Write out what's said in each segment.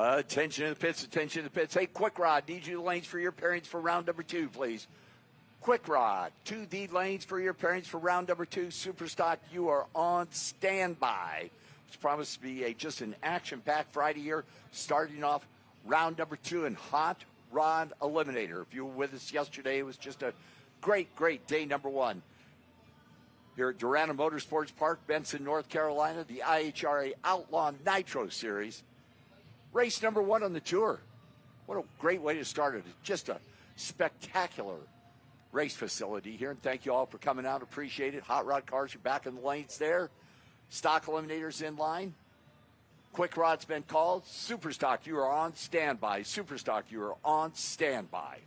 Attention to the pits, attention to the pits. Hey, Quick Rod, need you the lanes for your pairings for round number 2, please. Quick Rod, to the lanes for your pairings for round number 2. Superstock, you are on standby. It's promised to be just an action-packed Friday here, starting off round number 2 in Hot Rod Eliminator. If you were with us yesterday, it was just a great, great day number 1. Here at Darana Motorsports Park, Benson, North Carolina, the IHRA Outlaw Nitro Series. Race number 1 on the tour. What a great way to start it. Just a spectacular race facility here. And thank you all for coming out. Appreciate it. Hot rod cars are back in the lanes there. Stock Eliminators in line. Quick Rod's been called. Superstock, you are on standby. Superstock, you are on standby.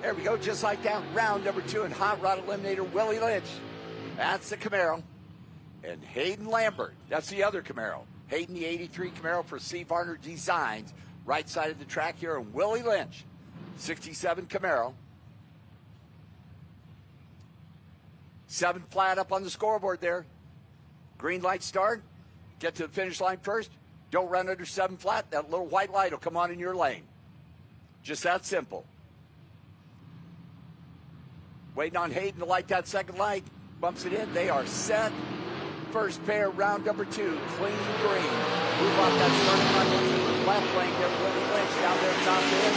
There we go, just like that. Round number 2 in Hot Rod Eliminator, Willie Lynch. That's the Camaro. And Hayden Lambert, that's the other Camaro. Hayden, the 83 Camaro for C. Varner Designs. Right side of the track here, and Willie Lynch, 67 Camaro. 7 flat up on the scoreboard there. Green light start. Get to the finish line first. Don't run under 7 flat. That little white light will come on in your lane. Just that simple. Waiting on Hayden to light that second light. Bumps it in. They are set. First pair, round number 2. Clean green. Move off that starting line. Left lane there. Willie Lynch down there top end.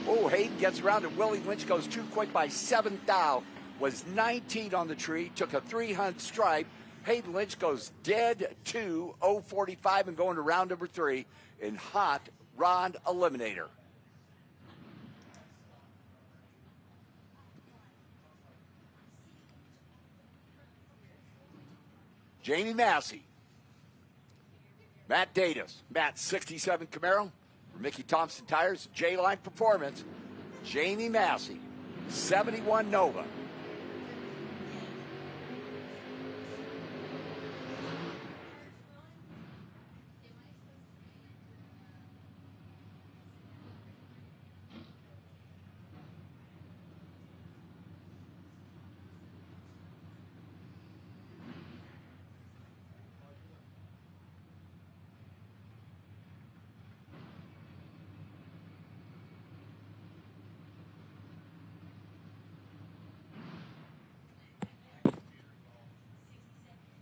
Oh, Hayden gets around it. Willie Lynch goes too quick by 7 thou. Was 19 on the tree. Took a 300 stripe. Hayden Lynch goes dead to 045 and going to round number 3 in Hot Rod Eliminator. Jamie Massey, Matt Datus, Matt 67 Camaro, for Mickey Thompson Tires, J-Line Performance, Jamie Massey, 71 Nova.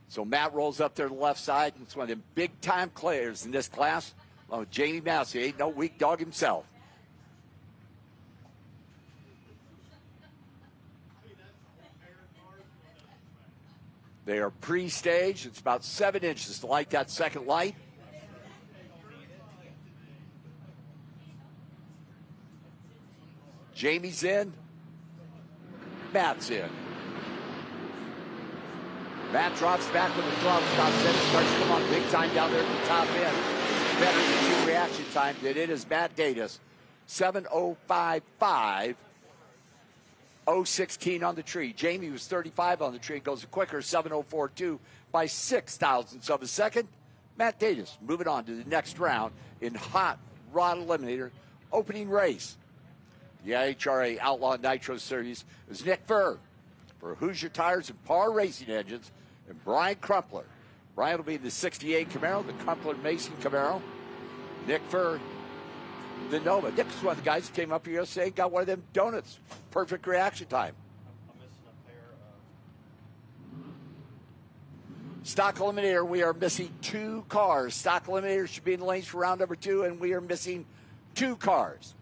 So Matt rolls up there to the left side. It's one of the big-time players in this class. Oh, Jamie Massey ain't no weak dog himself. They are pre-staged. It's about 7 inches to light that second light. Jamie's in. Matt's in. Matt drops back with the throttle stop. Then it starts to come on big time down there at the top end. Better than 2 reaction time than it is Matt Datus. 7:05.5. 016 on the tree. Jamie was 35 on the tree. Goes quicker, 7:04.2 by 6 thousandths of a second. Matt Datus moving on to the next round in Hot Rod Eliminator opening race. The IHRA Outlaw Nitro Series is Nick Furr for Hoosier Tires and Par Racing Engines, and Brian Crumpler Brian will be in the 68 Camaro, the Crumpler Mason Camaro. Nick for the Nova. Nick's one of the guys who came up here yesterday, got one of them donuts. Perfect reaction time. I'm missing a pair of... Stock Eliminator, we are missing 2 cars. Stock Eliminator should be in the lanes for round number 2, and we are missing 2 cars.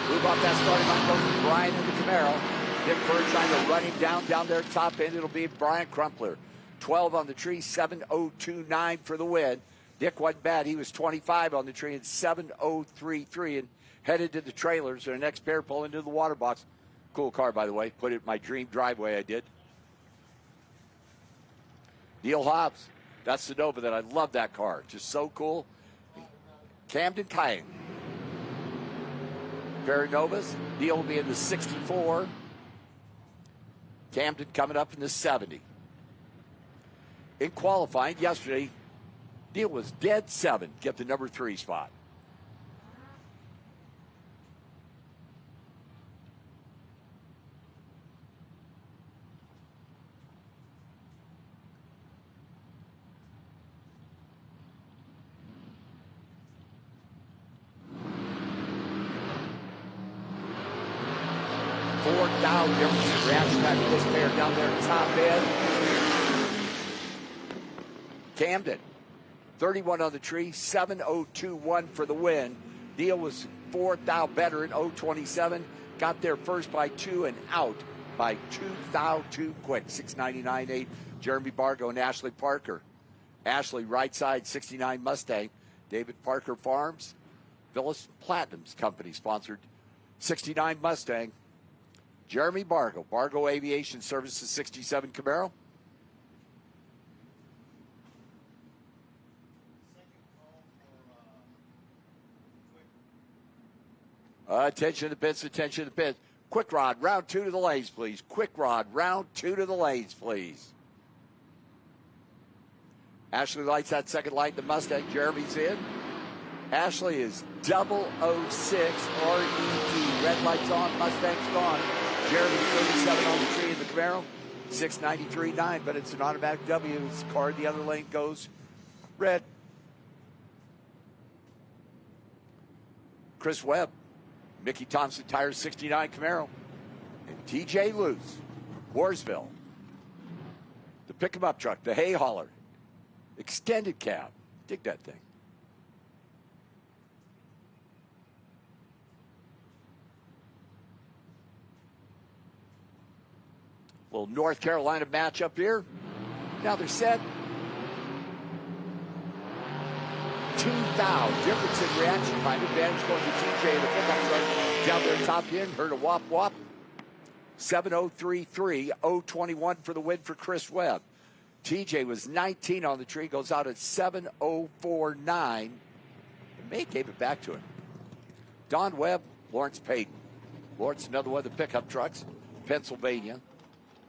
Move off that starting line, goes to Brian in the Camaro. Nick Furr trying to run him down there top end. It'll be Brian Crumpler. 12 on the tree, 7:029 for the win. Nick wasn't bad. He was 25 on the tree and 7:033 and headed to the trailers. Their next pair pull into the water box. Cool car, by the way. Put it in my dream driveway, I did. Neil Hobbs. That's the Nova that I love that car. Just so cool. Camden Cayenne. Pair of Novas. Neil will be in the 64. Camden coming up in the 70. In qualifying yesterday, Neil was dead 7, get the number 3 spot. Fourth down difference in reaction time to this pair down there top end. Camden, 31 on the tree, 7:021 for the win. Neil was 4 thou better in 0:27. Got there first by 2 and out by 2 thou too quick. 6:99.8. Jeremy Bargo and Ashley Parker. Ashley, right side, 69 Mustang. David Parker Farms. Phyllis Platinum's company sponsored 69 Mustang. Jeremy Bargo. Bargo Aviation Services, 67 Camaro. Attention to the pits, attention to the pits. Quick Rod, round 2 to the lanes, please. Quick Rod, round 2 to the lanes, please. Ashley lights that second light, the Mustang. Jeremy's in. Ashley is 006 RED. Red lights on, Mustang's gone. Jeremy, 37 on the tree in the Camaro. 693.9, but it's an automatic W. It's the car in the other lane goes red. Chris Webb. Mickey Thompson Tires 69 Camaro. And TJ Luce, Warsville. The pick 'em up truck, the hay hauler. Extended cab. Dig that thing. Little North Carolina matchup here. Now they're set. 2 thou. Difference in reaction time. Advantage going to TJ in the pickup truck. Down there top end. Heard a whop whop. 7:033. 0:21 for the win for Chris Webb. TJ was 19 on the tree. Goes out at 7:049. May gave it back to him. Don Webb, Lawrence Payton. Lawrence, another one of the pickup trucks. Pennsylvania.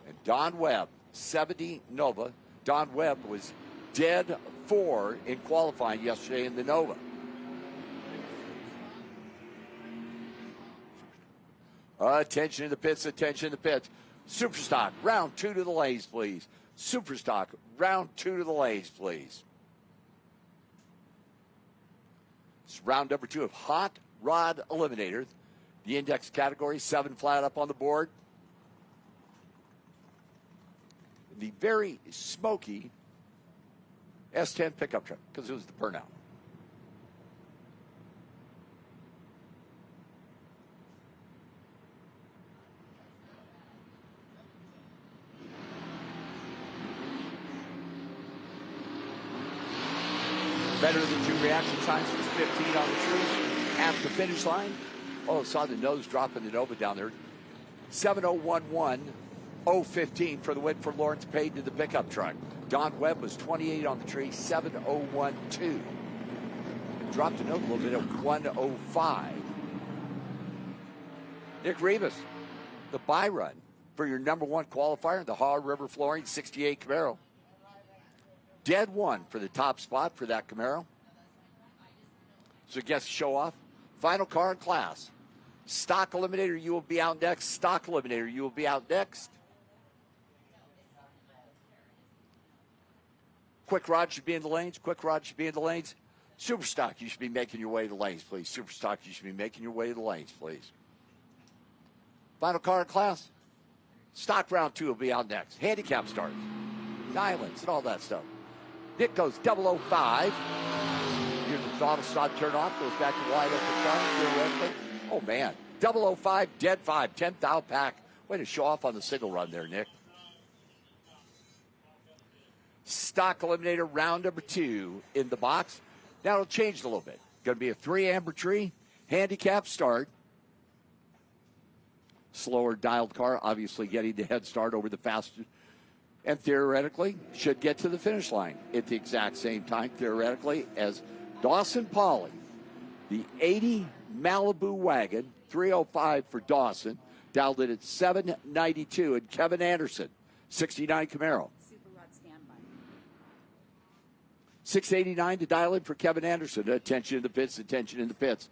And Don Webb, 70 Nova. Don Webb was dead 4 in qualifying yesterday in the Nova. Attention to the pits, attention to the pits. Superstock, round 2 to the lanes, please. Superstock, round 2 to the lanes, please. It's round number 2 of Hot Rod Eliminator. The index category, 7 flat up on the board. The very smoky S10 pickup truck, because it was the burnout. Better than 2 reaction times was 15 on the tree. At the finish line, oh, saw the nose drop in the Nova down there. 7:011. 0:15 for the win for Lawrence Payton to the pickup truck. Don Webb was 28 on the tree, 7:012. Dropped a note a little bit at 1:05. Nick Rivas, the buy run. for your number 1 qualifier, the Haw River Flooring 68 Camaro. Dead 1 for the top spot for that Camaro. So it gets to show off. Final car in class. Stock Eliminator, you will be out next. Stock Eliminator, you will be out next. Quick Rod should be in the lanes. Quick Rod should be in the lanes. Super Stock, you should be making your way to the lanes, please. Super Stock, you should be making your way to the lanes, please. Final car in class. Stock round 2 will be out next. Handicap starts. Islands and all that stuff. Nick goes 005. Here's the throttle stop turn off. Goes back to wide open front. Oh, man. 005, dead 5, 10,000 pack. Way to show off on the single run there, Nick. Stock Eliminator round number 2 in the box. Now it'll change a little bit. Going to be a 3 amber tree, handicap start. Slower dialed car, obviously getting the head start over the fastest. And theoretically, should get to the finish line at the exact same time, theoretically, as Dawson Pauly. The 80 Malibu wagon, 305 for Dawson, dialed it at 792. And Kevin Anderson, 69 Camaro. 689 to dial in for Kevin Anderson. Attention in the pits, attention in the pits.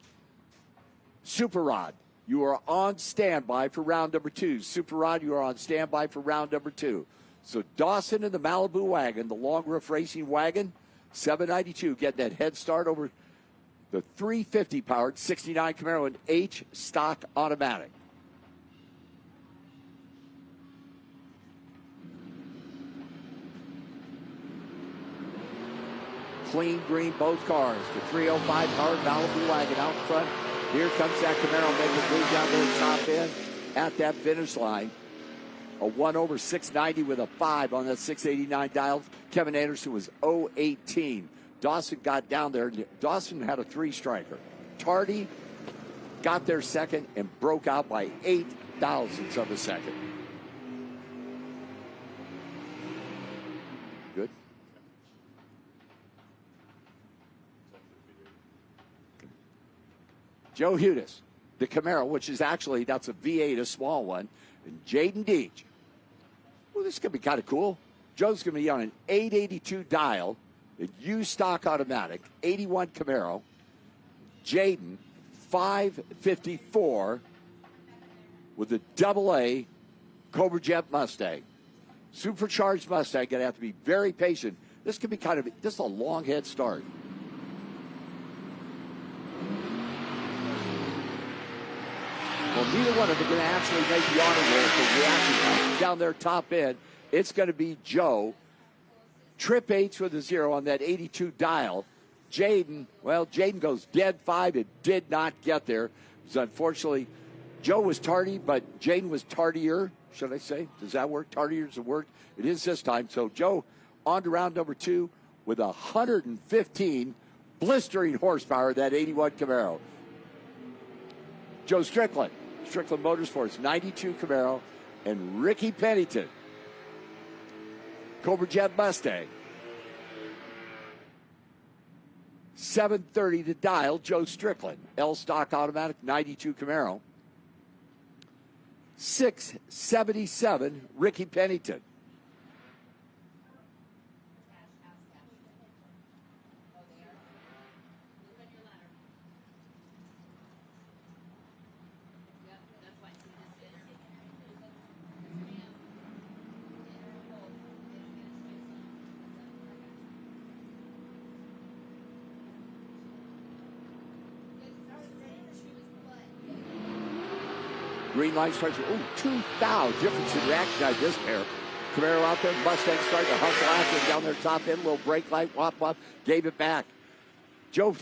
Super Rod, you are on standby for round number 2. Super Rod, you are on standby for round number 2. So Dawson in the Malibu wagon, the long roof racing wagon, 792, getting that head start over the 350 powered 69 Camaro and H stock automatic. Clean green, both cars. The 305 powered Malibu wagon out in front. Here comes that Camaro making a move down there top end at that finish line. A 1 over 690 with a 5 on that 689 dial. Kevin Anderson was 018. Dawson got down there. Dawson had a 3-striker. Tardy got there second and broke out by 8 thousandths of a second. Good. Joe Hudis, the Camaro, which is actually, that's a V8, a small one. And Jaden Deach. Well, this is going to be kind of cool. Joe's going to be on an 882 dial, a U stock automatic, 81 Camaro. Jaden, 554 with a AA Cobra Jet Mustang. Supercharged Mustang, going to have to be very patient. This could be this is a long head start. Well, neither one of them are going to actually make the honor roll for reaction time. Down there top end, it's going to be Joe. Trip 8s with a 0 on that 82 dial. Jaden, well, Jaden goes dead 5. It did not get there. So unfortunately, Joe was tardy, but Jaden was tardier, should I say? Does that work? Tardier does it work? It is this time. So Joe on to round number 2 with 115 blistering horsepower, that 81 Camaro. Joe Strickland Motorsports, 92 Camaro, and Ricky Pennington, Cobra Jet Mustang. 730 to dial, Joe Strickland, L stock automatic, 92 Camaro. 677, Ricky Pennington. Green light starts. Oh, 2,000 difference in reaction time this pair. Camaro out there, Mustang starting to hustle after down their top end. Little brake light, wop, wop, gave it back. Joe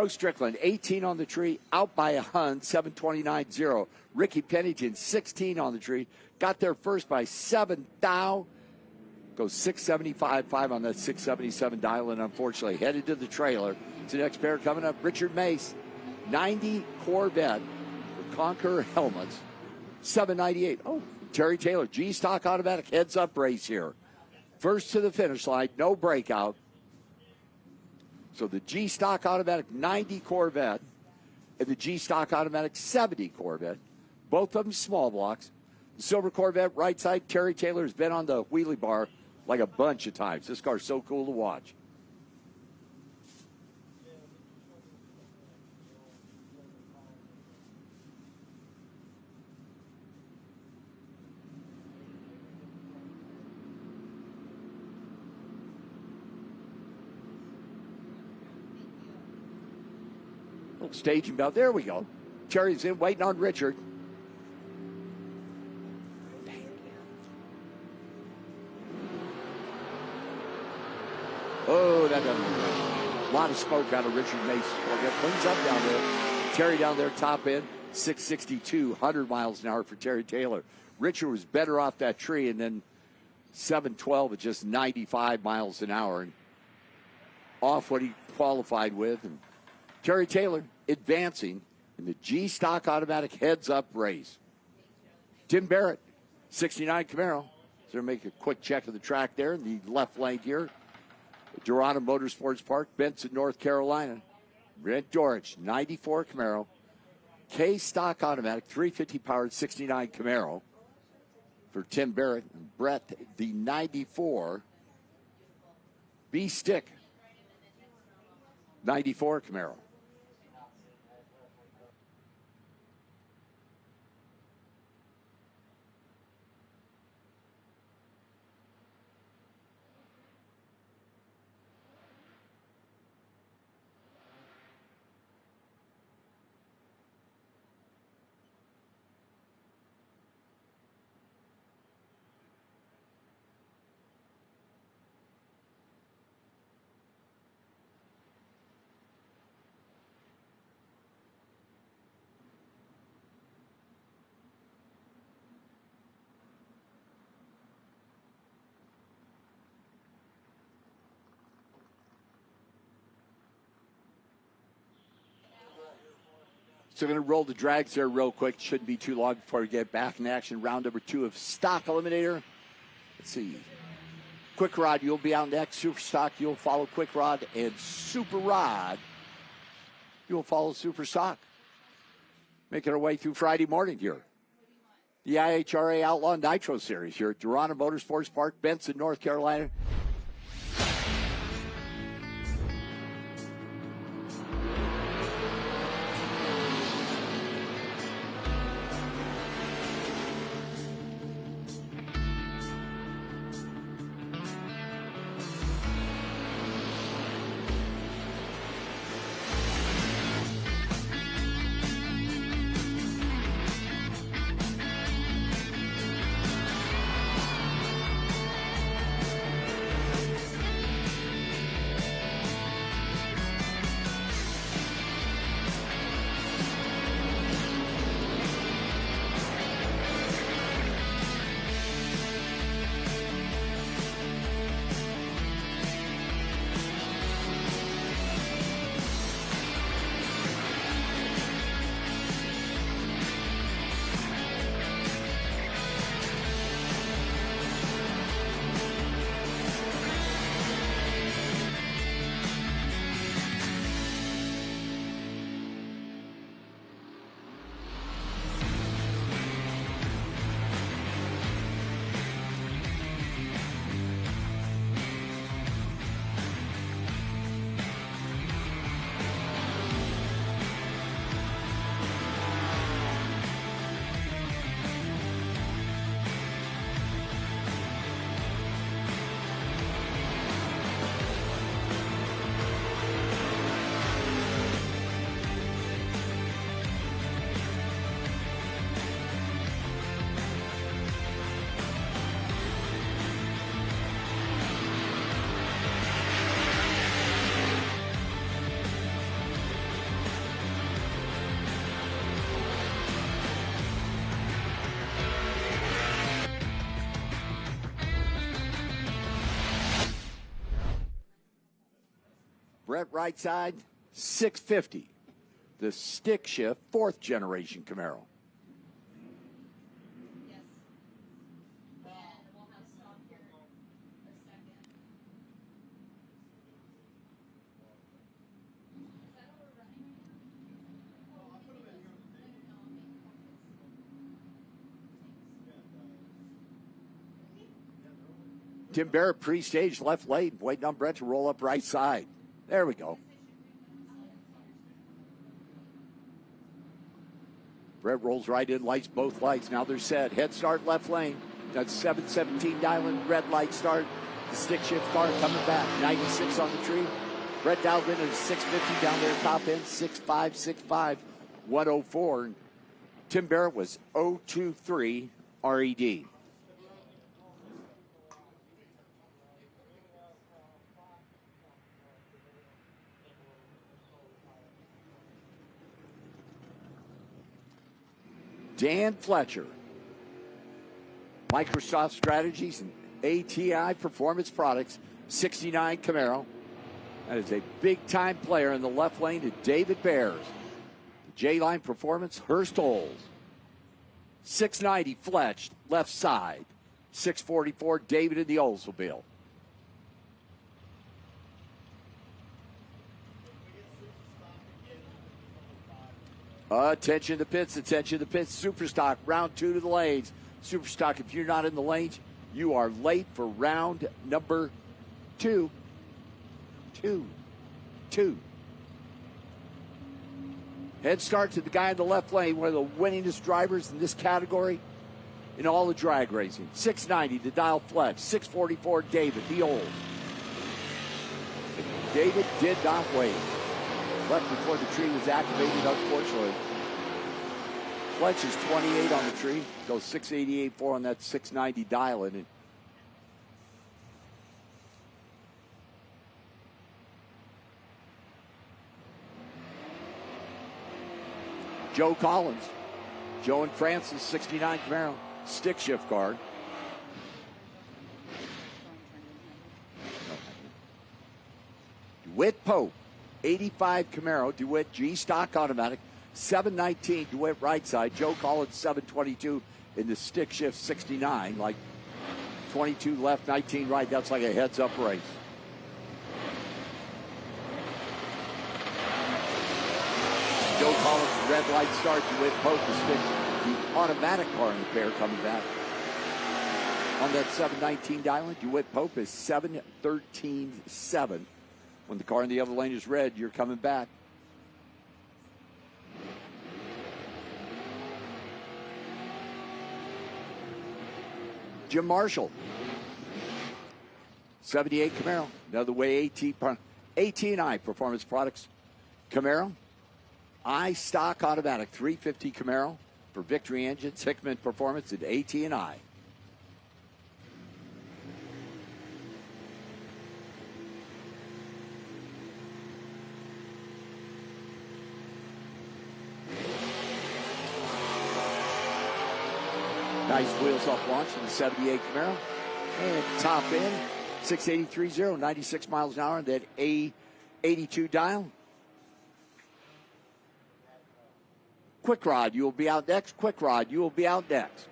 Strickland, 18 on the tree, out by a Hun, 729.0. Ricky Pennington, 16 on the tree, got there first by 7,000. Goes 675.5 on that 677 dial, and unfortunately headed to the trailer. It's the next pair coming up. Richard Mace, 90 Corvette with Conqueror helmets. 798. Oh, Terry Taylor, G-Stock automatic heads-up race here. First to the finish line, no breakout. So the G-Stock automatic 90 Corvette and the G-Stock automatic 70 Corvette, both of them small blocks. Silver Corvette, right side. Terry Taylor's been on the wheelie bar like a bunch of times. This car's so cool to watch. Little staging belt. There we go. Terry's in, waiting on Richard. Oh, that doesn't work. A lot of smoke out of Richard Mace. Well, that cleans up down there. Terry down there, top end, 662, 100 miles an hour for Terry Taylor. Richard was better off that tree, and then 712 at just 95 miles an hour, and off what he qualified with. And Terry Taylor advancing in the G-Stock Automatic heads-up race. Tim Barrett, 69 Camaro. So make a quick check of the track there in the left lane here. Darana Motorsports Park, Benson, North Carolina. Brent Dorich, 94 Camaro. K-Stock Automatic, 350 powered 69 Camaro for Tim Barrett. And Brett, the 94 B-Stick, 94 Camaro. So we're going to roll the drags there real quick. Shouldn't be too long before we get back in action. Round number 2 of Stock Eliminator. Let's see. Quick Rod, you'll be out next. Super Stock, you'll follow Quick Rod. And Super Rod, you'll follow Super Stock. Making our way through Friday morning here. The IHRA Outlaw Nitro Series here at Darana Motorsports Park, Benson, North Carolina. Brett right side, 650. The stick shift, 4th generation Camaro. Yes. And we'll have stock here in a second. Is that what we're running right now? Oh, I'll put them in here. No, I'll make copies. Thanks. Tim Barrett pre-stage left lane, waiting on Brett to roll up right side. There we go. Brett rolls right in, lights both lights. Now they're set. Head start left lane. That's 717 dialing. Red light start. The stick shift car coming back. 96 on the tree. Brett dialed in at 650 down there, top end. 6565 104. Tim Barrett was 023 RED. Dan Fletcher, Microsoft Strategies and ATI Performance Products, 69 Camaro. That is a big-time player in the left lane to David Bears. J-Line Performance, Hurst Olds. 690 Fletch, left side. 644 David in the Oldsmobile. Attention to pits, attention to pits. Superstock, round 2 to the lanes. Superstock, if you're not in the lanes, you are late for round number 2. Head start to the guy in the left lane, one of the winningest drivers in this category in all the drag racing. 690 to Dial Fletch. 644 David, the old. David did not wait. Left before the tree was activated, unfortunately. Fletch is 28 on the tree. Goes 688.4 on that 690 dial in it. Joe Collins. Joe and Francis, 69 Camaro. Stick shift guard. DeWitt Pope. 85 Camaro, DeWitt G-Stock automatic, 719 DeWitt right side, Joe Collins 722 in the stick shift 69, like 22 left, 19 right, that's like a heads-up race. Joe Collins, red light start, DeWitt Pope, the automatic car in the pair coming back. On that 719 dial, DeWitt Pope is 713.7. When the car in the other lane is red, you're coming back. Jim Marshall. 78 Camaro. Another way AT&I Performance Products. Camaro. I-Stock Automatic 350 Camaro for Victory Engines, Hickman Performance, and AT&I. Nice wheels off launch in the 78 Camaro. And top end, 683.0, 96 miles an hour, and that A82 dial. Quick Rod, you will be out next. Quick Rod, you will be out next.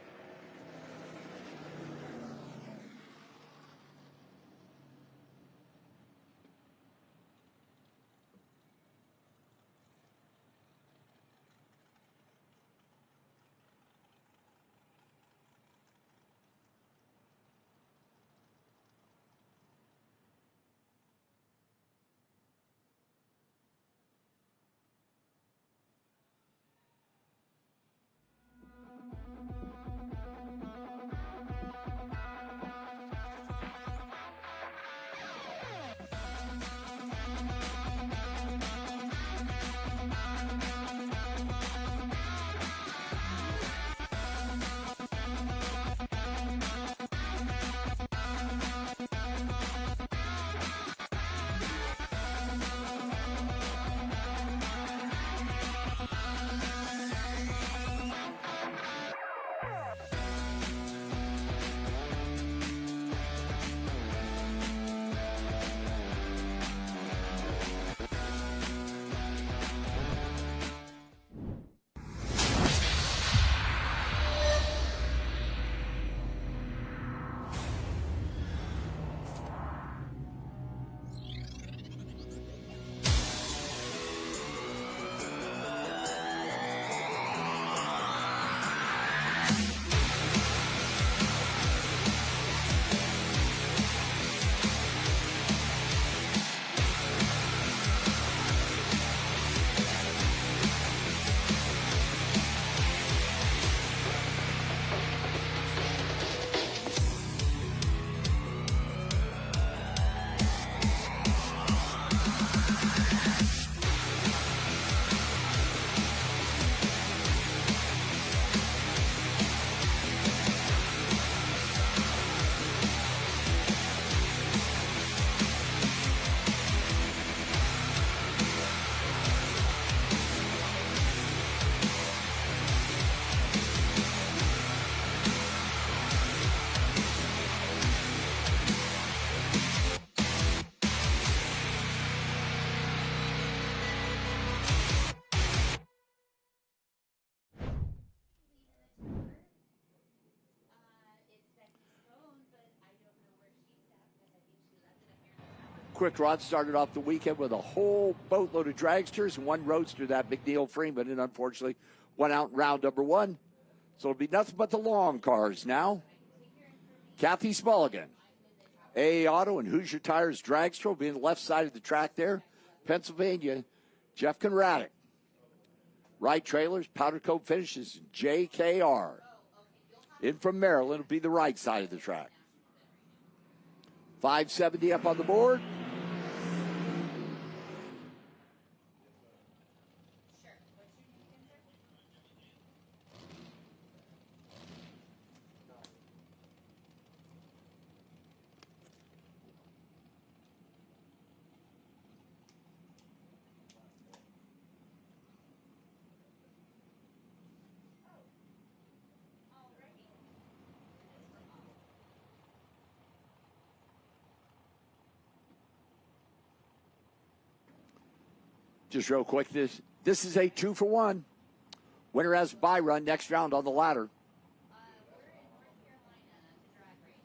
Quick Rod started off the weekend with a whole boatload of dragsters and one roadster, that McNeil Freeman, and unfortunately went out in round number 1. So it'll be nothing but the long cars now. Kathy Smulligan, AA Auto and Hoosier Tires Dragster will be on the left side of the track there. Pennsylvania, Jeff Conradic. Wright Trailers, Powder Coat Finishes, JKR. In from Maryland will be the right side of the track. 570 up on the board. Just real quick, this is a 2-for-1. Winner has a bye run next round on the ladder. We're in North Carolina to drag race.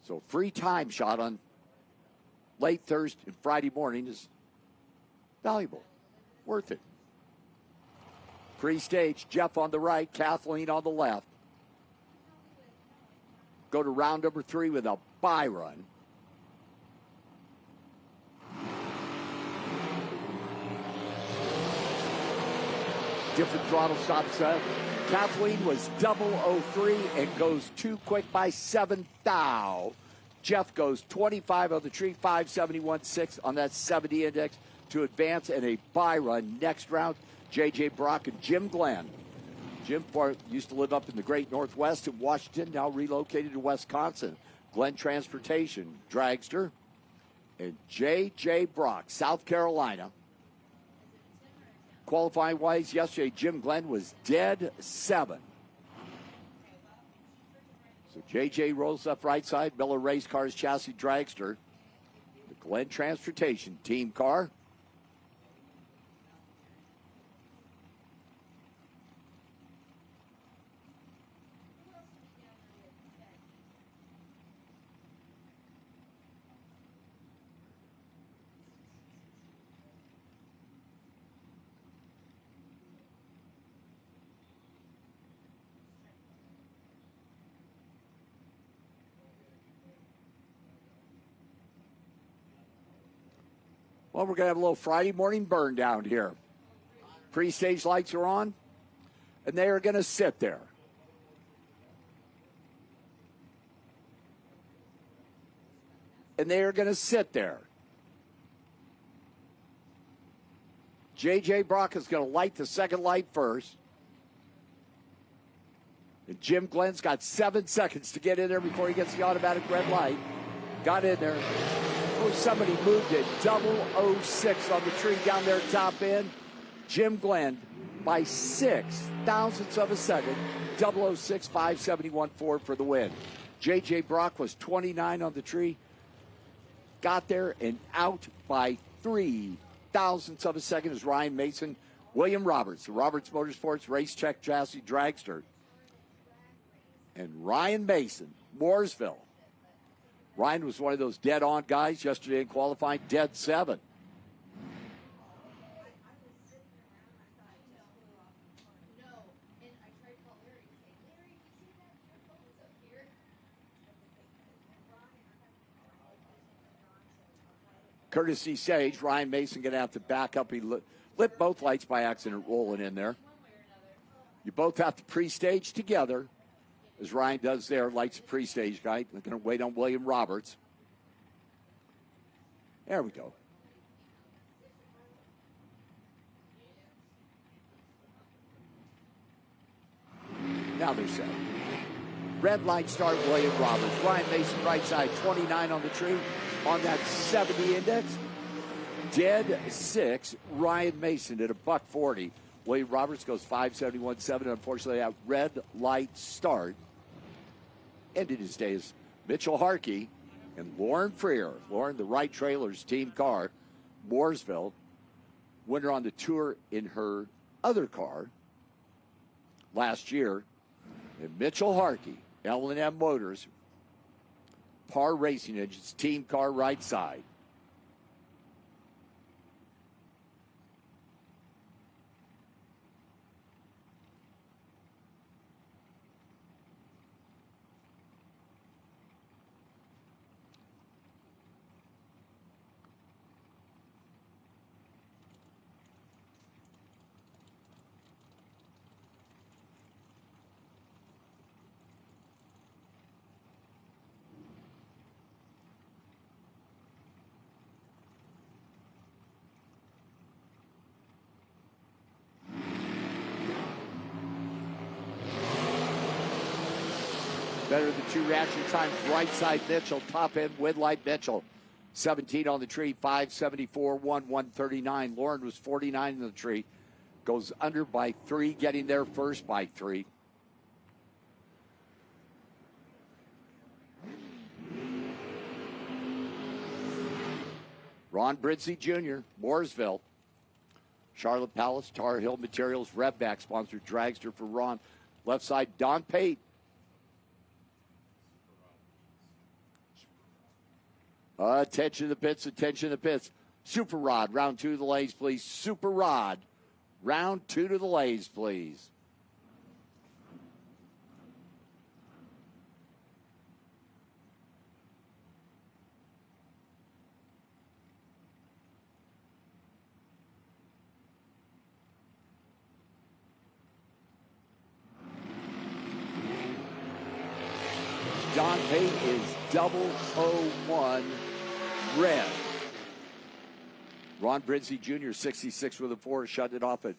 So free time shot on late Thursday and Friday morning is valuable, worth it. Pre-stage, Jeff on the right, Kathleen on the left. Go to round number 3 with a bye run. Different throttle stops. Kathleen was 003 and goes too quick by 7 thou. Jeff goes 25 on the tree, 571.6 on that 70 index to advance in a bye run next round. J.J. Brock and Jim Glenn. Jim used to live up in the great Northwest in Washington, now relocated to Wisconsin. Glenn Transportation, Dragster. And J.J. Brock, South Carolina. Qualifying wise, yesterday Jim Glenn was dead 7. So JJ rolls up right side. Miller Race Cars Chassis Dragster. The Glenn Transportation team car. Well, we're going to have a little Friday morning burn down here. Pre-stage lights are on, and they are going to sit there. And they are going to sit there. J.J. Brock is going to light the second light first. And Jim Glenn's got 7 seconds to get in there before he gets the automatic red light. Got in there. Oh, somebody moved it. 006 on the tree down there top end. Jim Glenn by 6 thousandths of a second. 006, 571.4 for the win. J.J. Brock was 29 on the tree. Got there and out by 3 thousandths of a second is Ryan Mason. William Roberts, the Roberts Motorsports Race Check Chassis Dragster. And Ryan Mason, Mooresville. Ryan was one of those dead-on guys yesterday in qualifying, dead 7. Courtesy Sage, Ryan Mason going to have to back up. He lit both lights by accident rolling in there. You both have to pre-stage together. As Ryan does there, lights the pre-stage guy. They're going to wait on William Roberts. There we go. Now they're set. Red light start, William Roberts. Ryan Mason, right side, 29 on the tree. On that 70 index. Dead 6, Ryan Mason at $140. William Roberts goes 571.7. Unfortunately, that red light start ended his days. Mitchell Harkey and Lauren Freer. Lauren, the Wright Trailers team car, Mooresville. Winner on the tour in her other car last year. And Mitchell Harkey, L&M Motors, Par Racing Engines, team car right side. Better than two reaction times. Right side Mitchell, top end Widlight Mitchell. 17 on the tree, 574, 139. Lauren was 49 in the tree. Goes under by 3, getting there first by 3. Ron Brinsley Jr., Mooresville. Charlotte Palace, Tar Heel Materials, Revback sponsored Dragster for Ron. Left side, Don Pate. Attention to the pits, attention to the pits. Super Rod, round 2 to the lanes, please. Super Rod, round 2 to the lanes, please. Don Pate is 001 red. Ron Brinsley Jr., 66 with a 4, shut it off at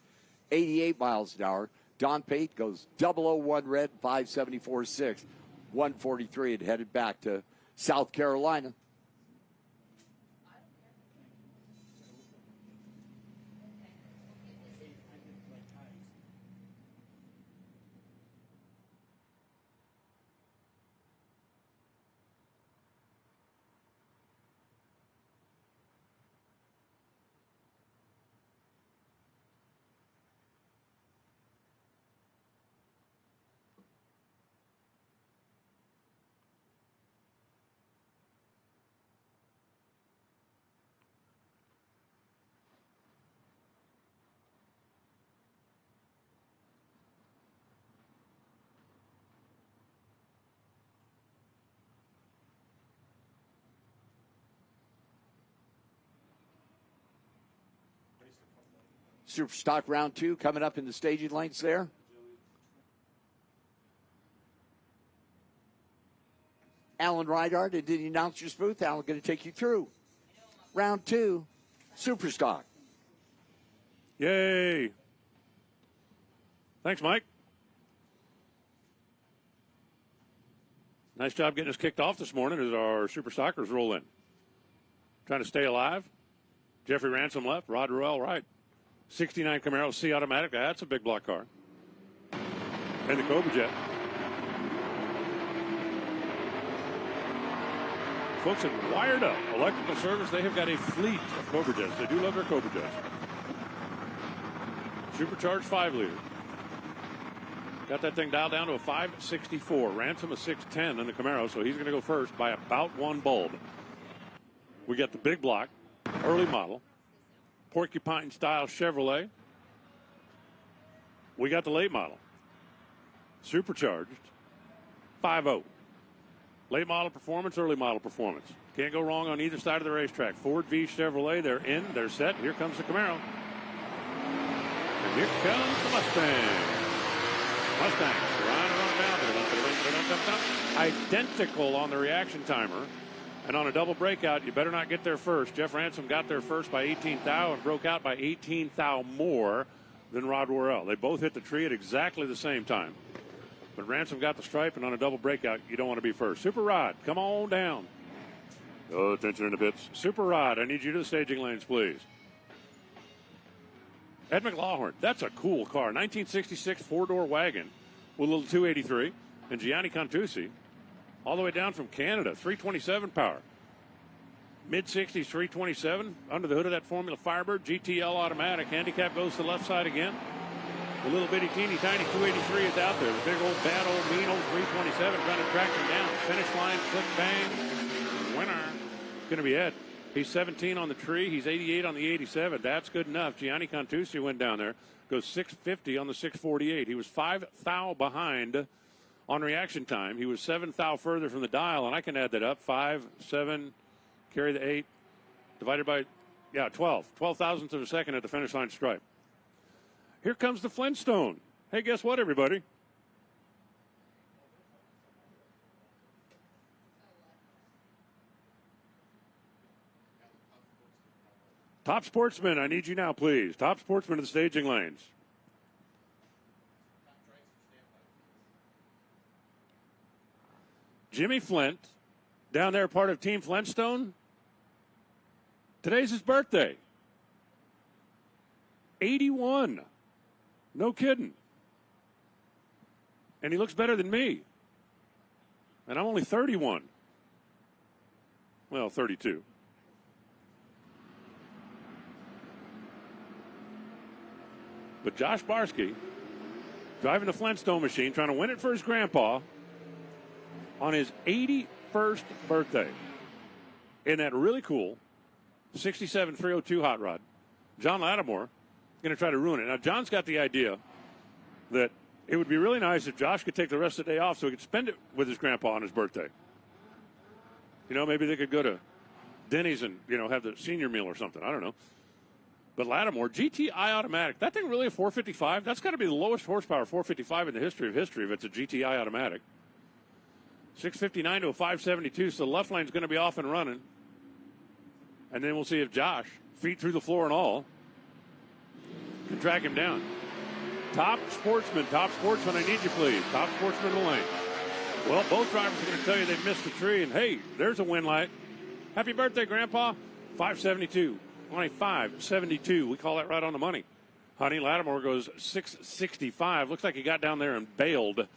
88 miles an hour. Don Pate goes 001 red, 574.6, 143, and headed back to South Carolina. Super Stock round 2 coming up in the staging lanes there. Alan Reinhardt in the announcer's booth. Alan going to take you through round 2, Super Stock. Yay. Thanks, Mike. Nice job getting us kicked off this morning as our Super Stockers roll in. Trying to stay alive. Jeffrey Ransom left, Rod Round right. 69 Camaro C automatic. That's a big block car. And the Cobra Jet. Folks at Wired Up Electrical Service, they have got a fleet of Cobra Jets. They do love their Cobra Jets. Supercharged 5-liter. Got that thing dialed down to a 564. Ransom a 610 in the Camaro, so he's going to go first by about 1 bulb. We got the big block, early model. Porcupine style Chevrolet. We got the late model. Supercharged 5.0. Late model performance, early model performance. Can't go wrong on either side of the racetrack. Ford v Chevrolet, they're in, they're set. Here comes the Camaro. And here comes the Mustang. Identical on the reaction timer. And on a double breakout, you better not get there first. Jeff Ransom got there first by 18 thou and broke out by 18 thou more than Rod Worrell. They both hit the tree at exactly the same time. But Ransom got the stripe, and on a double breakout, you don't want to be first. Super Rod, come on down. Oh, attention in the pits. Super Rod, I need you to the staging lanes, please. Ed McLaughlin, that's a cool car. 1966 four-door wagon with a little 283. And Gianni Contusi, all the way down from Canada, 327 power. Mid-60s, 327. Under the hood of that Formula Firebird, GTL automatic. Handicap goes to the left side again. The little bitty teeny tiny 283 is out there. The big old bad old mean old 327 trying to track him down. Finish line, click bang. Winner. It's going to be Ed. He's 17 on the tree. He's 88 on the 87. That's good enough. Gianni Contusi went down there. Goes 650 on the 648. He was 5 thou behind on reaction time. He was 7 thou further from the dial, and I can add that up. 5, 7, carry the 8, divided by, 12. 12 thousandths of a second at the finish line stripe. Here comes the Flintstone. Hey, guess what, everybody? Top sportsman, I need you now, please. Top sportsman of the staging lanes. Jimmy Flint, down there, part of Team Flintstone. Today's his birthday. 81. No kidding. And he looks better than me. And I'm only 31. Well, 32. But Josh Barsky, driving the Flintstone machine, trying to win it for his grandpa on his 81st birthday in that really cool 67 302 hot rod. John Lattimore going to try to ruin it. Now, John's got the idea that it would be really nice if Josh could take the rest of the day off so he could spend it with his grandpa on his birthday. You know, maybe they could go to Denny's and, have the senior meal or something. I don't know. But Lattimore, GTI automatic. That thing really a 455? That's got to be the lowest horsepower 455 in the history if it's a GTI automatic. 659 to a 572, so the left line's going to be off and running. And then we'll see if Josh, feet through the floor and all, can track him down. Top sportsman, I need you, please. Top sportsman in the lane. Well, both drivers are going to tell you they missed the tree, and hey, there's a win light. Happy birthday, Grandpa. 572. Only 572. We call that right on the money. Honey Lattimore goes 665. Looks like he got down there and bailed,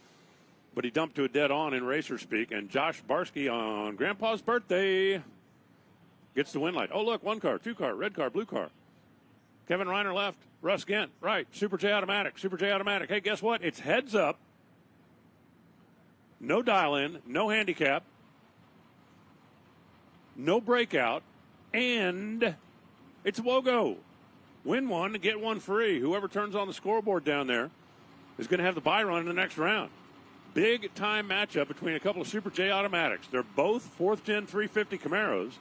but he dumped to a dead on in racer speak. And Josh Barsky on Grandpa's birthday gets the win light. Oh, look, 1 car, 2 car, red car, blue car. Kevin Reiner left. Russ Gent right. Super J automatic. Hey, guess what? It's heads up. No dial in, no handicap, no breakout, and it's WOGO. Win one and get one free. Whoever turns on the scoreboard down there is going to have the buy run in the next round. Big time matchup between a couple of Super J automatics. They're both 4th gen 350 Camaros.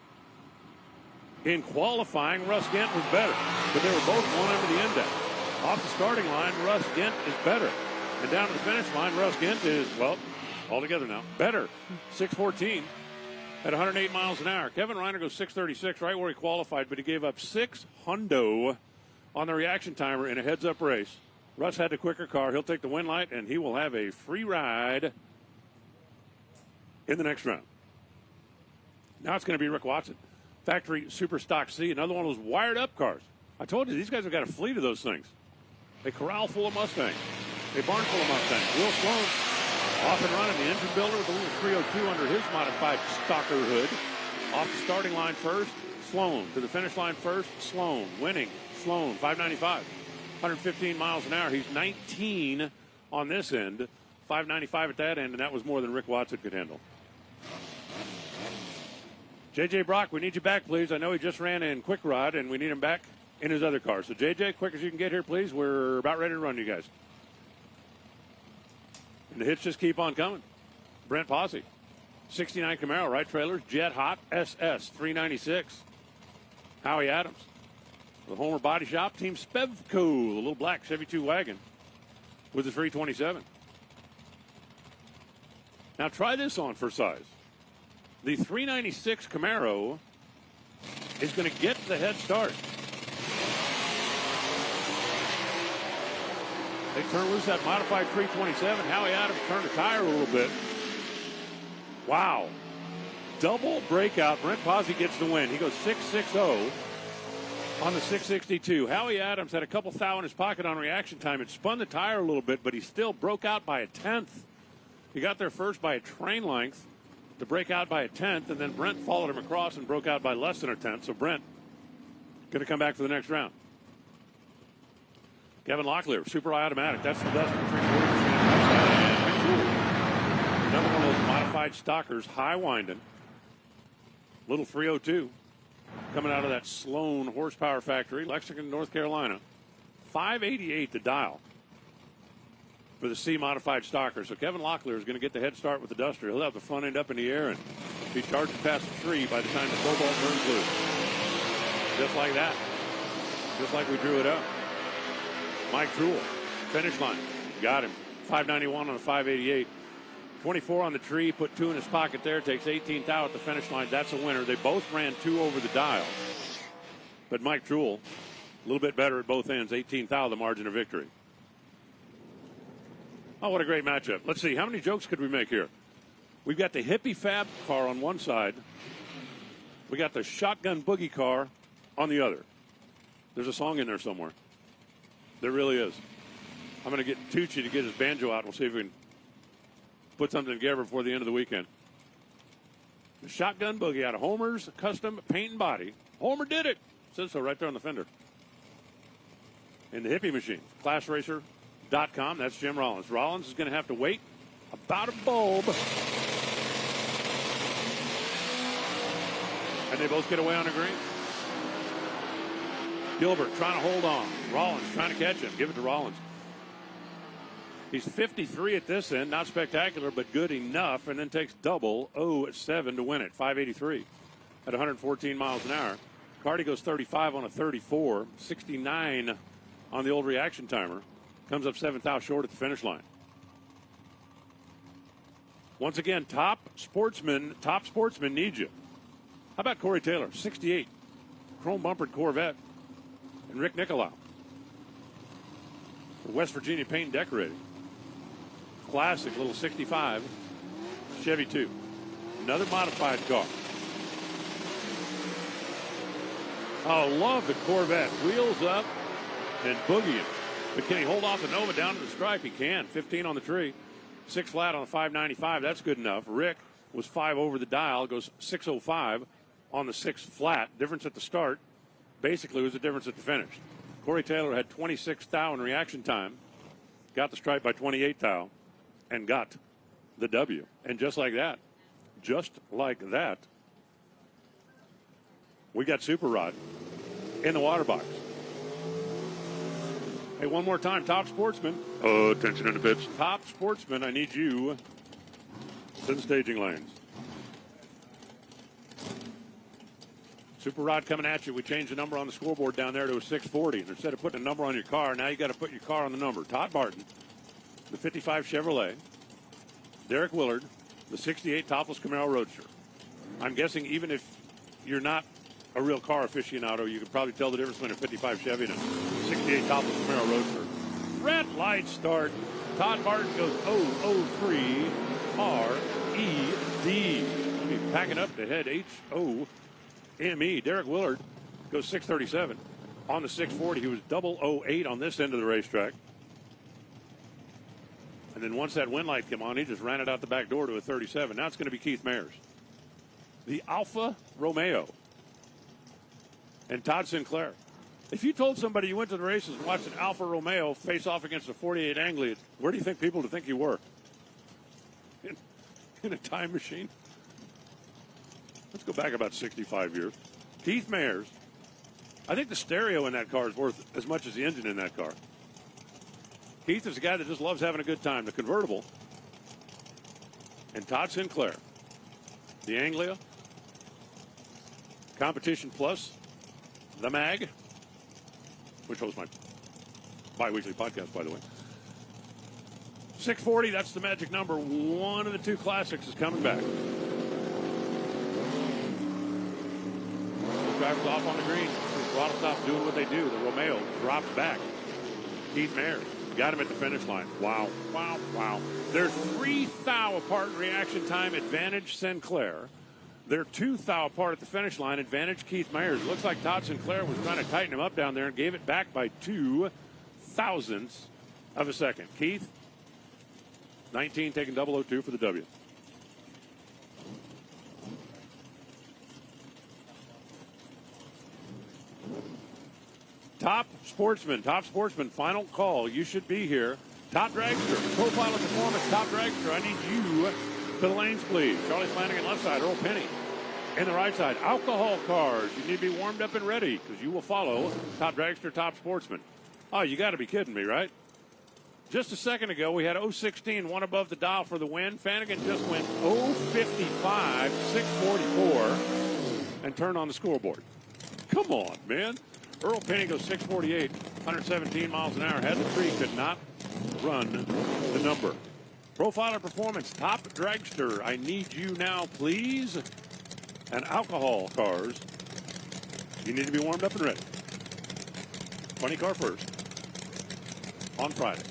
In qualifying, Russ Gent was better, but they were both one under the index. Off the starting line, Russ Gent is better. And down to the finish line, Russ Gent is, all together now, better. 614 at 108 miles an hour. Kevin Reiner goes 636, right where he qualified, but he gave up 6 hundo on the reaction timer in a heads-up race. Russ had the quicker car. He'll take the win light, and he will have a free ride in the next round. Now it's going to be Rick Watson. Factory Super Stock C, another one of those wired-up cars. I told you, these guys have got a fleet of those things. A corral full of Mustangs. A barn full of Mustangs. Will Sloan off and running. The engine builder with a little 302 under his modified stalker hood. Off the starting line first, Sloan. To the finish line first, Sloan. Winning, Sloan, 595. 115 miles an hour. He's 19 on this end. 595 at that end, and that was more than Rick Watson could handle. J.J. Brock, we need you back, please. I know he just ran in Quick Rod, and we need him back in his other car. So, J.J., quick as you can get here, please. We're about ready to run, you guys. And the hits just keep on coming. Brent Posse, 69 Camaro, right trailers, Jet Hot SS 396. Howie Adams, the Homer Body Shop, Team Spevco, the little black Chevy 2 wagon with the 327. Now, try this on for size. The 396 Camaro is going to get the head start. They turn loose that modified 327. Howie Adams turned the tire a little bit. Wow. Double breakout. Brent Posse gets the win. He goes 660 on the 662. Howie Adams had a couple thou in his pocket on reaction time. It spun the tire a little bit, but he still broke out by a tenth. He got there first by a train length to break out by a tenth, and then Brent followed him across and broke out by less than a tenth. So Brent going to come back for the next round. Kevin Locklear, super automatic. That's the best in 3/4%. Another one of those modified stockers, high winding. Little 302 coming out of that Sloan horsepower factory, Lexington, North Carolina. 588 to dial for the C modified stocker. So Kevin Locklear is going to get the head start with the Duster. He'll have the front end up in the air and be charging past the tree by the time the Cobalt turns loose. Just like that. Just like we drew it up. Mike Truel, finish line. Got him. 591 on a 588. 24 on the tree, put 2 in his pocket there, takes 18th out at the finish line. That's a winner. They both ran 2 over the dial. But Mike Truel, a little bit better at both ends, 18th out, the margin of victory. Oh, what a great matchup. Let's see, how many jokes could we make here? We've got the hippie fab car on one side. We got the shotgun boogie car on the other. There's a song in there somewhere. There really is. I'm going to get Tucci to get his banjo out, and we'll see if we can put something together before the end of the weekend. The shotgun boogie out of Homer's Custom Paint and Body. Homer did it. Says so right there on the fender. And the hippie machine, classracer.com. That's Jim Rollins. Rollins is going to have to wait about a bulb. And they both get away on the green. Gilbert trying to hold on. Rollins trying to catch him. Give it to Rollins. He's 53 at this end. Not spectacular, but good enough. And then takes double 0-7 to win it. 583 at 114 miles an hour. Carty goes 35 on a 34. 69 on the old reaction timer. Comes up 7th out short at the finish line. Once again, top sportsman needs you. How about Corey Taylor? 68. Chrome bumpered Corvette. And Rick Nicolau. West Virginia Paint and Decorating. Classic little 65 Chevy 2. Another modified car. Oh, love the Corvette. Wheels up and boogieing. But can he hold off the Nova down to the stripe? He can. 15 on the tree. 6 flat on the 595. That's good enough. Rick was 5 over the dial. Goes 605 on the 6 flat. Difference at the start basically was the difference at the finish. Corey Taylor had 26 thou in reaction time. Got the stripe by 28 thou. And got the W. And just like that, we got Super Rod in the water box. Hey, one more time, top sportsman. Oh, attention in the pits. Top sportsman, I need you to the staging lanes. Super Rod coming at you. We changed the number on the scoreboard down there to a 640. And instead of putting a number on your car, now you got to put your car on the number. Todd Barton, the 55 Chevrolet. Derek Willard, the 68 topless Camaro Roadster. I'm guessing even if you're not a real car aficionado, you could probably tell the difference between a 55 Chevy and a 68 topless Camaro Roadster. Red light start. Todd Barton goes 003 R-E-D. Let me pack it up to head H-O-M-E. Derek Willard goes 637 on the 640. He was 008 on this end of the racetrack. And then once that wind light came on, he just ran it out the back door to a 37. Now it's going to be Keith Mayers. The Alfa Romeo. And Todd Sinclair. If you told somebody you went to the races and watched an Alfa Romeo face off against a 48 Anglia, where do you think people would think you were? In a time machine? Let's go back about 65 years. Keith Mayers. I think the stereo in that car is worth as much as the engine in that car. Keith is a guy that just loves having a good time. The convertible. And Todd Sinclair. The Anglia. Competition Plus. The Mag. Which hosts my bi-weekly podcast, by the way. 640, that's the magic number. One of the 2 classics is coming back. The driver's off on the green. Throttle stop doing what they do. The Romeo drops back. Keith Mayers got him at the finish line. Wow, wow, wow. They're 3 thou apart in reaction time. Advantage Sinclair. They're 2 thou apart at the finish line. Advantage Keith Mayers. Looks like Todd Sinclair was trying to tighten him up down there and gave it back by 2 thousandths of a second. Keith, 19, taking 002 for the W. Top Sportsman, final call. You should be here. Top Dragster, Profile of Performance, Top Dragster. I need you to the lanes, please. Charlie Flanagan, left side. Earl Penny. In the right side, alcohol cars. You need to be warmed up and ready because you will follow Top Dragster, Top Sportsman. Oh, you got to be kidding me, right? Just a second ago, we had 016, one above the dial for the win. Flanagan just went 055, 644, and turned on the scoreboard. Come on, man. Earl Penny goes 648, 117 miles an hour. Had the tree, could not run the number. Profiler Performance, Top Dragster. I need you now, please. And alcohol cars, you need to be warmed up and ready. 20 car first on Friday.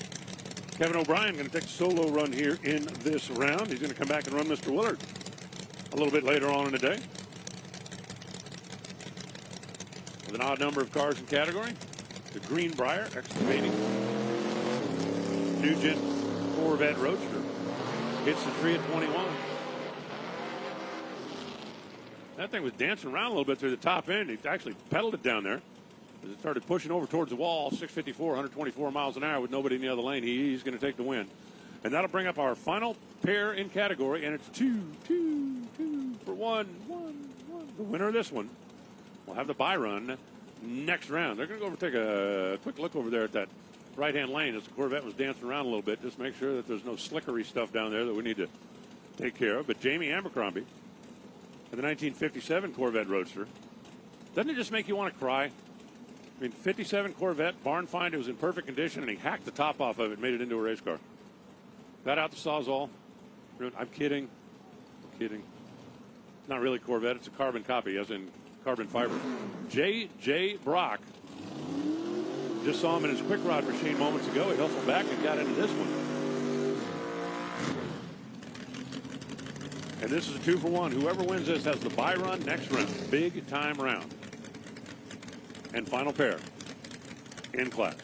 Kevin O'Brien going to take a solo run here in this round. He's going to come back and run Mr. Willard a little bit later on in the day. With an odd number of cars in category, the Greenbrier Excavating Nugent Corvette Roadster hits the tree at 21. That thing was dancing around a little bit through the top end. He actually pedaled it down there as it started pushing over towards the wall. 654, 124 miles an hour with nobody in the other lane. He's going to take the win. And that'll bring up our final pair in category, and it's two for one. The winner of this one will have the bye run next round. They're going to go over and take a quick look over there at that right-hand lane as the Corvette was dancing around a little bit. Just make sure that there's no slickery stuff down there that we need to take care of. But Jamie Abercrombie, the 1957 Corvette Roadster. Doesn't it just make you want to cry? I mean, 57 Corvette, barn find, it was in perfect condition, and he hacked the top off of it and made it into a race car. Got out the Sawzall. I'm kidding. It's not really a Corvette. It's a carbon copy, as in carbon fiber. J.J. Brock. Just saw him in his quick rod machine moments ago. He hustled back and got into this one. And this is a 2 for 1. Whoever wins this has the bye run next round. Big time round. And final pair in class.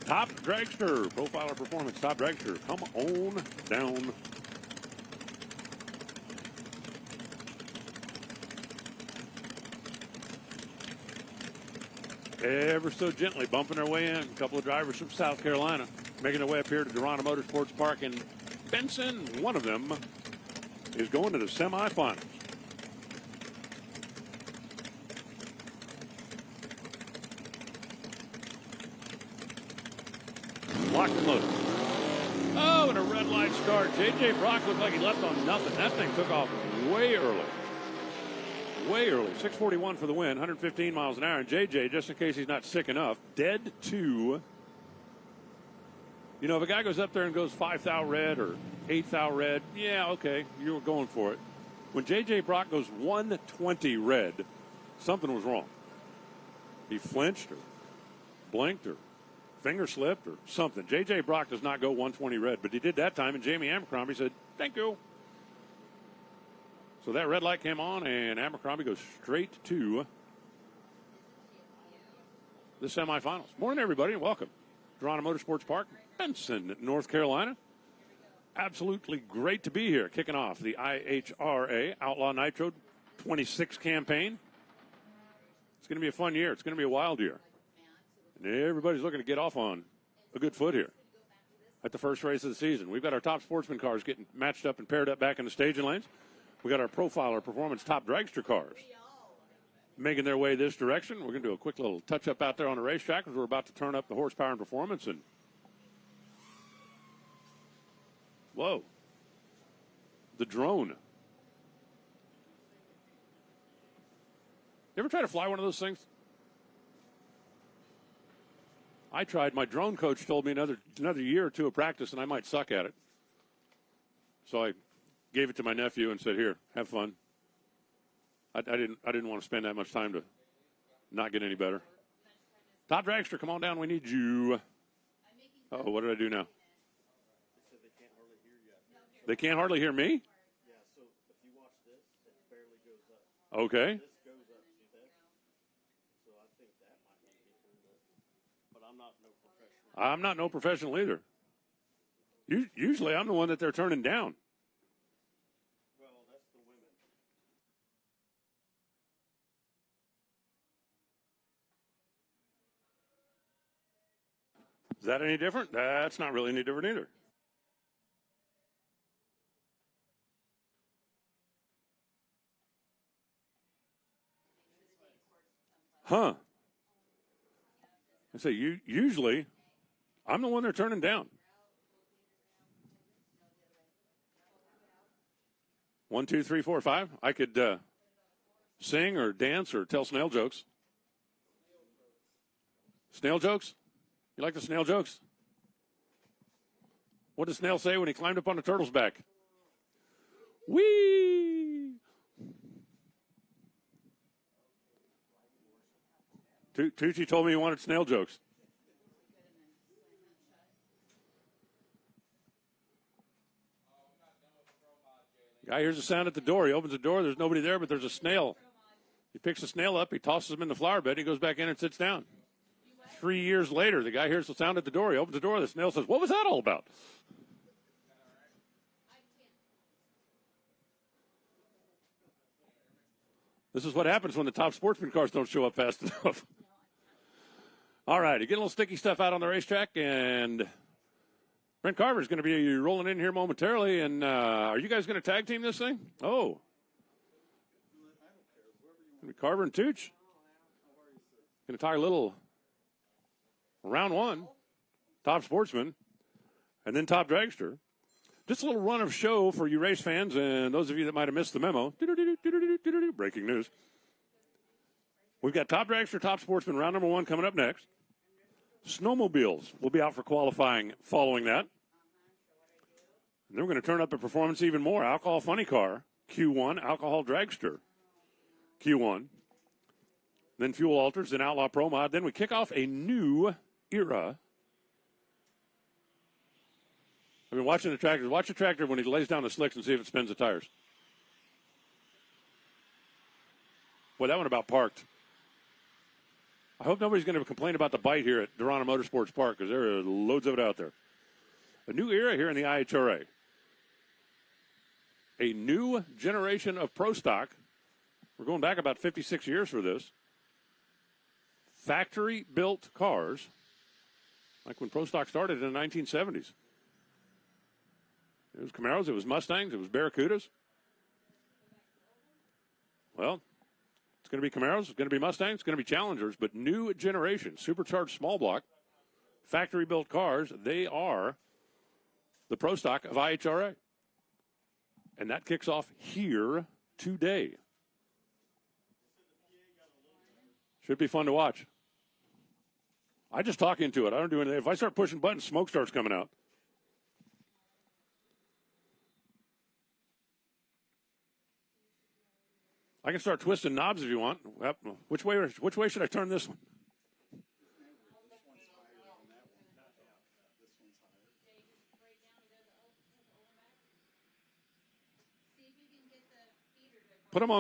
Top Dragster. Profiler Performance. Top Dragster. Come on down. Ever so gently bumping their way in. A couple of drivers from South Carolina making their way up here to Darana Motorsports Park in Benson. One of them is going to the semifinals. Locked and loaded. Oh, and a red light start. J.J. Brock looked like he left on nothing. That thing took off way early. 641 for the win, 115 miles an hour. And J.J., just in case he's not sick enough, dead to. You know, if a guy goes up there and goes 5 thou red or 8 thou red, yeah, okay, you were going for it. When J.J. Brock goes 120 red, something was wrong. He flinched or blinked or finger slipped or something. J.J. Brock does not go 120 red, but he did that time, and Jamie Abercrombie said, thank you. So that red light came on, and Abercrombie goes straight to the semifinals. Morning, everybody, and welcome. Darana Motorsports Park, Benson, North Carolina. Absolutely great to be here, kicking off the IHRA Outlaw Nitro 26 campaign. It's going to be a fun year. It's going to be a wild year. And everybody's looking to get off on a good foot here at the first race of the season. We've got our top sportsman cars getting matched up and paired up back in the staging lanes. We got our Profiler Performance Top Dragster cars making their way this direction. We're going to do a quick little touch-up out there on the racetrack as we're about to turn up the horsepower and performance. And whoa, the drone. You ever try to fly one of those things? I tried. My drone coach told me another year or two of practice, and I might suck at it. So I gave it to my nephew and said, "Here, have fun." I didn't want to spend that much time to not get any better. Top Dragster, come on down. We need you. Uh-oh, what did I do now? They can't hardly hear me? Yeah, so if you watch this, it barely goes up. Okay. This goes up, see that? So I think that might need to get turned up. But I'm not no professional. I'm not no professional either. Usually I'm the one that they're turning down. Well, that's the women. Is that any different? That's not really any different either. Huh. I say, usually, I'm the one they're turning down. 1, 2, 3, 4, 5. I could sing or dance or tell snail jokes. Snail jokes? You like the snail jokes? What did Snail say when he climbed up on the turtle's back? Whee! Tucci told me he wanted snail jokes. Guy hears a sound at the door. He opens the door. There's nobody there, but there's a snail. He picks the snail up. He tosses him in the flower bed. He goes back in and sits down. 3 years later, the guy hears the sound at the door. He opens the door. The snail says, "What was that all about?" This is what happens when the top sportsman cars don't show up fast enough. All right, you get a little sticky stuff out on the racetrack, and Brent Carver's going to be rolling in here momentarily. And are you guys going to tag team this thing? Oh. Carver and Tooch. Going to talk a little round one, top sportsman, and then top dragster. Just a little run of show for you race fans and those of you that might have missed the memo. Breaking news. We've got top dragster, top sportsman, round number 1 coming up next. Snowmobiles will be out for qualifying following that. And then we're going to turn up the performance even more. Alcohol funny car, Q1. Alcohol dragster, Q1. Then fuel alters, then outlaw pro mod. Then we kick off a new era. I've been watching the tractors. Watch the tractor when he lays down the slicks and see if it spins the tires. Boy, that one about parked. I hope nobody's going to complain about the bite here at Darana Motorsports Park because there are loads of it out there. A new era here in the IHRA. A new generation of pro stock. We're going back about 56 years for this. Factory-built cars, like when pro stock started in the 1970s. It was Camaros, it was Mustangs, it was Barracudas. Well, it's going to be Camaros, it's going to be Mustangs, it's going to be Challengers, but new generation, supercharged small block, factory-built cars, they are the pro stock of IHRA. And that kicks off here today. Should be fun to watch. I just talk into it. I don't do anything. If I start pushing buttons, smoke starts coming out. I can start twisting knobs if you want. Which way should I turn this one? Put them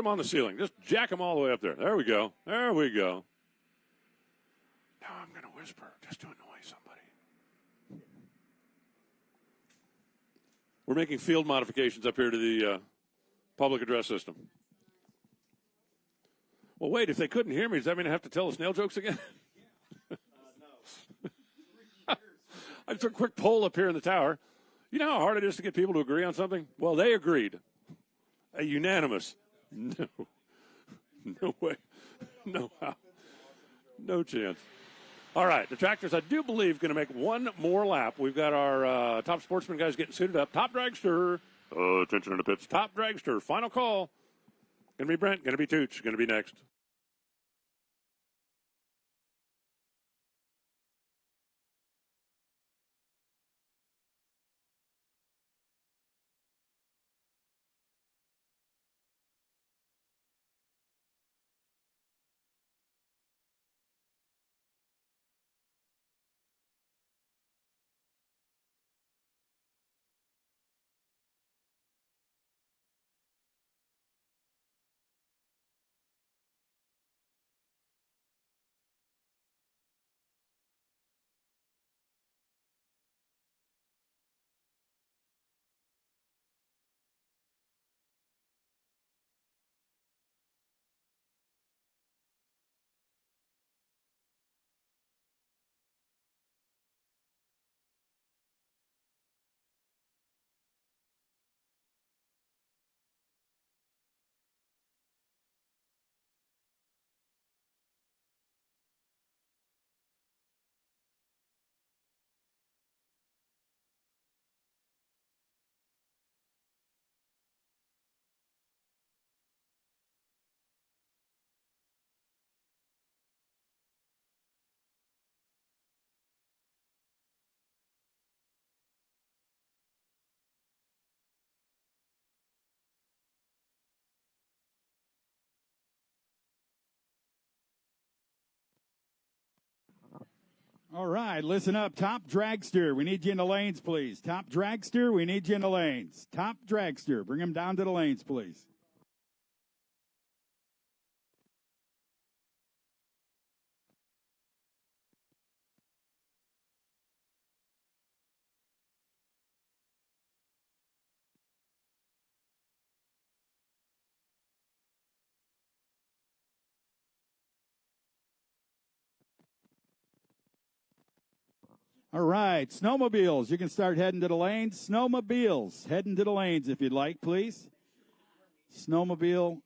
on the ceiling. Just jack them all the way up there. There we go. There we go. Now I'm going to whisper just to annoy somebody. We're making field modifications up here to the public address system. Well, wait, if they couldn't hear me, does that mean I have to tell the snail jokes again? No. I took a quick poll up here in the tower. You know how hard it is to get people to agree on something? Well, they agreed. A unanimous. No. No way. No how. No chance. All right, the tractors, I do believe, going to make one more lap. We've got our top sportsman guys getting suited up. Top dragster. Attention in the pits. Top dragster. Final call. Going to be Brent. Going to be Tooch. Going to be next. All right, listen up. Top Dragster, we need you in the lanes, please. Top Dragster, we need you in the lanes. Top Dragster, bring them down to the lanes, please. All right, snowmobiles, you can start heading to the lanes. Snowmobiles, heading to the lanes if you'd like, please. Snowmobile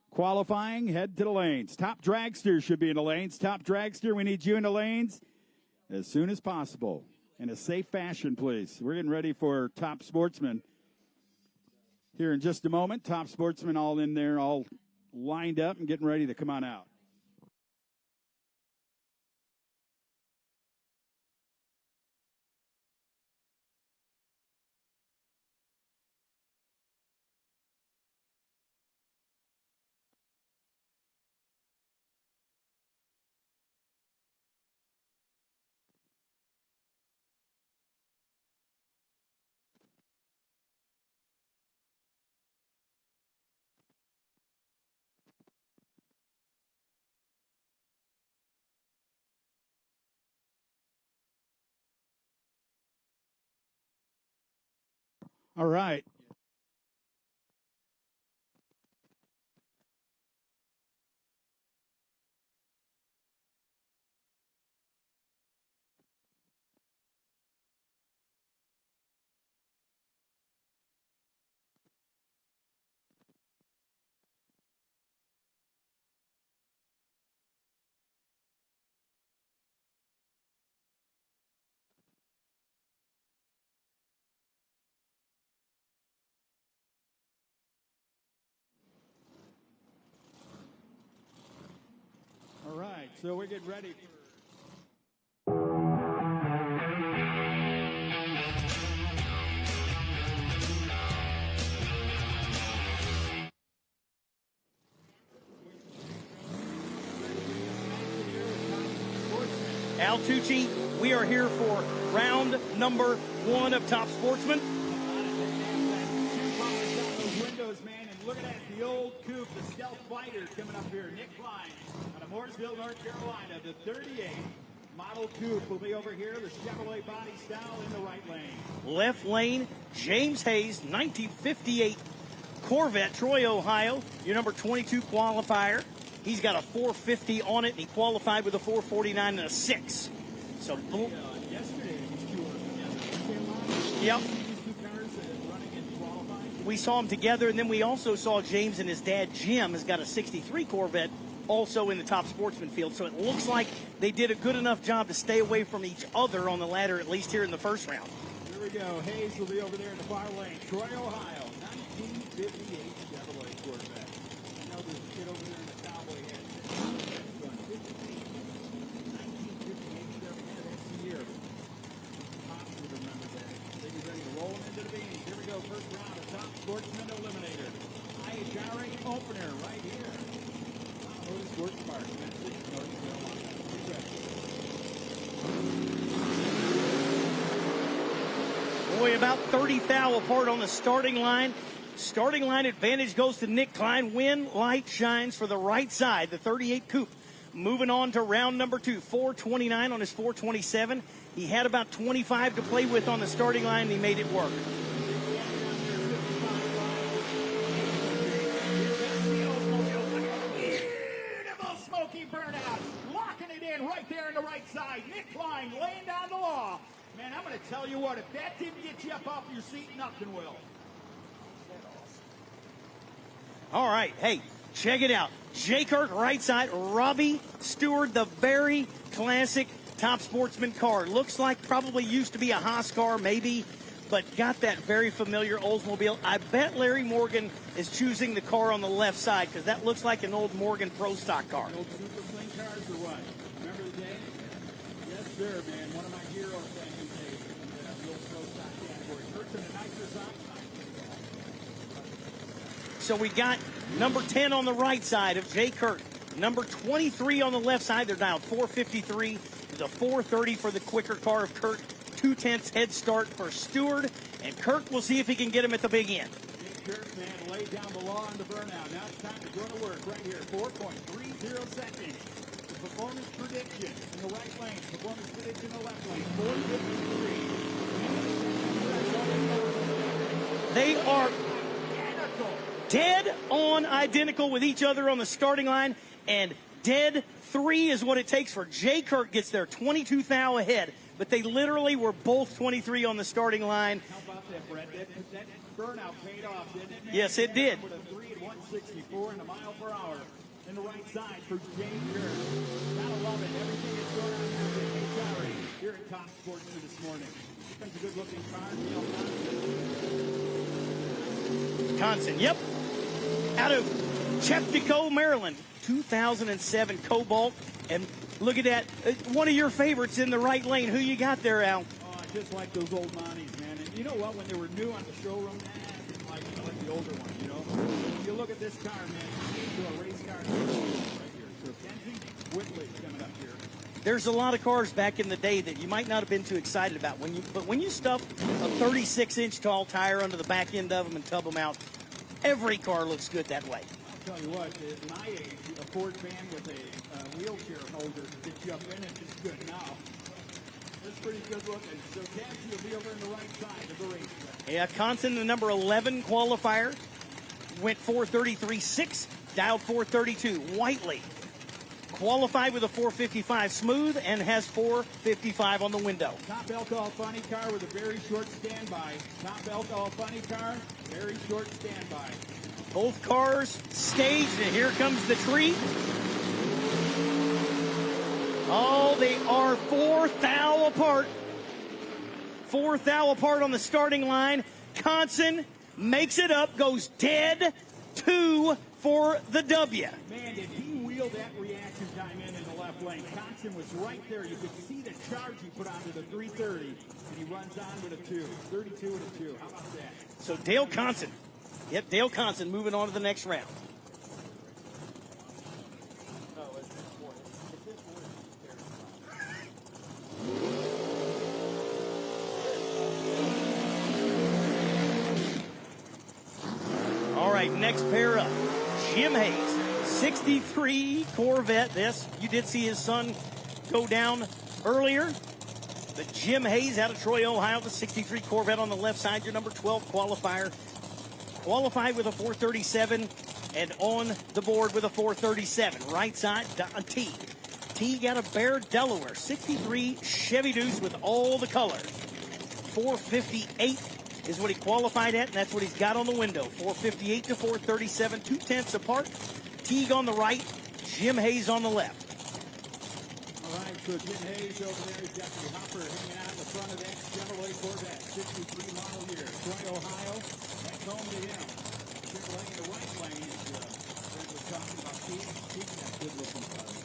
qualifying, head to the lanes. Top Dragster should be in the lanes. Top Dragster, we need you in the lanes as soon as possible. In a safe fashion, please. We're getting ready for Top Sportsman here in just a moment. Top Sportsman all in there, all lined up and getting ready to come on out. All right. All right, so we're getting ready for Al Tucci, we are here for round number 1 of Top Sportsman. windows, man, and look at that, the old coupe, the Stealth Fighter coming up here. Nick Klein out of Mooresville, North Carolina. The 38 model coupe will be over here. The Chevrolet body style in the right lane. Left lane, James Hayes, 1958 Corvette, Troy, Ohio. Your number 22 qualifier. He's got a 450 on it, and he qualified with a 449 and a 6. So, Yesterday, these two were together. Yep. These two cars running in qualifying. We saw them together, and then we also saw James and his dad, Jim, has got a 63 Corvette also in the Top Sportsman field. So it looks like they did a good enough job to stay away from each other on the ladder, at least here in the first round. Here we go. Hayes will be over there in the far lane. Troy, Ohio, 1958 Chevrolet Corvette. I know there's a kid over there in the cowboy hat. 1958 Chevrolet, that's the year. Pops would remember that. They be ready to roll them into the beans. Here we go. First round of Top Sportsman Eliminator. IHRA opener right here. Motorsports Park, Benson, North Carolina. Boy, about 30 thou apart on the starting line. Starting line advantage goes to Nick Klein. Win, light shines for the right side, the 38 coupe. Moving on to round number 2, 429 on his 427. He had about 25 to play with on the starting line, and he made it work. Beautiful smoky burnout. Locking it in right there on the right side. Nick Klein laying down the law. Man, I'm going to tell you what, if that didn't get you up off your seat, nothing will. All right, hey, check it out. Jay Kirk, right side. Robbie Stewart, the very classic Top Sportsman car. Looks like probably used to be a Haas car, maybe, but got that very familiar Oldsmobile. I bet Larry Morgan is choosing the car on the left side because that looks like an old Morgan Pro Stock car. The old Super Sling cars or what? Remember the day? Yes, sir, man. One of my heroes back in the day. The old Pro Stock category. First in the nitrous oxide. So we got number 10 on the right side of Jay Kirk. Number 23 on the left side. They're dialed 453. The a 4:30 for the quicker car of Kirk. 2/10 head start for Stewart. And Kirk will see if he can get him at the big end. Kirk, man, laid down the law on the burnout. Now it's time to go to work right here. 4.30 seconds. The performance prediction in the right lane. Performance prediction in the left lane. 4:53. They are dead on identical with each other on the starting line, and dead 3 is what it takes for Jay Kirk gets there 22 thou ahead, but they literally were both 23 on the starting line. How about that, Brett? That burnout paid off, didn't it? Man? Yes, it did. With a 3 at 164 and a mile per hour in the right side for Jay Kirk. Gotta love it. Everything that's going on now at here at Top Sportsman this morning. Here comes a good-looking car. Conson, yep. Out of Cheptico, Maryland. 2007 Cobalt. And look at that. One of your favorites in the right lane. Who you got there, Al? Oh, I just like those old Monties, man. And you know what? When they were new on the showroom, I didn't like the older one, you know? If you look at this car, man, it's a race car right here. So Kenzie Whitley's coming up here. There's a lot of cars back in the day that you might not have been too excited about. But when you stuff a 36-inch tall tire under the back end of them and tub them out, every car looks good that way. I'll tell you what, at my age, a Ford van with a wheelchair holder to get you up in it is good now. It's pretty good looking. So Kenzie will be over on the right side of the racetrack. Yeah, Conson, the number 11 qualifier, went 4:33.6, dialed 4:32. Whiteley qualified with a 4:55 smooth and has 4:55 on the window. Top alcohol funny car with a very short standby. Top alcohol funny car, very short standby. Both cars staged, and here comes the treat. Oh, they are 4 thou apart. 4 thou apart on the starting line. Conson makes it up, goes dead 2 for the W. Man, did he wheel that reaction time in the left lane. Conson was right there. You could see the charge he put onto the 330, and he runs on with a 2. 32 and a 2. How about that? So Dale Conson. Yep, Dale Conson moving on to the next round. All right, next pair up. Jim Hayes, 63 Corvette. This, you did see his son go down earlier. But Jim Hayes out of Troy, Ohio, the 63 Corvette on the left side, your number 12 qualifier. Qualified with a 437 and on the board with a 437. Right side, Don T. T out of Bear, Delaware. 63 Chevy Deuce with all the colors. 458 is what he qualified at, and that's what he's got on the window. 458 to 437, 2/10 apart. Teague on the right, Jim Hayes on the left. All right, so Jim Hayes over there, Jeffrey Hopper hanging out in the front of that Chevrolet Corvette, 63 model year, Troy, Ohio. That's home to him. Chevrolet in the right lane is Brent was talking about Teague. Teague's got good looking cars.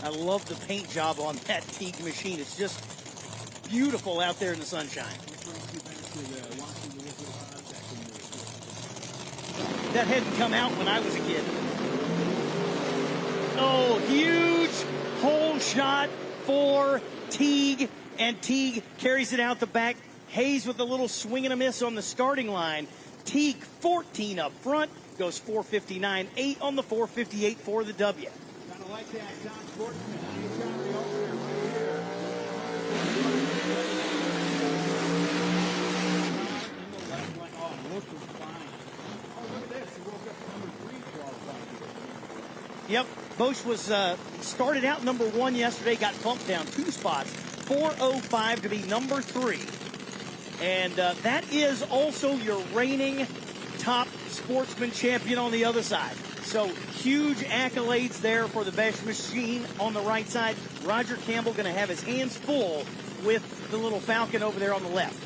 I love the paint job on that Teague machine. It's just beautiful out there in the sunshine. That hadn't come out when I was a kid. Oh, huge hole shot for Teague, and Teague carries it out the back. Hayes with a little swing and a miss on the starting line. Teague 14 up front, goes 459.8 on the 458 for the W. Kind of like that, Tom Sportsman, IHRA over there, right here. In the left lane. Oh, look fine. Oh, look at this. He woke up number 3 qualified. Yep, Bosch was started out number 1 yesterday, got bumped down 2 spots. 4:05 to be number 3. And that is also your reigning top sportsman champion on the other side. So huge accolades there for the best machine on the right side. Roger Campbell going to have his hands full with the little Falcon over there on the left.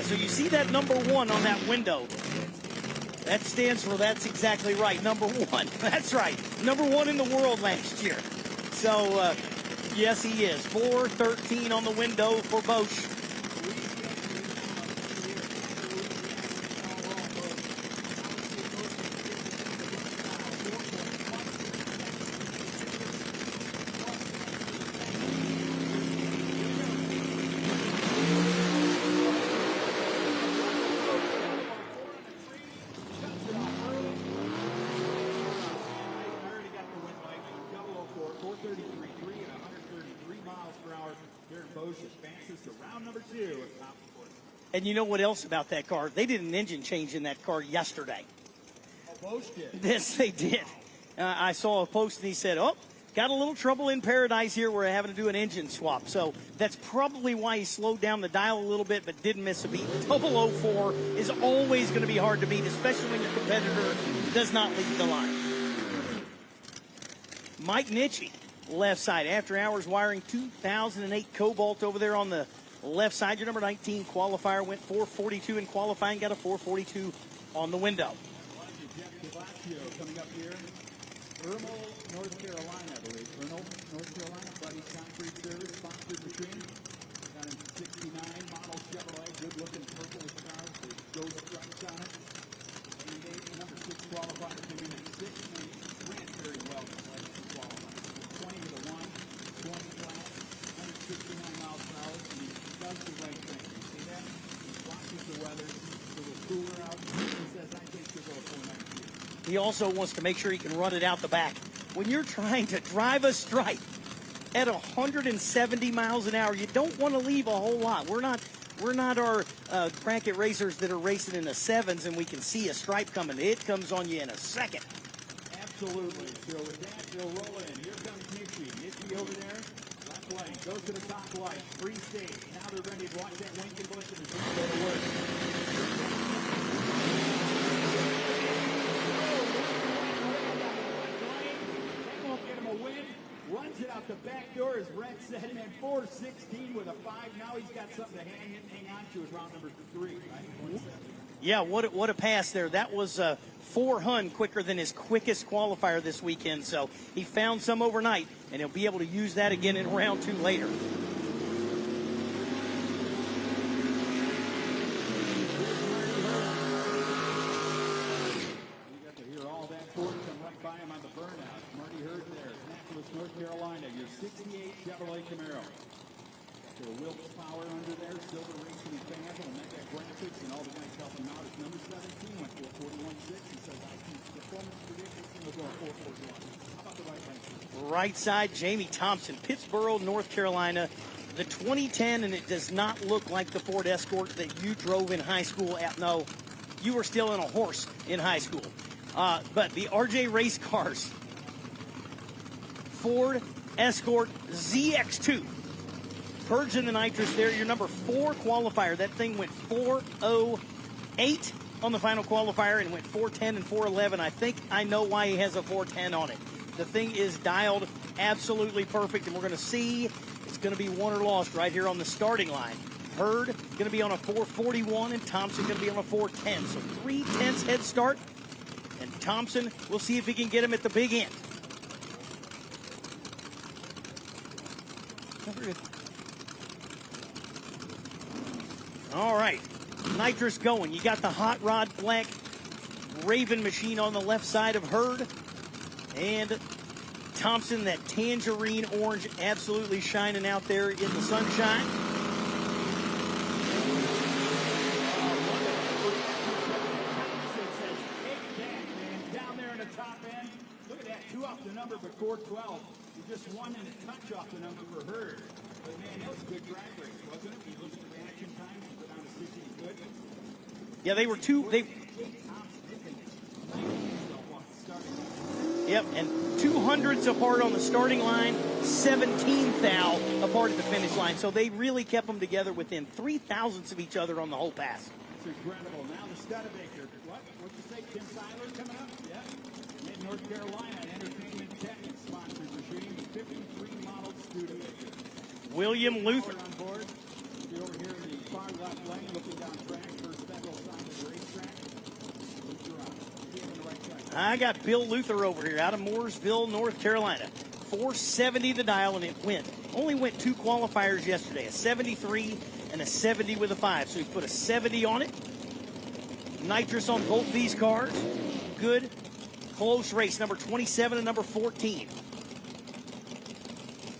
So you see that number 1 on that window. That stands for, that's exactly right, number 1. That's right, number 1 in the world last year. So, yes, he is. 413 on the window for Bosch. And you know what else about that car? They did an engine change in that car yesterday. Oh, Bosch did. Yes, they did. I saw a post and he said, oh, got a little trouble in paradise here. We're having to do an engine swap. So that's probably why he slowed down the dial a little bit but didn't miss a beat. 004 is always going to be hard to beat, especially when your competitor does not lead the line. Mike Nitchie, left side. After hours wiring 2008 Cobalt over there on the left side. Your number 19 qualifier went 442 in qualifying, got a 442 on the window. Coming up here, Irmo, North Carolina, I believe. Irmo, North Carolina, Buddy's Concrete Service, sponsored machine. Got a 69 model Chevrolet, good-looking purple car. The Ghost trucks on it. And number 6 qualifier came in at 6, and he ran very well this last qualifier. 20 to the 1, 20 flat, 169 miles per hour, and he does the right thing. You see that? He watches the weather, it's a little cooler out. He says, I think she'll go 492. He also wants to make sure he can run it out the back. When you're trying to drive a stripe at 170 miles an hour, you don't want to leave a whole lot. We're not our bracket racers that are racing in the 7s and we can see a stripe coming. It comes on you in a second. Absolutely. So with that, they'll roll in. Here comes Nitchie. Nitchie over there. Left lane. Goes to the top light. Free stage. Now they're ready to watch that Lincoln Blitz and the go to work. They won't get him a win. Runs it out the back door, as Red said, and then 416 with a 5. Now he's got something to hang on to as round number 3, right? Yeah, what a pass there. That was 4 Hun quicker than his quickest qualifier this weekend. So he found some overnight, and he'll be able to use that again in round 2 later. North Carolina, your 68 Chevrolet Camaro. So Wilkes Power under there, Silver Racing and Fan, and Mega Graphics, and all the guys helping out. It's number 17, went to a 41.6. He says, I think performance predictions, and we'll go a 4.41. How about the right lane? Right side, Jamie Thompson, Pittsboro, North Carolina. The 2010, and it does not look like the Ford Escort that you drove in high school. No, you were still in a horse in high school. But the RJ race cars, Ford Escort ZX2. Purging the nitrous there. Your number 4 qualifier. That thing went 408 on the final qualifier and went 410 and 411. I think I know why he has a 410 on it. The thing is dialed absolutely perfect, and we're going to see it's going to be won or lost right here on the starting line. Hurd going to be on a 441, and Thompson going to be on a 410. So 3/10 head start, and Thompson, we'll see if he can get him at the big end. All right, nitrous going. You got the Hot Rod Black Raven machine on the left side of Hurd. And Thompson, that tangerine orange, absolutely shining out there in the sunshine. Down there in the top end. Look at that, 2 off the number, but 412. He just 1 and a touch off the number for Hurd. But man, that was a good drag race, wasn't it? You look at the reaction time, go down to 60, good. Yeah, they were two. Yep, and 200ths apart on the starting line, 17th thou apart at the finish line. So they really kept them together within 3,000ths of each other on the whole pass. It's incredible. Now the Studebaker. What'd you say? Tim Seiler coming up? Yeah. In North Carolina, Entertainment Tech sponsored machine, 53 model Studebaker. William Luther. On board. Over here in the far far left lane, looking down track, first federal side of the racetrack. Luther on. See him on the right side. I got Bill Luther over here out of Mooresville, North Carolina. 470 the dial, and it only went 2 qualifiers yesterday, a 73 and a 70 with a 5. So he put a 70 on it. Nitrous on both these cars. Good, close race, number 27 and number 14.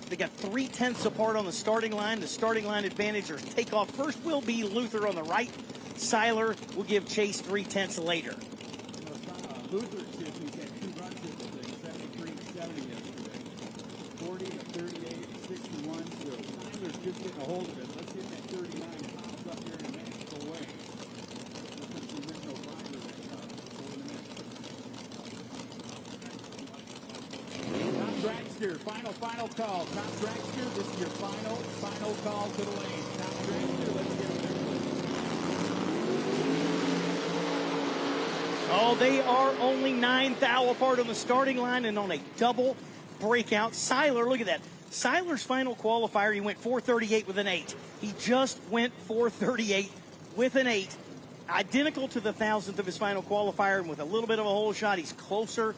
They got 3/10 apart on the starting line. The starting line advantage or takeoff first will be Luther on the right. Seiler will give chase 3/10 later. Luther says he's had 2 runs this thing, 73 and 70 yesterday. 40 to 38 to 61. So Seiler's just getting a hold of it. Let's get that 39 pops up here in a magical way. This is the original driver of that car. Tom Dragster, final call. Tom Dragster, this is your final call to the lane. Tom Dragster, let's get him there. Oh, they are only 9 thou apart on the starting line and on a double breakout. Seiler, look at that. Seiler's final qualifier, he went 438 with an 8. He just went 438 with an 8. Identical to the 1,000th of his final qualifier, and with a little bit of a hole shot, he's closer,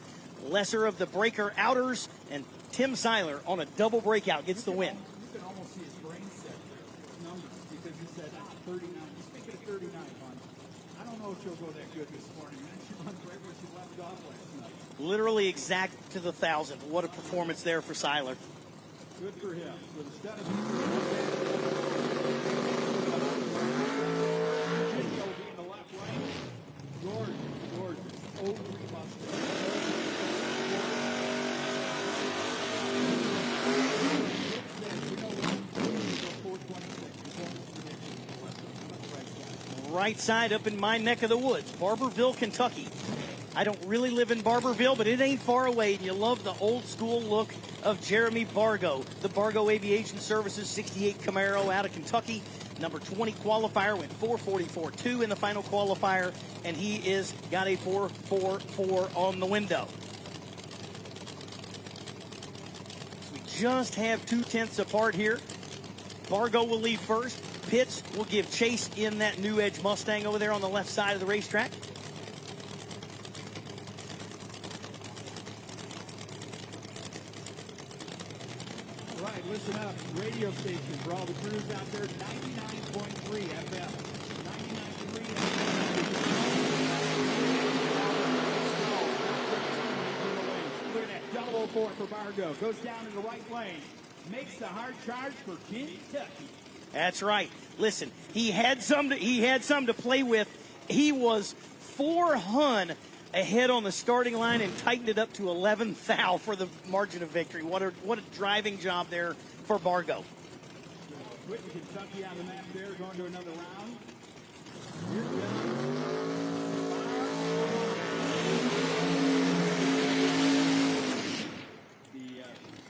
lesser of the breaker outers, and Tim Seiler on a double breakout gets the win. You can almost see his brain set there, his numbers, because he said, 39. Just make it a 39 on. I don't know if she'll go that good this morning, man. She runs right where she left off last night. Literally exact to the 1,000th. What a performance there for Seiler. Good for him. So instead of in the left lane, gorgeous. 03 Mustang. Right side up in my neck of the woods, Barberville, Kentucky. I don't really live in Barberville, but it ain't far away, and you love the old school look of Jeremy Bargo. The Bargo Aviation Services 68 Camaro out of Kentucky. Number 20 qualifier went 444.2 in the final qualifier, and he is got a 444 on the window. We just have 2/10 apart here. Bargo will lead first. Pitts will give chase in that New Edge Mustang over there on the left side of the racetrack. All right, listen up. Radio station for all the crews out there, 99.3 FM. 99.3 FM. Look at that, double 04 for Bargo. Goes down in the right lane. Makes the hard charge for Kentucky. That's right. Listen, he had some to play with. He was 4 hun ahead on the starting line and tightened it up to 11 thou for the margin of victory. What a driving job there for Bargo. Putting Kentucky on the map there, going to another round. Here we go.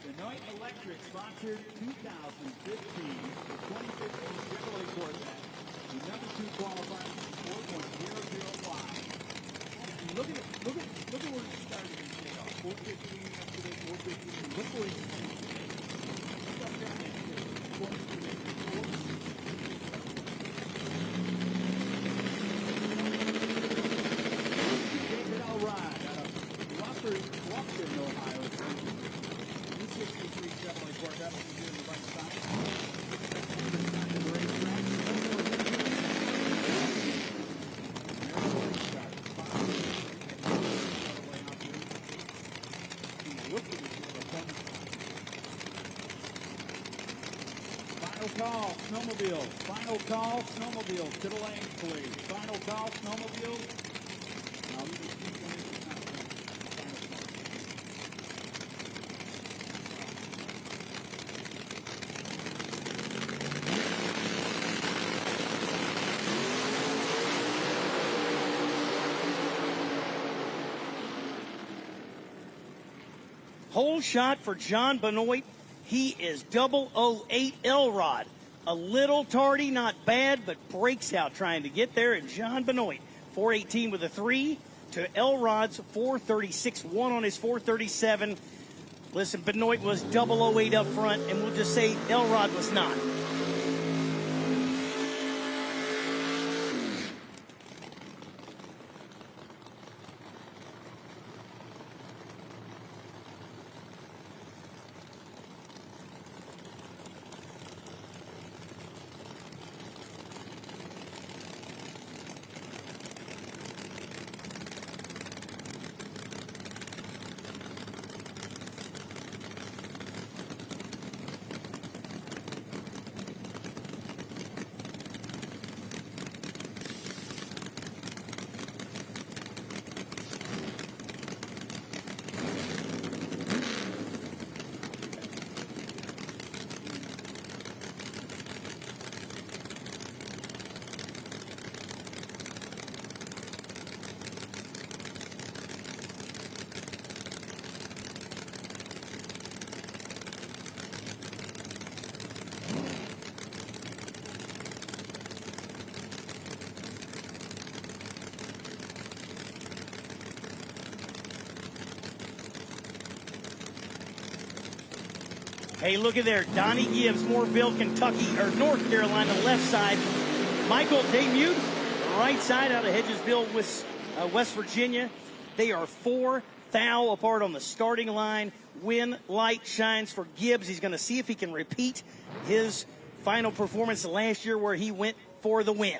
Benoit Electric sponsored 2015 Chevrolet Corvette. The number 2 qualifying 4.005. Look at where he started in takeoff. 415 yesterday, 415. Look where he's up down there. David Elrod out of Bluffton, Ohio. 63 Chevrolet Corvette will be on the right side. Final call, snowmobiles to the lane, please. Final call, snowmobiles. Now, we just keep going. Hole shot for John Benoit. He is 008 Elrod. A little tardy, not bad, but breaks out trying to get there. And John Benoit, 418 with a 3 to Elrod's 436-1 on his 437. Listen, Benoit was 008 up front, and we'll just say Elrod was not. Hey, look at there. Donnie Gibbs, Moorville, Kentucky, or North Carolina, left side. Michael Demuth, right side out of Hedgesville, West Virginia. They are 4 thou apart on the starting line. Win light shines for Gibbs. He's going to see if he can repeat his final performance last year where he went for the win.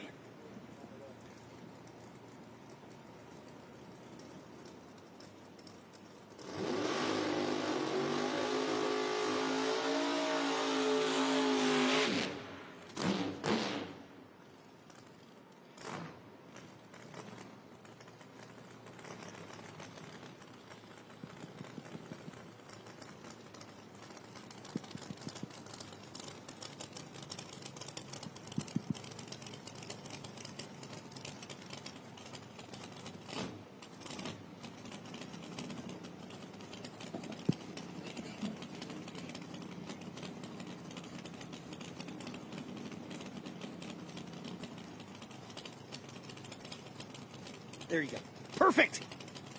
There you go. Perfect.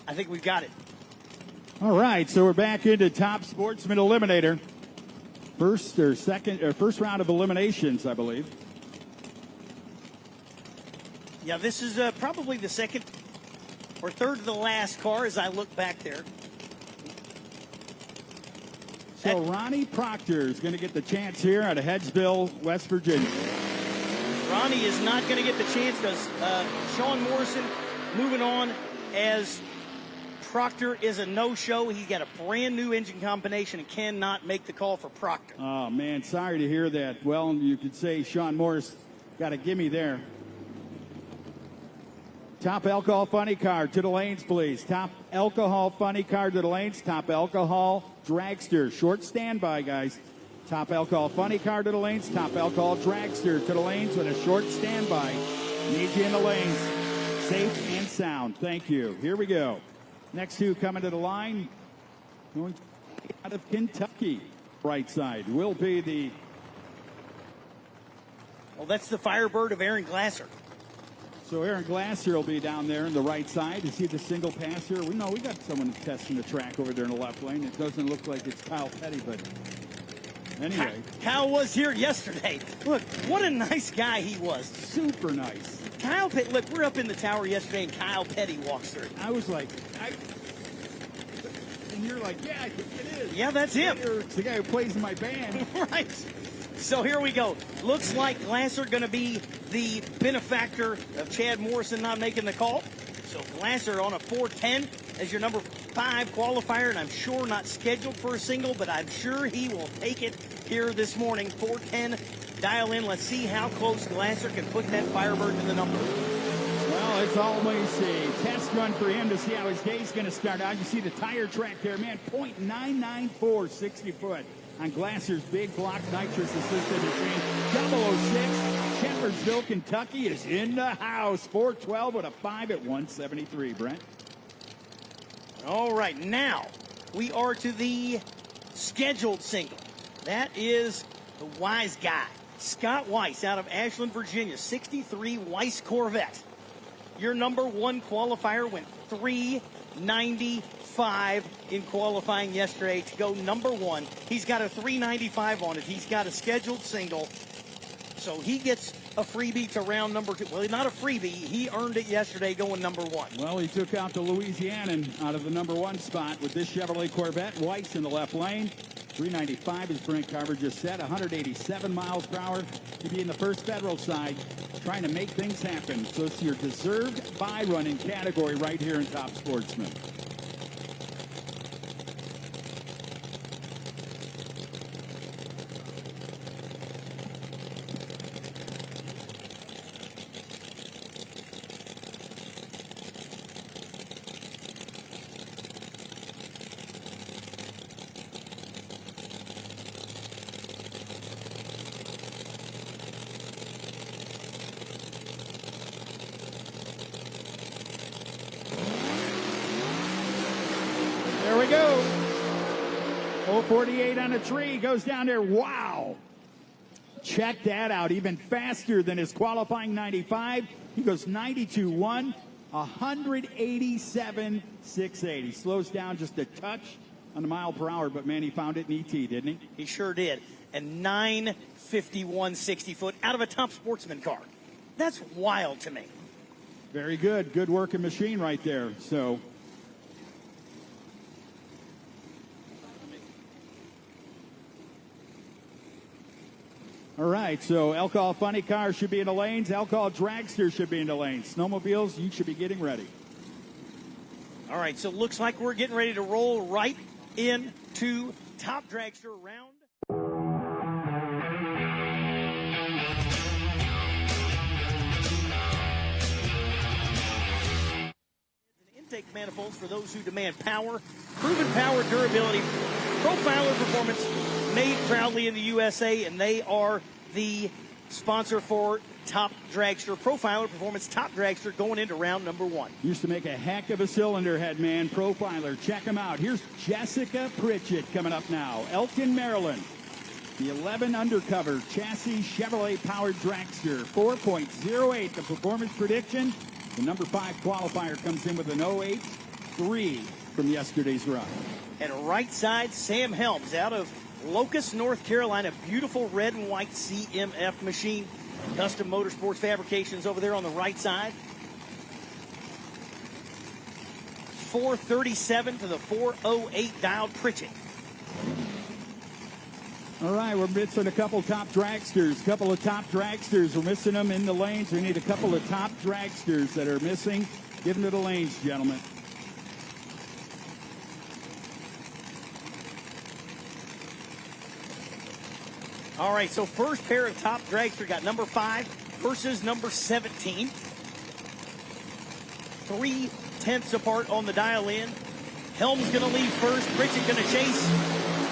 I think we've got it. All right, so we're back into Top Sportsman Eliminator. First round of eliminations, I believe. Yeah, this is probably the second or third to the last car as I look back there. So Ronnie Proctor is going to get the chance here out of Hedgesville, West Virginia. Ronnie is not going to get the chance because Sean Morrison moving on as Proctor is a no-show. He got a brand new engine combination and cannot make the call for Proctor. Oh, man, sorry to hear that. Well, you could say Sean Morris got a gimme there. Top alcohol funny car to the lanes, please. Top alcohol funny car to the lanes. Top alcohol dragster. Short standby, guys. Top alcohol funny car to the lanes. Top alcohol dragster to the lanes with a short standby. Need you in the lanes. Safe and sound. Thank you. Here we go. Next two coming to the line. Going out of Kentucky. Right side will be the... Well, that's the Firebird of Aaron Glasser. So Aaron Glasser will be down there in the right side. You see the single pass here? We got someone testing the track over there in the left lane. It doesn't look like it's Kyle Petty, but anyway. Kyle was here yesterday. Look, what a nice guy he was. Super nice. Kyle Petty, look, we're up in the tower yesterday, and Kyle Petty walks through. I was like, and you're like, yeah, I think it is. Yeah, that's him. It's the guy who plays in my band. Right. So here we go. Looks like Glasser going to be the benefactor of Chad Morrison not making the call. So Glasser on a 410 as your number 5 qualifier, and I'm sure not scheduled for a single, but I'm sure he will take it here this morning. 410. Dial in. Let's see how close Glasser can put that Firebird to the number. Well, it's always a test run for him to see how his day's going to start out. You see the tire track there, man, .994, 60 foot on Glasser's big block nitrous assisted machine. 006, Shepherdsville, Kentucky is in the house. 412 with a 5 at 173, Brent. All right, now we are to the scheduled single. That is the Wise guy. Scott Weiss out of Ashland, Virginia, 63 Weiss Corvette. Your number 1 qualifier went 395 in qualifying yesterday to go number 1. He's got a 395 on it. He's got a scheduled single. So he gets a freebie to round number 2. Well, not a freebie. He earned it yesterday going number 1. Well, he took out the Louisianan out of the number 1 spot with this Chevrolet Corvette. Weiss in the left lane. 395, as Brent Carver just said, 187 miles per hour to be in the first Federal side, trying to make things happen. So it's your deserved bye running category right here in Top Sportsman. There we go. 048 on a tree, goes down there. Wow. Check that out. Even faster than his qualifying 95. He goes 92.1, 187.680. Slows down just a touch on the mile per hour, but man, he found it in ET, didn't he? He sure did. And 9:51 60-foot out of a top Sportsman car. That's wild to me. Very good. Good working machine right there. So, all right, so alcohol funny cars should be in the lanes. Alcohol dragster should be in the lanes. Snowmobiles, you should be getting ready. All right, so it looks like we're getting ready to roll right into Top Dragster round. Intake manifolds for those who demand power, proven power, durability, profiler performance, made proudly in the USA, and they are the sponsor for Top Dragster. Profiler performance, Top Dragster going into round number 1. Used to make a heck of a cylinder head, man. Profiler, check him out. Here's Jessica Pritchett coming up now. Elkin, Maryland. The 11 undercover chassis Chevrolet powered dragster. 4.08 the performance prediction. The number 5 qualifier comes in with an 08.3 from yesterday's run. And right side, Sam Helms out of Locust, North Carolina. Beautiful red and white CMF machine. Custom Motorsports fabrications over there on the right side. 437 to the 408 dialed Pritchett. All right, we're missing a couple top dragsters. We're missing them in the lanes. We need a couple of top dragsters that are missing. Give them to the lanes, gentlemen. All right, so first pair of top dragster got number 5 versus number 17. 3/10 apart on the dial in. Helms going to lead first. Pritchett going to chase.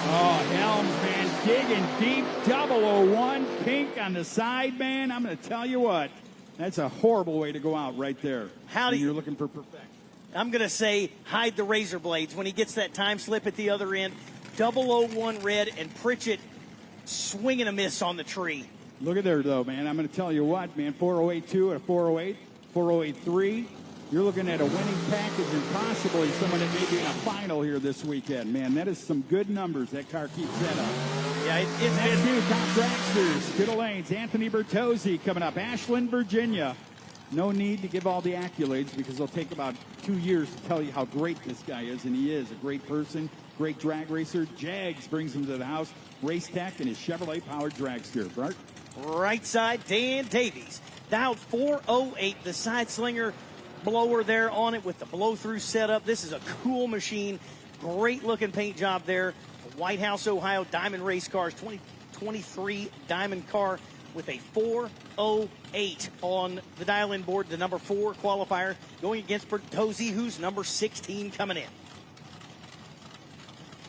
Oh, Helms, man, digging deep. 001 pink on the side, man. I'm going to tell you what, that's a horrible way to go out right there. How do you're looking for perfection? I'm going to say hide the razor blades when he gets that time slip at the other end. 001 red and Pritchett swing and a miss on the tree. Look at there, though, man. I'm going to tell you what, man. 408.2 and a 408, 408.3. You're looking at a winning package and possibly someone that may be in a final here this weekend. Man, that is some good numbers. That car keeps that up. Yeah, it's Next two top dragsters. Good lanes. Anthony Bertozzi coming up. Ashland, Virginia. No need to give all the accolades because it'll take about 2 years to tell you how great this guy is, and he is a great person, great drag racer. Jags brings him to the house. Race Tech and his Chevrolet-powered dragster. Bart? Right side, Dan Davies. Dialed 408, the side slinger blower there on it with the blow-through setup. This is a cool machine. Great-looking paint job there. White House, Ohio, Diamond Race Cars, 2023 Diamond car with a 408 on the dial-in board, the number 4 qualifier, going against Bertozzi, who's number 16 coming in.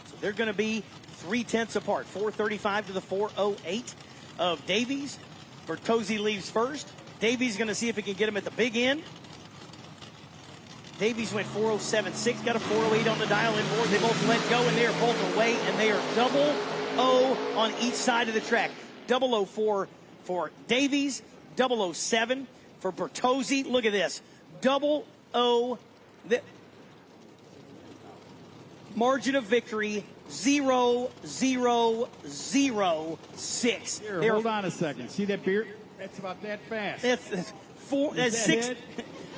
So they're going to be 3/10 apart, 435 to the 408 of Davies. Bertozzi leaves first. Davies going to see if he can get him at the big end. Davies went 407.6, got a 408 on the dial-in board. They both let go, and they are both away, and they are 00 on each side of the track. 004 for Davies, 007 for Bertozzi. Look at this, 00. The margin of victory, 0.006. Here, hold on a second. See that beard? That's about that fast. That's four. That's that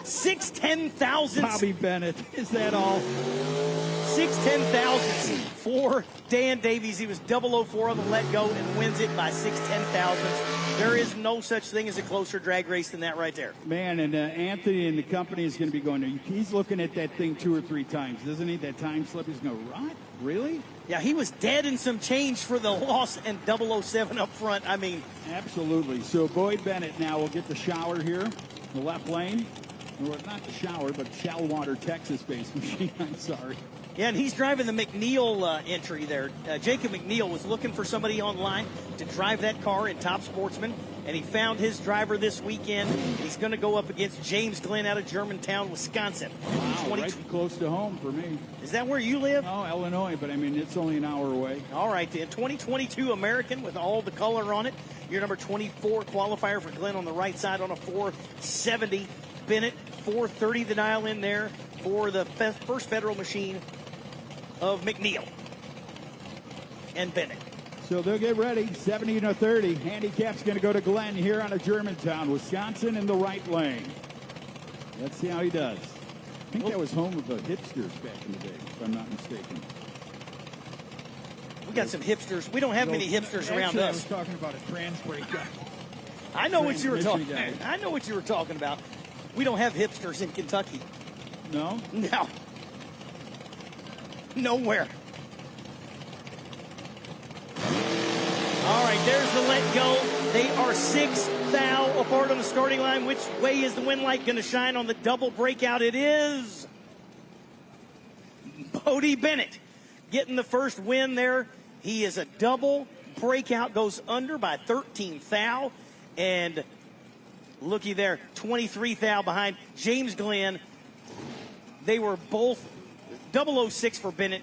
6/10 thousandths. Bobby Bennett. Is that all? 6/10 thousandths for Dan Davies. He was 004 on the let go and wins it by 6/10 thousandths. There is no such thing as a closer drag race than that right there. Man, and Anthony and the company is going to be going there. He's looking at that thing 2 or 3 times, doesn't he? That time slip. He's going, what? Really? Yeah, he was dead in some change for the loss and 007 up front. I mean, absolutely. So Boyd Bennett now will get the shower here, the left lane. Well, not the shower, but Shallwater, Texas-based machine. I'm sorry. Yeah, and he's driving the McNeil entry there. Jacob McNeil was looking for somebody online to drive that car in Top Sportsman, and he found his driver this weekend. He's going to go up against James Glenn out of Germantown, Wisconsin. Wow, right close to home for me. Is that where you live? No, Illinois, but I mean, it's only an hour away. All right, then. 2022 American with all the color on it. Your number 24 qualifier for Glenn on the right side on a 470. Bennett, 430 the dial in there for the first federal machine of McNeil. and Bennett. So they'll get ready. 70-30. Handicap's going to go to Glenn here out of Germantown, Wisconsin, in the right lane. Let's see how he does. I think that was home of the hipsters back in the day, if I'm not mistaken. We got some hipsters. We don't have many hipsters around Actually, I us. was talking about a trans brake guy. I know what you were talking. Transmission guy. I know what you were talking about. We don't have hipsters in Kentucky. No? No. Nowhere. All right, there's the let go. They are 6 thou apart on the starting line. Which way is the wind light going to shine on the double breakout? It is Bodie Bennett getting the first win there. He is a double breakout, goes under by 13 thou. And looky there, 23 thou behind James Glenn. They were both 006 for Bennett,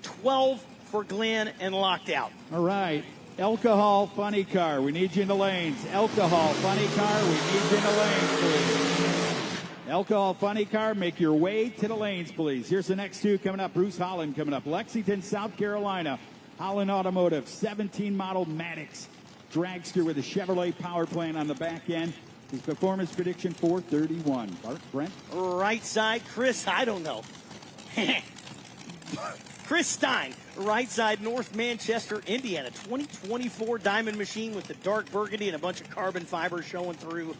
12 for Glenn, and locked out. All right. Alcohol funny car. We need you in the lanes. Alcohol funny car. We need you in the lanes, please. Alcohol funny car. Make your way to the lanes, please. Here's the next two coming up. Bruce Holland coming up. Lexington, South Carolina. Holland Automotive. 17 model Maddox Dragster with a Chevrolet power plant on the back end. His performance prediction 431. Bart, Brent? Right side, Chris, I don't know. Chris Stein, right side, North Manchester, Indiana. 2024 Diamond Machine with the dark burgundy and a bunch of carbon fiber showing through.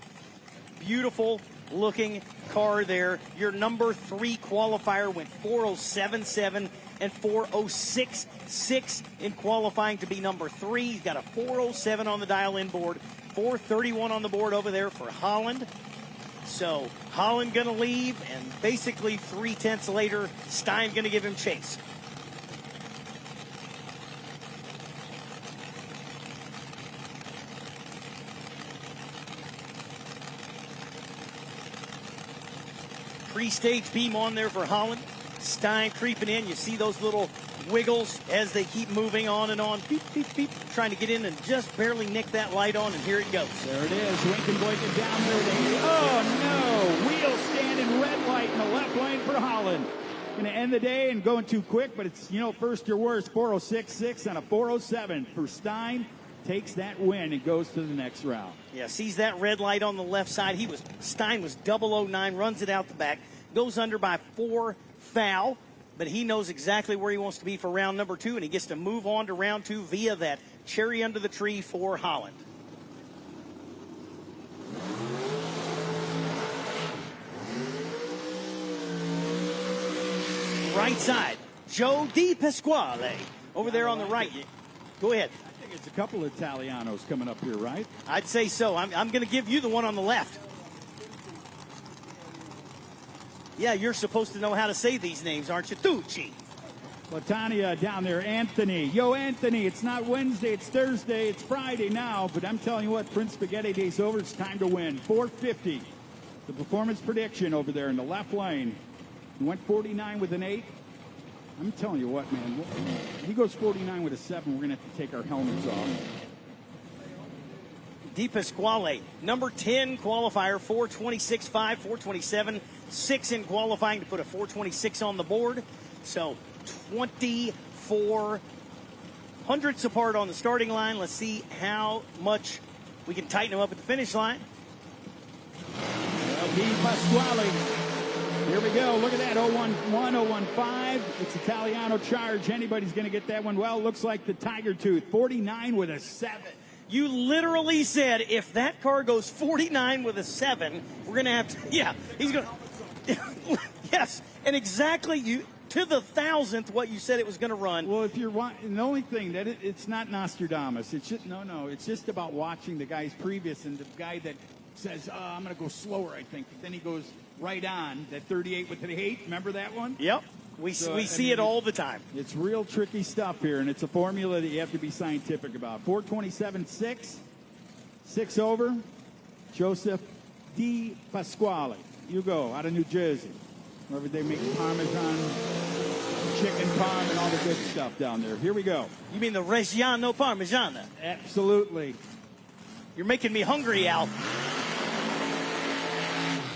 Beautiful looking car there. Your number 3 qualifier went 407.7 and 406.6 in qualifying to be number 3. He's got a 407 on the dial-in board, 431 on the board over there for Holland. So Holland going to leave, and basically 3/10 later, Stein going to give him chase. Pre-stage beam on there for Holland. Stein creeping in. You see those little wiggles as they keep moving on and on. Beep, beep, beep. Trying to get in and just barely nick that light on, and here it goes. There it is. Lincoln Boykin down there. Oh, no. Wheel standing red light in the left lane for Holland. Going to end the day and going too quick, but it's, first or worse. 406.6 and a 407 for Stein. Takes that win and goes to the next round. Yeah, sees that red light on the left side. Stein was 009, runs it out the back, goes under by 4 thou, but he knows exactly where he wants to be for round number 2, and he gets to move on to round 2 via that cherry under the tree for Holland. Right side, Joe Di Pasquale over there on the right. Go ahead. It's a couple of Italianos coming up here, right? I'd say so. I'm going to give you the one on the left. Yeah, you're supposed to know how to say these names, aren't you? Tucci. Latania down there. Anthony. Yo, Anthony, it's not Wednesday, it's Thursday, it's Friday now, but I'm telling you what, Prince Spaghetti Day's over. It's time to win. 450. The performance prediction over there in the left lane. He went 49 with an 8. I'm telling you what, man. He goes 49 with a 7. We're going to have to take our helmets off. Di Pasquale, number 10 qualifier, 426.5, 427.6 in qualifying to put a 426 on the board. So 24 hundredths apart on the starting line. Let's see how much we can tighten them up at the finish line. Well, Di Pasquale. Here we go. Look at that. 011, 015. It's Italiano charge. Anybody's going to get that one. Well, looks like the Tiger Tooth. 49 with a 7. You literally said if that car goes 49 with a 7, we're going to have to. Yeah, he's going to. Yes, and exactly to the 1,000th what you said it was going to run. Well, if you're watching, the only thing that it's not Nostradamus. It's just no. It's just about watching the guys previous and the guy that says, I'm going to go slower, I think. But then he goes right on that 38 with an 8. Remember that one? Yep. We see it all the time. It's real tricky stuff here, and it's a formula that you have to be scientific about. 427.6, 6 over. Joseph Di Pasquale. You go out of New Jersey, wherever they make Parmesan, chicken parm, and all the good stuff down there. Here we go. You mean the Reggiano Parmigiana? Absolutely. You're making me hungry, Al.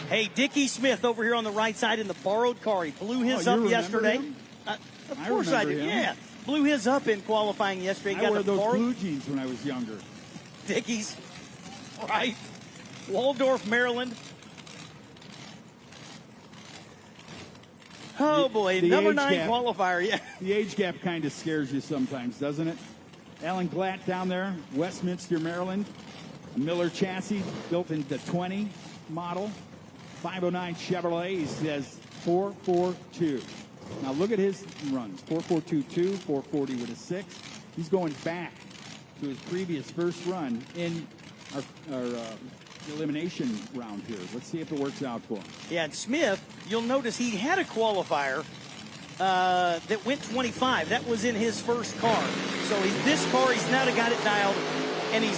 Hey, Dickie Smith over here on the right side in the borrowed car. He blew his up yesterday. Of course I did. Yeah. blew his up in qualifying yesterday. I wear those blue jeans when I was younger. Dickies, right? Waldorf, Maryland. Oh, boy. Number 9 qualifier, yeah. The age gap kind of scares you sometimes, doesn't it? Alan Glatt down there, Westminster, Maryland. A Miller chassis built into 20 model. 509 Chevrolet. He says 442. Now look at his runs. 4.422, 440 with a 6. He's going back to his previous first run in our elimination round here. Let's see if it works out for him. Yeah, and Smith, you'll notice he had a qualifier that went 25. That was in his first car. So this car, he's now got it dialed, and he's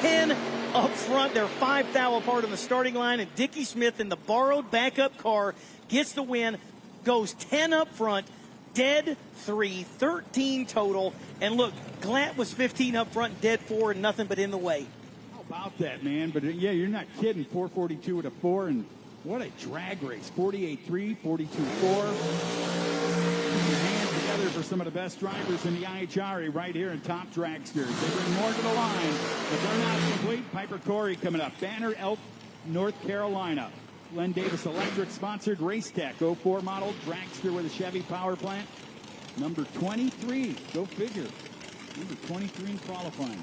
10 up front. They're 5 thou apart on the starting line, and Dickie Smith in the borrowed backup car gets the win, goes 10 up front, dead 3, 13 total. And look, Glatt was 15 up front, dead 4, and nothing but in the way. How about that, man? But yeah, you're not kidding. 442 with a 4, and what a drag race. 48.3, 42.4. Your hands together for some of the best drivers in the IHRA right here in Top Dragsters. They bring more to the line, but they're not complete. Piper Corey coming up. Banner Elk, North Carolina. Glenn Davis Electric sponsored Race Tech 04 model dragster with a Chevy power plant. Number 23. Go figure. Number 23 in qualifying.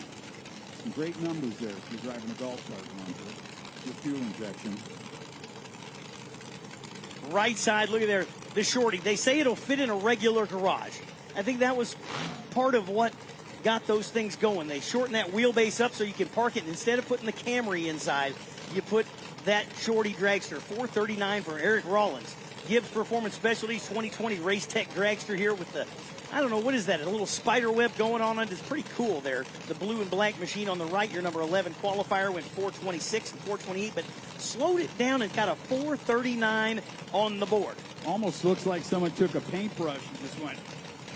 Some great numbers there if you're driving a golf cart with fuel injection. Right side, look at there, the shorty. They say it'll fit in a regular garage. I think that was part of what got those things going. They shortened that wheelbase up so you can park it. Instead of putting the Camry inside, you put that shorty dragster. 439 for Eric Rollins. Gibbs Performance Specialties 2020 Race Tech dragster here with the, I don't know, what is that? A little spider web going on it. It's pretty cool there. The blue and black machine on the right, your number 11 qualifier went 426 and 428, but slowed it down and got a 439 on the board. Almost looks like someone took a paintbrush and just went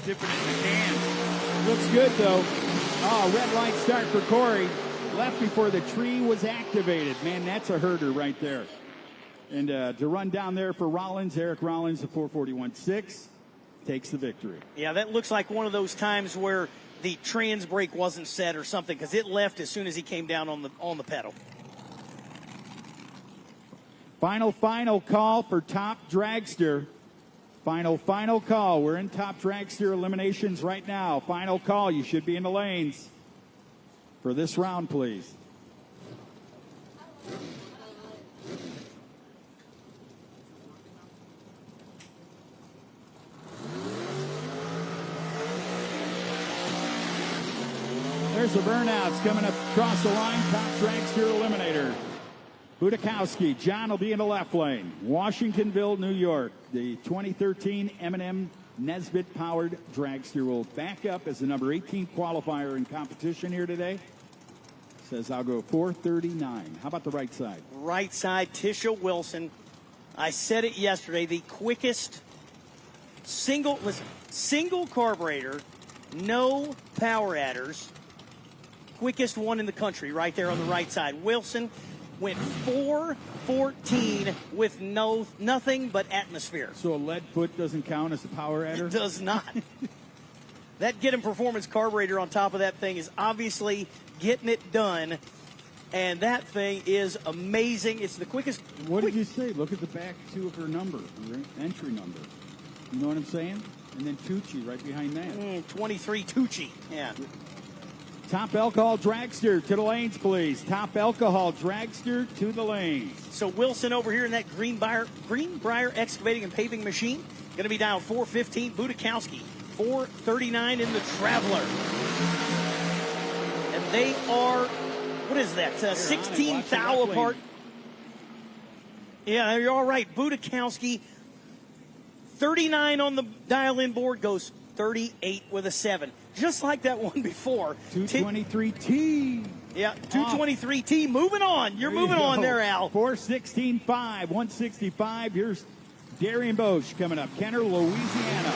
dipping it in the can. Looks good, though. Oh, red light start for Corey. Left before the tree was activated. Man, that's a herder right there. And to run down there for Rollins, Eric Rollins, the 441.6, takes the victory. Yeah, that looks like one of those times where the trans brake wasn't set or something, because it left as soon as he came down on the pedal. Final call for Top Dragster. Final call. We're in Top Dragster eliminations right now. Final call. You should be in the lanes for this round, please. There's the burnouts coming up across the line. Top Dragster Eliminator. Budakowski. John will be in the left lane. Washingtonville, New York. The 2013 M&M Nesbitt-powered dragster will back up as the number 18 qualifier in competition here today. Says I'll go 439. How about the right side? Right side, Tisha Wilson. I said it yesterday. The quickest single carburetor, no power adders. Quickest one in the country right there on the right side. Wilson went 4:14 with nothing but atmosphere. So a lead foot doesn't count as a power adder? It does not. That Get 'em Performance carburetor on top of that thing is obviously getting it done. And that thing is amazing. It's the quickest. What did you say? Look at the back two of her number, her entry number. You know what I'm saying? And then Tucci right behind that. 23 Tucci. Yeah. Top Alcohol Dragster to the lanes, please. Top Alcohol Dragster to the lanes. So Wilson over here in that Greenbrier excavating and paving machine. Going to be down 415. Budakowski 439 in the Traveler. And they are, what is that? 16 thou apart. Yeah, you're all right. Budakowski 39 on the dial-in board, goes 38 with a 7. Just like that one before. 223T. Yeah, 223T. Moving on. You're moving on there, Al. 416.5, 165. Here's Darian Bosch coming up. Kenner, Louisiana.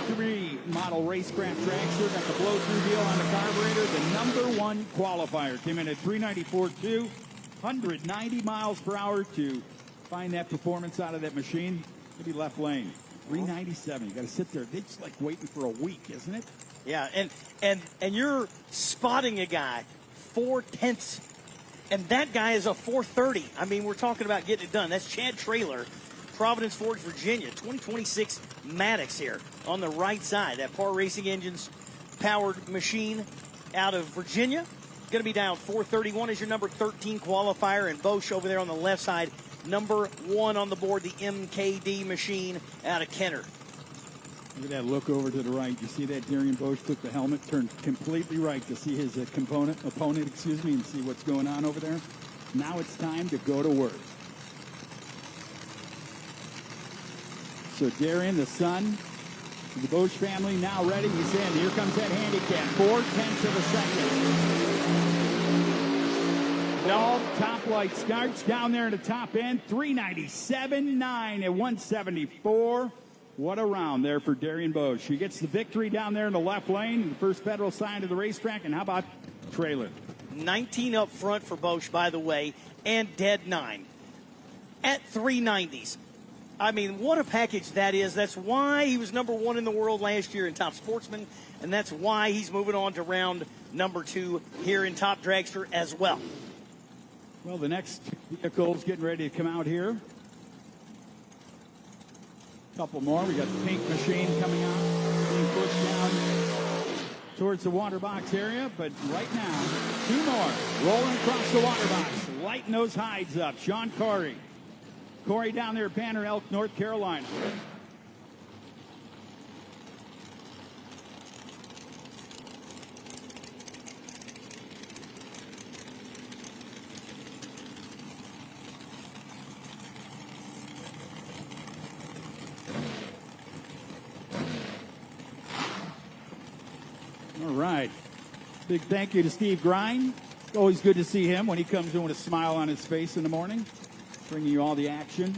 23 model racecraft dragster. Got the blow-through deal on the carburetor. The number 1 qualifier. Came in at 394.2. 190 miles per hour to find that performance out of that machine. Maybe left lane. $397. You got to sit there. It's like waiting for a week, isn't it? Yeah, and you're spotting a guy 4/10, and that guy is a 430. I mean, we're talking about getting it done. That's Chad Traylor, Providence Forge, Virginia, 2026 Maddox here on the right side. That Par Racing Engines powered machine out of Virginia. Going to be down 431 is your number 13 qualifier, and Bosch over there on the left side, number 1 on the board, the MKD machine out of Kenner. Look at that look over to the right. You see that Darian Bosch took the helmet, turned completely right to see his opponent, and see what's going on over there. Now it's time to go to work. So Darian, the son of the Bosch family, now ready. He's in. Here comes that handicap. 4/10 of a second. All top light starts down there in the top end. 397.9 at 174. What a round there for Darian Bosch. He gets the victory down there in the left lane, the first federal side of the racetrack. And how about Traylor? 19 up front for Bosch, by the way, and dead 9 at 390s. I mean, what a package that is. That's why he was number 1 in the world last year in Top Sportsman, and that's why he's moving on to round number 2 here in Top Dragster as well. Well, the next vehicle's getting ready to come out here. Couple more. We got the pink machine coming out, being pushed down towards the water box area. But right now, 2 more rolling across the water box, lighting those hides up. Sean Corey. Corey down there at Banner Elk, North Carolina. All right. Big thank you to Steve Grind. Always good to see him when he comes in with a smile on his face in the morning. Bringing you all the action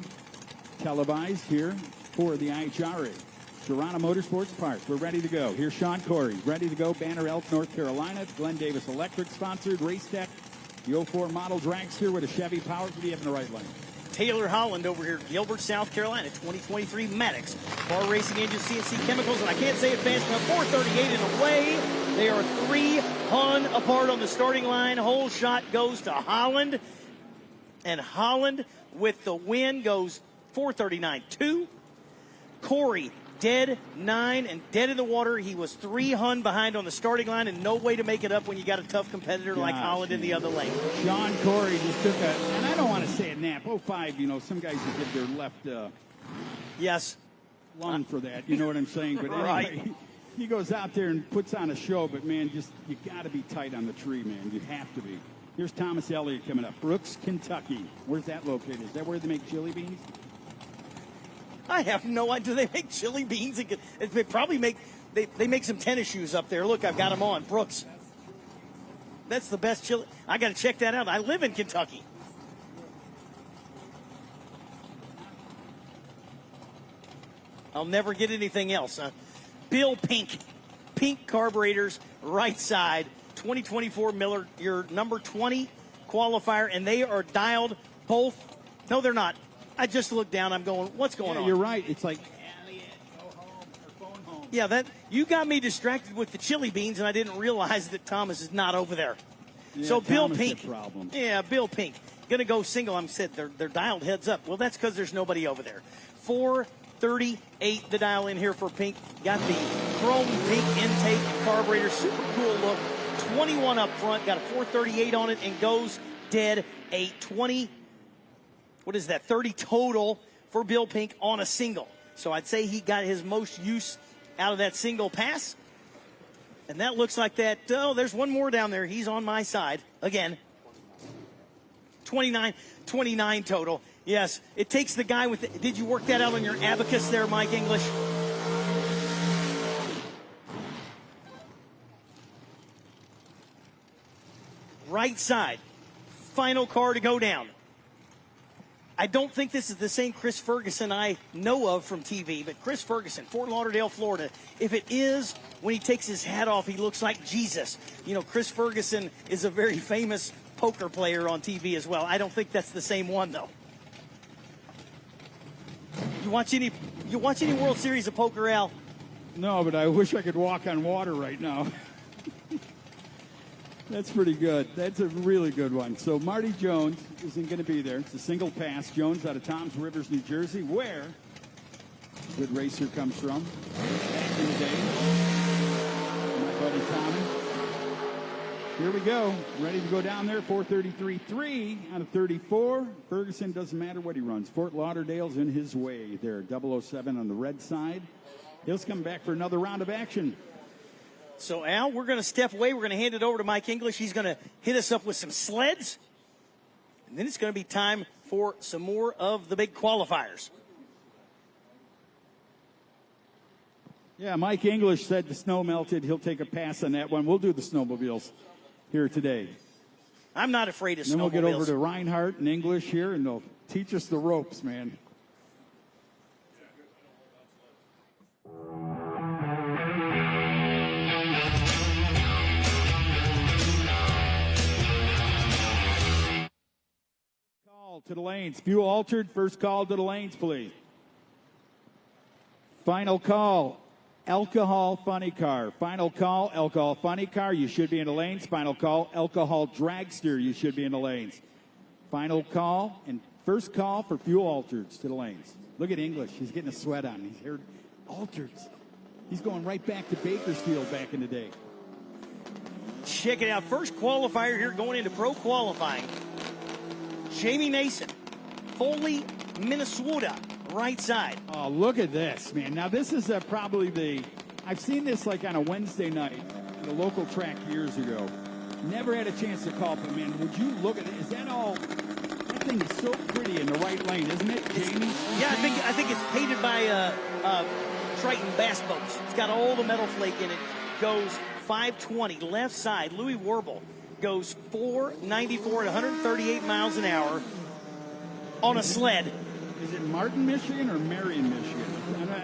televised here for the IHRA. Darana Motorsports Parts. We're ready to go. Here's Sean Corey. Ready to go. Banner Elk, North Carolina. Glenn Davis Electric sponsored. Race Tech. The 04 model dragster with a Chevy power. What do you have in the right lane? Taylor Holland over here, Gilbert, South Carolina, 2023 Maddox. Bar Racing Engine, CNC Chemicals, and I can't say it fast enough, 438 and away. They are 3 hun apart on the starting line. Whole shot goes to Holland. And Holland with the win goes 439-2. Corey, dead 9 and dead in the water. He was 3 hun behind on the starting line and no way to make it up when you got a tough competitor like Holland in the other lane. Sean Corey just took a, and I don't want to say a nap. 05, you know, some guys that get their left yes, lung for that. You know what I'm saying? But anyway, right. He goes out there and puts on a show. But, man, just you got to be tight on the tree, man. You have to be. Here's Thomas Elliott coming up. Brooks, Kentucky. Where's that located? Is that where they make chili beans? I have no idea. Do they make chili beans? They probably make they make some tennis shoes up there. Look, I've got them on. Brooks. That's the best chili. I got to check that out. I live in Kentucky. I'll never get anything else. Bill Pink. Pink carburetors, right side. 2024 Miller, your number 20 qualifier, and they are dialed both. No, they're not. I just looked down. I'm going, what's going on? You're right. It's like, Elliot, go home or phone home. Yeah, that you got me distracted with the chili beans, and I didn't realize that Thomas is not over there. Yeah, so Bill Thomas Pink. had problems. Yeah, Bill Pink. Going to go single. I'm said they're dialed heads up. Well, that's because there's nobody over there. 438 the dial in here for Pink. Got the chrome pink intake carburetor. Super cool look. 21 up front, got a 438 on it, and goes dead 820. What is that? 30 total for Bill Pink on a single. So I'd say he got his most use out of that single pass. And that looks like that. Oh, there's one more down there. He's on my side again. 29 total. Yes, it takes the guy with the, did you work that out on your abacus there, Mike English? Right side. Final car to go down. I don't think this is the same Chris Ferguson I know of from TV, but Chris Ferguson, Fort Lauderdale, Florida. If it is, when he takes his hat off, he looks like Jesus. You know, Chris Ferguson is a very famous poker player on TV as well. I don't think that's the same one, though. You watch any World Series of Poker, Al? No, but I wish I could walk on water right now. That's pretty good. That's a really good one. So Marty Jones isn't going to be there. It's a single pass. Jones out of Toms Rivers, New Jersey, where a good racer comes from. Back in the day. My buddy Tommy. Here we go. Ready to go down there. 4:33.3 out of 34. Ferguson, doesn't matter what he runs. Fort Lauderdale's in his way there. 007 on the red side. He'll come back for another round of action. So, Al, we're going to step away. We're going to hand it over to Mike English. He's going to hit us up with some sleds. And then it's going to be time for some more of the big qualifiers. Yeah, Mike English said the snow melted. He'll take a pass on that one. We'll do the snowmobiles here today. I'm not afraid of snowmobiles. Then we'll get over to Reinhardt and English here, and they'll teach us the ropes, man. To the lanes. Fuel altered. First call to the lanes, please. Final call. Alcohol funny car. Final call. Alcohol funny car. You should be in the lanes. Final call. Alcohol dragster. You should be in the lanes. Final call and first call for fuel altereds to the lanes. Look at English. He's getting a sweat on. He's here. Altereds. He's going right back to Bakersfield back in the day. Check it out. First qualifier here going into pro qualifying. Jamie Nason, Foley, Minnesota, right side. Oh, look at this, man. Now, this is probably I've seen this like on a Wednesday night at a local track years ago. Never had a chance to call, but man, would you look at it? Is that all? That thing is so pretty in the right lane, isn't it, Jamie? Yeah, I think it's painted by Triton Bass Boats. It's got all the metal flake in it. Goes 520 left side. Louis Warble goes 494 at 138 miles an hour on a sled. Is it Martin, Michigan or Marion, Michigan?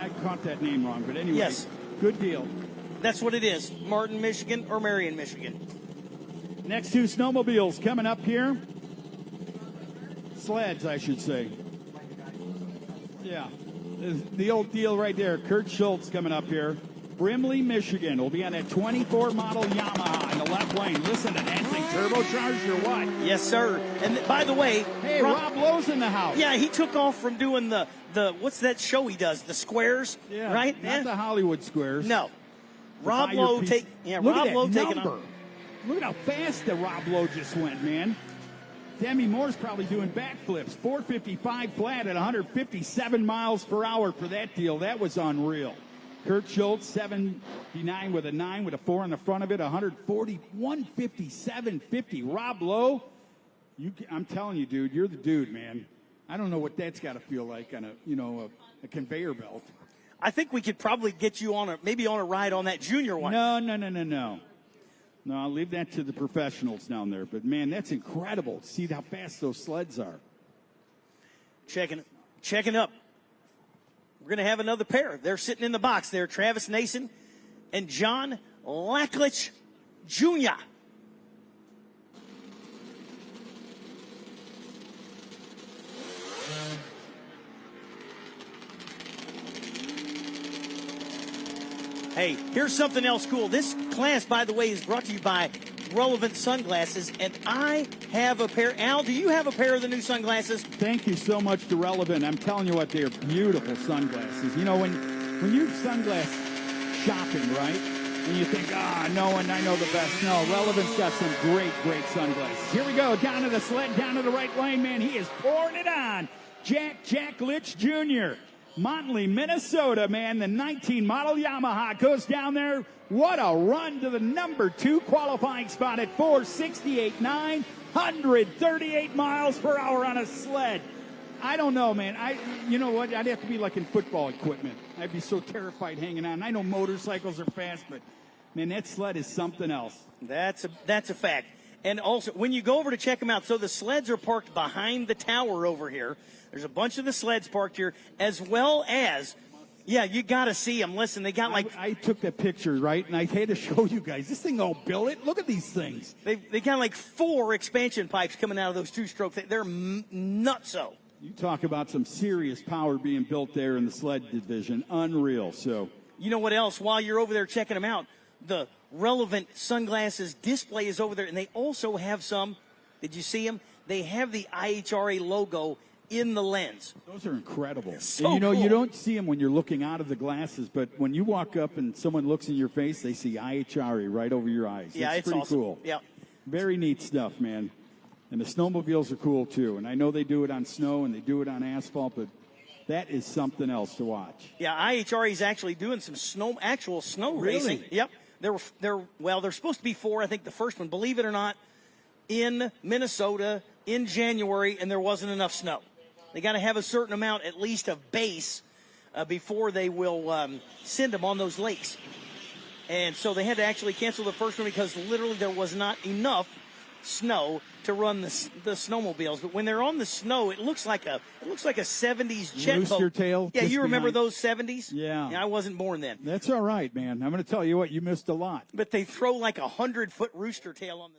I caught that name wrong, but anyway. Yes. Good deal. That's what it is. Martin, Michigan or Marion, Michigan. Next two snowmobiles coming up here. Sleds, I should say. Yeah. The old deal right there. Kurt Schultz coming up here. Brimley, Michigan will be on that 24 model Yamaha in the left lane. Listen to that thing, turbocharged or what? Yes, sir. And by the way, hey, Rob Lowe's in the house. Yeah, he took off from doing the what's that show he does? The squares, yeah, right? Not the Hollywood squares. No. Rob Lowe taking off. Look at how fast the Rob Lowe just went, man. Demi Moore's probably doing backflips. 455 flat at 157 miles per hour for that deal. That was unreal. Kurt Schultz, 79 with a 9 with a 4 on the front of it, 140, 157.50. Rob Lowe, I'm telling you, dude, you're the dude, man. I don't know what that's got to feel like on a conveyor belt. I think we could probably get you on a ride on that junior one. No. No, I'll leave that to the professionals down there. But, man, that's incredible. See how fast those sleds are. Checking up. We're going to have another pair. They're sitting in the box there. Travis Nason and John Lacklich Jr. Hey, here's something else cool. This class, by the way, is brought to you by Relevant Sunglasses, and I have a pair. Al, do you have a pair of the new sunglasses? Thank you so much to Relevant. I'm telling you what, they're beautiful sunglasses. You know, when you're sunglass shopping, right, and you think, no one, I know the best. No, Relevant's got some great sunglasses. Here we go, down to the sled, down to the right lane, man. He is pouring it on. Jack Litch Jr., Montley, Minnesota, man. The 19 model Yamaha goes down there. What a run to the number 2 qualifying spot at 468.9, 138 miles per hour on a sled. I don't know, man. You know what? I'd have to be like in football equipment. I'd be so terrified hanging on. I know motorcycles are fast, but man, that sled is something else. That's a fact. And also, when you go over to check them out, so the sleds are parked behind the tower over here. There's a bunch of the sleds parked here, as well as, yeah, you got to see them. Listen, they got like... I took that picture, right, and I had to show you guys. This thing all billet. Look at these things. They got like 4 expansion pipes coming out of those 2-stroke things. They're nutso. You talk about some serious power being built there in the sled division. Unreal. So, you know what else? While you're over there checking them out, the relevant sunglasses display is over there, and they also have some. Did you see them? They have the IHRA logo in the lens. Those are incredible. So and you know, cool. you don't see them when you're looking out of the glasses, but when you walk up and someone looks in your face, they see IHRA right over your eyes. Yeah, it's pretty awesome. cool. Yeah. Very neat stuff, man. And the snowmobiles are cool, too. And I know they do it on snow and they do it on asphalt, but that is something else to watch. Yeah, IHRA is actually doing some actual snow Really? racing. Yep. They're supposed to be 4. I think the first one, believe it or not, in Minnesota in January, and there wasn't enough snow. They got to have a certain amount, at least, of base before they will send them on those lakes. And so they had to actually cancel the first one because literally there was not enough snow to run the snowmobiles. But when they're on the snow, it looks like a 70s jet Rooster boat. tail. Yeah, just you remember behind. those 70s? Yeah. I wasn't born then. That's all right, man. I'm going to tell you what, you missed a lot. But they throw like 100-foot rooster tail on the snow.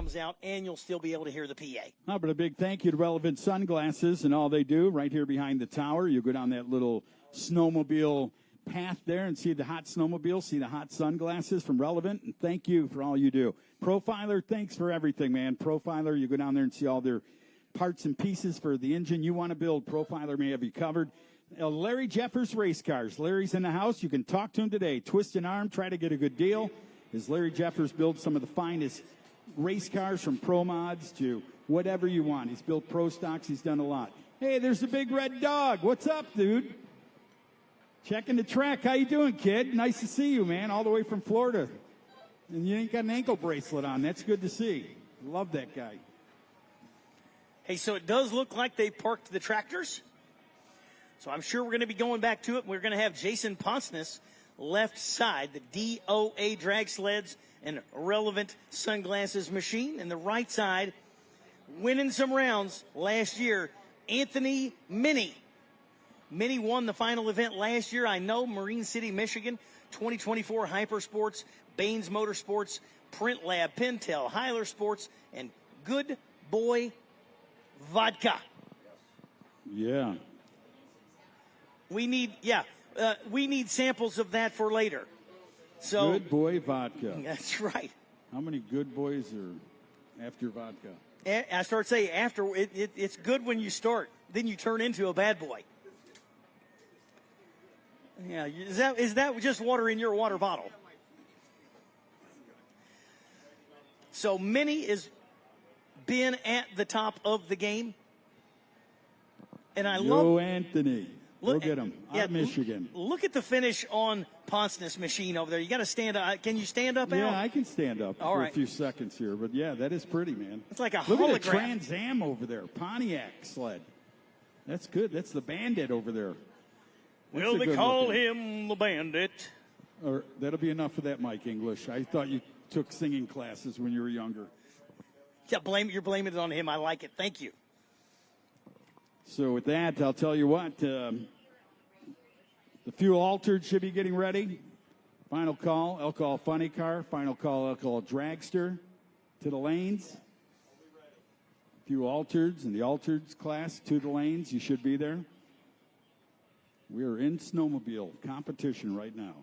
comes out, and you'll still be able to hear the PA. How about a big thank you to Relevant Sunglasses and all they do right here behind the tower. You go down that little snowmobile path there and see the hot snowmobile, see the hot sunglasses from Relevant, and thank you for all you do. Profiler, thanks for everything, man. Profiler, you go down there and see all their parts and pieces for the engine you want to build. Profiler may have you covered. Larry Jeffers Race Cars. Larry's in the house. You can talk to him today. Twist an arm, try to get a good deal. As Larry Jeffers builds some of the finest race cars from Pro Mods to whatever you want. He's built Pro Stocks. He's done a lot. Hey, there's the big red dog. What's up, dude? Checking the track. How you doing, kid? Nice to see you, man, all the way from Florida. And you ain't got an ankle bracelet on. That's good to see. Love that guy. Hey, so it does look like they parked the tractors. So I'm sure we're going to be going back to it. We're going to have Jason Ponsness left side, the DOA drag sleds and Relevant Sunglasses machine. And the right side, winning some rounds last year, Anthony Minnie. Minnie won the final event last year. I know, Marine City, Michigan, 2024 Hypersports, Baines Motorsports, Print Lab, Pentel, Hyler Sports, and Good Boy Vodka. Yeah. We need samples of that for later. So Good Boy Vodka. That's right. How many good boys are after vodka? I start saying after it's good when you start, then you turn into a bad boy. Yeah, is that just water in your water bottle? So Minnie has been at the top of the game, and I love Anthony. Look at him. Out of Michigan. Look at the finish on Ponsness machine over there. You got to stand up. Can you stand up, Al? Yeah, I can stand up All for right. a few seconds here. But, yeah, that is pretty, man. It's like a Look hologram. at the Trans Am over there. Pontiac sled. That's good. That's the Bandit over there. That's Will a they good call looking. him the Bandit? Or that'll be enough of that, Mike English. I thought you took singing classes when you were younger. Yeah, you're blaming it on him. I like it. Thank you. So with that, I'll tell you what. The fuel altered should be getting ready. Final call, alcohol funny car. Final call, alcohol dragster to the lanes. Fuel altereds in the altereds class to the lanes. You should be there. We are in snowmobile competition right now.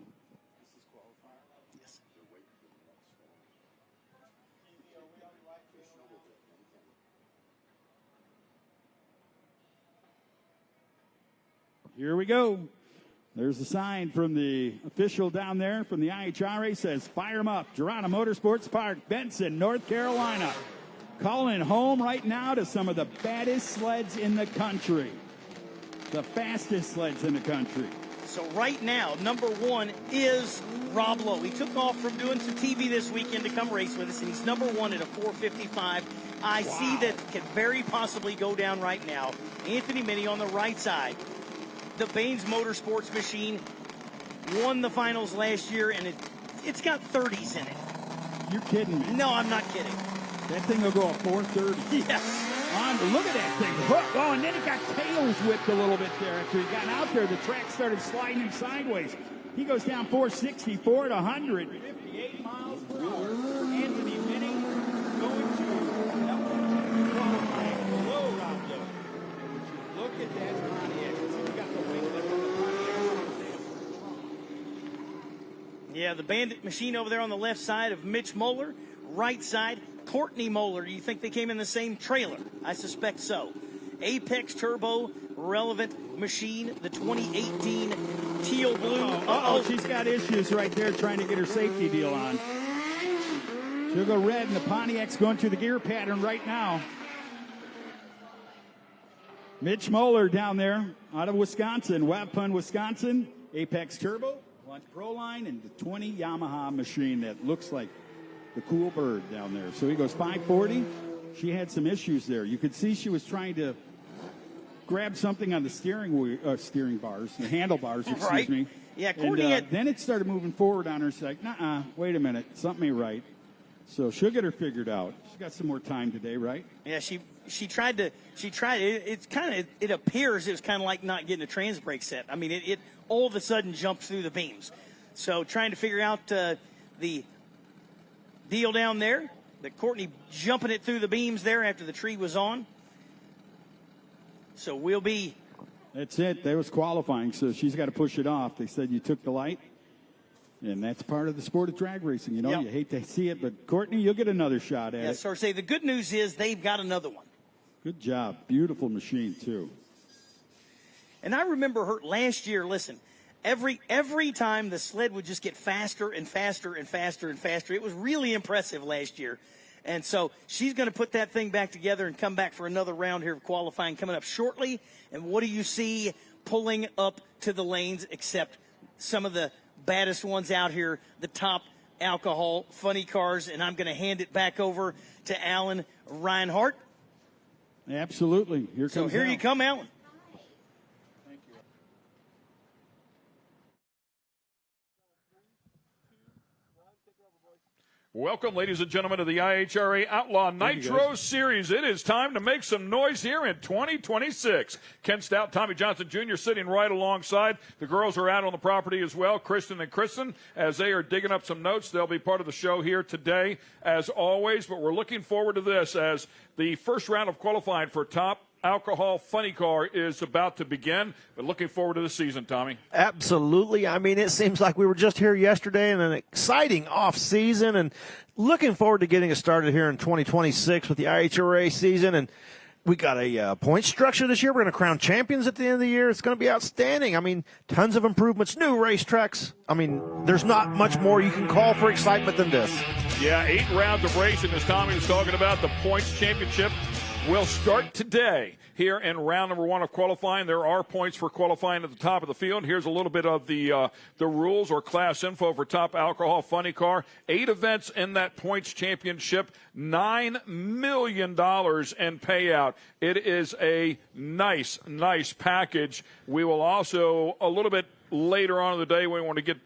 Here we go. There's a sign from the official down there from the IHRA. Says, fire 'em up. Darana Motorsports Park, Benson, North Carolina. Calling home right now to some of the baddest sleds in the country. The fastest sleds in the country. So right now, number one is Rob Lowe. He took off from doing some TV this weekend to come race with us, and he's number one at a 4:55. I see that can very possibly go down right now. Anthony Minnie on the right side. The Baines Motorsports machine won the finals last year, and it's got 30s in it. You're kidding me. No, I'm not kidding. That thing will go at 430. Yes. Look at that thing. Oh, and then it got tails whipped a little bit there. After he got out there, the track started sliding him sideways. He goes down 464 at 158 miles per hour. Anthony Minnie going to number 2 qualifying below Rob Lowe. Look at that Pontiac. He got the wing lift on the Pontiac. Yeah, the Bandit machine over there on the left side of Mitch Moeller. Right side, Courtney Moeller. Do you think they came in the same trailer? I suspect so. Apex Turbo Relevant machine, the 2018 teal blue. Uh-oh, she's got issues right there trying to get her safety deal on. She'll go red, and the Pontiac's going through the gear pattern right now. Mitch Moeller down there out of Wisconsin, Wapun, Wisconsin. Apex Turbo, Launch Pro Line, and the 20 Yamaha machine that looks like the cool bird down there. So he goes 540. She had some issues there. You could see she was trying to grab something on the steering bars, the handlebars, excuse me. Yeah, Courtney and, then it started moving forward on her. She's like, nuh-uh, wait a minute, something ain't right. So she'll get her figured out. She's got some more time today, right? Yeah, she tried. It appears it was kind of like not getting a trans brake set. I mean, it all of a sudden jumped through the beams. So trying to figure out the deal down there. But Courtney jumping it through the beams there after the tree was on. So we'll be. That's it. That was qualifying, so she's got to push it off. They said you took the light, and that's part of the sport of drag racing. You know, Yep. you hate to see it, but Courtney, you'll get another shot at it. Yes, sir. Say the good news is they've got another one. Good job. Beautiful machine, too. And I remember her last year, listen, every time the sled would just get faster and faster and faster and faster. It was really impressive last year. And so she's going to put that thing back together and come back for another round here of qualifying coming up shortly. And what do you see pulling up to the lanes except some of the baddest ones out here, the top alcohol funny cars? And I'm going to hand it back over to Alan Reinhardt. Absolutely. Here comes Here Al. you come, Alan. Welcome, ladies and gentlemen, to the IHRA Outlaw Nitro Series. It is time to make some noise here in 2026. Ken Stout, Tommy Johnson Jr. sitting right alongside. The girls are out on the property as well, Kristen and Kristen, as they are digging up some notes. They'll be part of the show here today, as always. But we're looking forward to this as the first round of qualifying for top alcohol funny car is about to begin. But looking forward to the season, Tommy. Absolutely. I mean, it seems like we were just here yesterday in an exciting off season, and looking forward to getting it started here in 2026 with the IHRA season. And we got a point structure this year. We're going to crown champions at the end of the year. It's going to be outstanding. I mean, tons of improvements, new racetracks. I mean, there's not much more you can call for excitement than this. Yeah, 8 rounds of racing, as Tommy was talking about. The points championship will start today here in round number 1 of qualifying. There are points for qualifying at the top of the field. Here's a little bit of the rules or class info for top alcohol funny car. 8 events in that points championship, $9 million in payout. It is a nice package. We will also, a little bit later on in the day, we want to get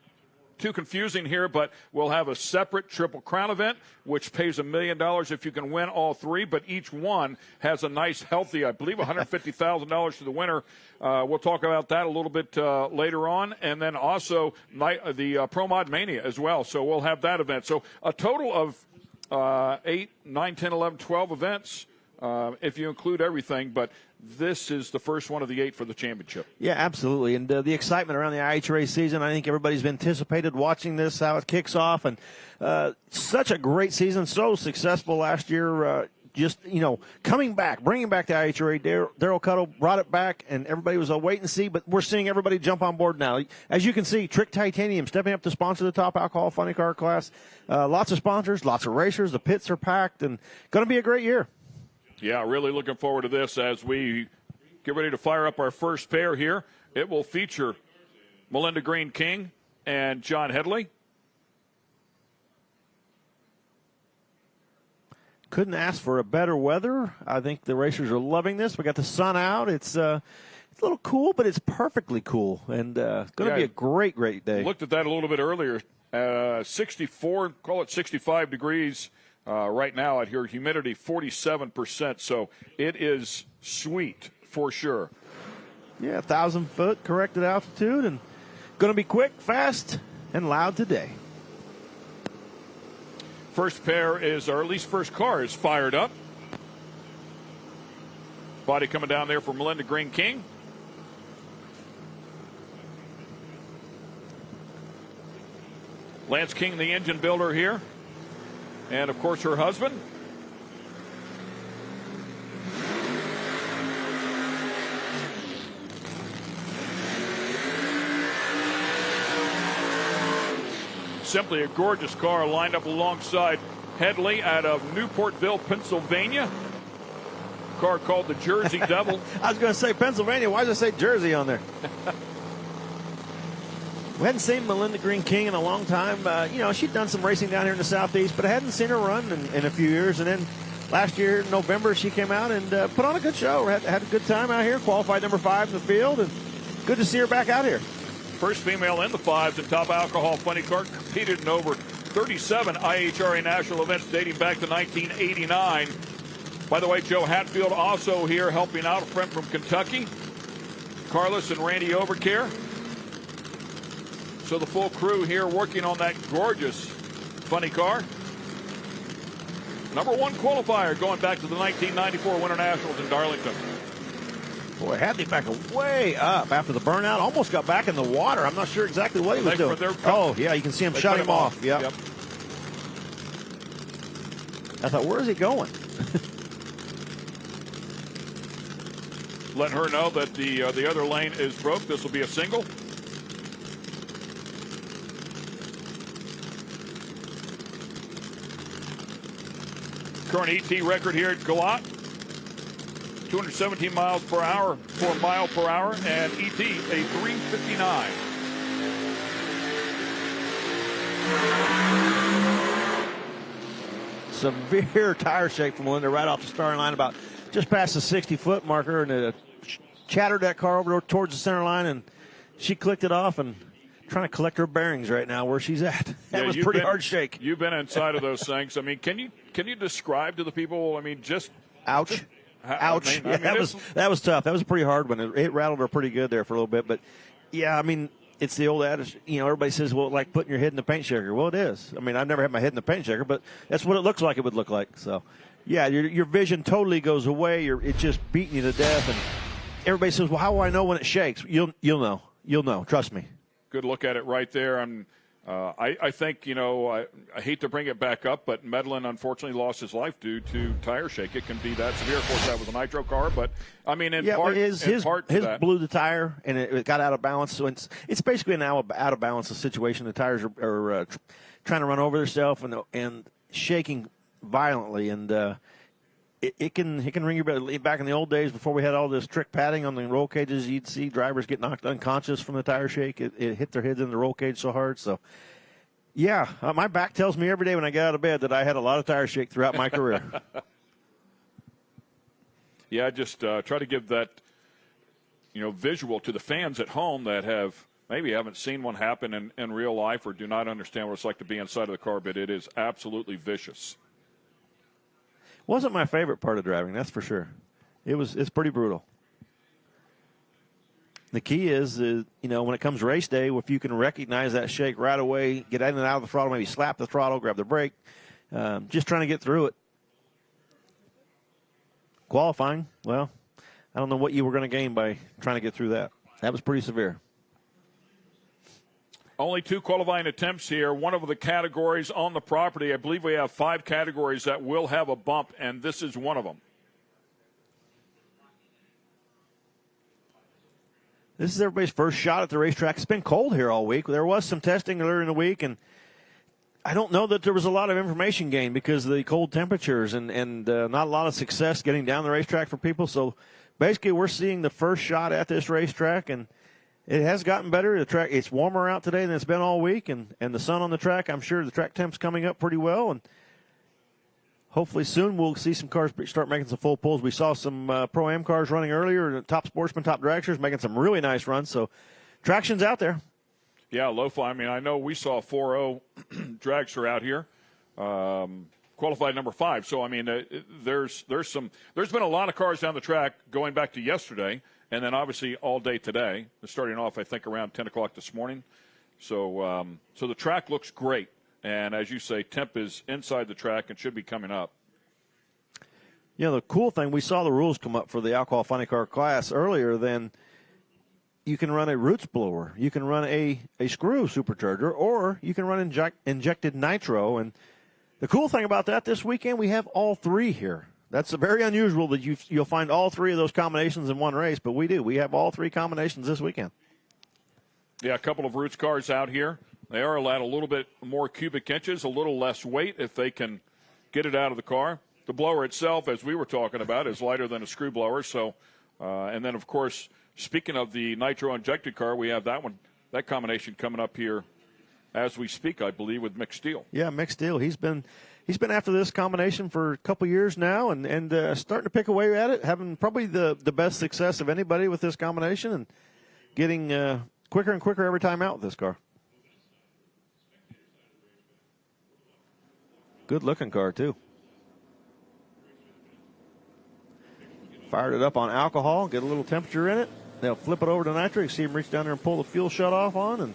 too confusing here, but we'll have a separate Triple Crown event, which pays $1 million if you can win all 3, but each one has a nice, healthy, I believe, $150,000 to the winner. We'll talk about that a little bit later on, and then also the Pro Mod Mania as well, so we'll have that event. So a total of 8, 9, 10, 11, 12 events, if you include everything, but this is the first one of the 8 for the championship. Yeah, absolutely. And the excitement around the IHRA season, I think everybody's been anticipated watching this, how it kicks off. And such a great season, so successful last year. Just, coming back, bringing back the IHRA. Daryl Cuttle brought it back, and everybody was a wait and see. But we're seeing everybody jump on board now. As you can see, Trick Titanium stepping up to sponsor the top alcohol funny car class. Lots of sponsors, lots of racers. The pits are packed, and going to be a great year. Yeah, really looking forward to this as we get ready to fire up our first pair here. It will feature Melinda Green King and John Headley. Couldn't ask for a better weather. I think the racers are loving this. We got the sun out. It's a little cool, but it's perfectly cool, and it's going to be a great day. Looked at that a little bit earlier. 64, call it 65 degrees. Right now out here, humidity 47%, so it is sweet for sure. Yeah, 1,000-foot corrected altitude, and going to be quick, fast, and loud today. First pair is, or at least first car is fired up. Body coming down there for Melinda Green King. Lance King, the engine builder here. And, of course, her husband. Simply a gorgeous car lined up alongside Headley out of Newportville, Pennsylvania. A car called the Jersey Devil. I was going to say Pennsylvania. Why does it say Jersey on there? We hadn't seen Melinda Green King in a long time. She'd done some racing down here in the Southeast, but I hadn't seen her run in a few years. And then last year in November, she came out and put on a good show. Had a good time out here, qualified number 5 in the field, and good to see her back out here. First female in the 5s in top alcohol funny car, competed in over 37 IHRA national events dating back to 1989. By the way, Joe Hatfield also here helping out, a friend from Kentucky. Carlos and Randy Overcare. So the full crew here working on that gorgeous funny car. Number 1 qualifier going back to the 1994 Winter Nationals in Darlington. Boy, Hadley back way up after the burnout. Almost got back in the water. I'm not sure exactly what he was doing. Oh, yeah, you can see him shut him off. Yep. I thought, where is he going? Letting her know that the other lane is broke. This will be a single. Current ET record here at Galat, 217 miles per hour for mile per hour, and ET a 359. Severe tire shake from Linda right off the starting line, about just past the 60-foot marker, and it chattered that car over towards the center line, and she clicked it off and trying to collect her bearings right now where she's at. That was pretty hard shake. You've been inside of those things. I mean, can you describe to the people? I mean, just ouch. Ouch. That was tough. That was a pretty hard one. It rattled her pretty good there for a little bit. But, yeah, I mean, it's the old adage. You know, everybody says, well, like putting your head in the paint shaker. Well, it is. I mean, I've never had my head in the paint shaker, but that's what it looks like it would look like. So, yeah, your vision totally goes away. It's just beating you to death. And everybody says, well, how do I know when it shakes? You'll know. You'll know. Trust me. Good look at it right there. I think, you know, I hate to bring it back up, but Medlin unfortunately lost his life due to tire shake. It can be that severe. Of course, that was a nitro car, but, I mean, in part his blew the tire, and it got out of balance. So it's basically an out of balance situation. The tires are trying to run over themselves and shaking violently, and it can ring your bell. Back in the old days, before we had all this trick padding on the roll cages, you'd see drivers get knocked unconscious from the tire shake. It hit their heads in the roll cage so hard. So, yeah, my back tells me every day when I get out of bed that I had a lot of tire shake throughout my career. Yeah, I just try to give that, you know, visual to the fans at home that maybe haven't seen one happen in real life or do not understand what it's like to be inside of the car, but it is absolutely vicious. Wasn't my favorite part of driving, that's for sure. It's pretty brutal. The key is, you know, when it comes race day, if you can recognize that shake right away, get in and out of the throttle, maybe slap the throttle, grab the brake, just trying to get through it. Qualifying, well, I don't know what you were going to gain by trying to get through that. That was pretty severe. Only 2 qualifying attempts here. One of the categories on the property, I believe we have 5 categories that will have a bump, and this is one of them. This is everybody's first shot at the racetrack. It's been cold here all week. There was some testing earlier in the week, and I don't know that there was a lot of information gained because of the cold temperatures and not a lot of success getting down the racetrack for people. So basically we're seeing the first shot at this racetrack, and it has gotten better. The track, it's warmer out today than it's been all week, and the sun on the track, I'm sure the track temp's coming up pretty well, and hopefully soon we'll see some cars start making some full pulls. We saw some Pro-Am cars running earlier, top Sportsman, top Dragsters, making some really nice runs, so traction's out there. Yeah, Lo-Fi, I mean, I know we saw 4.0 Dragster out here, qualified number 5, so I mean, there's been a lot of cars down the track going back to yesterday, and then obviously all day today. They're starting off, I think, around 10 o'clock this morning. So so the track looks great. And as you say, temp is inside the track and should be coming up. You know, the cool thing, we saw the rules come up for the Alcohol Funny Car class earlier. Then you can run a roots blower. You can run a screw supercharger, or you can run injected nitro. And the cool thing about that, this weekend we have all 3 here. That's very unusual that you'll find all 3 of those combinations in one race, but we do. We have all 3 combinations this weekend. Yeah, a couple of Roots cars out here. They are allowed a little bit more cubic inches, a little less weight if they can get it out of the car. The blower itself, as we were talking about, is lighter than a screw blower. So, and then, of course, speaking of the nitro-injected car, we have that combination coming up here as we speak, I believe, with Mick Steele. Yeah, Mick Steele. He's been after this combination for a couple years now, and starting to pick away at it, having probably the best success of anybody with this combination, and getting quicker and quicker every time out with this car. Good looking car too. Fired it up on alcohol, get a little temperature in it. They'll flip it over to nitro. You see him reach down there and pull the fuel shut off on, and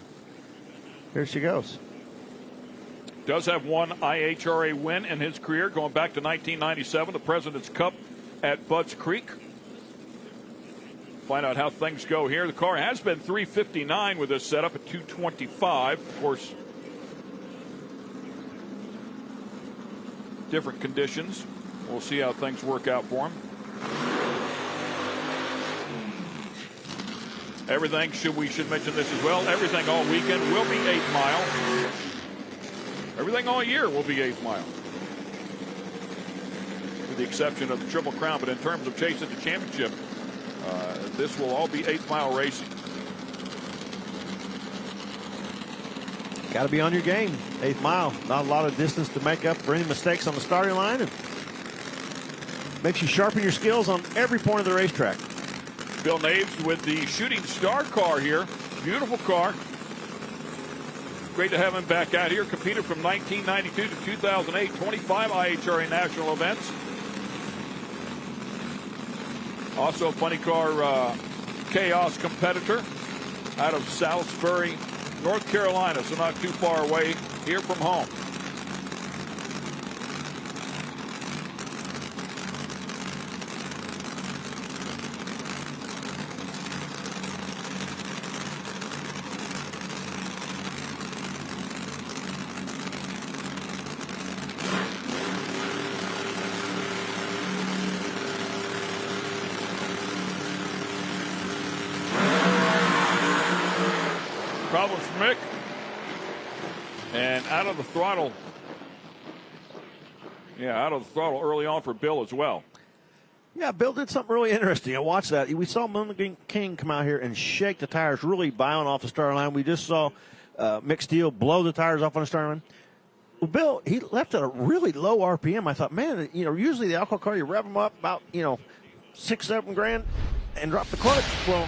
here she goes. does have one IHRA win in his career going back to 1997, the President's Cup at Budds Creek. Find out how things go here. The car has been 359 with this setup at 225. Of course, different conditions. We'll see how things work out for him. Everything, we should mention this as well, everything all weekend will be 8 Mile. Everything all year will be 8 Mile. With the exception of the Triple Crown, but in terms of chasing the championship, this will all be 8 Mile racing. Got to be on your game. 8th Mile. Not a lot of distance to make up for any mistakes on the starting line. And makes you sharpen your skills on every point of the racetrack. Bill Naves with the Shooting Star car here. Beautiful car. Great to have him back out here. Competed from 1992 to 2008. 25 IHRA national events. Also a funny car chaos competitor out of Salisbury, North Carolina, so not too far away here from home. Problems for Mick. And out of the throttle. Yeah, out of the throttle early on for Bill as well. Yeah, Bill did something really interesting. I watched that. We saw Moon King come out here and shake the tires, really bound off the starting line. We just saw Mick Steele blow the tires off on the starting line. Well, Bill, he left at a really low RPM. I thought, man, usually the alcohol car, you rev them up about, 6-7 grand and drop the clutch. Well,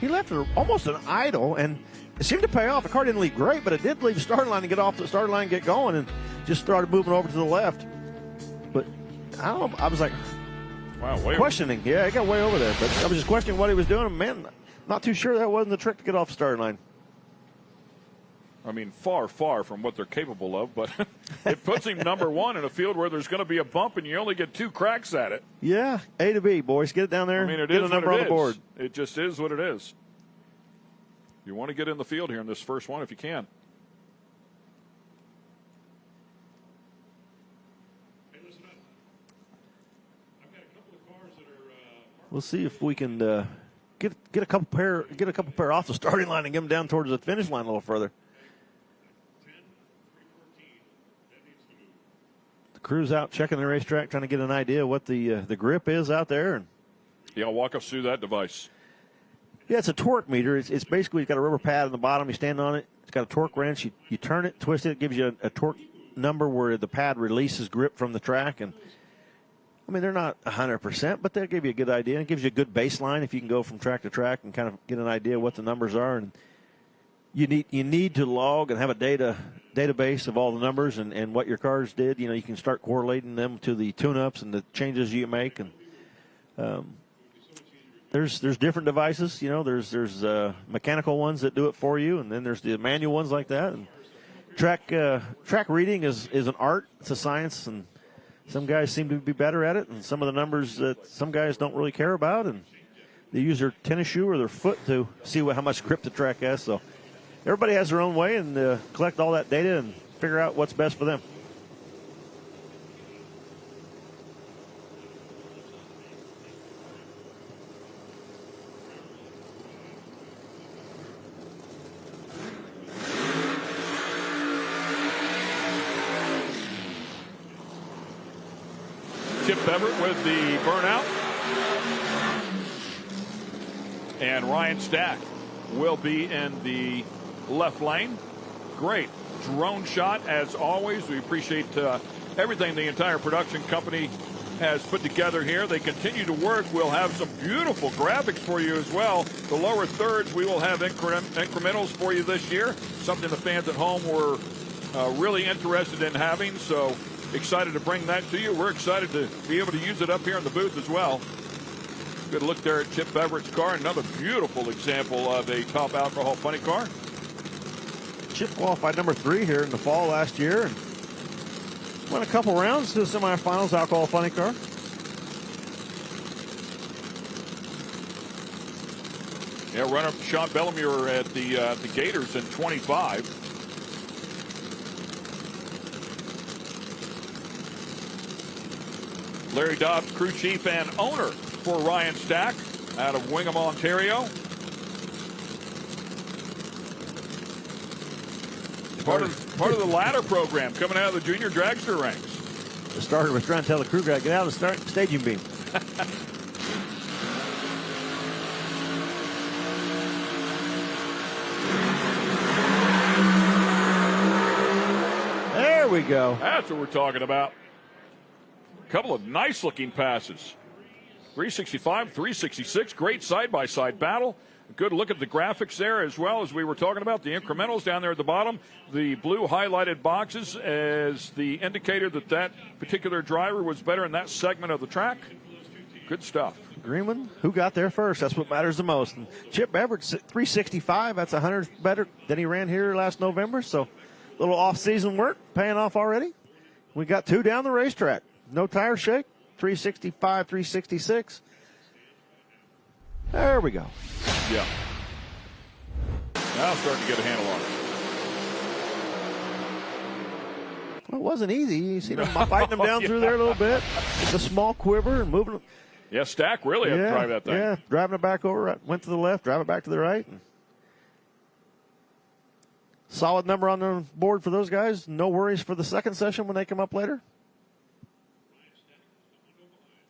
he left it almost an idle, and it seemed to pay off. The car didn't leave great, but it did leave the starting line and get off the starting line and get going, and just started moving over to the left. But I don't know. I was like, wow, questioning. Yeah, I got way over there. But I was just questioning what he was doing. Man, not too sure that wasn't the trick to get off the starting line. I mean, far, far from what they're capable of, but it puts him number one in a field where there's going to be a bump and you only get 2 cracks at it. Yeah, A to B, boys. Get it down there. I mean, it get is a number what it on the board. is. It just is what it is. You want to get in the field here in this first one if you can. We'll see if we can get a couple pair off the starting line and get them down towards the finish line a little further. The crew's out checking the racetrack, trying to get an idea what the grip is out there. And yeah, walk us through that device. yeah, it's a torque meter. It's basically got a rubber pad on the bottom. You stand on it. It's got a torque wrench. You turn it, twist it. It gives you a torque number where the pad releases grip from the track. And I mean, they're not 100%, but they'll give you a good idea. It gives you a good baseline if you can go from track to track and kind of get an idea what the numbers are. And you need to log and have a database of all the numbers and what your cars did. You can start correlating them to the tune-ups and the changes you make. And there's different devices. There's mechanical ones that do it for you, and then there's the manual ones like that. And track reading is an art. It's a science, and some guys seem to be better at it, and some of the numbers that some guys don't really care about, and they use their tennis shoe or their foot to see how much grip the track has. So everybody has their own way, and collect all that data and figure out what's best for them. Chip Everett with the burnout. And Ryan Stack will be in the left lane. Great drone shot as always. We appreciate everything the entire production company has put together here. They continue to work. We'll have some beautiful graphics for you as well. The lower thirds, we will have incrementals for you this year. Something the fans at home were really interested in having. So excited to bring that to you. We're excited to be able to use it up here in the booth as well. Good look there at Chip Everett's car. Another beautiful example of a top alcohol funny car. Chip qualified number 3 here in the fall last year. And Went a couple rounds to the semifinals, alcohol funny car. Yeah, runner Sean Bellemure at the Gators in 25. Larry Dobbs, crew chief and owner for Ryan Stack out of Wingham, Ontario. Part of the ladder program coming out of the junior dragster ranks. The starter was trying to tell the crew guy, get out of the staging beam. There we go. That's what we're talking about. A couple of nice-looking passes. 365, 366, great side-by-side battle. Good look at the graphics there as well, as we were talking about. The incrementals down there at the bottom. The blue highlighted boxes as the indicator that that particular driver was better in that segment of the track. Good stuff. Greenman, who got there first? That's what matters the most. And Chip Everett, 365. That's 100 better than he ran here last November. So a little off-season work paying off already. We got 2 down the racetrack. No tire shake. 365, 366. There we go. Yeah. Now starting to get a handle on it. Well, it wasn't easy. You see them fighting them down through there a little bit. It's a small quiver and moving. Yeah, Stack really had to drive that thing. Yeah, driving it back over. Went to the left, drive it back to the right. Solid number on the board for those guys. No worries for the second session when they come up later.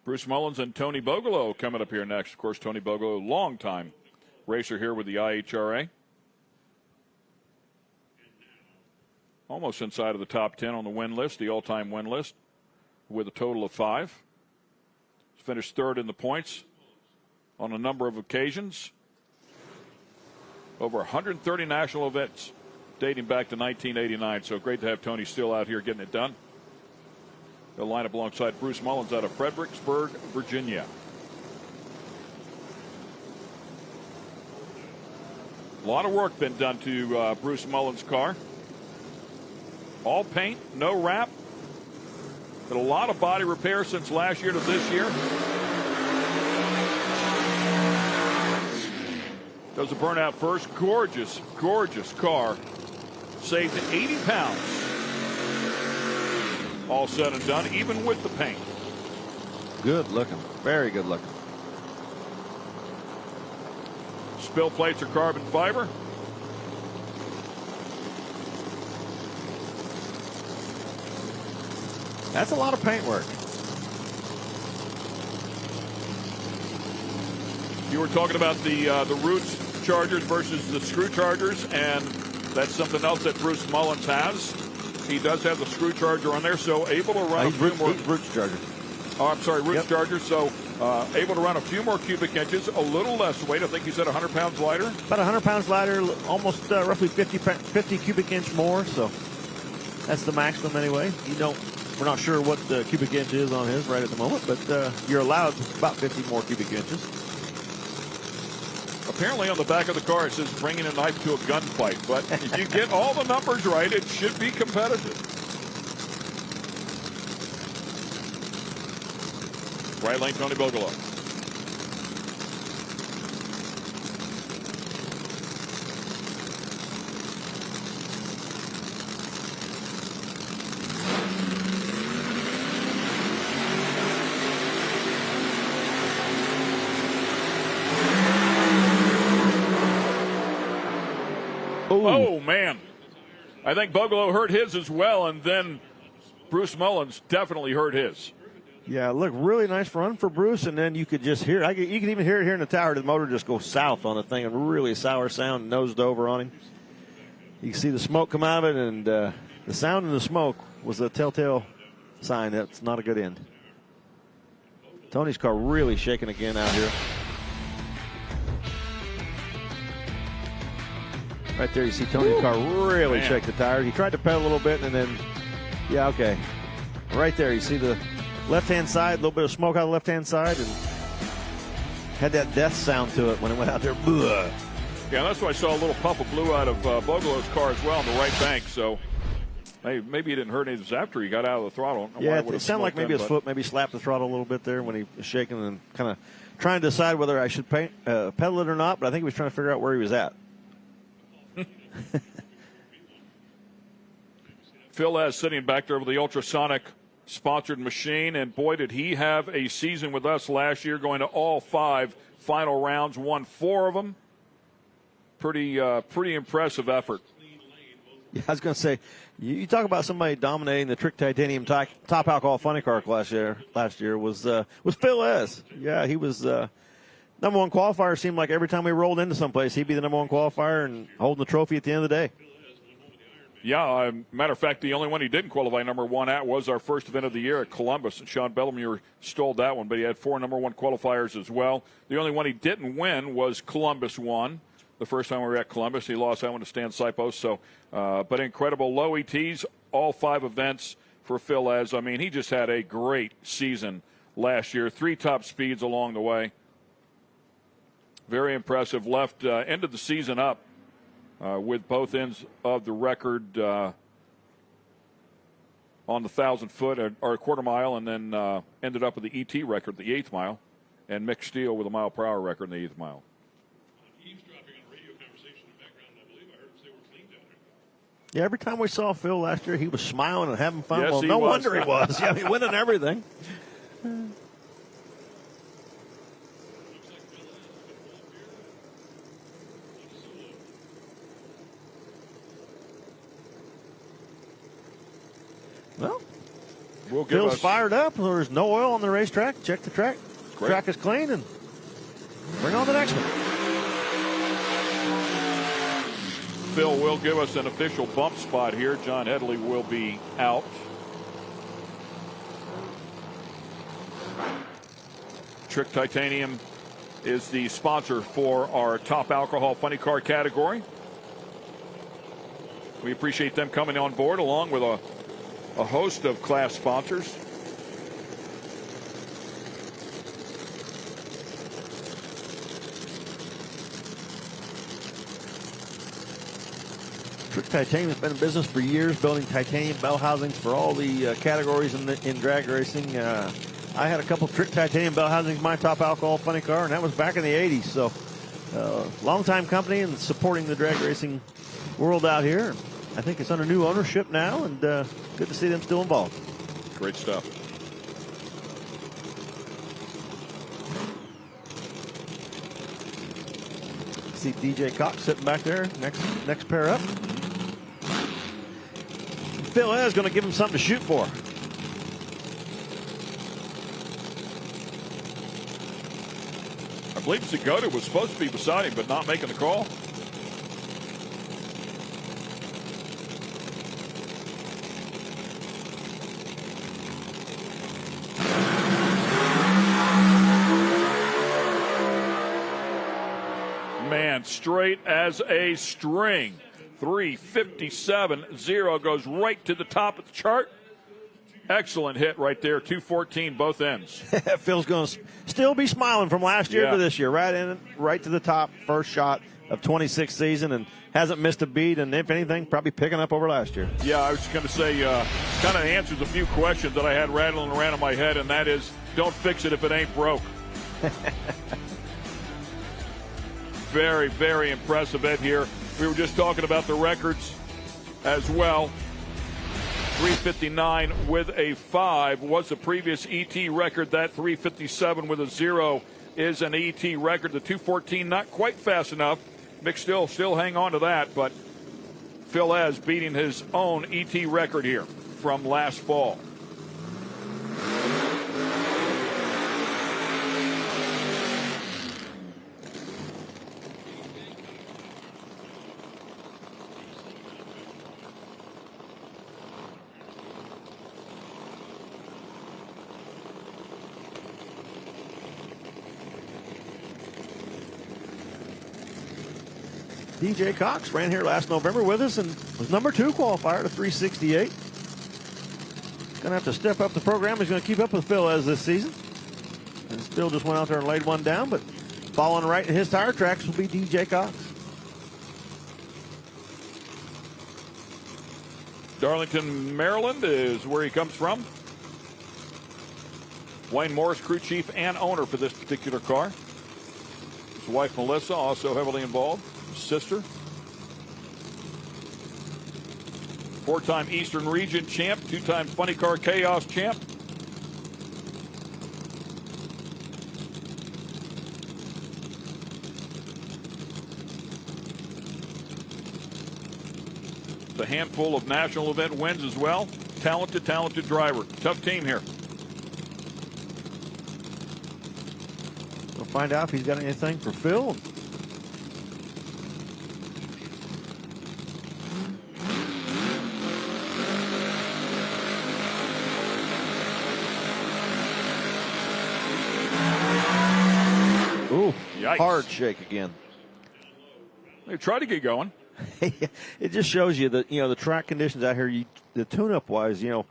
Bruce Mullins and Tony Bogolo coming up here next. Of course, Tony Bogolo, long-time racer here with the IHRA. Almost inside of the top 10 on the win list, the all-time win list, with a total of 5. He's finished third in the points on a number of occasions. Over 130 national events dating back to 1989. So great to have Tony still out here getting it done. They'll line up alongside Bruce Mullins out of Fredericksburg, Virginia. A lot of work been done to Bruce Mullins' car. All paint, no wrap. But a lot of body repair since last year to this year. Does a burnout first. Gorgeous, gorgeous car. Saved 80 pounds. All said and done, even with the paint. Good looking. Very good looking. Spill plates are carbon fiber. That's a lot of paint work. You were talking about the Roots Chargers versus the Screw Chargers, and that's something else that Bruce Mullins has. He does have the Screw Charger on there, so able to run a few more. Roots Charger. Oh, I'm sorry, Roots Charger. So able to run a few more cubic inches, a little less weight. I think you said 100 pounds lighter. About 100 pounds lighter, almost roughly 50 cubic inch more. So that's the maximum anyway. We're not sure what the cubic inch is on his right at the moment, but you're allowed about 50 more cubic inches. Apparently on the back of the car it says bringing a knife to a gunfight, but if you get all the numbers right, it should be competitive. Right lane, Tony Bogolo. Oh, man. I think Bogolo hurt his as well, and then Bruce Mullins definitely hurt his. Yeah, look, really nice run for Bruce, and then you could just hear it. You can even hear it here in the tower. The motor just goes south on the thing, and really sour sound, nosed over on him. You can see the smoke come out of it, and the sound and the smoke was a telltale sign that's not a good end. Tony's car really shaking again out here. Right there, you see Tony's car really shake the tires. He tried to pedal a little bit, and then, yeah, okay. Right there, you see the left-hand side, a little bit of smoke out of the left-hand side, and had that death sound to it when it went out there. Yeah, that's why I saw a little puff of blue out of Bogolo's car as well on the right bank. So Maybe he didn't hurt anything after he got out of the throttle. Yeah, it sounded like maybe his foot maybe slapped the throttle a little bit there when he was shaking and kind of trying to decide whether I should pedal it or not, but I think he was trying to figure out where he was at. Phil is sitting back there with the ultrasonic sponsored machine, and boy, did he have a season with us last year, going to all 5 final rounds, won 4 of them. Pretty impressive effort. Yeah, I was going to say, you talk about somebody dominating the Trick Titanium top alcohol funny car last year was Phil S. Yeah, he was number 1 qualifier. Seemed like every time we rolled into someplace, he'd be the number 1 qualifier and holding the trophy at the end of the day. Yeah, matter of fact, the only one he didn't qualify number 1 at was our first event of the year at Columbus, and Sean Bellemere stole that one, but he had 4 number 1 qualifiers as well. The only one he didn't win was Columbus 1. The first time we were at Columbus, he lost that one to Stan Sipos. So, but incredible low ETs, all 5 events for Phil Ez. I mean, he just had a great season last year. 3 top speeds along the way. Very impressive. Ended the season up with both ends of the record on the 1,000-foot or quarter mile, and then ended up with the ET record, the 8th mile, and Mick Steele with a mile-per-hour record in the 8th mile. Yeah, every time we saw Phil last year, he was smiling and having fun. Yes, well, no wonder he was. Yeah, winning everything. Well, Phil's fired up. There's no oil on the racetrack. Check the track. Great. Track is clean, and bring on the next one. Phil will give us an official bump spot here. John Headley will be out. Trick Titanium is the sponsor for our top alcohol funny car category. We appreciate them coming on board along with a host of class sponsors. Trick Titanium has been in business for years, building titanium bell housings for all the categories in drag racing. I had a couple Trick Titanium bell housings in my top alcohol funny car, and that was back in the 80s. So, long-time company and supporting the drag racing world out here. I think it's under new ownership now, and good to see them still involved. Great stuff. See DJ Cox sitting back there, next pair up. Phil is going to give him something to shoot for. I believe Zagota was supposed to be beside him, but not making the call. Man, straight as a string. 3:57.0 goes right to the top of the chart. Excellent hit right there. 2:14 both ends. Phil's going to still be smiling from last year to this year. Right to the top, first shot of 26th season, and hasn't missed a beat. And if anything, probably picking up over last year. Yeah, I was going to say, kind of answers a few questions that I had rattling around in my head, and that is, don't fix it if it ain't broke. Very, very impressive Ed here. We were just talking about the records as well. 3:59 with a 5 was the previous ET record. That 3:57 with a 0 is an ET record. The 2:14 not quite fast enough. Mick still hang on to that, but Phil Ez beating his own ET record here from last fall. DJ Cox ran here last November with us and was number 2 qualifier to 368. He's going to have to step up the program. He's going to keep up with Phil Ez this season. And Phil just went out there and laid one down, but following right in his tire tracks will be DJ Cox. Darlington, Maryland is where he comes from. Wayne Morris, crew chief and owner for this particular car. His wife, Melissa, also heavily involved. His sister. 4-time Eastern Region champ, 2-time Funny Car Chaos champ. A handful of national event wins as well. Talented driver. Tough team here. We'll find out if he's got anything for Phil. Ooh, yikes. Hard shake again. They try to get going. It just shows you that, the track conditions out here, the tune-up wise, all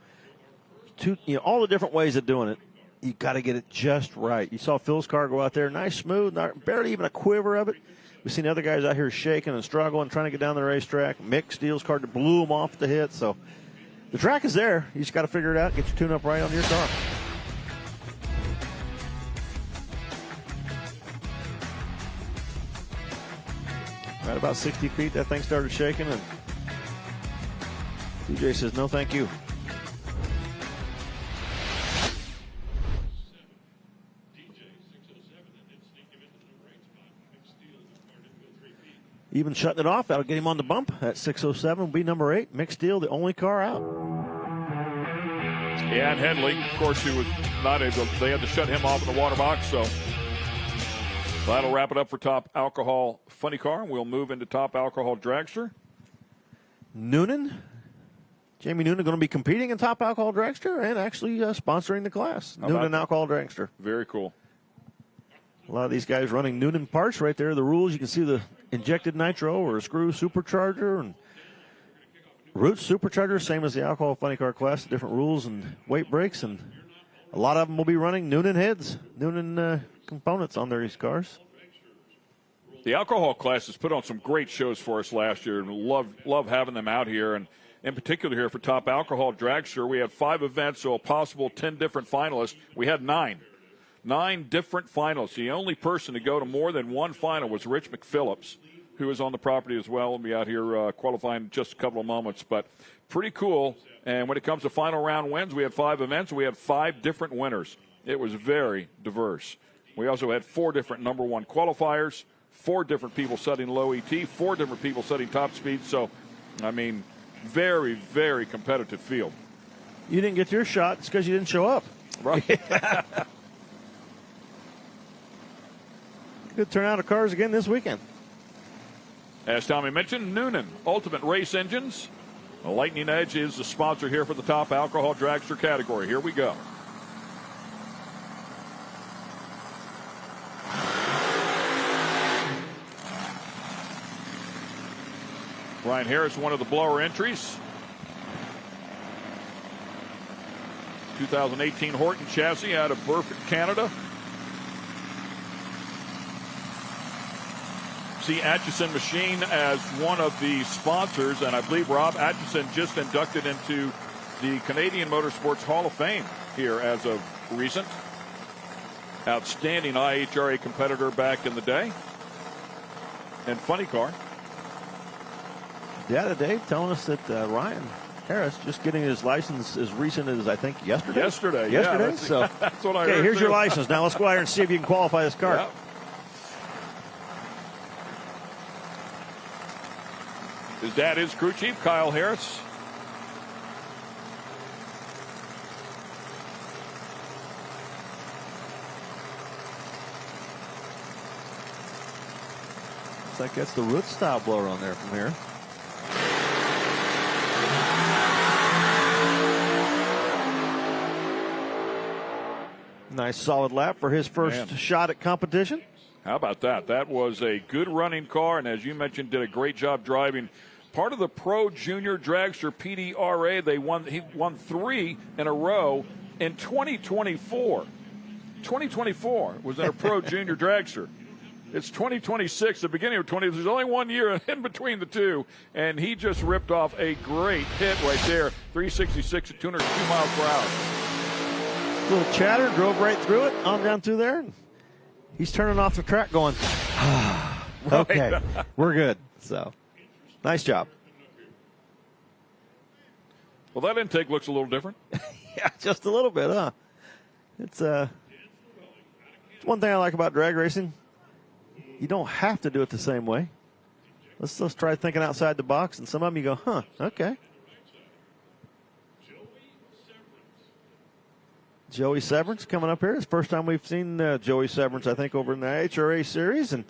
the different ways of doing it, you got to get it just right. You saw Phil's car go out there, nice, smooth, barely even a quiver of it. We've seen other guys out here shaking and struggling, trying to get down the racetrack. Mick Steele's car blew him off the hit. So the track is there. You just got to figure it out, get your tune-up right on your car. Right about 60 feet, that thing started shaking, and DJ says, no, thank you. Even shutting it off, that'll get him on the bump. At 6:07 will be number 8. Mick Steele, the only car out. Yeah, and Henley, of course, he was not able. They had to shut him off in the water box, so that'll wrap it up for Top Alcohol Funny Car. We'll move into Top Alcohol Dragster. Noonan. Jamie Noonan going to be competing in Top Alcohol Dragster and actually sponsoring the class. Noonan Alcohol Dragster. Very cool. A lot of these guys running Noonan parts right there. The rules, you can see the injected nitro or a screw supercharger and Roots supercharger, same as the Alcohol Funny Car class. Different rules and weight breaks, and a lot of them will be running Noonan heads, Noonan components on these cars. The alcohol class has put on some great shows for us last year, and love having them out here. And in particular here for Top Alcohol Dragster, we had 5 events, so a possible 10 different finalists. We had 9 different finalists. The only person to go to more than one final was Rich McPhillips, who is on the property as well. We'll be out here qualifying in just a couple of moments, but pretty cool. And when it comes to final round wins, we had 5 events. We had 5 different winners. It was very diverse. We also had 4 different number 1 qualifiers, 4 different people setting low ET, 4 different people setting top speed. So, I mean, very, very competitive field. You didn't get your shot. It's because you didn't show up. Right. Good turnout of cars again this weekend. As Tommy mentioned, Noonan Ultimate Race Engines. The Lightning Edge is the sponsor here for the Top Alcohol Dragster category. Here we go. Ryan Harris, one of the blower entries. 2018 Horton chassis out of Burford, Canada. See Atchison Machine as one of the sponsors, and I believe Rob Atchison just inducted into the Canadian Motorsports Hall of Fame here as of recent. Outstanding IHRA competitor back in the day. And funny car. Yeah, Dave telling us that Ryan Harris just getting his license as recent as I think yesterday. Yesterday, yeah. That's what I heard. Okay, here's too. your license. Now let's go out here and see if you can qualify this car. Yep. His dad is crew chief, Kyle Harris. Looks like that's the root style blower on there from here. Nice solid lap for his first shot at competition. How about that? That was a good running car, and as you mentioned, did a great job driving. Part of the Pro Junior Dragster PDRA, he won 3 in a row in 2024. 2024 was in a Pro Junior Dragster. It's 2026, the beginning of 20. There's only 1 year in between the two, and he just ripped off a great hit right there. 366 at 202 miles per hour. Little chatter, drove right through it, on down through there. He's turning off the track going, okay, we're good. So, nice job. Well, that intake looks a little different. Yeah, just a little bit, huh? It's one thing I like about drag racing. You don't have to do it the same way. Let's try thinking outside the box, and some of them you go, huh, okay. Joey Severance coming up here. It's the first time we've seen Joey Severance, I think, over in the IHRA series, and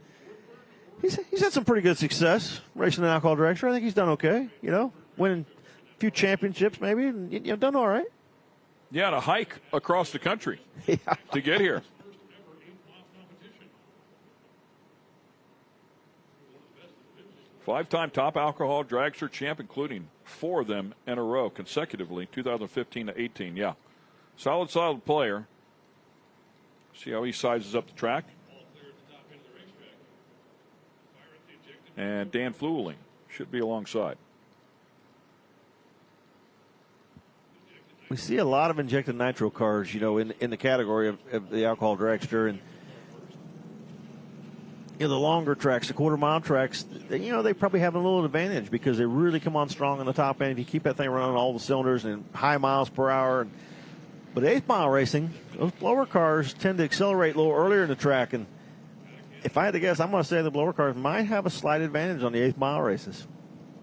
he's had some pretty good success racing an alcohol dragster. I think he's done okay, winning a few championships maybe, and done all right. Yeah, and a hike across the country to get here. Five-time top alcohol dragster champ, including 4 of them in a row consecutively, 2015 to 18. Yeah, solid player. See how he sizes up the track. And Dan Flueling should be alongside. We see a lot of injected nitro cars, in the category of the alcohol dragster, and the longer tracks, the quarter-mile tracks, they probably have a little advantage because they really come on strong on the top end. If you keep that thing running all the cylinders and high miles per hour. But 8th-mile racing, those blower cars tend to accelerate a little earlier in the track. And if I had to guess, I'm going to say the blower cars might have a slight advantage on the 8th-mile races.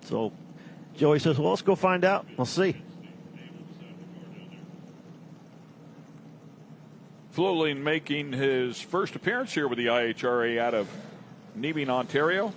So Joey says, well, let's go find out. We'll see. Flueling making his first appearance here with the IHRA out of Nebing, Ontario.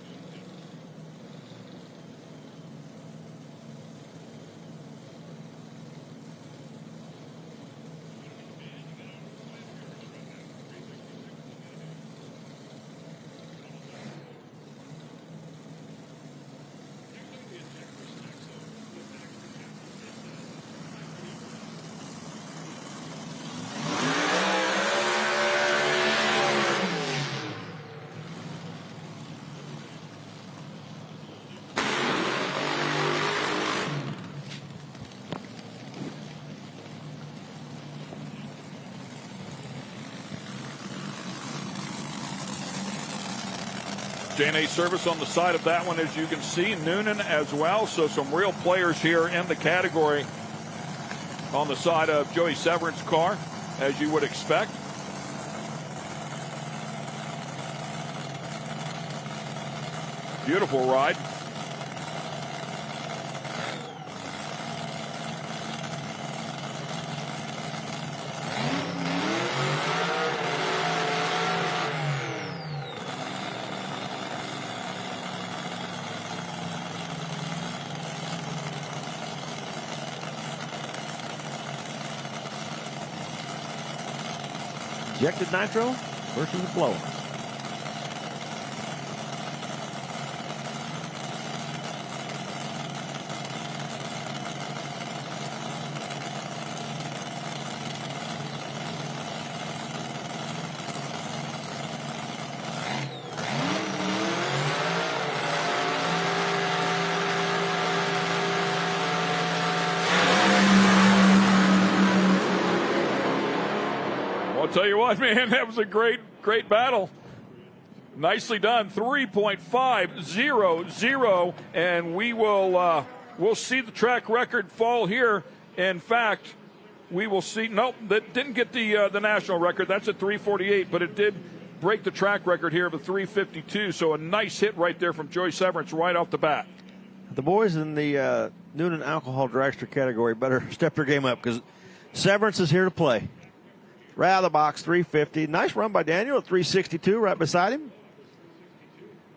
J&A service on the side of that one, as you can see. Noonan as well. So some real players here in the category on the side of Joey Severance's car, as you would expect. Beautiful ride. Injected nitro versus the blower. I'll tell you what, man, that was a great battle. Nicely done. 3.500, and we'll see the track record fall here. In fact, we will see. Nope, that didn't get the national record. That's at 3:48, but it did break the track record here of a 3:52. So a nice hit right there from Joey Severance right off the bat. The boys in the Noonan alcohol dragster category better step their game up because Severance is here to play. Right out of the box, 350. Nice run by Daniel at 362 right beside him.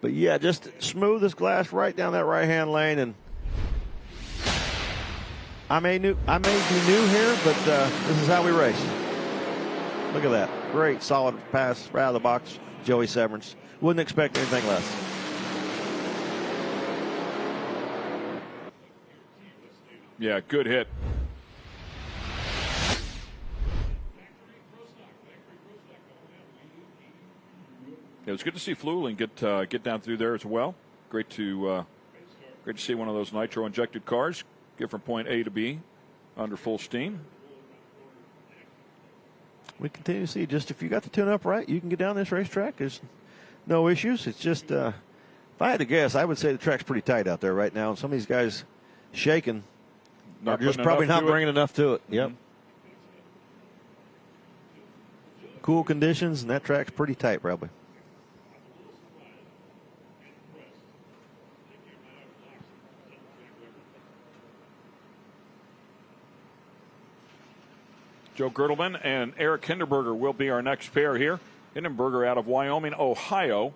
But, yeah, just smooth as glass right down that right-hand lane. And I may be new here, but this is how we race. Look at that. Great, solid pass right out of the box, Joey Severance. Wouldn't expect anything less. Yeah, good hit. It was good to see Flueling get down through there as well. Great to see one of those nitro injected cars get from point A to B under full steam. We continue to see, just if you got the tune up right, you can get down this racetrack. There's no issues. It's just, if I had to guess, I would say the track's pretty tight out there right now. And some of these guys shaking, Not just putting probably enough not to bringing enough to it. Yep. Mm-hmm. Cool conditions, and that track's pretty tight, probably. Joe Gertelman and Eric Hindenberger will be our next pair here. Hindenberger out of Wyoming, Ohio.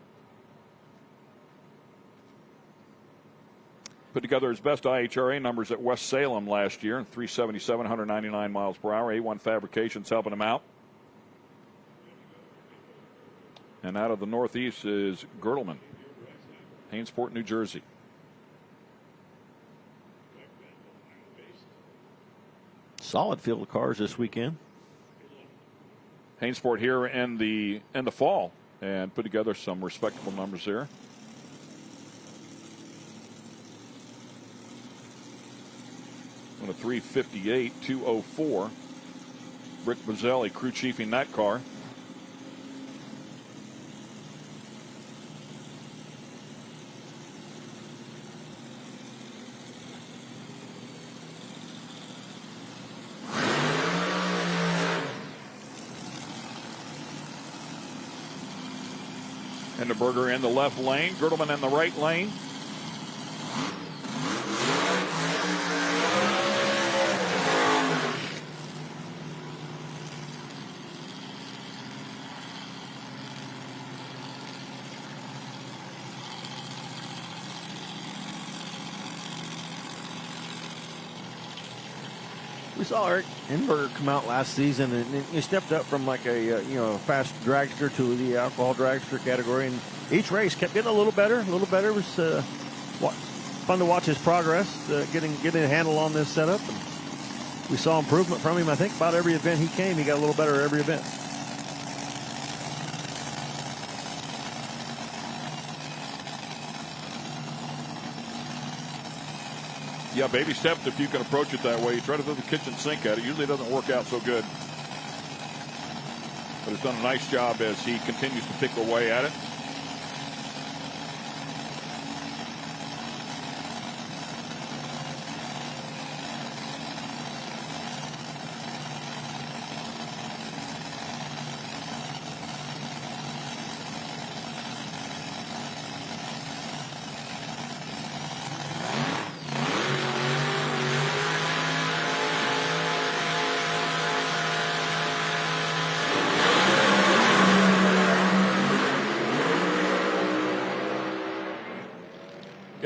Put together his best IHRA numbers at West Salem last year, 377, 199 miles per hour. A1 Fabrications helping him out. And out of the Northeast is Gertelman, Hainesport, New Jersey. Solid field of cars this weekend. Hainesport here in the fall and put together some respectable numbers there. On a 358, 204. Rick Bozzelli crew chiefing that car. Hindenberger in the left lane, Gertelman in the right lane. We saw Eric Hindenberger come out last season, and he stepped up from like a fast dragster to the alcohol dragster category. And each race kept getting a little better. It was fun to watch his progress, getting a handle on this setup. And we saw improvement from him. I think about every event he came, he got a little better every event. Yeah, baby steps if you can approach it that way. You try to throw the kitchen sink at it. Usually it doesn't work out so good. But he's done a nice job as he continues to pick away at it.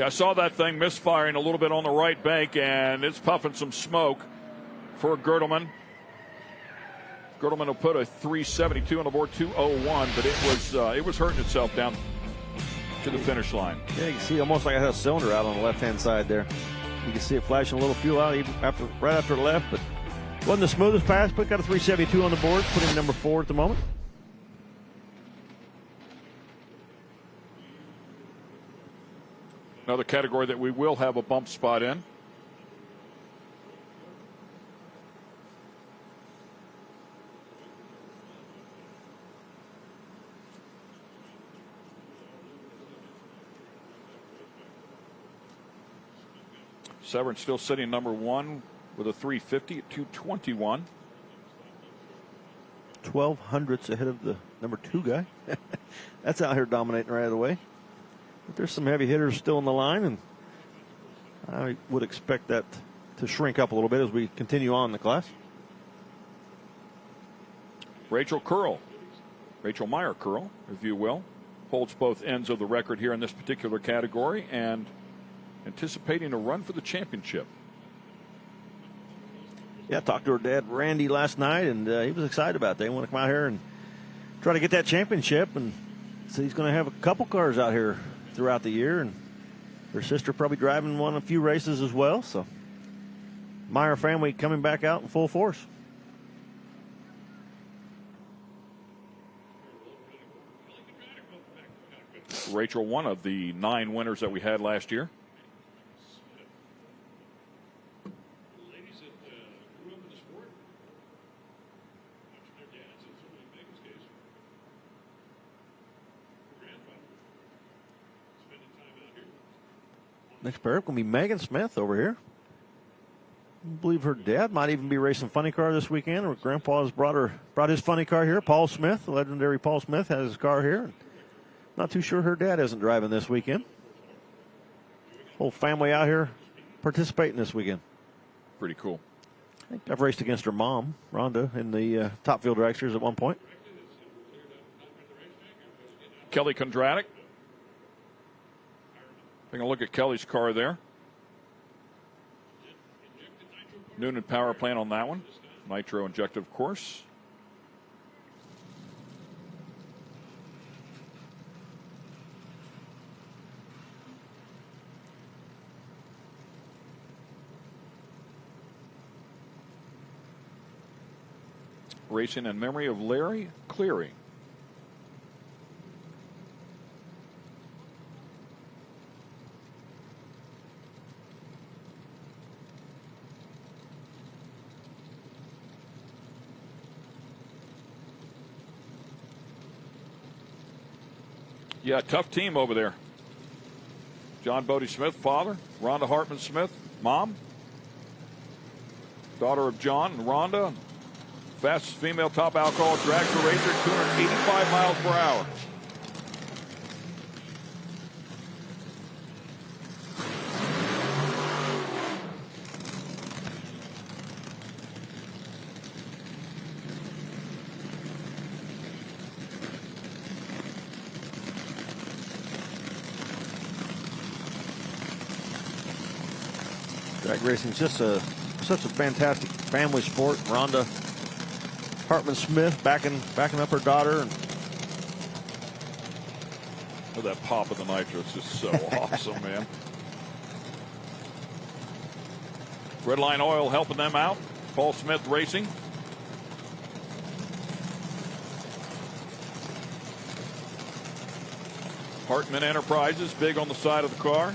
I saw that thing misfiring a little bit on the right bank, and it's puffing some smoke for Gertelman. Gertelman will put a 372 on the board, 201, but it was hurting itself down to the finish line. Yeah, you can see almost like I had a cylinder out on the left-hand side there. You can see it flashing a little fuel out even right after the left, but wasn't the smoothest pass, but got a 372 on the board, putting number 4 at the moment. Another category that we will have a bump spot in. Severn still sitting number 1 with a 350 at 221. 12 hundredths ahead of the number 2 guy. That's out here dominating right away. But there's some heavy hitters still in the line, and I would expect that to shrink up a little bit as we continue on in the class. Rachel Meyer Curl, if you will, holds both ends of the record here in this particular category and anticipating a run for the championship. Yeah, I talked to her dad, Randy, last night, and he was excited about that. He wanted to come out here and try to get that championship, and so he's going to have a couple cars out here throughout the year, and her sister probably driving a few races as well. So Meyer family coming back out in full force. Rachel, one of the 9 winners that we had last year. Next pair up going to be Megan Smith over here. I believe her dad might even be racing funny car this weekend. Her grandpa has brought his funny car here. Paul Smith, the legendary Paul Smith, has his car here. Not too sure her dad isn't driving this weekend. Whole family out here participating this weekend. Pretty cool. I think I've raced against her mom, Rhonda, in the Top Field Dragsters at one point. Kelly Kondratik. Taking a look at Kelly's car there. Noonan power plant on that one. Nitro injected, of course. Racing in memory of Larry Cleary. Yeah, tough team over there. John Bodie Smith, father. Rhonda Hartman Smith, mom. Daughter of John and Rhonda. Fastest female top alcohol dragster racer, 285 miles per hour. Drag racing is just such a fantastic family sport. Rhonda Hartman Smith backing up her daughter. And oh, that pop of the nitro is just so awesome, man. Redline Oil helping them out. Paul Smith Racing. Hartman Enterprises, big on the side of the car.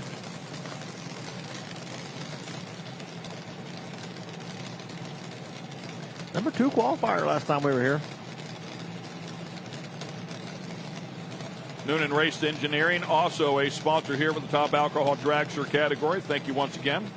Number 2 qualifier last time we were here. Noonan Race Engineering, also a sponsor here for the top alcohol dragster category. Thank you once again.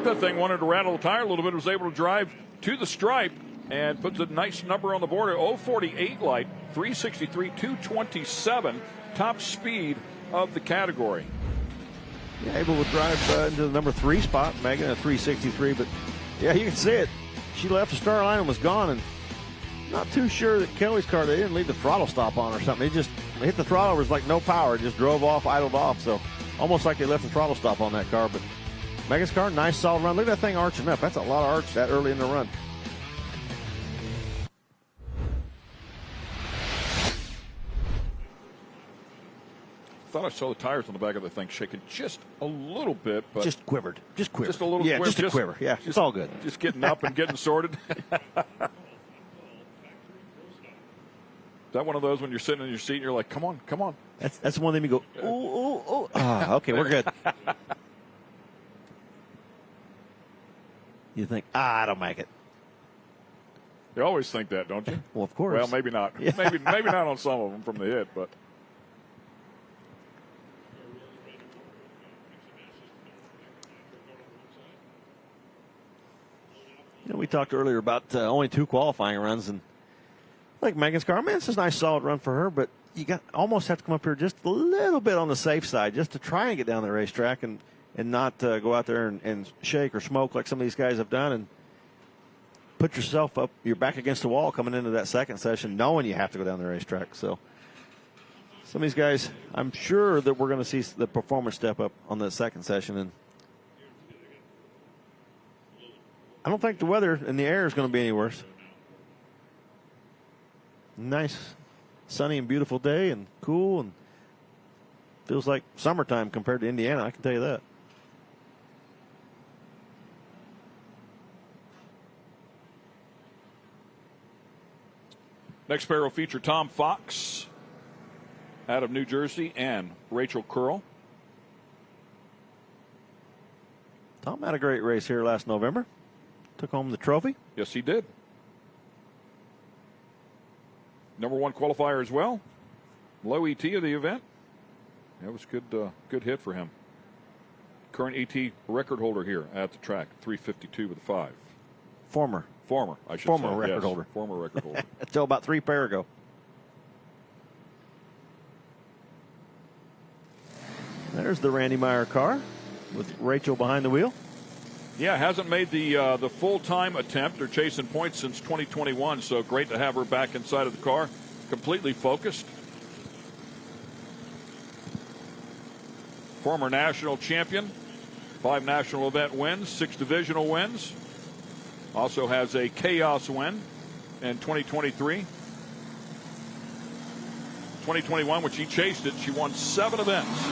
That thing wanted to rattle the tire a little bit, was able to drive to the stripe and puts a nice number on the board. 048 light, 363, 227, top speed of the category. Yeah, able to drive into the number 3 spot, Megan, at 363. But yeah, you can see it. She left the start line and was gone, and not too sure that Kelly's car, they didn't leave the throttle stop on or something. They hit the throttle, it was like no power, it just drove off, idled off. So almost like they left the throttle stop on that car. But Megan's car, nice solid run. Look at that thing arching up. That's a lot of arch that early in the run. Thought I saw the tires on the back of the thing shaking just a little bit, but just quivered. Just quivered. Just a little quiver. Just a quiver. Yeah, it's all good. Just getting up and getting sorted. Is that one of those when you're sitting in your seat and you're like, come on, come on? That's one thing you go, ooh, ooh, ooh. Ah, okay, we're good. You think, I don't make it. You always think that, don't you? Well, of course. Well, maybe not. Yeah. Maybe not on some of them from the hit, but. You know, we talked earlier about only 2 qualifying runs, and like Megan's car, man, it's a nice solid run for her, but you almost have to come up here just a little bit on the safe side just to try and get down the racetrack and not go out there and shake or smoke like some of these guys have done and put yourself up, you're back against the wall coming into that second session knowing you have to go down the racetrack. So some of these guys, I'm sure that we're going to see the performance step up on the second session. And I don't think the weather in the air is going to be any worse. Nice, sunny and beautiful day, and cool, and feels like summertime compared to Indiana, I can tell you that. Next pair will feature Tom Fox out of New Jersey and Rachel Curl. Tom had a great race here last November. Took home the trophy. Yes, he did. Number 1 qualifier as well. Low ET of the event. That was good hit for him. Current ET record holder here at the track, 352 with a 5. Former, I should say. Former record holder. Former record holder. Until about 3 pair ago. There's the Randy Meyer car with Rachel behind the wheel. Yeah, hasn't made the full-time attempt or chasing points since 2021, so great to have her back inside of the car, completely focused. Former national champion, 5 national event wins, 6 divisional wins. Also has a chaos win in 2023. 2021, when she chased it, she won 7 events.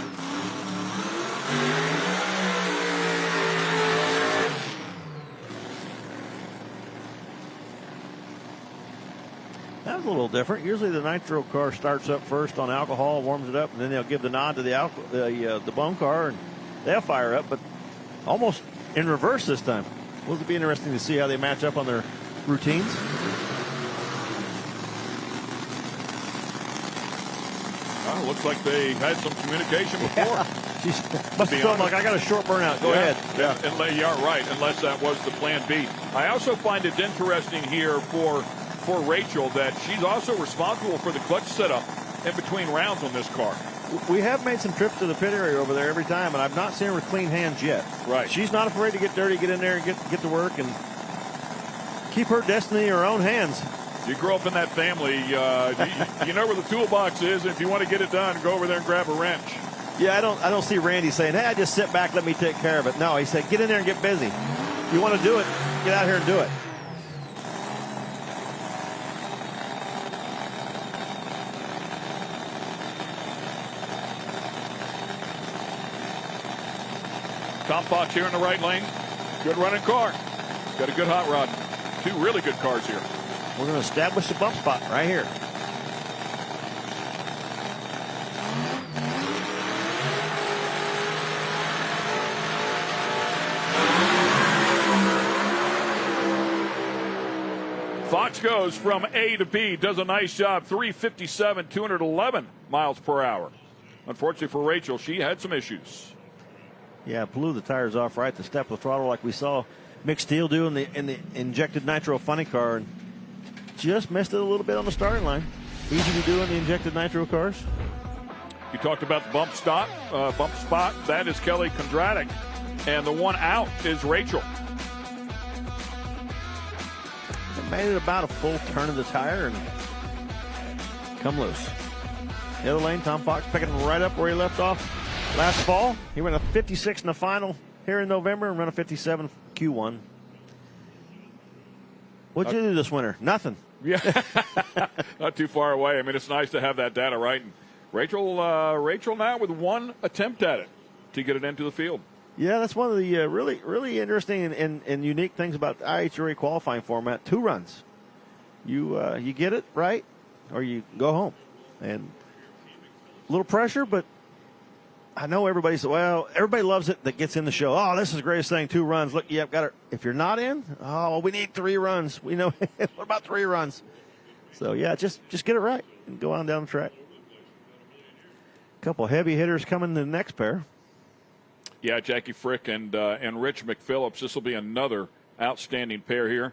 That was a little different. Usually the Nitro car starts up first on alcohol, warms it up, and then they'll give the nod to the bone car, and they'll fire up, but almost in reverse this time. Will it be interesting to see how they match up on their routines? Well, looks like they had some communication before. Yeah. She must have told him, like, I got a short burnout. Go ahead. Yeah, yeah, right, unless that was the plan B. I also find it interesting here for Rachel that she's also responsible for the clutch setup in between rounds on this car. We have made some trips to the pit area over there every time, and I've not seen her with clean hands yet. Right. She's not afraid to get dirty, get in there, and get to work, and keep her destiny in her own hands. You grow up in that family. You know where the toolbox is, and if you want to get it done, go over there and grab a wrench. Yeah, I don't see Randy saying, hey, I just sit back, let me take care of it. No, he said, get in there and get busy. If you want to do it, get out here and do it. Tom Fox here in the right lane. Good running car. Got a good hot rod. 2 really good cars here. We're going to establish the bump spot right here. Fox goes from A to B, does a nice job, 357, 211 miles per hour. Unfortunately for Rachel, she had some issues. Yeah, blew the tires off right at the step of the throttle like we saw Mick Steele do in the injected nitro funny car, and just missed it a little bit on the starting line. Easy to do in the injected nitro cars. You talked about the bump spot. That is Kelly Kondratic, and the one out is Rachel. They made it about a full turn of the tire and come loose. The other lane, Tom Fox picking right up where he left off last fall. He ran a 56 in the final here in November and ran a 57 Q1. What'd you do this winter? Nothing. Yeah, not too far away. I mean, it's nice to have that data right. And Rachel now with 1 attempt at it to get it into the field. Yeah, that's one of the really interesting and unique things about the IHRA qualifying format. 2 runs. You get it right, or you go home. And a little pressure, but I know everybody loves it that gets in the show. Oh, this is the greatest thing, 2 runs. Look, got it. If you're not in, we need 3 runs. We know. What about 3 runs? So, yeah, just get it right and go on down the track. A couple heavy hitters coming in the next pair. Yeah, Jackie Frick and Rich McPhillips. This will be another outstanding pair here.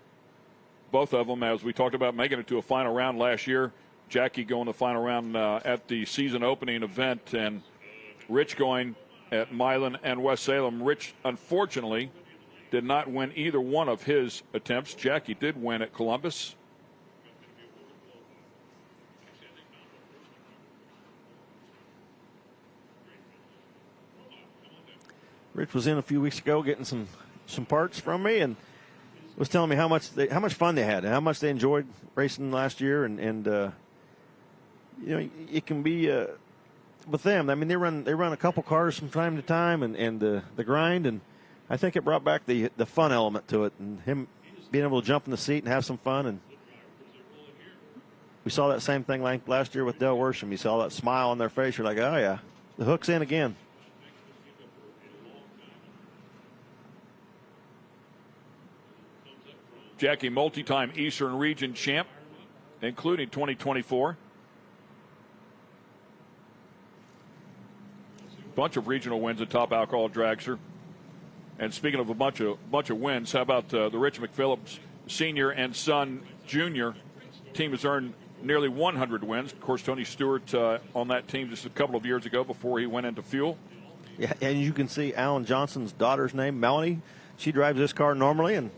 Both of them, as we talked about, making it to a final round last year. Jackie going the final round at the season opening event, and Rich going at Milan and West Salem. Rich, unfortunately, did not win either one of his attempts. Jackie did win at Columbus. Rich was in a few weeks ago getting some parts from me, and was telling me how much fun they had and how much they enjoyed racing last year, and you know, it can be with them. I mean, they run a couple cars from time to time, and the grind, and I think it brought back the fun element to it, and him being able to jump in the seat and have some fun. And we saw that same thing like last year with Del Worsham. You saw that smile on their face. You're like, oh yeah, the hook's in again. Jackie, multi-time Eastern Region champ, including 2024. Bunch of regional wins at Top Alcohol Dragster. And speaking of a bunch of wins, how about the Rich McPhillips Sr. and Son Jr. team has earned nearly 100 wins. Of course, Tony Stewart on that team just a couple of years ago before he went into fuel. Yeah, and you can see Alan Johnson's daughter's name, Melanie. She drives this car normally, and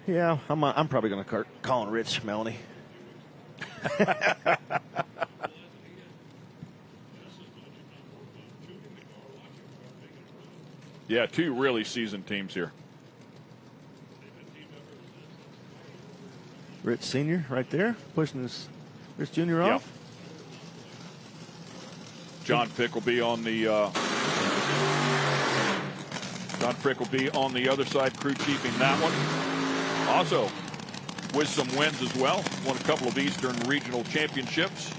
yeah, I'm probably going to call him Rich Melanie. Yeah, two really seasoned teams here. Rich Sr. right there, pushing his Rich Jr. off. John Pick will be on the other side, crew chiefing that one. Also, with some wins as well, won a couple of Eastern Regional Championships.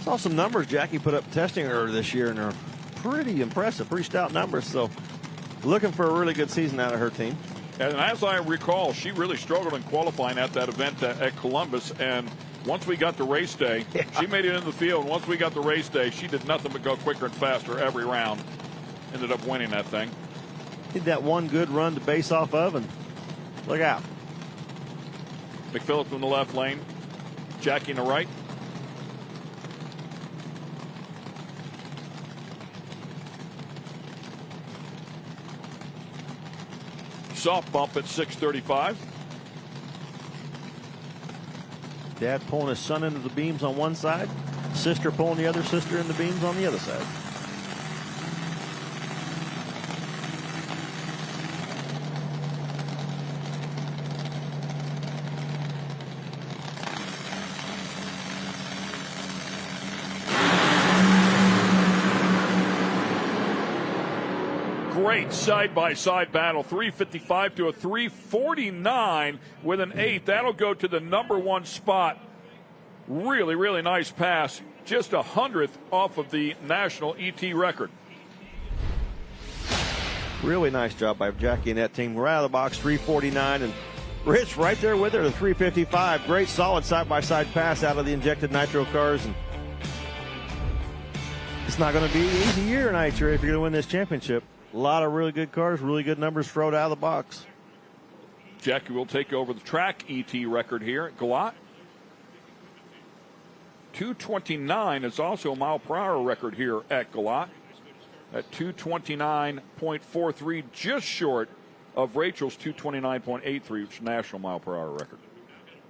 Saw some numbers Jackie put up testing her this year, and they're pretty impressive, pretty stout numbers. So, looking for a really good season out of her team. And as I recall, she really struggled in qualifying at that event at Columbus. And once we got to race day, she made it in the field. Once we got to race day, she did nothing but go quicker and faster every round. Ended up winning that thing. Did that one good run to base off of, and look out. McPhillips in the left lane, Jackie in the right. Soft bump at 635. Dad pulling his son into the beams on one side, sister pulling the other sister in the beams on the other side. Great side-by-side battle, 355 to a 349 with an 8. That'll go to the number one spot. Really, really nice pass. Just 100th off of the national ET record. Really nice job by Jackie and that team. We're out of the box, 349, and Rich right there with her, the 355. Great, solid side-by-side pass out of the injected nitro cars. And it's not going to be an easy year in IHRA if you're going to win this championship. A lot of really good cars, really good numbers thrown out of the box. Jackie will take over the track ET record here at Galat. 229 is also a mile per hour record here at Galat at 229.43, just short of Rachel's 229.83, which is national mile per hour record.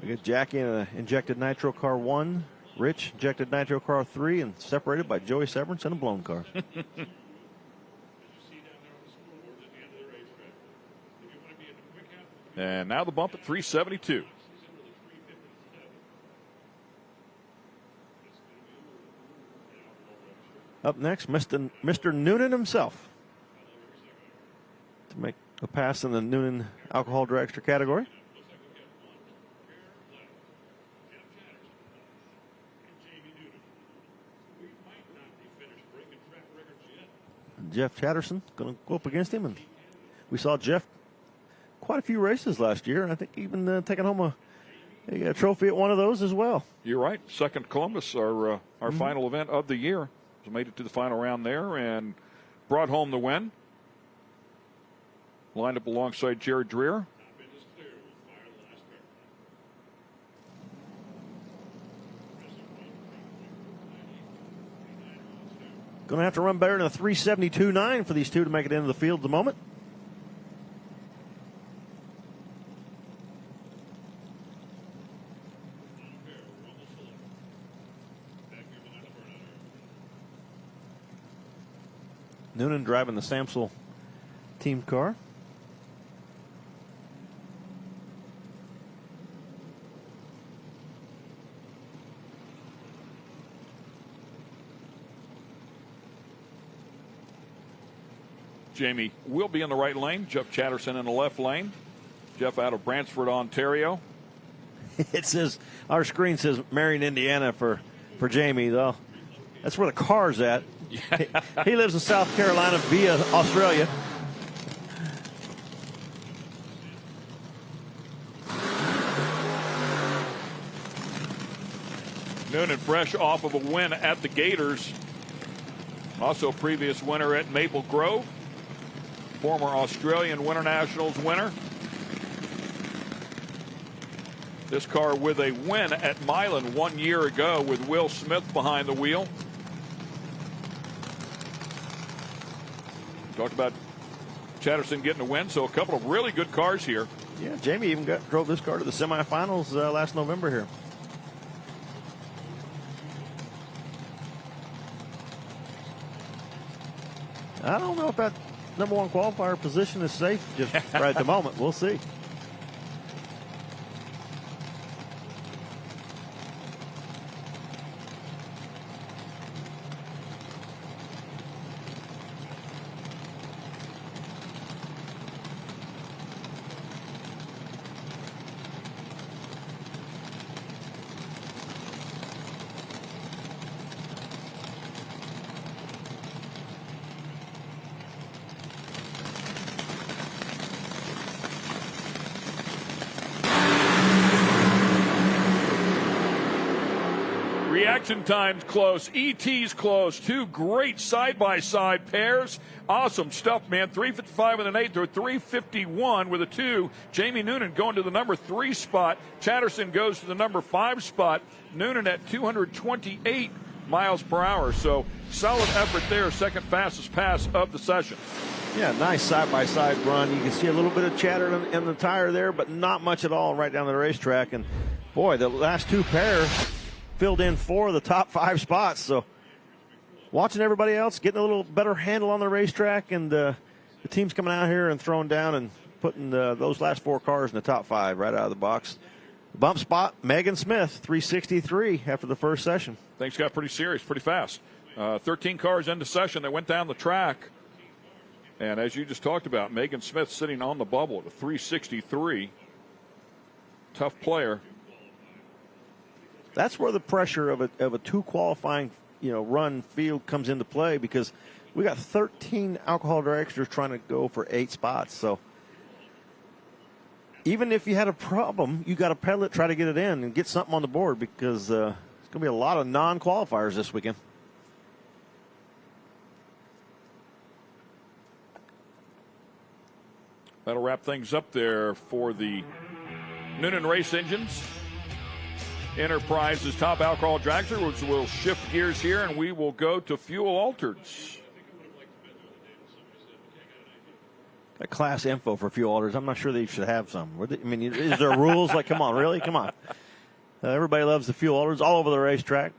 We got Jackie in an injected nitro car 1, Rich injected nitro car 3, and separated by Joey Severance in a blown car. And now the bump at 372. Up next, Mr. Noonan himself to make a pass in the Noonan Alcohol Dragster category. Jeff Chatterson going to go up against him, and we saw Jeff quite a few races last year, and I think even taking home a trophy at one of those as well. You're right. Second Columbus, our final event of the year. So made it to the final round there and brought home the win. Lined up alongside Jared Dreer. Going to have to run better than a 372.9 for these two to make it into the field at the moment. Noonan driving the Samsel team car. Jamie will be in the right lane. Jeff Chatterson in the left lane. Jeff out of Brantford, Ontario. It says, our screen says Marion, Indiana for Jamie, though. That's where the car's at. He lives in South Carolina via Australia. Noonan fresh off of a win at the Gators. Also previous winner at Maple Grove. Former Australian Winter Nationals winner. This car with a win at Milan 1 year ago with Will Smith behind the wheel. Talked about Chatterson getting a win, so a couple of really good cars here. Yeah, Jamie even drove this car to the semifinals last November here. I don't know if that #1 qualifier position is safe just right at the moment. We'll see. Reaction time's close. ET's close. Two great side-by-side pairs. Awesome stuff, man. 355 with an 8 or 351 with a 2. Jamie Noonan going to the number 3 spot. Chatterson goes to the number 5 spot. Noonan at 228 miles per hour. So solid effort there. Second fastest pass of the session. Yeah, nice side-by-side run. You can see a little bit of chatter in the tire there, but not much at all right down the racetrack. And, boy, the last two pairs filled in 4 of the top 5 spots. So watching everybody else getting a little better handle on the racetrack, and the team's coming out here and throwing down and putting those last 4 cars in the top 5 right out of the box. Bump spot, Megan Smith, 363 after the first session. Things got pretty serious, pretty fast. 13 cars into session that went down the track. And as you just talked about, Megan Smith sitting on the bubble at a 363. Tough player. That's where the pressure of a 2 qualifying, run field comes into play, because we got 13 alcohol dragsters trying to go for 8 spots. So even if you had a problem, you got to pedal it, try to get it in and get something on the board, because it's going to be a lot of non-qualifiers this weekend. That'll wrap things up there for the Noonan Race Engines Enterprise's top alcohol dragster, which will shift gears here, and we will go to fuel altereds. That class info for fuel altereds, I'm not sure they should have some. Is there rules? Like, come on, really? Come on. Everybody loves the fuel altereds all over the racetrack.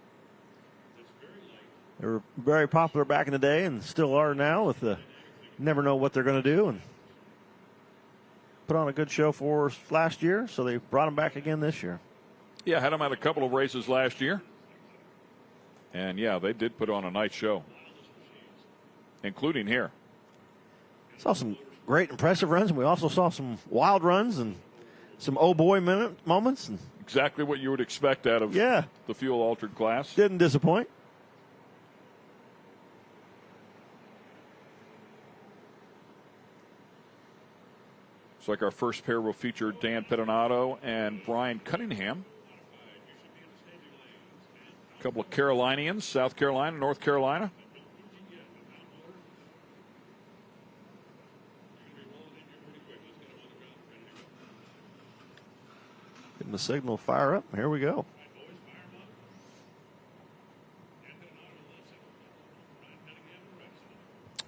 They were very popular back in the day and still are now, with the never know what they're going to do, and put on a good show for us last year, so they brought them back again this year. Yeah, had them at a couple of races last year. And, yeah, they did put on a nice show, including here. Saw some great, impressive runs, and we also saw some wild runs and some oh-boy moments. And exactly what you would expect out of the fuel-altered class. Didn't disappoint. Looks like our first pair will feature Dan Pettinato and Brian Cunningham. A couple of Carolinians, South Carolina, North Carolina. Getting the signal fire up. Here we go.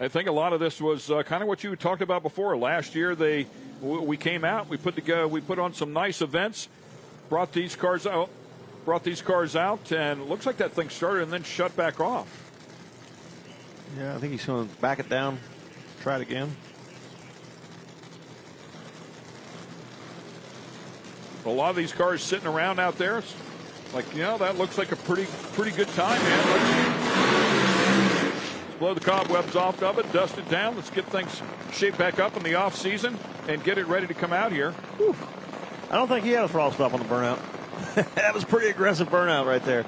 I think a lot of this was kind of what you talked about before. Last year, we came out, we put on some nice events, brought these cars out, and it looks like that thing started and then shut back off. Yeah, I think he's going to back it down, try it again. A lot of these cars sitting around out there, it's like, that looks like a pretty good time, man. Let's blow the cobwebs off of it, dust it down. Let's get things shaped back up in the off season and get it ready to come out here. Whew. I don't think he had a throttle stop on the burnout. That was pretty aggressive burnout right there.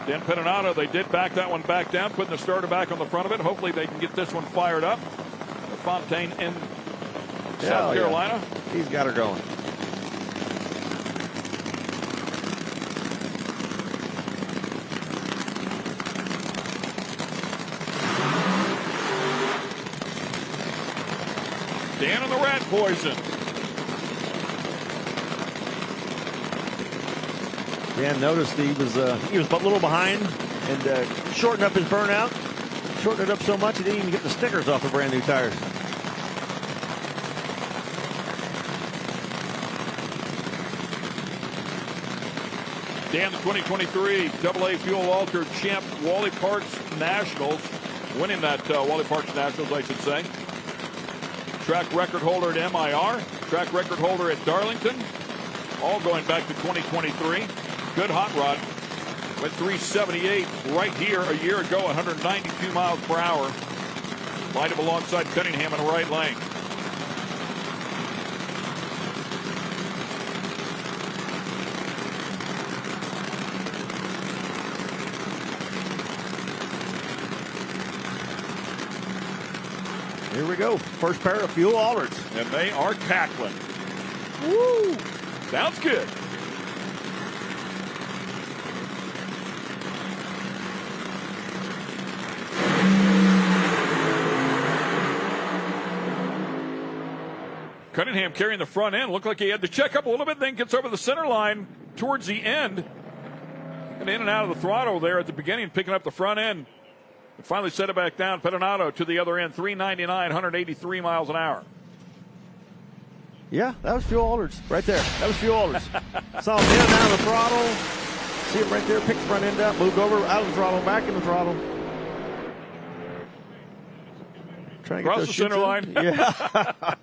Dan Pedinato, they did back that one back down, putting the starter back on the front of it. Hopefully they can get this one fired up. Fontaine in South Carolina. Yeah. He's got her going. Dan and the Rat Poison. Dan noticed he was a little behind and shortened up his burnout. Shortened it up so much he didn't even get the stickers off the brand new tires. Dan, the 2023 AA Fuel Altered champ, Wally Parks Nationals, winning that Wally Parks Nationals, I should say. Track record holder at MIR, track record holder at Darlington, all going back to 2023. Good hot rod. Went 378 right here a year ago, 192 miles per hour. Lined up alongside Cunningham in the right lane. Here we go. First pair of fuel altereds. And they are cackling. Woo! Sounds good. Cunningham carrying the front end. Looked like he had to check up a little bit, then gets over the center line towards the end. And in and out of the throttle there at the beginning, picking up the front end. And finally set it back down. Pedinato to the other end, 399, 183 miles an hour. Yeah, that was fuel altereds right there. That was fuel altereds. Saw him in and out of the throttle. See him right there, picked the front end up, moved over out of the throttle, back in the throttle. Trying to Across get those the center line. Yeah.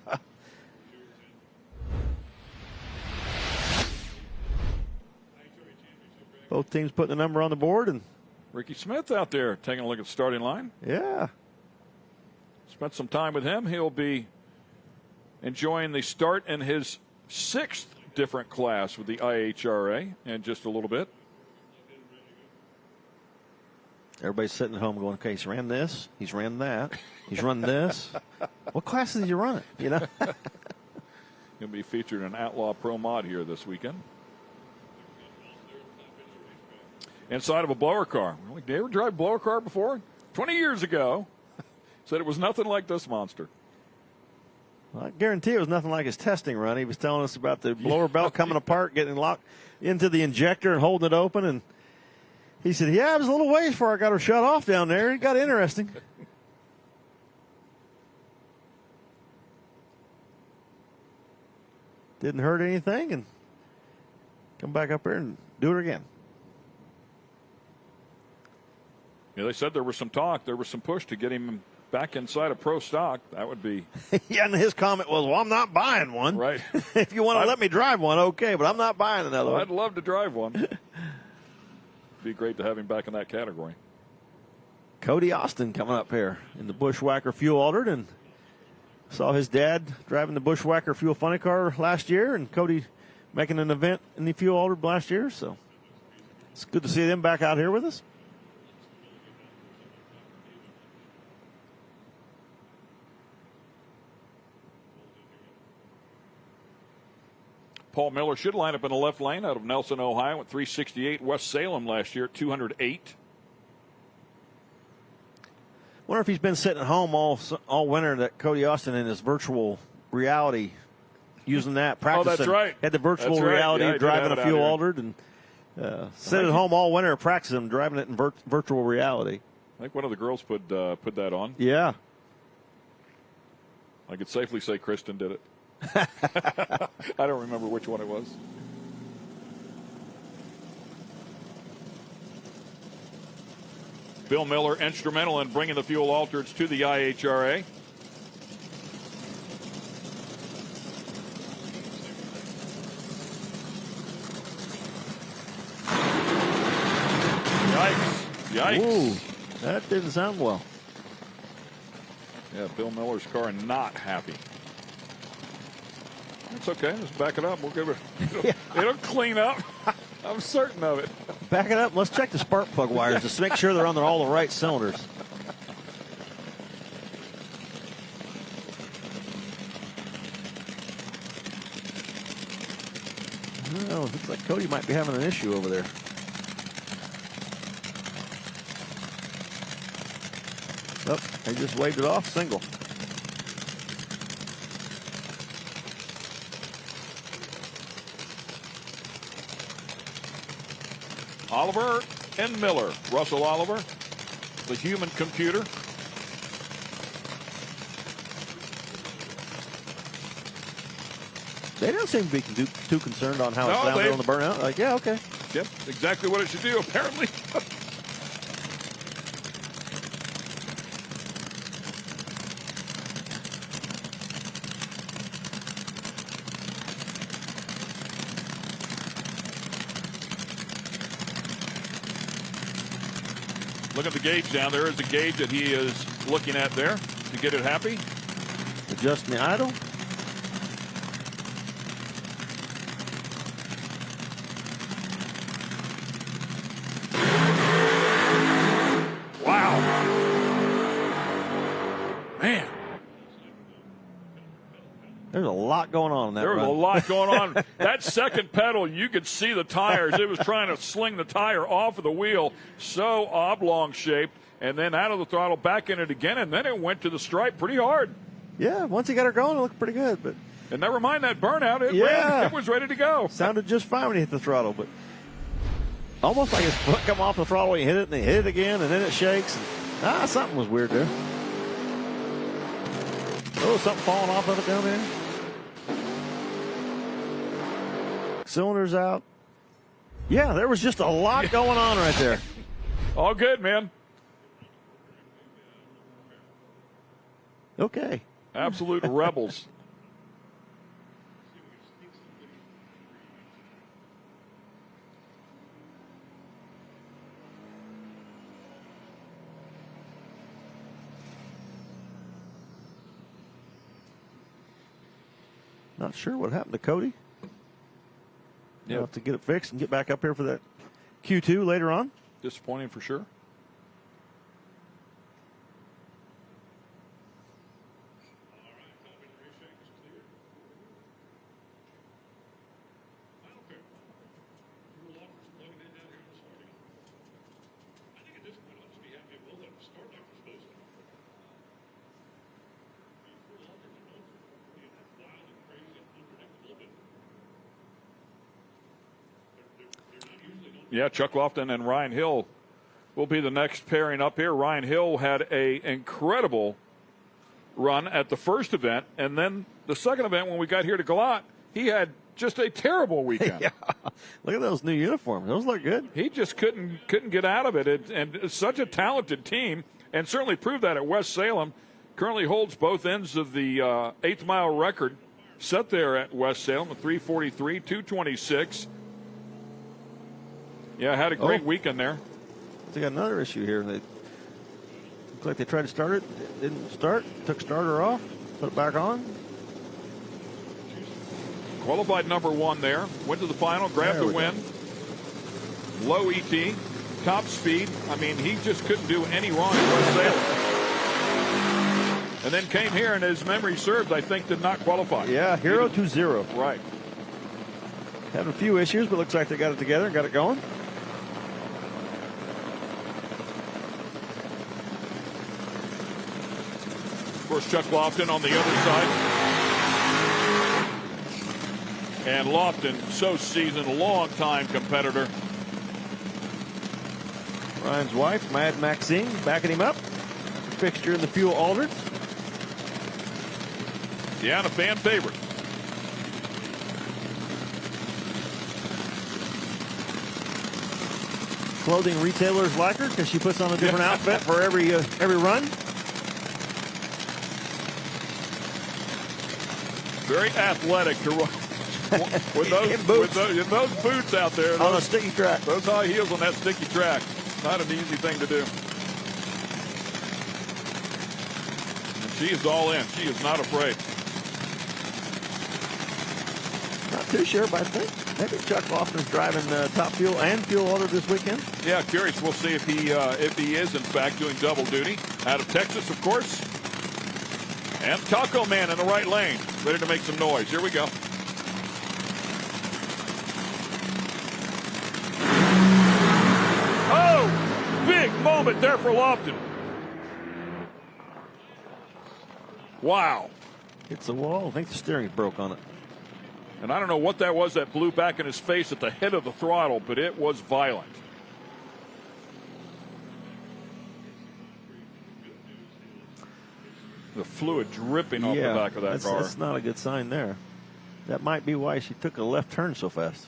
Both teams putting the number on the board. And Ricky Smith out there taking a look at the starting line. yeah. Spent some time with him. He'll be enjoying the start in his 6th different class with the IHRA in just a little bit. Everybody's sitting at home going, okay, he's ran this, he's ran that, he's run this. What classes did you run it? You know? He'll be featured in an Outlaw Pro Mod here this weekend. Inside of a blower car. Did you ever drive a blower car before? 20 years ago. Said it was nothing like this monster. Well, I guarantee it was nothing like his testing run. He was telling us about the blower belt coming apart, getting locked into the injector and holding it open. And he said, yeah, it was a little ways before I got her shut off down there. It got interesting. Didn't hurt anything, and come back up here and do it again. Yeah, they said there was some talk, there was some push to get him back inside of pro stock. That would be. Yeah, and his comment was, well, I'm not buying one. Right. If you want to let me drive one, okay, but I'm not buying another one. I'd love to drive one. Be great to have him back in that category. Cody Austin coming up here in the Bushwhacker fuel altered, and saw his dad driving the Bushwhacker fuel funny car last year, and Cody making an event in the fuel altered last year. So it's good to see them back out here with us. Paul Miller should line up in the left lane out of Nelson, Ohio. Went 368 West Salem last year, 208. Wonder if he's been sitting at home all winter, that Cody Austin in his virtual reality, using that, practicing. Oh, that's right. Had the virtual That's right. reality, Yeah, driving a fuel here. altered, and sit at home all winter practicing, driving it in virtual reality. I think one of the girls put that on. Yeah. I could safely say Kristen did it. I don't remember which one it was. Bill Miller instrumental in bringing the fuel altereds to the IHRA. Yikes. Ooh, that didn't sound well. Yeah, Bill Miller's car not happy. It's okay. Let's back it up. We'll give it. It'll clean up. I'm certain of it. Back it up. Let's check the spark plug wires just to make sure they're on all the right cylinders. Oh, looks like Cody might be having an issue over there. Oh, they just waved it off. Single. Oliver and Miller. Russell Oliver, the human computer. They don't seem to be too concerned on how it sounded on the burnout. Like, yeah, okay. Yep, exactly what it should do, apparently. Look at the gauge down there. Is the gauge that he is looking at there to get it happy. Adjusting the idle. Wow. Man. There's a lot going on in that There was run. a lot going on. That second pedal, you could see the tires. It was trying to sling the tire off of the wheel, so oblong shaped, and then out of the throttle, back in it again, and then it went to the stripe pretty hard. Yeah, once he got her going, it looked pretty good. But And never mind that burnout. It Yeah. ran. It was ready to go. sounded just fine when he hit the throttle, but almost like his foot come off the throttle. He hit it, and he hit it again, and then it shakes. Something was weird there. Oh, something falling off of it down there. Cylinders out. Yeah, there was just a lot going on right there. All good, man. Okay. Absolute rebels. Not sure what happened to Cody. Yeah. We'll have to get it fixed and get back up here for that Q2 later on. Disappointing for sure. Yeah, Chuck Lofton and Ryan Hill will be the next pairing up here. Ryan Hill had an incredible run at the first event, and then the second event when we got here to Galat, he had just a terrible weekend. Yeah. Look at those new uniforms. Those look good. He just couldn't get out of it. And it's such a talented team, and certainly proved that at West Salem. Currently holds both ends of the 8th mile record set there at West Salem, a 3:43, 2:26. Yeah, had a great weekend there. They got another issue here. They looked like they tried to start it. It didn't start. Took starter off. Put it back on. Qualified number one there. Went to the final, grabbed the win. Low ET, top speed. I mean, he just couldn't do any wrong at West Salem. And then came here, and his memory serves, I think, did not qualify. Yeah, Hero 2-0. Right. Having a few issues, but looks like they got it together and got it going. Of course, Chuck Lofton on the other side. And Lofton, so seasoned, long-time competitor. Ryan's wife, Mad Maxine, backing him up. Fixture in the fuel altered. Yeah, and a fan favorite. clothing retailers like her because she puts on a different outfit for every run. Very athletic to run with those boots out there. On a sticky track. Those high heels on that sticky track. Not an easy thing to do. And she is all in. She is not afraid. Not too sure, but I think maybe Chuck Lofton's driving Top Fuel and Fuel Order this weekend. Yeah, curious. We'll see if he is in fact doing double duty. Out of Texas, of course. And Taco Man in the right lane, ready to make some noise. Here we go. Oh, big moment there for Lofton. Wow. Hits the wall. I think the steering's broke on it. And I don't know what that was that blew back in his face at the head of the throttle, but it was violent. The fluid dripping off the back of that car. That's not a good sign there. That might be why she took a left turn so fast.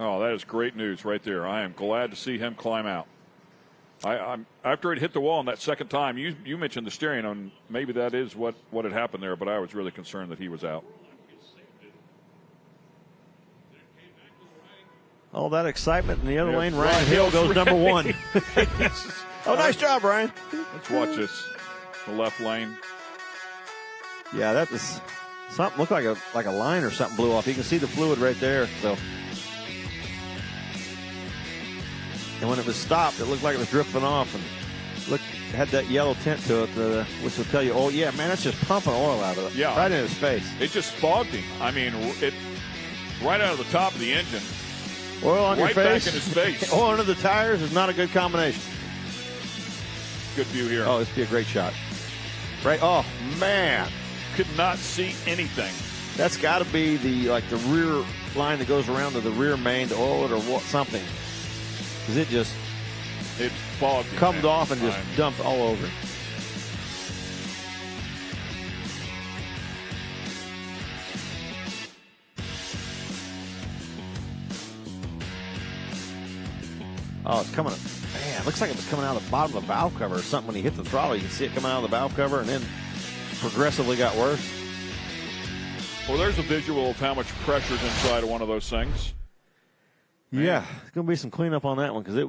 Oh, that is great news right there. I am glad to see him climb out. I'm after it hit the wall in that second time, you mentioned the steering, and maybe that is what had happened there, but I was really concerned that he was out. All that excitement in the other lane. Ryan Hill goes number one. Oh, nice job, Ryan. Let's watch this. The left lane. Yeah, that was something. Looked like a line or something blew off. You can see the fluid right there. So, and when it was stopped, it looked like it was dripping off, and had that yellow tint to it, which will tell you, oh yeah, man, that's just pumping oil out of it. Yeah, right in his face. It just fogged him. I mean, it right out of the top of the engine. Oil on your face. Right back in his face. Oil under the tires is not a good combination. Good view here. Oh, this would be a great shot. Right. Oh, man. Could not see anything. That's got to be the rear line that goes around to the rear main to oil it or something. Because it fogged, comes off and just dumped all over. Oh, it's coming. Man, it looks like it was coming out of the bottom of the valve cover or something. When he hit the throttle, you can see it coming out of the valve cover, and then progressively got worse. Well, there's a visual of how much pressure's inside of one of those things. Man. Yeah, there's going to be some cleanup on that one because it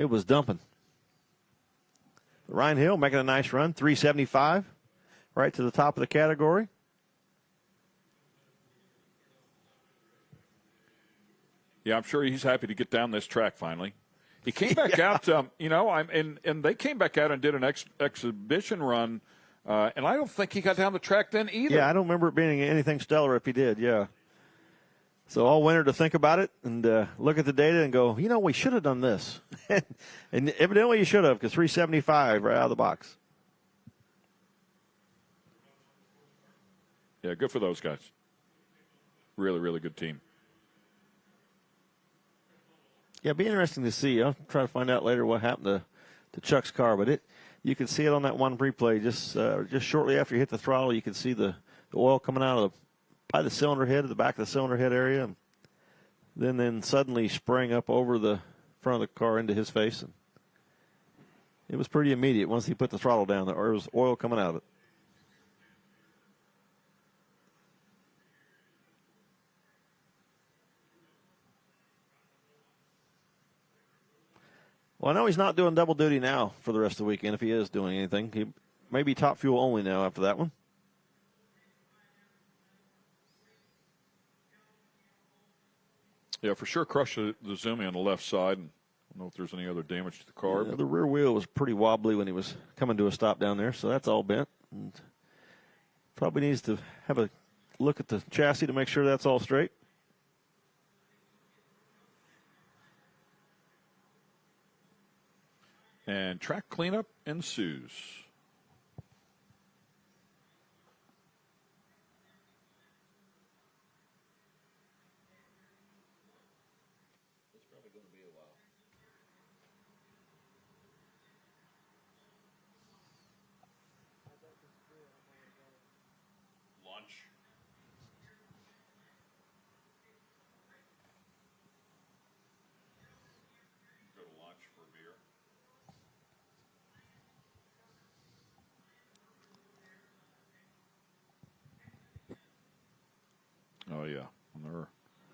was dumping. Ryan Hill making a nice run, 375, right to the top of the category. Yeah, I'm sure he's happy to get down this track finally. He came back out, and they came back out and did an exhibition run, and I don't think he got down the track then either. Yeah, I don't remember it being anything stellar if he did, yeah. So all winter to think about it and look at the data and go, we should have done this. And evidently you should have, because 375 right out of the box. Yeah, good for those guys. Really, really good team. Yeah, it'd be interesting to see. I'll try to find out later what happened to Chuck's car, but you can see it on that one replay. Just shortly after you hit the throttle, you can see the oil coming out of by the cylinder head, at the back of the cylinder head area, and then suddenly sprang up over the front of the car into his face. And it was pretty immediate once he put the throttle down, or it was oil coming out of it. Well, I know he's not doing double duty now for the rest of the weekend if he is doing anything. He may be top fuel only now after that one. Yeah, for sure crushed the Zumi on the left side. I don't know if there's any other damage to the car. Yeah, the rear wheel was pretty wobbly when he was coming to a stop down there, so that's all bent. And probably needs to have a look at the chassis to make sure that's all straight. And track cleanup ensues. It's probably going to be a while. Lunch. Oh, yeah. And they're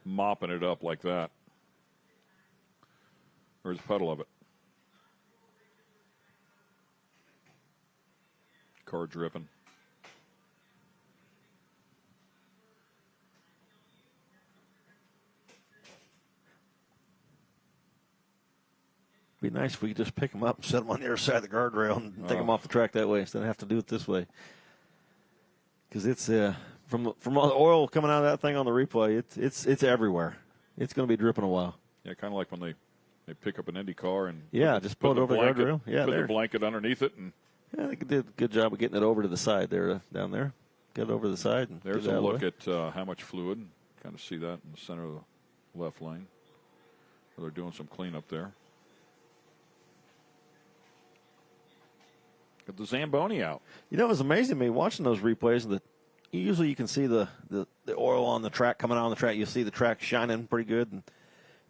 mopping it up like that. There's a puddle of it. Car dripping. Be nice if we could just pick them up and set them on the other side of the guardrail and take them off the track that way instead of have to do it this way. Because it's from all the oil coming out of that thing on the replay, it's everywhere. It's going to be dripping a while. Yeah, kind of like when they pick up an Indy car and just put it over the guardrail. Yeah, put the blanket underneath it, and I think it did a good job of getting it over to the side there, down there. Get it over to the side. And there's a look at how much fluid. Kind of see that in the center of the left lane. Where they're doing some cleanup there. Got the Zamboni out. You know, it was amazing to me watching those replays that usually you can see the oil on the track coming out on the track. You see the track shining pretty good, and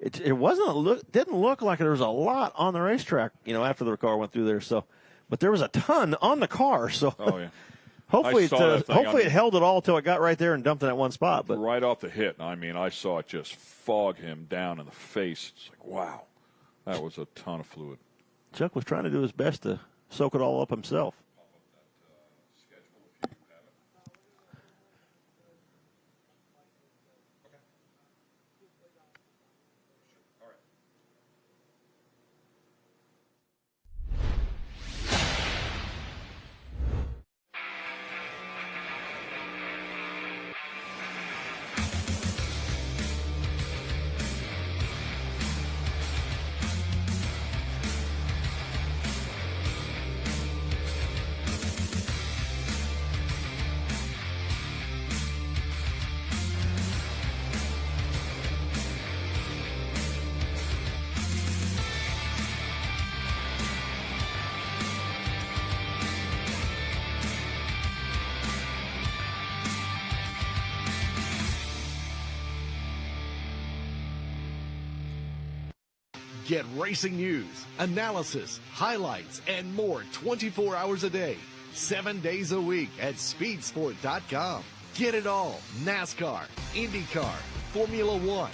it didn't look like there was a lot on the racetrack. You know, after the car went through there. So, but there was a ton on the car. So, oh yeah. hopefully it held it all till it got right there and dumped in that one spot. But right off the hit, I mean, I saw it just fog him down in the face. It's like, wow, that was a ton of fluid. Chuck was trying to do his best to soak it all up himself. Get racing news, analysis, highlights, and more 24 hours a day, 7 days a week at speedsport.com. Get it all. NASCAR, IndyCar, Formula One,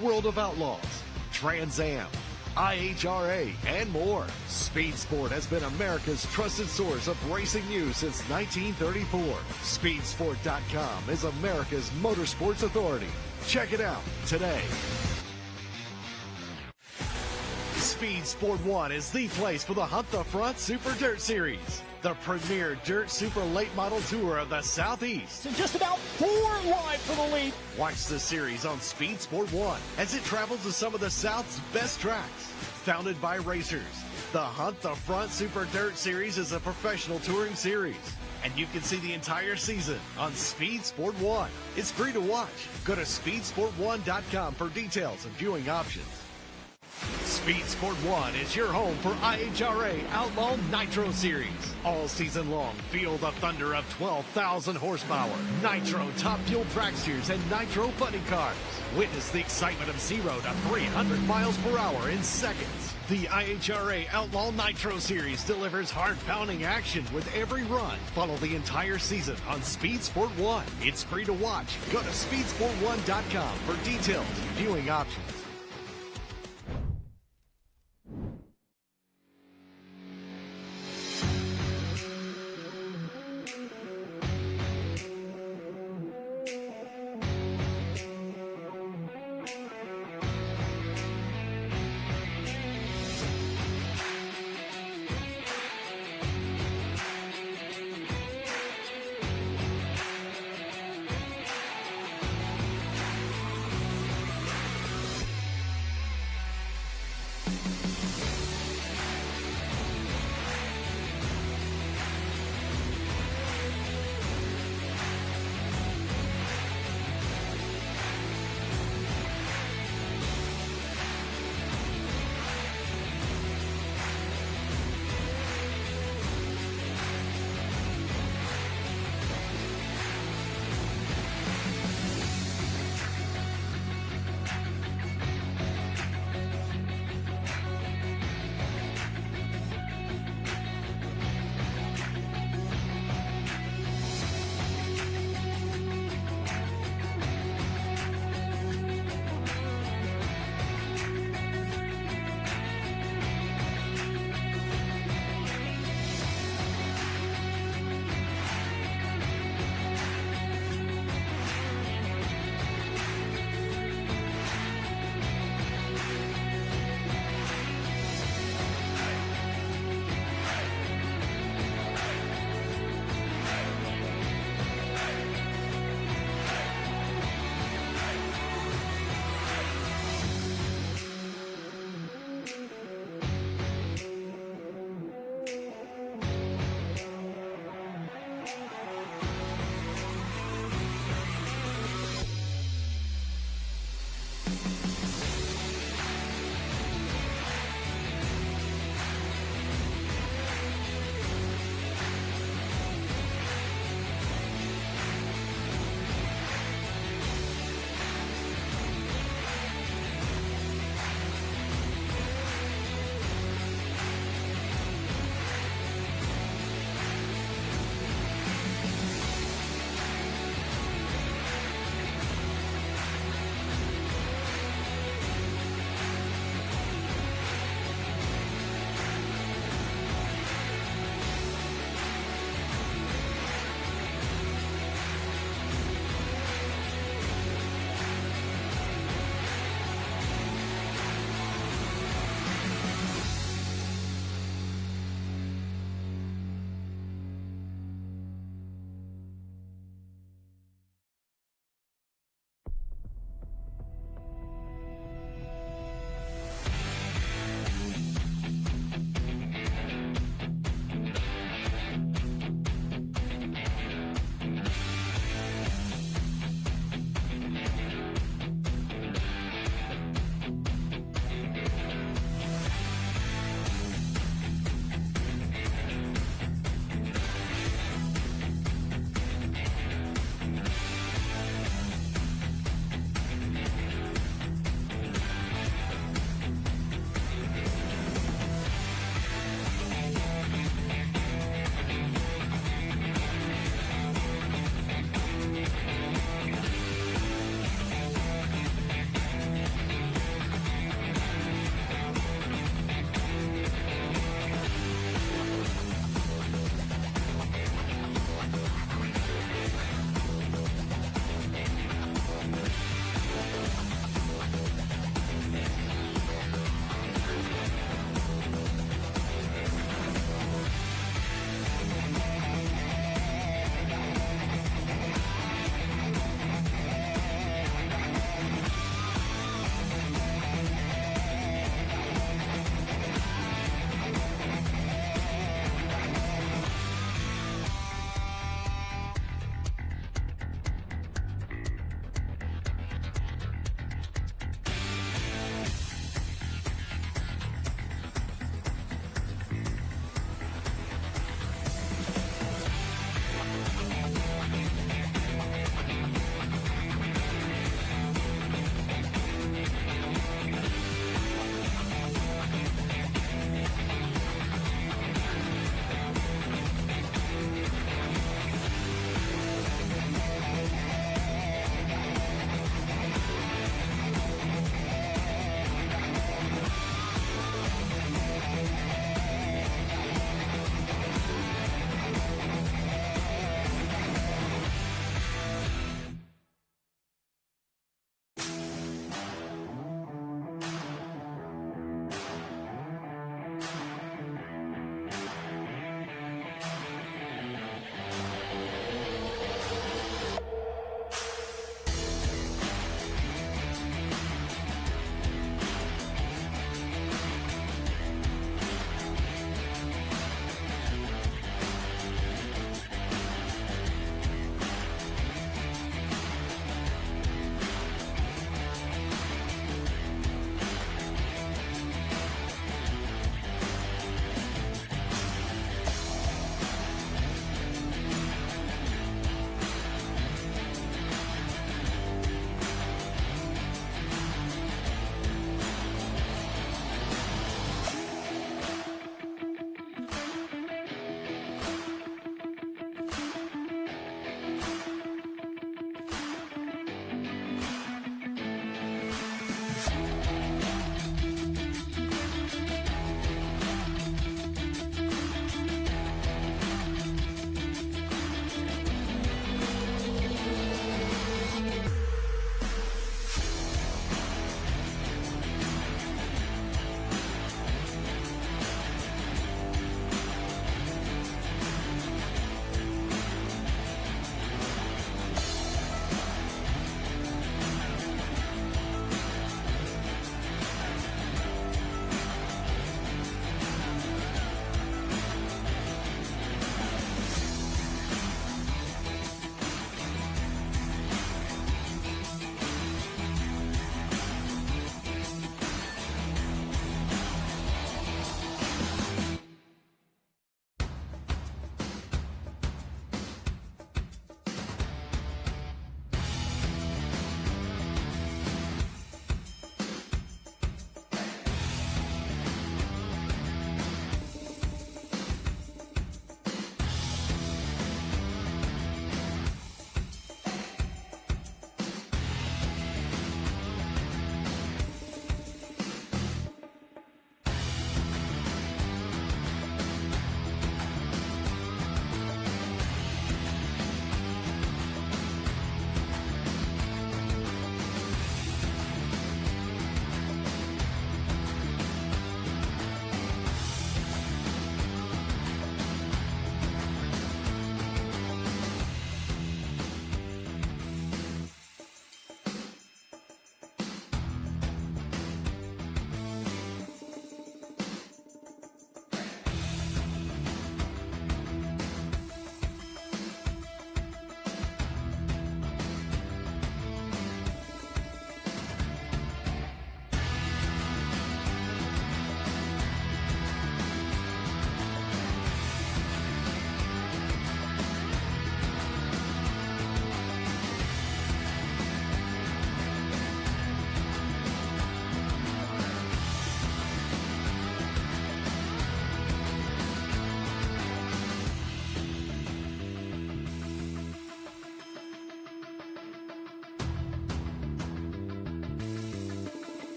World of Outlaws, Trans Am, IHRA, and more. Speed Sport has been America's trusted source of racing news since 1934. Speedsport.com is America's motorsports authority. Check it out today. Speed Sport 1 is the place for the Hunt the Front Super Dirt Series, the premier dirt super late model tour of the Southeast. And just about 4 wide for the lead. Watch the series on Speed Sport 1 as it travels to some of the South's best tracks. Founded by racers, the Hunt the Front Super Dirt Series is a professional touring series, and you can see the entire season on Speed Sport 1. It's free to watch. Go to speedsport1.com for details and viewing options. Speed Sport 1 is your home for IHRA Outlaw Nitro Series. All season long, feel the thunder of 12,000 horsepower, Nitro top fuel dragsters, and Nitro funny cars. Witness the excitement of 0 to 300 miles per hour in seconds. The IHRA Outlaw Nitro Series delivers heart-pounding action with every run. Follow the entire season on Speed Sport 1. It's free to watch. Go to speedsport1.com for details and viewing options.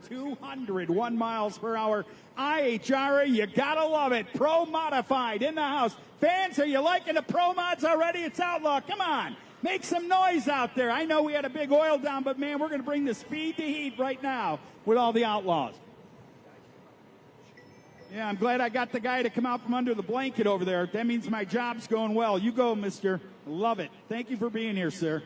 201 miles per hour. IHRA, you gotta love it. Pro Modified in the house. Fans, are you liking the Pro Mods already? It's Outlaw. Come on. Make some noise out there. I know we had a big oil down, but man, we're going to bring the speed to heat right now with all the Outlaws. Yeah, I'm glad I got the guy to come out from under the blanket over there. That means my job's going well. You go, mister. Love it. Thank you for being here, sir.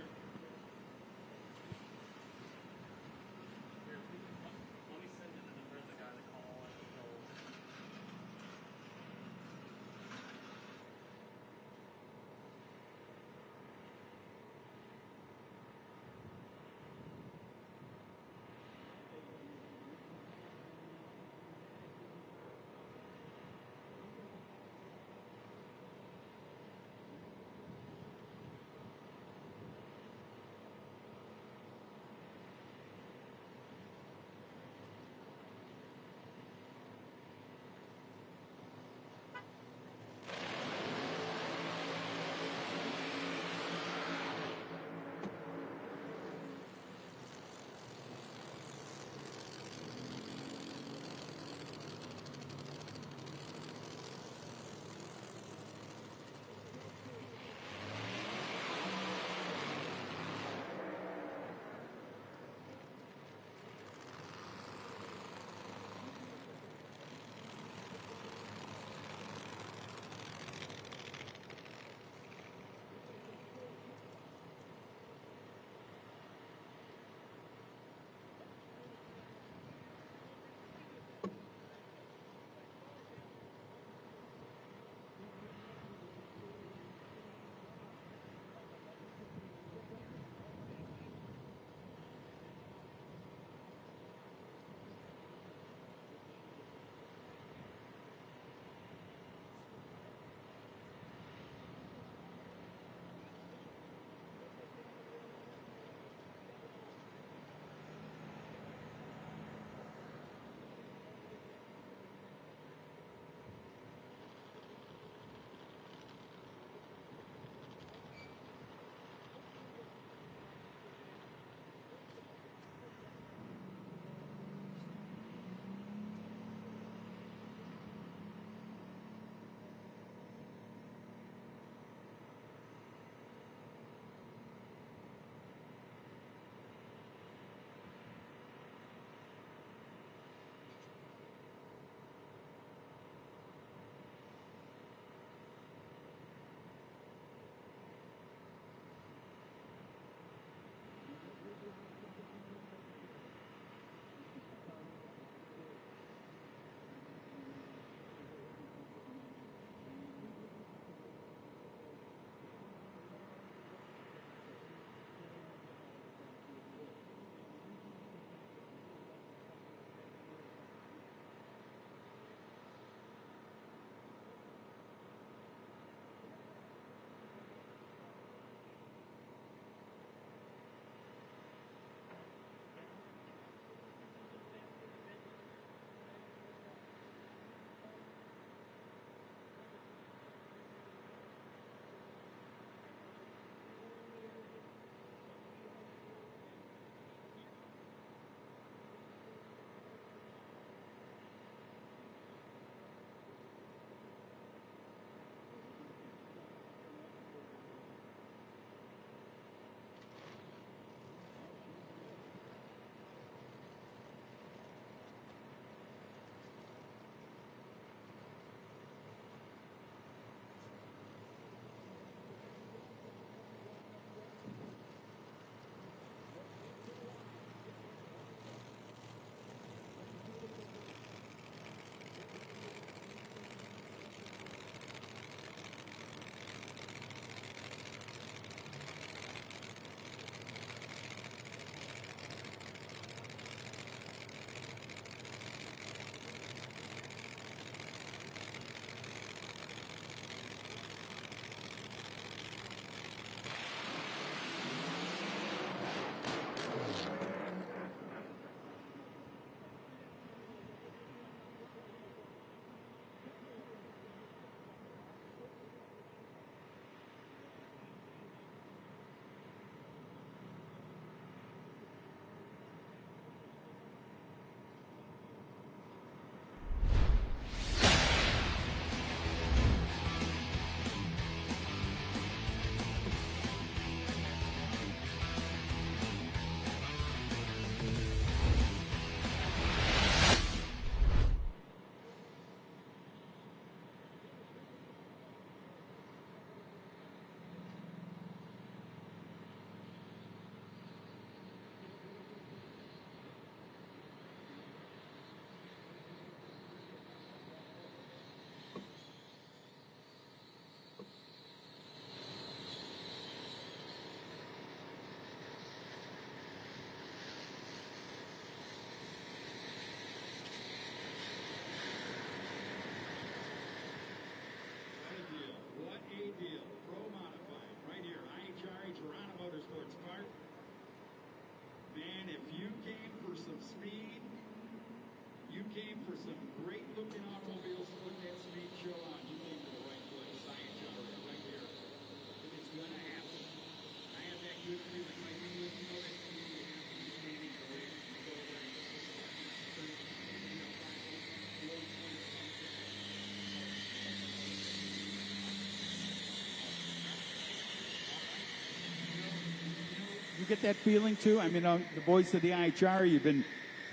get that feeling too? I mean, the boys of the IHRA, you've been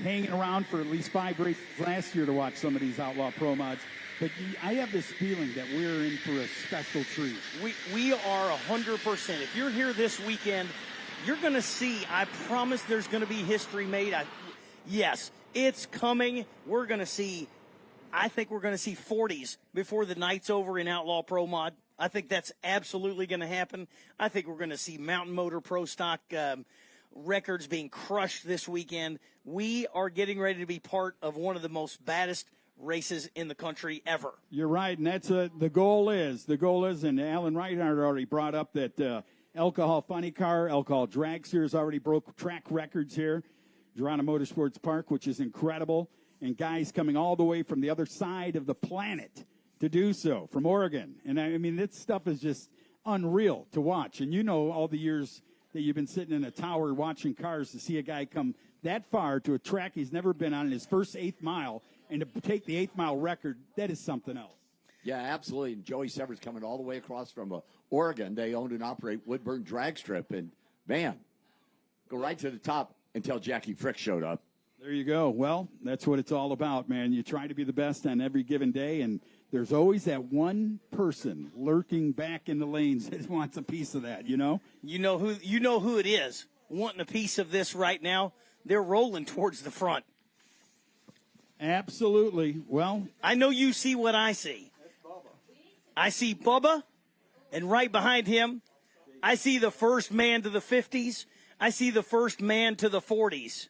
hanging around for at least 5 races last year to watch some of these Outlaw Pro Mods. But I have this feeling that we're in for a special treat. We are 100%. If you're here this weekend, you're going to see, I promise there's going to be history made. Yes, it's coming. We're going to see, I think we're going to see 40s before the night's over in Outlaw Pro Mod. I think that's absolutely going to happen. I think we're going to see Mountain Motor Pro Stock records being crushed this weekend. We are getting ready to be part of one of the most baddest races in the country ever. You're right, and that's the goal is, and Alan Reinhardt already brought up that alcohol funny car, alcohol dragster has already broke track records here. Darana Motorsports Park, which is incredible, and guys coming all the way from the other side of the planet to do so, from Oregon. And I mean, this stuff is just unreal to watch. And you know all the years that you've been sitting in a tower watching cars, to see a guy come that far to a track he's never been on in his first 8th mile and to take the 8th mile record, that is something else. Yeah, absolutely. And Joey Sever's coming all the way across from Oregon. They own and operate Woodburn Drag Strip. And, man, go right to the top until Jackie Frick showed up. There you go. Well, that's what it's all about, man. You try to be the best on every given day, and there's always that one person lurking back in the lanes that wants a piece of that, you know? You know who it is wanting a piece of this right now? They're rolling towards the front. Absolutely. Well, I know you see what I see. I see Bubba, and right behind him, I see the first man to the 50s. I see the first man to the 40s.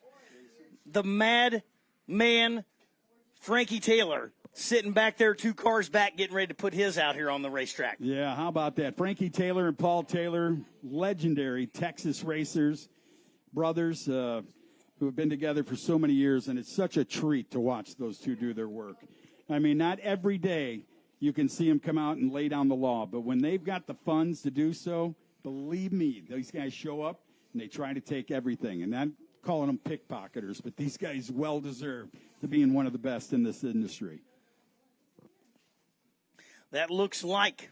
The mad man, Frankie Taylor, sitting back there 2 cars back, getting ready to put his out here on the racetrack. Yeah, how about that? Frankie Taylor and Paul Taylor, legendary Texas racers, brothers who have been together for so many years, and it's such a treat to watch those two do their work. I mean, not every day you can see them come out and lay down the law, but when they've got the funds to do so, believe me, these guys show up and they try to take everything. And I'm calling them pickpocketers, but these guys well deserve to being one of the best in this industry. That looks like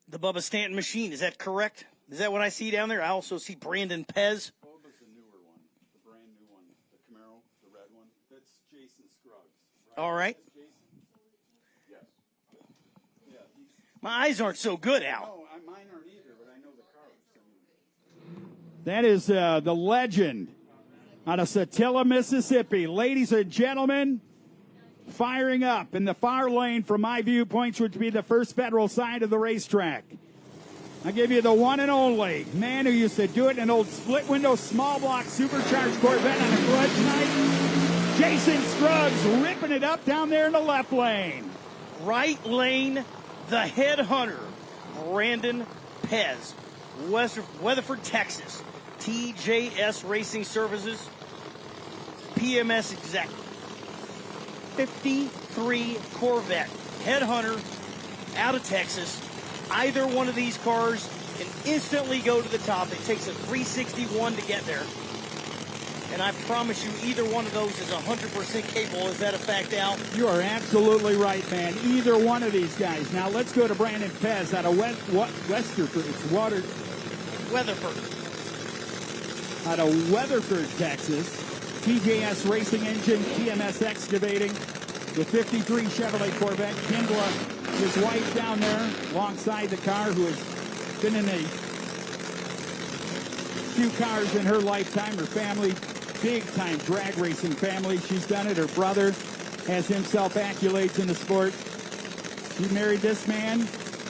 the Bubba Stanton machine. Is that correct? Is that what I see down there? I also see Brandon Pez. Bubba's the newer one, the brand new one, the Camaro, the red one. That's Jason Scruggs. Right? All right. Jason? Yes. Yeah. My eyes aren't so good, Al. No, mine aren't either, but I know the cars. That is the legend out of Satilla, Mississippi. Ladies and gentlemen, firing up in the far lane from my viewpoints, which would be the first federal side of the racetrack. I give you the one and only man who used to do it in an old split window small block supercharged Corvette on a clutch night. Jason Scruggs ripping it up down there in the left lane. Right lane, the headhunter, Brandon Pez, Weatherford, Texas. TJS Racing Services, PMS exec. 53 Corvette, headhunter, out of Texas. Either one of these cars can instantly go to the top. It takes a 361 to get there. And I promise you, either one of those is 100% capable. Is that a fact, Al? You are absolutely right, man. Either one of these guys. Now let's go to Brandon Pez out of Westerford. It's Weatherford. Out of Weatherford, Texas. TJS Racing Engine, PMS Excavating, the 53 Chevrolet Corvette. Kindla, his wife down there alongside the car, who has been in a few cars in her lifetime. Her family, big-time drag racing family. She's done it. Her brother has himself accolades in the sport. She married this man.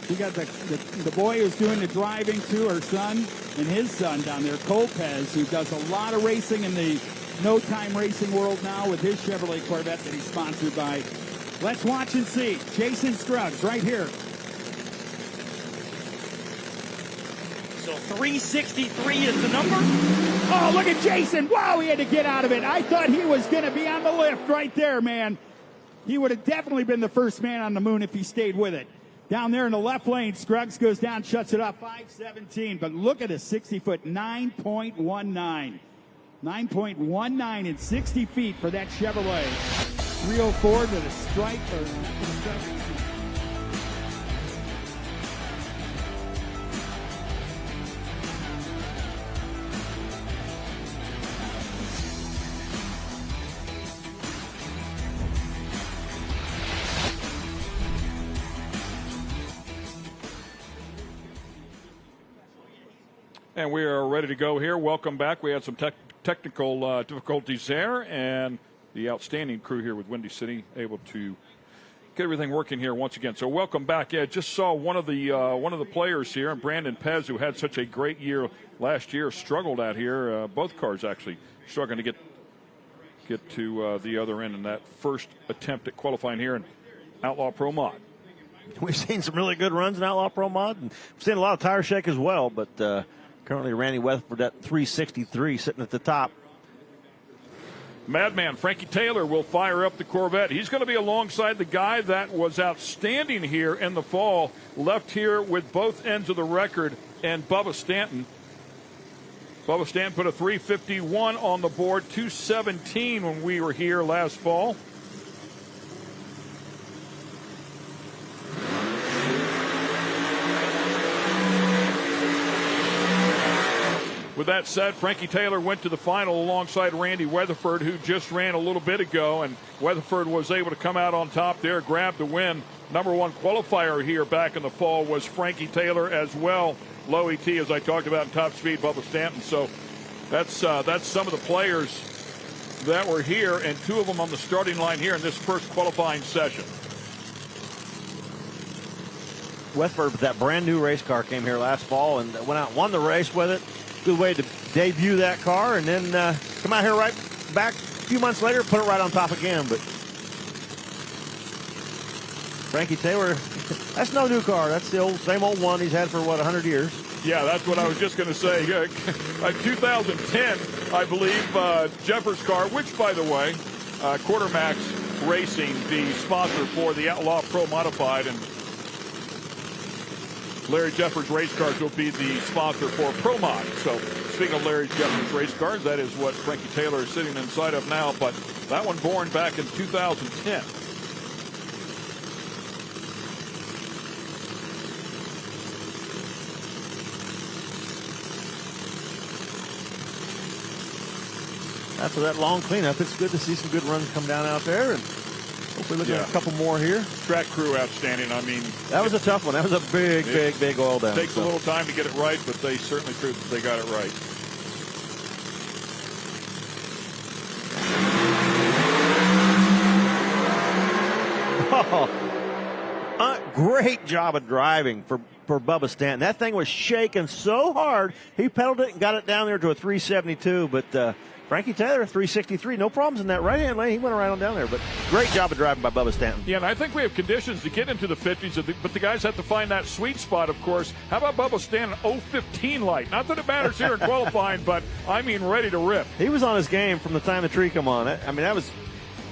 She got the boy who's doing the driving too, her son, and his son down there, Cole Pez, who does a lot of racing in the no-time racing world now with his Chevrolet Corvette that he's sponsored by. Let's watch and see. Jason Scruggs right here. So 363 is the number. Oh, look at Jason. Wow, he had to get out of it. I thought he was going to be on the lift right there, man. He would have definitely been the first man on the moon if he stayed with it. Down there in the left lane, Scruggs goes down, shuts it off, 517. But look at a 60-foot, 9.19. 9.19 in 60 feet for that Chevrolet. 304 to the stripe. And we are ready to go here. Welcome back. We had some technical difficulties there, and the outstanding crew here with Windy City able to get everything working here once again. So welcome back. Yeah, just saw one of the players here, and Brandon Pez, who had such a great year last year, struggled out here. Both cars actually struggling to get to the other end in that first attempt at qualifying here in Outlaw Pro Mod. We've seen some really good runs in Outlaw Pro Mod, and we've seen a lot of tire shake as well, but currently Randy Weatherford at 363 sitting at the top. Madman Frankie Taylor will fire up the Corvette. He's going to be alongside the guy that was outstanding here in the fall, left here with both ends of the record, and Bubba Stanton. Bubba Stanton put a 351 on the board, 217 when we were here last fall. With that said, Frankie Taylor went to the final alongside Randy Weatherford, who just ran a little bit ago, and Weatherford was able to come out on top there, grab the win. Number one qualifier here back in the fall was Frankie Taylor as well. Low ET, as I talked about, in top speed, Bubba Stanton. So that's some of the players that were here, and two of them on the starting line here in this first qualifying session. Weatherford, with that brand new race car, came here last fall and went out and won the race with it. Good way to debut that car, and then come out here right back a few months later, put it right on top again. But Frankie Taylor, that's no new car. That's the same old one he's had for, 100 years? Yeah, that's what I was just going to say. 2010, I believe, Jeffers' car, which, by the way, Quartermax Racing, the sponsor for the Outlaw Pro Modified, and Larry Jeffers race cars will be the sponsor for Pro Mod. So speaking of Larry Jeffers race cars, that is what Frankie Taylor is sitting inside of now. But that one born back in 2010. After that long cleanup, it's good to see some good runs come down out there, and hopefully look at a couple more here. Track crew outstanding. I mean, that was a tough one. That was a big oil down. Takes a little time to get it right, but they certainly proved that they got it right. Great job of driving for Bubba Stanton. That thing was shaking so hard, he pedaled it and got it down there to a 372, but Frankie Taylor, 363, no problems in that right-hand lane. He went right on down there, but great job of driving by Bubba Stanton. Yeah, and I think we have conditions to get into the 50s, but the guys have to find that sweet spot, of course. How about Bubba Stanton, 015 light? Not that it matters here in qualifying, but I mean ready to rip. He was on his game from the time the tree come on. I mean,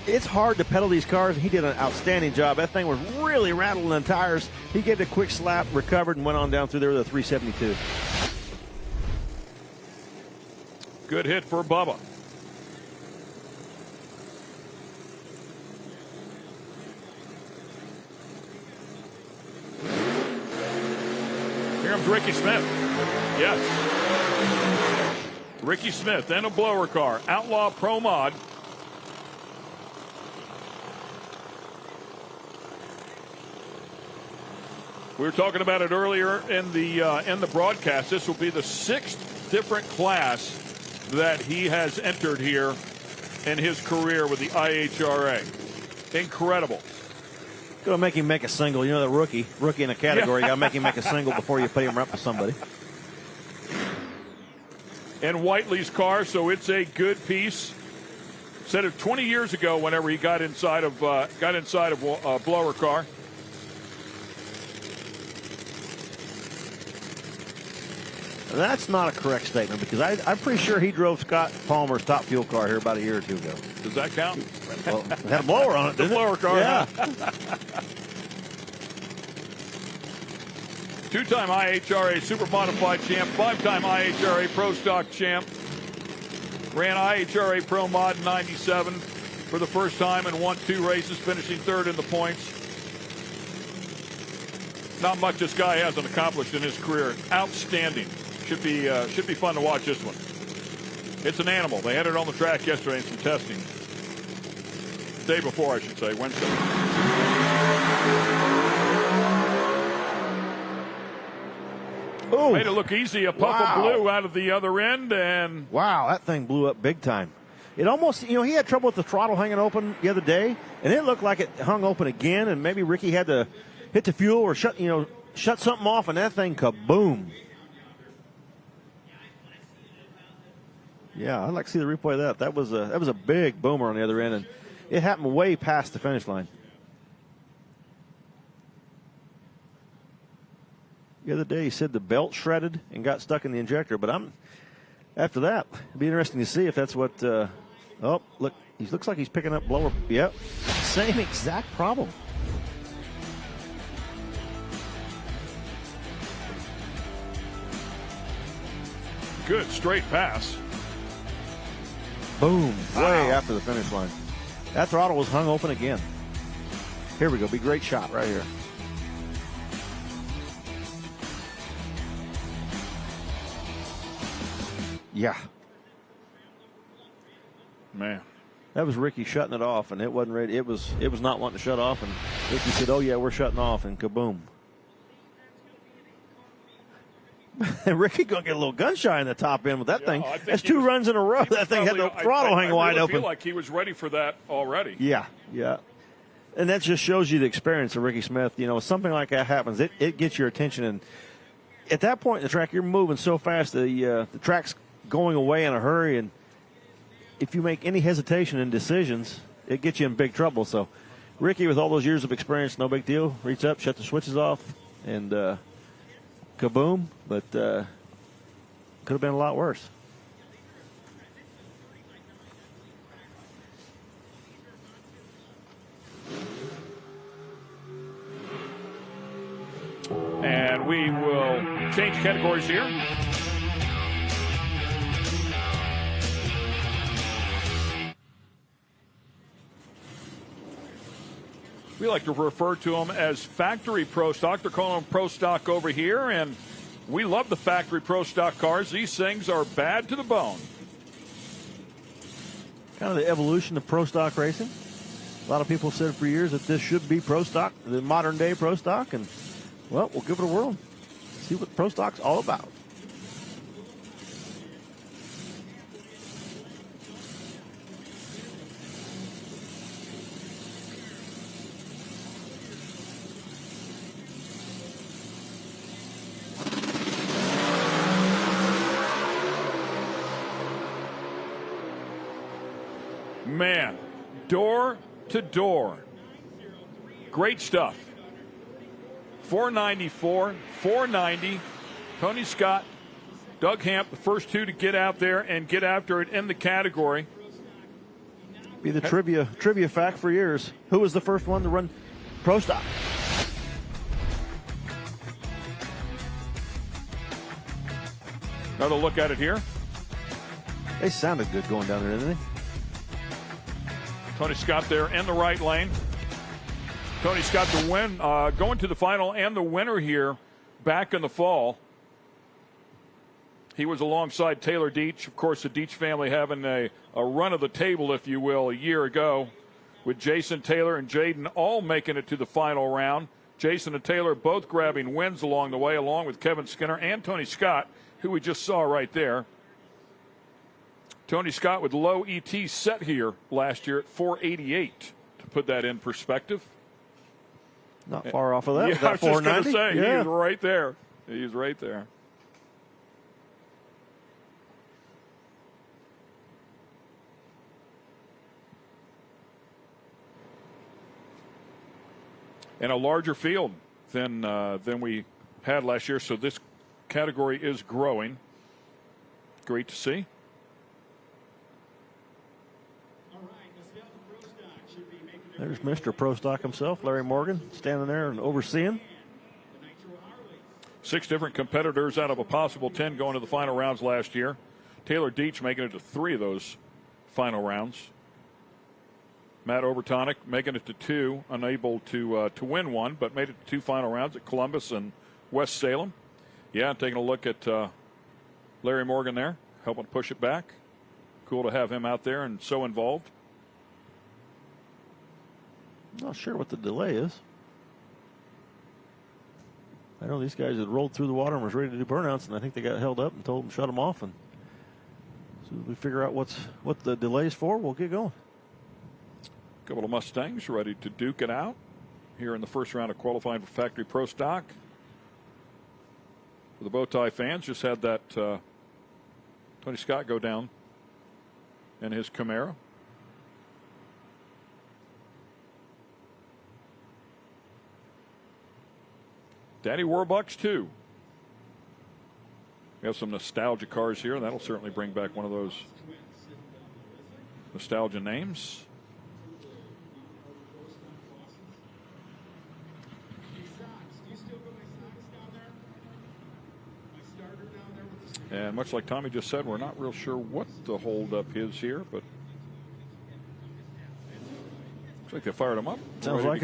it's hard to pedal these cars, and he did an outstanding job. That thing was really rattling the tires. He gave it a quick slap, recovered, and went on down through there with a 372. Good hit for Bubba. Here comes Ricky Smith. Yes. Ricky Smith and a blower car. Outlaw Pro Mod. We were talking about it earlier in the broadcast. This will be the 6th different class that he has entered here in his career with the IHRA. Incredible. Going to make him make a single. You know, the rookie in a category, you got to make him make a single before you put him up with somebody. And Whiteley's car, so it's a good piece. Said it 20 years ago whenever he got inside of a blower car. That's not a correct statement, because I'm pretty sure he drove Scott Palmer's top fuel car here about a year or two ago. Does that count? Well, it had a blower on it, didn't it? Blower car. Yeah. Two-time IHRA Super Modified champ, 5-time IHRA Pro Stock champ. Ran IHRA Pro Mod in 97 for the first time and won 2 races, finishing 3rd in the points. Not much this guy hasn't accomplished in his career. Outstanding. Should be fun to watch this one. It's an animal. They had it on the track yesterday in some testing. Day before, I should say, Wednesday. Ooh. Made it look easy. A puff of blue out of the other end, and wow, that thing blew up big time. It almost, he had trouble with the throttle hanging open the other day, and it looked like it hung open again, and maybe Ricky had to hit the fuel or shut something off, and that thing kaboom. Yeah, I'd like to see the replay of that. That was a big boomer on the other end, and it happened way past the finish line. The other day he said the belt shredded and got stuck in the injector, but after that, it'd be interesting to see if that's what. Oh, look, he looks like he's picking up blower. Yep, same exact problem. good straight pass. Boom, way after the finish line. That throttle was hung open again. Here we go, big great shot right here. Yeah. Man. That was Ricky shutting it off, and it wasn't ready. It was not wanting to shut off, and Ricky said, "Oh yeah, we're shutting off," and kaboom. And Ricky gonna get a little gun shy in the top end with that thing. That's two runs in a row. That thing had the throttle hanging wide open. I feel like he was ready for that already. Yeah, yeah. And that just shows you the experience of Ricky Smith. You know, something like that happens, it gets your attention, and at that point in the track, you're moving so fast, the track's going away in a hurry, and if you make any hesitation in decisions, it gets you in big trouble. So Ricky, with all those years of experience, no big deal. Reach up, shut the switches off, and kaboom. But could have been a lot worse. And we will change categories here. We like to refer to them as factory pro stock. They're calling them pro stock over here, and we love the factory pro stock cars. These things are bad to the bone. Kind of the evolution of pro stock racing. A lot of people said for years that this should be pro stock, the modern day pro stock, and well, we'll give it a whirl. See what pro stock's all about. Man, door to door. Great stuff. 494, 490. Tony Scott, Doug Hamp, the first two to get out there and get after it in the category. Be the trivia fact for years. Who was the first one to run pro stock? Another look at it here. They sounded good going down there, didn't they? Tony Scott there in the right lane. Tony Scott to win, going to the final and the winner here back in the fall. He was alongside Taylor Deach. Of course, the Deach family having a run of the table, if you will, a year ago with Jason Taylor and Jaden all making it to the final round. Jason and Taylor both grabbing wins along the way, along with Kevin Skinner and Tony Scott, who we just saw right there. Tony Scott with low ET set here last year at 488, to put that in perspective. Not far off of that. Yeah, I was just going to say, yeah. He's right there. He's right there. And a larger field than we had last year, so this category is growing. Great to see. There's Mr. Pro Stock himself, Larry Morgan, standing there and overseeing. 6 different competitors out of a possible 10 going to the final rounds last year. Taylor Deach making it to 3 of those final rounds. Matt Overtonic making it to 2, unable to win one, but made it to 2 final rounds at Columbus and West Salem. Yeah, taking a look at Larry Morgan there, helping push it back. Cool to have him out there and so involved. Not sure what the delay is. I know these guys had rolled through the water and was ready to do burnouts, and I think they got held up and told them to shut them off. And so we figure out what the delay's for, we'll get going. A couple of Mustangs ready to duke it out here in the first round of qualifying for Factory Pro Stock. For the Bowtie fans, just had that Tony Scott go down in his Camaro. Daddy Warbucks, too. We have some nostalgia cars here, and that'll certainly bring back one of those nostalgia names. And much like Tommy just said, we're not real sure what the holdup is here, but looks like they fired him up. Sounds like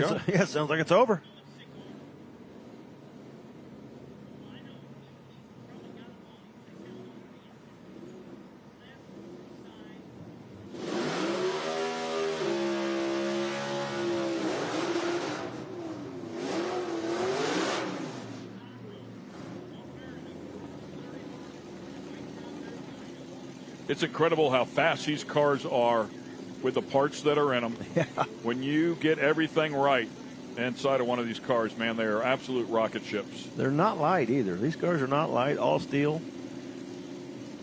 sounds like it's over. It's incredible how fast these cars are with the parts that are in them. Yeah. When you get everything right inside of one of these cars, man, they are absolute rocket ships. They're not light either. These cars are not light, all steel.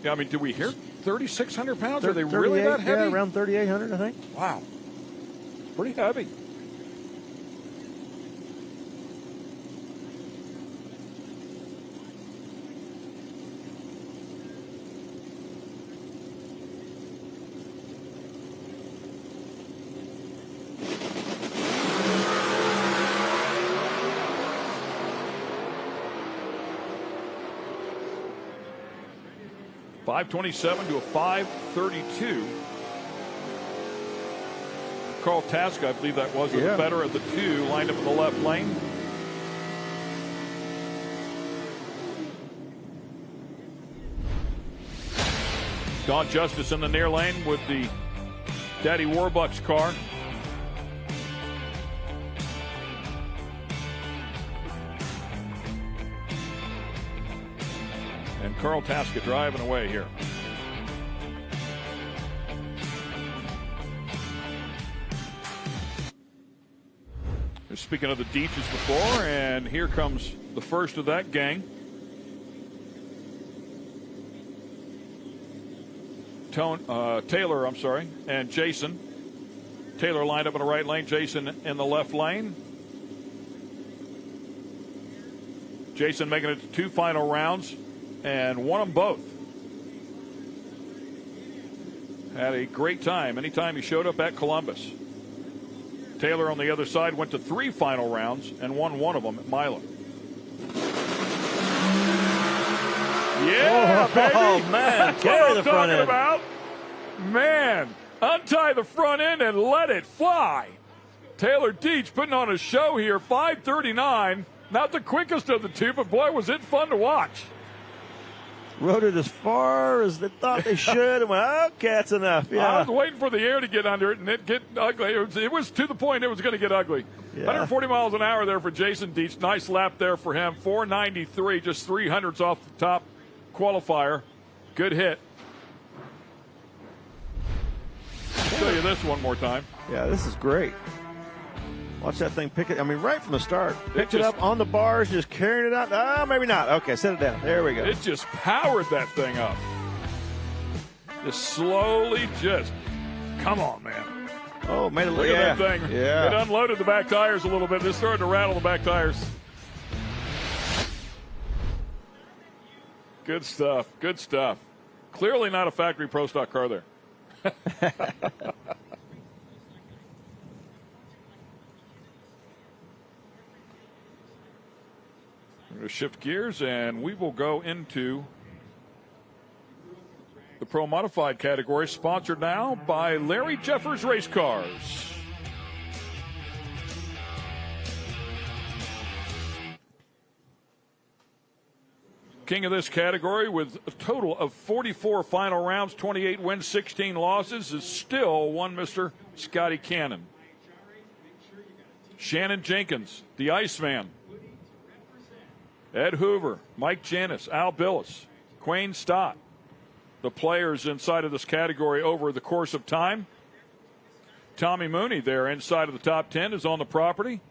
Yeah, I mean, do we hear 3,600 pounds? Are they really that heavy? Yeah, around 3,800, I think. Wow. Pretty heavy. .527 to a .532. Carl Task, I believe that was the better of the two, lined up in the left lane. Don Justice in the near lane with the Daddy Warbucks car. And Carl Taskett driving away here. Speaking of the Deeches before, and here comes the first of that gang. Taylor, I'm sorry, and Jason. Taylor lined up in the right lane, Jason in the left lane. Jason making it to two final rounds and won them both. Had a great time anytime he showed up at Columbus. Taylor on the other side went to three final rounds and won one of them at Milan. Yeah, baby. Oh, man. Carry the front end. About. Man, untie the front end and let it fly. Taylor Deach putting on a show here, 5:39. Not the quickest of the two, but boy, was it fun to watch. Rode it as far as they thought they should and went, okay, that's enough. Yeah. I was waiting for the air to get under it and it get ugly. It was to the point it was going to get ugly. Yeah. 140 miles an hour there for Jason Deach. Nice lap there for him. 493, just 300s off the top qualifier. Good hit. I'll show you this one more time. Yeah, this is great. Watch that thing pick it. I mean, right from the start. Picked it up on the bars, just carrying it out. Ah, maybe not. Okay, set it down. There we go. It just powered that thing up. Just slowly come on, man. Oh, made it look at that thing. Yeah. It unloaded the back tires a little bit. It started to rattle the back tires. Good stuff. Good stuff. Clearly not a factory pro stock car there. We're going to shift gears, and we will go into the Pro Modified category, sponsored now by Larry Jeffers Race Cars. King of this category with a total of 44 final rounds, 28 wins, 16 losses, is still one Mr. Scotty Cannon. Shannon Jenkins, the Iceman. Ed Hoover, Mike Janis, Al Billis, Quayne Stott, the players inside of this category over the course of time. Tommy Mooney there inside of the top 10 is on the property.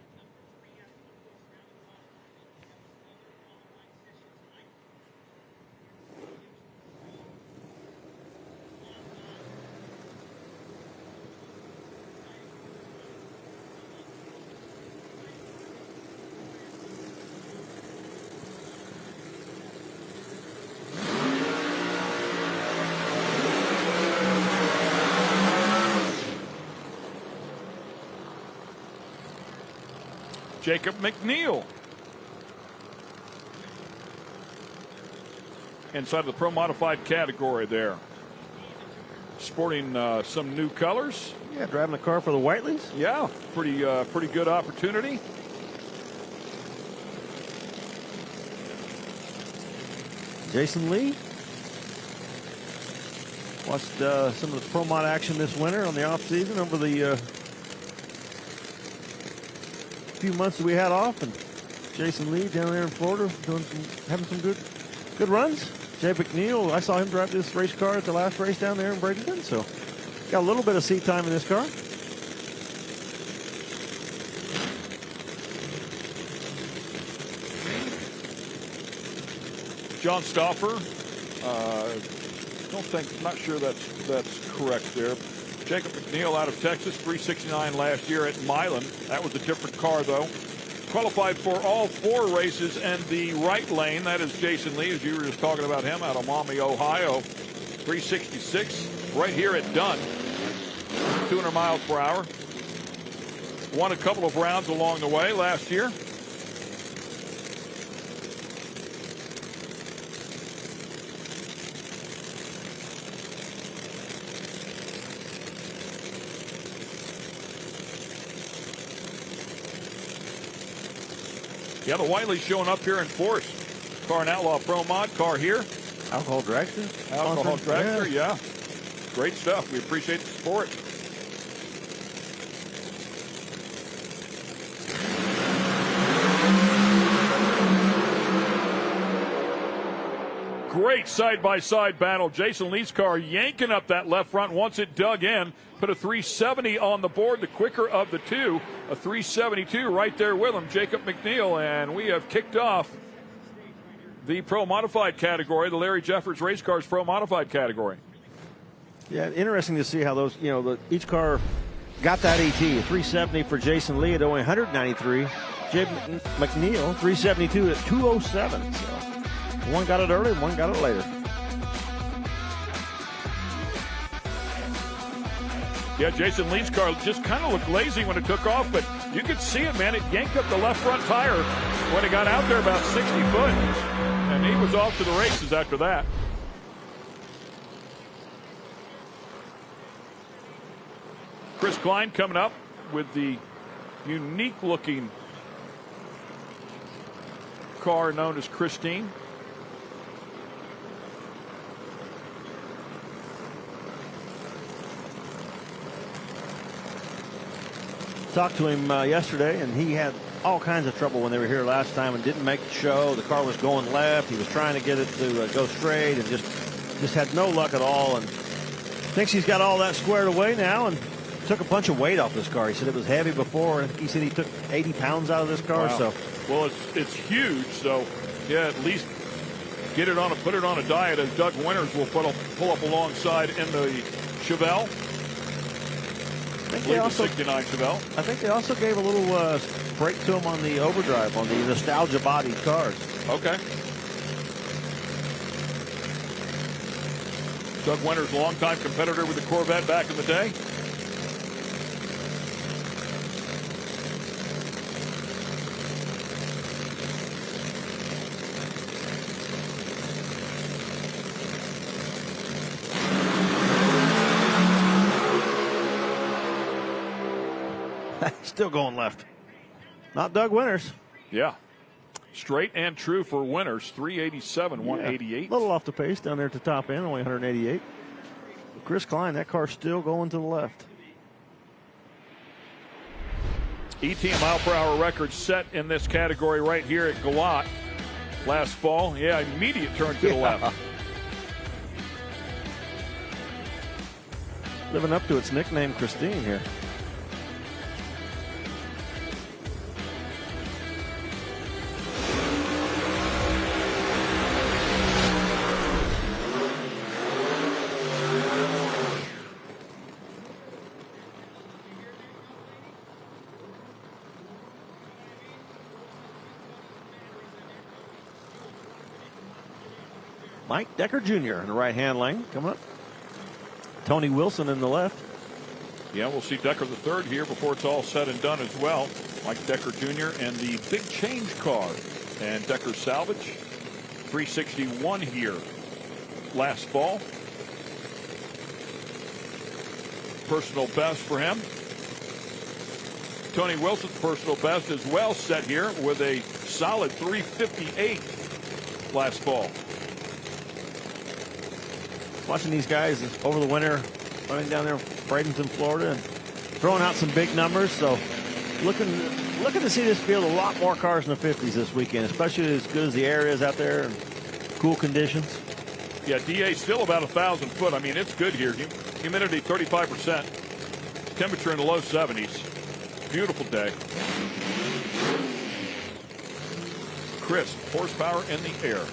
Jacob McNeil inside the Pro Modified category there. Sporting some new colors. Yeah, driving the car for the Whiteleys. Yeah, pretty good opportunity. Jason Lee. Watched some of the Pro Mod action this winter on the off season over the few months that we had off, and Jason Lee down there in Florida having some good runs. Jay McNeil, I saw him drive this race car at the last race down there in Bradenton, so got a little bit of seat time in this car. John Stauffer, not sure that's correct there. Jacob McNeil out of Texas, 369 last year at Milan. That was a different car, though. Qualified for all 4 races in the right lane. That is Jason Lee, as you were just talking about him, out of Maumee, Ohio. 366 right here at Dunn. 200 miles per hour. Won a couple of rounds along the way last year. Yeah, the Whiteley's showing up here in force. Car and Outlaw Pro Mod, car here. Alcohol Dragster. Alcohol Dragster, yeah. Great stuff. We appreciate the support. Great side-by-side battle. Jason Lee's car yanking up that left front once it dug in. Put a 370 on the board, the quicker of the two. A 372 right there with him, Jacob McNeil. And we have kicked off the Pro Modified category, the Larry Jeffers Race Cars Pro Modified category. Yeah, interesting to see how those, each car got that ET. A 370 for Jason Lee at only 193. Jay McNeil, 372 at 207. So one got it early and one got it later. Yeah, Jason Lee's car just kind of looked lazy when it took off, but you could see it, man. It yanked up the left front tire when it got out there about 60 foot, and he was off to the races after that. Chris Klein coming up with the unique-looking car known as Christine. Talked to him yesterday, and he had all kinds of trouble when they were here last time and didn't make the show. The car was going left. He was trying to get it to go straight and just had no luck at all, and thinks he's got all that squared away now and took a bunch of weight off this car. He said it was heavy before, and he said he took 80 pounds out of this car. Wow. So, well, it's huge, so yeah, at least put it on a diet, as Doug Winters will pull up alongside in the Chevelle. I think they also, 69 Chevelle. I think they also gave a little break to him on the overdrive on the nostalgia body cars. Okay. Doug Winters, longtime competitor with the Corvette back in the day. Still going left. Not Doug Winters. Yeah. Straight and true for Winters. 387, 188. A little off the pace down there at the top end, only 188. Chris Klein, that car's still going to the left. 18 mile per hour record set in this category right here at Galat. last fall. Yeah, immediate turn to the left. Living up to its nickname, Christine here. Mike Decker Jr. in the right-hand lane coming up. Tony Wilson in the left. Yeah, we'll see Decker the third here before it's all said and done as well. Mike Decker Jr. and the big change car. And Decker salvage. 361 here last fall. Personal best for him. Tony Wilson's personal best as well set here with a solid 358 last fall. Watching these guys over the winter, running down there in Bradenton, Florida, and throwing out some big numbers. So looking to see this field a lot more cars in the 50s this weekend, especially as good as the air is out there and cool conditions. Yeah, DA still about 1,000 foot. I mean, it's good here. Humidity 35%. Temperature in the low 70s. Beautiful day. Crisp horsepower in the air.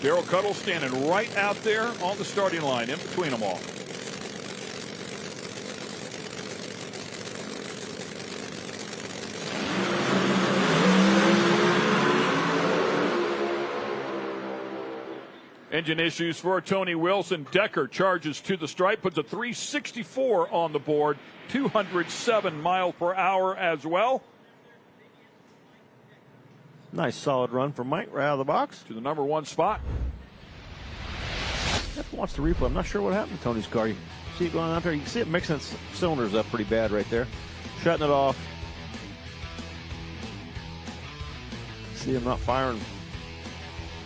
Darrell Cuttle standing right out there on the starting line in between them all. Engine issues for Tony Wilson. Decker charges to the stripe, puts a 364 on the board, 207 miles per hour as well. Nice solid run from Mike right out of the box. To the number one spot. Have to watch the replay. I'm not sure what happened to Tony's car. You see it going out there. You can see it mixing its cylinders up pretty bad right there. Shutting it off. See him not firing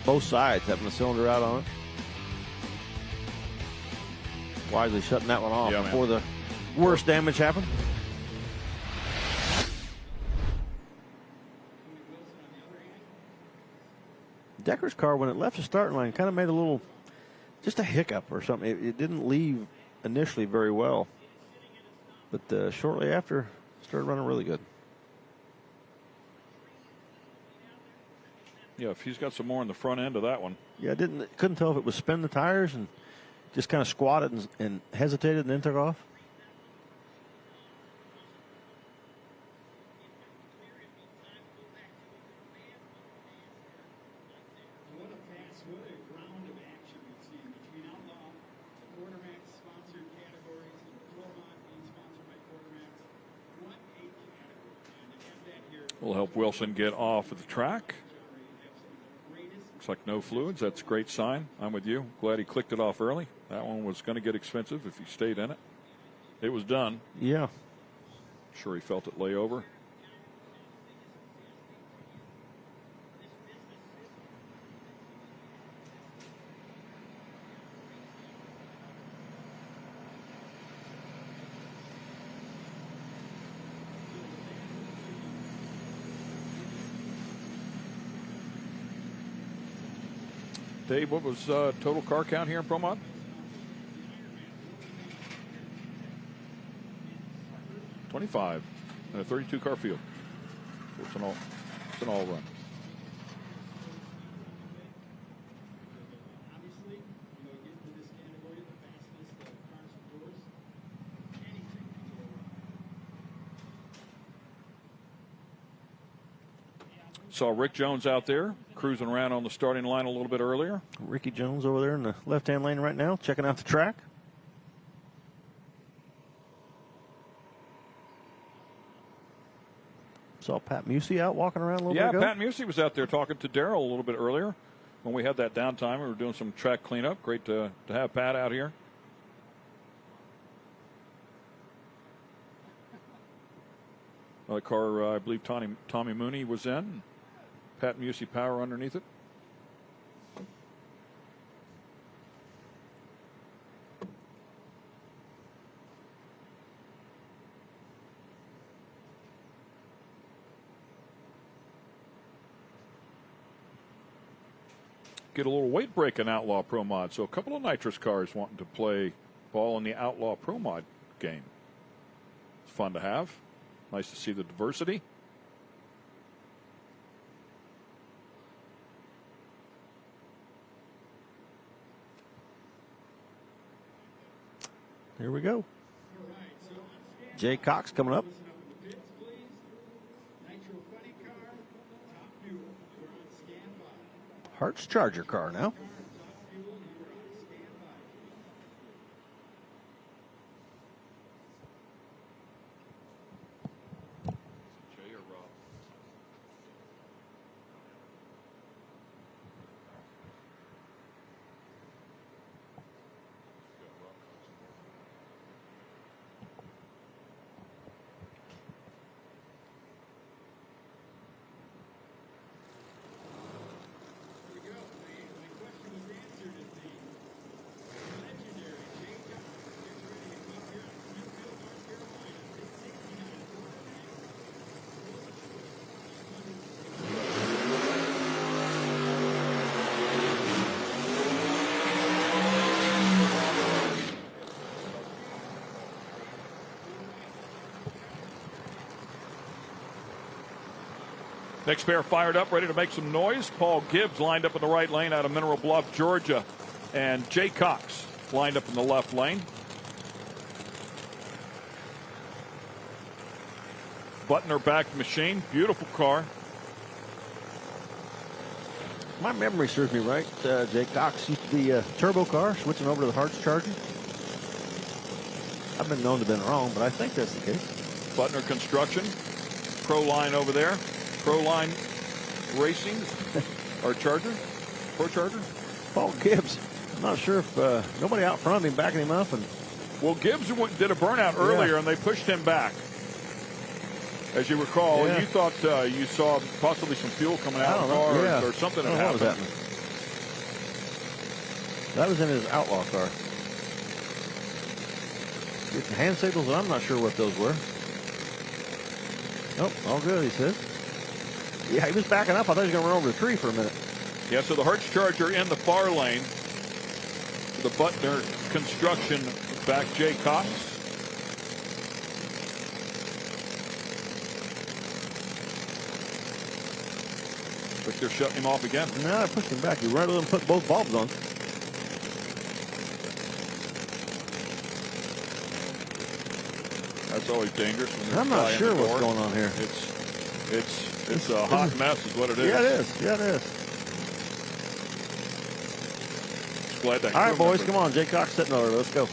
both sides, having the cylinder out on it. Wisely shutting that one off before the worst damage happened. Decker's car, when it left the starting line, kind of made a little, just a hiccup or something. It didn't leave initially very well, but shortly after, started running really good. Yeah, if he's got some more in the front end of that one. Yeah, couldn't tell if it was spin the tires and just kind of squatted and hesitated and then took off. Will help Wilson get off of the track. Looks like no fluids. That's a great sign. I'm with you. Glad he clicked it off early. That one was going to get expensive if he stayed in it. It was done. Yeah. Sure he felt it lay over. Dave, what was total car count here in Pro Mod? 25 in a 32 car field. It's an all run. Saw Rick Jones out there cruising around on the starting line a little bit earlier. Ricky Jones over there in the left-hand lane right now, checking out the track. Saw Pat Musey out walking around a little bit ago. Yeah, Pat Musey was out there talking to Darrell a little bit earlier when we had that downtime. We were doing some track cleanup. Great to have Pat out here. Another car, I believe Tommy Mooney was in. Pat Musey power underneath it. get a little weight break in Outlaw Pro Mod. So a couple of nitrous cars wanting to play ball in the Outlaw Pro Mod game. It's fun to have. Nice to see the diversity. Here we go. Jay Cox coming up. Hart's Charger car now. Next pair fired up, ready to make some noise. Paul Gibbs lined up in the right lane out of Mineral Bluff, Georgia. And Jay Cox lined up in the left lane. Butner backed machine. Beautiful car. My memory serves me right. Jay Cox used to be a turbo car, switching over to the Hart's Charger. I've been known to have been wrong, but I think that's the case. Butner Construction. Pro Line over there. Pro Line Racing. Our Charger. Pro Charger. Paul Gibbs. I'm not sure if nobody out front of him backing him up. And well, Gibbs did a burnout earlier, and they pushed him back. As you recall, you thought you saw possibly some fuel coming out of the car or something had happened. What was happening? That was in his Outlaw car. Getting hand signals, and I'm not sure what those were. Nope, all good, he said. Yeah, he was backing up. I thought he was going to run over the tree for a minute. Yeah, so the Hart's Charger in the far lane. The Butner Construction back Jay Cox. But they're shutting him off again. No, I pushed him back. You right with him, put both bulbs on. That's always dangerous. When I'm not sure what's going on here. It's a hot mess is what it is. Yeah, it is. Yeah, it is. Just glad that. All right, boys, come on. Jay Cox setting over. Let's go.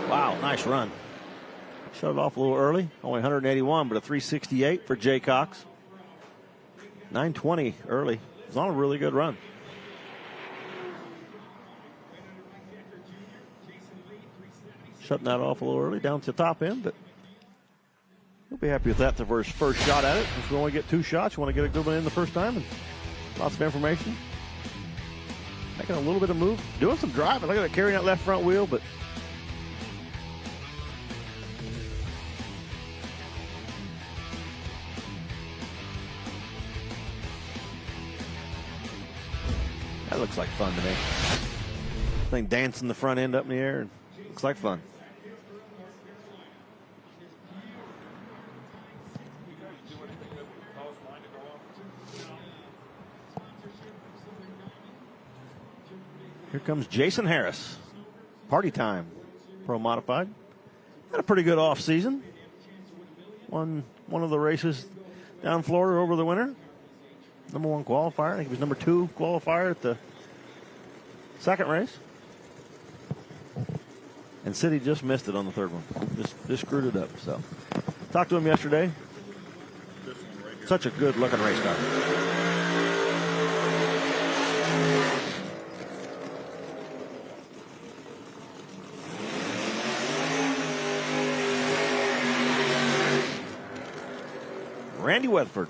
Wow, nice run. Shut it off a little early. Only 181, but a 368 for Jay Cox. 920 early. It was on a really good run. Shutting that off a little early down to the top end, but he'll be happy with that for his first shot at it. If we only get 2 shots, you want to get a good one in the first time, and lots of information. Making a little bit of move, doing some driving. Look at that, carrying that left front wheel, but that looks like fun to me. Thing dancing the front end up in the air, and looks like fun. Here comes Jason Harris. Party time. Pro Modified. Had a pretty good off season. Won one of the races down in Florida over the winter. #1 qualifier. I think he was #2 qualifier at the second race. And City just missed it on the third one. Just screwed it up. So, talked to him yesterday. Such a good looking race car. Randy Weatherford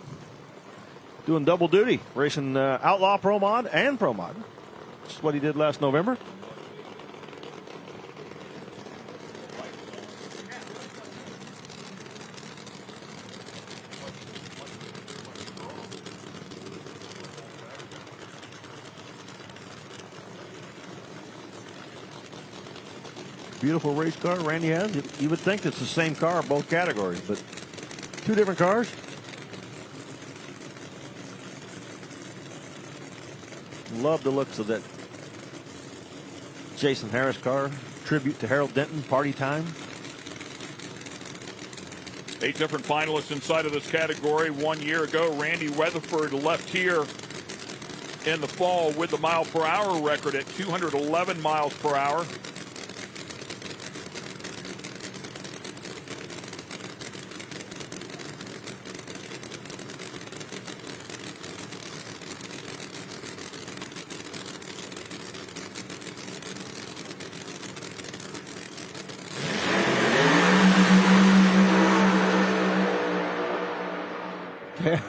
doing double duty, racing Outlaw Pro Mod and Pro Mod. That's what he did last November. Beautiful race car Randy has. You would think it's the same car, both categories, but two different cars. Love the looks of that Jason Harris car. Tribute to Harold Denton, Party Time. 8 different finalists inside of this category. 1 year ago, Randy Weatherford left here in the fall with the mile-per-hour record at 211 miles per hour.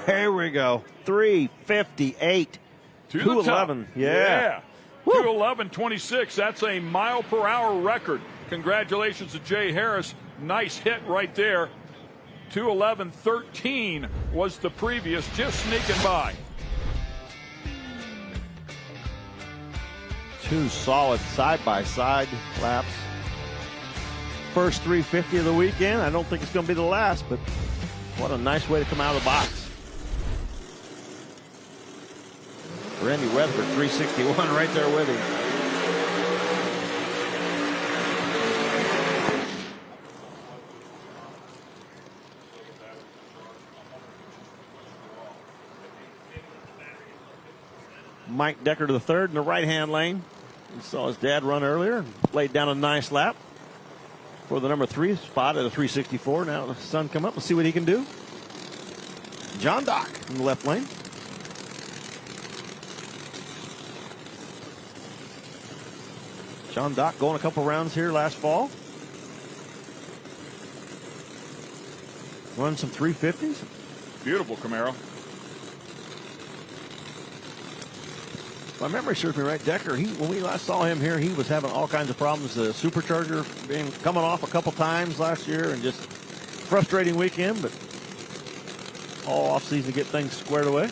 There we go. 3:58. 2:11. Yeah. 2:11.26. That's a mile per hour record. Congratulations to Jay Harris. Nice hit right there. 2:11.13 was the previous, just sneaking by. Two solid side-by-side laps. First 350 of the weekend. I don't think it's going to be the last, but what a nice way to come out of the box. Randy Weatherford, 361 right there with him. Mike Decker to the third in the right-hand lane. We saw his dad run earlier and laid down a nice lap for the number 3 spot at a 364. Now the son come up and see what he can do. John Dock in the left lane. John Dock going a couple rounds here last fall. Run some 350s. Beautiful Camaro. My memory serves me right, Decker, when we last saw him here, he was having all kinds of problems. The supercharger coming off a couple times last year, and just frustrating weekend, but all off season to get things squared away.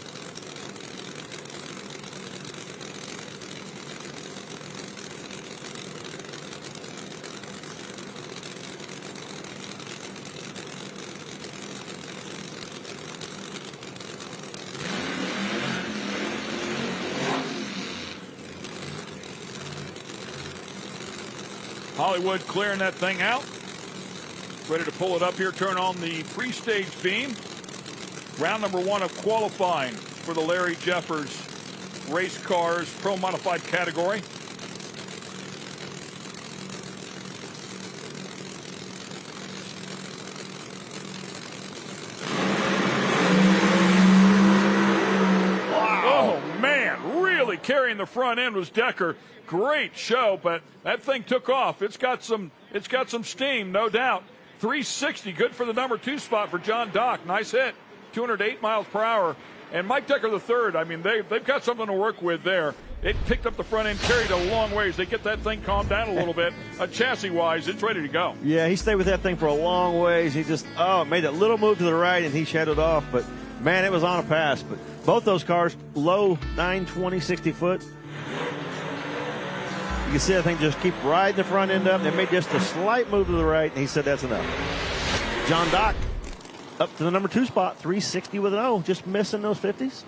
Hollywood clearing that thing out. Ready to pull it up here. Turn on the pre-stage beam. Round number 1 of qualifying for the Larry Jeffers race cars pro modified category. Wow. Oh man, really carrying the front end was Decker. Great show, but that thing took off. It's got some steam, no doubt. 360, good for the number 2 spot for John Dock. Nice hit, 208 miles per hour. And Mike Decker the third, I mean, they've got something to work with there. It picked up the front end, carried a long ways. They get that thing calmed down a little bit. Chassis-wise, it's ready to go. Yeah, he stayed with that thing for a long ways. He just, made a little move to the right, and he shadowed off. But, man, it was on a pass. But both those cars, low 920, 60 foot. You can see that thing just keep riding the front end up. They made just a slight move to the right, and he said that's enough. John Dock up to the number 2 spot, 360 with an O, just missing those 50s.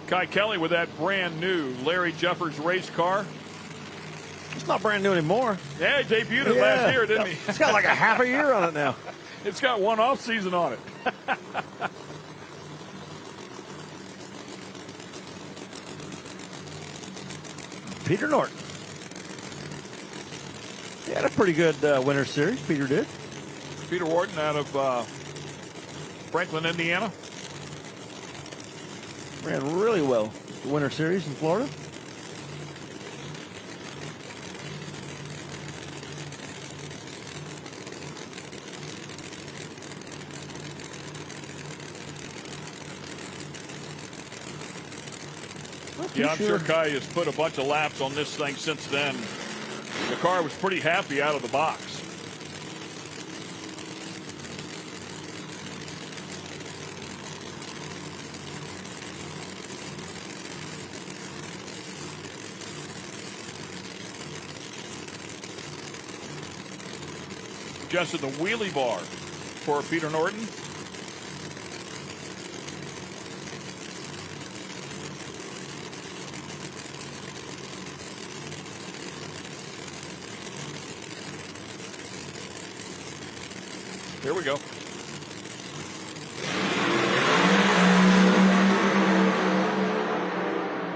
Kai Kelly with that brand new Larry Jeffers race car. It's not brand new anymore. Yeah, he debuted it last year, didn't he? It's got like a half a year on it now. It's got one off season on it. Peter Norton. He had a pretty good winter series. Peter did. Peter Wharton out of Franklin, Indiana. Ran really well the winter series in Florida. Yeah, I'm sure Kai has put a bunch of laps on this thing since then. The car was pretty happy out of the box. suggested the wheelie bar for Peter Norton. Here we go.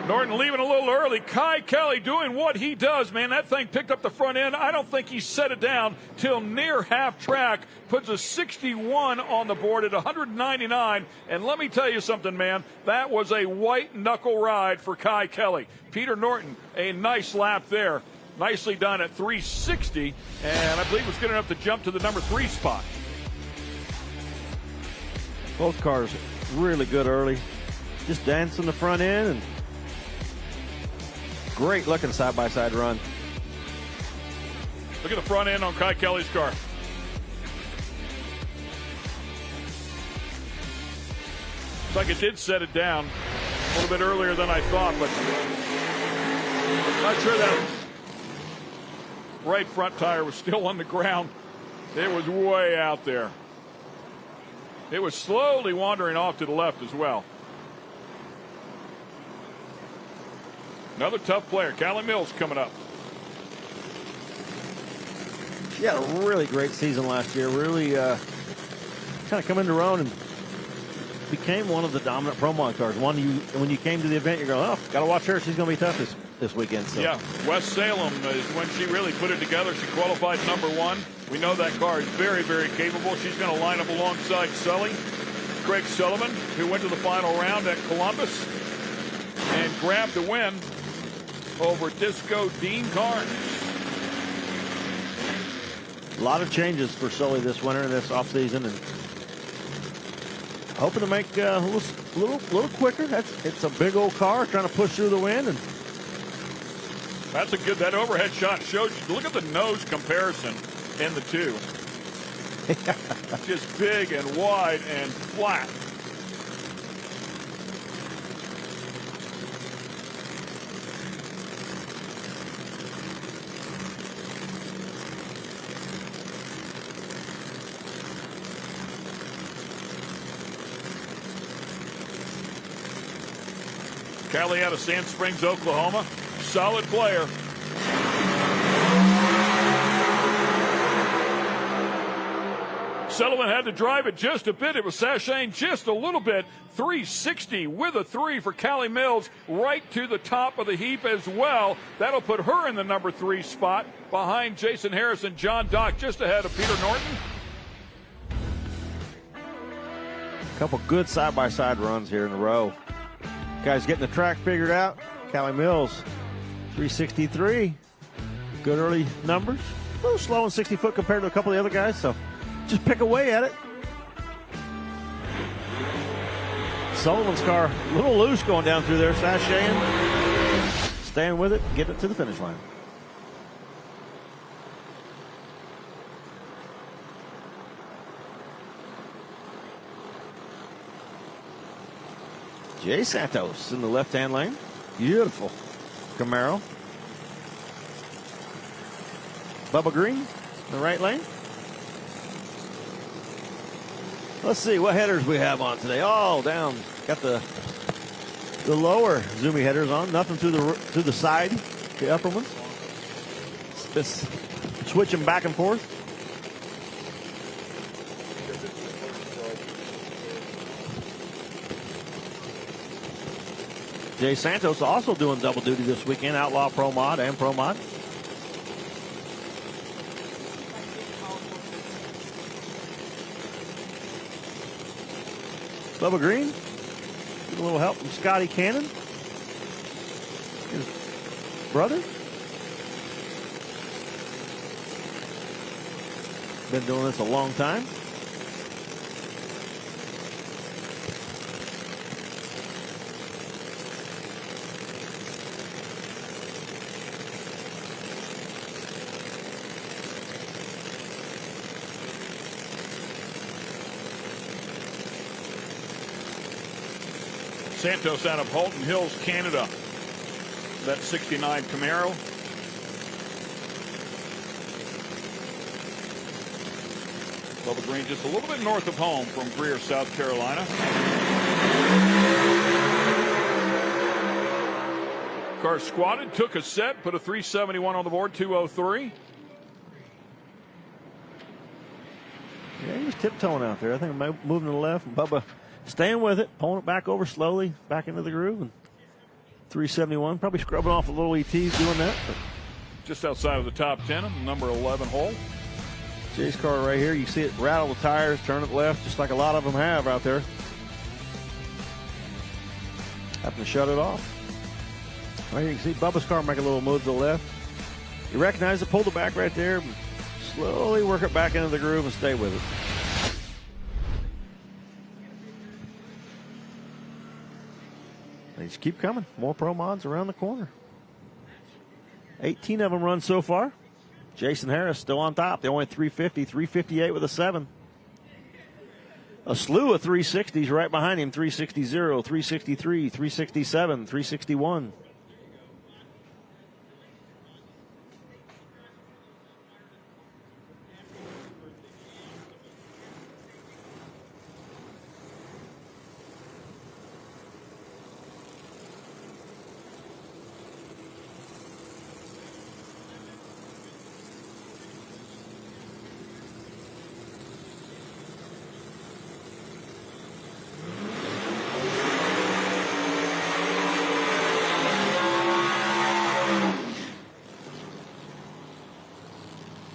Norton leaving a little early. Kai Kelly doing what he does, man. That thing picked up the front end. I don't think he set it down till near half track. Puts a 61 on the board at 199. And let me tell you something, man. That was a white knuckle ride for Kai Kelly. Peter Norton, a nice lap there. Nicely done at 360. And I believe was good enough to jump to the number 3 spot. Both cars really good early. Just dancing the front end and great looking side-by-side run. Look at the front end on Kai Kelly's car. Looks like it did set it down a little bit earlier than I thought, but I'm not sure that right front tire was still on the ground. It was way out there. It was slowly wandering off to the left as well. Another tough player, Callie Mills, coming up. She had a really great season last year. Really kind of come into her own and became one of the dominant Pro Mod cars. When you came to the event, you're going, oh, got to watch her. She's going to be tough this weekend. So. Yeah, West Salem is when she really put it together. She qualified number 1. We know that car is very, very capable. She's going to line up alongside Sully. Craig Sullivan, who went to the final round at Columbus and grabbed the win over Disco Dean Carnes. A lot of changes for Sully this winter and this offseason, and hoping to make a little quicker. It's a big old car trying to push through the wind, and that's a good. That overhead shot shows. Look at the nose comparison in the two. Just big and wide and flat. Callie out of Sand Springs, Oklahoma. Solid player. Sullivan had to drive it just a bit. It was sashaying just a little bit. 360 with a 3 for Callie Mills, right to the top of the heap as well. That'll put her in the number 3 spot behind Jason Harris and John Dock, just ahead of Peter Norton. a couple good side-by-side runs here in a row. Guys getting the track figured out. Callie Mills, 363. Good early numbers. A little slow in 60 foot compared to a couple of the other guys, so just pick away at it. Sullivan's car a little loose going down through there, sashaying. Staying with it, get it to the finish line. Jay Santos in the left-hand lane. Beautiful Camaro. Bubba Green in the right lane. Let's see what headers we have on today. All down. Got the lower zoomy headers on. Nothing to the side. The upper ones. Just switching back and forth. Jay Santos also doing double duty this weekend. Outlaw Pro Mod and Pro Mod. Bubba Green, get a little help from Scotty Cannon, his brother. Been doing this a long time. Santos out of Halton Hills, Canada. That 69 Camaro. Bubba Green just a little bit north of home from Greer, South Carolina. Car squatted, took a set, put a 371 on the board, 203. Yeah, he was tiptoeing out there. I think moving to the left, and Bubba staying with it, pulling it back over slowly, back into the groove, and 371. Probably scrubbing off a little ET doing that. But just outside of the top 10, number 11 hole. Jay's car right here, you see it rattle the tires, turn it left, just like a lot of them have out there. Having to shut it off. Right here, you can see Bubba's car make a little move to the left. You recognize it, pull the back right there, slowly work it back into the groove and stay with it. They just keep coming. More pro mods around the corner. 18 of them run so far. Jason Harris still on top. They only 350, 358 with a 7. A slew of 360s right behind him. 360, 363, 367, 361.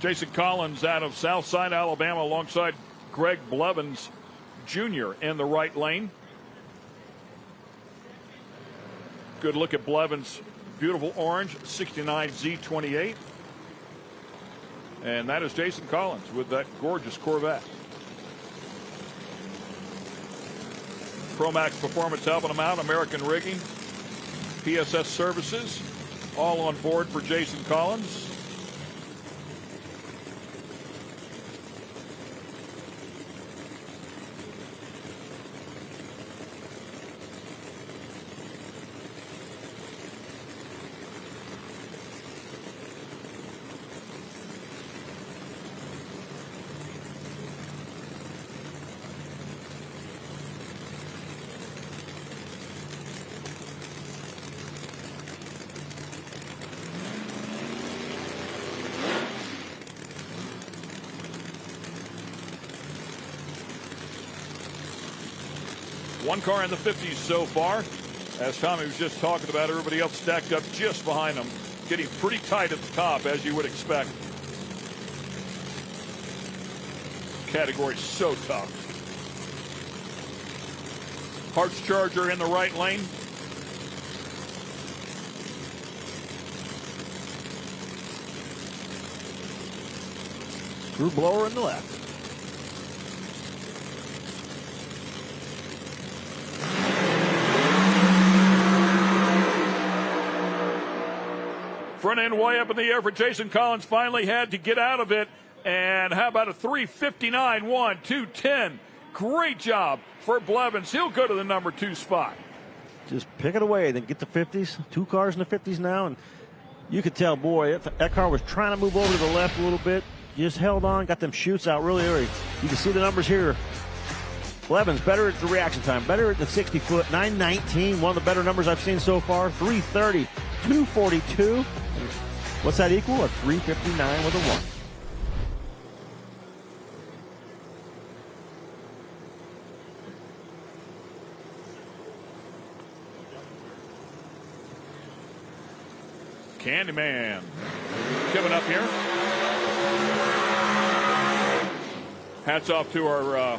Jason Collins out of Southside, Alabama, alongside Greg Blevins Jr. in the right lane. Good look at Blevins' beautiful orange 69 Z28. And that is Jason Collins with that gorgeous Corvette. Promax Performance helping him out, American Rigging, PSS Services, all on board for Jason Collins. One car in the 50s so far. As Tommy was just talking about, everybody else stacked up just behind them, getting pretty tight at the top, as you would expect. Category so tough. Hart's Charger in the right lane. Screw blower in the left. Front end way up in the air for Jason Collins. Finally had to get out of it. And how about a 359, 1, 210. Great job for Blevins. He'll go to the number 2 spot. Just pick it away, then get the 50s. 2 cars in the 50s now. And you could tell, boy, that car was trying to move over to the left a little bit. Just held on, got them chutes out really early. You can see the numbers here. Blevins better at the reaction time, better at the 60-foot, 919, one of the better numbers I've seen so far. 330, 242. What's that equal? A 359 with a 1. Candyman coming up here. Hats off to our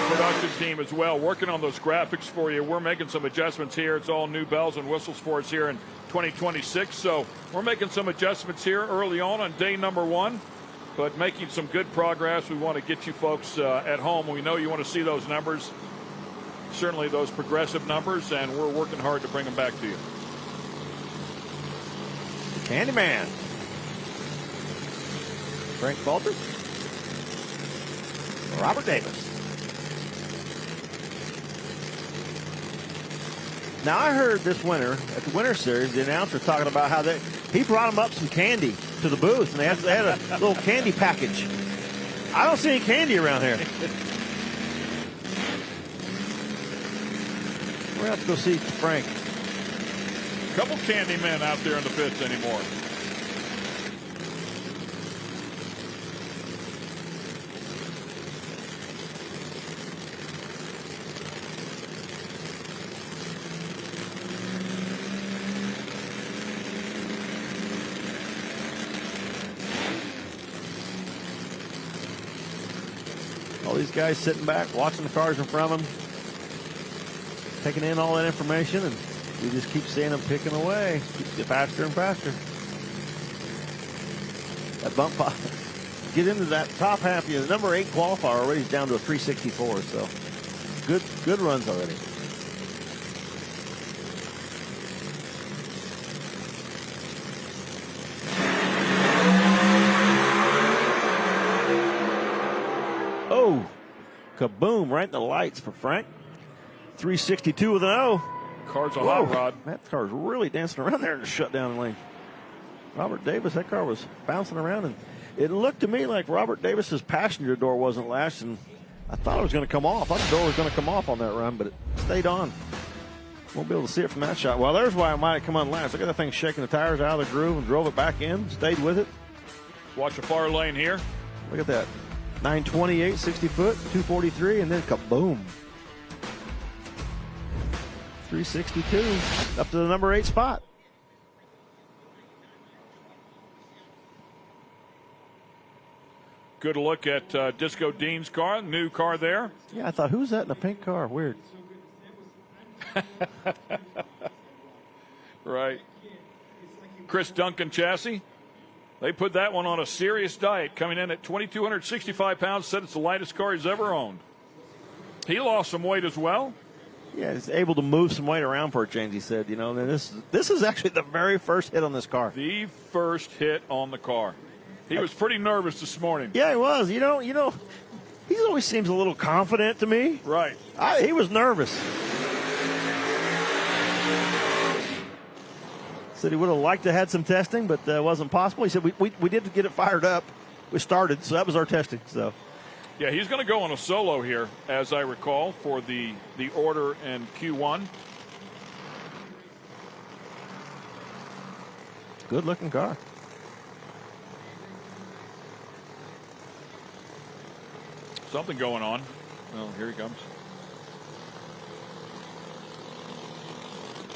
production team as well, working on those graphics for you. We're making some adjustments here. It's all new bells and whistles for us here in 2026. So we're making some adjustments here early on day number 1, but making some good progress. We want to get you folks at home. We know you want to see those numbers, certainly those progressive numbers, and we're working hard to bring them back to you. Candyman. Frank Falter. Robert Davis. Now, I heard this winter at the Winter Series, the announcer talking about how he brought him up some candy to the booth, and they had a little candy package. I don't see any candy around here. We're going to have to go see Frank. Couple candy men out there in the pits anymore. All these guys sitting back, watching the cars in front of them, taking in all that information, and we just keep seeing them picking away. Keeps get faster and faster. That bump get into that top half. The number 8 qualifier already is down to a 364. So good runs already. Oh, kaboom! Right in the lights for Frank. 362 with an O. Car's a hot rod. That car's really dancing around there in the shutdown lane. Robert Davis, that car was bouncing around, and it looked to me like Robert Davis's passenger door wasn't latched, and I thought it was going to come off. I thought the door was going to come off on that run, but it stayed on. Won't be able to see it from that shot. Well, there's why it might have come unlatched. Look at that thing shaking the tires out of the groove and drove it back in, stayed with it. Watch the far lane here. Look at that. 928, 60 foot, 243, and then kaboom. 362, up to the number 8 spot. Good look at Disco Dean's car, new car there. Yeah, I thought, who's that in the pink car? Weird. Right. Chris Duncan chassis. They put that one on a serious diet, coming in at 2,265 pounds, said it's the lightest car he's ever owned. He lost some weight as well. Yeah, he's able to move some weight around for a change, he said. You know, this is actually the very first hit on this car. The first hit on the car. He was pretty nervous this morning. Yeah, he was. You know, he always seems a little confident to me. Right. He was nervous. Said he would have liked to have had some testing, but it wasn't possible. He said we did get it fired up. We started, so that was our testing. So, yeah, he's going to go on a solo here, as I recall, for the order and Q1. Good looking car. Something going on. Oh, here he comes.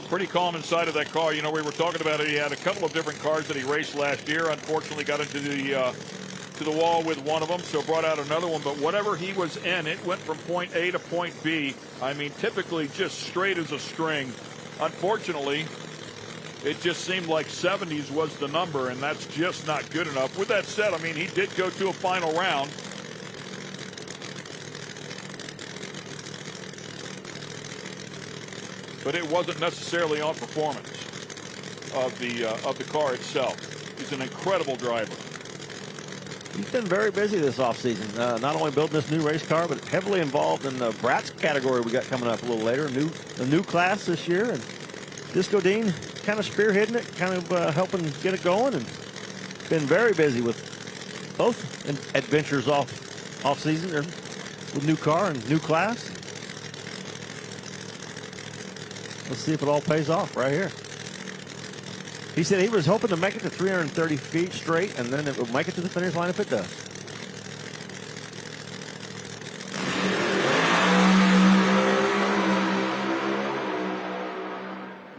Pretty calm inside of that car. You know, we were talking about it. He had a couple of different cars that he raced last year. Unfortunately, got into the wall with one of them, so brought out another one. But whatever he was in, it went from point A to point B. I mean, typically just straight as a string. Unfortunately, it just seemed like 70s was the number, and that's just not good enough. With that said, I mean, he did go to a final round. But it wasn't necessarily on performance of the car itself. He's an incredible driver. He's been very busy this offseason. Not only building this new race car, but heavily involved in the Brats category we got coming up a little later. A new class this year. And Disco Dean kind of spearheading it, kind of helping get it going. And been very busy with both adventures off season with new car and new class. Let's see if it all pays off right here. He said he was hoping to make it to 330 feet straight, and then it will make it to the finish line if it does.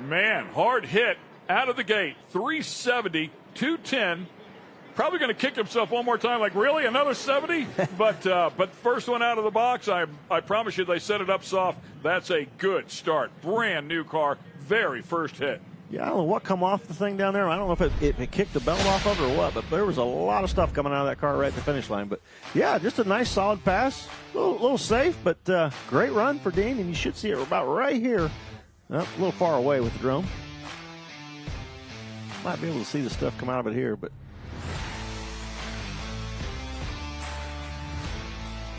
Man, hard hit out of the gate. 370, 210. Probably going to kick himself one more time. Like, really? Another 70? But first one out of the box, I promise you they set it up soft. That's a good start. Brand new car. Very first hit. Yeah, I don't know what come off the thing down there. I don't know if it kicked the belt off of it or what, but there was a lot of stuff coming out of that car right at the finish line. But, yeah, just a nice solid pass. A little safe, but great run for Dean, and you should see it about right here. A little far away with the drone. Might be able to see the stuff come out of it here, but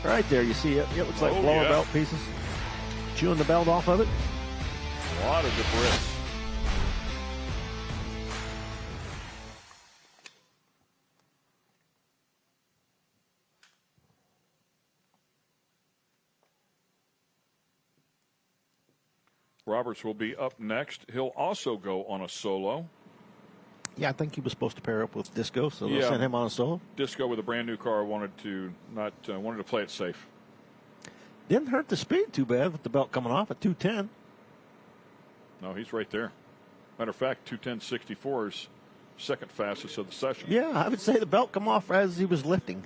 right there, you see it. It looks like blower belt pieces. Chewing the belt off of it. A lot of debris. Roberts will be up next. He'll also go on a solo. Yeah, I think he was supposed to pair up with Disco, so they'll Yeah. send him on a solo. Disco with a brand new car wanted to play it safe. Didn't hurt the speed too bad with the belt coming off at 210. No, he's right there. Matter of fact, 210.64 is second fastest of the session. Yeah, I would say the belt come off as he was lifting.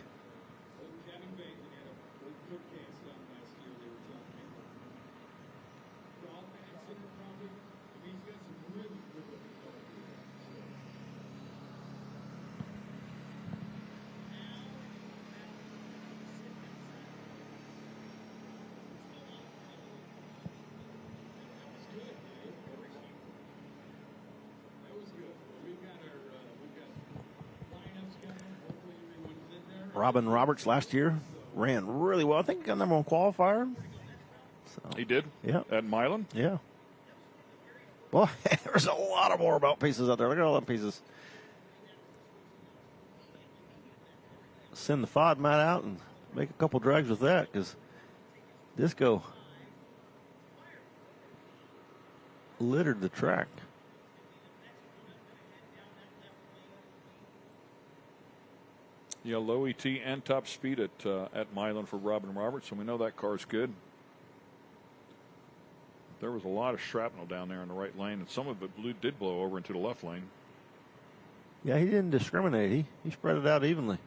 Robin Roberts last year ran really well. I think he got number one qualifier. So, He did? Yeah. At Milan? Yeah. Well, there's a lot of more belt pieces out there. Look at all the pieces. Send the FOD mat out and make a couple drags with that, because Disco littered the track. Yeah, low ET and top speed at Milan for Robin Roberts, and we know that car's good. There was a lot of shrapnel down there in the right lane, and some of it did blow over into the left lane. Yeah, he didn't discriminate. He spread it out evenly.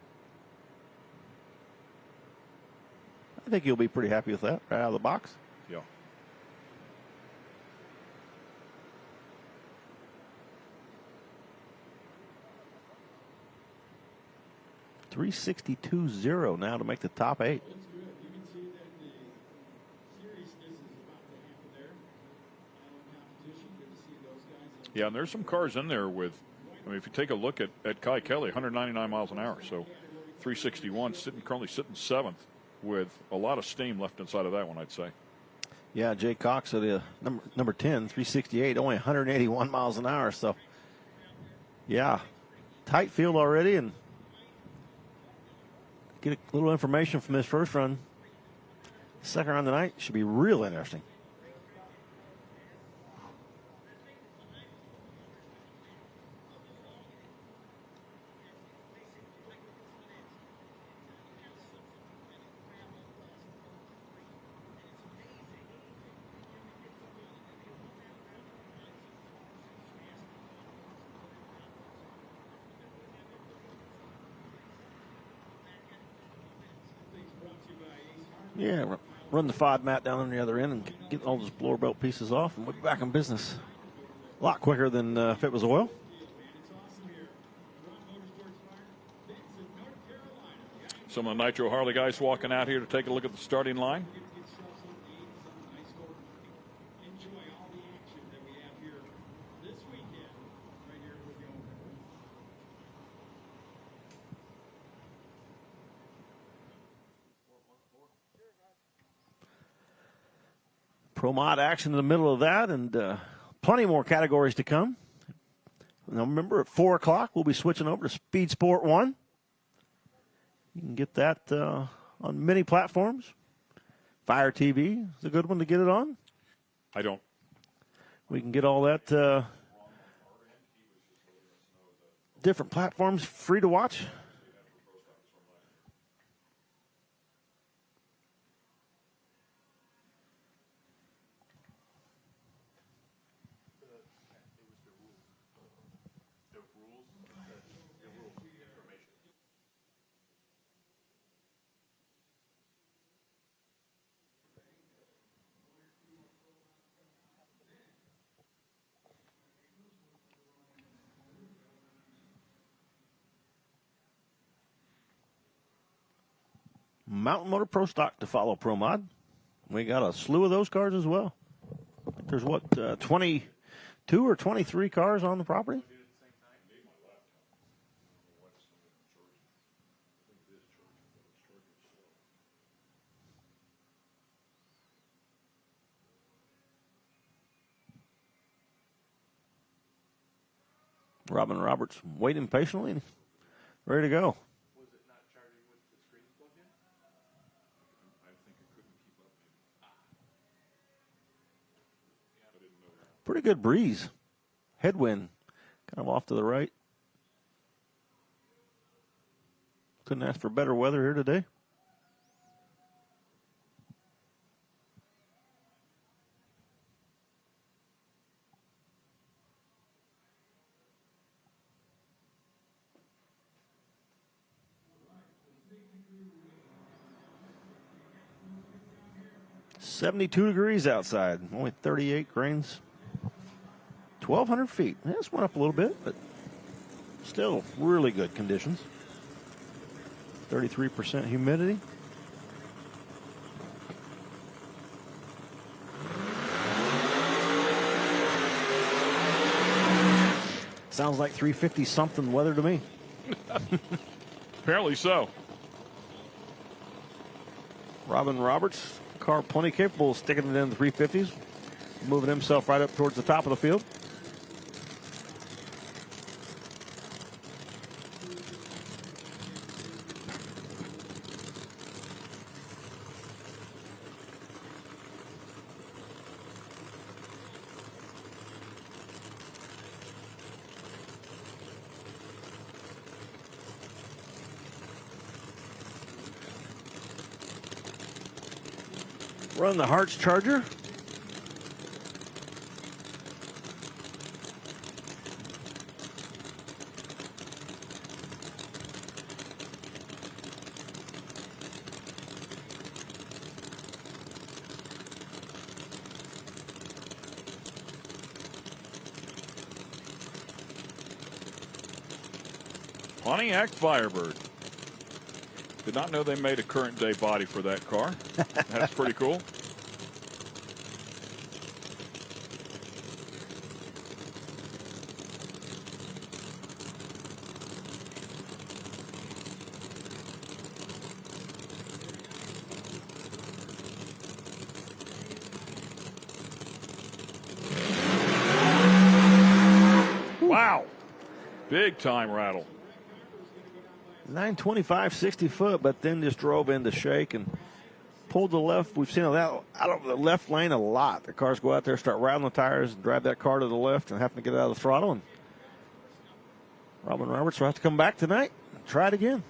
I think he'll be pretty happy with that right out of the box. Yeah. .362.0 now to make the top 8. Yeah, and there's some cars in there with, I mean, if you take a look at Kai Kelly, 199 miles an hour, so 361, currently sitting 7th with a lot of steam left inside of that one, I'd say. Yeah, Jay Cox at number 10, 368, only 181 miles an hour. So, yeah, tight field already, and get a little information from this first run. Second run tonight should be real interesting. Yeah, run the FOD mat down on the other end and get all those blower belt pieces off, and we'll be back in business a lot quicker than if it was oil. Some of the Nitro Harley guys walking out here to take a look at the starting line. Pro Mod action in the middle of that, and plenty more categories to come. Now remember, at 4 o'clock, we'll be switching over to Speed Sport 1. You can get that on many platforms. Fire TV is a good one to get it on. I don't. We can get all that different platforms free to watch. Mountain Motor Pro Stock to follow Pro Mod. We got a slew of those cars as well. I think there's 22 or 23 cars on the property. Robin Roberts waiting patiently, ready to go. Pretty good breeze. Headwind kind of off to the right. Couldn't ask for better weather here today. .72 degrees outside, only 38 grains. 1,200 feet. This went up a little bit, but still really good conditions. 33% humidity. Sounds like 350 something weather to me. Apparently so. Robin Roberts, car plenty capable of sticking it in the 350s, moving himself right up towards the top of the field. Run the Hearts Charger. Pontiac Firebird. Did not know they made a current day body for that car. That's pretty cool. Wow. Big time rattle. 925, 60 foot, but then just drove into shake and pulled the left. We've seen that out of the left lane a lot. The cars go out there, start rattling the tires, and drive that car to the left and having to get out of the throttle. And Robin Roberts will have to come back tonight and try it again.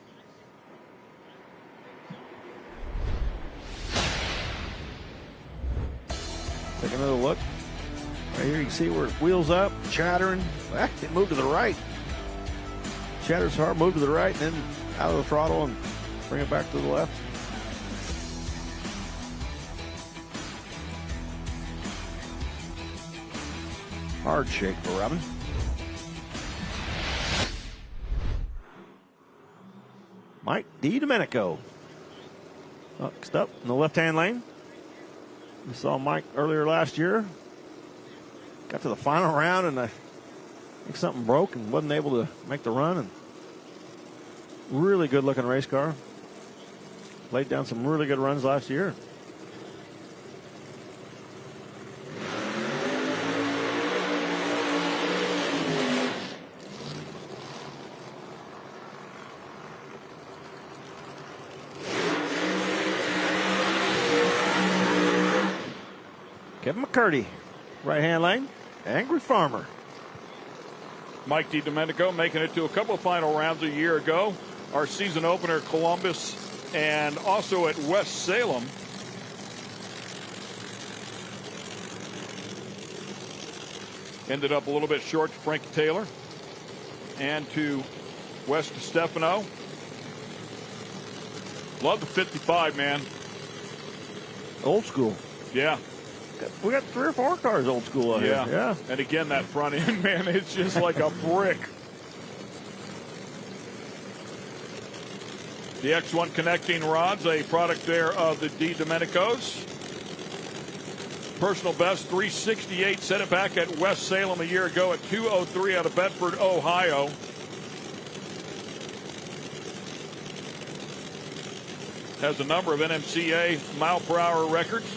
Take another look. Right here you can see where it wheels up, chattering. It moved to the right. Chatters hard, move to the right, and then out of the throttle and bring it back to the left. Hard shake for Robin. Mike DiDomenico. Next up in the left-hand lane. We saw Mike earlier last year. Got to the final round, and I think something broke and wasn't able to make the run. And really good-looking race car. Laid down some really good runs last year. Kevin McCurdy, right-hand lane, Angry Farmer. Mike DiDomenico making it to a couple of final rounds a year ago. Our season opener, Columbus, and also at West Salem. Ended up a little bit short to Frank Taylor and to West Stefano. Love the 55, man. Old school. Yeah. We got 3 or 4 cars old school out here. Yeah. And again, that front end, man, it's just like a brick. The X1 connecting rods, a product there of the DiDomenicos. Personal best 368, set it back at West Salem a year ago at 203 out of Bedford, Ohio. Has a number of NMCA mile per hour records.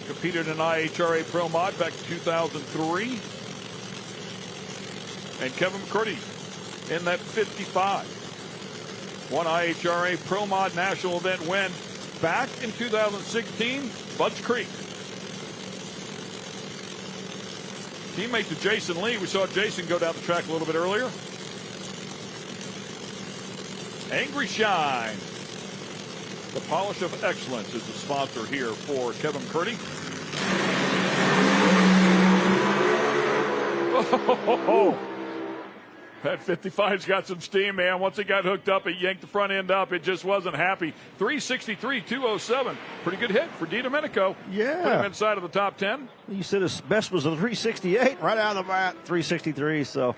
Competed in IHRA Pro Mod back in 2003. And Kevin McCurdy in that 55. One IHRA Pro Mod National Event win back in 2016, Budds Creek. teammate to Jason Lee. We saw Jason go down the track a little bit earlier. Angry Shine. The Polish of Excellence is the sponsor here for Kevin Curdy. Oh, that 55's got some steam, man. Once it got hooked up, it yanked the front end up. It just wasn't happy. 363.207. Pretty good hit for DiDomenico. Yeah. Put him inside of the top 10. You said his best was a 368 right out of the bat, 363. So,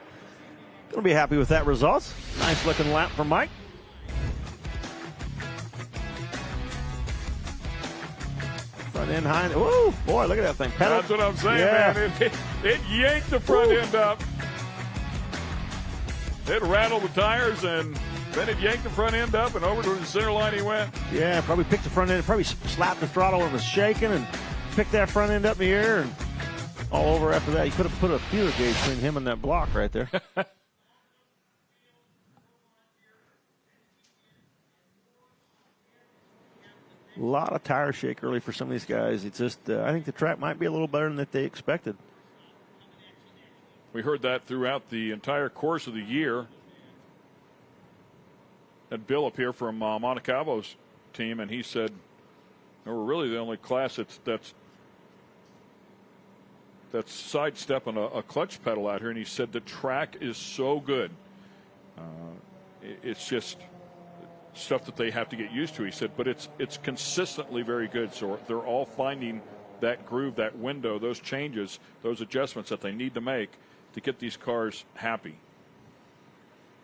going to be happy with that result. Nice looking lap for Mike. Front end high. Whoa, boy, look at that thing. Pedal. That's what I'm saying, Yeah. man. It yanked the front end up. It rattled the tires, and then it yanked the front end up, and over to the center line he went. Yeah, probably picked the front end, probably slapped the throttle and was shaking and picked that front end up in the air and all over after that. He could have put a feeler gauge between him and that block right there. A lot of tire shake early for some of these guys. It's just, I think the track might be a little better than that they expected. We heard that throughout the entire course of the year. Had Bill up here from Montecalvo's team, and he said, we're really the only class that's sidestepping a clutch pedal out here. And he said the track is so good. It's just stuff that they have to get used to. He said, but it's consistently very good. So they're all finding that groove, that window, those changes, those adjustments that they need to make to get these cars happy.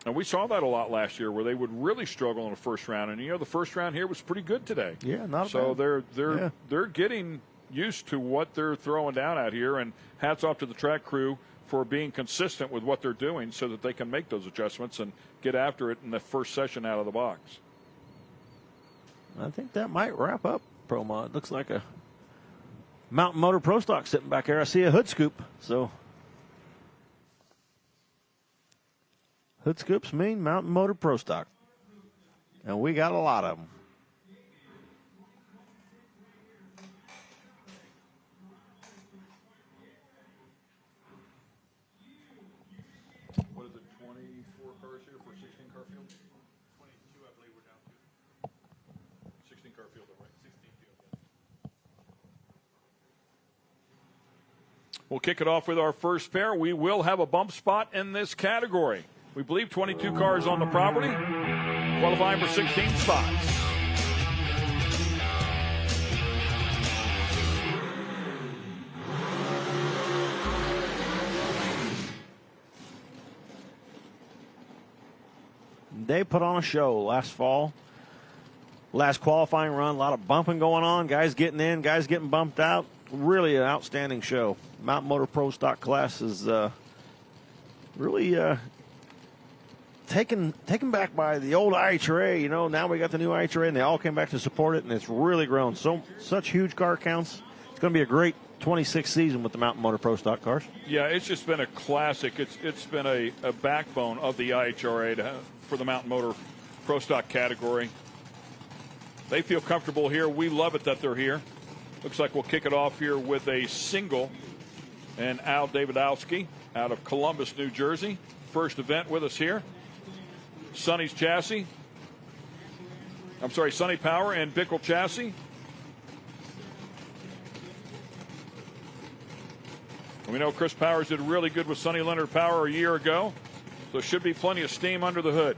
And we saw that a lot last year, where they would really struggle in the first round. And the first round here was pretty good today. Yeah, not so bad. they're getting used to what they're throwing down out here. And hats off to the track crew for being consistent with what they're doing, so that they can make those adjustments and get after it in the first session out of the box. I think that might wrap up Pro Mod. Looks like a Mountain Motor Pro Stock sitting back there. I see a hood scoop. So hood scoops mean Mountain Motor Pro Stock. And we got a lot of them. What is it, 24 cars here for 16-car field? 22, I believe we're down to. 16-car field, right? 16 field. We'll kick it off with our first pair. We will have a bump spot in this category. We believe 22 cars on the property, qualifying for 16 spots. They put on a show last fall. Last qualifying run, a lot of bumping going on. Guys getting in, guys getting bumped out. Really an outstanding show. Mountain Motor Pro Stock class is really taken back by the old IHRA. Now we got the new IHRA, and they all came back to support it, and it's really grown. Such huge car counts. It's going to be a great 26th season with the Mountain Motor Pro Stock cars. Yeah, it's just been a classic. It's been a backbone of the IHRA for the Mountain Motor Pro Stock category. They feel comfortable here. We love it that they're here. Looks like we'll kick it off here with a single and Al Davidowski out of Columbus, New Jersey. First event with us here. Sonny Power and Bickle Chassis. We know Chris Powers did really good with Sonny Leonard Power a year ago, so there should be plenty of steam under the hood.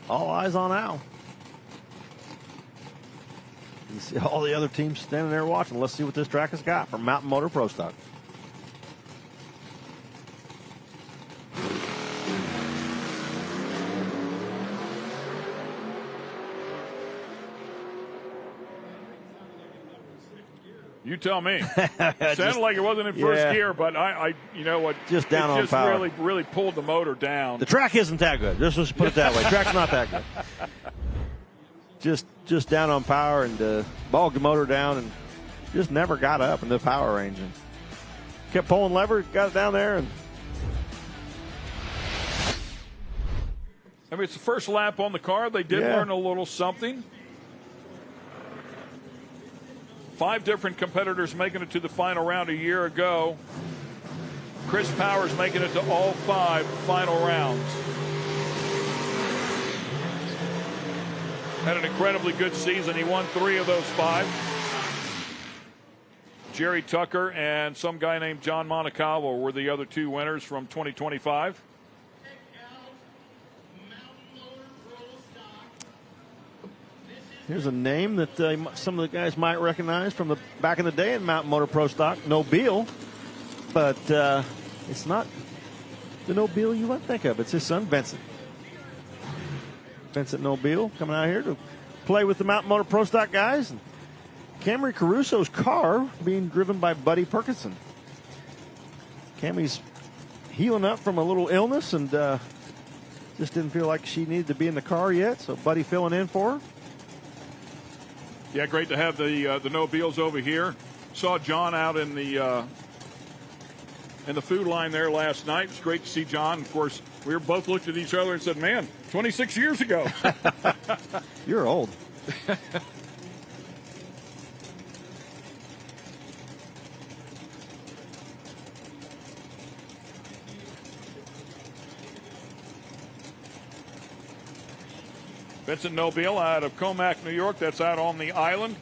All eyes on Al. You see all the other teams standing there watching. Let's see what this track has got from Mountain Motor Pro Stock. You tell me. It sounded like it wasn't in first gear, but I you know what? Just down on power. Really pulled the motor down. The track isn't that good. Just put it that way. Track's not that good. Just down on power and bogged the motor down and just never got up in the power range. And kept pulling lever, got it down there, and I mean, it's the first lap on the car. They did learn a little something. 5 different competitors making it to the final round a year ago. Chris Powers making it to all 5 final rounds. Had an incredibly good season. He won 3 of those 5. Jerry Tucker and some guy named John Monacawa were the other 2 winners from 2025. here's a name that some of the guys might recognize from the back in the day in Mountain Motor Pro Stock, Nobile. But it's not the Nobile you might think of. It's his son, Benson. Vincent Nobile coming out here to play with the Mountain Motor Pro Stock guys. And Camry Caruso's car being driven by Buddy Perkinson. Cammy's healing up from a little illness and just didn't feel like she needed to be in the car yet, so Buddy filling in for her. Yeah, great to have the Nobiles over here. Saw John out in the food line there last night. It's great to see John. Of course, we were both looked at each other and said, man, 26 years ago. You're old. Vincent Nobile out of Comac, New York. That's out on the island.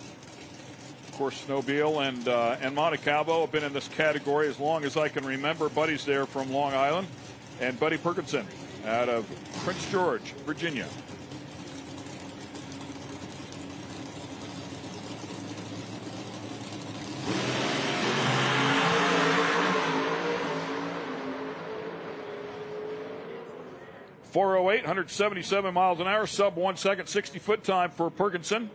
Of course, Nobile and Monacawa have been in this category as long as I can remember. Buddy's there from Long Island. And Buddy Perkinson out of Prince George, Virginia. .408, 177 miles an hour, sub 1 second, 60-foot time for Perkinson.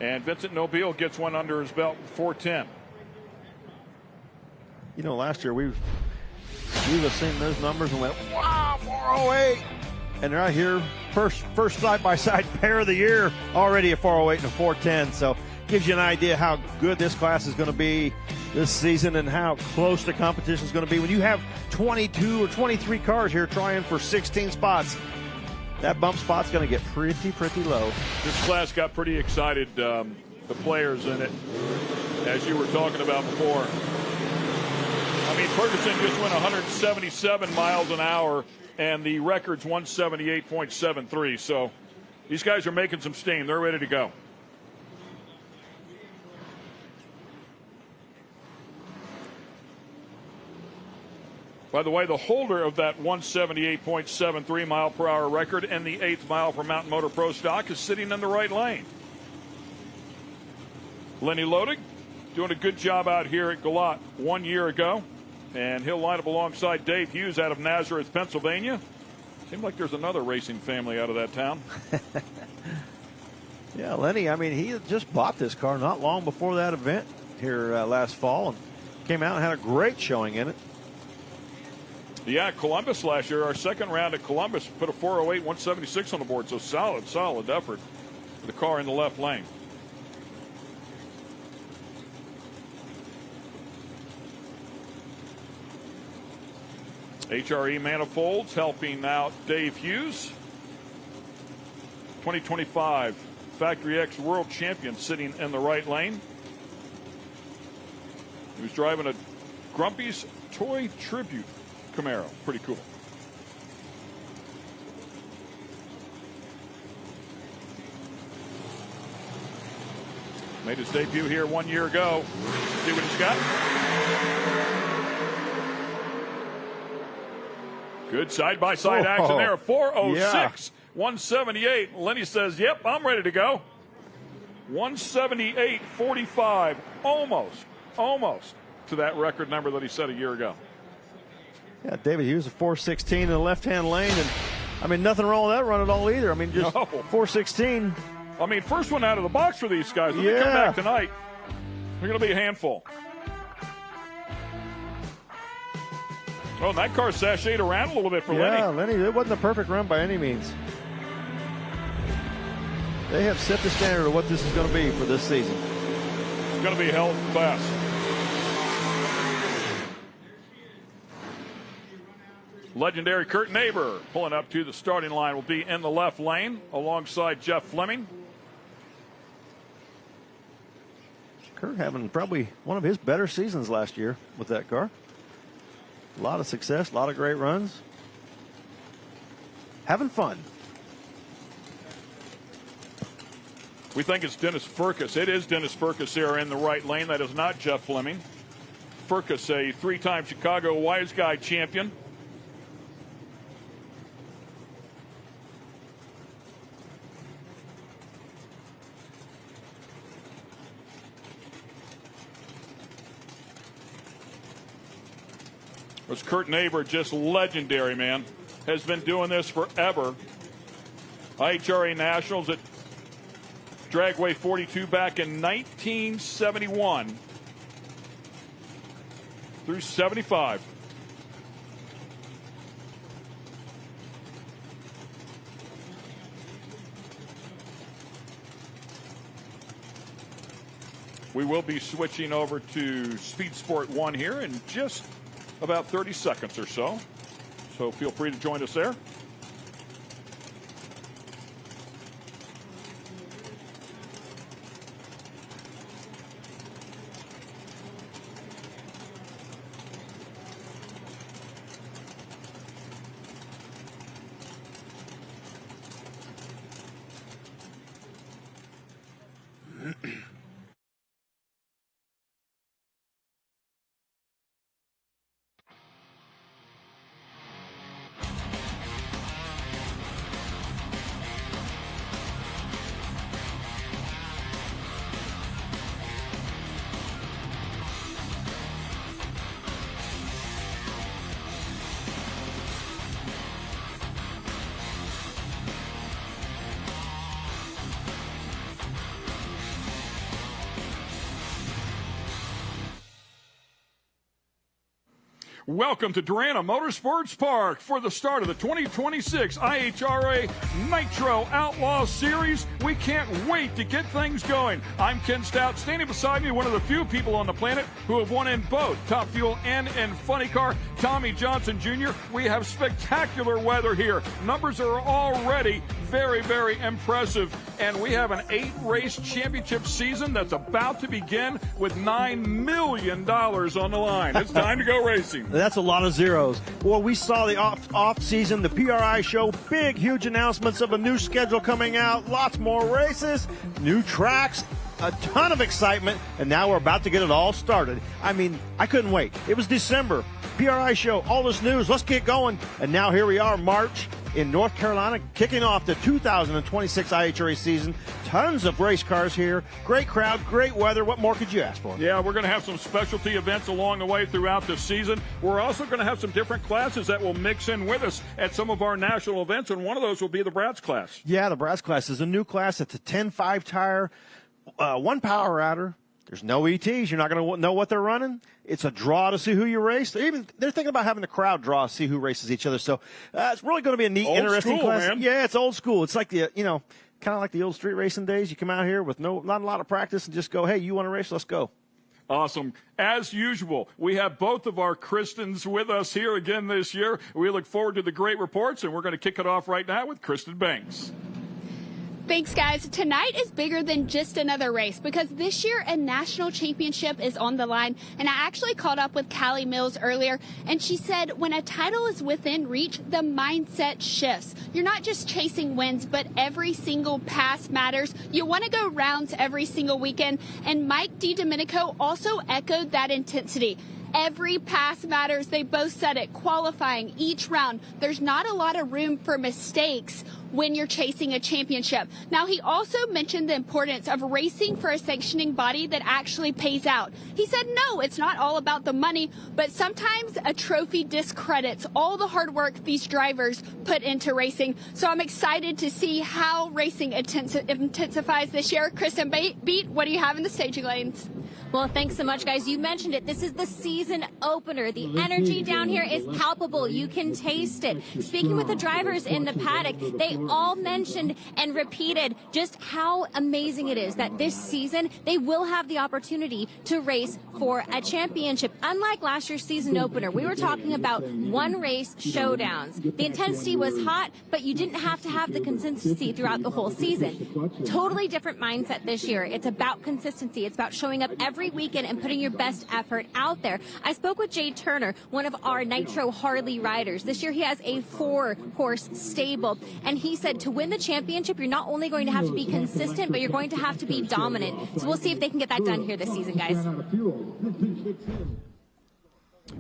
And Vincent Nobile gets one under his belt, 410. You know, last year we were seeing those numbers and went, wow, 408. And right here, first side-by-side pair of the year, already a 408 and a 410. So gives you an idea how good this class is going to be this season and how close the competition is going to be. When you have 22 or 23 cars here trying for 16 spots, that bump spot's going to get pretty low. This class got pretty excited, the players in it, as you were talking about before. I mean, Ferguson just went 177 miles an hour, and the record's 178.73. So these guys are making some steam. They're ready to go. By the way, the holder of that 178.73 mile per hour record and the 8th mile for Mountain Motor Pro Stock is sitting in the right lane. Lenny Lodig doing a good job out here at Galat 1 year ago. And he'll line up alongside Dave Hughes out of Nazareth, Pennsylvania. Seems like there's another racing family out of that town. Yeah, Lenny, I mean, he had just bought this car not long before that event here last fall and came out and had a great showing in it. Yeah, Columbus last year, our second round at Columbus, put a 408, 176 on the board. So solid effort for the car in the left lane. HRE Manifolds helping out Dave Hughes. 2025 Factory X World Champion sitting in the right lane. He was driving a Grumpy's Toy Tribute Camaro. Pretty cool. Made his debut here 1 year ago. See what he's got. Good side-by-side action there. 406, 178. Lenny says, yep, I'm ready to go. 178.45. Almost to that record number that he set a year ago. Yeah, David Hughes, a 416 in the left-hand lane. And, I mean, nothing wrong with that run at all either. I mean, just 416 I mean, first one out of the box for these guys. When they come back tonight, they're going to be a handful. Oh, and that car sashayed around a little bit for Lenny. Yeah, Lenny, it wasn't a perfect run by any means. They have set the standard of what this is going to be for this season. It's going to be a hell of a class. Legendary Kurt Neighbor pulling up to the starting line will be in the left lane alongside Jeff Fleming. Kurt having probably one of his better seasons last year with that car. A lot of success, a lot of great runs. Having fun. We think it's Dennis Furcus. It is Dennis Furcus here in the right lane. That is not Jeff Fleming. Furcus, a three-time Chicago Wise Guy champion. Was Kurt Neighbor just legendary, man. Has been doing this forever. IHRA Nationals at Dragway 42 back in 1971 through 75. We will be switching over to Speed Sport 1 here in just about 30 seconds or so. So feel free to join us there. Welcome to Darana Motorsports Park for the start of the 2026 IHRA Nitro Outlaw Series. We can't wait to get things going. I'm Ken Stout, standing beside me, one of the few people on the planet who have won in both Top Fuel and in Funny Car, Tommy Johnson Jr. We have spectacular weather here. Numbers are already very, very impressive. And we have an 8-race championship season that's about to begin with $9 million on the line. It's time to go racing. That's a lot of zeros. Well, we saw the off season, the PRI show, big, huge announcements of a new schedule coming out, lots more races, new tracks, a ton of excitement, and now we're about to get it all started. I mean, I couldn't wait. It was December, PRI show, all this news, let's get going. And now here we are, March in North Carolina, kicking off the 2026 IHRA season. Tons of race cars here. Great crowd, great weather. What more could you ask for? Yeah, we're going to have some specialty events along the way throughout the season. We're also going to have some different classes that will mix in with us at some of our national events, and one of those will be the Bratz class. Yeah, the Bratz class is a new class. It's a 10.5 tire, one power adder. There's no ETs. You're not going to know what they're running. It's a draw to see who you race. They're thinking about having the crowd draw to see who races each other. So it's really going to be a neat, interesting class. Man. Yeah, it's old school. It's like the, kind of like the old street racing days. You come out here with not a lot of practice and just go, hey, you want to race? Let's go. Awesome. As usual, we have both of our Kristens with us here again this year. We look forward to the great reports, and we're going to kick it off right now with Kristen Banks. Thanks, guys. Tonight is bigger than just another race because this year a national championship is on the line. And I actually caught up with Callie Mills earlier, and she said when a title is within reach, the mindset shifts. You're not just chasing wins, but every single pass matters. You want to go rounds every single weekend. And Mike DiDomenico also echoed that intensity. Every pass matters. They both said it. Qualifying each round. There's not a lot of room for mistakes when you're chasing a championship. Now, he also mentioned the importance of racing for a sanctioning body that actually pays out. He said, no, it's not all about the money, but sometimes a trophy discredits all the hard work these drivers put into racing. So I'm excited to see how racing intensifies this year. Kristen Beat, what do you have in the staging lanes? Well, thanks so much, guys. You mentioned it. This is the season opener. The energy down here is palpable. You can taste it. Speaking with the drivers in the paddock, they all mentioned and repeated just how amazing it is that this season they will have the opportunity to race for a championship. Unlike last year's season opener, we were talking about one race showdowns. The intensity was hot, but you didn't have to have the consistency throughout the whole season. Totally different mindset this year. It's about consistency. It's about showing up every weekend and putting your best effort out there. I spoke with Jay Turner, one of our Nitro Harley riders. This year he has a 4-horse stable, and he said to win the championship, you're not only going to have to be consistent, but you're going to have to be dominant. So we'll see if they can get that done here this season, guys.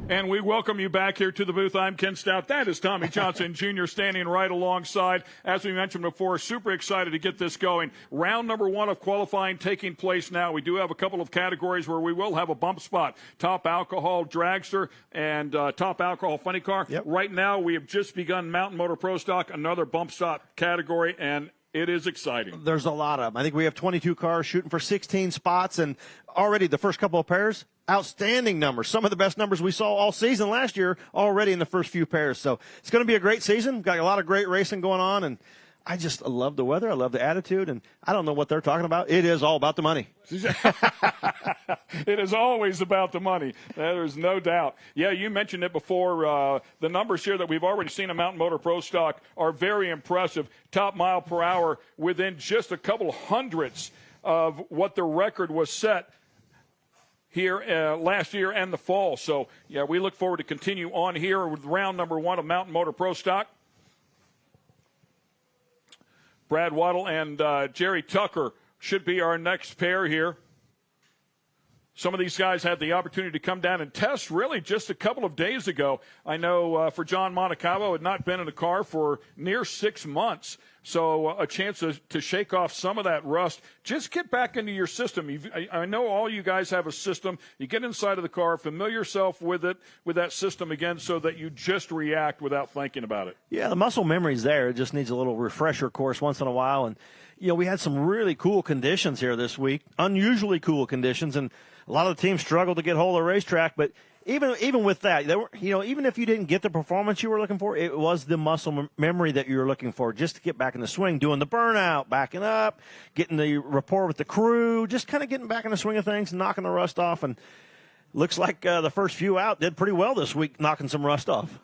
And we welcome you back here to the booth. I'm Ken Stout. That is Tommy Johnson Jr. standing right alongside. As we mentioned before, super excited to get this going. Round number 1 of qualifying taking place now. We do have a couple of categories where we will have a bump spot. Top alcohol dragster and top alcohol funny car. Yep. Right now we have just begun Mountain Motor Pro Stock, another bump stop category, and it is exciting. There's a lot of them. I think we have 22 cars shooting for 16 spots, and already the first couple of pairs, outstanding numbers. Some of the best numbers we saw all season last year already in the first few pairs. So it's going to be a great season. Got a lot of great racing going on, and I just love the weather. I love the attitude, and I don't know what they're talking about. It is all about the money. It is always about the money. There's no doubt. Yeah, you mentioned it before. The numbers here that we've already seen in Mountain Motor Pro Stock are very impressive. Top mile per hour within just a couple hundredths of what the record was set here last year and the fall. So, yeah, we look forward to continue on here with round number 1 of Mountain Motor Pro Stock. Brad Waddle and Jerry Tucker should be our next pair here. Some of these guys had the opportunity to come down and test really just a couple of days ago. I know for John Monaco had not been in a car for near 6 months. So a chance to shake off some of that rust. Just get back into your system. I know all you guys have a system. You get inside of the car, familiar yourself with it, with that system again, so that you just react without thinking about it. Yeah, the muscle memory's there. It just needs a little refresher course once in a while. And, you know, we had some really cool conditions here this week, unusually cool conditions, and a lot of the teams struggled to get hold of the racetrack, but even with that, there were, you know, even if you didn't get the performance you were looking for, it was the muscle memory that you were looking for, just to get back in the swing, doing the burnout, backing up, getting the rapport with the crew, just kind of getting back in the swing of things, knocking the rust off. And looks like the first few out did pretty well this week, knocking some rust off.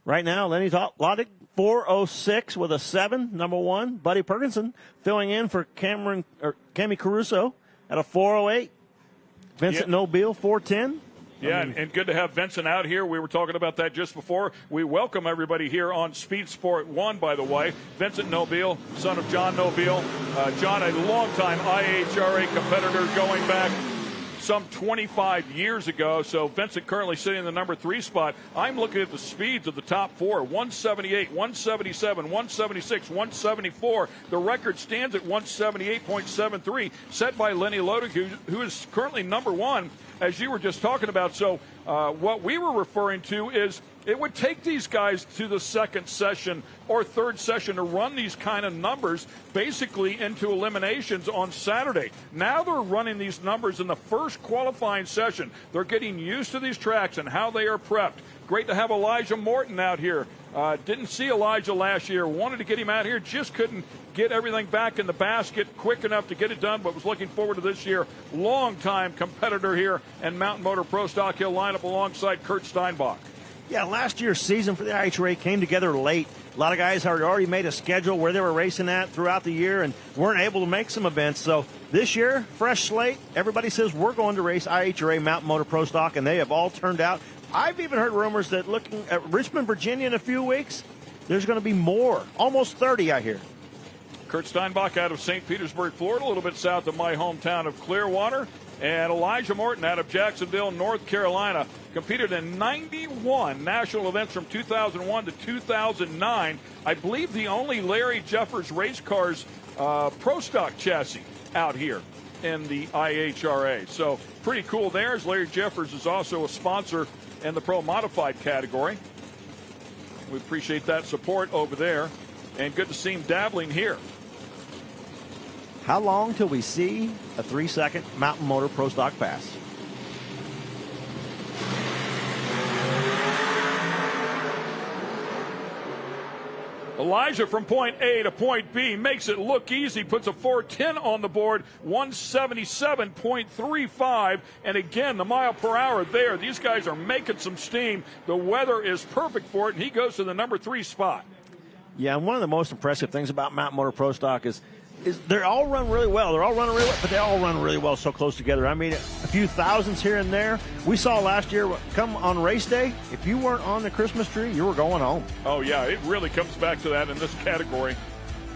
Right now, Lenny Loddick, 4:06 with a 7, number 1. Buddy Perkinson filling in for Cammy Caruso at a 4:08. Vincent Nobile, 4:10. Yeah, and good to have Benson out here. We were talking about that just before. We welcome everybody here on Speed Sport 1, by the way. Vincent Nobile, son of John Nobile. John, a longtime IHRA competitor going back some 25 years ago. So Vincent currently sitting in the number 3 spot. I'm looking at the speeds of the top 4, 178, 177, 176, 174. The record stands at 178.73, set by Lenny Lodick, who is currently number 1, as you were just talking about. So what we were referring to is it would take these guys to the second session or third session to run these kind of numbers basically into eliminations on Saturday. Now they're running these numbers in the first qualifying session. They're getting used to these tracks and how they are prepped. Great to have Elijah Morton out here. Didn't see Elijah last year. Wanted to get him out here. Just couldn't get everything back in the basket quick enough to get it done, but was looking forward to this year. Long-time competitor here and Mountain Motor Pro Stock. He'll line up alongside Kurt Steinbach. Yeah, last year's season for the IHRA came together late. A lot of guys had already made a schedule where they were racing at throughout the year and weren't able to make some events. So this year, fresh slate, everybody says we're going to race IHRA Mountain Motor Pro Stock, and they have all turned out. I've even heard rumors that looking at Richmond, Virginia in a few weeks, there's going to be more, almost 30, I hear. Kurt Steinbach out of St. Petersburg, Florida, a little bit south of my hometown of Clearwater. And Elijah Morton out of Jacksonville, North Carolina, competed in 91 national events from 2001 to 2009. I believe the only Larry Jeffers race cars pro stock chassis out here in the IHRA. So pretty cool there, as Larry Jeffers is also a sponsor in the pro modified category. We appreciate that support over there, and good to see him dabbling here. How long till we see a 3-second Mountain Motor Pro Stock pass? Elijah from point A to point B makes it look easy, puts a 410 on the board, 177.35, and again, the mile per hour there. These guys are making some steam. The weather is perfect for it, and he goes to the number 3 spot. Yeah, and one of the most impressive things about Mountain Motor Pro Stock is they all run really well. They're all running really well, but they all run really well so close together. I mean, a few thousands here and there. We saw last year, come on race day, if you weren't on the Christmas tree, you were going home. Oh, yeah, it really comes back to that in this category,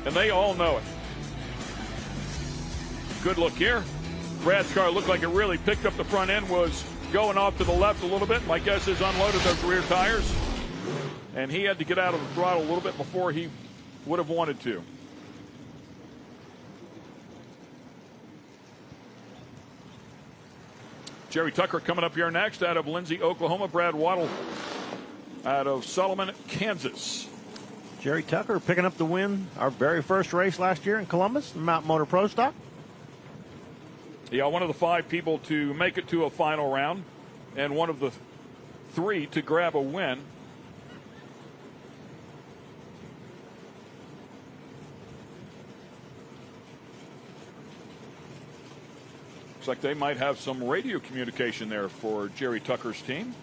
and they all know it. Good look here. Brad's car looked like it really picked up the front end, was going off to the left a little bit. My guess is unloaded those rear tires, and he had to get out of the throttle a little bit before he would have wanted to. Jerry Tucker coming up here next out of Lindsay, Oklahoma. Brad Waddle out of Solomon, Kansas. Jerry Tucker picking up the win, our very first race last year in Columbus, the Mountain Motor Pro Stock. Yeah, one of the 5 people to make it to a final round, and one of the 3 to grab a win. Looks like they might have some radio communication there for Jerry Tucker's team.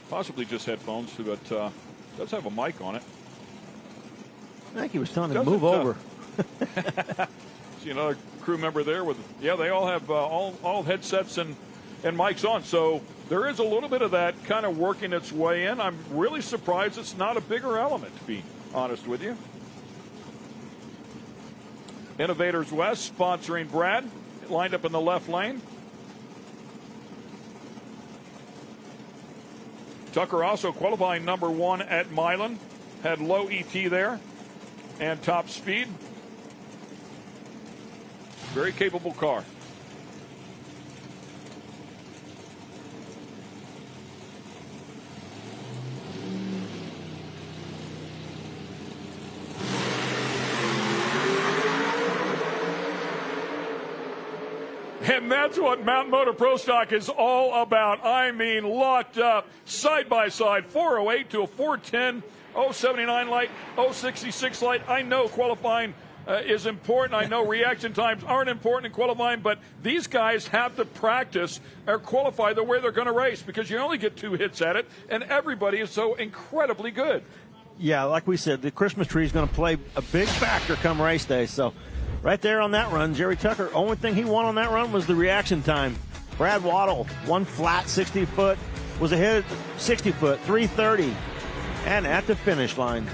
Possibly just headphones, but does have a mic on it. I think he was telling him to move over. See another crew member there with, yeah, they all have all headsets and mics on. So there is a little bit of that kind of working its way in. I'm really surprised it's not a bigger element, to be honest with you. Innovators West sponsoring Brad, lined up in the left lane. Tucker also qualifying number 1 at Milan, had low ET there and top speed. Very capable car. And that's what Mountain Motor Pro Stock is all about. I mean, locked up, side by side, 408 to a 410, 079 light, 066 light. I know qualifying is important. I know reaction times aren't important in qualifying, but these guys have to practice or qualify the way they're going to race, because you only get 2 hits at it, and everybody is so incredibly good. Yeah, like we said, the Christmas tree is going to play a big factor come race day. So right there on that run, Jerry Tucker, only thing he won on that run was the reaction time. Brad Waddle, 1 flat 60-foot, was ahead 60-foot, 330, and at the finish line.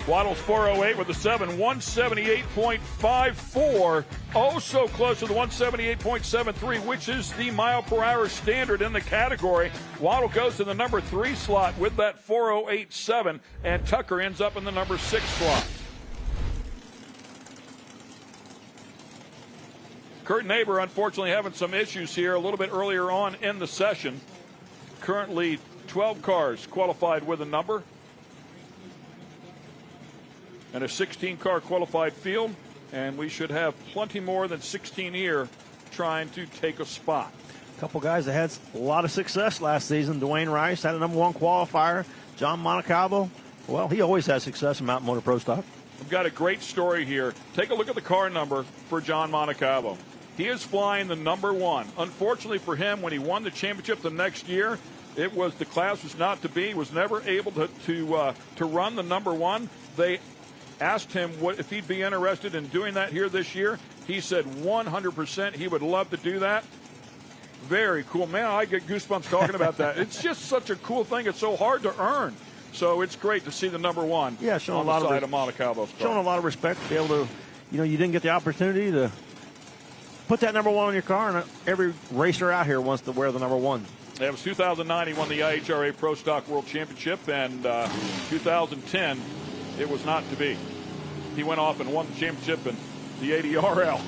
Waddle's 408 with a 7, 178.54. Oh, so close to the 178.73, which is the mile per hour standard in the category. Waddle goes to the number 3 slot with that 408.7, and Tucker ends up in the number 6 slot. Kurt Neighbor, unfortunately, having some issues here a little bit earlier on in the session. Currently, 12 cars qualified with a number, and a 16-car qualified field, and we should have plenty more than 16 here trying to take a spot. A couple guys that had a lot of success last season. Dwayne Rice had a number 1 qualifier. John Montecalvo, well, he always has success in Mountain Motor Pro Stock. We've got a great story here. Take a look at the car number for John Montecalvo. He is flying the number 1. Unfortunately for him, when he won the championship the next year, it was the class was not to be. He was never able to run the number 1. They asked him if he'd be interested in doing that here this year. He said 100% he would love to do that. Very cool. Man, I get goosebumps talking about that. It's just such a cool thing. It's so hard to earn. So it's great to see the number one showing on a lot the of side of Montecalvo's car. Showing a lot of respect to be able to, you didn't get the opportunity to put that number one on your car, and every racer out here wants to wear the number one. It was 2009. He won the IHRA Pro Stock World Championship, and 2010, it was not to be. He went off and won the championship in the ADRL.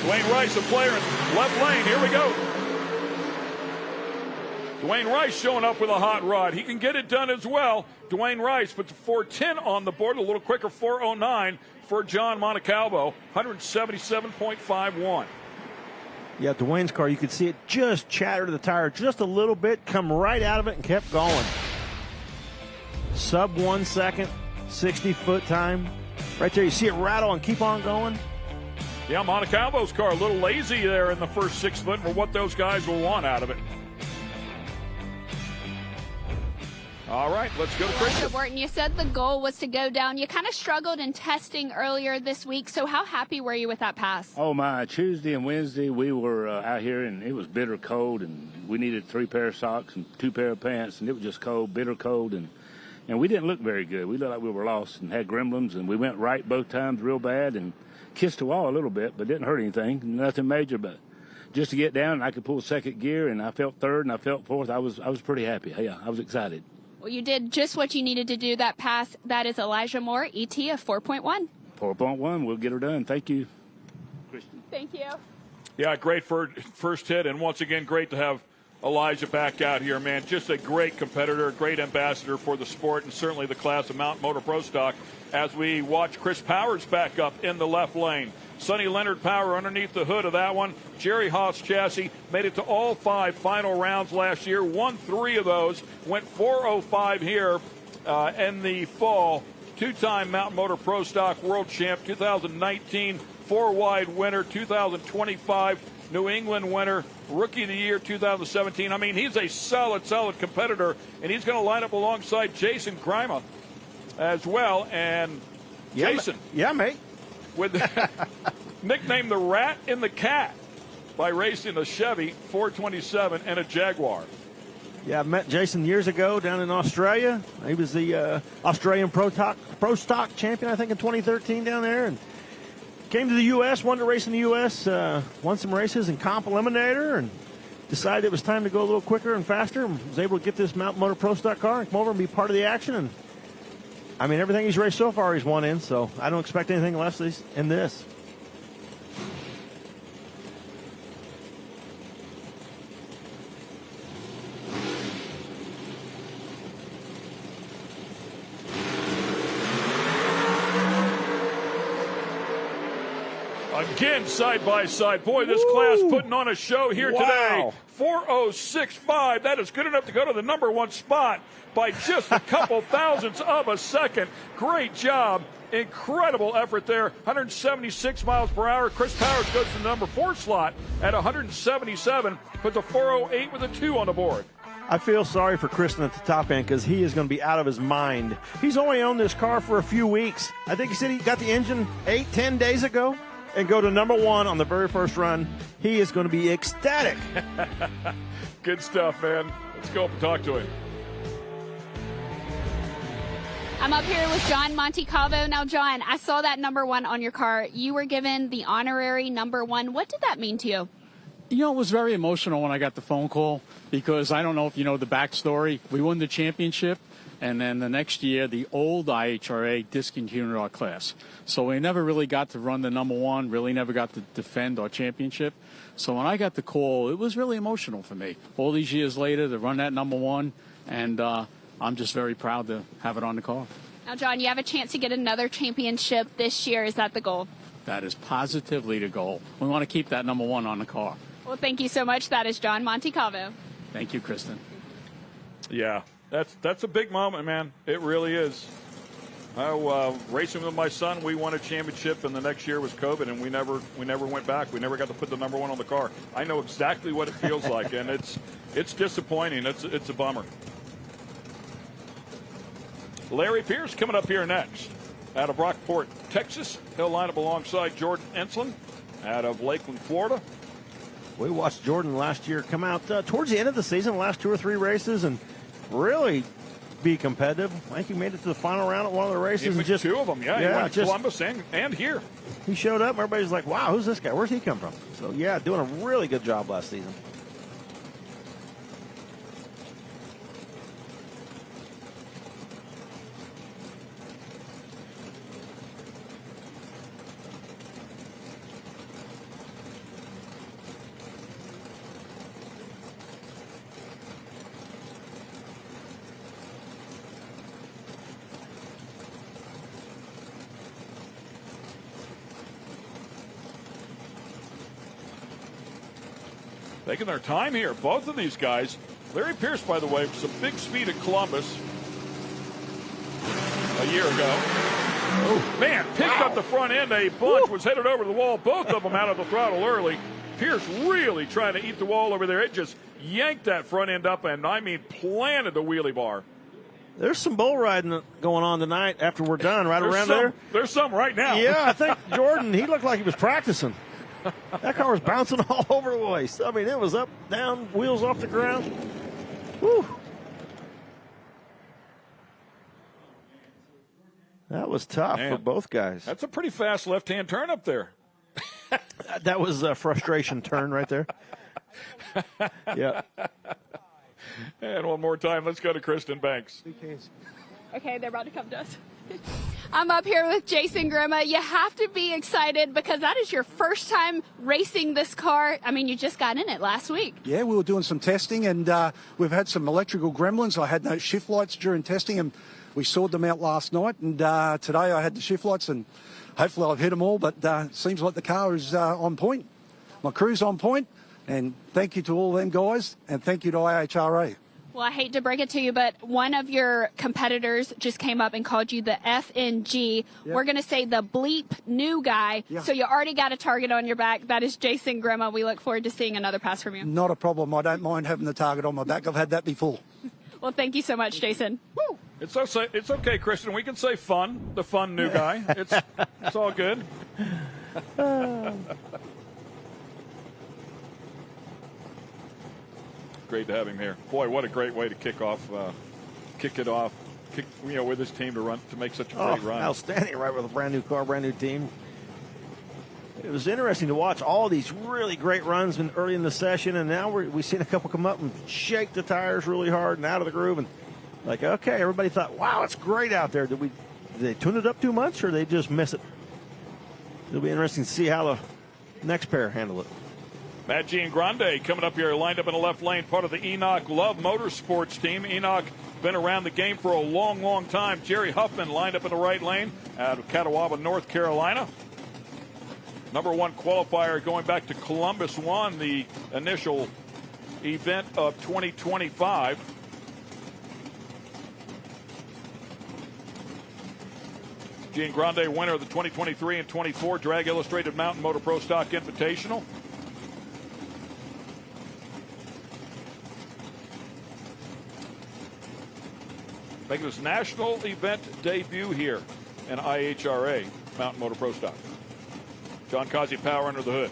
Dwayne Rice, a player in left lane. Here we go. Dwayne Rice showing up with a hot rod. He can get it done as well. Dwayne Rice, but the 410 on the board, a little quicker, 409 for John Montecalvo, 177.51. Yeah, Dwayne's car, you could see it just chatter to the tire just a little bit, come right out of it and kept going. Sub 1 second, 60-foot time. Right there, you see it rattle and keep on going. Yeah, Montecalvo's car a little lazy there in the first 6 foot for what those guys will want out of it. All right, let's go to Christian. Wharton, you said the goal was to go down. You kind of struggled in testing earlier this week, so how happy were you with that pass? Oh, my. Tuesday and Wednesday, we were out here, and it was bitter cold, and we needed 3 pair of socks and 2 pair of pants, and it was just cold, bitter cold, and we didn't look very good. We looked like we were lost and had gremlins, and we went right both times real bad and kissed the wall a little bit, but didn't hurt anything, nothing major, but just to get down, and I could pull second gear, and I felt third, and I felt fourth. I was pretty happy. Yeah, I was excited. Well, you did just what you needed to do that pass. That is Elijah Moore, ET of 4.1. 4.1, we'll get her done. Thank you, Christian. Thank you. Yeah, great first hit, and once again, great to have Elijah back out here, man. Just a great competitor, great ambassador for the sport, and certainly the class of Mountain Motor Pro Stock as we watch Chris Powers back up in the left lane. Sonny Leonard Power underneath the hood of that one. Jerry Haas chassis made it to all 5 final rounds last year, won 3 of those, went 4:05 here in the fall. 2-time Mountain Motor Pro Stock World Champ, 2019 4-wide winner, 2025 New England winner, Rookie of the Year 2017. I mean, he's a solid competitor, and he's going to line up alongside Jason Grima as well. And Jason. Yeah, mate. With nicknamed the Rat in the Cat by racing a Chevy 427 and a Jaguar. Yeah, I met Jason years ago down in Australia. He was the Australian Pro Stock champion, I think, in 2013 down there. And came to the U.S., wanted to race in the U.S., won some races in Comp Eliminator, and decided it was time to go a little quicker and faster, and was able to get this Mountain Motor Pro Stock car and come over and be part of the action. And I mean, everything he's raced so far, he's won in, so I don't expect anything less in this. Again, side by side. Boy, this class putting on a show here today. 4:06.5. That is good enough to go to the number 1 spot by just a couple thousandths of a second. Great job. Incredible effort there. 176 miles per hour. Chris Powers goes to the number 4 slot at 177. Puts a 4:08 with a 2 on the board. I feel sorry for Kristen at the top end because he is going to be out of his mind. He's only owned this car for a few weeks. I think he said he got the engine 8-10 days ago. And go to number 1 on the very first run. He is going to be ecstatic. Good stuff, man. Let's go up and talk to him. I'm up here with John Montecalvo. Now, John, I saw that number 1 on your car. You were given the honorary number 1. What did that mean to you? You know, it was very emotional when I got the phone call because I don't know if you know the backstory. We won the championship, and then the next year, the old IHRA discontinued our class. So we never really got to run the number 1, really never got to defend our championship. So when I got the call, it was really emotional for me. All these years later, to run that number 1, and I'm just very proud to have it on the car. Now, John, you have a chance to get another championship this year. Is that the goal? That is positively the goal. We want to keep that number 1 on the car. Well, thank you so much. That is John Montecalvo. Thank you, Kristen. Yeah, that's a big moment, man. It really is. Racing with my son, we won a championship, and the next year was COVID, and we never went back. We never got to put the number 1 on the car. I know exactly what it feels like, and it's disappointing. It's a bummer. Larry Pierce coming up here next out of Rockport, Texas. He'll line up alongside Jordan Enslin out of Lakeland, Florida. We watched Jordan last year come out towards the end of the season, the last 2 or 3 races, and really be competitive. I think he made it to the final round at one of the races. And just 2 of them, yeah. He went to Columbus and here. He showed up, and everybody's like, wow, who's this guy? Where's he come from? So, yeah, doing a really good job last season. Taking their time here, both of these guys. Larry Pierce, by the way, was a big speed at Columbus a year ago. Oh, man, picked up the front end a bunch, was headed over the wall, both of them out of the throttle early. Pierce really trying to eat the wall over there. It just yanked that front end up and, I mean, planted the wheelie bar. There's some bull riding going on tonight after we're done, right around there. There's some right now. Yeah, I think Jordan, he looked like he was practicing. That car was bouncing all over the place. I mean, it was up, down, wheels off the ground. Whew. That was tough for both guys. That's a pretty fast left-hand turn up there. That was a frustration turn right there. Yeah. And one more time, let's go to Kristen Banks. Okay, they're about to come to us. I'm up here with Jason Grima. You have to be excited because that is your first time racing this car. I mean, you just got in it last week. Yeah, we were doing some testing, and we've had some electrical gremlins. I had no shift lights during testing, and we sorted them out last night. And today I had the shift lights, and hopefully I've hit them all. But it seems like the car is on point. My crew's on point, and thank you to all them guys, and thank you to IHRA. Well, I hate to break it to you, but one of your competitors just came up and called you the FNG. Yep. We're going to say the bleep new guy. Yeah. So you already got a target on your back. That is Jason Grima. We look forward to seeing another pass from you. Not a problem. I don't mind having the target on my back. I've had that before. Well, thank you so much, Jason. Woo! It's okay, Kristen. We can say fun, the fun new guy. It's all good. Great to have him here. Boy, what a great way to kick it off, with his team to make such a great run. Outstanding, right, with a brand new car, brand new team. It was interesting to watch all these really great runs early in the session, and now we've seen a couple come up and shake the tires really hard and out of the groove, and like, okay, everybody thought, wow, it's great out there. Did they tune it up too much, or did they just miss it? It'll be interesting to see how the next pair handle it. Matt Giangrande coming up here, lined up in the left lane, part of the Enoch Love Motorsports team. Enoch been around the game for a long, long time. Jerry Huffman lined up in the right lane out of Catawba, North Carolina. Number 1 qualifier going back to Columbus, won the initial event of 2025. Giangrande, winner of the 2023 and 24 Drag Illustrated Mountain Motor Pro Stock Invitational. Making his national event debut here in IHRA Mountain Motor Pro Stock. John Causey power under the hood.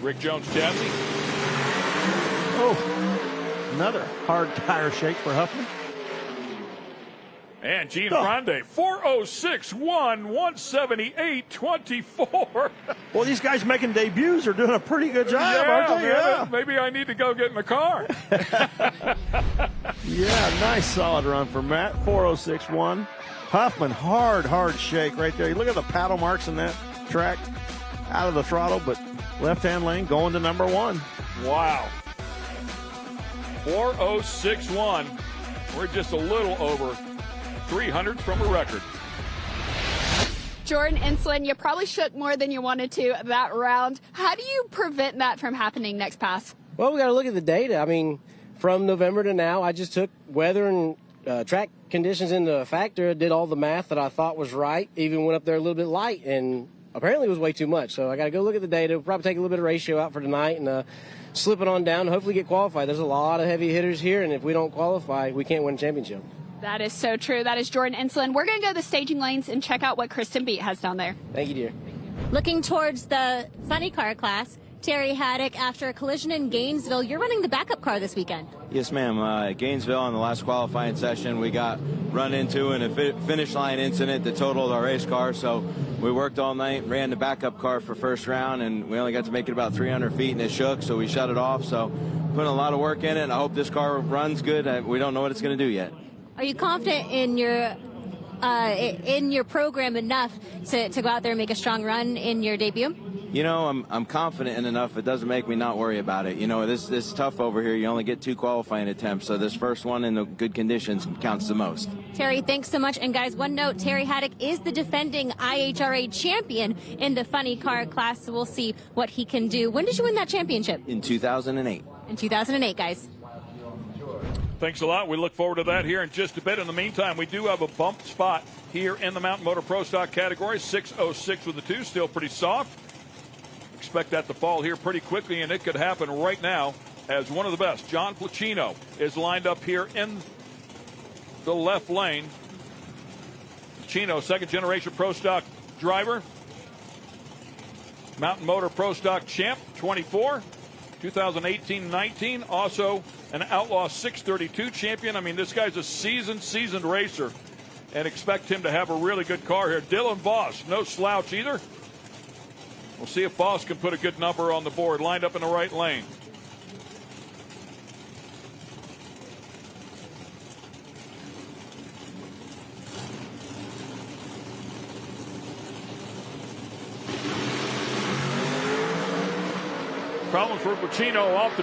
Rick Jones chassis. Oh, another hard tire shake for Huffman. And Giangrande, 406.1, 178.24. Well, these guys making debuts are doing a pretty good job, aren't they? Yeah. Maybe I need to go get in the car. Yeah, nice solid run for Matt. 406.1. Huffman, hard shake right there. You look at the paddle marks in that track. Out of the throttle, but left-hand lane going to number 1. Wow. 406.1. We're just a little over 300 from a record. Jordan Insolin, you probably shook more than you wanted to that round. How do you prevent that from happening next pass? Well, we got to look at the data. I mean, from November to now, I just took weather and track conditions into a factor, did all the math that I thought was right, even went up there a little bit light, and apparently it was way too much. So I got to go look at the data. We'll probably take a little bit of ratio out for tonight and slip it on down and hopefully get qualified. There's a lot of heavy hitters here, and if we don't qualify, we can't win a championship. That is so true. That is Jordan Enslin. We're going to go to the staging lanes and check out what Kristen Beat has down there. Thank you, dear. Looking towards the funny car class, Terry Haddock, after a collision in Gainesville, you're running the backup car this weekend. Yes, ma'am. At Gainesville on the last qualifying session, we got run into in a finish line incident that totaled our race car. So we worked all night, ran the backup car for first round, and we only got to make it about 300 feet, and it shook, so we shut it off. So putting a lot of work in it, and I hope this car runs good. We don't know what it's going to do yet. Are you confident in your program enough to go out there and make a strong run in your debut? You know, I'm confident in enough. It doesn't make me not worry about it. You know, this is tough over here. You only get 2 qualifying attempts, so this first one in the good conditions counts the most. Terry, thanks so much. And guys, one note, Terry Haddock is the defending IHRA champion in the funny car class, so we'll see what he can do. When did you win that championship? In 2008. In 2008, guys. Thanks a lot. We look forward to that here in just a bit. In the meantime, we do have a bump spot here in the Mountain Motor Pro Stock category. 6:06 with the 2, still pretty soft. Expect that to fall here pretty quickly, and it could happen right now as one of the best. John Placino is lined up here in the left lane. Placino, second-generation Pro Stock driver. Mountain Motor Pro Stock champ, 24. 2018-19, also an Outlaw 632 champion. I mean, this guy's a seasoned racer, and expect him to have a really good car here. Dylan Voss, no slouch either. We'll see if Voss can put a good number on the board, lined up in the right lane. Problems for Pacino off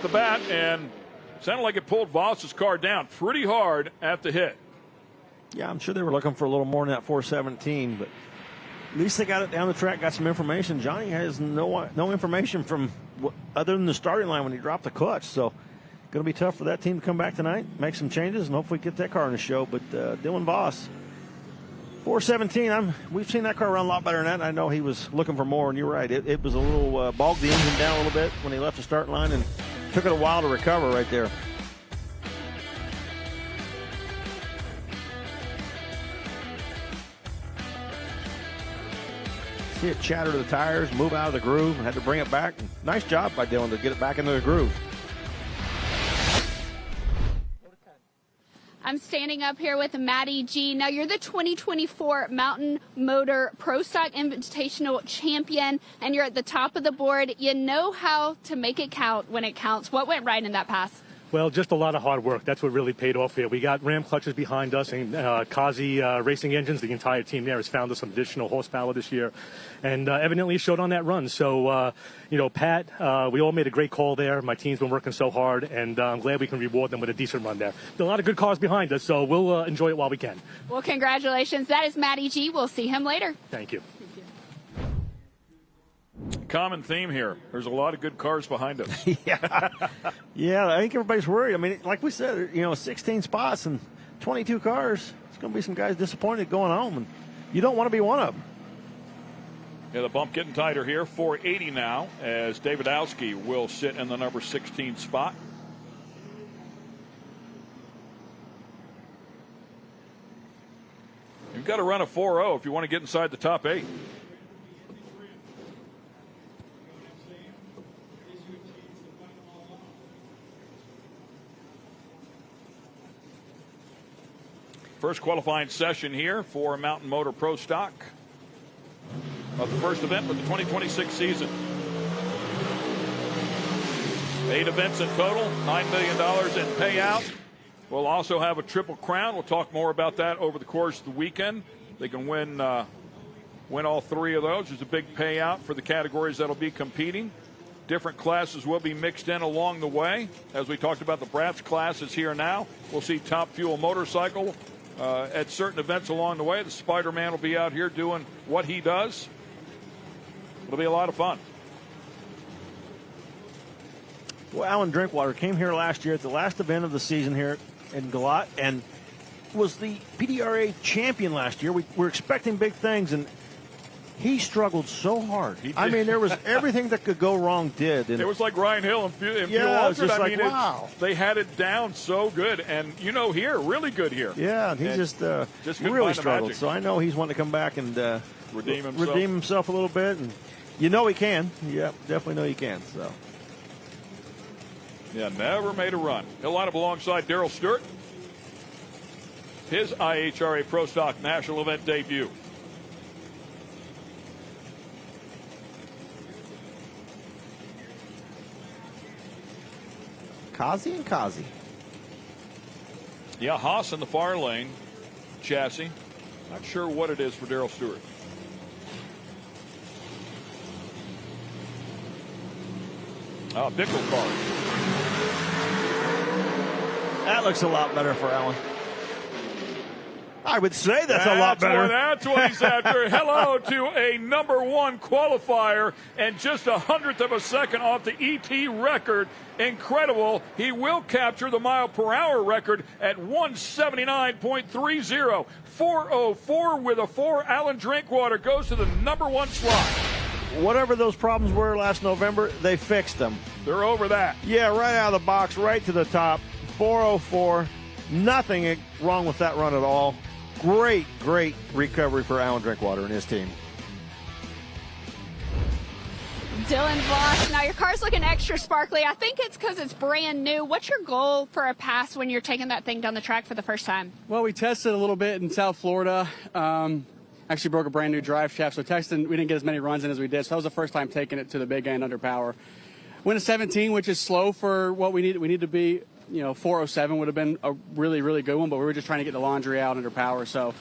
the bat, and sounded like it pulled Voss's car down pretty hard at the hit. Yeah, I'm sure they were looking for a little more than that 417, but at least they got it down the track, got some information. Johnny has no information from other than the starting line when he dropped the clutch, so going to be tough for that team to come back tonight, make some changes, and hopefully get that car in the show. But Dylan Voss, 417, we've seen that car run a lot better than that. I know he was looking for more, and you're right. It was a little bogged the engine down a little bit when he left the start line, and took it a while to recover right there. See it chatter to the tires, move out of the groove, and had to bring it back. Nice job by Dylan to get it back into the groove. I'm standing up here with Maddie G. Now, you're the 2024 Mountain Motor Pro Stock Invitational champion, and you're at the top of the board. You know how to make it count when it counts. What went right in that pass? Well, just a lot of hard work. That's what really paid off here. We got Ram clutches behind us and Kazi Racing Engines. The entire team there has found us some additional horsepower this year, and evidently it showed on that run. So, Pat, we all made a great call there. My team's been working so hard, and I'm glad we can reward them with a decent run there. There are a lot of good cars behind us, so we'll enjoy it while we can. Well, congratulations. That is Matty G. We'll see him later. Thank you. Common theme here. There's a lot of good cars behind us. Yeah, I think everybody's worried. I mean, like we said, 16 spots and 22 cars. It's going to be some guys disappointed going home, and you don't want to be one of them. Yeah, the bump getting tighter here. 480 now, as David Owski will sit in the number 16 spot. You've got to run a 4.0 if you want to get inside the top 8. First qualifying session here for Mountain Motor Pro Stock of the first event of the 2026 season. 8 events in total, $9 million in payout. We'll also have a Triple Crown. We'll talk more about that over the course of the weekend. They can win all 3 of those. There's a big payout for the categories that'll be competing. Different classes will be mixed in along the way. As we talked about, the Brats class is here now. We'll see Top Fuel Motorcycle at certain events along the way. The Spider-Man will be out here doing what he does. It'll be a lot of fun. Well, Alan Drinkwater came here last year at the last event of the season here in Galat and was the PDRA champion last year. We're expecting big things, and He struggled so hard. He I did. mean, there was everything that could go wrong did. And It was like Ryan Hill and Fuel Yeah, it was Altered. just I like, mean, wow. They had it down so good. And, here, really good here. yeah, he And just couldn't really find the struggled. magic. So I know he's wanting to come back and Redeem himself. redeem himself a little bit. And he can. Yeah, definitely know he can. So. Yeah, never made a run. He'll line up alongside Darrell Stewart. His IHRA Pro Stock National Event debut. Kazi and Kazi. Yeah, Haas in the far lane. Chassis. Not sure what it is for Darrell Stewart. Bickle car. That looks a lot better for Alan. I would say that's a lot better. That's what he's after. Hello to a #1 qualifier and just 100th of a second off the ET record. Incredible. He will capture the mile-per-hour record at 179.30. 404 with a 4. Alan Drinkwater goes to the #1 slot. Whatever those problems were last November, they fixed them. They're over that. Yeah, right out of the box, right to the top. 404. Nothing wrong with that run at all. Great recovery for Alan Drinkwater and his team. Dylan Voss, now your car's looking extra sparkly. I think it's because it's brand new. What's your goal for a pass when you're taking that thing down the track for the first time? Well, we tested a little bit in South Florida. Actually broke a brand new drive shaft, so testing, we didn't get as many runs in as we did. So that was the first time taking it to the big end under power. Went a 17, which is slow for what we need. We need to be, 407 would have been a really, really good one, but we were just trying to get the laundry out under power. So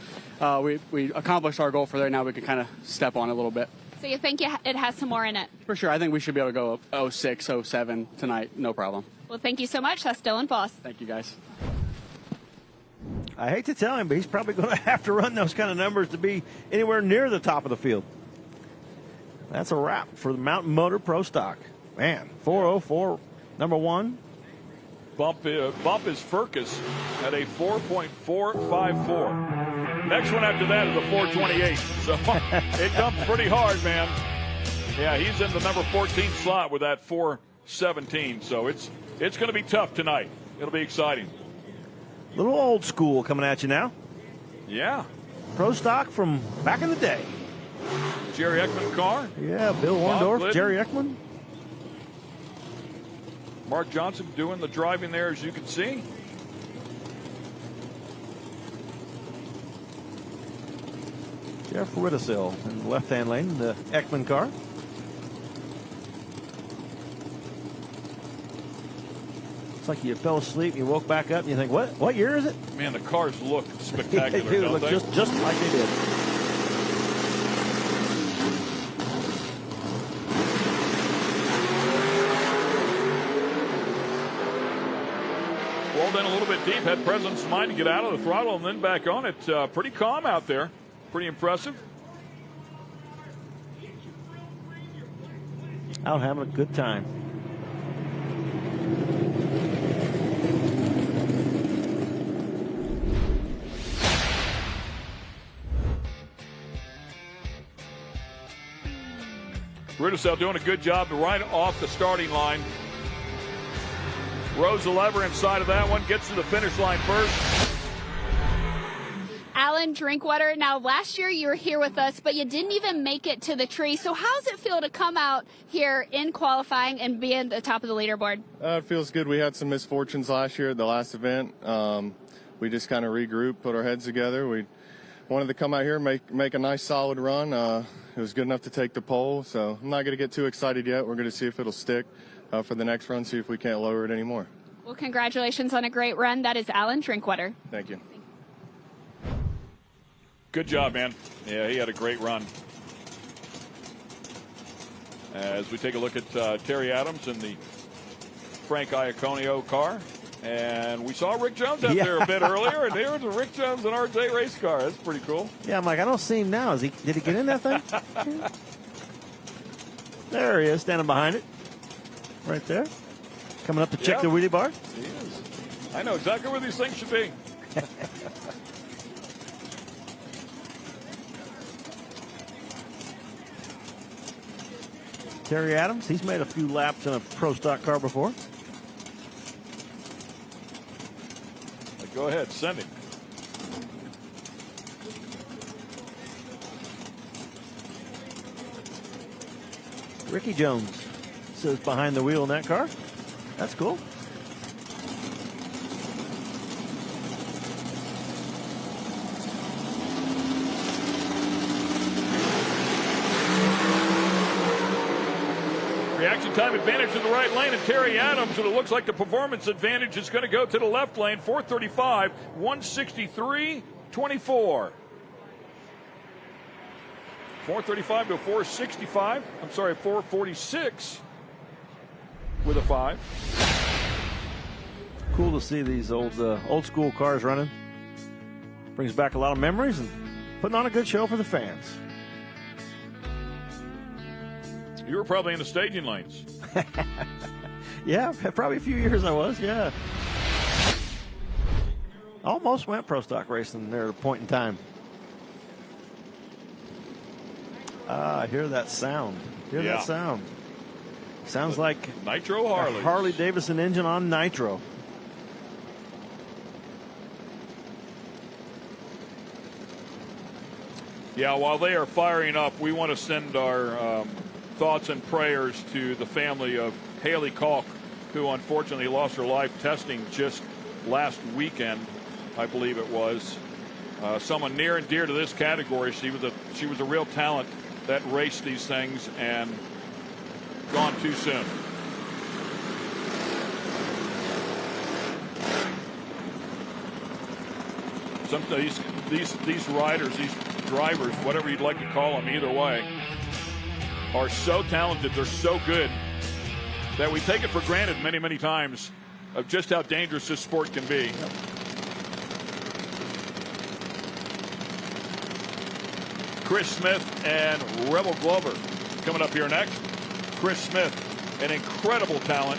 we accomplished our goal for there. Now we can kind of step on it a little bit. So you think it has some more in it? For sure. I think we should be able to go 06, 07 tonight. No problem. Well, thank you so much. That's Dylan Voss. Thank you, guys. I hate to tell him, but he's probably going to have to run those kind of numbers to be anywhere near the top of the field. That's a wrap for the Mountain Motor Pro Stock. Man, 404, #1. Bump is Furcus at a 4.454. Next one after that is a 428. So it dumps pretty hard, man. Yeah, he's in the number 14 slot with that 417. So it's going to be tough tonight. It'll be exciting. Little old school coming at you now. Yeah. Pro Stock from back in the day. Jerry Ekman car. Yeah, Bill Warndorf, Jerry Ekman. Mark Johnson doing the driving there, as you can see. Jeff Riddisill in the left-hand lane, the Ekman car. It's like you fell asleep and you woke back up and you think, what year is it? Man, the cars look spectacular, They do don't look they? just like they did. Rolled in a little bit deep, had presence of mind to get out of the throttle and then back on it. Pretty calm out there. Pretty impressive. Out having a good time. Rudisell doing a good job right off the starting line. Rose the lever inside of that one, gets to the finish line first. Alan Drinkwater, now last year you were here with us, but you didn't even make it to the tree. So how does it feel to come out here in qualifying and be at the top of the leaderboard? It feels good. We had some misfortunes last year at the last event. We just kind of regrouped, put our heads together. We wanted to come out here and make a nice solid run. It was good enough to take the pole, so I'm not going to get too excited yet. We're going to see if it'll stick for the next run, see if we can't lower it anymore. Well, congratulations on a great run. That is Alan Drinkwater. Thank you. Good job, man. Yeah, he had a great run. As we take a look at Terry Adams in the Frank Iaconio car. And we saw Rick Jones out there a bit earlier, and there was a Rick Jones and RJ race car. That's pretty cool. Yeah, I'm like, I don't see him now. Did he get in that thing? There he is, standing behind it. Right there. Coming up to check the wheelie bar. He is. I know exactly where these things should be. Terry Adams, he's made a few laps in a pro stock car before. Go ahead, send him. Ricky Jones says behind the wheel in that car. That's cool. Reaction time advantage to the right lane, and Terry Adams, and it looks like the performance advantage is going to go to the left lane. 435, 163, 24. 435 to 465. I'm sorry, 446 with a 5. Cool to see these old school cars running. Brings back a lot of memories and putting on a good show for the fans. You were probably in the staging lanes. Yeah, probably a few years I was, yeah. Almost went pro stock racing there at a point in time. I hear that sound. That sound. Sounds like Nitro Harley. Harley Davidson engine on Nitro. Yeah, while they are firing up, we want to send our thoughts and prayers to the family of Haley Kalk, who unfortunately lost her life testing just last weekend, I believe it was. Someone near and dear to this category. She was a real talent that raced these things and gone too soon. Some these riders, these drivers, whatever you'd like to call them, either way, are so talented, they're so good, that we take it for granted many, many times of just how dangerous this sport can be. Chris Smith and Rebel Glover coming up here next. Chris Smith, an incredible talent.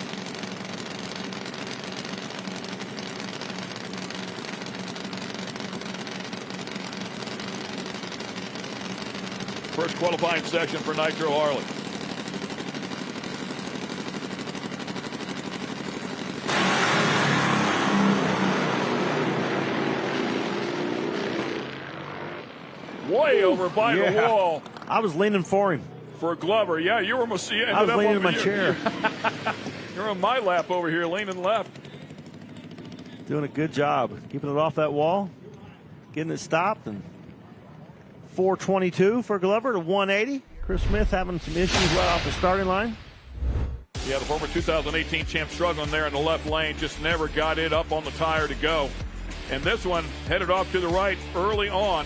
First qualifying session for Nitro Harley. Way over by the wall. I was leaning for him. For Glover, yeah, you were almost. I was leaning in my chair. You're on my lap over here, leaning left. Doing a good job keeping it off that wall, getting it stopped, and 422 for Glover to 180. Chris Smith having some issues right off the starting line. Yeah, the former 2018 champ struggling there in the left lane, just never got it up on the tire to go. And this one headed off to the right early on.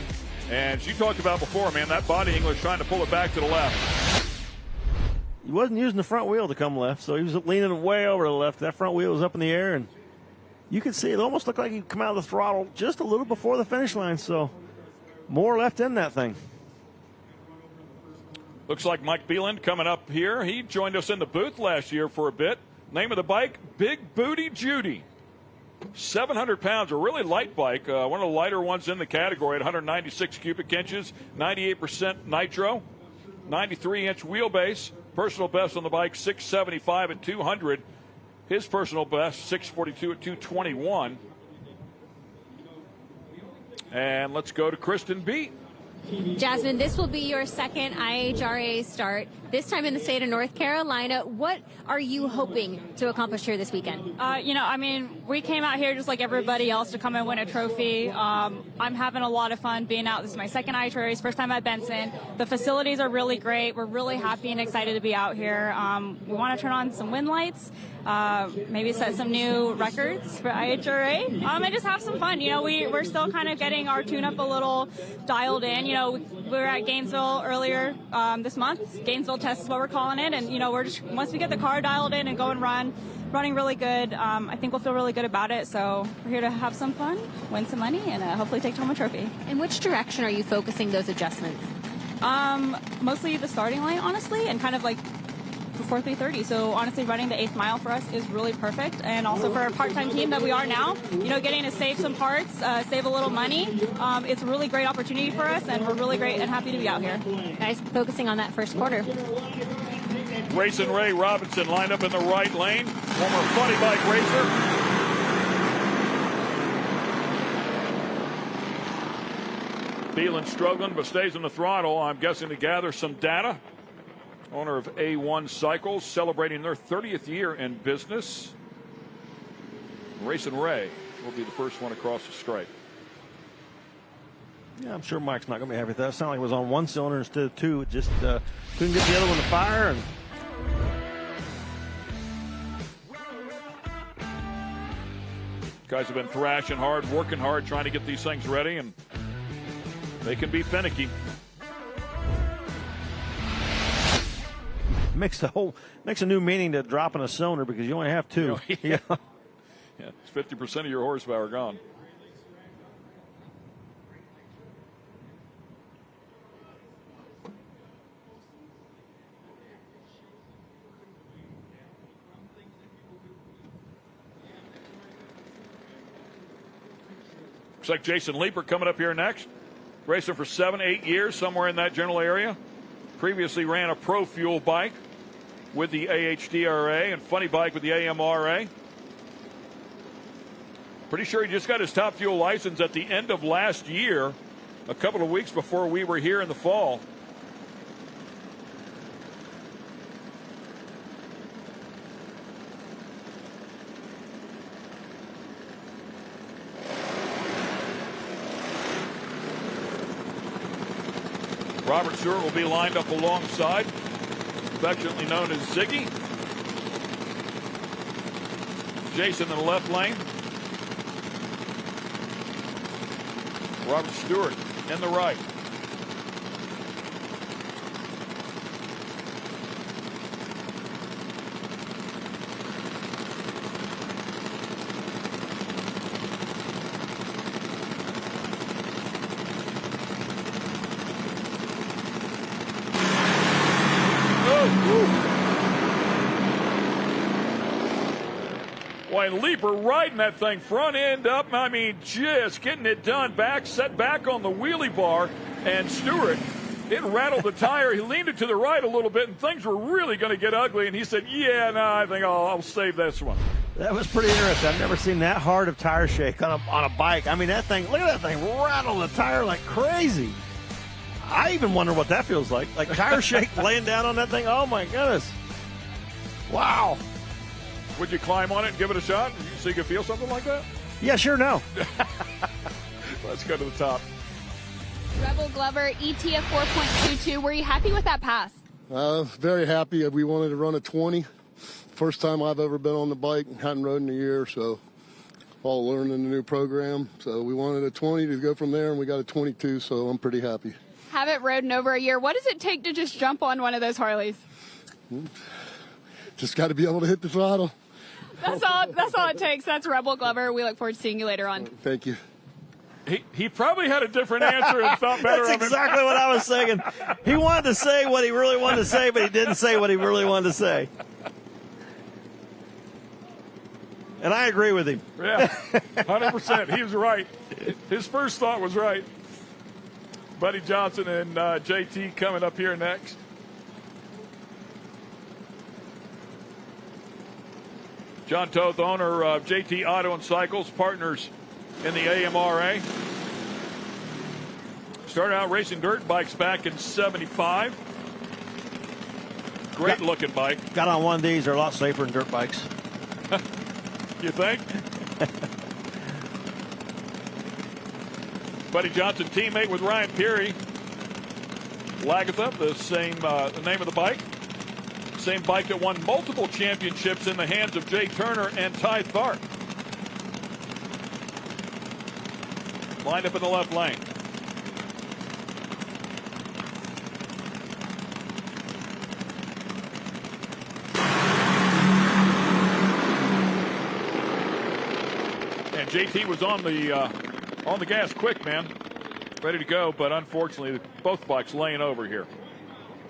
And she talked about before, man, that body English trying to pull it back to the left. He wasn't using the front wheel to come left, so he was leaning way over to the left. That front wheel was up in the air, and you could see it almost looked like he'd come out of the throttle just a little before the finish line, so more left in that thing. Looks like Mike Beeland coming up here. He joined us in the booth last year for a bit. Name of the bike, Big Booty Judy. 700 pounds, a really light bike, one of the lighter ones in the category at 196 cubic inches, 98% nitro, 93-inch wheelbase. Personal best on the bike, 675 at 200. His personal best, 642 at 221. And let's go to Kristen B. Jasmine, this will be your second IHRA start, this time in the state of North Carolina. What are you hoping to accomplish here this weekend? We came out here just like everybody else to come and win a trophy. I'm having a lot of fun being out. This is my second IHRA race, first time at Benson. The facilities are really great. We're really happy and excited to be out here. We want to turn on some wind lights, maybe set some new records for IHRA, and just have some fun. We're still kind of getting our tune-up a little dialed in. We were at Gainesville earlier this month. Gainesville test is what we're calling it. And, we're just, once we get the car dialed in and go and running really good, I think we'll feel really good about it. So we're here to have some fun, win some money, and hopefully take home a trophy. In which direction are you focusing those adjustments? Mostly the starting line, honestly, and kind of like before 3:30. So honestly, running the 8th mile for us is really perfect. And also for a part-time team that we are now, getting to save some parts, save a little money. It's a really great opportunity for us, and we're really great and happy to be out here. Guys, focusing on that first quarter. Racing Ray Robinson lined up in the right lane. Former funny bike racer. Thielen struggling, but stays in the throttle. I'm guessing to gather some data. Owner of A1 Cycles, celebrating their 30th year in business. Racing Ray will be the first one across the stripe. Yeah, I'm sure Mike's not going to be happy with that. It sounded like it was on one cylinder instead of two. It just couldn't get the other one to fire. And guys have been thrashing hard, working hard, trying to get these things ready, and they can be finicky. makes a new meaning to dropping a cylinder because you only have two. Yeah. Yeah, it's 50% of your horsepower gone. Looks like Jason Leeper coming up here next. Racing for 7-8 years, somewhere in that general area. Previously ran a Pro Fuel bike with the IHRA and funny bike with the AMRA. Pretty sure he just got his Top Fuel license at the end of last year, a couple of weeks before we were here in the fall. Robert Stewart will be lined up alongside, affectionately known as Ziggy. Jason in the left lane. Robert Stewart in the right. Boy, Leeper riding that thing front end up. I mean, just getting it done. Set back on the wheelie bar. And Stewart, it rattled the tire. He leaned it to the right a little bit, and things were really going to get ugly. And he said, yeah, no, I think I'll save this one. That was pretty interesting. I've never seen that hard of tire shake on a bike. I mean, that thing, look at that thing rattle the tire like crazy. I even wonder what that feels like. Like tire shake laying down on that thing. Oh, my goodness. Wow. Would you climb on it and give it a shot so you could feel something like that? Yeah, sure, no. Let's go to the top. Rebel Glover, ET of 4.22. Were you happy with that pass? Very happy. We wanted to run a 20. First time I've ever been on the bike. Hadn't rode in a year, so all learning the new program. So we wanted a 20 to go from there, and we got a 22, so I'm pretty happy. Haven't rode in over a year. What does it take to just jump on one of those Harleys? Just got to be able to hit the throttle. That's all it takes. That's Rebel Glover. We look forward to seeing you later on. Thank you. He probably had a different answer and thought better of it. That's exactly what I was saying. He wanted to say what he really wanted to say, but he didn't say what he really wanted to say. And I agree with him. Yeah, 100%. He was right. His first thought was right. Buddy Johnson and JT coming up here next. John Toth, owner of JT Auto and Cycles, partners in the AMRA. Started out racing dirt bikes back in '75. Great looking bike. Got on one of these. They're a lot safer than dirt bikes. You think? Buddy Johnson, teammate with Ryan Peary. Lagatha, the same the name of the bike. Same bike that won multiple championships in the hands of Jay Turner and Ty Tharp. Lined up in the left lane. And JT was on the gas quick, man. Ready to go, but unfortunately, both bikes laying over here.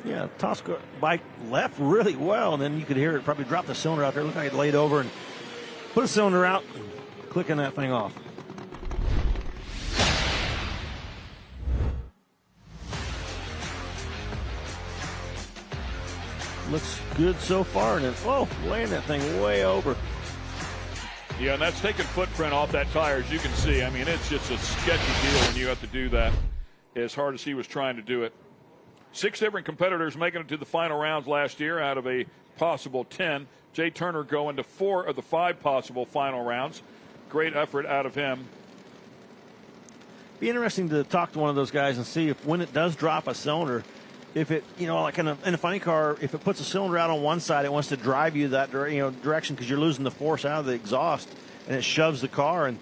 Yeah, Tosca bike left really well, and then you could hear it probably drop the cylinder out there. Looked like it laid over and put a cylinder out, clicking that thing off. looks good so far, and then, laying that thing way over. Yeah, and that's taking footprint off that tire, as you can see. I mean, it's just a sketchy deal when you have to do that, as hard as he was trying to do it. 6 different competitors making it to the final rounds last year out of a possible 10. Jay Turner going to 4 of the 5 possible final rounds. Great effort out of him. Be interesting to talk to one of those guys and see if when it does drop a cylinder, if it, like in a funny car, if it puts a cylinder out on one side, it wants to drive you that direction because you're losing the force out of the exhaust, and it shoves the car. And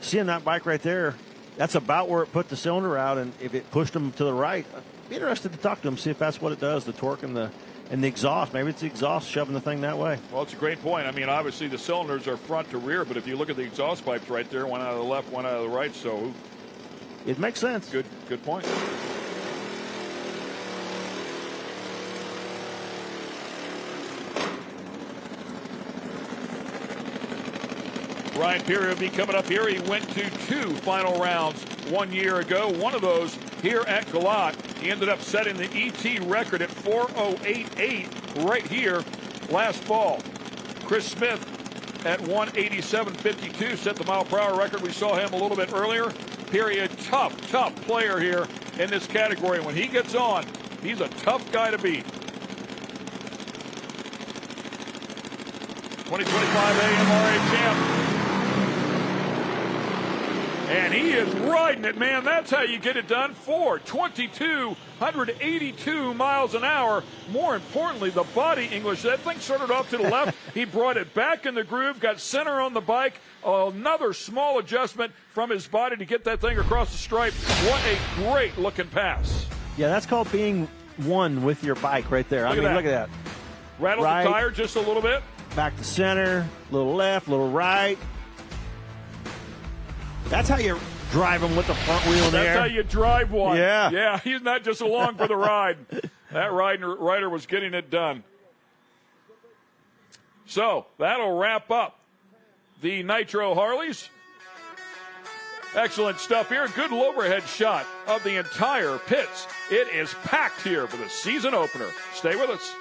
seeing that bike right there, that's about where it put the cylinder out, and if it pushed them to the right, I'd be interested to talk to them, see if that's what it does, the torque and the exhaust. Maybe it's the exhaust shoving the thing that way. Well, it's a great point. I mean, obviously the cylinders are front to rear, but if you look at the exhaust pipes right there, one out of the left, one out of the right, so it makes sense. Good point. Ryan Peary will be coming up here. He went to 2 final rounds 1 year ago. One of those here at Galat. He ended up setting the ET record at 4:08.8 right here last fall. Chris Smith at 1:87.52 set the mile per hour record. We saw him a little bit earlier. Peary, a tough player here in this category. When he gets on, he's a tough guy to beat. 2025 AMRA champ. And he is riding it, man. That's how you get it done. 2,282 miles an hour. More importantly, the body English. That thing started off to the left. He brought it back in the groove, got center on the bike. Another small adjustment from his body to get that thing across the stripe. What a great looking pass. Yeah, that's called being one with your bike right there. Look at that. Rattled the tire just a little bit. Back to center, little left, little right. That's how you drive them with the front wheel there. That's how you drive one. Yeah. Yeah, he's not just along for the ride. That rider was getting it done. So that'll wrap up the Nitro Harleys. Excellent stuff here. Good overhead shot of the entire pits. It is packed here for the season opener. Stay with us.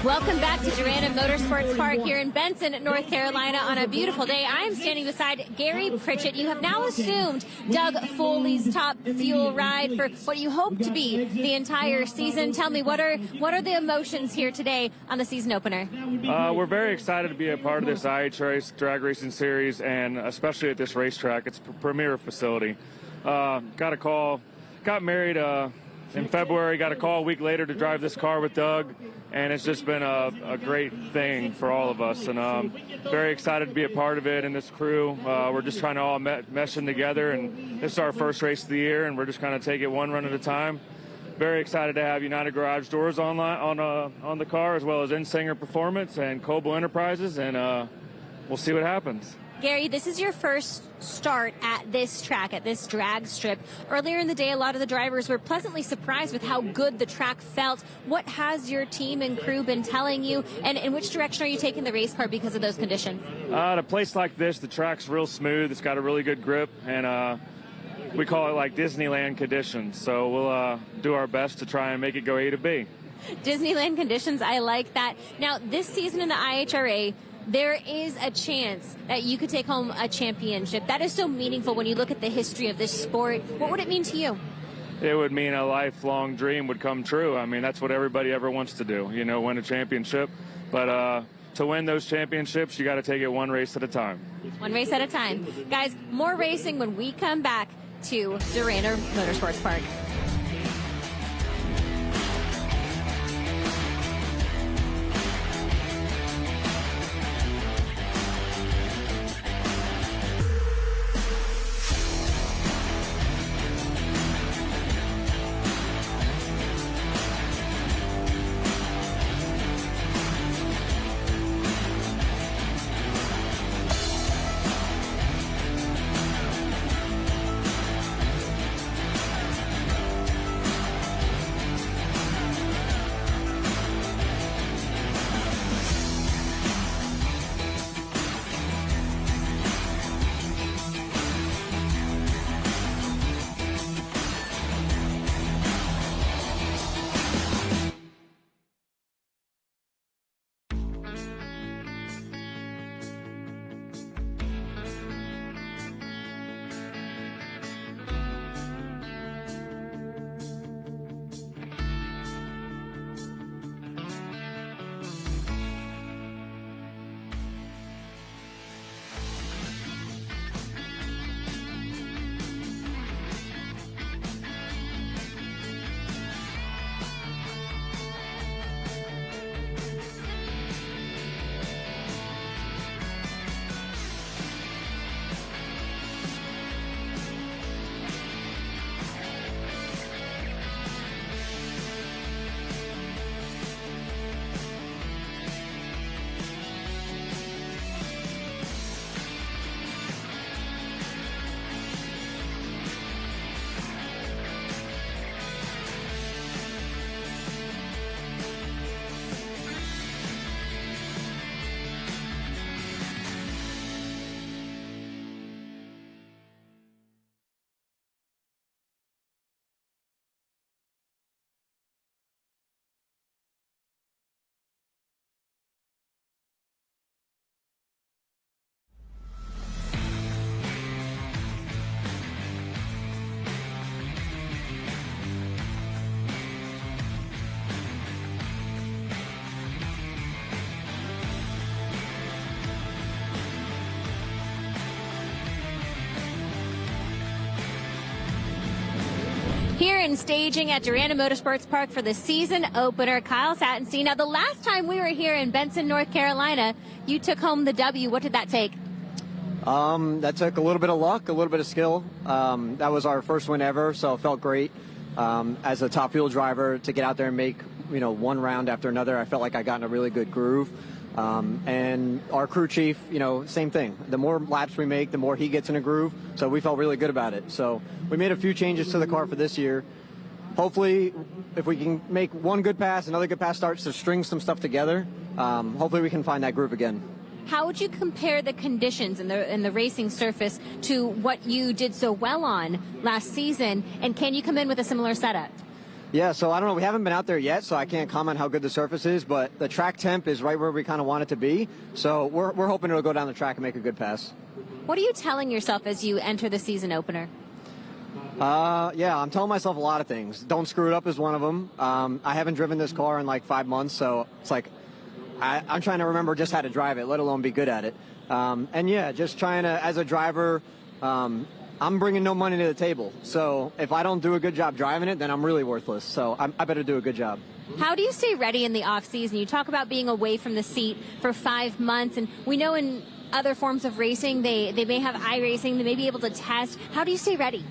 Welcome back to Darana Motorsports Park here in Benson, North Carolina on a beautiful day. I am standing beside Gary Pritchett. You have now assumed Doug Foley's Top Fuel ride for what you hope to be the entire season. Tell me, what are the emotions here today on the season opener? We're very excited to be a part of this IHRA drag racing series, and especially at this racetrack. It's a premier facility. Got a call, got married in February, got a call a week later to drive this car with Doug, and it's just been a great thing for all of us, and very excited to be a part of it and this crew. We're just trying to all mesh in together, and this is our first race of the year, and we're just kind of take it one run at a time. Very excited to have United Garage Doors on the car, as well as Insinger Performance and Coble Enterprises, and we'll see what happens. Gary, this is your first start at this track, at this drag strip. Earlier in the day, a lot of the drivers were pleasantly surprised with how good the track felt. What has your team and crew been telling you, and in which direction are you taking the race car because of those conditions? At a place like this, the track's real smooth. It's got a really good grip, and we call it like Disneyland conditions. So we'll do our best to try and make it go A to B. Disneyland conditions, I like that. Now, this season in the IHRA, there is a chance that you could take home a championship. That is so meaningful when you look at the history of this sport. What would it mean to you? It would mean a lifelong dream would come true. I mean, that's what everybody ever wants to do, win a championship. But to win those championships, you got to take it one race at a time. One race at a time. Guys, more racing when we come back to Darana Motorsports Park. Here in staging at Darana Motorsports Park for the season opener, Kyle Sattenstein. Now, the last time we were here in Benson, North Carolina, you took home the W. What did that take? That took a little bit of luck, a little bit of skill. That was our first win ever, so it felt great. As a top fuel driver, to get out there and make, one round after another, I felt like I got in a really good groove. And our crew chief, same thing. The more laps we make, the more he gets in a groove. So we felt really good about it. So we made a few changes to the car for this year. Hopefully, if we can make one good pass, another good pass starts to string some stuff together, hopefully we can find that groove again. How would you compare the conditions in the racing surface to what you did so well on last season? And can you come in with a similar setup? Yeah, so I don't know. We haven't been out there yet, so I can't comment how good the surface is, but the track temp is right where we kind of want it to be. So we're hoping it'll go down the track and make a good pass. What are you telling yourself as you enter the season opener? Yeah, I'm telling myself a lot of things. Don't screw it up is one of them. I haven't driven this car in like 5 months, so it's like I'm trying to remember just how to drive it, let alone be good at it. And yeah, just trying to, as a driver, I'm bringing no money to the table. So if I don't do a good job driving it, then I'm really worthless. So I better do a good job. How do you stay ready in the off season? You talk about being away from the seat for 5 months, and we know in other forms of racing, they may have iRacing, they may be able to test. How do you stay ready?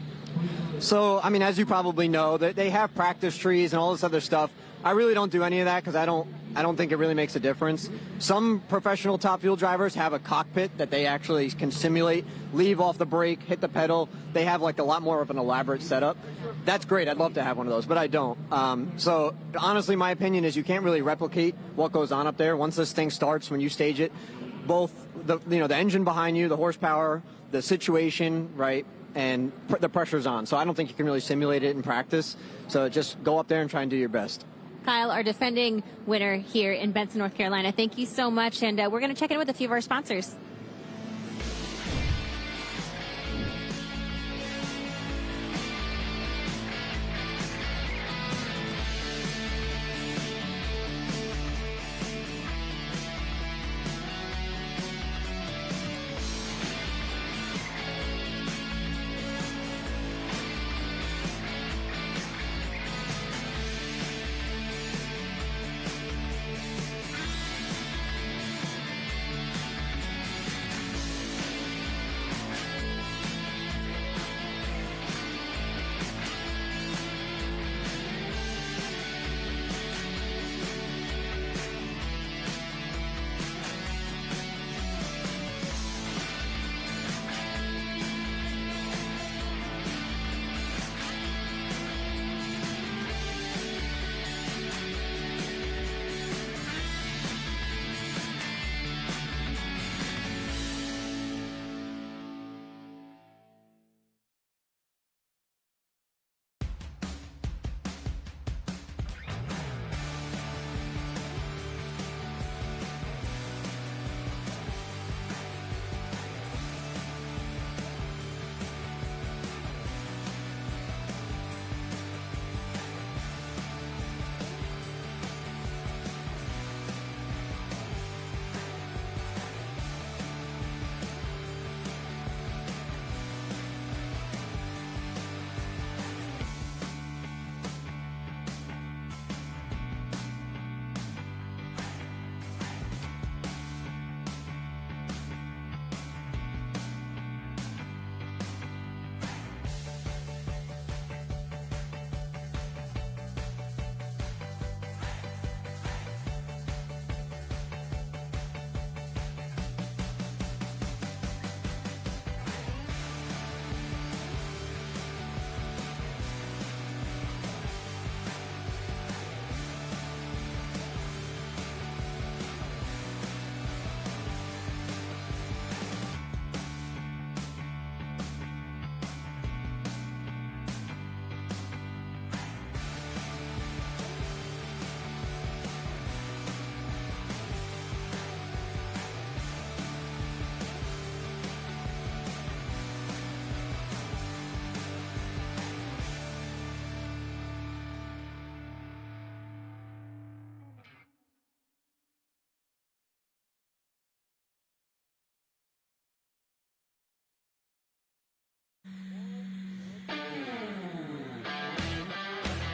So, I mean, as you probably know, they have practice trees and all this other stuff. I really don't do any of that because I don't think it really makes a difference. Some professional top fuel drivers have a cockpit that they actually can simulate, leave off the brake, hit the pedal. They have like a lot more of an elaborate setup. That's great. I'd love to have one of those, but I don't. So honestly, my opinion is you can't really replicate what goes on up there. Once this thing starts, when you stage it, both the engine behind you, the horsepower, the situation, right? And the pressure's on. So I don't think you can really simulate it in practice. So just go up there and try and do your best. Kyle, our defending winner here in Benson, North Carolina, thank you so much. And we're going to check in with a few of our sponsors.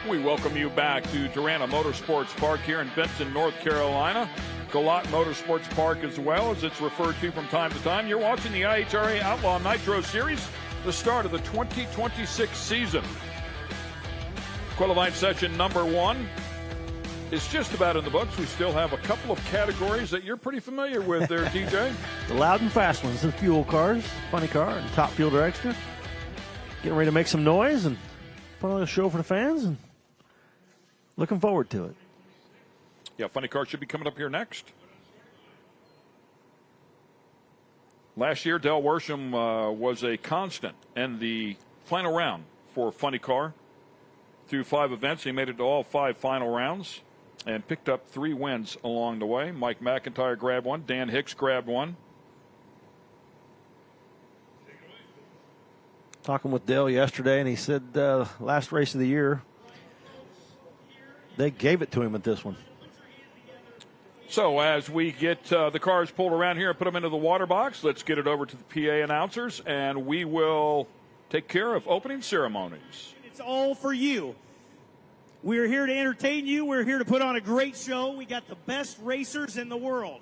We welcome you back to Darana Motorsports Park here in Benson, North Carolina. Galat Motorsports Park as well, as it's referred to from time to time. You're watching the IHRA Outlaw Nitro Series, the start of the 2026 season. Qualifying session number 1 is just about in the books. We still have a couple of categories that you're pretty familiar with there, DJ. The loud and fast ones, the fuel cars, funny car, and top fuel dragster. Getting ready to make some noise and put on a show for the fans, and looking forward to it. Yeah, funny car should be coming up here next. Last year, Del Worsham was a constant in the final round for funny car. through 5 events. He made it to all 5 final rounds and picked up 3 wins along the way. Mike McIntyre grabbed 1. Dan Hicks grabbed 1. Talking with Dale yesterday, and he said last race of the year, they gave it to him at this one. So as we get the cars pulled around here and put them into the water box, let's get it over to the PA announcers, and we will take care of opening ceremonies. It's all for you. We're here to entertain you. We're here to put on a great show. We got the best racers in the world.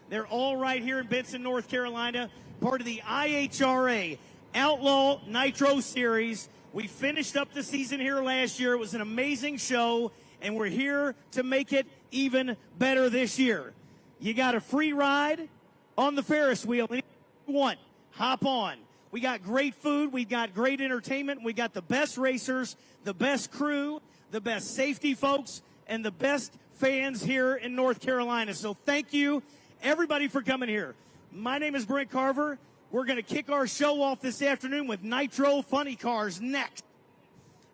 They're all right here in Benson, North Carolina, part of the IHRA Outlaw Nitro Series. We finished up the season here last year. It was an amazing show, and we're here to make it even better this year. You got a free ride on the Ferris wheel. Anything you want, hop on. We got great food. We got great entertainment. We got the best racers, the best crew, the best safety folks, and the best fans here in North Carolina. So thank you, everybody, for coming here. My name is Brent Carver. We're going to kick our show off this afternoon with Nitro Funny Cars next.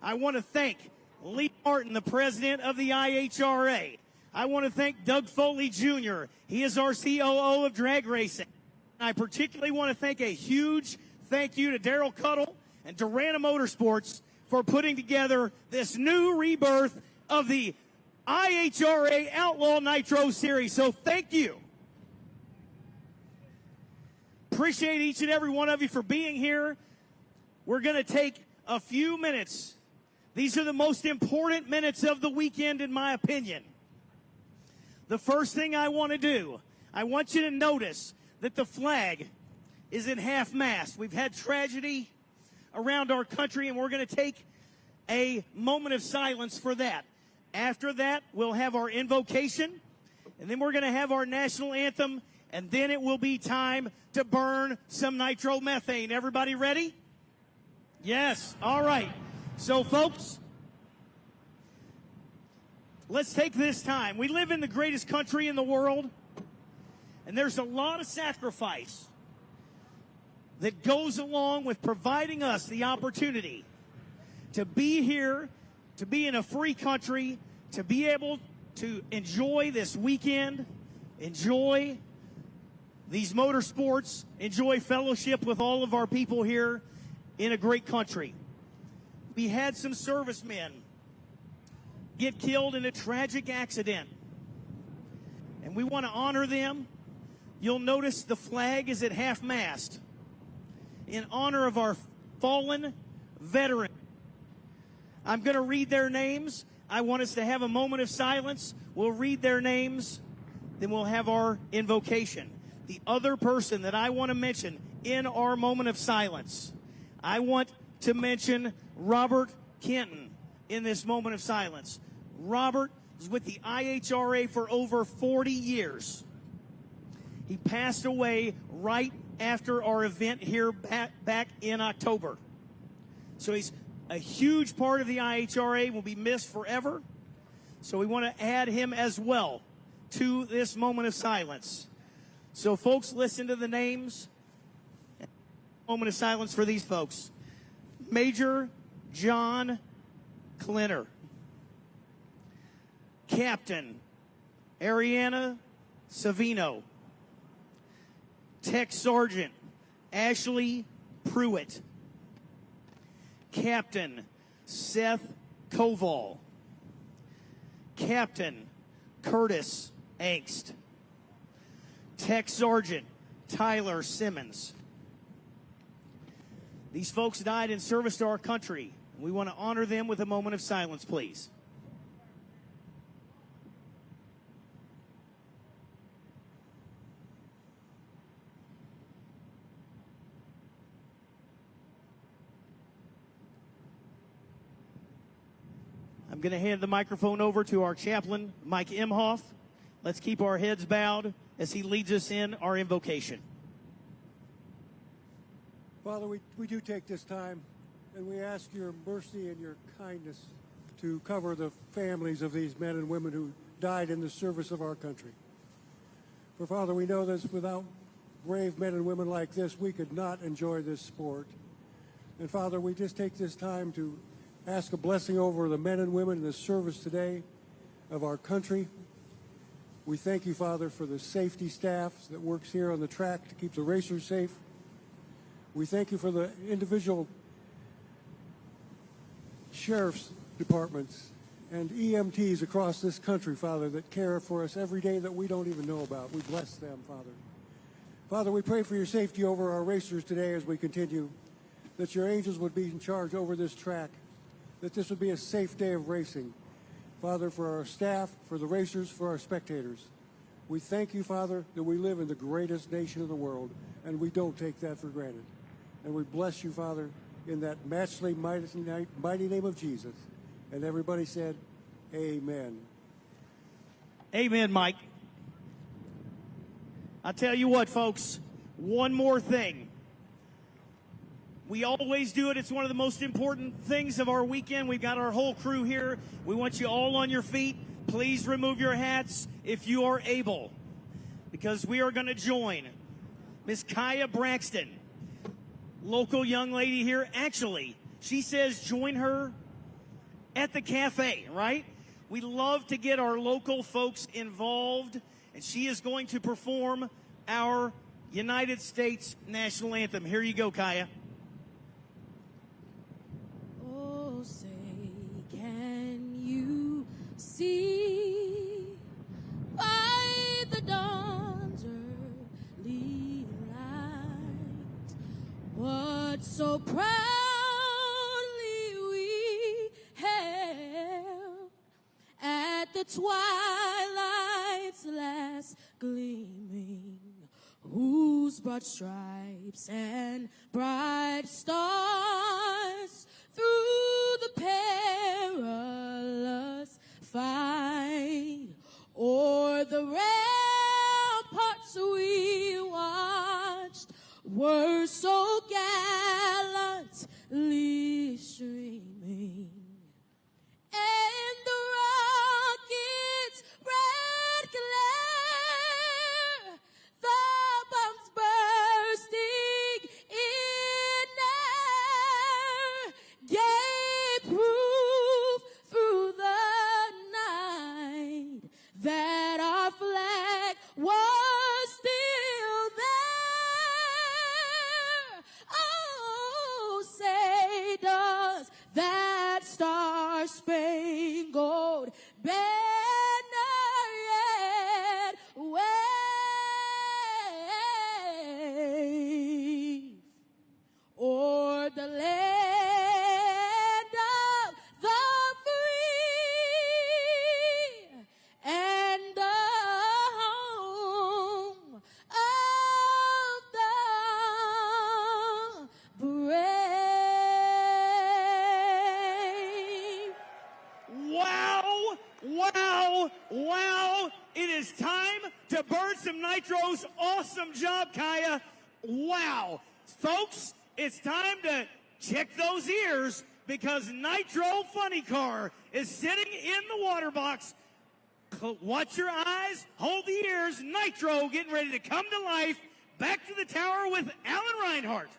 I want to thank Lee Martin, the president of the IHRA. I want to thank Doug Foley Jr. He is our COO of drag racing. I particularly want to thank a huge thank you to Daryl Cuddle and Darana Motorsports for putting together this new rebirth of the IHRA Outlaw Nitro Series. So thank you. Appreciate each and every one of you for being here. We're going to take a few minutes. These are the most important minutes of the weekend, in my opinion. The first thing I want to do, I want you to notice that the flag is in half-mast. We've had tragedy around our country, and we're going to take a moment of silence for that. After that, we'll have our invocation, and then we're going to have our national anthem, and then it will be time to burn some nitromethane. Everybody ready? Yes. All right. So, folks, let's take this time. We live in the greatest country in the world, and there's a lot of sacrifice that goes along with providing us the opportunity to be here, to be in a free country, to be able to enjoy this weekend, enjoy these motorsports, enjoy fellowship with all of our people here in a great country. We had some servicemen get killed in a tragic accident, and we want to honor them. You'll notice the flag is at half-mast in honor of our fallen veterans. I'm going to read their names. I want us to have a moment of silence. We'll read their names, then we'll have our invocation. The other person that I want to mention in our moment of silence, I want to mention Robert Kenton in this moment of silence. Robert was with the IHRA for over 40 years. He passed away right after our event here back in October. So he's a huge part of the IHRA, will be missed forever. So we want to add him as well to this moment of silence. So folks, listen to the names. Moment of silence for these folks. Major John Clinner. Captain Ariana Savino. Tech Sergeant Ashley Pruitt. Captain Seth Koval. Captain Curtis Angst. Tech Sergeant Tyler Simmons. These folks died in service to our country. We want to honor them with a moment of silence, please. I'm going to hand the microphone over to our chaplain, Mike Imhoff. Let's keep our heads bowed as he leads us in our invocation. Father, we do take this time, and we ask your mercy and your kindness to cover the families of these men and women who died in the service of our country. For, Father, we know that without brave men and women like this, we could not enjoy this sport. And, Father, we just take this time to ask a blessing over the men and women in the service today of our country. We thank you, Father, for the safety staff that works here on the track to keep the racers safe. We thank you for the individual sheriff's departments and EMTs across this country, Father, that care for us every day that we don't even know about. We bless them, Father. Father, we pray for your safety over our racers today as we continue, that your angels would be in charge over this track, that this would be a safe day of racing. Father, for our staff, for the racers, for our spectators. We thank you, Father, that we live in the greatest nation in the world, and we don't take that for granted. And we bless you, Father, in that matchly mighty name of Jesus. And everybody said, amen. Amen, Mike. I tell you what, folks, one more thing. We always do it. It's one of the most important things of our weekend. We've got our whole crew here. We want you all on your feet. Please remove your hats if you are able, because we are going to join Miss Kaya Braxton, local young lady here. Actually, she says join her at the cafe, right? We love to get our local folks involved, and she is going to perform our United States national anthem. Here you go, Kaya. Oh, say, can you see by the dawn's early light what so proudly we hailed at the twilight's last gleaming, whose broad stripes and bright stars through the perilous fight o'er the ramparts we watched were so gallantly streaming, and the rocket's red glare, the bombs bursting in air, gave proof through the night that our flag was still there. Oh, say does that star-spangled banner yet wave o'er the land of the free and the home of the brave. Wow, wow, wow. It is time to burn some nitros. Awesome job, Kaya. Wow. Folks, it's time to check those ears, because Nitro Funny Car is sitting in the water box. Watch your eyes, hold the ears. Nitro getting ready to come to life. Back to the tower with Alan Reinhart.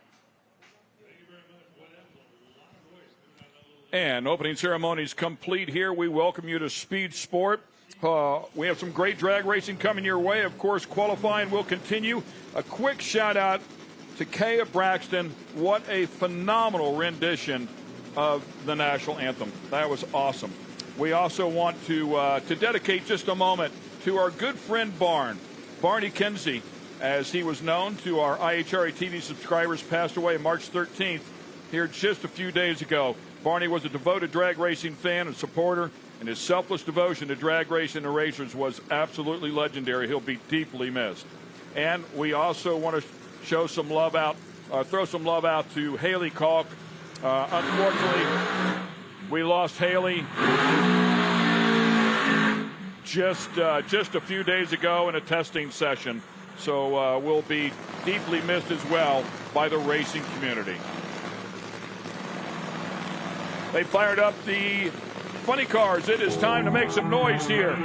And opening ceremonies complete here. We welcome you to Speed Sport. We have some great drag racing coming your way. Of course, qualifying will continue. A quick shout out to Kaya Braxton. What a phenomenal rendition of the national anthem. That was awesome. We also want to dedicate just a moment to our good friend Barney Kinsey, as he was known to our IHRA TV subscribers, passed away March 13th here just a few days ago. Barney was a devoted drag racing fan and supporter, and his selfless devotion to drag racing and racers was absolutely legendary. He'll be deeply missed. And we also want to show some love out, throw some love out to Haley Kalk. Unfortunately, we lost Haley just a few days ago in a testing session. So we'll be deeply missed as well by the racing community. They fired up the funny cars. It is time to make some noise here.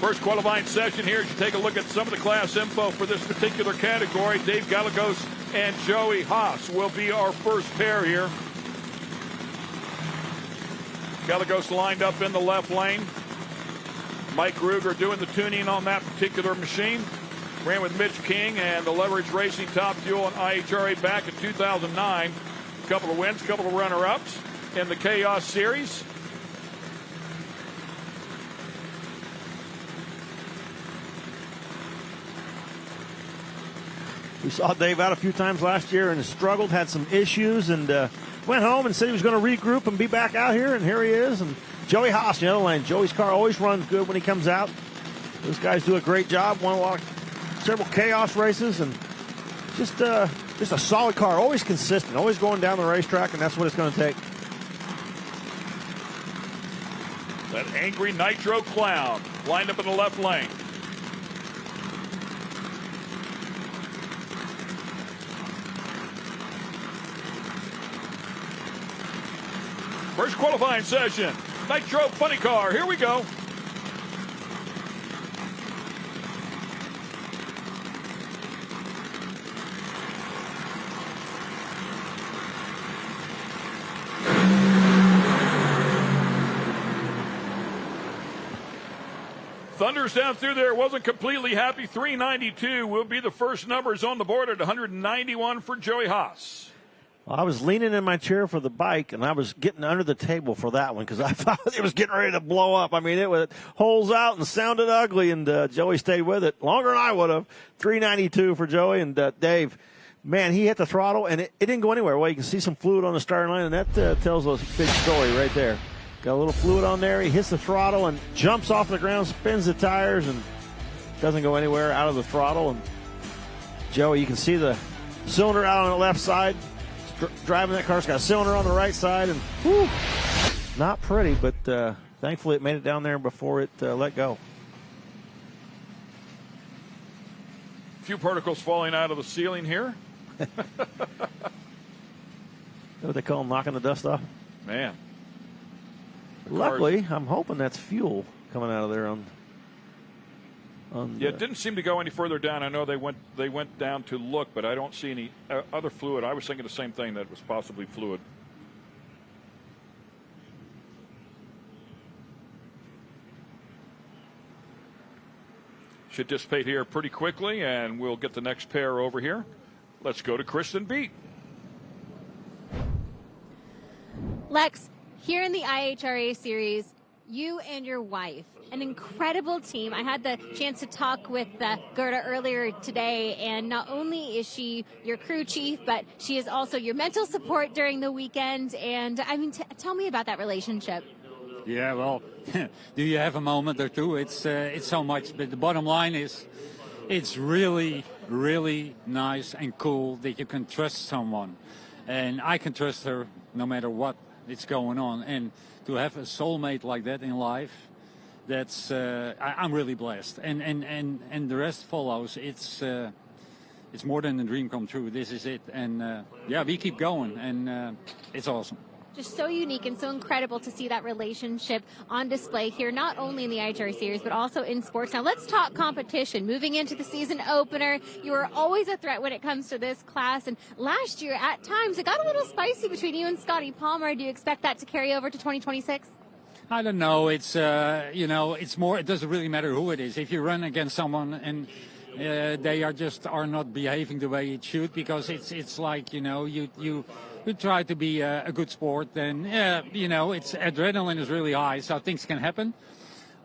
First qualifying session here. As you take a look at some of the class info for this particular category, Dave Gallegos and Joey Haas will be our first pair here. Gallegos lined up in the left lane. Mike Ruger doing the tuning on that particular machine. Ran with Mitch King and the Leverage Racing Top Fuel and IHRA back in 2009. A couple of wins, a couple of runner-ups in the Chaos Series. We saw Dave out a few times last year and struggled, had some issues, and went home and said he was going to regroup and be back out here, and here he is. And Joey Haas in the other lane. Joey's car always runs good when he comes out. Those guys do a great job. Won several Chaos races, and just a solid car. Always consistent, always going down the racetrack, and that's what it's going to take. That angry Nitro Clown lined up in the left lane. First qualifying session, Nitro Funny Car. Here we go. Thunders down through there. Wasn't completely happy. 392 will be the first numbers on the board at 191 for Joey Haas. I was leaning in my chair for the bike, and I was getting under the table for that one because I thought it was getting ready to blow up. I mean, it was holes out and sounded ugly, and Joey stayed with it longer than I would have. 392 for Joey, and Dave, man, he hit the throttle, and it didn't go anywhere. Well, you can see some fluid on the starting line, and that tells a big story right there. Got a little fluid on there. He hits the throttle and jumps off the ground, spins the tires, and doesn't go anywhere out of the throttle. And Joey, you can see the cylinder out on the left side. Driving that car, it's got a cylinder on the right side, and whew, not pretty, but thankfully it made it down there before it let go. A few particles falling out of the ceiling here. What they call them, knocking the dust off? Man. Luckily, I'm hoping that's fuel coming out of there on yeah, it didn't seem to go any further down. I know they went down to look, but I don't see any other fluid. I was thinking the same thing, that it was possibly fluid. Should dissipate here pretty quickly, and we'll get the next pair over here. Let's go to Kristen Beat. Lex, here in the IHRA series, you and your wife, an incredible team. I had the chance to talk with Gerda earlier today, and not only is she your crew chief, but she is also your mental support during the weekend. And I mean, tell me about that relationship. Yeah, well, do you have a moment or two? It's so much, but the bottom line is, it's really, really nice and cool that you can trust someone, and I can trust her no matter what is going on. And to have a soulmate like that in life, that's I'm really blessed, and the rest follows. It's more than a dream come true. This is it, and yeah, we keep going, and it's awesome. Just so unique and so incredible to see that relationship on display here, not only in the IHRA series, but also in sports. Now let's talk competition. Moving into the season opener, you were always a threat when it comes to this class. And last year, at times, it got a little spicy between you and Scotty Palmer. Do you expect that to carry over to 2026? I don't know. It's, it's more, it doesn't really matter who it is. If you run against someone and they are not behaving the way it should, because it's like, you try to be a good sport, then, it's adrenaline is really high, so things can happen.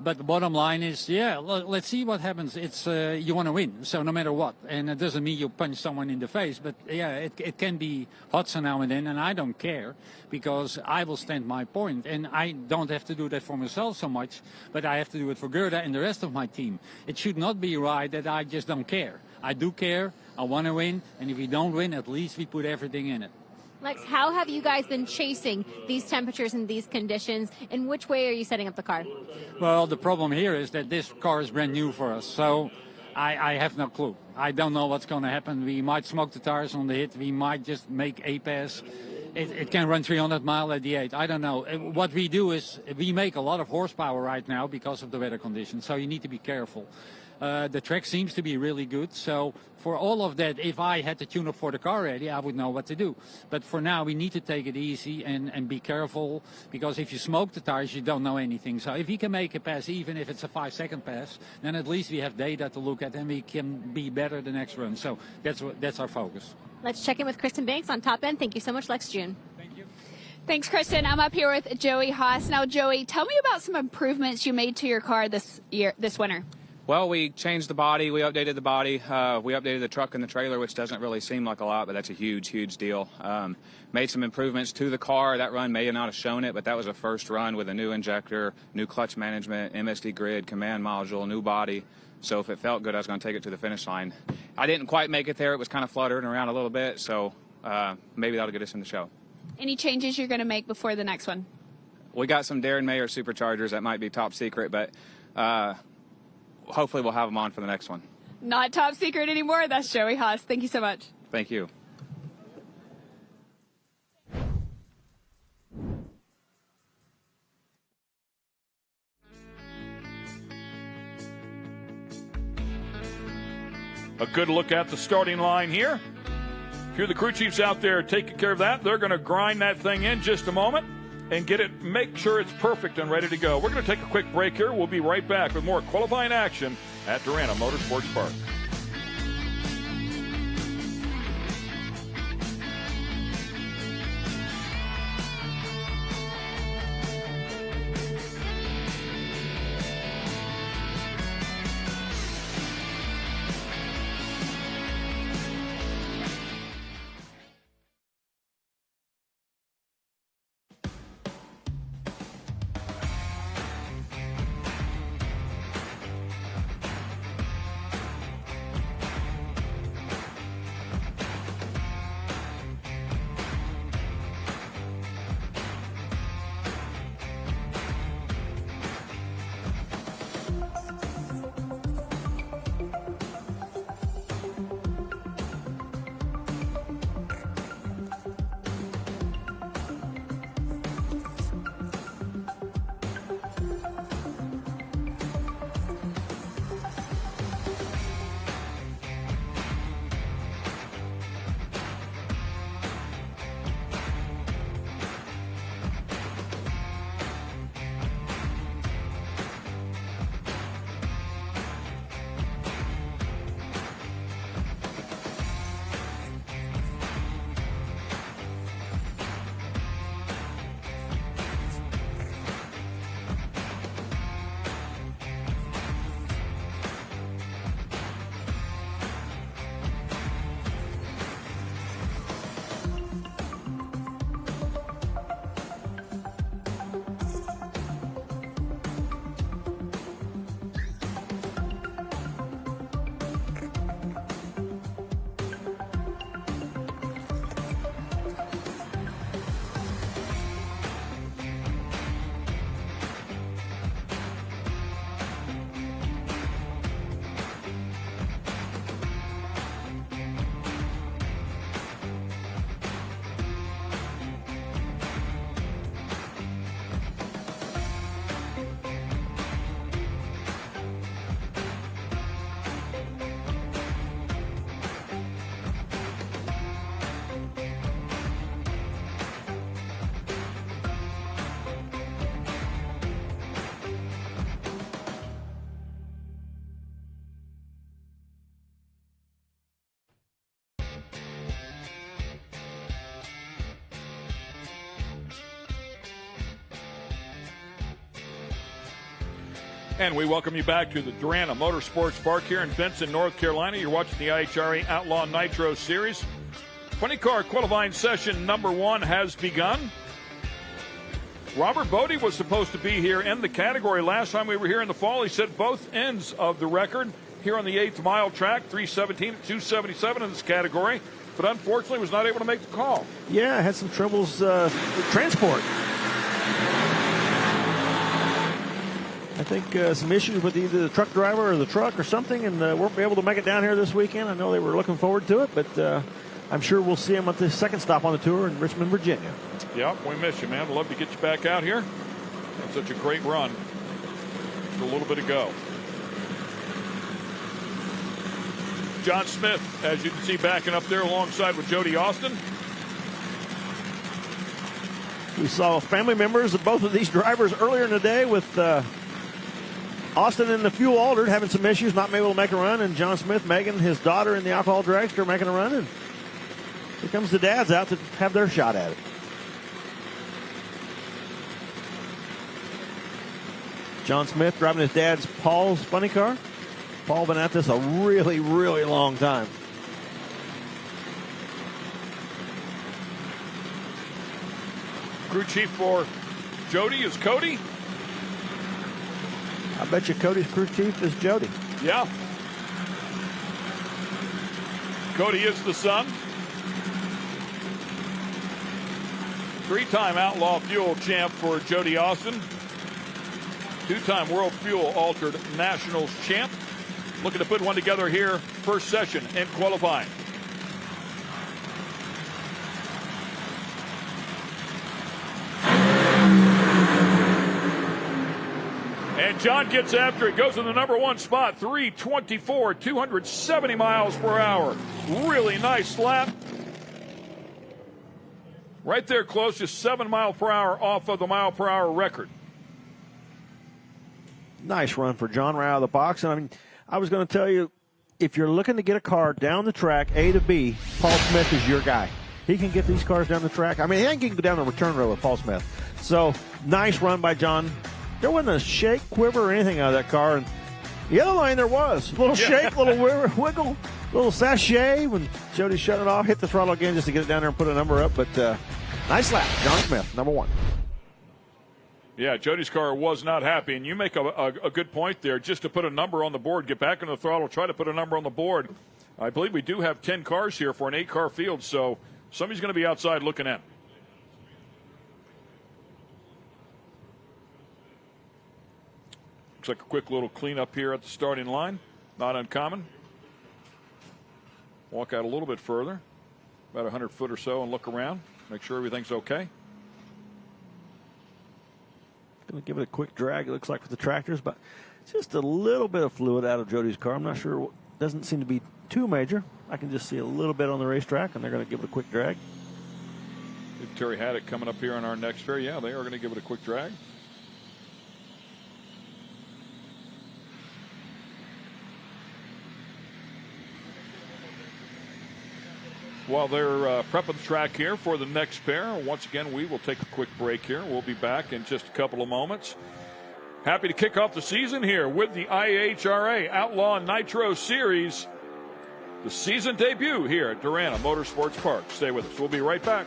But the bottom line is, let's see what happens. It's you want to win, so no matter what. And it doesn't mean you punch someone in the face, but it can be hot so now and then, and I don't care, because I will stand my point. And I don't have to do that for myself so much, but I have to do it for Gerda and the rest of my team. It should not be right that I just don't care. I do care, I want to win, and if we don't win, at least we put everything in it. Lex, how have you guys been chasing these temperatures and these conditions? In which way are you setting up the car? Well, the problem here is that this car is brand new for us, so I have no clue. I don't know what's going to happen. We might smoke the tires on the hit. We might just make a pass. it can run 300 miles at the 8. I don't know. What we do is we make a lot of horsepower right now because of the weather conditions, so you need to be careful. The track seems to be really good, so for all of that, if I had to tune up for the car ready, I would know what to do. But for now, we need to take it easy and be careful, because if you smoke the tires, you don't know anything. So if he can make a pass, even if it's a 5-second pass, then at least we have data to look at and we can be better the next run. So that's our focus. Let's check in with Kristen Banks on Top End. Thank you so much, Lex June. Thanks, Kristen. I'm up here with Joey Haas. Now, Joey, tell me about some improvements you made to your car this winter. Well, we changed the body. We updated the body. We updated the truck and the trailer, which doesn't really seem like a lot, but that's a huge, huge deal. Made some improvements to the car. That run may not have shown it, but that was a first run with a new injector, new clutch management, MSD grid, command module, new body. So if it felt good, I was going to take it to the finish line. I didn't quite make it there. It was kind of fluttering around a little bit, so maybe that'll get us in the show. Any changes you're going to make before the next one? We got some Darren Mayer superchargers that might be top secret, but hopefully we'll have them on for the next one. Not top secret anymore. That's Joey Haas. Thank you so much. Thank you. A good look at the starting line here. A few of the crew chiefs out there taking care of that. They're going to grind that thing in just a moment and get it, make sure it's perfect and ready to go. We're going to take a quick break here. We'll be right back with more qualifying action at Darana Motorsports Park. And we welcome you back to the Darana Motorsports Park here in Benson, North Carolina. You're watching the IHRA Outlaw Nitro Series. Funny car qualifying session number 1 has begun. Robert Bodie was supposed to be here in the category. Last time we were here in the fall, he set both ends of the record here on the 8th mile track, 3:17 at 2:77 in this category, but unfortunately was not able to make the call. Yeah, had some troubles with transport. I think some issues with either the truck driver or the truck or something, and weren't able to make it down here this weekend. I know they were looking forward to it, but I'm sure we'll see him at the second stop on the tour in Richmond, Virginia. Yep, we miss you, man. We'd love to get you back out here. That's such a great run. Just a little bit to go. John Smith, as you can see, backing up there alongside with Jody Austin. We saw family members of both of these drivers earlier in the day with Austin in the fuel altered, having some issues, not able to make a run, and John Smith, Megan, his daughter in the alcohol dragster, making a run, and here comes the dads out to have their shot at it. John Smith driving his dad's Paul's funny car. Paul been at this a really, really long time. Crew chief for Jody is Cody. I bet you Cody's crew chief is Jody. Yeah. Cody is the son. 3-time Outlaw Fuel champ for Jody Austin. 2-time World Fuel Altered Nationals champ. Looking to put one together here, first session in qualifying. And John gets after it, goes in the number 1 spot, 324, 270 miles per hour. Really nice lap. Right there close, just 7 miles per hour off of the mile per hour record. Nice run for John right out of the box. And I mean, I was going to tell you, if you're looking to get a car down the track, A to B, Paul Smith is your guy. He can get these cars down the track. I mean, he can go down the return road with Paul Smith. So, nice run by John. There wasn't a shake, quiver, or anything out of that car. And the other line there was. A little shake, little wiggle, little sachet when Jody shut it off, hit the throttle again just to get it down there and put a number up. But nice lap. John Smith, number 1. Yeah, Jody's car was not happy, and you make a good point there. Just to put a number on the board, get back into the throttle, try to put a number on the board. I believe we do have 10 cars here for an 8-car field, so somebody's going to be outside looking in. Looks like a quick little cleanup here at the starting line. Not uncommon. Walk out a little bit further, about 100 foot or so, and look around. Make sure everything's okay. Going to give it a quick drag, it looks like, with the tractors, but just a little bit of fluid out of Jody's car. I'm not sure. Doesn't seem to be too major. I can just see a little bit on the racetrack, and they're going to give it a quick drag. If Terry Haddock coming up here on our next fair. Yeah, they are going to give it a quick drag. While they're prepping the track here for the next pair, once again, we will take a quick break here. We'll be back in just a couple of moments. Happy to kick off the season here with the IHRA Outlaw Nitro Series. The season debut here at Darana Motorsports Park. Stay with us. We'll be right back.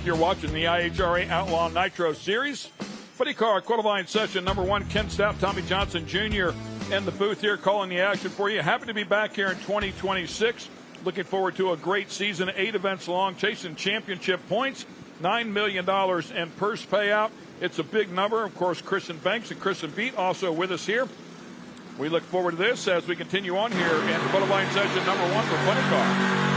You're watching the IHRA Outlaw Nitro Series. Funny car qualifying session number 1. Ken Stout, Tommy Johnson Jr. in the booth here calling the action for you. Happy to be back here in 2026. Looking forward to a great season, 8 events long, chasing championship points, $9 million in purse payout. It's a big number. Of course, Kristen Banks and Kristen Beat also with us here. We look forward to this as we continue on here in qualifying session number 1 for Funny Car.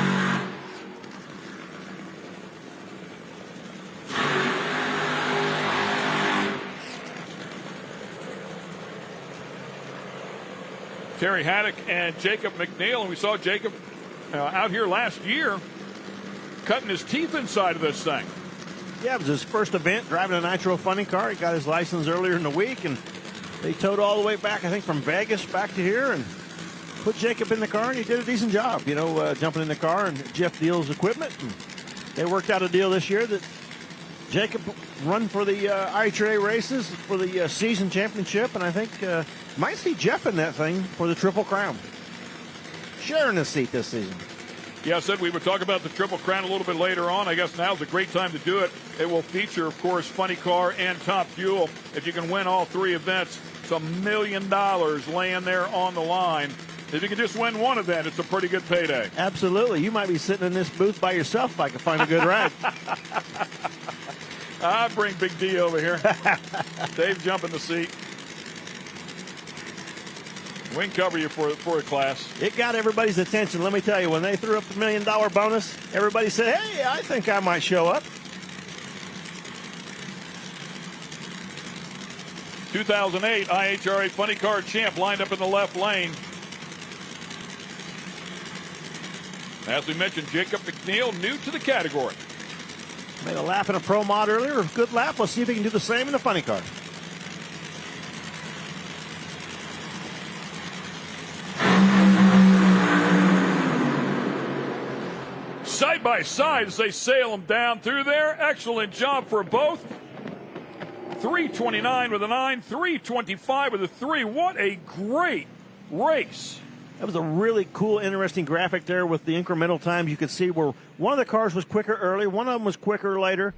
Terry Haddock and Jacob McNeil, and we saw Jacob out here last year cutting his teeth inside of this thing. Yeah, it was his first event driving a Nitro Funny Car. He got his license earlier in the week, and they towed all the way back, I think, from Vegas back to here and put Jacob in the car, and he did a decent job, jumping in the car and Jeff Deal's equipment. And they worked out a deal this year that Jacob run for the IHRA races for the season championship, and I think might see Jeff in that thing for the Triple Crown. Sharing a seat this season. Yeah, I said we would talk about the Triple Crown a little bit later on. I guess now's a great time to do it. It will feature, of course, Funny Car and Top Fuel. If you can win all 3 events, it's $1 million laying there on the line. If you can just win one event, it's a pretty good payday. Absolutely. You might be sitting in this booth by yourself if I can find a good ride. I bring Big D over here. Dave, jump in the seat. We can cover you for a class. It got everybody's attention. Let me tell you, when they threw up the $1 million bonus, everybody said, hey, I think I might show up. 2008 IHRA Funny Car champ lined up in the left lane. As we mentioned, Jacob McNeil, new to the category. Made a lap in a Pro Mod earlier. Good lap. Let's see if he can do the same in the Funny Car. Side by side as they sail them down through there. Excellent job for both. 329 with a 9, 325 with a 3. What a great race. That was a really cool, interesting graphic there with the incremental times. You could see where one of the cars was quicker early, one of them was quicker later,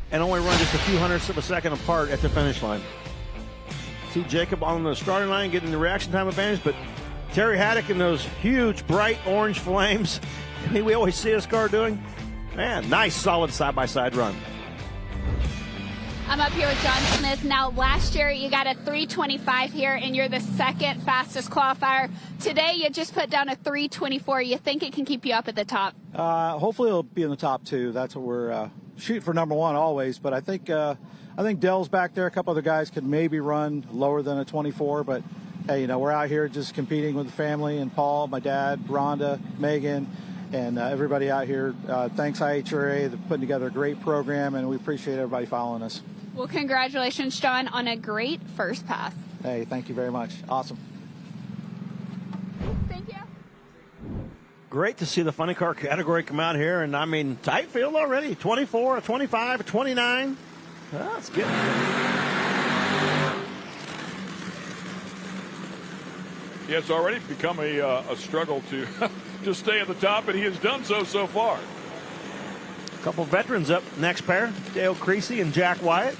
and only run just a few hundredths of a second apart at the finish line. See Jacob on the starting line getting the reaction time advantage, but Terry Haddock in those huge, bright orange flames. I mean, we always see his car doing. Man, nice, solid side-by-side run. I'm up here with John Smith. Now, last year you got a 325 here, and you're the second fastest qualifier. Today you just put down a 324. You think it can keep you up at the top? Hopefully it'll be in the top 2. That's what we're shooting for, number 1 always. But I think Dell's back there. A couple other guys could maybe run lower than a 24. But hey, we're out here just competing with the family and Paul, my dad, Rhonda, Megan, and everybody out here. Thanks IHRA. They're putting together a great program, and we appreciate everybody following us. Well, congratulations, John, on a great first pass. Hey, thank you very much. Awesome. Thank you. Great to see the Funny Car category come out here, and I mean, tight field already. 24, a 25, a 29. That's good. Yeah, it's already become a struggle to stay at the top, and he has done so far. A couple veterans up next pair, Dale Creasy and Jack Wyatt.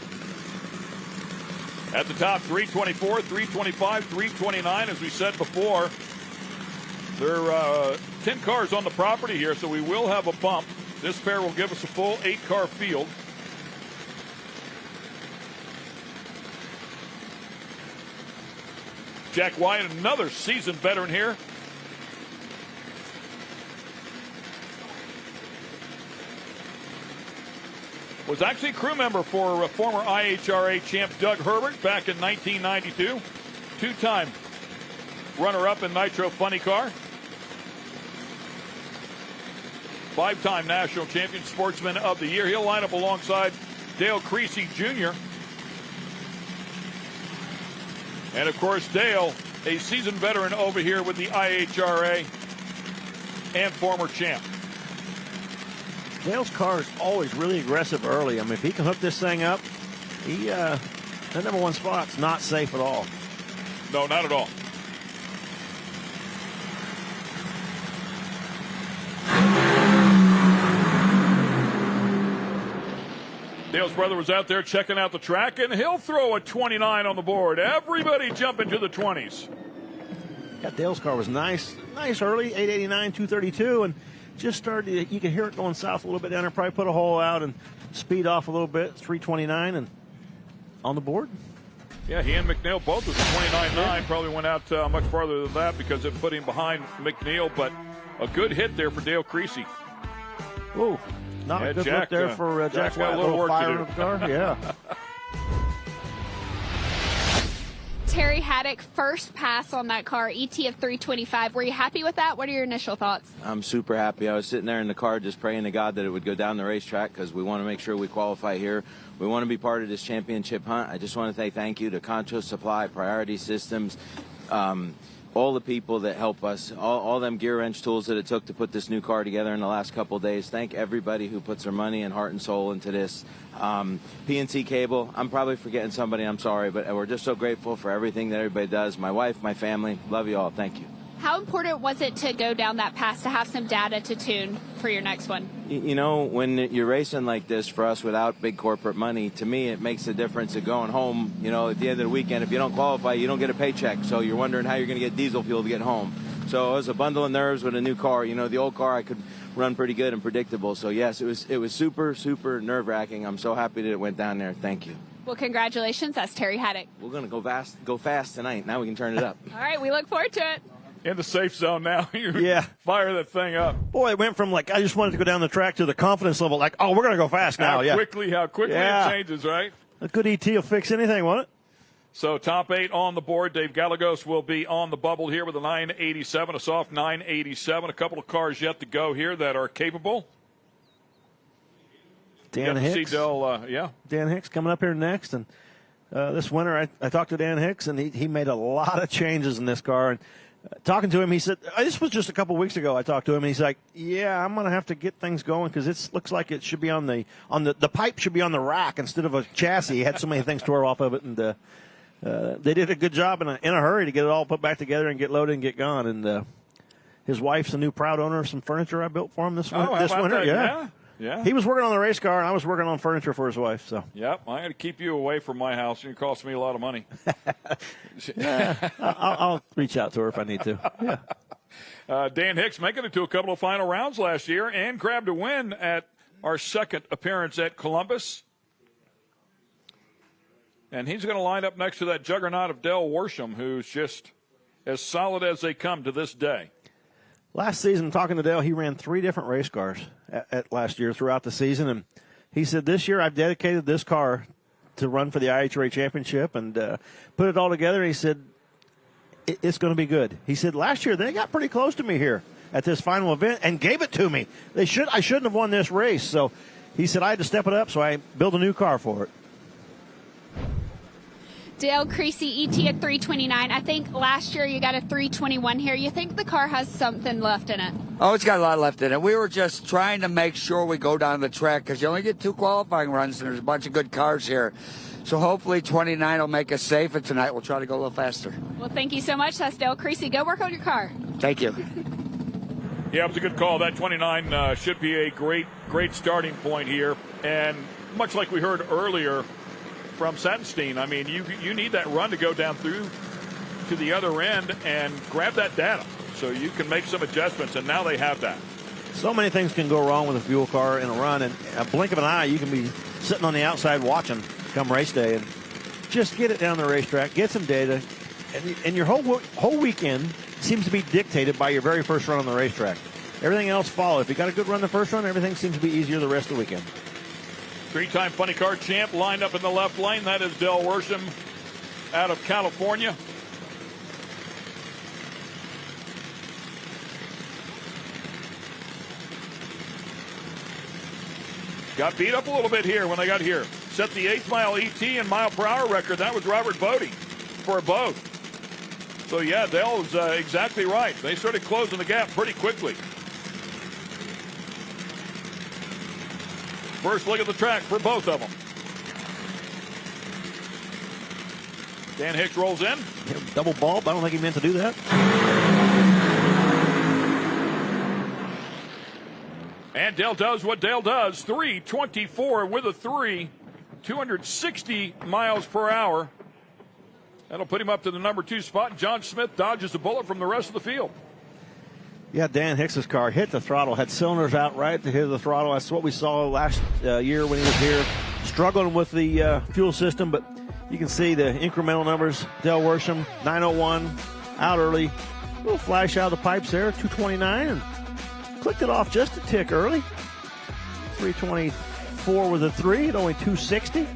At the top, 324, 325, 329. As we said before, there are 10 cars on the property here, so we will have a bump. This pair will give us a full 8-car field. Jack Wyatt, another seasoned veteran here. Was actually a crew member for former IHRA champ Doug Herbert back in 1992. 2-time runner-up in Nitro Funny Car. 5-time national champion, Sportsman of the Year. He'll line up alongside Dale Creasy Jr. And, of course, Dale, a seasoned veteran over here with the IHRA and former champ. Dale's car is always really aggressive early. I mean, if he can hook this thing up, that number 1 spot's not safe at all. No, not at all. Dale's brother was out there checking out the track, and he'll throw a 29 on the board. Everybody jumping to the 20s. Yeah, Dale's car was nice early, 889, 232, and just started. You could hear it going south a little bit down there. Probably put a hole out and speed off a little bit, 329, and on the board. Yeah, he and McNeil both with a 29.9. Probably went out much farther than that because it put him behind McNeil, but a good hit there for Dale Creasy. Ooh, not a good look there for Jack White. A little work fire to do. in the car. Yeah. Terry Haddock, first pass on that car, ET of 325. Were you happy with that? What are your initial thoughts? I'm super happy. I was sitting there in the car just praying to God that it would go down the racetrack because we want to make sure we qualify here. We want to be part of this championship hunt. I just want to say thank you to Concho Supply, Priority Systems, all the people that help us, all them gear wrench tools that it took to put this new car together in the last couple of days. Thank everybody who puts their money and heart and soul into this. PNC Cable, I'm probably forgetting somebody, I'm sorry, but we're just so grateful for everything that everybody does. My wife, my family, love you all. Thank you. How important was it to go down that pass to have some data to tune for your next one? You know, when you're racing like this for us without big corporate money, to me it makes a difference of going home. You know, at the end of the weekend, if you don't qualify, you don't get a paycheck. So you're wondering how you're going to get diesel fuel to get home. So it was a bundle of nerves with a new car. You know, the old car I could run pretty good and predictable. So yes, it was super, super nerve-wracking. I'm so happy that it went down there. Thank you. Well, congratulations. That's Terry Haddock. We're going to go fast tonight. Now we can turn it up. All right, we look forward to it. In the safe zone now. Yeah. Fire that thing up. Boy, it went from like, I just wanted to go down the track to the confidence level, like, oh, we're going to go fast now. How quickly it changes, right? A good ET will fix anything, won't it? So top 8 on the board. Dave Gallegos will be on the bubble here with a 987, a soft 987. A couple of cars yet to go here that are capable. Dan Hicks. Dan Hicks coming up here next. And this winter, I talked to Dan Hicks, and he made a lot of changes in this car. And talking to him, he said, this was just a couple weeks ago I talked to him, and he's like, yeah, I'm going to have to get things going because it looks like it should be on the pipe should be on the rack instead of a chassis. He had so many things tore off of it, and they did a good job in a hurry to get it all put back together and get loaded and get gone. And his wife's a new proud owner of some furniture I built for him this winter. Yeah. He was working on the race car, and I was working on furniture for his wife. So. Yep, I had to keep you away from my house, and it cost me a lot of money. I'll reach out to her if I need to. Yeah. Dan Hicks making it to a couple of final rounds last year and grabbed a win at our second appearance at Columbus. And he's going to line up next to that juggernaut of Dale Worsham, who's just as solid as they come to this day. Last season, talking to Dale, he ran 3 different race cars at last year throughout the season. And he said, this year I've dedicated this car to run for the IHRA championship and put it all together. He said, it's going to be good. He said, last year they got pretty close to me here at this final event and gave it to me. I shouldn't have won this race. So he said, I had to step it up, so I built a new car for it. Dale Creasy, ET at 329. I think last year you got a 321 here. You think the car has something left in it? Oh, it's got a lot left in it. We were just trying to make sure we go down the track because you only get 2 qualifying runs and there's a bunch of good cars here. So hopefully 29 will make us safe, and tonight we'll try to go a little faster. Well, thank you so much. That's Dale Creasy. Go work on your car. Thank you. Yeah, it was a good call. That 29 should be a great starting point here. And much like we heard earlier from Sattenstein, I mean, you need that run to go down through to the other end and grab that data so you can make some adjustments, and now they have that. So many things can go wrong with a fuel car in a run, and a blink of an eye, you can be sitting on the outside watching come race day, and just get it down the racetrack, get some data, and your whole weekend seems to be dictated by your very first run on the racetrack. Everything else follows. If you got a good run the first run, everything seems to be easier the rest of the weekend. 3-time funny car champ lined up in the left lane. That is Dale Worsham out of California. Got beat up a little bit here when they got here. Set the 8th mile ET and mile per hour record. That was Robert Bodie for both. So, yeah, Dale was exactly right. They started closing the gap pretty quickly. First look at the track for both of them. Dan Hicks rolls in. Double bulb. I don't think he meant to do that. And Dale does what Dale does. 3:24 with a 3. 260 miles per hour. That'll put him up to the number 2 spot. John Smith dodges the bullet from the rest of the field. Yeah, Dan Hicks's car hit the throttle, had cylinders out right at the hit of the throttle. That's what we saw last year when he was here, struggling with the fuel system. But you can see the incremental numbers. Dale Worsham, 901, out early. A little flash out of the pipes there, 229, and clicked it off just a tick early. 324 with a 3 at only 260.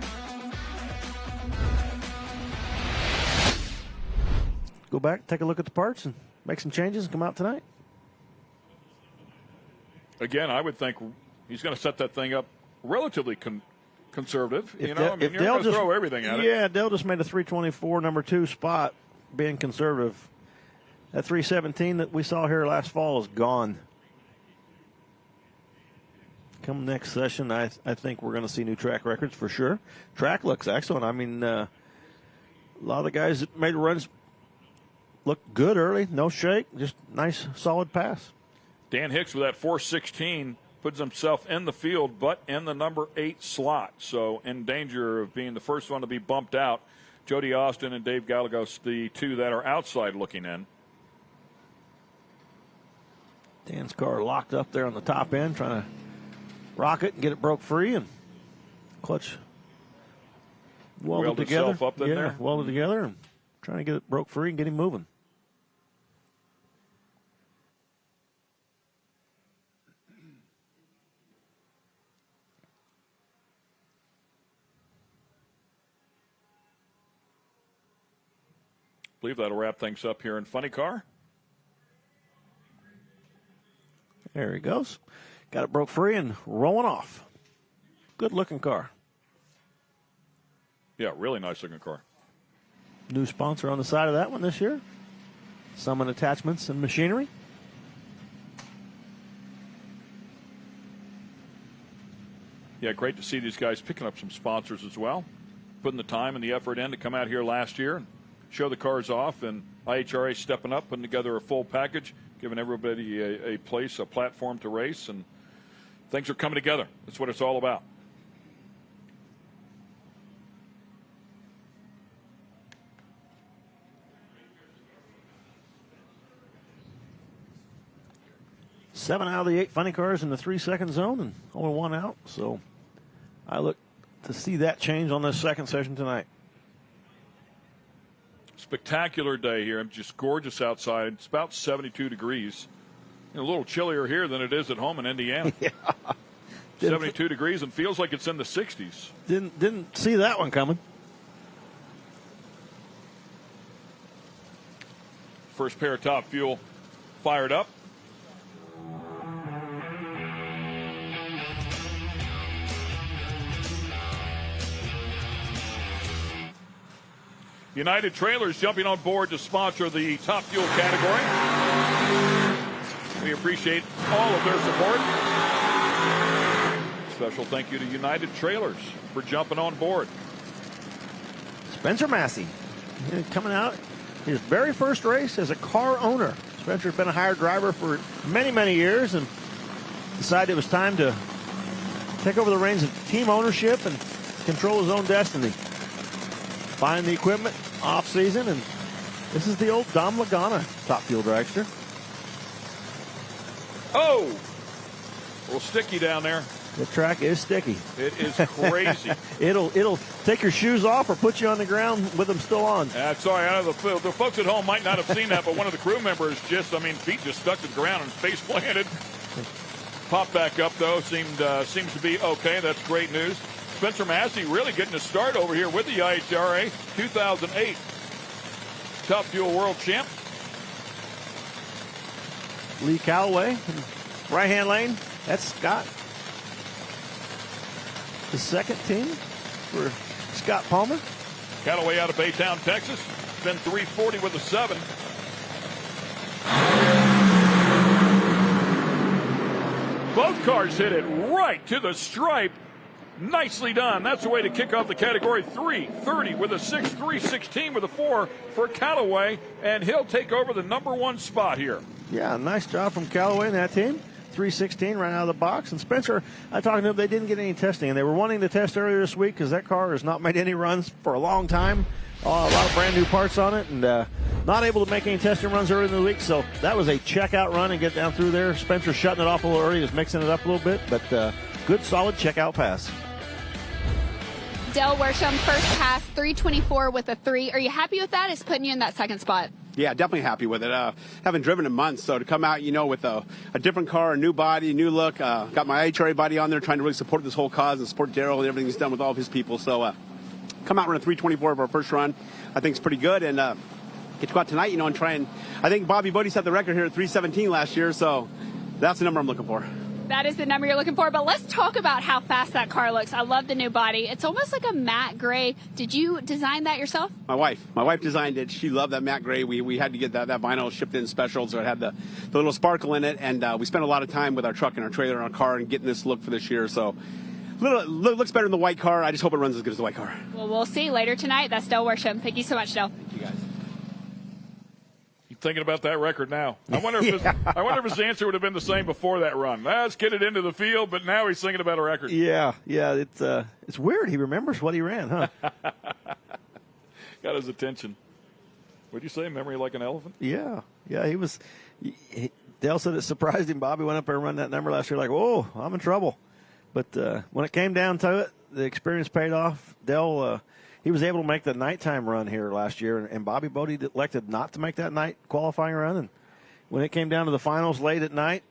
Go back, take a look at the parts, and make some changes and come out tonight. Again, I would think he's going to set that thing up relatively conservative. If you're going to throw everything at it. Yeah, Dale just made a 324 number 2 spot, being conservative. That 317 that we saw here last fall is gone. Come next session, I think we're going to see new track records for sure. Track looks excellent. I mean, a lot of the guys that made runs looked good early, no shake, just nice, solid pass. Dan Hicks with that 416 puts himself in the field, but in the number 8 slot. So in danger of being the first one to be bumped out. Jody Austin and Dave Gallegos, the 2 that are outside looking in. Dan's car locked up there on the top end, trying to rock it and get it broke free, and clutch welded together. Up in there. Welded together, and trying to get it broke free and get him moving. I believe that'll wrap things up here in Funny Car. There he goes. Got it broke free and rolling off. Good looking car. Yeah, really nice looking car. New sponsor on the side of that one this year. Summon Attachments and Machinery. Yeah, great to see these guys picking up some sponsors as well. Putting the time and the effort in to come out here last year and show the cars off, and IHRA stepping up, putting together a full package, giving everybody a place, a platform to race, and things are coming together. That's what it's all about. Seven out of the 8 funny cars in the 3-second zone and only 1 out. So I look to see that change on this second session tonight. Spectacular day here. Just gorgeous outside. It's about 72 degrees. A little chillier here than it is at home in Indiana. Yeah. 72 degrees and feels like it's in the 60s. Didn't see that one coming. First pair of Top Fuel fired up. United Trailers jumping on board to sponsor the Top Fuel category. We appreciate all of their support. Special thank you to United Trailers for jumping on board. Spencer Massey coming out his very first race as a car owner. Spencer's been a hired driver for many, many years and decided it was time to take over the reins of team ownership and control his own destiny. Buying the equipment off season, and this is the old Dom Lagana Top Fuel dragster. Oh, a little sticky down there. The track is sticky. It is crazy. It'll take your shoes off or put you on the ground with them still on. Sorry, I know the folks at home might not have seen that, but one of the crew members feet just stuck to the ground and face planted. Popped back up though. Seems to be okay. That's great news. Spencer Massey really getting a start over here with the IHRA 2008 Top Fuel World Champ. Lee Calloway, right-hand lane. That's Scott. The second team for Scott Palmer. Calloway out of Baytown, Texas. Been 340 with a 7. Both cars hit it right to the stripe. Nicely done. That's the way to kick off the category. 330 with a 6, 316 with a 4 for Calloway, and he'll take over the number 1 spot here. Yeah, nice job from Calloway and that team. 316 right out of the box. And Spencer, I talked to him, they didn't get any testing, and they were wanting to test earlier this week because that car has not made any runs for a long time. A lot of brand new parts on it, and not able to make any testing runs early in the week. So that was a checkout run and get down through there. Spencer shutting it off a little early, was mixing it up a little bit, but good, solid checkout pass. Dale Worsham, first pass, 324 with a 3. Are you happy with that? It's putting you in that second spot. Yeah, definitely happy with it. Haven't driven in months, so to come out, with a different car, a new body, new look. Got my IHRA buddy on there trying to really support this whole cause and support Daryl and everything he's done with all of his people. So come out, run a 324 of our first run. I think it's pretty good, and get to go out tonight, and try and. I think Bobby Bodie set the record here at 317 last year, so that's the number I'm looking for. That is the number you're looking for, but let's talk about how fast that car looks. I love the new body. It's almost like a matte gray. Did you design that yourself? My wife designed it. She loved that matte gray. We had to get that vinyl shipped in special, so it had the little sparkle in it, and we spent a lot of time with our truck and our trailer and our car and getting this look for this year, so looks better than the white car. I just hope it runs as good as the white car. Well, we'll see later tonight. That's Dale Worsham. Thank you so much, Dale. Thank you, guys. Thinking about that record now. I wonder if his answer would have been the same before that run. Let's get it into the field, but now he's thinking about a record. Yeah, it's weird. He remembers what he ran, huh? Got his attention. What'd you say? Memory like an elephant? Yeah, he was. Dale said it surprised him. Bobby went up there and run that number last year, like, whoa, I'm in trouble. But when it came down to it, the experience paid off. Dale. He was able to make the nighttime run here last year, and Bobby Bodie elected not to make that night qualifying run. And when it came down to the finals late at night,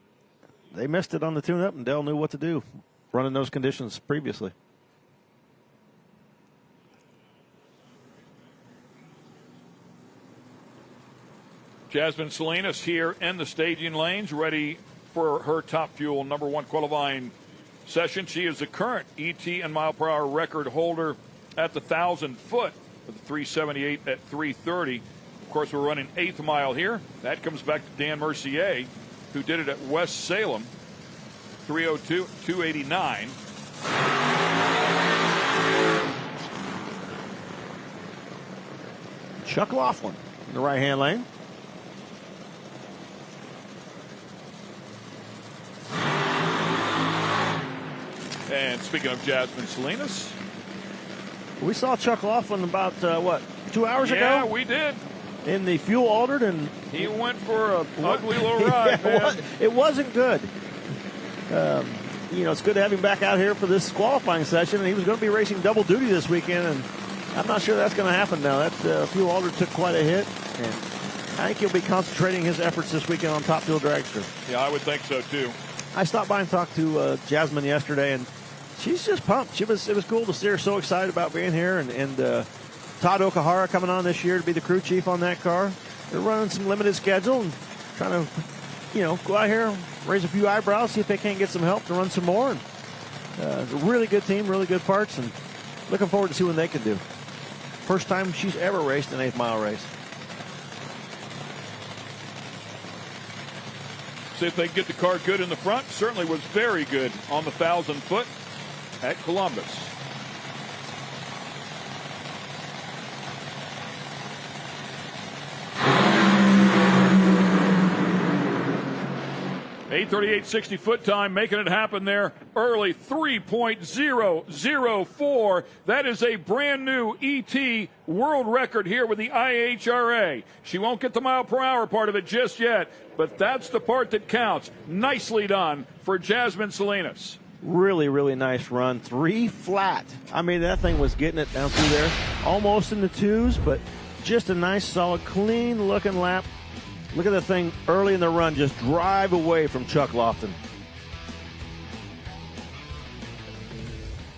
they missed it on the tune-up, and Dale knew what to do running those conditions previously. Jasmine Salinas here in the staging lanes, ready for her Top Fuel #1 qualifying session. She is the current ET and mile-per-hour record holder at the 1,000-foot with a 378 at 330. Of course, we're running 8th mile here. That comes back to Dan Mercier, who did it at West Salem, 302, 289. Chuck Laughlin in the right-hand lane. And speaking of Jasmine Salinas, we saw Chuck Laughlin about, 2 hours ago? Yeah, we did. In the fuel altered, and he went for a ugly little ride, man. It wasn't good. It's good to have him back out here for this qualifying session, and he was going to be racing double duty this weekend, and I'm not sure that's going to happen now. That fuel altered took quite a hit, and I think he'll be concentrating his efforts this weekend on Top Fuel Dragster. Yeah, I would think so, too. I stopped by and talked to Jasmine yesterday, and she's just pumped. It was cool to see her so excited about being here, and Todd Okahara coming on this year to be the crew chief on that car. They're running some limited schedule and trying to, go out here, raise a few eyebrows, see if they can't get some help to run some more. And it's a really good team, really good parts, and looking forward to see what they can do. First time she's ever raced an 8th mile race. See if they can get the car good in the front. Certainly was very good on the 1,000-foot at Columbus. .838 60-foot time, making it happen there early, 3.004. That is a brand new ET world record here with the IHRA. She won't get the mile-per-hour part of it just yet, but that's the part that counts. Nicely done for Jasmine Salinas. Really, really nice run. 3 flat. I mean, that thing was getting it down through there, almost in the 2s, but just a nice, solid, clean-looking lap. Look at the thing early in the run, just drive away from Chuck Laughlin.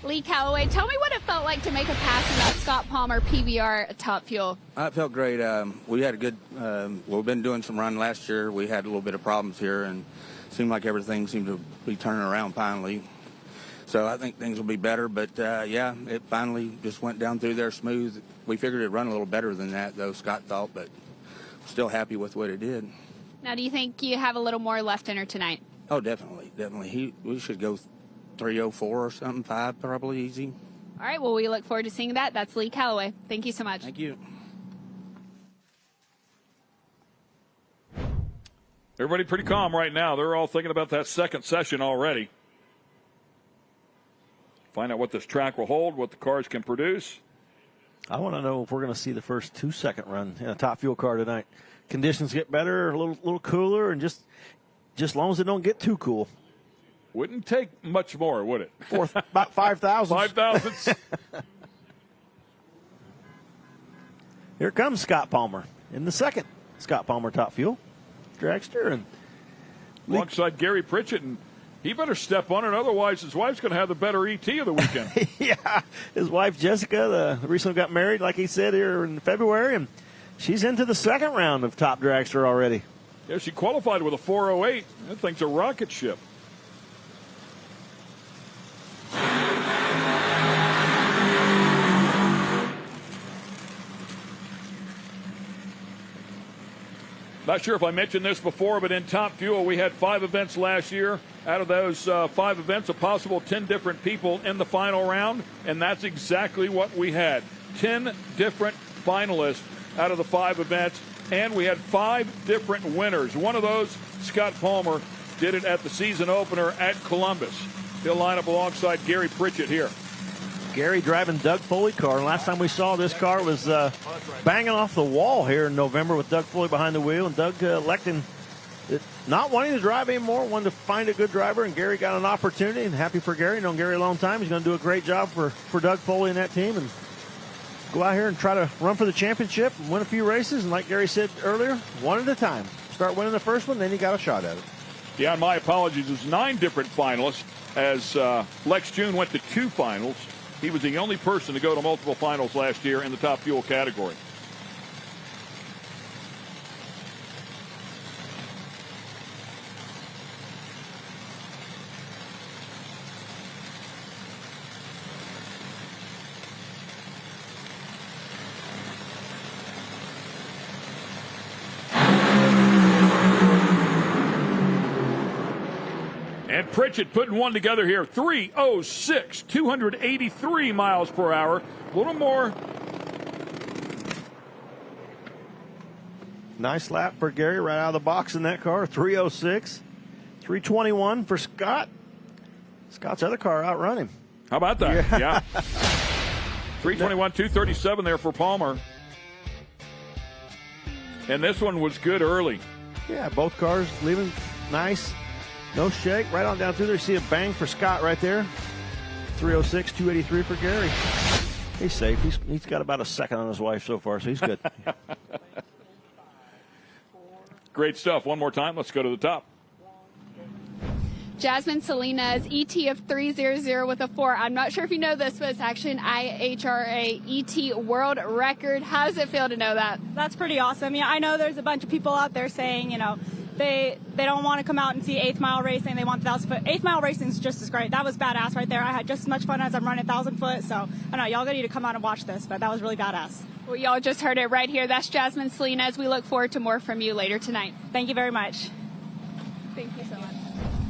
Lee Calloway, tell me what it felt like to make a pass in that Scott Palmer PBR at Top Fuel. It felt great. We had a good, we've been doing some run last year. We had a little bit of problems here, and it seemed like everything seemed to be turning around finally. So I think things will be better, but yeah, it finally just went down through there smooth. We figured it'd run a little better than that, though, Scott thought, but still happy with what it did. Now, do you think you have a little more left in her tonight? Oh, definitely. We should go 304 or something, 5 probably easy. All right, well, we look forward to seeing that. That's Lee Calloway. Thank you so much. Thank you. Everybody pretty calm right now. They're all thinking about that second session already. Find out what this track will hold, what the cars can produce. I want to know if we're going to see the first 2-second run in a Top Fuel car tonight. Conditions get better, a little cooler, and just as long as they don't get too cool. Wouldn't take much more, would it? About 5,000. 5,000. Here comes Scott Palmer in the second Scott Palmer Top Fuel Dragster, and alongside Gary Pritchett, and he better step on it, otherwise his wife's going to have the better ET of the weekend. Yeah, his wife Jessica recently got married, like he said, here in February, and she's into the second round of Top Dragster already. Yeah, she qualified with a 4:08. That thing's a rocket ship. Not sure if I mentioned this before, but in Top Fuel, we had 5 events last year. Out of those 5 events, a possible 10 different people in the final round, and that's exactly what we had. 10 different finalists out of the 5 events, and we had 5 different winners. One of those, Scott Palmer, did it at the season opener at Columbus. He'll line up alongside Gary Pritchett here. Gary driving Doug Foley car. And last time we saw this car was banging off the wall here in November with Doug Foley behind the wheel. And Doug electing not wanting to drive anymore, wanted to find a good driver. And Gary got an opportunity. And happy for Gary. Known Gary a long time. He's going to do a great job for Doug Foley and that team. And go out here and try to run for the championship and win a few races. And like Gary said earlier, one at a time. Start winning the first one, then you got a shot at it. Yeah, and my apologies. There's 9 different finalists as Lex June went to 2 finals. He was the only person to go to multiple finals last year in the Top Fuel category. And Pritchett putting one together here. 3:06, 283 miles per hour. A little more. Nice lap for Gary right out of the box in that car. 3:06, 3:21 for Scott. Scott's other car outrun him. How about that? Yeah. 3:21, 2:37 there for Palmer. And this one was good early. Yeah, both cars leaving nice. No shake. Right on down through there. You see a bang for Scott right there. 3:06, 283 for Gary. He's safe. He's got about a second on his wife so far, so he's good. Great stuff. One more time. Let's go to the top. Jasmine Salinas, ET of 3:00 with a 4. I'm not sure if you know this, but it's actually an IHRA ET world record. How does it feel to know that? That's pretty awesome. Yeah, I know there's a bunch of people out there saying, they don't want to come out and see 8th mile racing. They want 1,000 foot. 8th mile racing is just as great. That was badass right there. I had just as much fun as I'm running 1,000 foot. So I don't know, y'all need to come out and watch this, but that was really badass. Well, y'all just heard it right here. That's Jasmine Salinas. We look forward to more from you later tonight. Thank you very much. Thank you so much.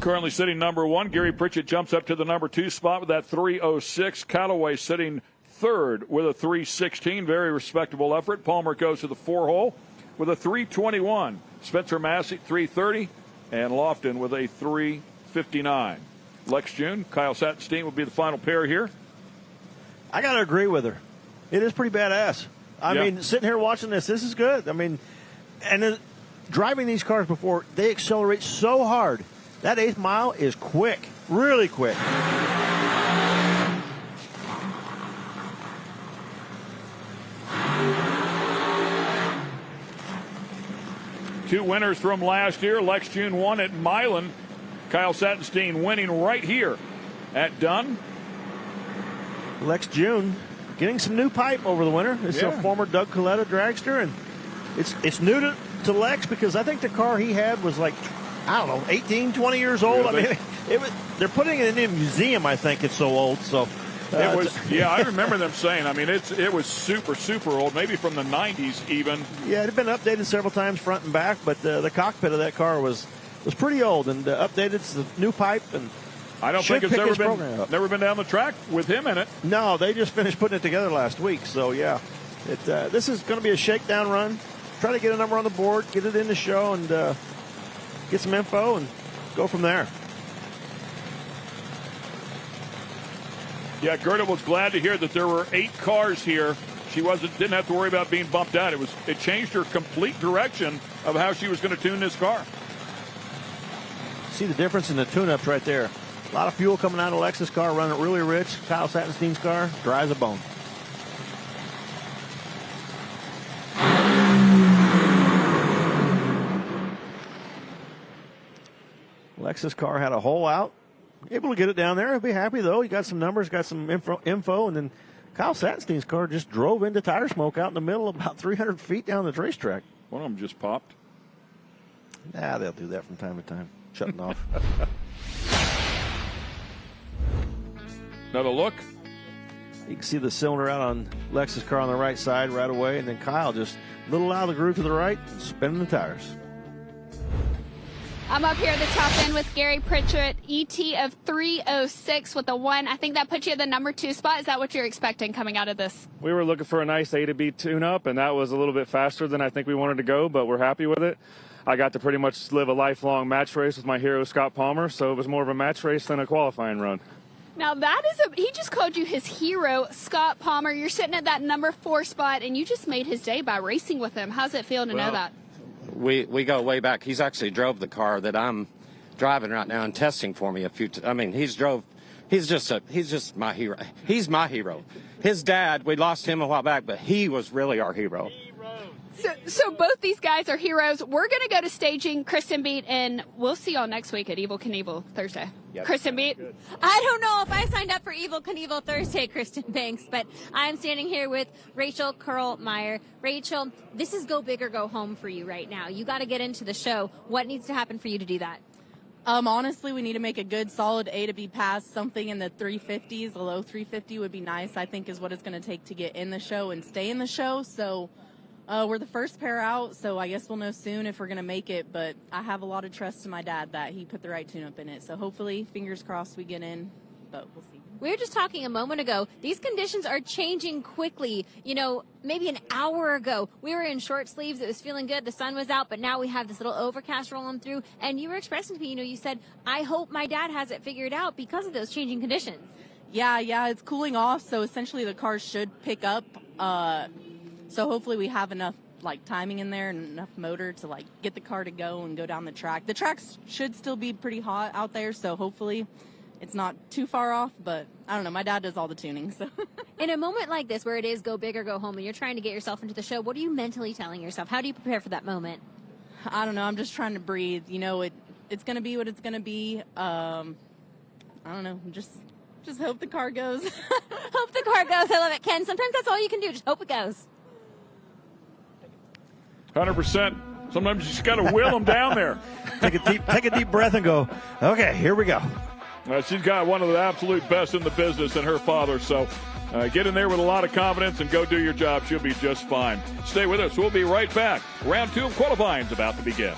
Currently sitting number 1. Gary Pritchett jumps up to the number 2 spot with that 3:06. Callaway sitting 3rd with a 3:16. Very respectable effort. Palmer goes to the 4 hole with a 3:21. Spencer Massey, 3:30. And Lofton with a 3:59. Lex June, Kyle Sattenstein will be the final pair here. I got to agree with her. It is pretty badass. I mean, sitting here watching this is good. I mean, and driving these cars before, they accelerate so hard. That 8th mile is quick, really quick. Two winners from last year. Lex June won at Milan. Kyle Sattenstein winning right here at Dunn. Lex June getting some new pipe over the winter. It's a former Doug Coletta dragster, and it's new to Lex because I think the car he had was like, I don't know, 18, 20 years old. Really? I mean, they're putting it in a museum, I think it's so old. So it was, I remember them saying, I mean, it was super, super old, maybe from the 90s even. Yeah, it had been updated several times front and back, but the cockpit of that car was pretty old and updated. It's the new pipe, and I don't think it's never been down the track with him in it. No, they just finished putting it together last week. So, yeah, this is going to be a shakedown run. Try to get a number on the board, get it in the show, and get some info, and go from there. Yeah, Gerda was glad to hear that there were 8 cars here. She didn't have to worry about being bumped out. It changed her complete direction of how she was going to tune this car. See the difference in the tune-ups right there. A lot of fuel coming out of Alexa's car, running it really rich. Kyle Sattenstein's car, dry as a bone. Alexa's car had a hole out. Able to get it down there. He'll be happy, though. He got some numbers, got some info, and then Kyle Sattenstein's car just drove into tire smoke out in the middle about 300 feet down the racetrack. One of them just popped. Nah, they'll do that from time to time. Shutting off. Another look. You can see the cylinder out on Lex's car on the right side right away, and then Kyle just a little out of the groove to the right, spinning the tires. I'm up here at the top end with Gary Pritchett, ET of 306 with a 1. I think that puts you at the number 2 spot. Is that what you're expecting coming out of this? We were looking for a nice A to B tune-up, and that was a little bit faster than I think we wanted to go, but we're happy with it. I got to pretty much live a lifelong match race with my hero, Scott Palmer, so it was more of a match race than a qualifying run. Now that is he just called you his hero, Scott Palmer. You're sitting at that number 4 spot, and you just made his day by racing with him. How's it feel to know that? We go way back. He's actually drove the car that I'm driving right now and testing for me a few I mean, he's just my hero. He's my hero. His dad, we lost him a while back, but he was really our hero. So both these guys are heroes. We're going to go to staging Kristen Beat, and we'll see y'all next week at Evel Knievel Thursday. Yep. Kristen Beat? I don't know if I signed up for Evel Knievel Thursday, Kristen Banks, but I'm standing here with Rachel Curl-Meyer. Rachel, this is go big or go home for you right now. You got to get into the show. What needs to happen for you to do that? Honestly, we need to make a good, solid A to B pass. Something in the 350s, a low 350 would be nice, I think, is what it's going to take to get in the show and stay in the show. So we're the first pair out, so I guess we'll know soon if we're going to make it. But I have a lot of trust in my dad that he put the right tune-up in it. So hopefully, fingers crossed, we get in, but we'll see. We were just talking a moment ago. These conditions are changing quickly. You know, maybe an hour ago, we were in short sleeves. It was feeling good. The sun was out, but now we have this little overcast rolling through. And you were expressing to me, you said, I hope my dad has it figured out because of those changing conditions. Yeah, it's cooling off, so essentially the cars should pick up. So hopefully we have enough timing in there and enough motor to get the car to go and go down the track. The tracks should still be pretty hot out there, so hopefully it's not too far off, but I don't know. My dad does all the tuning. So in a moment like this where it is go big or go home and you're trying to get yourself into the show, what are you mentally telling yourself? How do you prepare for that moment? I don't know. I'm just trying to breathe. It's going to be what it's going to be. I don't know. Just hope the car goes. Hope the car goes. I love it, Ken. Sometimes that's all you can do. Just hope it goes. 100%. Sometimes you just got to will them down there. Take a deep breath and go, okay, here we go. She's got one of the absolute best in the business and her father, so get in there with a lot of confidence and go do your job. She'll be just fine. Stay with us. We'll be right back. Round 2 of qualifying is about to begin.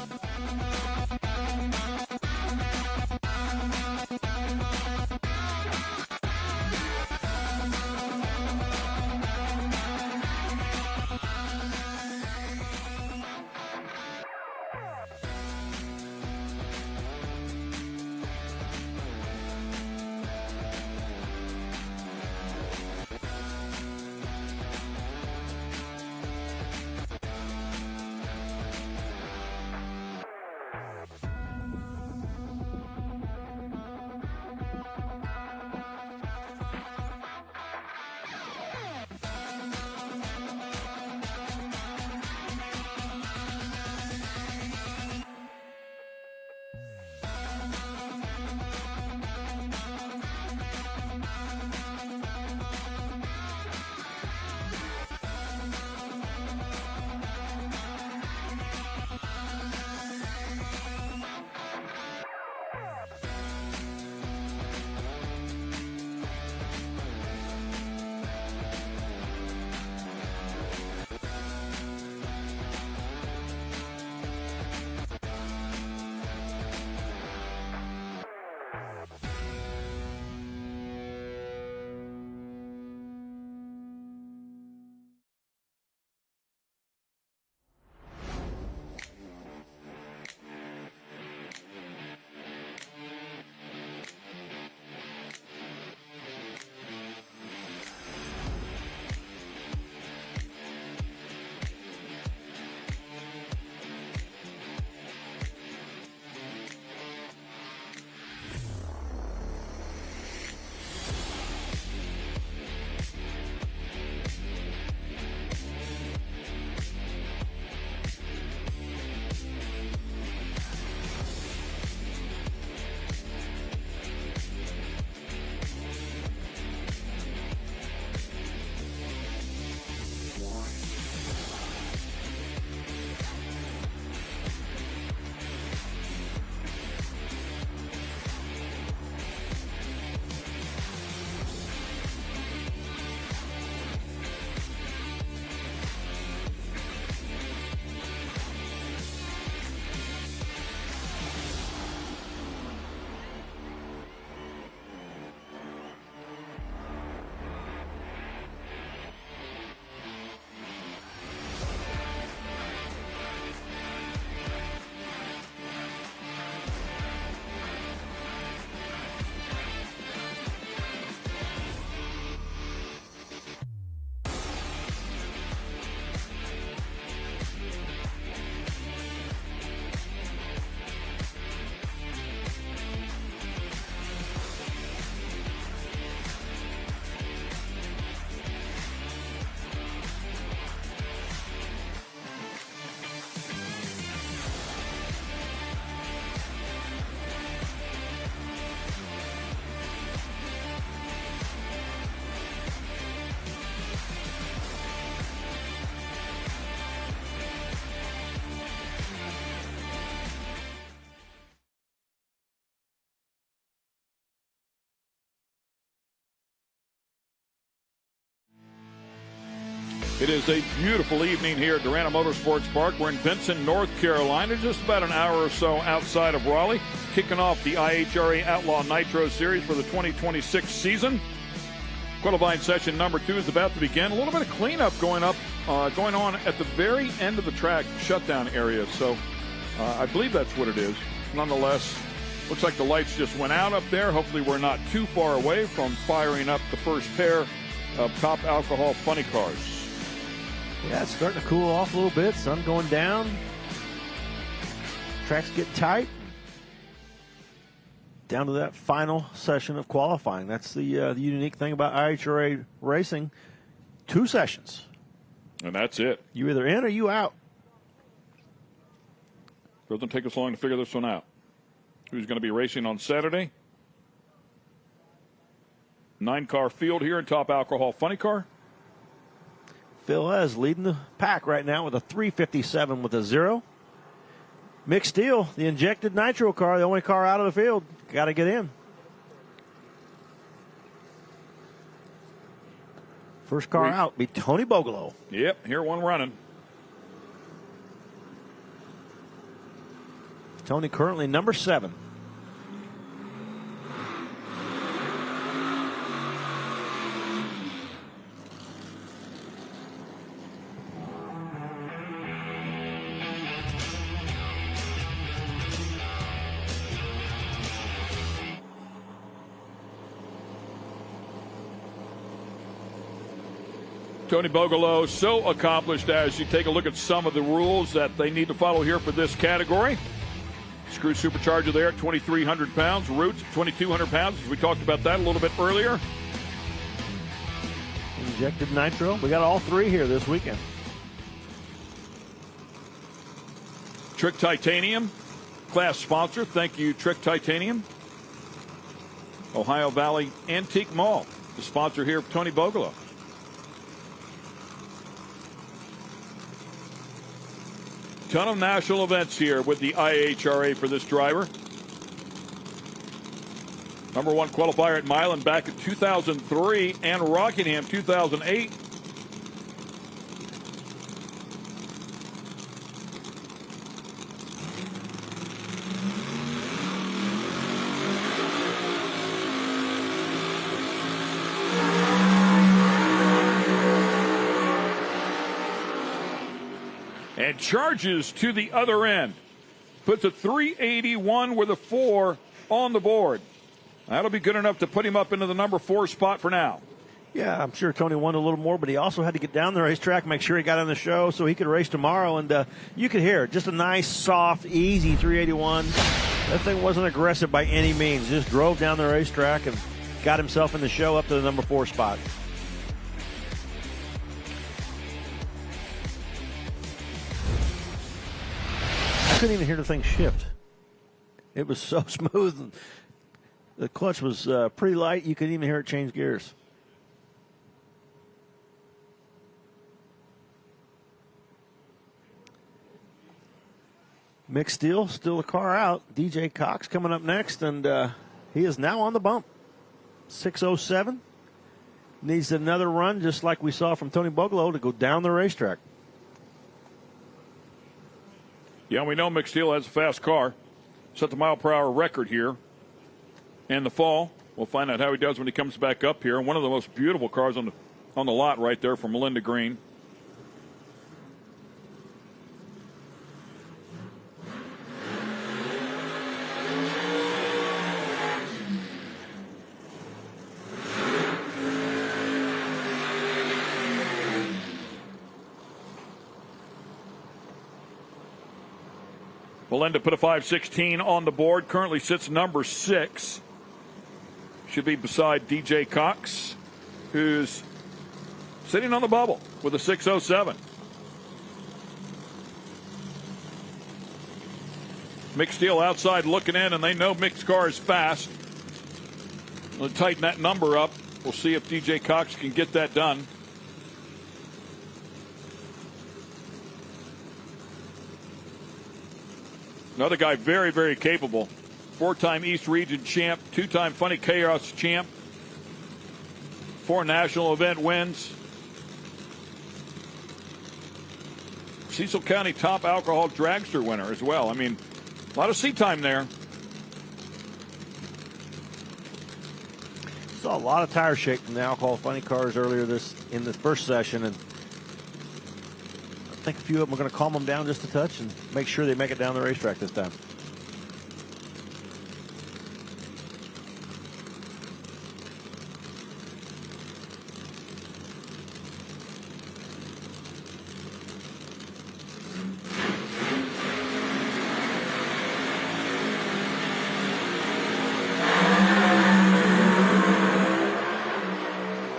It is a beautiful evening here at Darana Motorsports Park. We're in Benson, North Carolina, just about an hour or so outside of Raleigh, kicking off the IHRA Outlaw Nitro Series for the 2026 season. Qualifying session number 2 is about to begin. A little bit of cleanup going on at the very end of the track shutdown area. So I believe that's what it is. Nonetheless, looks like the lights just went out up there. Hopefully we're not too far away from firing up the first pair of top alcohol funny cars. Yeah, it's starting to cool off a little bit. Sun going down. Tracks get tight. Down to that final session of qualifying. That's the unique thing about IHRA racing. 2 sessions. And that's it. You either in or you out. Doesn't take us long to figure this one out. Who's going to be racing on Saturday? 9-car field here in top alcohol funny car. Phil is leading the pack right now with a 357 with a 0. Mick Steele, the injected nitro car, the only car out of the field. Got to get in. First car out be Tony Bogolo. Yep, here one running. Tony currently number 7. Tony Bogolo, so accomplished as you take a look at some of the rules that they need to follow here for this category. Screw supercharger there at 2,300 pounds. Roots 2,200 pounds. We talked about that a little bit earlier. Injected nitro. We got all 3 here this weekend. Trick Titanium, class sponsor. Thank you, Trick Titanium. Ohio Valley Antique Mall, the sponsor here of Tony Bogolo. Ton of national events here with the IHRA for this driver. Number 1 qualifier at Milan back in 2003 and Rockingham 2008. And charges to the other end. Puts a 381 with a 4 on the board. That'll be good enough to put him up into the number 4 spot for now. Yeah, I'm sure Tony wanted a little more, but he also had to get down the racetrack, make sure he got on the show so he could race tomorrow. And you could hear it. Just a nice, soft, easy 381. That thing wasn't aggressive by any means. Just drove down the racetrack and got himself in the show up to the number 4 spot. I couldn't even hear the thing shift. It was so smooth. The clutch was pretty light. You couldn't even hear it change gears. Mick Steele, still a car out. DJ Cox coming up next, and he is now on the bump. 6:07. Needs another run, just like we saw from Tony Bogolo, to go down the racetrack. Yeah, we know Mick Steele has a fast car. Set the mile-per-hour record here in the fall. We'll find out how he does when he comes back up here. One of the most beautiful cars on the lot right there from Melinda Green. Melinda put a 5:16 on the board. Currently sits number 6. Should be beside DJ Cox, who's sitting on the bubble with a 6:07. Mick Steele outside looking in, and they know Mick's car is fast. They'll tighten that number up. We'll see if DJ Cox can get that done. Another guy very, very capable. 4-time East Region champ, 2-time Funny Chaos champ, 4 national event wins. Cecil County Top Alcohol Dragster winner as well. I mean, a lot of seat time there. Saw a lot of tire shake from the alcohol funny cars earlier in the first session, and I think a few of them are going to calm them down just a touch and make sure they make it down the racetrack this time.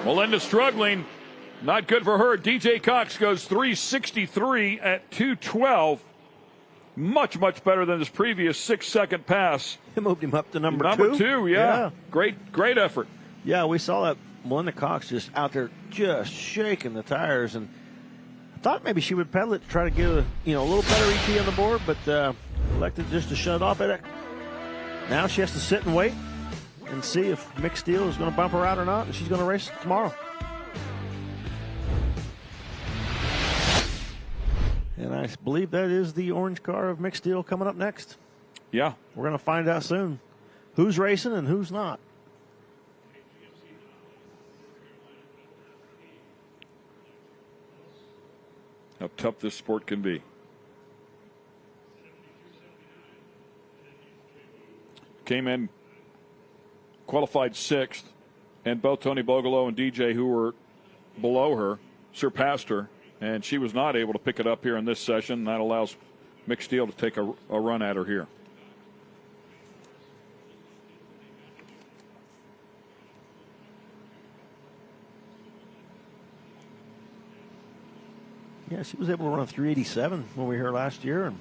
Melinda struggling. Not good for her. DJ Cox goes 363 at 212. Much, much better than his previous 6-second pass. It moved him up to number two. Number two, yeah. Great effort. Yeah, we saw that Melinda Cox just out there just shaking the tires, and I thought maybe she would pedal it to try to get a little better ET on the board, but elected just to shut it off at it. Now she has to sit and wait and see if Mick Steele is going to bump her out or not, and she's going to race tomorrow. And I believe that is the orange car of Mick Steele coming up next. Yeah. We're going to find out soon who's racing and who's not. How tough this sport can be. Came in, qualified 6th, and both Tony Bogolo and DJ, who were below her, surpassed her, and she was not able to pick it up here in this session. That allows Mick Steele to take a run at her here. Yeah, she was able to run a 387 when we were here last year and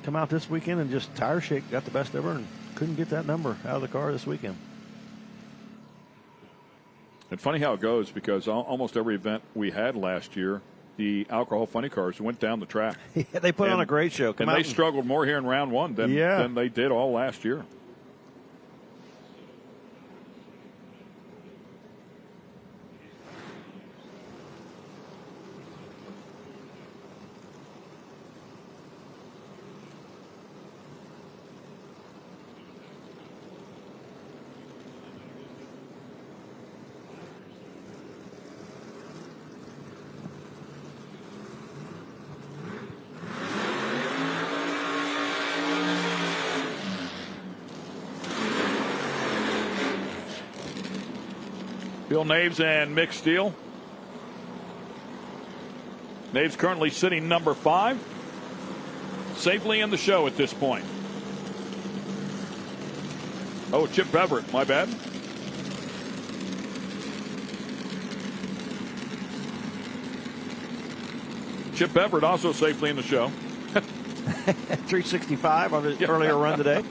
come out this weekend and just tire shake, got the best ever, and couldn't get that number out of the car this weekend. And funny how it goes, because almost every event we had last year, the alcohol funny cars went down the track. Yeah, they put on a great show. And they struggled more here in round one than they did all last year. Bill Naves and Mick Steele. Naves currently sitting number 5. Safely in the show at this point. Oh, Chip Everett, my bad. Chip Everett also safely in the show. 365 on his earlier run today.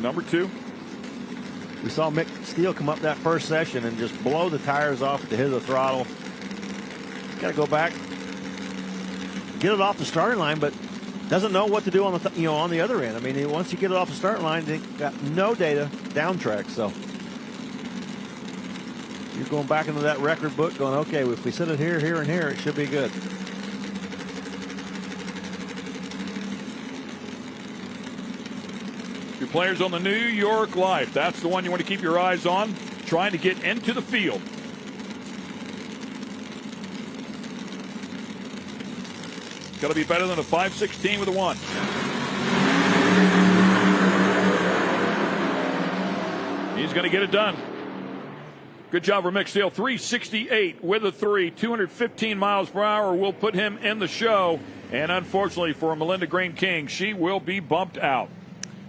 Number 2. We saw Mick Steele come up that first session and just blow the tires off at the hit of the throttle. Got to go back, get it off the starting line, but doesn't know what to do on the on the other end. I mean, once you get it off the starting line, they got no data down track. So you're going back into that record book, going, okay, if we set it here, here, and here, it should be good. Your players on the New York Life. That's the one you want to keep your eyes on, trying to get into the field. Got to be better than a 5.16 with a 1. He's going to get it done. Good job for Mick Steele. 368 with a 3, 215 miles per hour will put him in the show. And unfortunately for Melinda Green King, she will be bumped out.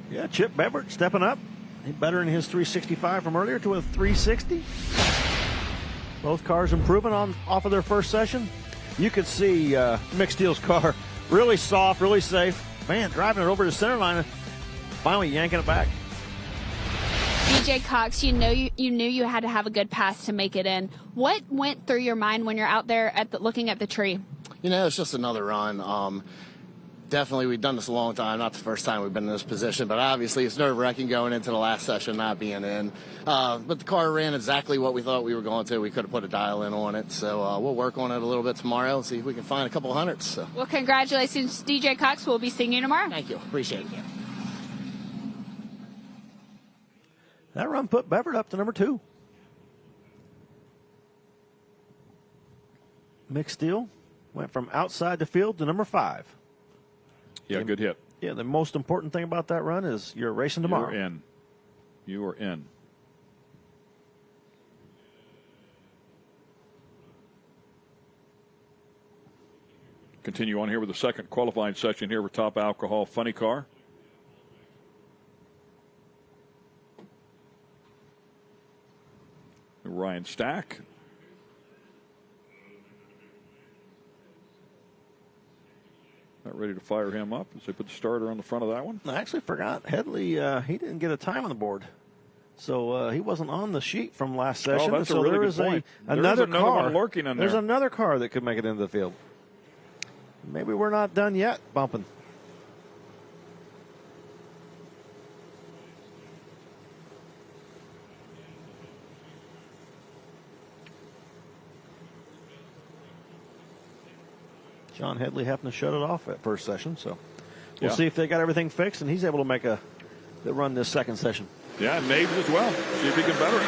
Yeah, Chip Everett stepping up. He better in his 365 from earlier to a 360. Both cars improving off of their first session. You could see Mick Steele's car really soft, really safe. Man, driving it over the center line, finally yanking it back. DJ Cox, you knew you had to have a good pass to make it in. What went through your mind when you're out there looking at the tree? It's just another run. definitely we've done this a long time. Not the first time we've been in this position, but obviously it's nerve-wracking going into the last session not being in. But the car ran exactly what we thought we were going to. We could have put a dial in on it, so we'll work on it a little bit tomorrow and see if we can find a couple hundreds. So. Well, congratulations, DJ Cox. We'll be seeing you tomorrow. Thank you. Appreciate it. That run put Beverett up to number 2. Mick Steele went from outside the field to number 5. Yeah, good hit. Yeah, the most important thing about that run is you're racing tomorrow. You're in. You are in. Continue on here with the second qualifying session here with Top Alcohol Funny Car. Ryan Stack. Not ready to fire him up as they put the starter on the front of that one. I actually forgot. Headley, he didn't get a time on the board. So he wasn't on the sheet from last session. Oh, that's so a really there good is point. another There's car one lurking in there. There's another car that could make it into the field. Maybe we're not done yet bumping. John Headley happened to shut it off at first session, so we'll see if they got everything fixed and he's able to make the run this second session. Yeah, and Naves as well. See if he can better it.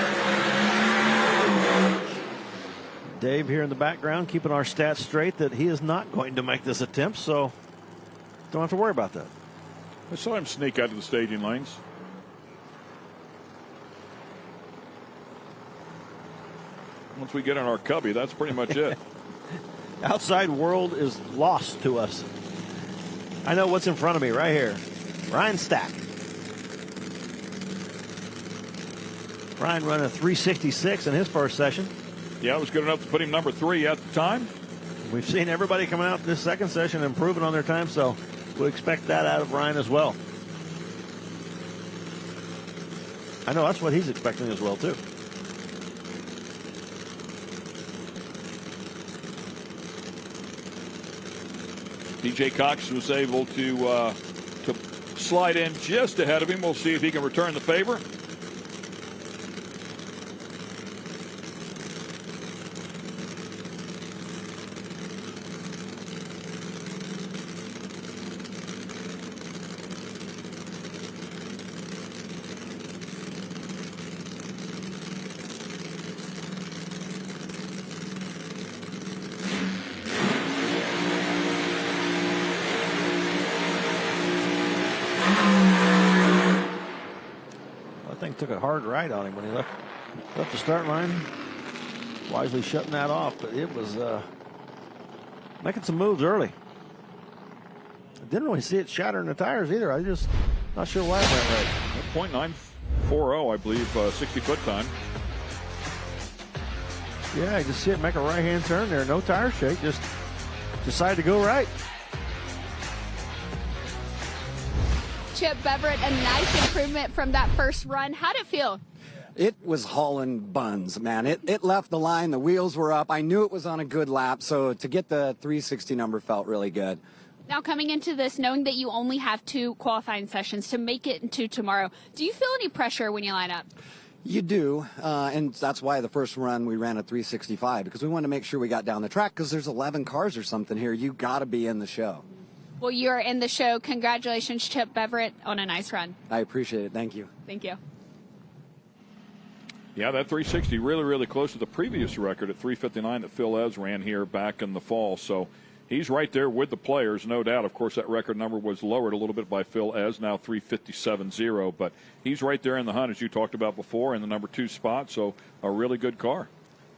Dave here in the background keeping our stats straight that he is not going to make this attempt, so don't have to worry about that. I saw him sneak out of the staging lanes. Once we get in our cubby, that's pretty much it. Outside world is lost to us. I know what's in front of me right here. Ryan Stack. Ryan running a 366 in his first session. Yeah, it was good enough to put him number 3 at the time. We've seen everybody coming out in this second session improving on their time, so we'll expect that out of Ryan as well. I know that's what he's expecting as well, too. DJ Cox was able to slide in just ahead of him. We'll see if he can return the favor. Took a hard right on him when he left the start line. Wisely shutting that off, but it was making some moves early. I didn't really see it shattering the tires either. I just not sure why it went right. .940, I believe, 60-foot time. Yeah, I just see it make a right-hand turn there. No tire shake. Just decided to go right. Chip Beverett, a nice improvement from that first run. How'd it feel? It was hauling buns, man. It left the line. The wheels were up. I knew it was on a good lap, so to get the 360 number felt really good. Now, coming into this, knowing that you only have 2 qualifying sessions to make it into tomorrow, do you feel any pressure when you line up? You do, and that's why the first run we ran a 365, because we wanted to make sure we got down the track, because there's 11 cars or something here. You got to be in the show. Well, you're in the show. Congratulations, Chip Beverett, on a nice run. I appreciate it. Thank you. Thank you. Yeah, that 360 really, really close to the previous record at 359 that Phil Ez ran here back in the fall. So he's right there with the players, no doubt. Of course, that record number was lowered a little bit by Phil Ez, now 357.0. But he's right there in the hunt, as you talked about before, in the number 2 spot. So a really good car.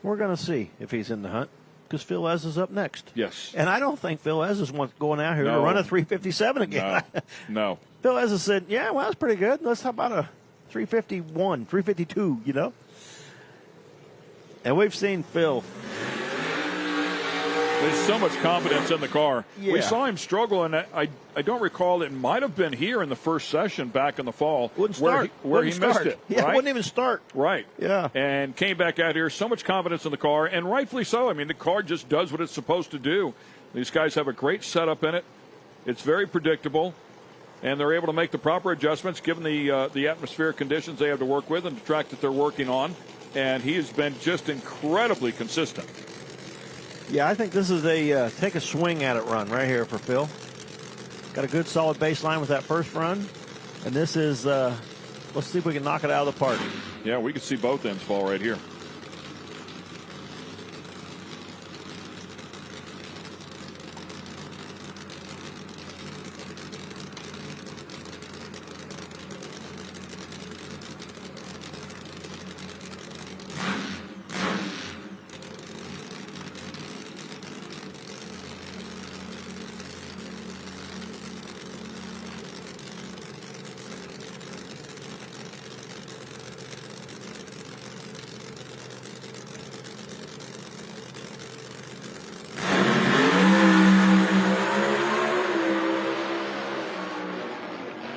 We're going to see if he's in the hunt, because Phil Ez is up next. Yes. And I don't think Phil Ez is going out here to run a 357 again. No. Phil Ez has said, yeah, well, that's pretty good. How about a 351, 352, you know? And we've seen Phil. There's so much confidence in the car. Yeah. We saw him struggle, and I don't recall, it might have been here in the first session back in the fall where he missed it. Yeah, right? wouldn't even start. Right. Yeah. And came back out here. So much confidence in the car, and rightfully so. I mean, the car just does what it's supposed to do. These guys have a great setup in it. It's very predictable, and they're able to make the proper adjustments given the atmospheric conditions they have to work with and the track that they're working on. And he has been just incredibly consistent. Yeah, I think this is a take a swing at it run right here for Phil. Got a good solid baseline with that first run. And this is, let's see if we can knock it out of the park. Yeah, we can see both ends fall right here.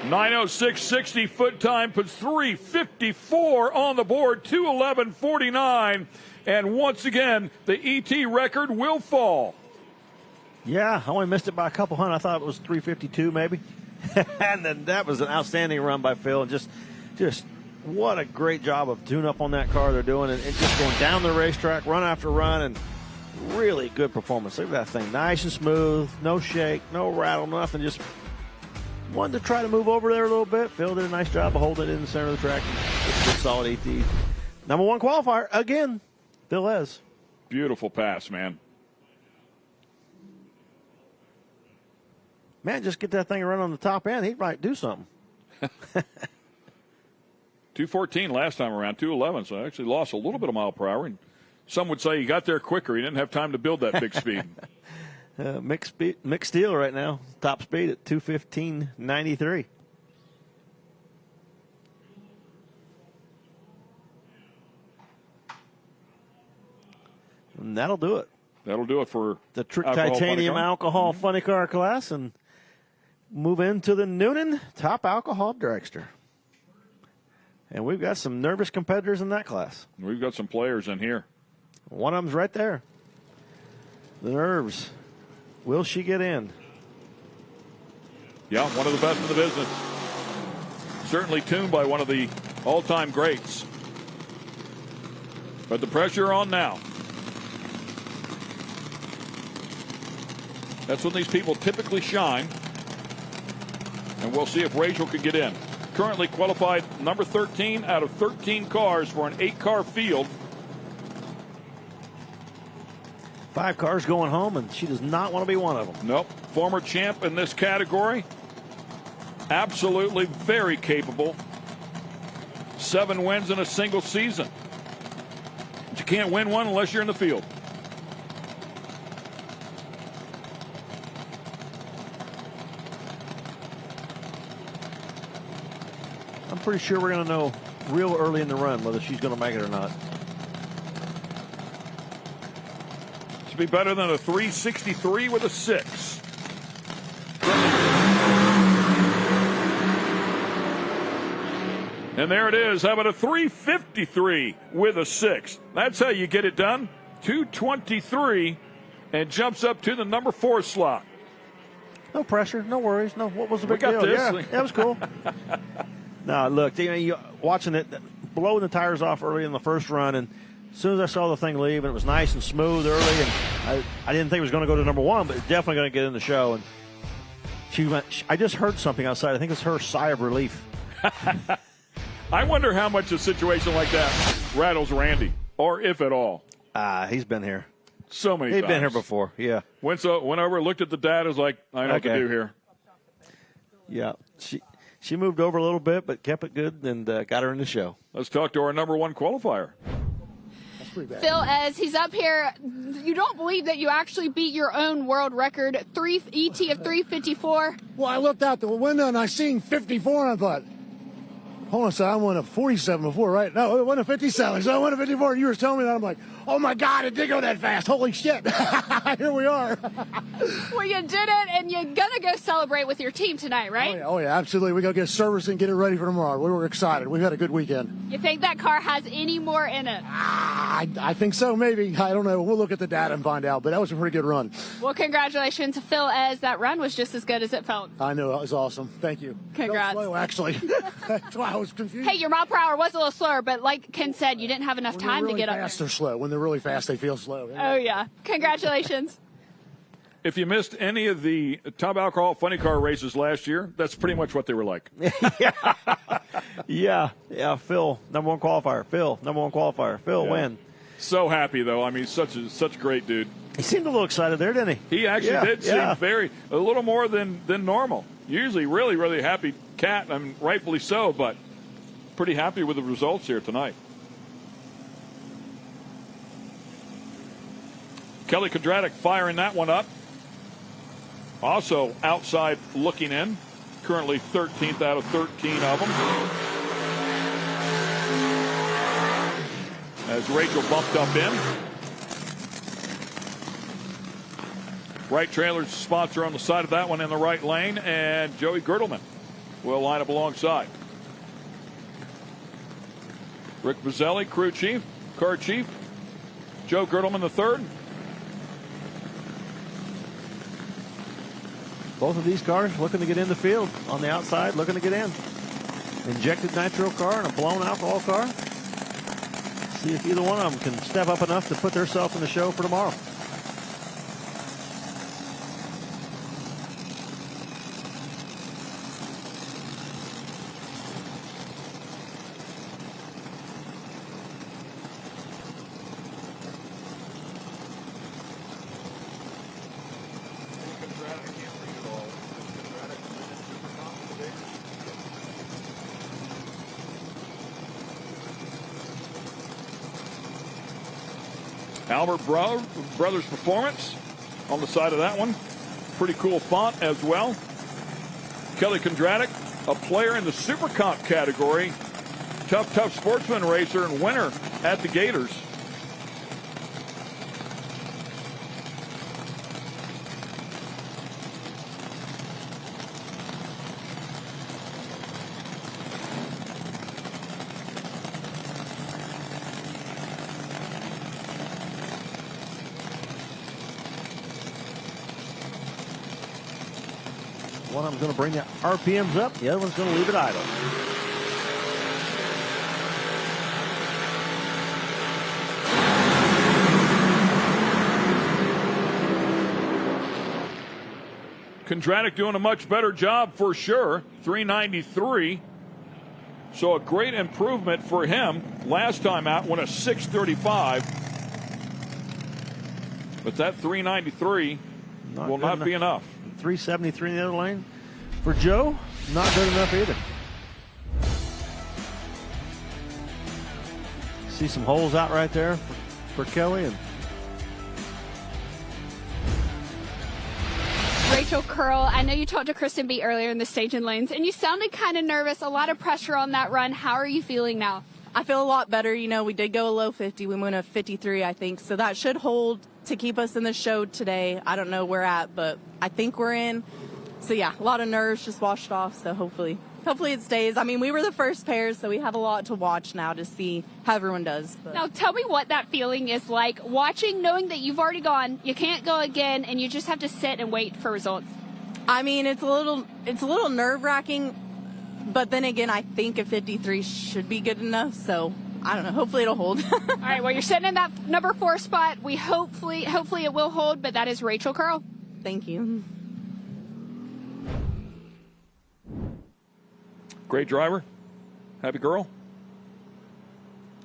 .906.60 foot time puts 3:54 on the board, 2:11.49, and once again the ET record will fall. Yeah, I only missed it by a couple hundred. I thought it was 3:52 maybe. And then that was an outstanding run by Phil. And just what a great job of tune up on that car they're doing, and just going down the racetrack, run after run, and really good performance. Look at that thing, nice and smooth, no shake, no rattle, nothing. Just wanted to try to move over there a little bit. Phil did a nice job of holding it in the center of the track. It's a good solid AT. Number one qualifier again, Phil Les. Beautiful pass, man. Man, just get that thing running on the top end. He might do something. 2:14 last time around, 2:11, so I actually lost a little bit of mile per hour. And some would say he got there quicker. He didn't have time to build that big speed. Mixed steel right now. Top speed at 2:15.93. And that'll do it. That'll do it for the titanium alcohol funny car class, and move into the Noonan top alcohol dragster. And we've got some nervous competitors in that class. We've got some players in here. One of them's right there. The nerves. Will she get in? Yeah, one of the best in the business. Certainly tuned by one of the all-time greats. But the pressure on now. That's when these people typically shine. And we'll see if Rachel can get in. Currently qualified number 13 out of 13 cars for an 8-car field. 5 cars going home, and she does not want to be one of them. Nope. Former champ in this category. Absolutely very capable. 7 wins in a single season. But you can't win one unless you're in the field. I'm pretty sure we're going to know real early in the run whether she's going to make it or not. To be better than a 363 with a 6. And there it is. How about a 353 with a 6? That's how you get it done. 223 and jumps up to the number 4 slot. No pressure, no worries. No, what was the big We got deal? this. Yeah, that was cool. Now, look, you watching it, blowing the tires off early in the first run, and as soon as I saw the thing leave, and it was nice and smooth early, and I didn't think it was going to go to number 1, but it's definitely going to get in the show. And she went. I just heard something outside. I think it's her sigh of relief. I wonder how much a situation like that rattles Randy, or if at all. He's been here. So many He's times. been here before, yeah. Went over, looked at the data, was like, I know what to do here. Yeah, she moved over a little bit, but kept it good and got her in the show. Let's talk to our number 1 qualifier. Phil, as he's up here, you don't believe that you actually beat your own world record, ET of 354. Well, I looked out the window and I seen 54 and I thought, hold on a second, I won a 47 before, right? No, it won a 57, so I won a 54, and you were telling me that. I'm like, oh my God, it did go that fast. Holy shit. Here we are. Well, you did it, and you're going to go celebrate with your team tonight, right? Oh, yeah, absolutely. We got to get service and get it ready for tomorrow. We were excited. We've had a good weekend. You think that car has any more in it? I think so, maybe. I don't know. We'll look at the data and find out, but that was a pretty good run. Well, congratulations, Phil, as that run was just as good as it felt. I know. That was awesome. Thank you. Congrats. Slow, actually. That's why I was confused. Hey, your mile per hour was a little slower, but like Ken said, you didn't have enough time really to get up fast, there. they're slow. When they're really fast, they feel slow. Oh, yeah. Congratulations. If you missed any of the Top Alcohol Funny Car races last year, that's pretty much what they were like. Yeah, Phil, number one qualifier. Phil, number one qualifier. Phil, win. So happy, though. I mean, such a great dude. He seemed a little excited there, didn't he? He actually did seem a little more than normal. Usually really, really happy cat, and rightfully so, but pretty happy with the results here tonight. Kelly Kondratik firing that one up. Also outside looking in. Currently 13th out of 13 of them. As Rachel bumped up in. Right trailer's sponsor on the side of that one in the right lane, and Joey Gertelman will line up alongside. Rick Bazzelli, crew chief, car chief. Joe Gertelman the third. Both of these cars looking to get in the field on the outside, looking to get in. Injected nitro car and a blown alcohol car. See if either one of them can step up enough to put themselves in the show for tomorrow. Albert Brothers Performance on the side of that one. Pretty cool font as well. Kelly Kondratik, a player in the Super Comp category. Tough sportsman racer and winner at the Gators. One of them's going to bring the RPMs up. The other one's going to leave it idle. Kondratik doing a much better job for sure. 393. So a great improvement for him. Last time out went a 635. But that 393 will not be enough. 373 in the other lane. For Joe, not good enough either. See some holes out right there for Kelly. And Rachel Curl, I know you talked to Kristen B earlier in the staging lanes, and you sounded kind of nervous, a lot of pressure on that run. How are you feeling now? I feel a lot better. You know, we did go a low 50. We went a 53, I think. So that should hold to keep us in the show today. I don't know where we're at, but I think we're in. So, yeah, a lot of nerves just washed off. So hopefully it stays. I mean, we were the first pair, so we have a lot to watch now to see how everyone does. But. Now, tell me what that feeling is like, watching, knowing that you've already gone, you can't go again, and you just have to sit and wait for results. I mean, it's a little nerve-wracking, but then again, I think a 53 should be good enough, so I don't know. Hopefully it'll hold. All right, well, you're sitting in that number 4 spot. We hopefully it will hold, but that is Rachel Curl. Thank you. Great driver. Happy girl.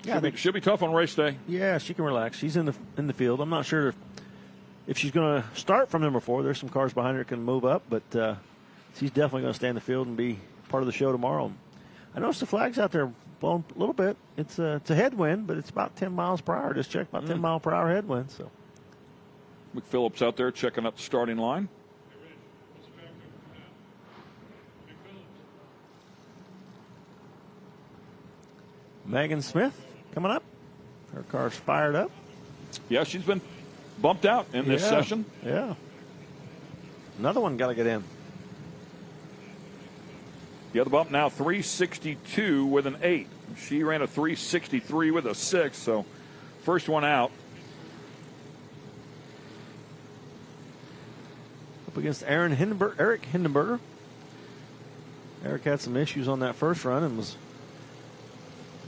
Yeah, should be tough on race day. Yeah, she can relax. She's in the field. I'm not sure if she's going to start from number 4. There's some cars behind her that can move up, but she's definitely going to stay in the field and be part of the show tomorrow. I noticed the flags out there blowing a little bit. It's a headwind, but it's about 10 miles per hour. Just check, about 10 mile per hour headwind. So McPhillips out there checking up the starting line. Megan Smith coming up. Her car's fired up. Yeah, she's been bumped out in this session. Yeah. Another one got to get in. The other bump now 362 with an 8. She ran a 363 with a 6, so first one out. Up against Eric Hindenburger. Eric had some issues on that first run and was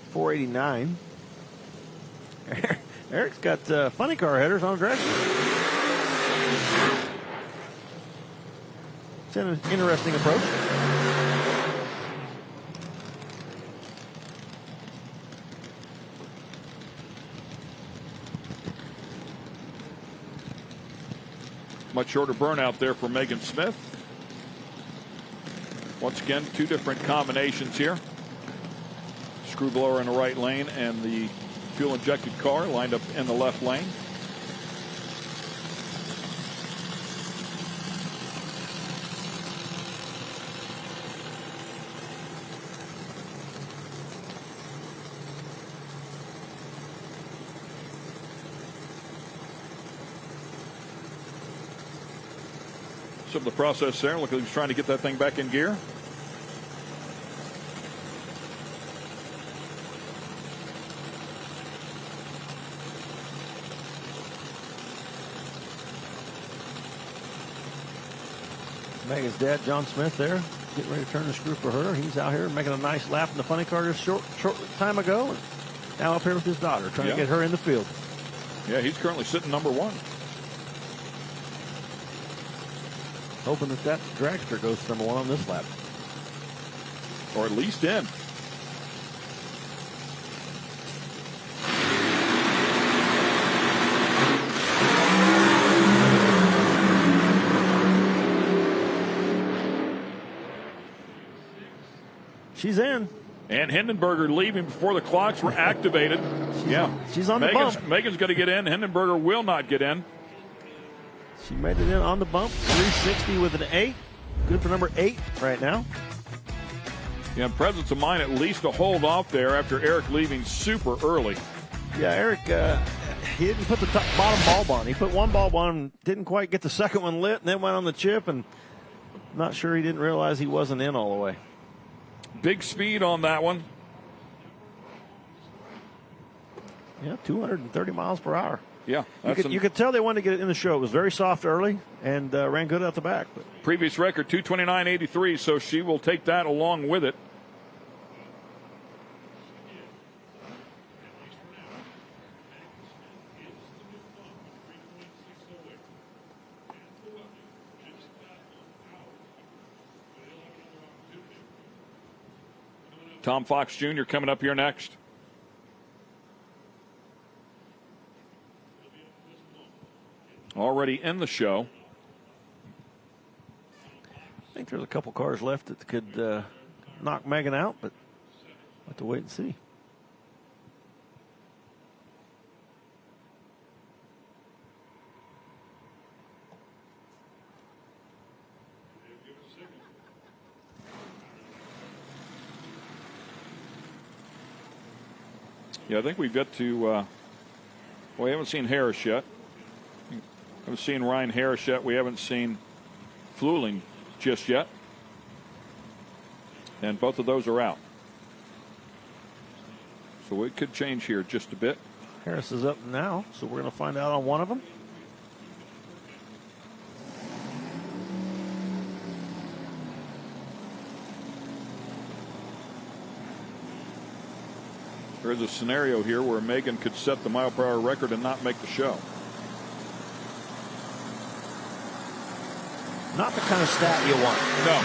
489. Eric's got funny car headers on Dragster. It's an interesting approach. Much shorter burnout there for Megan Smith. Once again, two different combinations here. Screw blower in the right lane and the fuel-injected car lined up in the left lane. Some of the process there. Look, he's trying to get that thing back in gear. Megan's dad, John Smith, there, getting ready to turn the screw for her. He's out here making a nice lap in the funny car just short time ago. And now up here with his daughter, trying to get her in the field. Yeah, he's currently sitting number 1. Hoping that Dragster goes to number 1 on this lap. Or at least in. She's in. And Hindenburger leaving before the clocks were activated. She's on the bump. Megan's going to get in. Hindenburger will not get in. She made it in on the bump. 360 with an 8. Good for number 8 right now. Yeah, presence of mind at least to hold off there after Eric leaving super early. Yeah, Eric, he didn't put the bottom bulb on. He put one bulb on, didn't quite get the second one lit, and then went on the chip, and not sure he didn't realize he wasn't in all the way. Big speed on that one. Yeah, 230 miles per hour. Yeah. You could tell they wanted to get it in the show. It was very soft early and ran good out the back. But previous record, 229.83, so she will take that along with it. Tom Fox Jr. coming up here next. Already in the show. I think there's a couple cars left that could knock Megan out, but we'll have to wait and see. Yeah, I think we've got to, well, we haven't seen Harris yet. We haven't seen Ryan Harris yet. We haven't seen Flueling just yet. And both of those are out. So it could change here just a bit. Harris is up now, so we're going to find out on one of them. There is a scenario here where Megan could set the mile per hour record and not make the show. Not the kind of stat you want. No.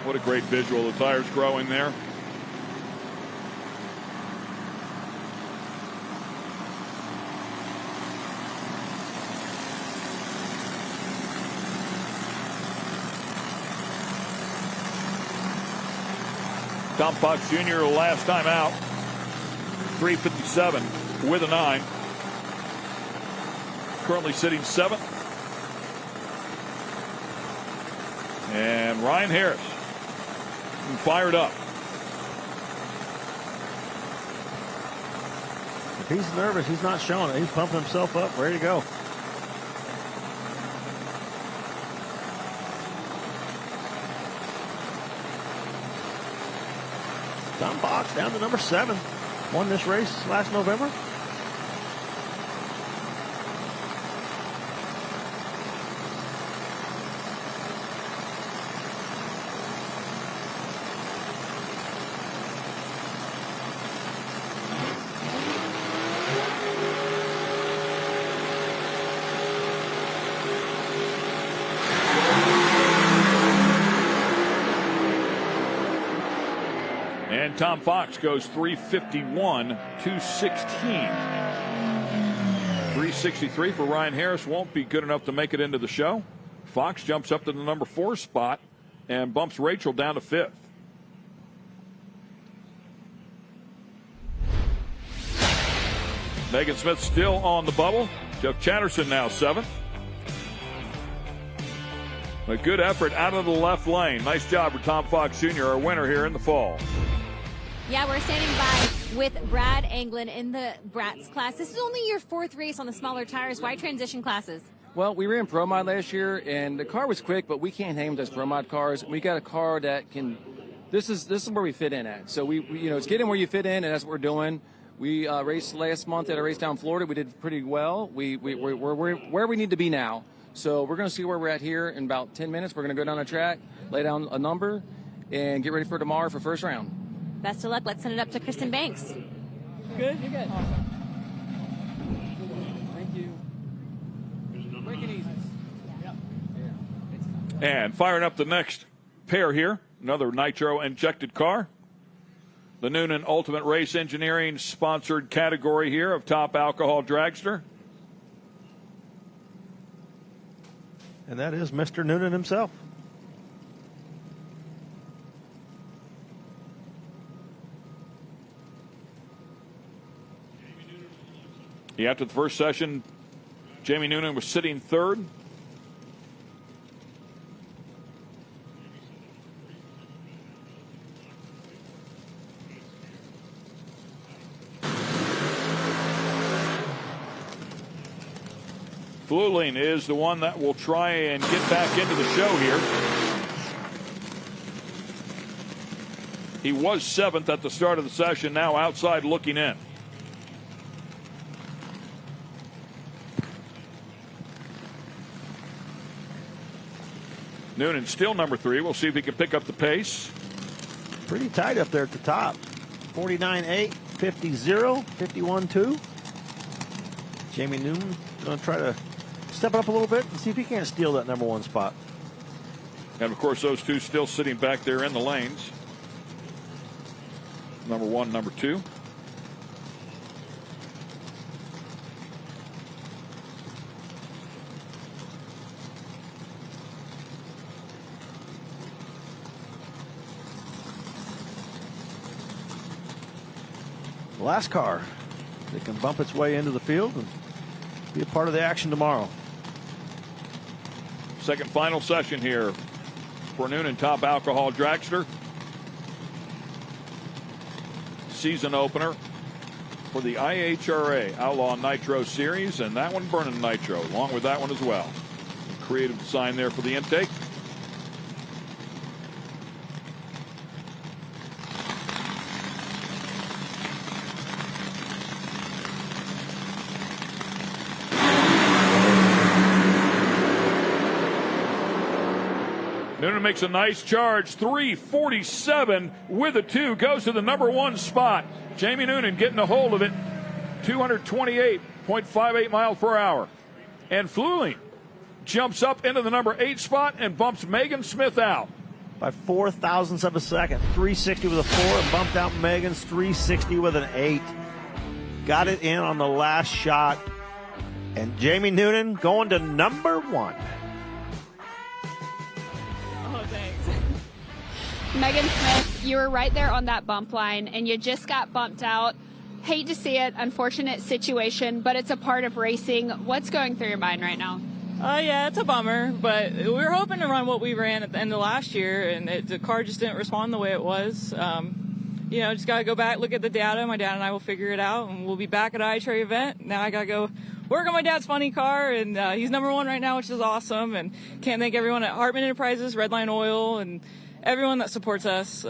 What a great visual. The tire's growing there. Tom Fox Jr. last time out, 357 with a 9. Currently sitting 7th. And Ryan Harris fired up. If he's nervous, he's not showing it. He's pumping himself up, ready to go. Tom Fox down to number 7. Won this race last November. And Tom Fox goes 351, 216. 363 for Ryan Harris won't be good enough to make it into the show. Fox jumps up to the number 4 spot and bumps Rachel down to 5th. Megan Smith still on the bubble. Jeff Chatterson now 7th. A good effort out of the left lane. Nice job for Tom Fox Jr., our winner here in the fall. Yeah, we're standing by with Brad Anglin in the Brats class. This is only your 4th race on the smaller tires. Why transition classes? Well, we ran Pro Mod last year, and the car was quick, but we can't hang those Pro Mod cars. We got a car that can. This is where we fit in at. So we it's getting where you fit in, and that's what we're doing. We raced last month at a race down in Florida. We did pretty well. We're where we need to be now. So we're going to see where we're at here in about 10 minutes. We're going to go down the track, lay down a number, and get ready for tomorrow for first round. Best of luck. Let's send it up to Kristen Banks. Good? You're good. Thank you. Break it easy. And firing up the next pair here. Another nitro injected car. The Noonan Ultimate Race Engineering sponsored category here of Top Alcohol Dragster. And that is Mr. Noonan himself. Yeah, after the first session, Jamie Noonan was sitting 3rd. Fluling is the one that will try and get back into the show here. He was 7th at the start of the session, now outside looking in. Noonan still number 3. We'll see if he can pick up the pace. Pretty tight up there at the top. 49.8, 50.0, 51.2. Jamie Noonan going to try to step it up a little bit and see if he can't steal that number 1 spot. And, of course, those two still sitting back there in the lanes. Number 1, number 2. Last car that can bump its way into the field and be a part of the action tomorrow. Second final session here for Noonan Top Alcohol Dragster. Season opener for the IHRA Outlaw Nitro Series, and that one burning nitro along with that one as well. Creative design there for the intake. Noonan makes a nice charge, 347 with a 2, goes to the number 1 spot. Jamie Noonan getting a hold of it, 228.58 miles per hour. And Fluling jumps up into the number 8 spot and bumps Megan Smith out. By 4 thousandths of a second, 360 with a 4 and bumped out Megan's 360 with an 8. Got it in on the last shot. And Jamie Noonan going to number 1. Megan Smith, you were right there on that bump line, and you just got bumped out. Hate to see it, unfortunate situation, but it's a part of racing. What's going through your mind right now? Yeah, it's a bummer, but we were hoping to run what we ran at the end of last year, and the car just didn't respond the way it was. Just got to go back, look at the data. My dad and I will figure it out, and we'll be back at an IHRA event. Now I got to go work on my dad's funny car, and he's #1 right now, which is awesome. And can't thank everyone at Hartman Enterprises, Redline Oil, and everyone that supports us.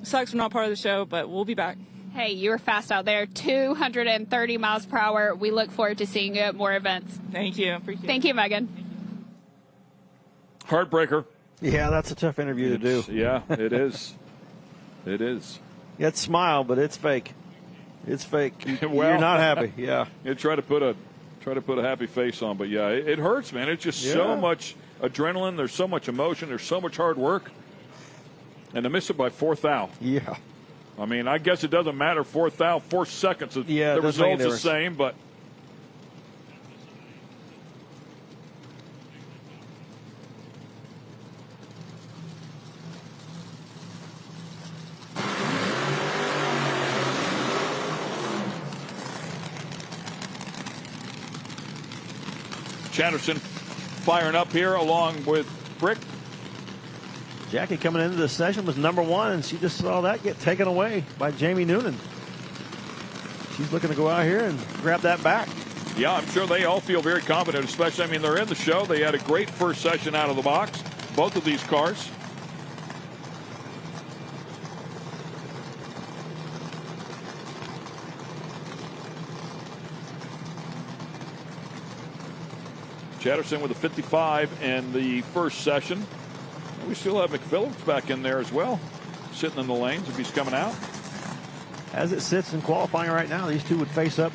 Sucks we're not part of the show, but we'll be back. Hey, you were fast out there, 230 miles per hour. We look forward to seeing you at more events. Thank you. Appreciate Thank you, Megan. Heartbreaker. Yeah, that's a tough interview to do. Yeah, it is. It is. You got to smile, but it's fake. It's fake. Well, you're not happy. Yeah. You try to put a happy face on, but yeah, it hurts, man. It's just so much adrenaline. There's so much emotion. There's so much hard work, and to miss it by 4th thou. Yeah. I mean, I guess it doesn't matter. 4th thou, 4 seconds. Yeah, the result's the same, but. Chatterson firing up here along with Brick. Jackie coming into the session was #1, and she just saw that get taken away by Jamie Noonan. She's looking to go out here and grab that back. Yeah, I'm sure they all feel very confident, especially, I mean, they're in the show. They had a great first session out of the box, both of these cars. Chatterson with a 55 in the first session. We still have McPhillips back in there as well, sitting in the lanes if he's coming out. As it sits in qualifying right now, these two would face up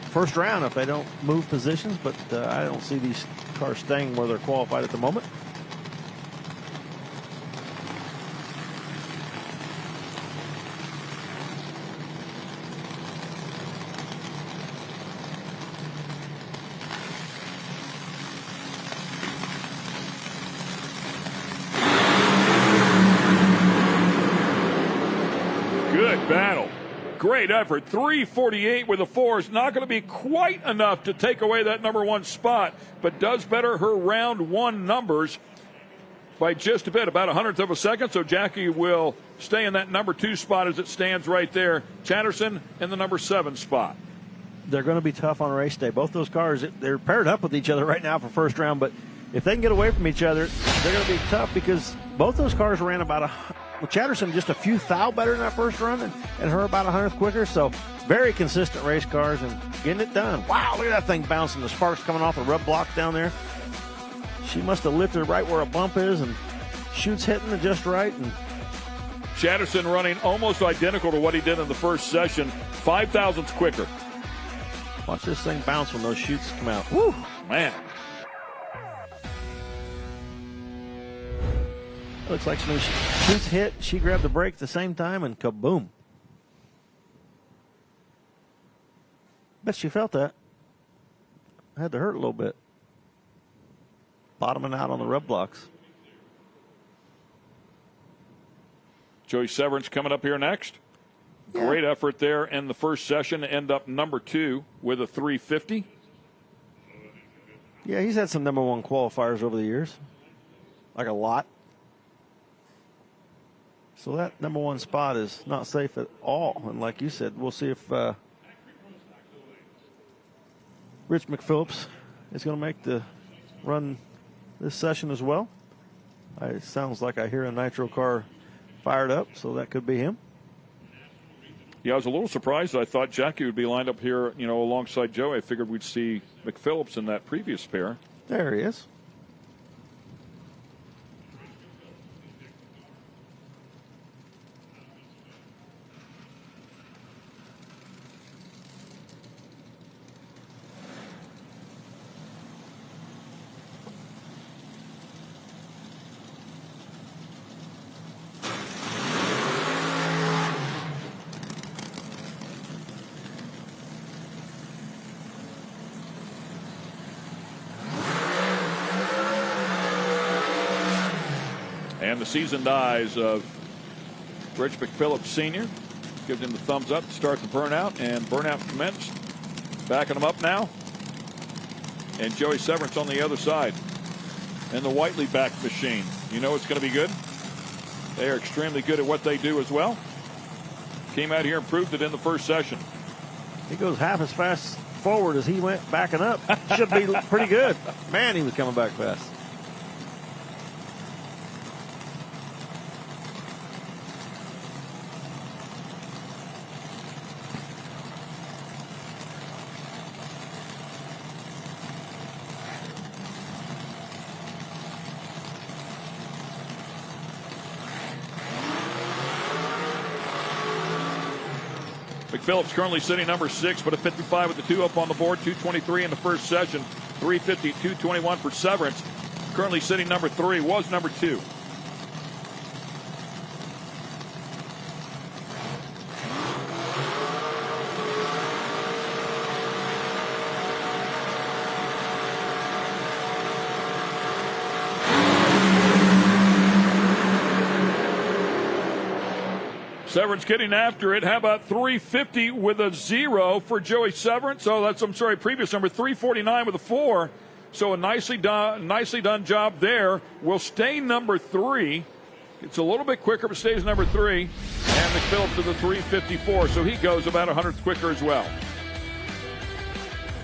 first round if they don't move positions, but I don't see these cars staying where they're qualified at the moment. Battle. Great effort. 348 with a 4 is not going to be quite enough to take away that #1 spot, but does better her round 1 numbers by just a bit, about 100th of a second. So Jackie will stay in that #2 spot as it stands right there. Chatterson in the #7 spot. They're going to be tough on race day. Both those cars, they're paired up with each other right now for first round, but if they can get away from each other, they're going to be tough because both those cars ran about Chatterson just a few thou better in that first run and her about 100th quicker. So very consistent race cars and getting it done. Wow, look at that thing bouncing. The sparks coming off the rub block down there. She must have lifted right where a bump is and shoots hitting it just right. And Chatterson running almost identical to what he did in the first session. 5 thousandths quicker. Watch this thing bounce when those chutes come out. Woo, man. Looks like some shoots hit. She grabbed the brake at the same time and kaboom. Bet she felt that. Had to hurt a little bit. Bottoming out on the rub blocks. Joey Severance coming up here next. Yeah. Great effort there in the first session to end up #2 with a 350. Yeah, he's had some #1 qualifiers over the years. Like a lot. So that #1 spot is not safe at all. And like you said, we'll see if Rich McPhillips is going to make the run this session as well. It sounds like I hear a Nitro car fired up, so that could be him. Yeah, I was a little surprised. I thought Jackie would be lined up here, alongside Joe. I figured we'd see McPhillips in that previous pair. There he is. And the seasoned eyes of Rich McPhillips Sr. gives him the thumbs up to start the burnout, and burnout commenced. Backing him up now and Joey Severance on the other side. And the Whiteley-backed machine. You know it's going to be good. They are extremely good at what they do as well. Came out here and proved it in the first session. He goes half as fast forward as he went backing up. Should be pretty good. Man, he was coming back fast. McPhillips currently sitting number 6, but a 55 with the 2 up on the board. 223 in the first session. 350, 221 for Severance. Currently sitting number 3, was number 2. Severance getting after it. How about 350 with a 0 for Joey Severance? Oh, that's, I'm sorry, previous number 349 with a 4. So a nicely done job there. Will stay number 3. It's a little bit quicker, but stays number 3. And McPhillips to the 354. So he goes about 100th quicker as well.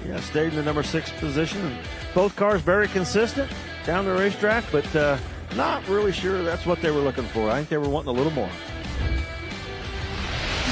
Yeah, stayed in the number 6 position. And both cars very consistent down the racetrack, but not really sure that's what they were looking for. I think they were wanting a little more.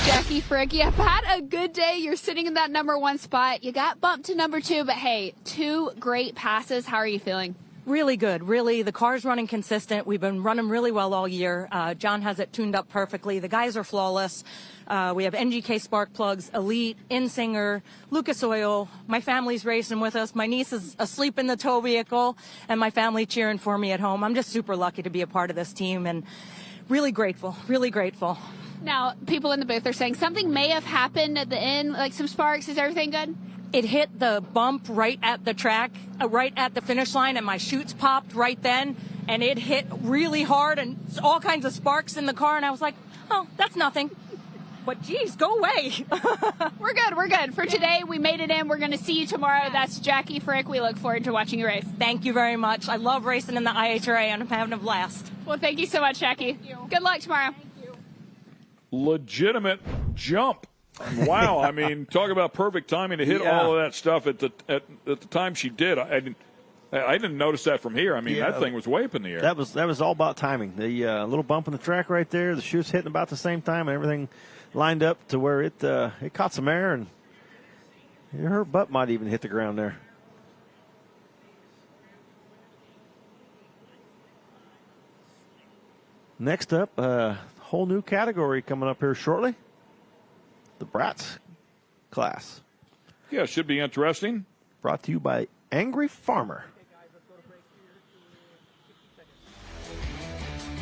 Jackie Frick, you've had a good day. You're sitting in that number 1 spot. You got bumped to number 2, but hey, 2 great passes. How are you feeling? Really good. Really, the car's running consistent. We've been running really well all year. John has it tuned up perfectly. The guys are flawless. We have NGK spark plugs, Elite, Insinger, Lucas Oil. My family's racing with us. My niece is asleep in the tow vehicle, and my family cheering for me at home. I'm just super lucky to be a part of this team, and really grateful, really grateful. Now, people in the booth are saying something may have happened at the end, like some sparks. Is everything good? It hit the bump right at the track, right at the finish line, and my chutes popped right then, and it hit really hard, and all kinds of sparks in the car, and I was like, oh, that's nothing. But geez, go away. We're good. We're good. For today, we made it in. We're going to see you tomorrow. That's Jackie Frick. We look forward to watching you race. Thank you very much. I love racing in the IHRA, and I'm having a blast. Well, thank you so much, Jackie. Good luck tomorrow. Legitimate jump. Wow. I mean, talk about perfect timing to hit all of that stuff at the time she did. I didn't notice that from here. I mean, that thing was way up in the air. That was all about timing. The little bump in the track right there, the chutes hitting about the same time, and everything lined up to where it caught some air, and her butt might even hit the ground there. Next up, whole new category coming up here shortly. The Brats class. Yeah, it should be interesting. Brought to you by Angry Farmer.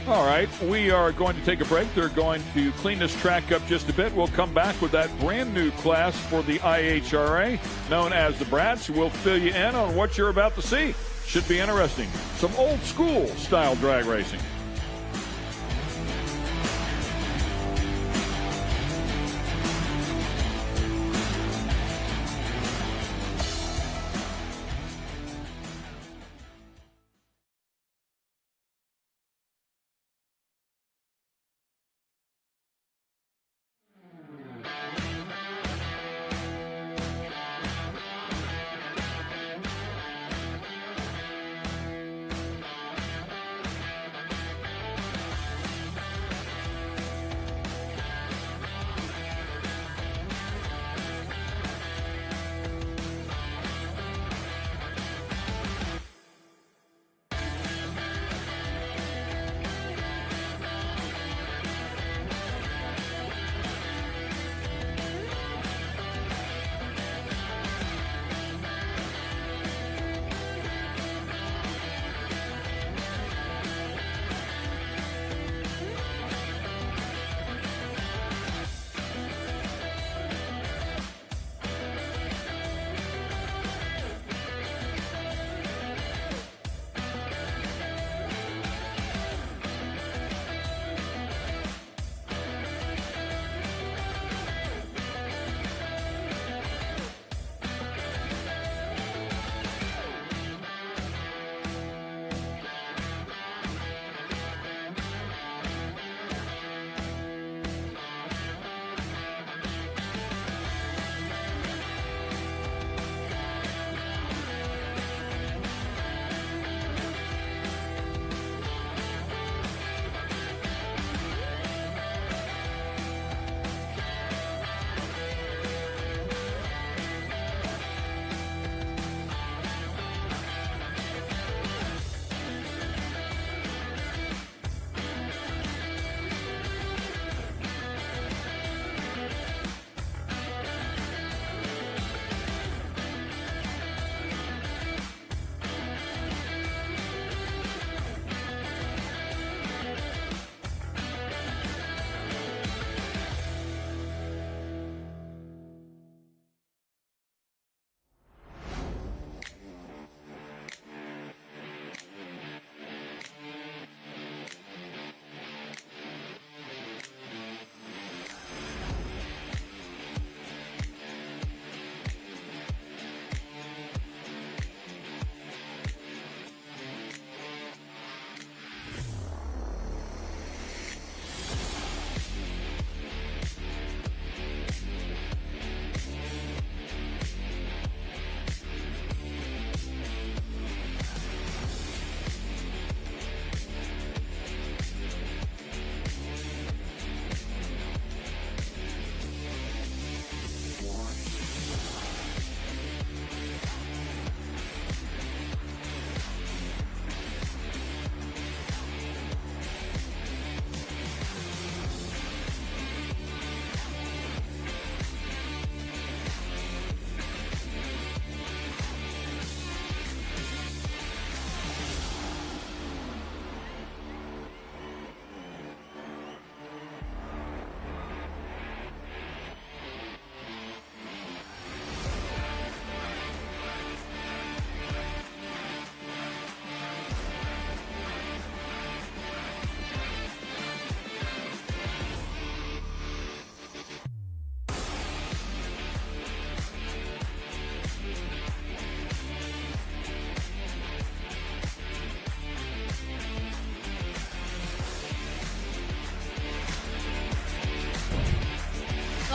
All right, we are going to take a break. They're going to clean this track up just a bit. We'll come back with that brand new class for the IHRA, known as the Brats. We'll fill you in on what you're about to see. Should be interesting. Some old school style drag racing.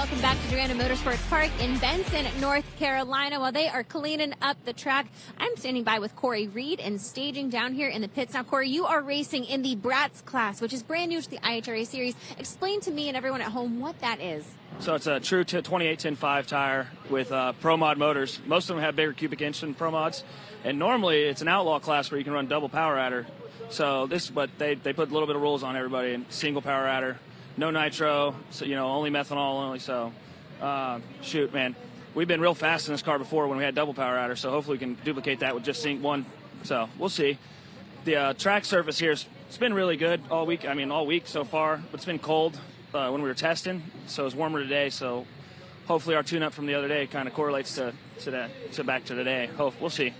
Welcome back to Darana Motorsports Park in Benson, North Carolina. While they are cleaning up the track, I'm standing by with Corey Reed and staging down here in the pits. Now, Corey, you are racing in the Brats class, which is brand new to the IHRA series. Explain to me and everyone at home what that is. So it's a true 28-10-5 tire with Pro Mod motors. Most of them have bigger cubic inch than Pro Mods. And normally it's an outlaw class where you can run double power adder. So this, but they put a little bit of rules on everybody, and single power adder. No nitro, so, only methanol only. So, shoot, man, we've been real fast in this car before when we had double power adder. So hopefully we can duplicate that with just one. So we'll see. The track surface here it's been really good all week. I mean, all week so far, but it's been cold when we were testing. So it's warmer today. So hopefully our tune-up from the other day kind of correlates to back to today. We'll see.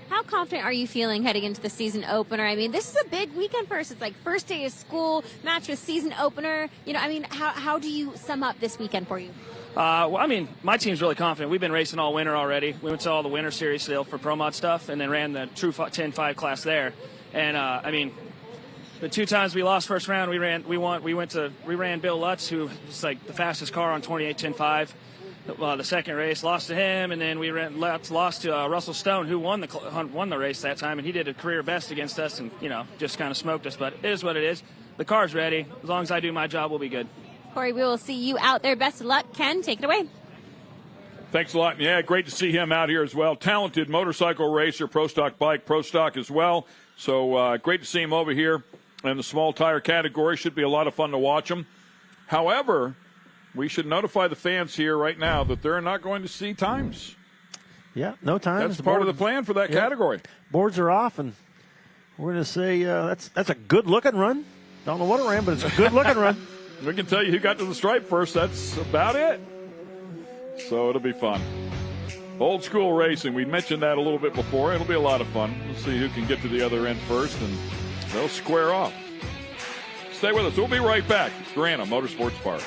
How confident are you feeling heading into the season opener? I mean, this is a big weekend for us. It's like first day of school, match with season opener. How do you sum up this weekend for you? Well, I mean, my team's really confident. We've been racing all winter already. We went to all the winter series still for Pro Mod stuff, and then ran the true 10-5 class there. And I mean, the 2 times we lost first round, we ran Bill Lutz, who was like the fastest car on 28-10-5. The second race, lost to him, and then we lost to Russell Stone, who won the race that time, and he did a career best against us, and just kind of smoked us. But it is what it is. The car's ready. As long as I do my job, we'll be good. Corey, we will see you out there. Best of luck. Ken, take it away. Thanks a lot. Yeah, great to see him out here as well. Talented motorcycle racer, pro stock bike, pro stock as well. So great to see him over here in the small tire category. Should be a lot of fun to watch him. However, we should notify the fans here right now that they're not going to see times. Yeah, no times. That's part of the plan for that category. Boards are off, and we're going to say that's a good-looking run. Don't know what it ran, but it's a good-looking run. We can tell you who got to the stripe first. That's about it. So it'll be fun. Old school racing. We mentioned that a little bit before. It'll be a lot of fun. We'll see who can get to the other end first, and they'll square off. Stay with us. We'll be right back. Darana Motorsports Park.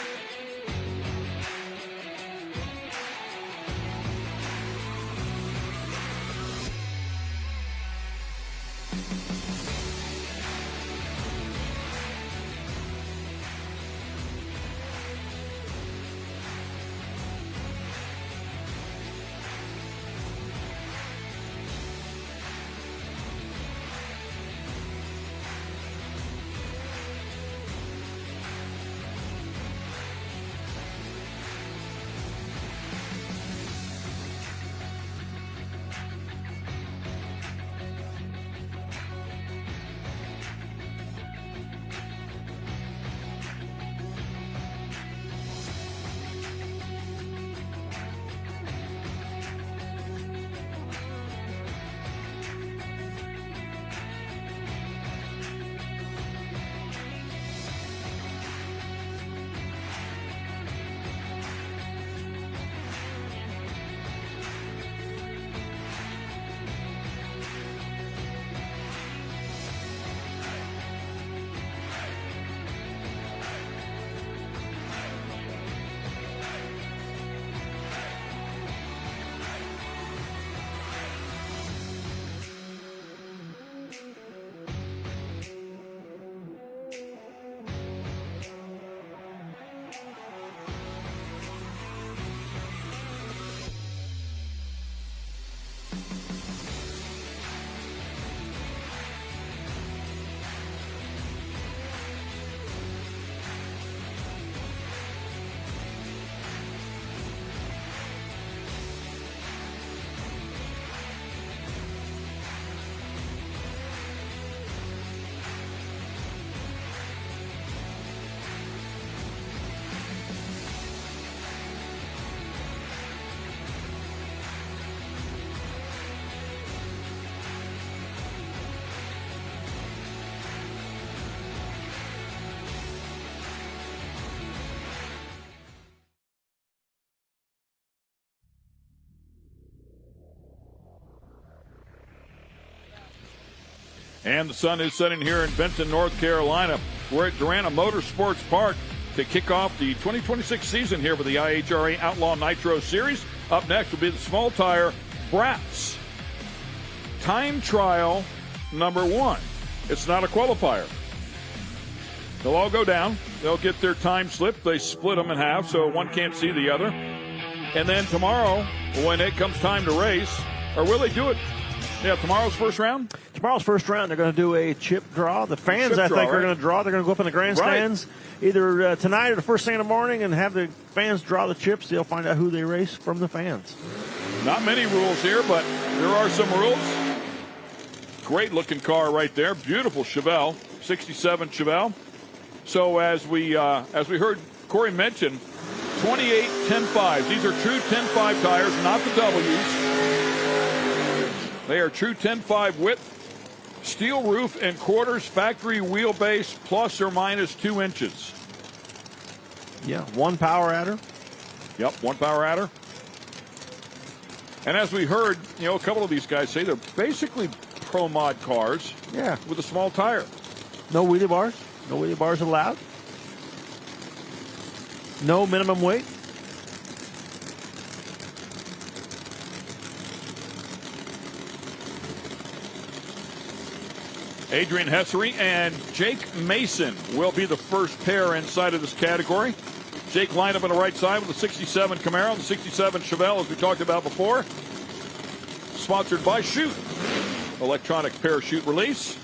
And the sun is setting here in Benson, North Carolina. We're at Darana Motorsports Park to kick off the 2026 season here with the IHRA Outlaw Nitro Series. Up next will be the small tire Brats. Time trial number 1. It's not a qualifier. They'll all go down. They'll get their time slip. They split them in half so one can't see the other. And then tomorrow, when it comes time to race, or will they do it? Yeah, tomorrow's first round? Tomorrow's first round, they're going to do a chip draw. The fans, I think, are going to draw. They're going to go up in the grandstands either tonight or the first thing in the morning and have the fans draw the chips. They'll find out who they race from the fans. Not many rules here, but there are some rules. Great looking car right there. Beautiful Chevelle, 67 Chevelle. So as we heard Corey mention, 28 10.5s. These are true 10.5 tires, not the W's. They are true 10.5 width, steel roof and quarters, factory wheelbase, plus or minus 2 inches. Yeah, one power adder. Yep, one power adder. And as we heard, a couple of these guys say they're basically pro mod cars. Yeah, with a small tire. No wheelie bars. No wheelie bars allowed. No minimum weight. Adrian Hessery and Jake Mason will be the first pair inside of this category. Jake lined up on the right side with the 67 Camaro, the 67 Chevelle, as we talked about before. Sponsored by Shoot. Electronic parachute release.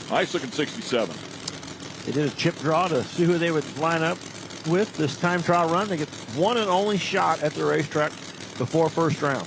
Nice looking 67. They did a chip draw to see who they would line up with this time trial run. They get one and only shot at the racetrack before first round.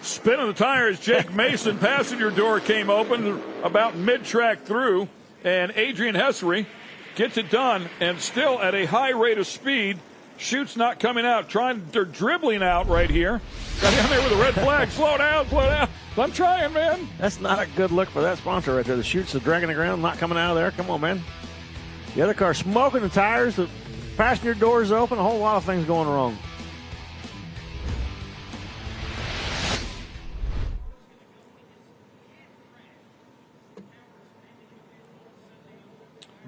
Spinning the tires, Jake Mason, passenger door came open about mid-track through, and Adrian Hessery gets it done, and still at a high rate of speed. Shoot's not coming out. They're dribbling out right here. Got down there with a red flag. Slow down, slow down. I'm trying, man. That's not a good look for that sponsor right there. The Shoot's dragging the ground, not coming out of there. Come on, man. The other car smoking the tires. The passenger door's open. A whole lot of things going wrong.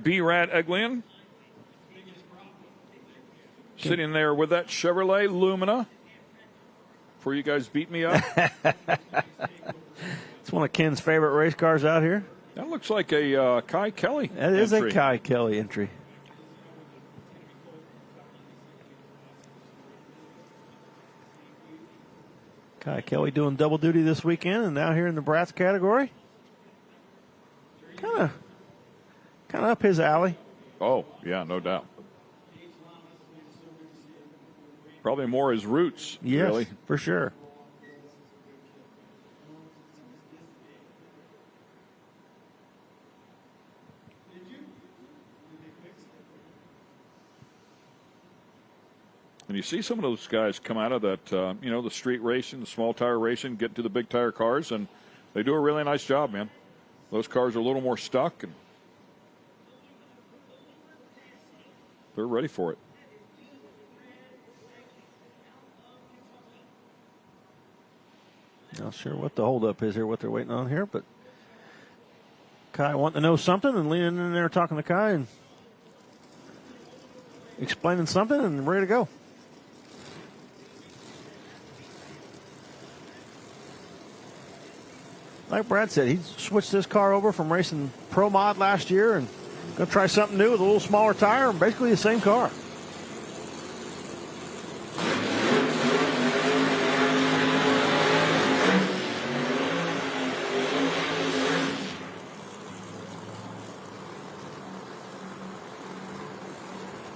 B-Rad Eglian sitting there with that Chevrolet Lumina before you guys beat me up. It's one of Ken's favorite race cars out here. That looks like a Kai Kelly That is a Kai Kelly entry. Kai Kelly doing double duty this weekend and now here in the Brats category. Kind of up his alley. Oh, yeah, no doubt. Probably more his roots, yes, really. For sure. And you see some of those guys come out of that, the street racing, the small tire racing, get to the big tire cars, and they do a really nice job, man. Those cars are a little more stuck, and they're ready for it. Not sure what the holdup is here, what they're waiting on here, but Kai wanting to know something and leaning in there talking to Kai and explaining something and ready to go. Like Brad said, he switched this car over from racing Pro Mod last year and going to try something new with a little smaller tire and basically the same car.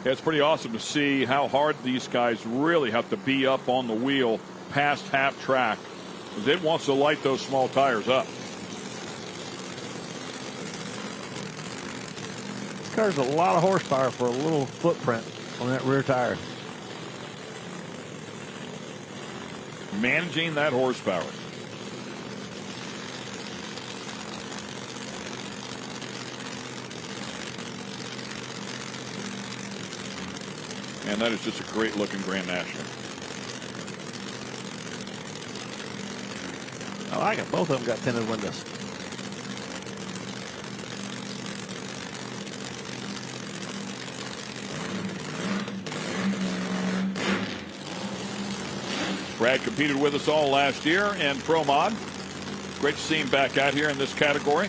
Yeah, it's pretty awesome to see how hard these guys really have to be up on the wheel past half track. It wants to light those small tires up. This car's a lot of horsepower for a little footprint on that rear tire. Managing that horsepower. And that is just a great looking Grand National. I like it. Both of them got tinted windows. Brad competed with us all last year in Pro Mod. Great to see him back out here in this category.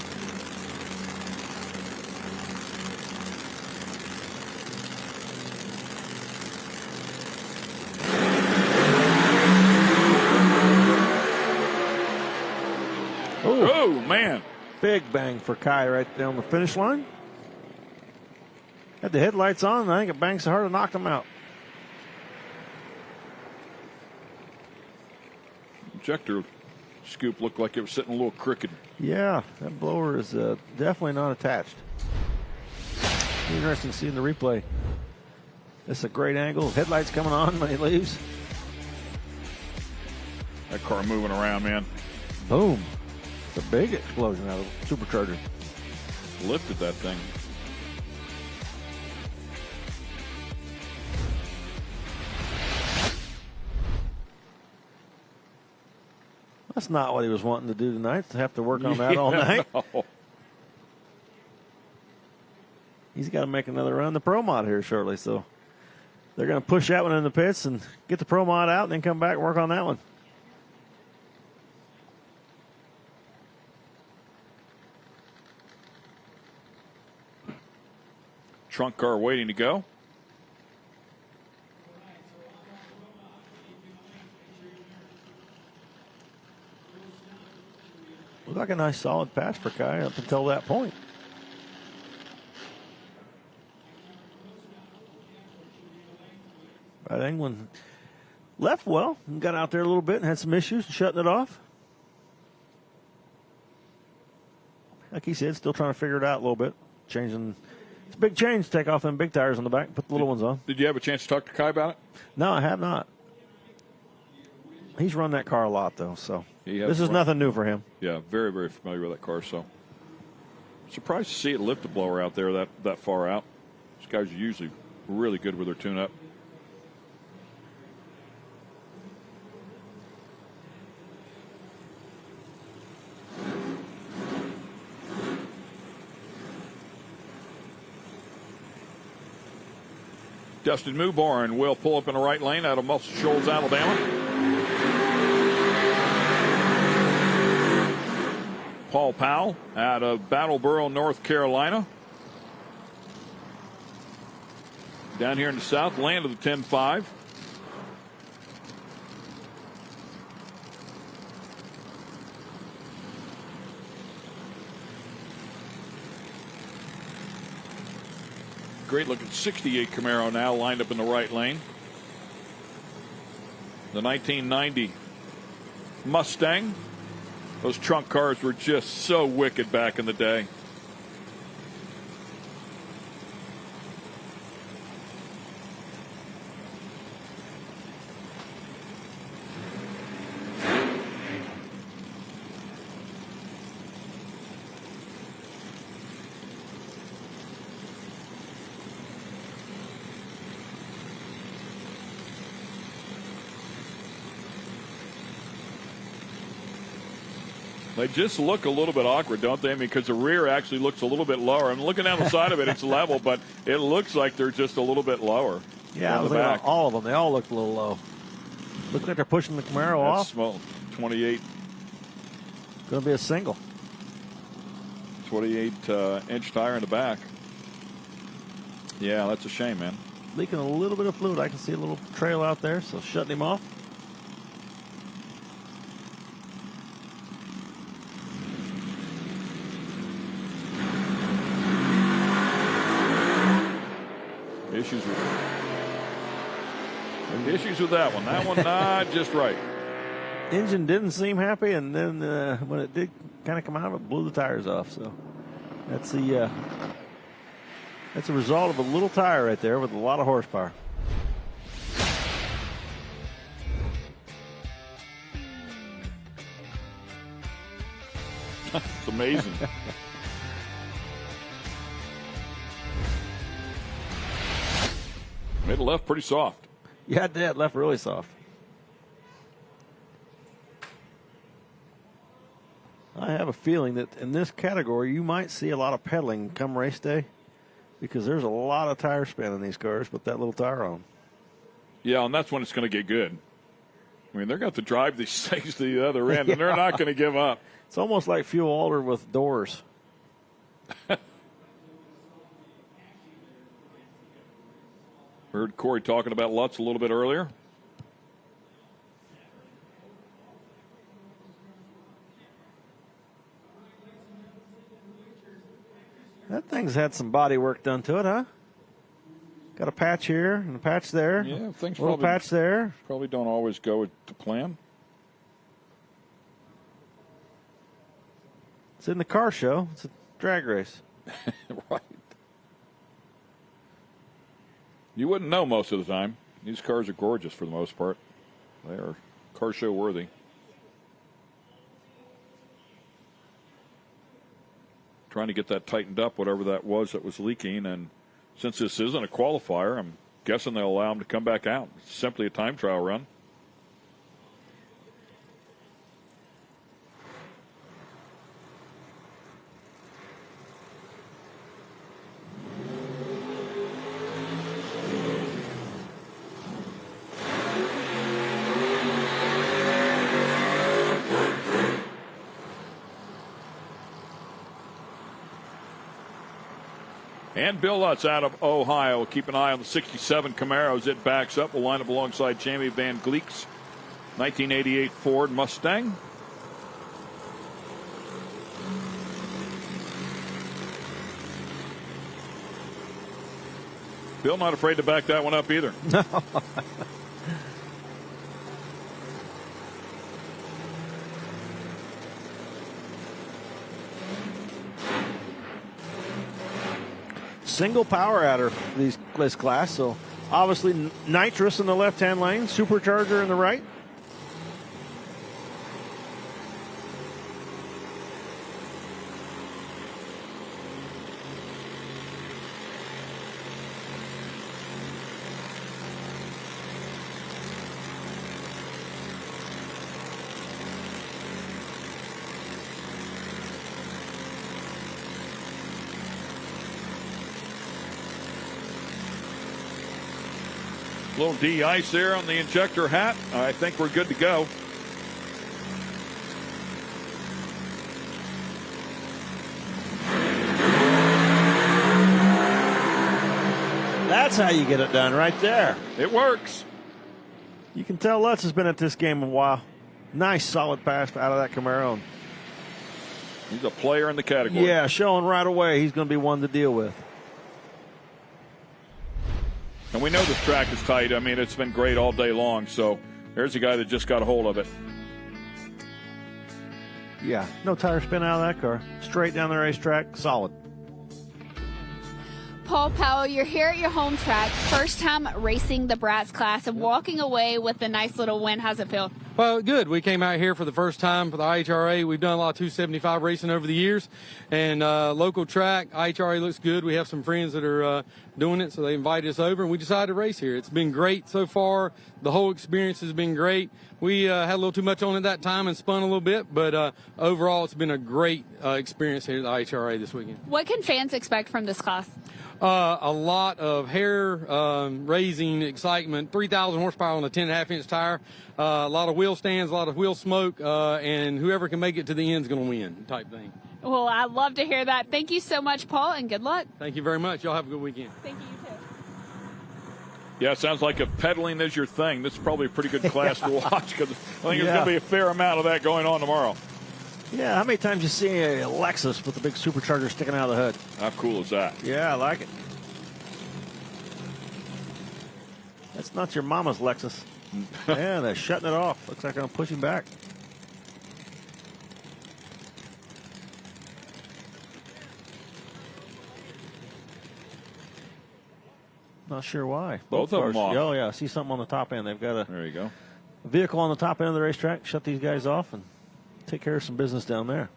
Oh, man. Big bang for Kai right there on the finish line. Had the headlights on, and I think it banged so hard it knocked him out. Injector scoop looked like it was sitting a little crooked. Yeah, that blower is definitely not attached. Interesting seeing the replay. That's a great angle. Headlights coming on when he leaves. That car moving around, man. Boom. It's a big explosion out of the supercharger. Lifted that thing. That's not what he was wanting to do tonight, to have to work on that all night. No. He's got to make another run the Pro Mod here shortly, so they're going to push that one in the pits and get the Pro Mod out and then come back and work on that one. Trunk car waiting to go. Looked like a nice solid pass for Kai up until that point. But England left well and got out there a little bit and had some issues shutting it off. Like he said, still trying to figure it out a little bit. Changing. It's a big change to take off them big tires on the back and put the little ones on. Did you have a chance to talk to Kai about it? No, I have not. He's run that car a lot, though, so this is nothing new for him. Yeah, very, very familiar with that car, so. Surprised to see it lift the blower out there that far out. These guys are usually really good with their tune-up. Dustin Newborn will pull up in the right lane out of Muscle Shoals, Alabama. Paul Powell out of Battleboro, North Carolina. Down here in the south, land of the 10-5. Great looking 68 Camaro now lined up in the right lane. The 1990 Mustang. Those trunk cars were just so wicked back in the day. They just look a little bit awkward, don't they? I mean, because the rear actually looks a little bit lower. I'm looking down the side of it, it's level, but it looks like they're just a little bit lower. Yeah, I was looking at all of them. They all look a little low. Look like they're pushing the Camaro off. That's small. 28. Going to be a single. 28-inch tire in the back. Yeah, that's a shame, man. Leaking a little bit of fluid. I can see a little trail out there, so shutting him off. Issues with that one. That one not just right. Engine didn't seem happy, and then when it did kind of come out, it blew the tires off. So that's the result of a little tire right there with a lot of horsepower. It's amazing. Middle left pretty soft. Yeah, that left really soft. I have a feeling that in this category you might see a lot of pedaling come race day because there's a lot of tire spin in these cars with that little tire on. Yeah, and that's when it's going to get good. I mean, they're going to drive these things to the other end, and they're not going to give up. It's almost like fuel alder with doors. Heard Corey talking about Lutz a little bit earlier. That thing's had some body work done to it, huh? Got a patch here and a patch there. Yeah, things a little patch there. Probably don't always go to plan. It's in the car show. It's a drag race. Right. You wouldn't know most of the time. These cars are gorgeous for the most part. They are car show worthy. Trying to get that tightened up, whatever that was leaking. And since this isn't a qualifier, I'm guessing they'll allow them to come back out. It's simply a time trial run. And Bill Lutz out of Ohio. Keep an eye on the 67 Camaro as it backs up. We'll line up alongside Jamie Van Gleek's 1988 Ford Mustang. Bill not afraid to back that one up either. No. Single power adder for this class, so obviously nitrous in the left-hand lane, supercharger in the right. Little de-ice there on the injector hat. I think we're good to go. That's how you get it done right there. It works. You can tell Lutz has been at this game a while. Nice solid pass out of that Camaro. He's a player in the category. Yeah, showing right away he's going to be one to deal with. And we know this track is tight. I mean, it's been great all day long. So there's a guy that just got a hold of it. Yeah, no tire spin out of that car. Straight down the racetrack, solid. Paul Powell, you're here at your home track, first time racing the Brats class and walking away with a nice little win. How's it feel? Well, good. We came out here for the first time for the IHRA. We've done a lot of 275 racing over the years, and local track, IHRA looks good. We have some friends that are doing it, so they invited us over, and we decided to race here. It's been great so far. The whole experience has been great. We had a little too much on at that time and spun a little bit, but overall it's been a great experience here at the IHRA this weekend. What can fans expect from this class? A lot of hair-raising excitement, 3,000 horsepower on a 10.5-inch tire, a lot of wheel stands, a lot of wheel smoke, and whoever can make it to the end is going to win type thing. Well, I'd love to hear that. Thank you so much, Paul, and good luck. Thank you very much. Y'all have a good weekend. Thank you, you too. Yeah, it sounds like if pedaling is your thing, this is probably a pretty good class to watch because I think there's going to be a fair amount of that going on tomorrow. Yeah, how many times you see a Lexus with a big supercharger sticking out of the hood? How cool is that? Yeah, I like it. That's not your mama's Lexus. Yeah, they're shutting it off. Looks like I'm pushing back. Not sure why. Both of them off. Oh, yeah. I see something on the top end. They've got there you go. A vehicle on the top end of the racetrack. Shut these guys off and take care of some business down there.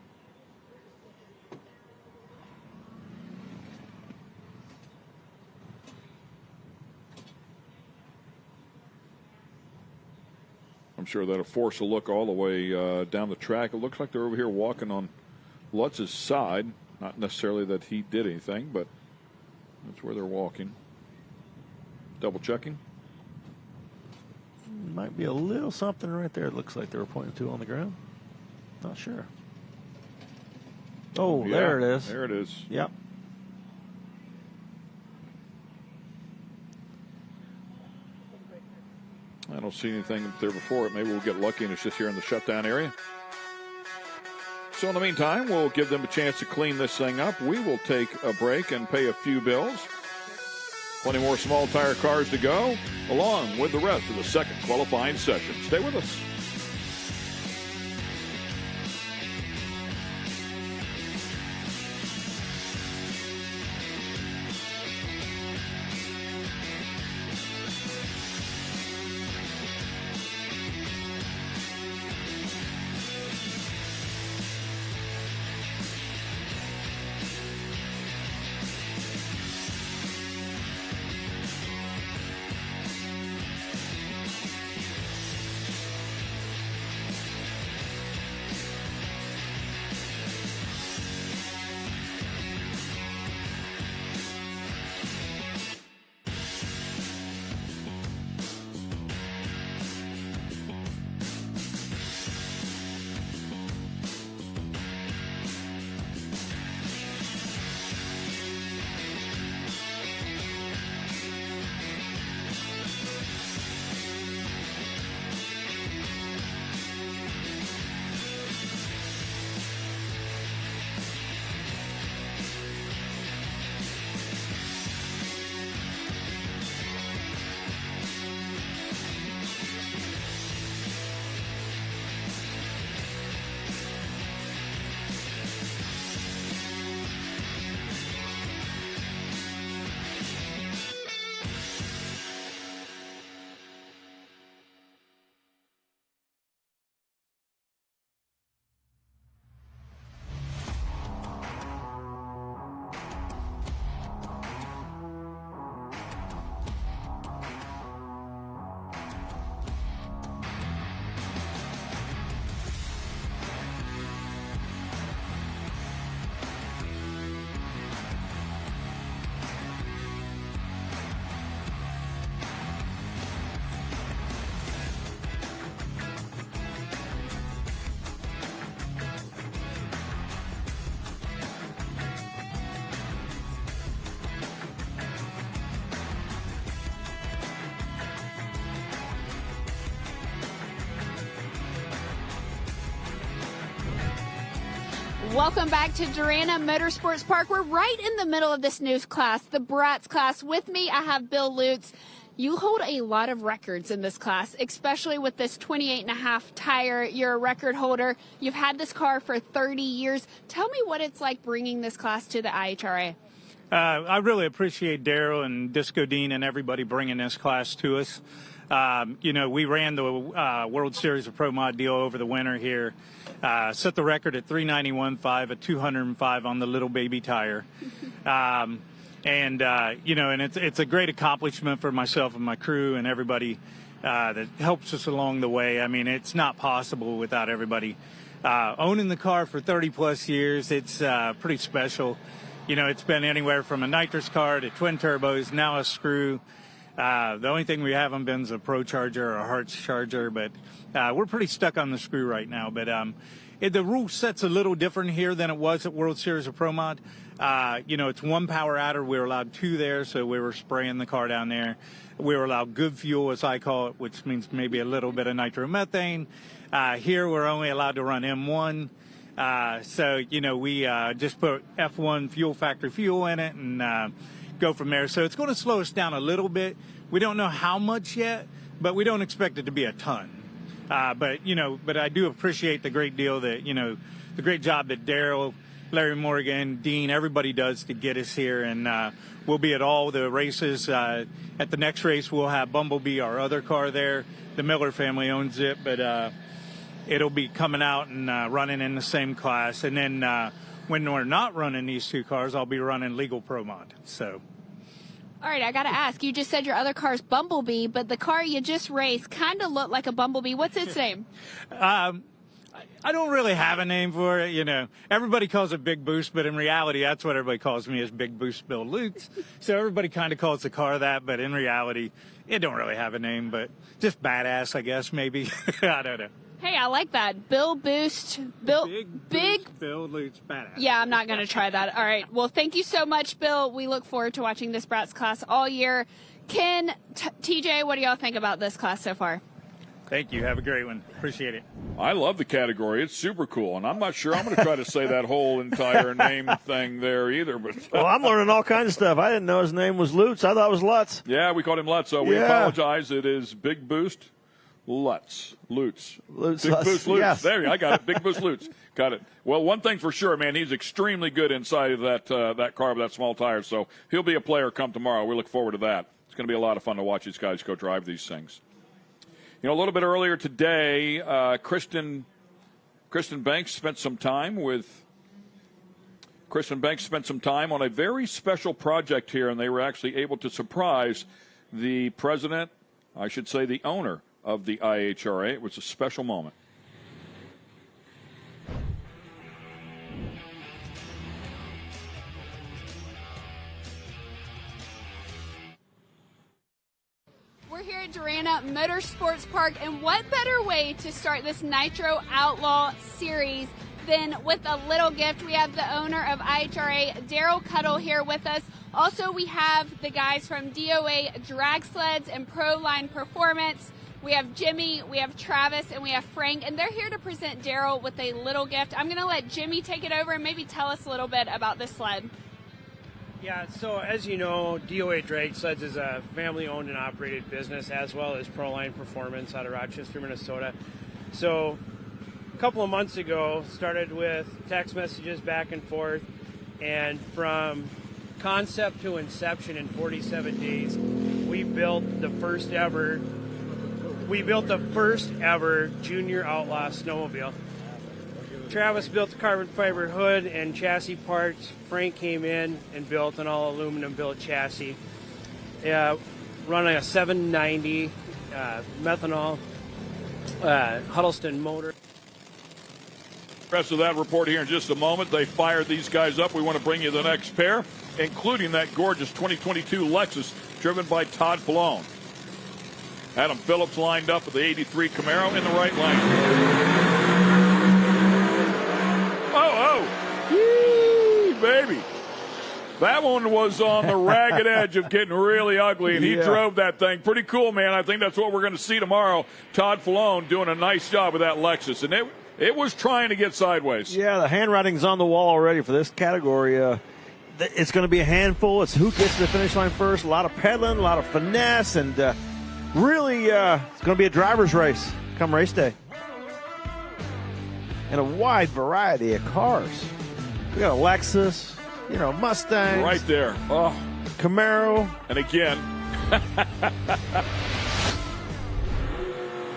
I'm sure that'll force a look all the way down the track. It looks like they're over here walking on Lutz's side. Not necessarily that he did anything, but that's where they're walking. Double checking. Might be a little something right there. It looks like they were pointing to on the ground. Not sure. Oh, yeah, there it is. There it is. Yep. I don't see anything there before it. Maybe we'll get lucky and it's just here in the shutdown area. So in the meantime, we'll give them a chance to clean this thing up. We will take a break and pay a few bills. Plenty more small tire cars to go, along with the rest of the second qualifying session. Stay with us. Welcome back to Darana Motorsports Park. We're right in the middle of this news class, the Brats class. With me, I have Bill Lutz. You hold a lot of records in this class, especially with this 28.5 tire. You're a record holder. You've had this car for 30 years. Tell me what it's like bringing this class to the IHRA. I really appreciate Daryl and Disco Dean and everybody bringing this class to us. You know, we ran the World Series of Pro Mod deal over the winter here. Set the record at 391.5 at 205 on the little baby tire. You know, and it's a great accomplishment for myself and my crew and everybody that helps us along the way. I mean, it's not possible without everybody. Owning the car for 30-plus years, it's pretty special. You know, it's been anywhere from a nitrous car to twin turbos, now a screw. The only thing we haven't been is a Pro Charger or a Hartz Charger, but we're pretty stuck on the screw right now. But the rule set's a little different here than it was at World Series of Pro Mod. You know, it's one power adder. We were allowed two there, so we were spraying the car down there. We were allowed good fuel, as I call it, which means maybe a little bit of nitromethane. Here, we're only allowed to run M1. So, you know, we just put F1 fuel factory fuel in it and go from there. So it's going to slow us down a little bit. We don't know how much yet, but we don't expect it to be a ton. But, you know, but I do appreciate the great deal that, you know, the great job that Daryl, Larry Morgan, Dean, everybody does to get us here. And we'll be at all the races. At the next race, we'll have Bumblebee, our other car there. The Miller family owns it, but it'll be coming out and running in the same class. And then when we're not running these two cars, I'll be running legal Pro Mod. So. All right, I got to ask. You just said your other car's Bumblebee, but the car you just raced kind of looked like a Bumblebee. What's its name? I don't really have a name for it, you know. Everybody calls it Big Boost, but in reality, that's what everybody calls me, is Big Boost Bill Lutz. So everybody kind of calls the car that, but in reality, it don't really have a name, but just badass, I guess, maybe. I don't know. Hey, I like that. Bill Boost. Bill Big Bill Lutz, badass. Yeah, I'm not going to try that. All right. Well, thank you so much, Bill. We look forward to watching this Brats class all year. Ken, TJ, what do y'all think about this class so far? Thank you. Have a great one. Appreciate it. I love the category. It's super cool, and I'm not sure I'm going to try to say that whole entire name thing there either. But well, I'm learning all kinds of stuff. I didn't know his name was Lutz. I thought it was Lutz. Yeah, we called him Lutz, so we apologize. It is Big Boost Lutz. Big Boost Lutz. Yes. There you go. I got it. Big Boost Lutz. Got it. Well, one thing for sure, man, he's extremely good inside of that car with that small tire, so he'll be a player come tomorrow. We look forward to that. It's going to be a lot of fun to watch these guys go drive these things. You know, a little bit earlier today, Kristen Banks spent some time on a very special project here, and they were actually able to surprise the president, I should say the owner of the IHRA. It was a special moment. We're here at Darana Motorsports Park, and what better way to start this Nitro Outlaw series than with a little gift? We have the owner of IHRA, Daryl Cuddle, here with us. Also, we have the guys from DOA Drag Sleds and Pro Line Performance. We have Jimmy, we have Travis, and we have Frank, and they're here to present Daryl with a little gift. I'm going to let Jimmy take it over and maybe tell us a little bit about this sled. Yeah, so as you know, DOA Drag Sleds is a family-owned and operated business, as well as Pro Line Performance out of Rochester, Minnesota. So a couple of months ago, started with text messages back and forth, and from concept to inception in 47 days, we built the first ever Junior Outlaw snowmobile. Travis built the carbon fiber hood and chassis parts. Frank came in and built an all aluminum built chassis. Running a 790 methanol Huddleston motor. Rest of that report here in just a moment. They fired these guys up. We want to bring you the next pair, including that gorgeous 2022 Lexus driven by Todd Falone. Adam Phillips lined up with the 83 Camaro in the right lane. Yee, baby. That one was on the ragged edge of getting really ugly, and he drove that thing. Pretty cool, man. I think that's what we're going to see tomorrow. Todd Falone doing a nice job with that Lexus, and it was trying to get sideways. Yeah, the handwriting's on the wall already for this category. It's going to be a handful. It's who gets to the finish line first. A lot of pedaling, a lot of finesse, and really it's going to be a driver's race come race day. And a wide variety of cars. We got a Lexus, Mustang. Right there. Oh. Camaro. And again.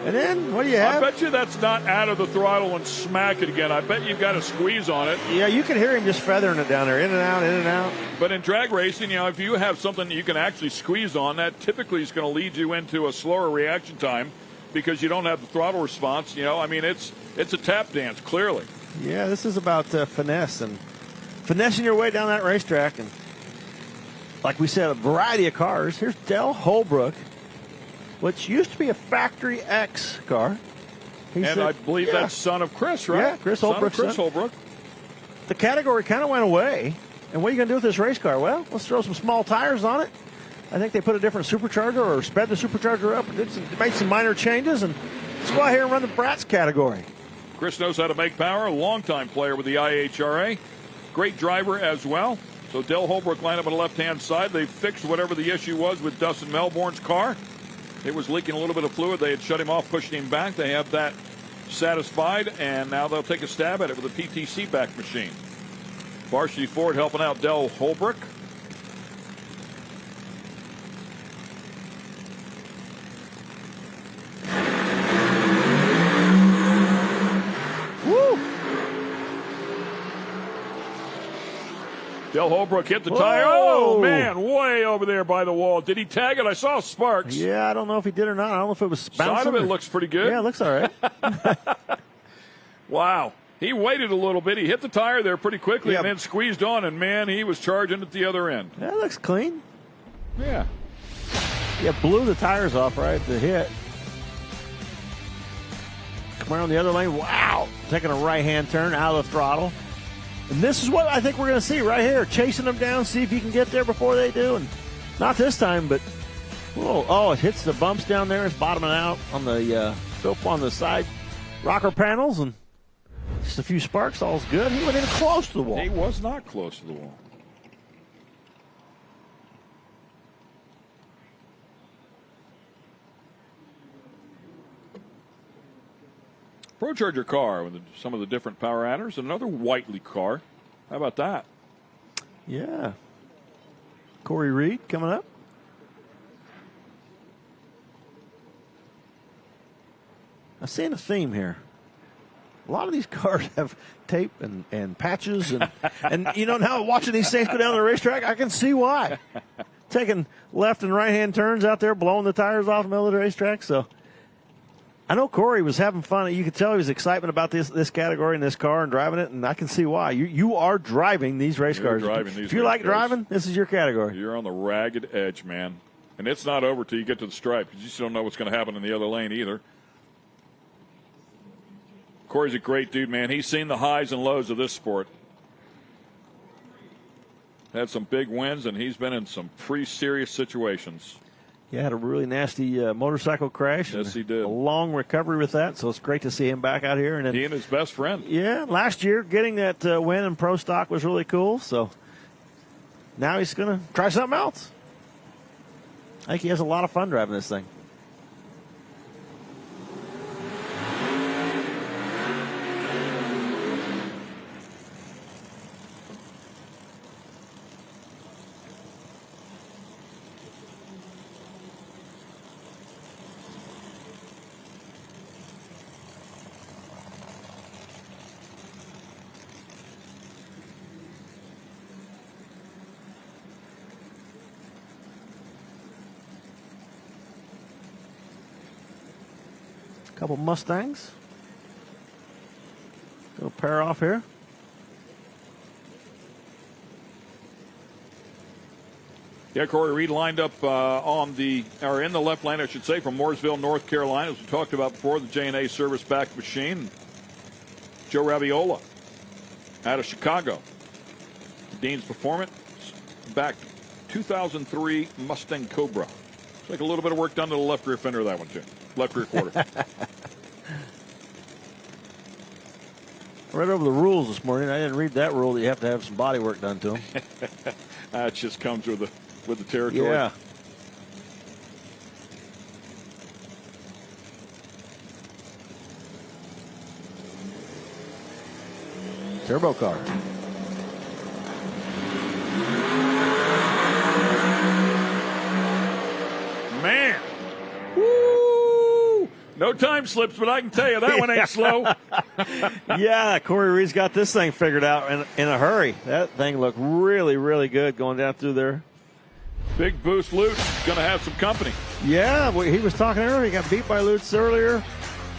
And then, what do you have? I bet you that's not out of the throttle and smack it again. I bet you've got to squeeze on it. Yeah, you can hear him just feathering it down there, in and out, in and out. But in drag racing, if you have something that you can actually squeeze on, that typically is going to lead you into a slower reaction time because you don't have the throttle response. It's a tap dance, clearly. Yeah, this is about finesse and finessing your way down that racetrack. And like we said, a variety of cars. Here's Del Holbrook, which used to be a Factory X car. I believe that's son of Chris, right? Yeah, Chris Holbrook. Chris Holbrook. The category kind of went away. And what are you going to do with this race car? Well, let's throw some small tires on it. I think they put a different supercharger or sped the supercharger up and made some minor changes. And let's go out here and run the Brats category. Chris knows how to make power, a longtime player with the IHRA. Great driver as well. So Del Holbrook lined up on the left-hand side. They fixed whatever the issue was with Dustin Melbourne's car. It was leaking a little bit of fluid. They had shut him off, pushed him back. They have that satisfied, and now they'll take a stab at it with a PTC back machine. Varsity Ford helping out Del Holbrook. Del Holbrook hit the tire. Oh, man, way over there by the wall. Did he tag it? I saw sparks. Yeah, I don't know if he did or not. I don't know if it was bouncing. Side of it looks pretty good. Yeah, it looks all right. Wow. He waited a little bit. He hit the tire there pretty quickly Yep. and then squeezed on, and, man, he was charging at the other end. That looks clean. Yeah. Yeah, blew the tires off right at the hit. Come around the other lane. Wow. Taking a right-hand turn out of the throttle. And this is what I think we're going to see right here. Chasing them down, see if he can get there before they do. And not this time, but it hits the bumps down there. It's bottoming out on the on the side rocker panels, and just a few sparks. All's good. He went in close to the wall. He was not close to the wall. ProCharger car with some of the different power adders. Another Whiteley car. How about that? Yeah. Corey Reed coming up. I'm seeing a theme here. A lot of these cars have tape and patches. And you know, now watching these things go down the racetrack, I can see why. Taking left and right-hand turns out there, blowing the tires off in the middle of the racetrack. So I know Corey was having fun. You could tell he was excited about this category and this car and driving it, and I can see why. You are driving these race cars. If you like driving, this is your category. You're on the ragged edge, man. And it's not over till you get to the stripe, because you just don't know what's going to happen in the other lane either. Corey's a great dude, man. He's seen the highs and lows of this sport. Had some big wins, and he's been in some pretty serious situations. Yeah, had a really nasty motorcycle crash. Yes, he did. A long recovery with that, so it's great to see him back out here. And then, he and his best friend. Yeah, last year getting that win in Pro Stock was really cool. So now he's going to try something else. I think he has a lot of fun driving this thing. Couple Mustangs. Go pair off here. Yeah, Corey Reed lined up in the left lane, I should say, from Mooresville, North Carolina, as we talked about before, the J&A service back machine. Joe Raviola out of Chicago. Dean's Performance back 2003 Mustang Cobra. Looks like a little bit of work done to the left rear fender of that one, too. Left rear quarter. I read over the rules this morning. I didn't read that rule that you have to have some body work done to them. That just comes with the territory. Yeah. Turbo car. Man. Woo! No time slips, but I can tell you that one ain't slow. Yeah, Corey Reed's got this thing figured out in a hurry. That thing looked really, really good going down through there. Big boost Lutz going to have some company. Yeah, he was talking earlier. He got beat by Lutz earlier.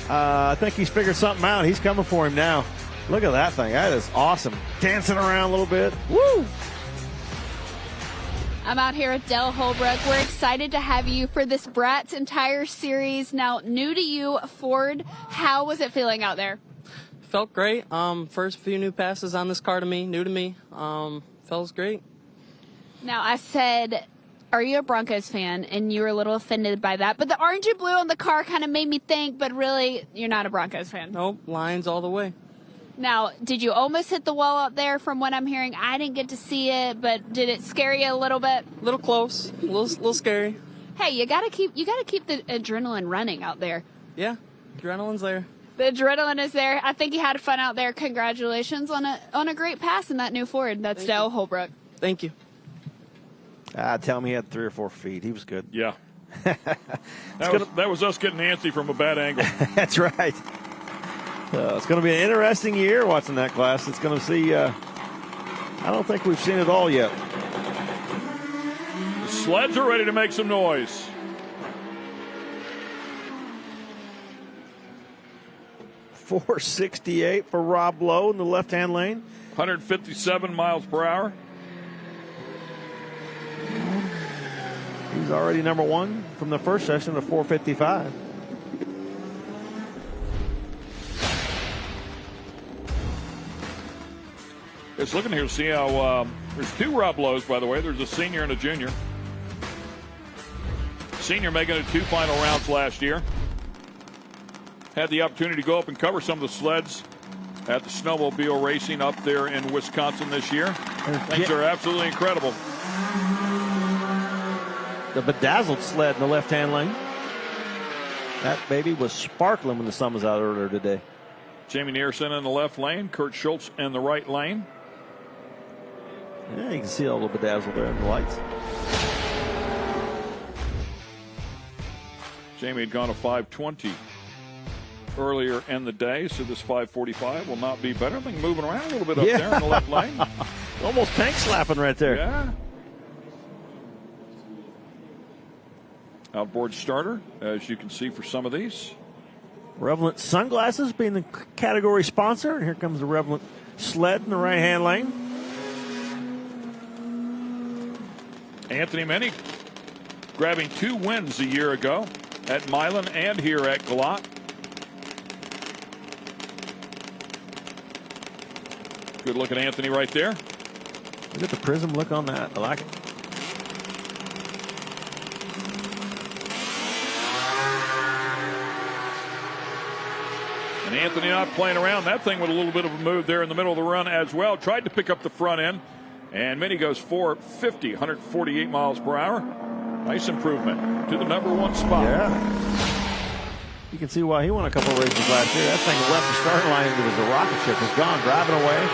I think he's figured something out. He's coming for him now. Look at that thing. That is awesome. Dancing around a little bit. Woo! I'm out here at Dale Holbrook. We're excited to have you for this Bratz entire series. Now, new to you, Ford, how was it feeling out there? Felt great. First few new passes on this car to me, new to me. Feels great. Now, I said, are you a Broncos fan? And you were a little offended by that. But the orange and blue on the car kind of made me think, but really, you're not a Broncos fan. Nope, Lions all the way. Now, did you almost hit the wall out there from what I'm hearing? I didn't get to see it, but did it scare you a little bit? A little close, a little scary. Hey, you gotta keep the adrenaline running out there. Yeah, adrenaline's there. The adrenaline is there. I think you had fun out there. Congratulations on a great pass in that new Ford. That's Dale Holbrook. Thank you. Tell me he had 3 or 4 feet. He was good. Yeah. That was us getting antsy from a bad angle. That's right. It's going to be an interesting year watching that class. It's going to see, I don't think we've seen it all yet. The sleds are ready to make some noise. 468 for Rob Lowe in the left-hand lane. 157 miles per hour. He's already number one from the first session of 455. Just looking here to see how there's two Rob Lowe's, by the way. There's a senior and a junior. Senior making it 2 final rounds last year. Had the opportunity to go up and cover some of the sleds at the snowmobile racing up there in Wisconsin this year. Things are absolutely incredible. The bedazzled sled in the left-hand lane. That baby was sparkling when the sun was out earlier today. Jamie Neerson in the left lane. Kurt Schultz in the right lane. Yeah, you can see all the bedazzle there in the lights. Jamie had gone to 520 earlier in the day, so this 545 will not be better. I think moving around a little bit up there in the left lane. Almost tank slapping right there. Yeah. Outboard starter, as you can see for some of these. Revelant Sunglasses being the category sponsor. Here comes the Revelant sled in the right-hand lane. Anthony Minnie grabbing 2 wins a year ago at Milan and here at Galot. Good look at Anthony right there. Look at the prism look on that. I like it. And Anthony not playing around. That thing with a little bit of a move there in the middle of the run as well. Tried to pick up the front end. And Minnie goes 450, 148 miles per hour. Nice improvement to the number 1 spot. Yeah. You can see why he won a couple of races last year. That thing left the starting line and it was a rocket ship. Was gone, driving away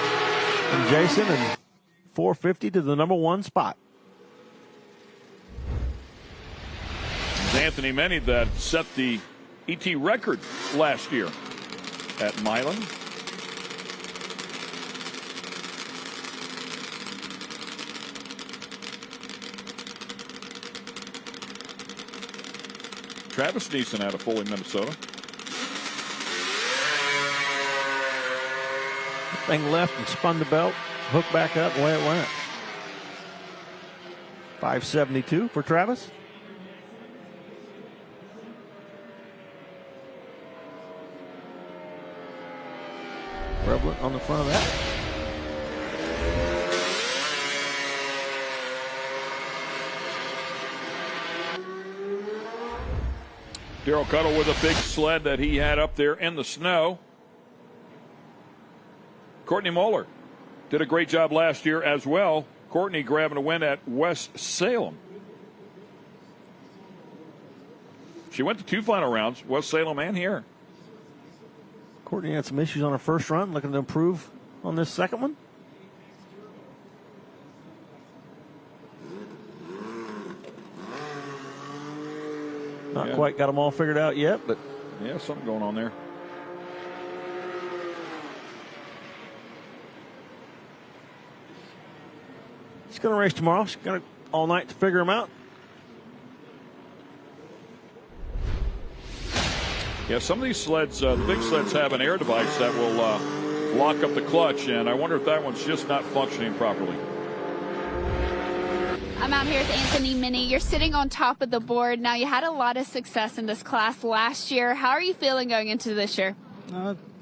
from Jason, and 450 to the number 1 spot. It's Anthony Minnie that set the ET record last year at Milan. Travis Neeson out of Foley, Minnesota. Thing left and spun the belt, hooked back up, away it went. 572 for Travis. Revelant on the front of that. Daryl Cuttle with a big sled that he had up there in the snow. Courtney Moeller did a great job last year as well. Courtney grabbing a win at West Salem. She went to 2 final rounds, West Salem and here. Courtney had some issues on her first run, looking to improve on this second one. Not quite got them all figured out yet, but yeah, something going on there. She's going to race tomorrow. She's got all night to figure them out. Yeah, some of these sleds, the big sleds have an air device that will lock up the clutch, and I wonder if that one's just not functioning properly. I'm out here with Anthony Minnie. You're sitting on top of the board. Now, you had a lot of success in this class last year. How are you feeling going into this year?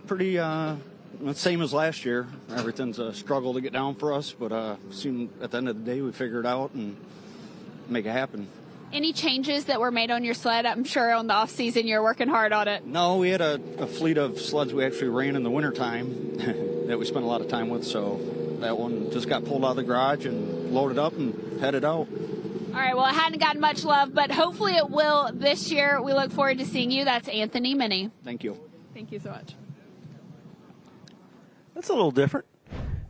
Pretty same as last year. Everything's a struggle to get down for us, but soon at the end of the day, we figure it out and make it happen. Any changes that were made on your sled? I'm sure on the off season you're working hard on it. No, we had a fleet of sleds we actually ran in the wintertime that we spent a lot of time with, so that one just got pulled out of the garage and loaded up and headed out. All right, well, it hadn't gotten much love, but hopefully it will this year. We look forward to seeing you. That's Anthony Minnie. Thank you. Thank you so much. That's a little different.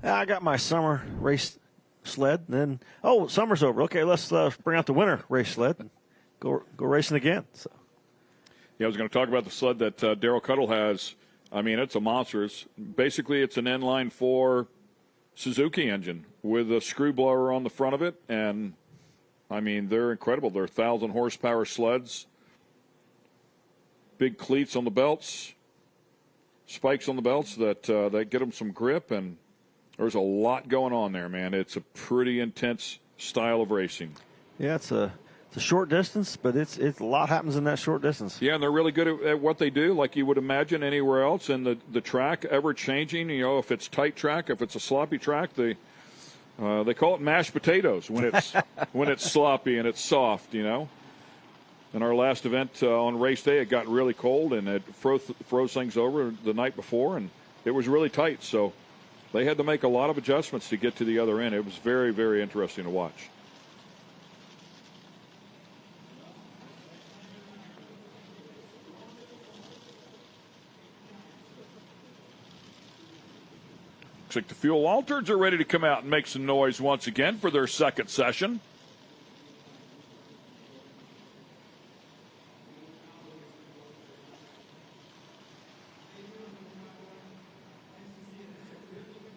I got my summer race sled, and then, summer's over. Okay, let's bring out the winter race sled and go racing again. So. Yeah, I was going to talk about the sled that Daryl Cuttle has. I mean, it's a monster. Basically, it's an inline 4 Suzuki engine with a screw blower on the front of it, and I mean, they're incredible. They're 1,000 horsepower sleds, big cleats on the belts, spikes on the belts that get them some grip, and there's a lot going on there, man. It's a pretty intense style of racing. Yeah, it's a short distance, but it's a lot happens in that short distance. Yeah, and they're really good at what they do, like you would imagine anywhere else. And the track ever changing. You know, if it's tight track, if it's a sloppy track, they call it mashed potatoes when it's when it's sloppy and it's soft. You know. In our last event on race day, it got really cold and it froze things over the night before, and it was really tight. So they had to make a lot of adjustments to get to the other end. It was very, very interesting to watch. Looks like the fuel altereds are ready to come out and make some noise once again for their second session.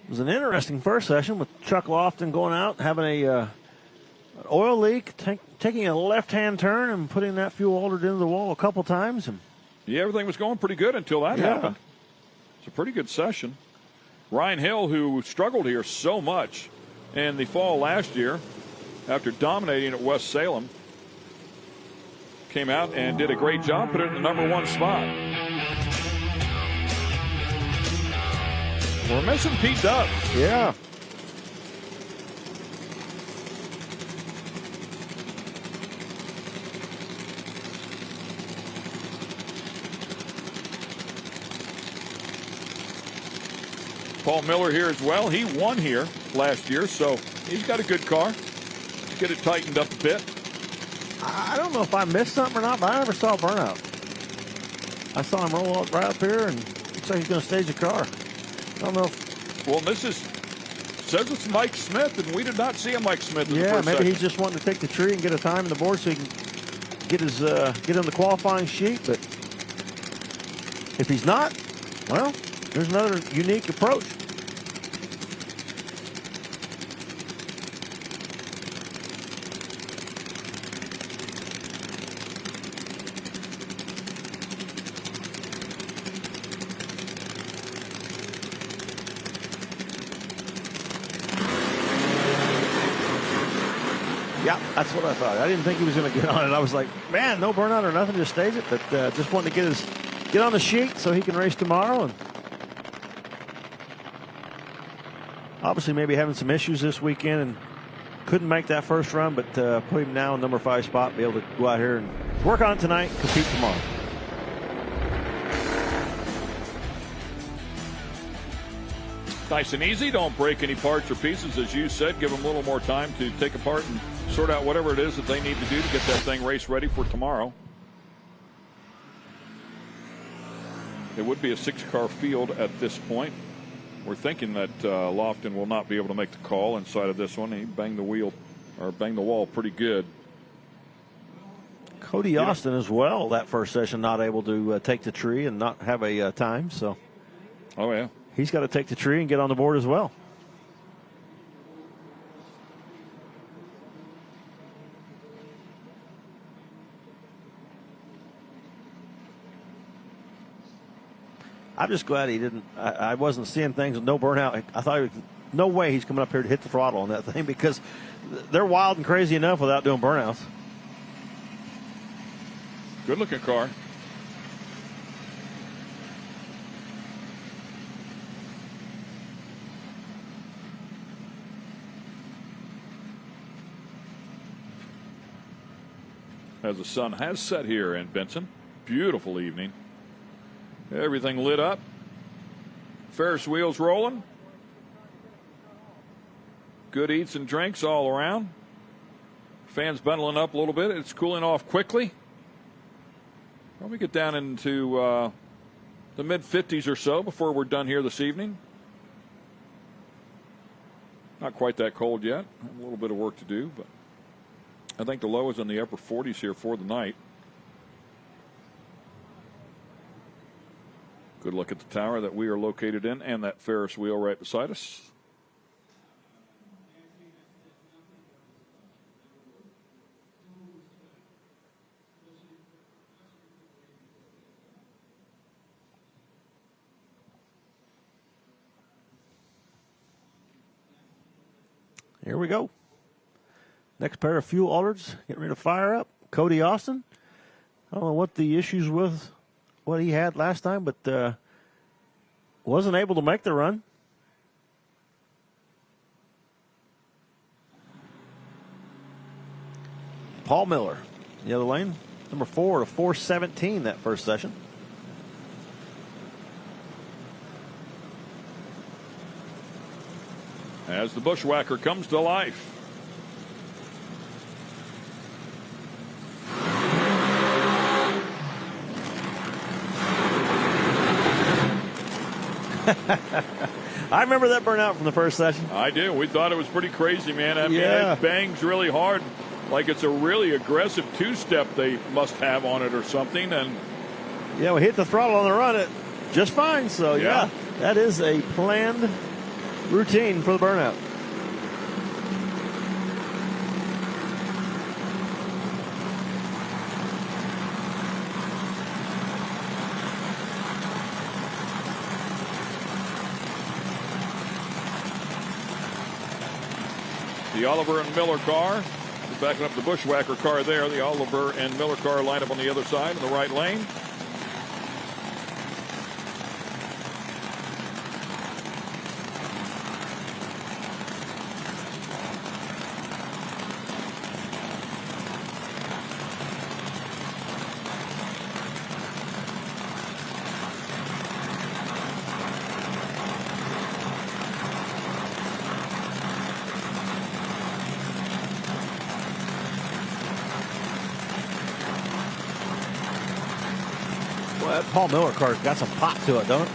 It was an interesting first session with Chuck Lofton going out, having an oil leak, taking a left-hand turn and putting that fuel altered into the wall a couple times. And yeah, everything was going pretty good until that happened. It's a pretty good session. Ryan Hill, who struggled here so much in the fall last year after dominating at West Salem, came out and did a great job, put it in the number 1 spot. We're missing Pete Dove. Yeah. Paul Miller here as well. He won here last year, so he's got a good car. Get it tightened up a bit. I don't know if I missed something or not, but I never saw a burnout. I saw him roll up right up here, and looks like he's going to stage a car. I don't know if... Well, says it's Mike Smith, and we did not see a Mike Smith in the yeah, first maybe section. he's just wanting to take the tree and get a time on the board so he can get his get on the qualifying sheet. But if he's not, well, there's another unique approach. Yeah, that's what I thought. I didn't think he was going to get on it. I was like, man, no burnout or nothing, just stage it. But just wanted to get on the sheet so he can race tomorrow. And obviously maybe having some issues this weekend and couldn't make that first run, but put him now in number 5 spot, be able to go out here and work on it tonight, compete tomorrow. Nice and easy. Don't break any parts or pieces, as you said. Give them a little more time to take apart and sort out whatever it is that they need to do to get that thing race ready for tomorrow. It would be a 6-car field at this point. We're thinking that Lofton will not be able to make the call inside of this one. He banged the wall pretty good. Cody Austin as well, that first session, not able to take the tree and not have a time. So, oh yeah, he's got to take the tree and get on the board as well. I'm just glad he didn't. I wasn't seeing things with no burnout. I thought no way he's coming up here to hit the throttle on that thing, because they're wild and crazy enough without doing burnouts. Good looking car. As the sun has set here in Benson. Beautiful evening. Everything lit up. Ferris wheels rolling. Good eats and drinks all around. Fans bundling up a little bit. It's cooling off quickly. Probably get down into the mid-50s or so before we're done here this evening. Not quite that cold yet. A little bit of work to do, but I think the low is in the upper 40s here for the night. Good look at the tower that we are located in and that Ferris wheel right beside us. Here we go. Next pair of fuel altereds getting ready to fire up. Cody Austin. I don't know what the issues with what he had last time, but wasn't able to make the run. Paul Miller, the other lane, number 4 to 417 that first session. As the Bushwhacker comes to life. I remember that burnout from the first session. I do. We thought it was pretty crazy, man. I mean, Yeah. it bangs really hard, like it's a really aggressive two-step they must have on it or something. And yeah, we hit the throttle on the run it just fine. So yeah, that is a planned routine for the burnout. the Oliver and Miller car, backing up the Bushwhacker car there. The Oliver and Miller car line up on the other side in the right lane. That Paul Miller car's got some pop to it, don't it?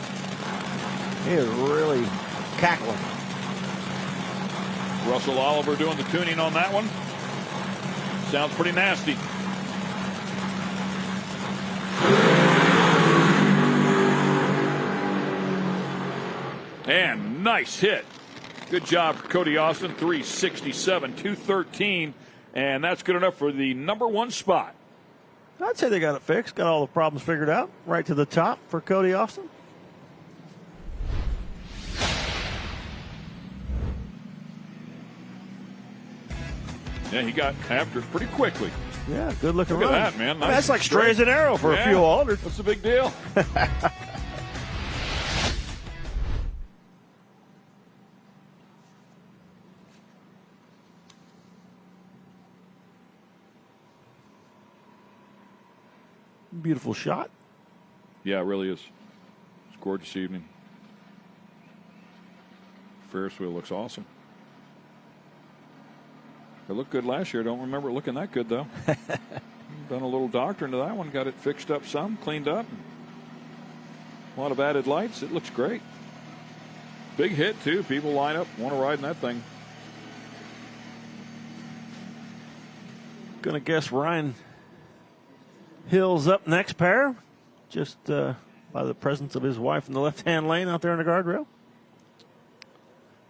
He is really cackling. Russell Oliver doing the tuning on that one. Sounds pretty nasty. And nice hit. Good job for Cody Austin. 367, 213. And that's good enough for the #1 spot. I'd say they got it fixed, got all the problems figured out. Right to the top for Cody Austin. Yeah, he got after it pretty quickly. Yeah, good looking Look run. at that, man. I mean, that's like straight as an arrow for a fuel altered. What's the big deal? Beautiful shot. Yeah, it really is. It's a gorgeous evening. Ferris wheel looks awesome. It looked good last year. I don't remember it looking that good, though. Done a little doctoring to that one. Got it fixed up some, cleaned up. A lot of added lights. It looks great. Big hit, too. People line up, want to ride in that thing. Gonna guess Ryan Hill's up next pair, just by the presence of his wife in the left-hand lane out there in the guardrail.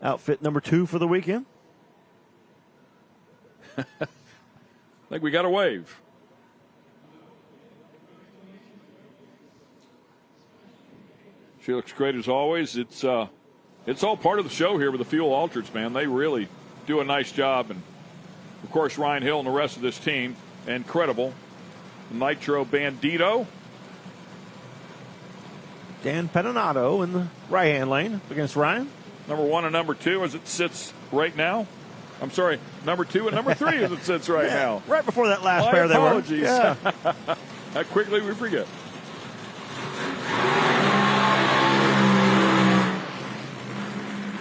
Outfit number 2 for the weekend. I think we got a wave. She looks great as always. It's all part of the show here with the fuel altereds, man. They really do a nice job. And, of course, Ryan Hill and the rest of this team, incredible. Nitro Bandito. Dan Pettinato in the right-hand lane against Ryan. #1 and #2 as it sits right now. I'm sorry, #2 and #3 as it sits right now. Right before that last My pair they were. apologies. Yeah. How quickly we forget.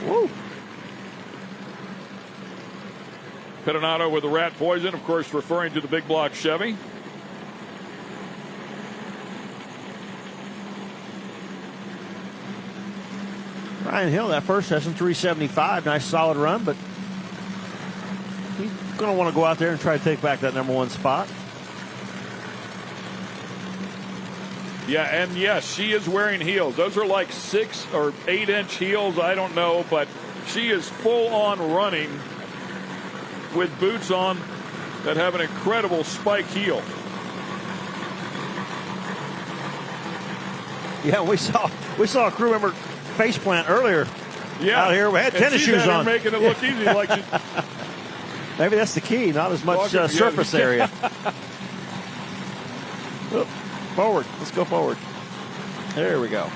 Woo. Pettinato with the rat poison, of course, referring to the big block Chevy. Ryan Hill, that first session, 375. Nice solid run, but he's going to want to go out there and try to take back that #1 spot. Yeah, and yes, she is wearing heels. Those are like 6 or 8 inch heels. I don't know, but she is full on running with boots on that have an incredible spike heel. Yeah, we saw a crew member faceplant earlier out here. We had And tennis she's shoes out here on. making it look easy. Like she, Maybe that's the key, not as much Walking, surface yeah. area. Oop, forward. Let's go forward. There we go.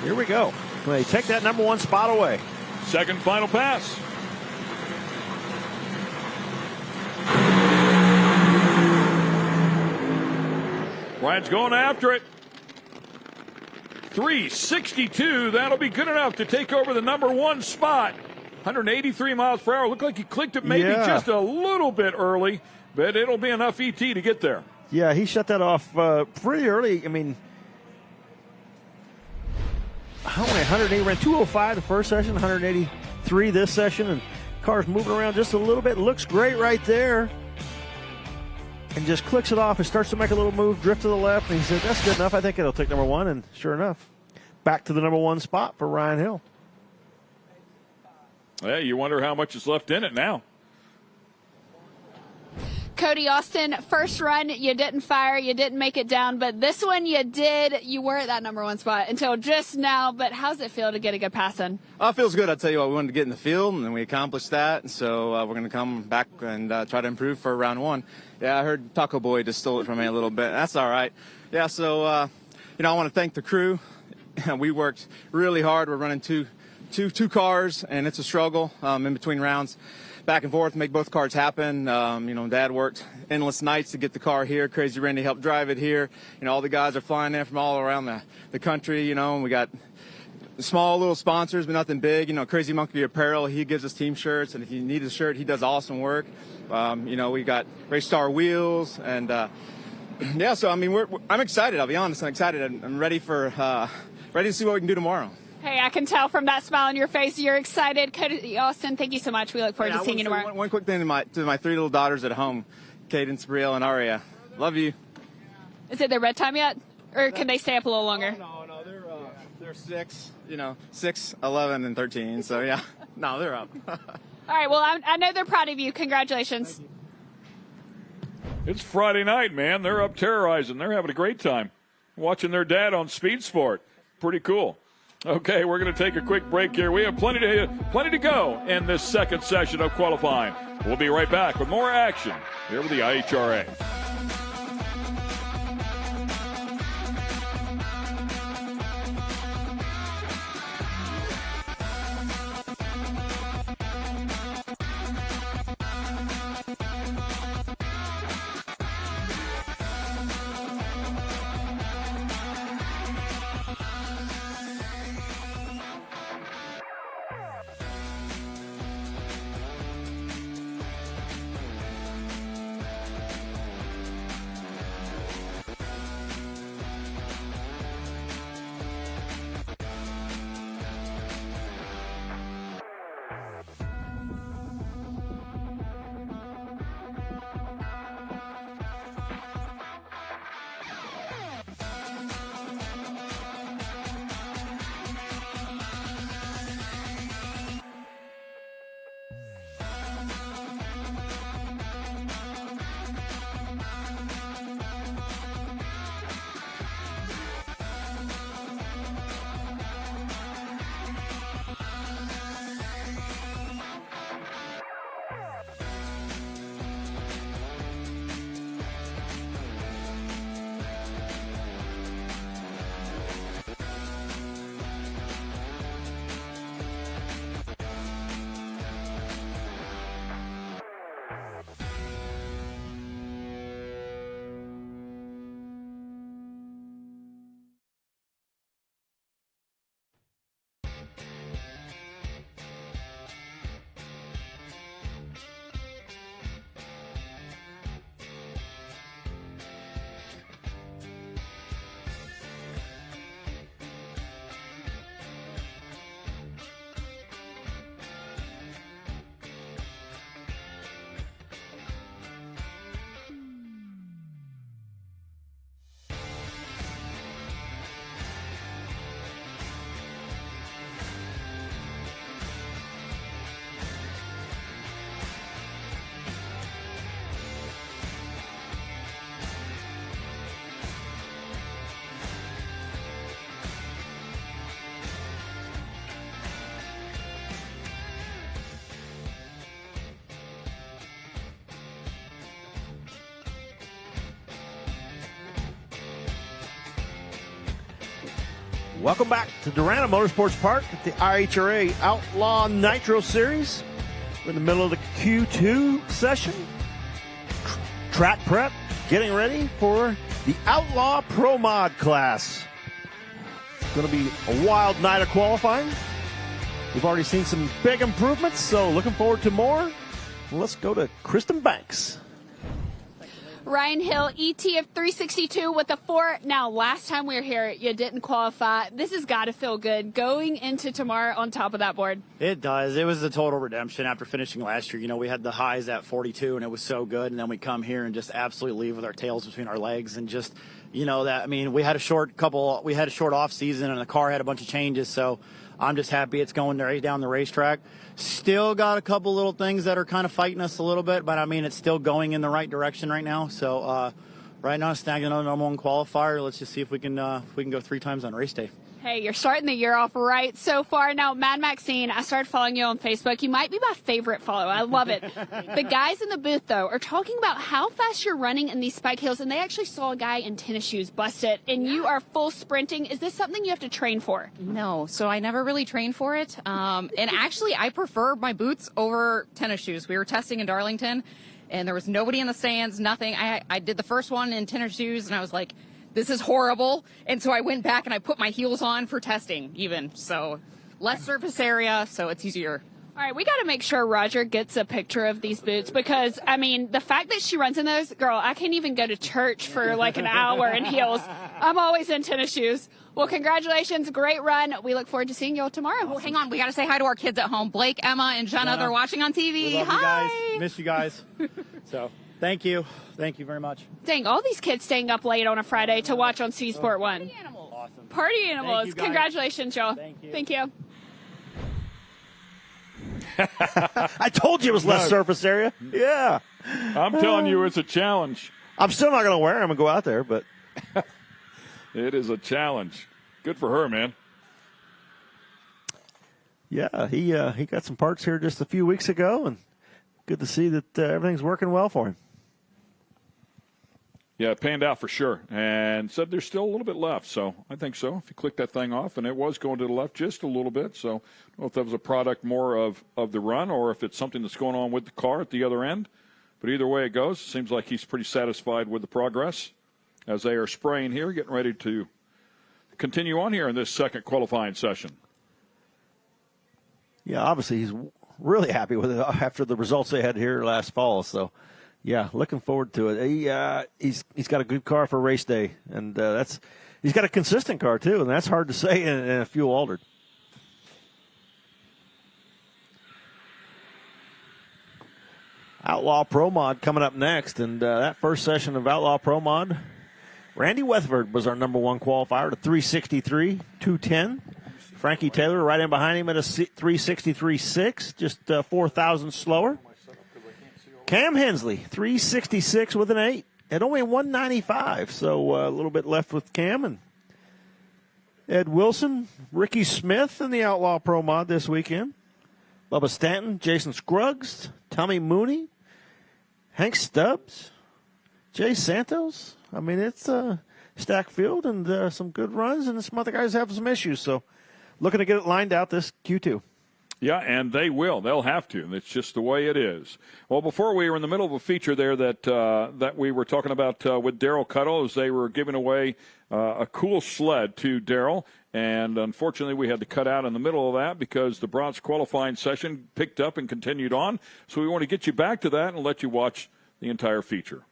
Here we go. They take that number 1 spot away. second final pass. Ryan's going after it. 362. That'll be good enough to take over the number 1 spot. 183 miles per hour. Looked like he clicked it maybe just a little bit early, but it'll be enough ET to get there. Yeah, he shut that off pretty early. I mean, how many? 180, ran 205 the first session, 183 this session, and car's moving around just a little bit. Looks great right there. And just clicks it off and starts to make a little move, drift to the left, and he said, that's good enough. I think it'll take number 1, and sure enough, back to the number 1 spot for Ryan Hill. Yeah, you wonder how much is left in it now. Cody Austin, first run, you didn't fire, you didn't make it down, but this one you did. You were at that number 1 spot until just now, but how's it feel to get a good pass in? It feels good. I tell you what, we wanted to get in the field, and we accomplished that, and so we're going to come back and try to improve for round 1. Yeah, I heard Taco Boy just stole it from me a little bit. That's all right. Yeah, so, I want to thank the crew. We worked really hard. We're running two cars, and it's a struggle in between rounds. Back and forth, make both cars happen. Dad worked endless nights to get the car here. Crazy Randy helped drive it here. All the guys are flying in from all around the country, and we got small little sponsors, but nothing big. Crazy Monkey Apparel, he gives us team shirts, and if you need a shirt, he does awesome work. We got Race Star wheels, and so I'm excited. I'll be honest, I'm excited. I'm ready to see what we can do tomorrow. Hey, I can tell from that smile on your face you're excited. Cody Austin, thank you so much. We look forward to seeing you tomorrow. One quick thing to my 3 little daughters at home, Cadence, Brielle, and Aria. Love you. Is it their bedtime yet? Or can they stay up a little longer? No, they're 6, 6, 11, and 13. So, yeah. No, they're up. All right, well, I know they're proud of you. Congratulations. It's Friday night, man. They're up terrorizing. They're having a great time watching their dad on Speed Sport. Pretty cool. Okay, we're going to take a quick break here. We have plenty to go in this second session of qualifying. We'll be right back with more action here with the IHRA. Welcome back to Darana Motorsports Park at the IHRA Outlaw Nitro Series. We're in the middle of the Q2 session. Track prep, getting ready for the Outlaw Pro Mod class. It's going to be a wild night of qualifying. We've already seen some big improvements, so looking forward to more. Let's go to Kristen Banks. Ryan Hill, ET of 362 with a 4. Now, last time we were here, you didn't qualify. This has got to feel good going into tomorrow on top of that board. It does. It was a total redemption after finishing last year. You know, we had the highs at 42, and it was so good. And then we come here and just absolutely leave with our tails between our legs. And just, you know, that, I mean, we had a short off season, and the car had a bunch of changes. So I'm just happy it's going right down the racetrack. Still got a couple little things that are kind of fighting us a little bit, but I mean, it's still going in the right direction right now. So right now, snagging another number one qualifier. Let's just see if we can go 3 times on race day. Hey, you're starting the year off right so far. Now, Mad Maxine, I started following you on Facebook. You might be my favorite follow. I love it. The guys in the booth, though, are talking about how fast you're running in these spike hills, and they actually saw a guy in tennis shoes bust it, and you are full sprinting. Is this something you have to train for? No, so I never really trained for it. And actually, I prefer my boots over tennis shoes. We were testing in Darlington, and there was nobody in the stands, nothing. I did the first one in tennis shoes, and I was like, this is horrible. And so I went back and I put my heels on for testing even. So less surface area, so it's easier. All right, we got to make sure Roger gets a picture of these boots because, I mean, the fact that she runs in those, girl, I can't even go to church for like an hour in heels. I'm always in tennis shoes. Well, congratulations. Great run. We look forward to seeing you all tomorrow. Well, hang on. We got to say hi to our kids at home. Blake, Emma, and Jenna. They're watching on TV. We love hi. you guys. Miss you guys. So thank you. Thank you very much. Dang, all these kids staying up late on a Friday to watch on C Sport 1. Party animals. Awesome. Party animals. Thank you, guys. Congratulations, y'all. Thank you. Thank you. I told you it was less surface area. Yeah. I'm telling you, it's a challenge. I'm still not going to wear them and go out there, but it is a challenge. Good for her, man. Yeah, he got some parts here just a few weeks ago, and good to see that everything's working well for him. Yeah, it panned out for sure. And said there's still a little bit left, so I think so. If you click that thing off, and it was going to the left just a little bit, so I don't know if that was a product more of the run or if it's something that's going on with the car at the other end. But either way it goes, it seems like he's pretty satisfied with the progress as they are spraying here, getting ready to continue on here in this second qualifying session. Yeah, obviously he's really happy with it after the results they had here last fall. So, yeah, looking forward to it. He's got a good car for race day, and he's got a consistent car too, and that's hard to say in a fuel altered. Outlaw Pro Mod coming up next, and that first session of Outlaw Pro Mod, Randy Weatherford was our number one qualifier to 363, 210. Frankie Taylor right in behind him at a 363.6, just 4,000 slower. Cam Hensley, 366 with an 8 at only 195, so a little bit left with Cam. And Ed Wilson, Ricky Smith in the Outlaw Pro Mod this weekend. Bubba Stanton, Jason Scruggs, Tommy Mooney, Hank Stubbs, Jay Santos. I mean, it's a stacked field and some good runs, and some other guys have some issues. So looking to get it lined out this Q2. Yeah, and they will. They'll have to. It's just the way it is. Well, before we were in the middle of a feature there that we were talking about with Daryl Cuttle as they were giving away a cool sled to Daryl. And unfortunately, we had to cut out in the middle of that because the bronze qualifying session picked up and continued on. So we want to get you back to that and let you watch the entire feature.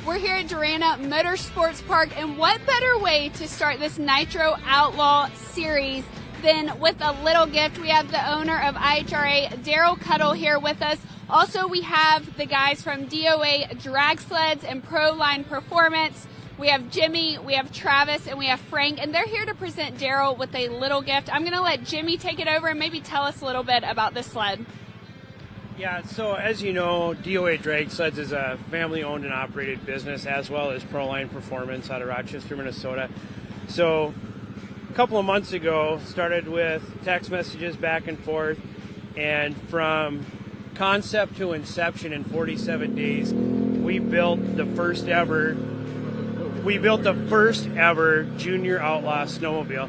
We're here at Darana Motorsports Park, and what better way to start this Nitro Outlaw Series than with a little gift? We have the owner of IHRA, Daryl Cuttle, here with us. Also, we have the guys from DOA Drag Sleds and Pro Line Performance. We have Jimmy, we have Travis, and we have Frank, and they're here to present Daryl with a little gift. I'm going to let Jimmy take it over and maybe tell us a little bit about this sled. Yeah, so as you know, DOA Drag Sleds is a family-owned and operated business, as well as Pro Line Performance out of Rochester, Minnesota. So a couple of months ago, started with text messages back and forth, and from concept to inception in 47 days, we built the first ever junior outlaw snowmobile.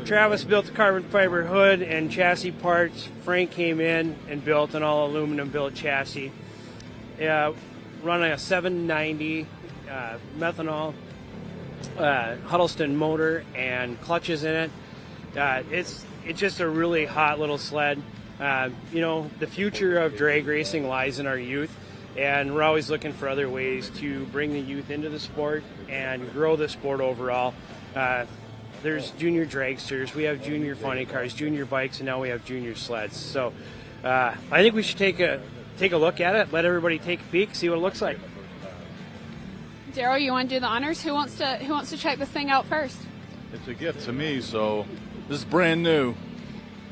Travis built the carbon fiber hood and chassis parts. Frank came in and built an all aluminum built chassis. Running a 790 methanol Huddleston motor and clutches in it. It's just a really hot little sled. The future of drag racing lies in our youth, and we're always looking for other ways to bring the youth into the sport and grow the sport overall. There's junior dragsters, we have junior funny cars, junior bikes, and now we have junior sleds. So I think we should take a look at it, let everybody take a peek, see what it looks like. Daryl, you want to do the honors? Who wants to check this thing out first? It's a gift to me, so this is brand new.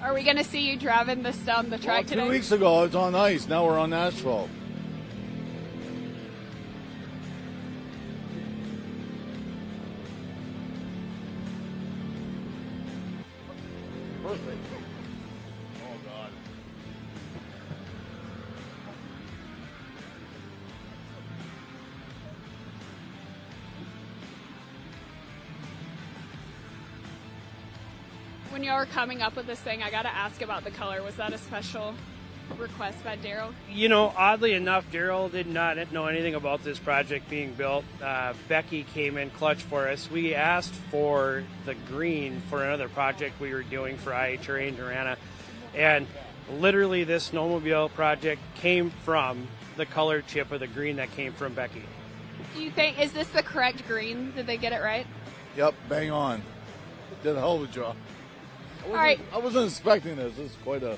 Are we going to see you driving this down the track today? 2 weeks ago, it's on ice. Now we're on asphalt. Perfect. Oh, God. When you were coming up with this thing, I got to ask about the color. Was that a special request by Daryl? Oddly enough, Daryl did not know anything about this project being built. Becky came in clutch for us. We asked for the green for another project we were doing for IHRA and Darana, and literally this snowmobile project came from the color chip of the green that came from Becky. Do you think, is this the correct green? Did they get it right? Yep, bang on. Did a hell of a job. I wasn't expecting this. This is quite a...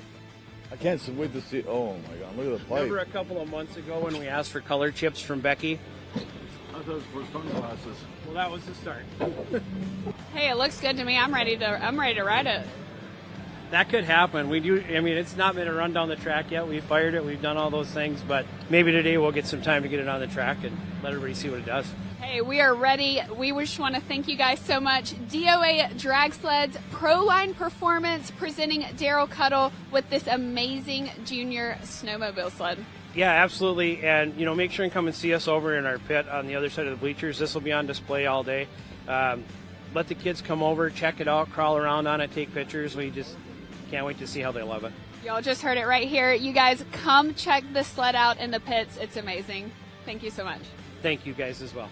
I can't wait to see... Oh, my God. Look at the pipe. Remember a couple of months ago when we asked for color chips from Becky? I thought it was for sunglasses. Well, that was the start. Hey, it looks good to me. I'm ready to ride it. That could happen. It's not been a run down the track yet. We fired it. We've done all those things. But maybe today we'll get some time to get it on the track and let everybody see what it does. Hey, we are ready. We just want to thank you guys so much. DOA Drag Sleds Pro Line Performance presenting Daryl Cuddle with this amazing junior snowmobile sled. Yeah, absolutely. And, make sure and come and see us over in our pit on the other side of the bleachers. This will be on display all day. Let the kids come over, check it out, crawl around on it, take pictures. We just can't wait to see how they love it. Y'all just heard it right here. You guys come check this sled out in the pits. It's amazing. Thank you so much. Thank you guys as well.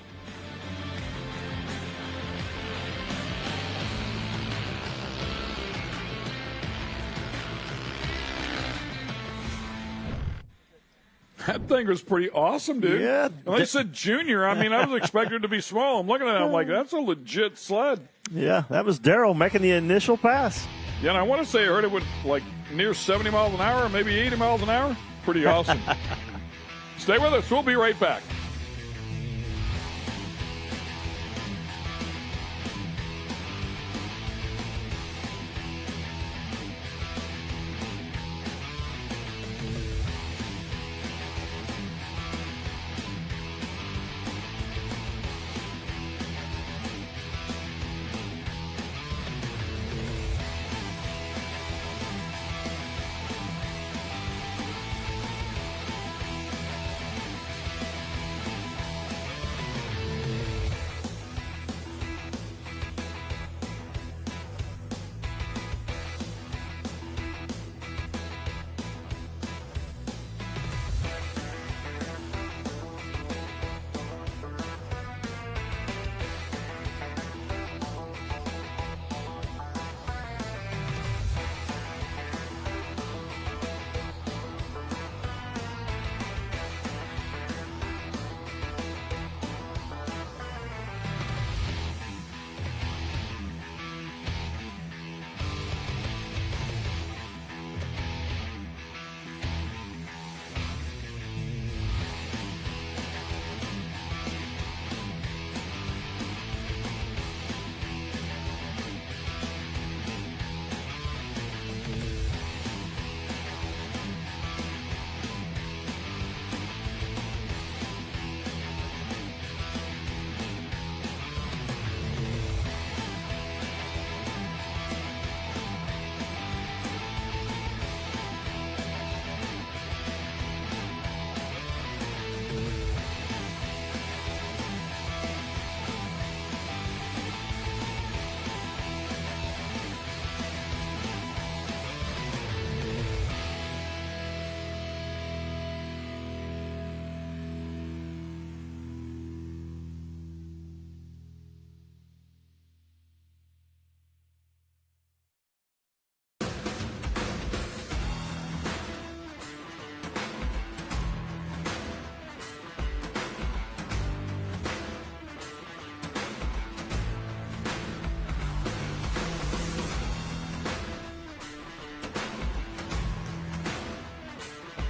That thing was pretty awesome, dude. Yeah. When they said junior, I was expecting it to be small. I'm looking at it, I'm like, that's a legit sled. Yeah, that was Daryl making the initial pass. Yeah, and I want to say I heard it would near 70 miles an hour, maybe 80 miles an hour. Pretty awesome. Stay with us. We'll be right back.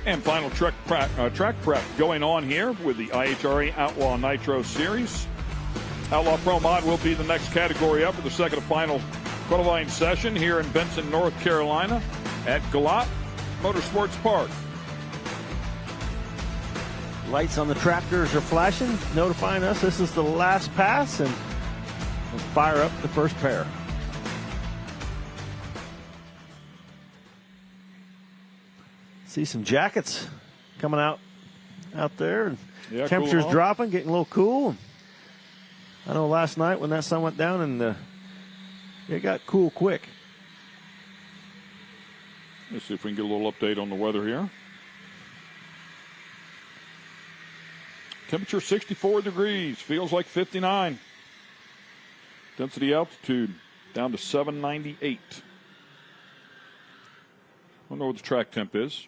And final track prep going on here with the IHRA Outlaw Nitro Series. Outlaw Pro Mod will be the next category up for the second and final qualifying session here in Benson, North Carolina at Galot Motorsports Park. Lights on the tractors are flashing, notifying us this is the last pass, and we'll fire up the first pair. See some jackets coming out there, and temperatures dropping, getting a little cool. I know last night when that sun went down, and it got cool quick. Let's see if we can get a little update on the weather here. Temperature 64 degrees, feels like 59. Density altitude down to 798. I don't know what the track temp is.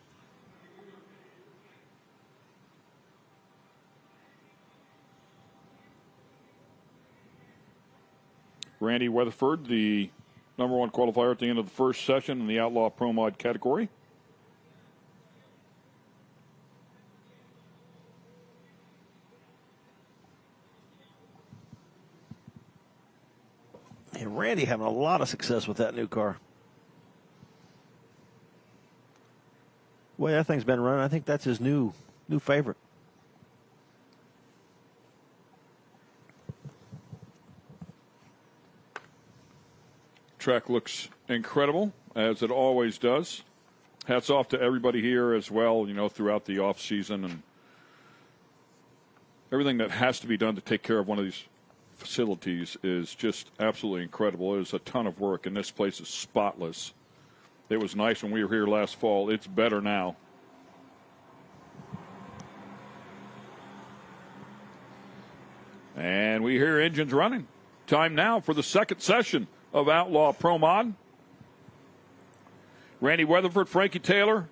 Randy Weatherford, the #1 qualifier at the end of the first session in the Outlaw Pro Mod category. And Randy having a lot of success with that new car. The way that thing's been running, I think that's his new favorite. Track looks incredible, as it always does. Hats off to everybody here as well, throughout the off season and everything that has to be done to take care of one of these facilities is just absolutely incredible. It is a ton of work, and this place is spotless. It was nice when we were here last fall. It's better now. And we hear engines running. Time now for the second session of Outlaw Pro Mod. Randy Weatherford, Frankie Taylor,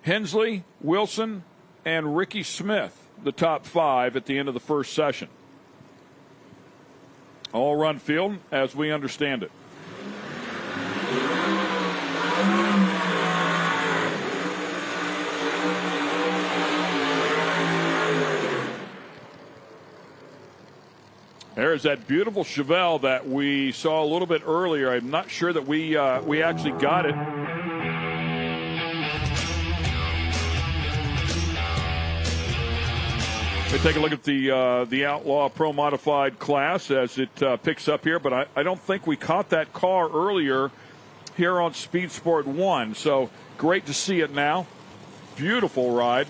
Hensley, Wilson, and Ricky Smith, the top 5 at the end of the first session. All run field as we understand it. There's that beautiful Chevelle that we saw a little bit earlier. I'm not sure that we actually got it. We take a look at the Outlaw Pro Modified class as it picks up here, but I don't think we caught that car earlier here on Speed Sport 1. So great to see it now. Beautiful ride.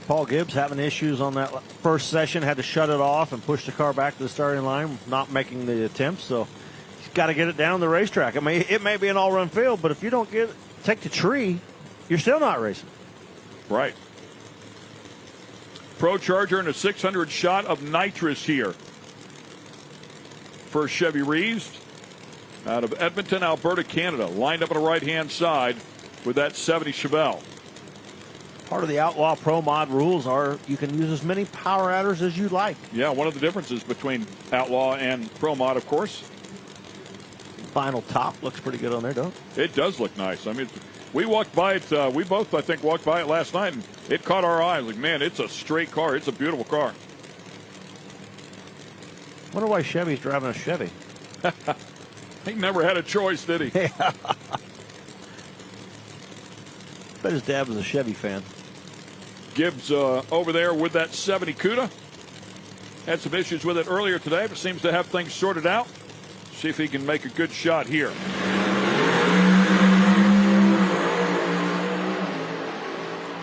Paul Gibbs having issues on that first session, had to shut it off and push the car back to the starting line, not making the attempt. So he's got to get it down the racetrack. I mean, it may be an all-run field, but if you don't take the tree, you're still not racing. Right. Pro Charger and a 600 shot of nitrous here. First Chevy Reeves out of Edmonton, Alberta, Canada, lined up on the right-hand side with that 70 Chevelle. Part of the Outlaw Pro Mod rules are you can use as many power adders as you like. Yeah, one of the differences between Outlaw and Pro Mod, of course. Final top looks pretty good on there, don't it? It does look nice. I mean, we walked by it. We both, I think, walked by it last night, and it caught our eye. Like, man, it's a straight car. It's a beautiful car. Wonder why Chevy's driving a Chevy. He never had a choice, did he? Yeah. Bet his dad was a Chevy fan. Gibbs over there with that 70 CUDA. Had some issues with it earlier today, but seems to have things sorted out. See if he can make a good shot here.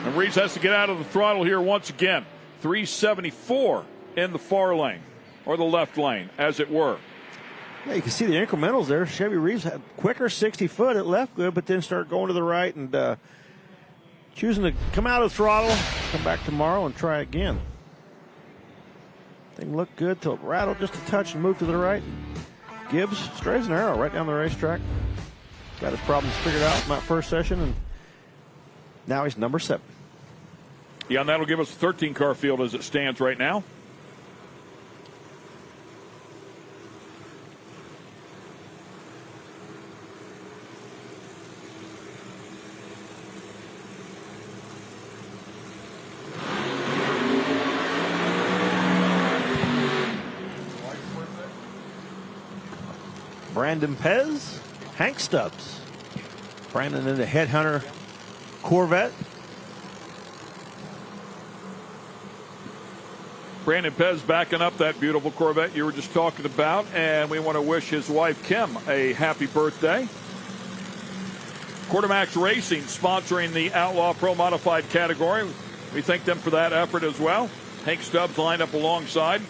And Reeves has to get out of the throttle here once again. 374 in the far lane, or the left lane, as it were. Yeah, you can see the incrementals there. Chevy Reeves had quicker 60 foot. It left good, but then started going to the right and choosing to come out of the throttle, come back tomorrow and try again. Thing looked good till it rattled just a touch and moved to the right. Gibbs, straight as an arrow, right down the racetrack. Got his problems figured out in that first session, and now he's number 7. Yeah, and that'll give us a 13-car field as it stands right now. Brandon Pez, Hank Stubbs. Brandon in the Headhunter Corvette. Brandon Pez backing up that beautiful Corvette you were just talking about, and we want to wish his wife Kim a happy birthday. Quartermax Racing sponsoring the Outlaw Pro Modified category. We thank them for that effort as well. Hank Stubbs lined up alongside.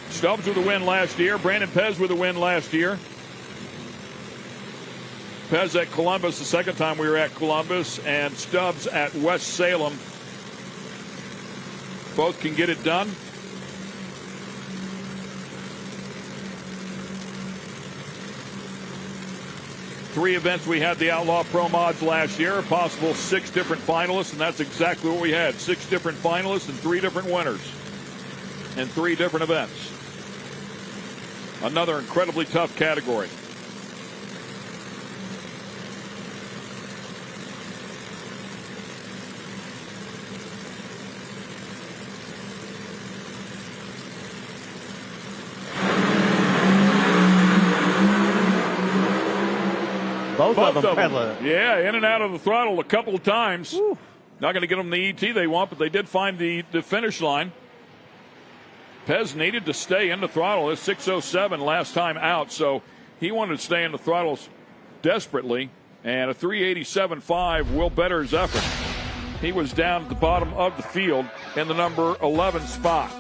Stubbs with a win last year. Brandon Pez with a win last year. Pez at Columbus the second time we were at Columbus, and Stubbs at West Salem. Both can get it done. Three events we had the Outlaw Pro Mods last year, a possible 6 different finalists, and that's exactly what we had. 6 different finalists and 3 different winners in 3 different events. Another incredibly tough category. Both of them pedaling. Yeah, in and out of the throttle a couple of times. Woo. Not going to get them the ET they want, but they did find the finish line. Pez needed to stay in the throttle. It's 6:07 last time out, so he wanted to stay in the throttles desperately. And a 387.5 will better his effort. He was down at the bottom of the field in the number 11 spot.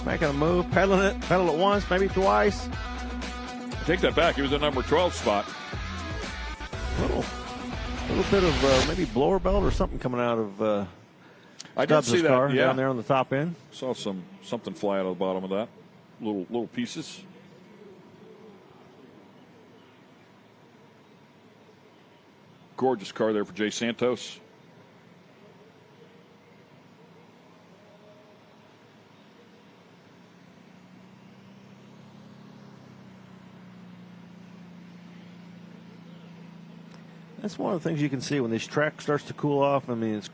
Making a move, pedaling it, pedal it once, maybe twice. I take that back. He was in number 12 spot. Little bit of maybe blower belt or something coming out of I did see that, car yeah. down there on the top end. Saw something fly out of the bottom of that. Little pieces. Gorgeous car there for Jay Santos. That's one of the things you can see when this track starts to cool off. I mean, it's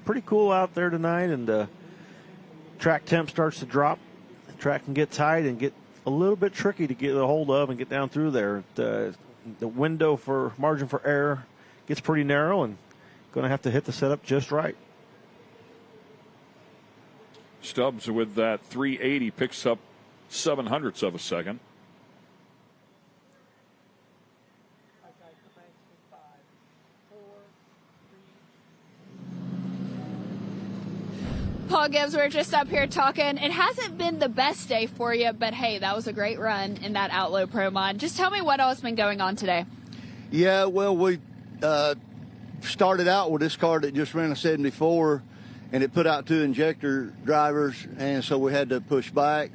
pretty cool out there tonight, and track temp starts to drop. The track can get tight and get a little bit tricky to get a hold of and get down through there. The window for margin for error gets pretty narrow, and going to have to hit the setup just right. Stubbs with that 380 picks up 0.07 of a second. Paul Gibbs, we're just up here talking. It hasn't been the best day for you, but hey, that was a great run in that Outlaw Pro Mod. Just tell me what else has been going on today. Yeah, well, we started out with this car that just ran a 74, and it put out 2 injector drivers, and so we had to push back.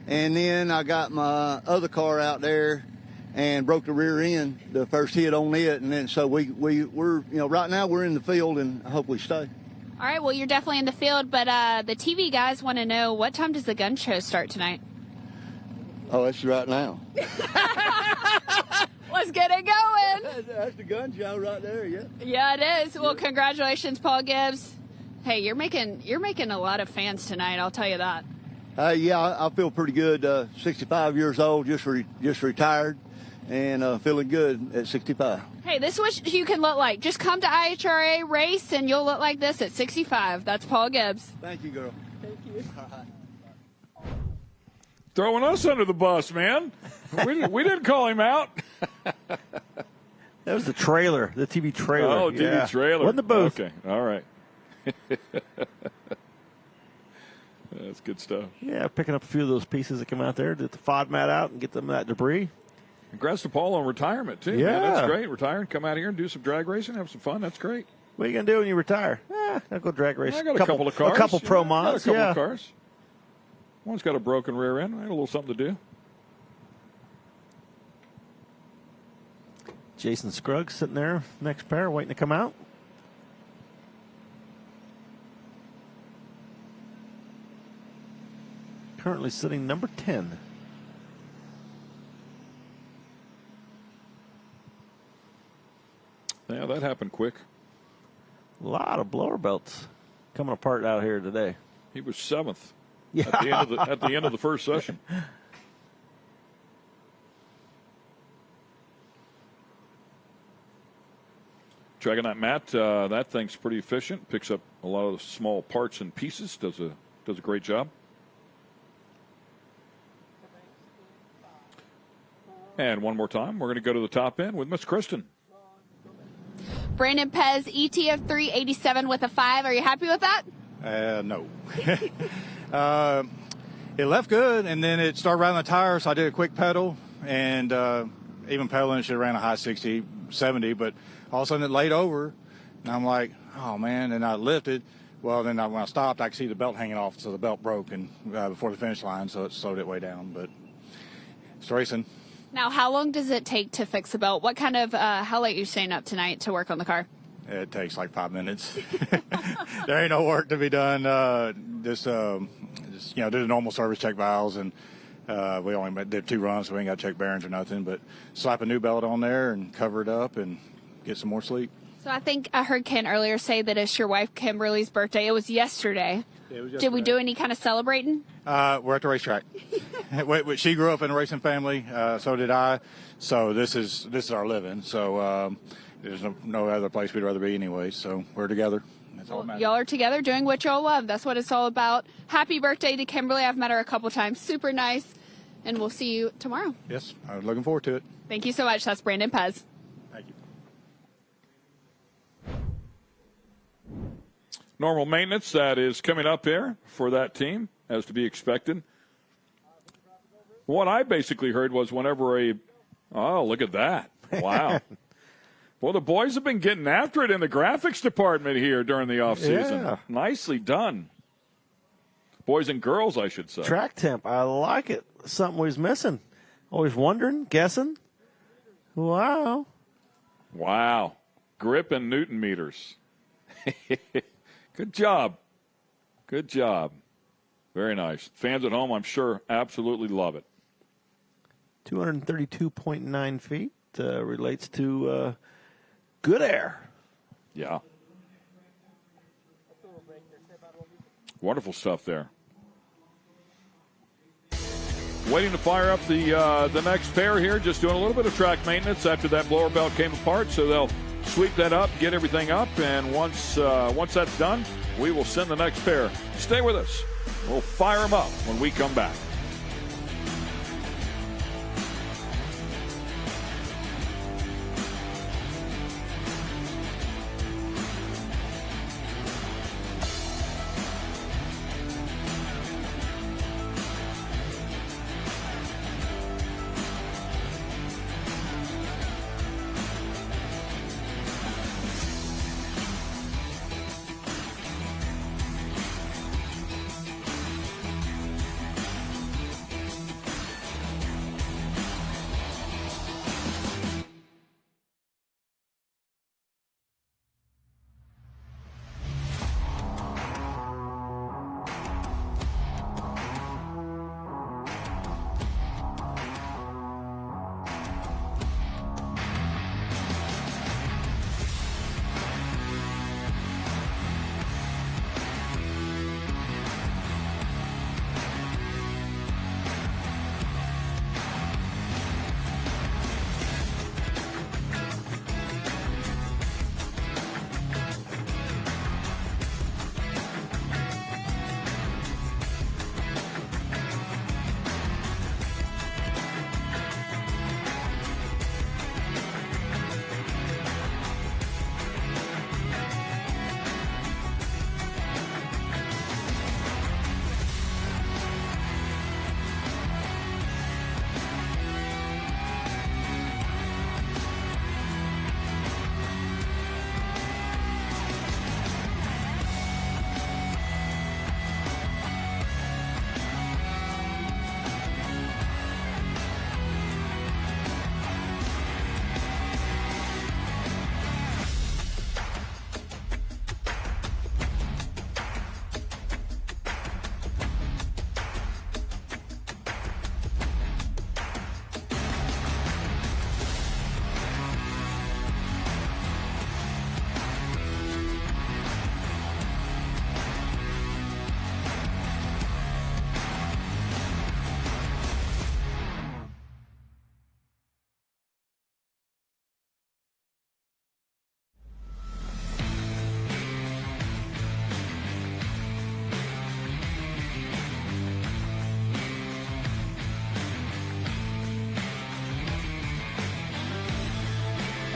And then I got my other car out there and broke the rear end, the first hit on it, and then so we're right now we're in the field, and I hope we stay. All right, well, you're definitely in the field, but the TV guys want to know, what time does the gun show start tonight? Oh, it's right now. Let's get it going. That's the gun show right there, yeah. Yeah, it is. Well, congratulations, Paul Gibbs. Hey, you're making a lot of fans tonight, I'll tell you that. Yeah, I feel pretty good. 65 years old, just retired, and feeling good at 65. Hey, this is what you can look like. Just come to IHRA race, and you'll look like this at 65. That's Paul Gibbs. Thank you, girl. Thank you. Throwing us under the bus, man. We didn't call him out. That was the trailer, the TV trailer. Oh, TV trailer. Wasn't the booth. Okay, all right. That's good stuff. Yeah, picking up a few of those pieces that come out there, get the FOD mat out and get them that debris. Congrats to Paul on retirement, too. Yeah. Man, that's great. Retiring, come out here and do some drag racing, have some fun. That's great. What are you going to do when you retire? I'll go drag race. I got a couple of cars. A couple pro mods. Got a couple of cars. One's got a broken rear end. I had a little something to do. Jason Scruggs sitting there, next pair, waiting to come out. Currently sitting number 10. Yeah, that happened quick. A lot of blower belts coming apart out here today. He was 7th Yeah. at the end of the first session. Checking that Matt, that thing's pretty efficient. Picks up a lot of the small parts and pieces. Does a great job. And one more time, we're going to go to the top end with Miss Kristen. Brandon Pez, ETF 387 with a 5. Are you happy with that? No. It left good, and then it started riding the tire, so I did a quick pedal, and even pedaling, it should have ran a high 60, 70, but all of a sudden it laid over, and I'm like, oh, man, and I lifted. Well, then when I stopped, I could see the belt hanging off, so the belt broke and before the finish line, so it slowed it way down, but it's racing. Now, how long does it take to fix a belt? What kind of, how late are you staying up tonight to work on the car? It takes like 5 minutes. There ain't no work to be done. Just did a normal service, check valves, and we only did 2 runs, so we ain't got to check bearings or nothing. But slap a new belt on there and cover it up and get some more sleep. So I think I heard Ken earlier say that it's your wife Kimberly's birthday. It was yesterday. Yeah, it was Did we do any kind of celebrating? We're at the racetrack. She grew up in a racing family, so did I. So this is our living. So there's no other place we'd rather be anyway. So we're together. That's all that matters. Y'all are together doing what y'all love. That's what it's all about. Happy birthday to Kimberly. I've met her a couple times. Super nice. And we'll see you tomorrow. Yes, I'm looking forward to it. Thank you so much. That's Brandon Pez. Thank you. Normal maintenance that is coming up here for that team, as to be expected. What I basically heard was whenever look at that. Wow. Well, the boys have been getting after it in the graphics department here during the offseason. Yeah. Nicely done. Boys and girls, I should say. Track temp, I like it. Something was missing. Always wondering, guessing. Wow. Wow. Grip and Newton meters. Good job. Good job. Very nice. Fans at home, I'm sure, absolutely love it. 232.9 feet relates to good air. Yeah. Wonderful stuff there. Waiting to fire up the next pair here. Just doing a little bit of track maintenance after that blower belt came apart. So they'll sweep that up, get everything up, and once that's done, we will send the next pair. Stay with us. We'll fire them up when we come back.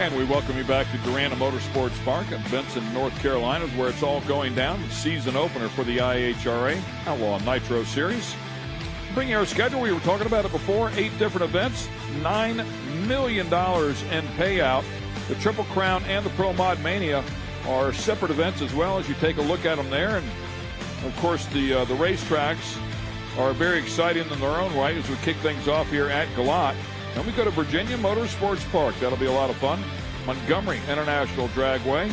And we welcome you back to Darana Motorsports Park in Benson, North Carolina, where it's all going down. The season opener for the IHRA Outlaw Nitro Series. Bringing our schedule, we were talking about it before, 8 different events, $9 million in payout. The Triple Crown and the Pro Mod Mania are separate events as well, as you take a look at them there. And, of course, the racetracks are very exciting in their own right as we kick things off here at Galat. Then we go to Virginia Motorsports Park. That'll be a lot of fun. Montgomery International Dragway.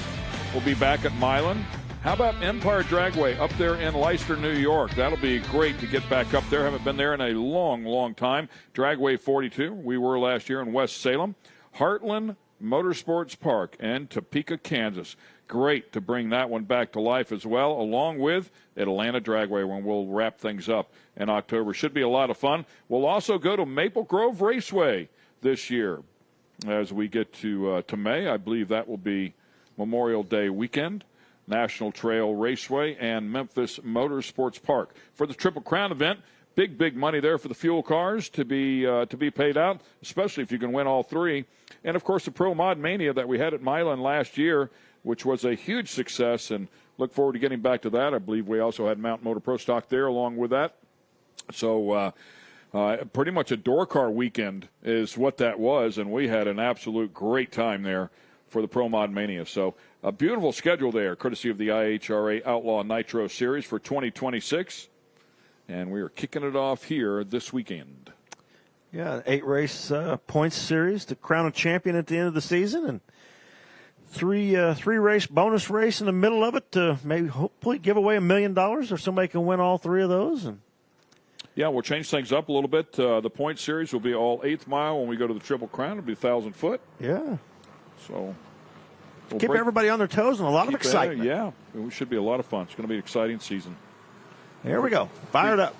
We'll be back at Milan. How about Empire Dragway up there in Leicester, New York? That'll be great to get back up there. Haven't been there in a long, long time. Dragway 42. We were last year in West Salem. Heartland Motorsports Park and Topeka, Kansas. Great to bring that one back to life as well, along with Atlanta Dragway when we'll wrap things up in October. Should be a lot of fun. We'll also go to Maple Grove Raceway this year as we get to May. I believe that will be Memorial Day weekend. National Trail Raceway and Memphis Motorsports Park. For the Triple Crown event, big money there for the fuel cars to be paid out, especially if you can win all 3. And, of course, the Pro Mod Mania that we had at Milan last year, which was a huge success, and look forward to getting back to that. I believe we also had Mount Motor Pro Stock there along with that. So pretty much a door car weekend is what that was, and we had an absolute great time there for the Pro Mod Mania. So a beautiful schedule there, courtesy of the IHRA Outlaw Nitro Series for 2026. And we are kicking it off here this weekend. Yeah, 8-race points series to crown a champion at the end of the season, and three-race bonus race in the middle of it to maybe hopefully give away $1 million if somebody can win all 3 of those. And yeah, we'll change things up a little bit. The point series will be all 8th mile. When we go to the Triple Crown, it'll be 1,000 foot. Yeah. So we'll keep everybody on their toes and a lot of excitement. Yeah, it should be a lot of fun. It's going to be an exciting season. Here we go. Fire it up.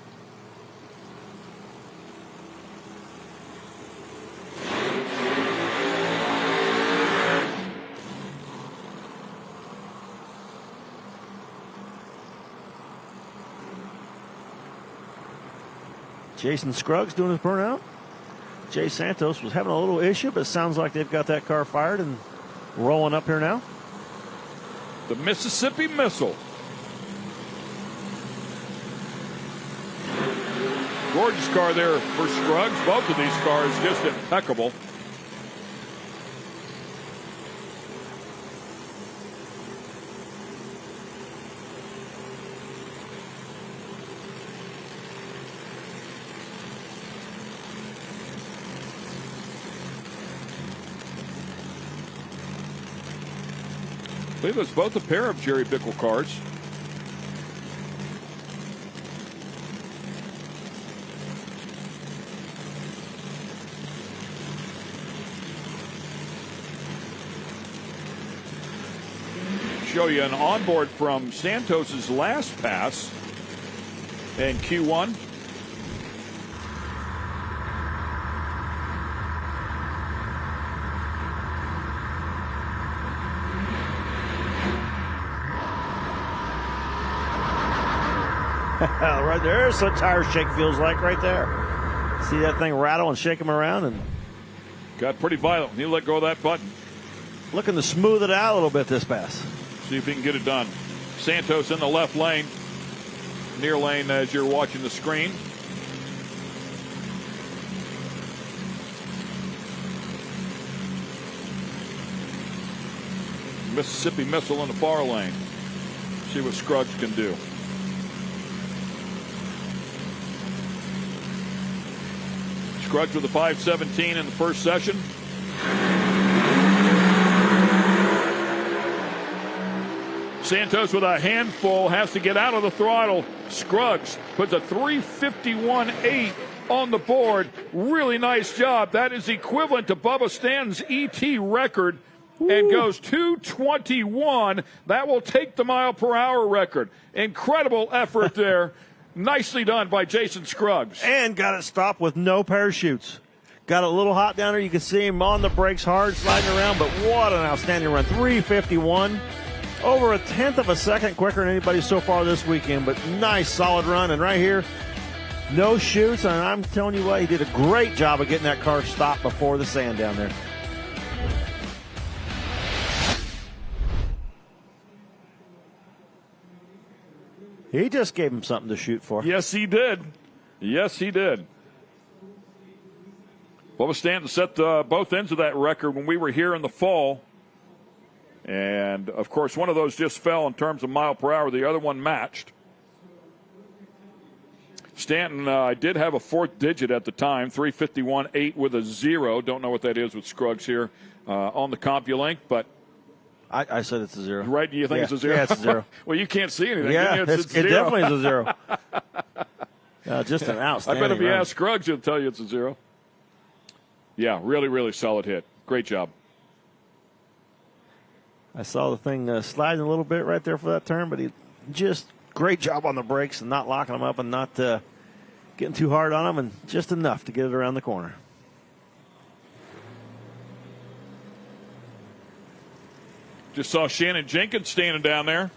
Jason Scruggs doing his burnout. Jay Santos was having a little issue, but it sounds like they've got that car fired and rolling up here now. The Mississippi Missile. Gorgeous car there for Scruggs. Both of these cars just impeccable. I believe it's both a pair of Jerry Bickle cars. Show you an onboard from Santos's last pass in Q1. Right there's what tire shake feels like right there. See that thing rattle and shake him around, and got pretty violent when you let go of that button. Looking to smooth it out a little bit this pass. See if he can get it done. Santos in the left lane, near lane as you're watching the screen. Mississippi Missile in the far lane. See what Scruggs can do. Scruggs with a 5:17 in the first session. Santos with a handful has to get out of the throttle. Scruggs puts a 3:51.8 on the board. Really nice job. That is equivalent to Bubba Stanton's ET record and goes 2:21. That will take the mile-per-hour record. Incredible effort there. Nicely done by Jason Scruggs. And got it stopped with no parachutes. Got a little hot down there. You can see him on the brakes hard, sliding around, but what an outstanding run. 3:51. Over a tenth of a second quicker than anybody so far this weekend, but nice, solid run. And right here, no chutes, and I'm telling you what, he did a great job of getting that car stopped before the sand down there. He just gave him something to shoot for. Yes, he did. Yes, he did. Bubba Stanton set both ends of that record when we were here in the fall. And, of course, one of those just fell in terms of mile per hour. The other one matched. Stanton did have a fourth digit at the time, 351.8 with a 0. Don't know what that is with Scruggs here on the CompuLink, but I said it's a 0. Right? You think it's a 0? Yeah, it's a 0. Well, you can't see anything. Yeah, It's it 0. definitely is a 0. Just an outstanding I bet if you run. ask Scruggs, he'll tell you it's a 0. Yeah, really, really solid hit. Great job. I saw the thing sliding a little bit right there for that turn, but he just great job on the brakes and not locking them up and not getting too hard on them, and just enough to get it around the corner. Just saw Shannon Jenkins standing down there.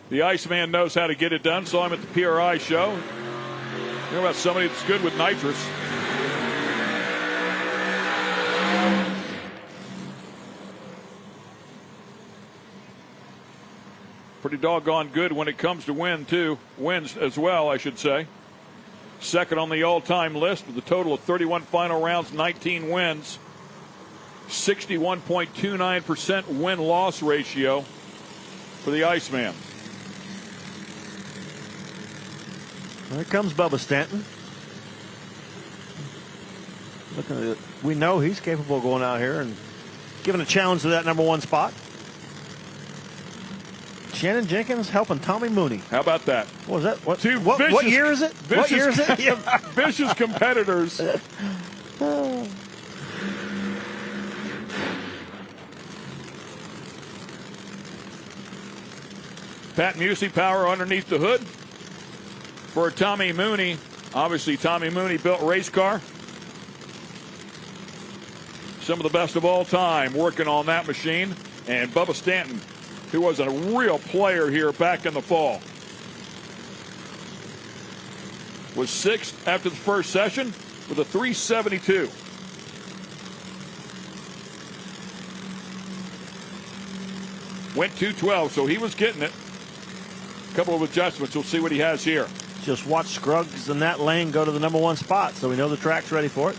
The Iceman knows how to get it done. Saw him at the PRI show. You know about somebody that's good with nitrous. Pretty doggone good when it comes to wins as well, I should say. Second on the all-time list with a total of 31 final rounds, 19 wins. 61.29% win-loss ratio for the Iceman. Here comes Bubba Stanton. Looking at it, we know he's capable of going out here and giving a challenge to that number 1 spot. Shannon Jenkins helping Tommy Mooney. How about that? What was that? What Vicious, year is it? What year is it? Vicious competitors. Pat Musey power underneath the hood for Tommy Mooney. Obviously, Tommy Mooney built race car. Some of the best of all time working on that machine. And Bubba Stanton, who was a real player here back in the fall, was 6th after the first session with a 372. Went 212, so he was getting it. A couple of adjustments. We'll see what he has here. Just watch Scruggs in that lane go to the number 1 spot, so we know the track's ready for it.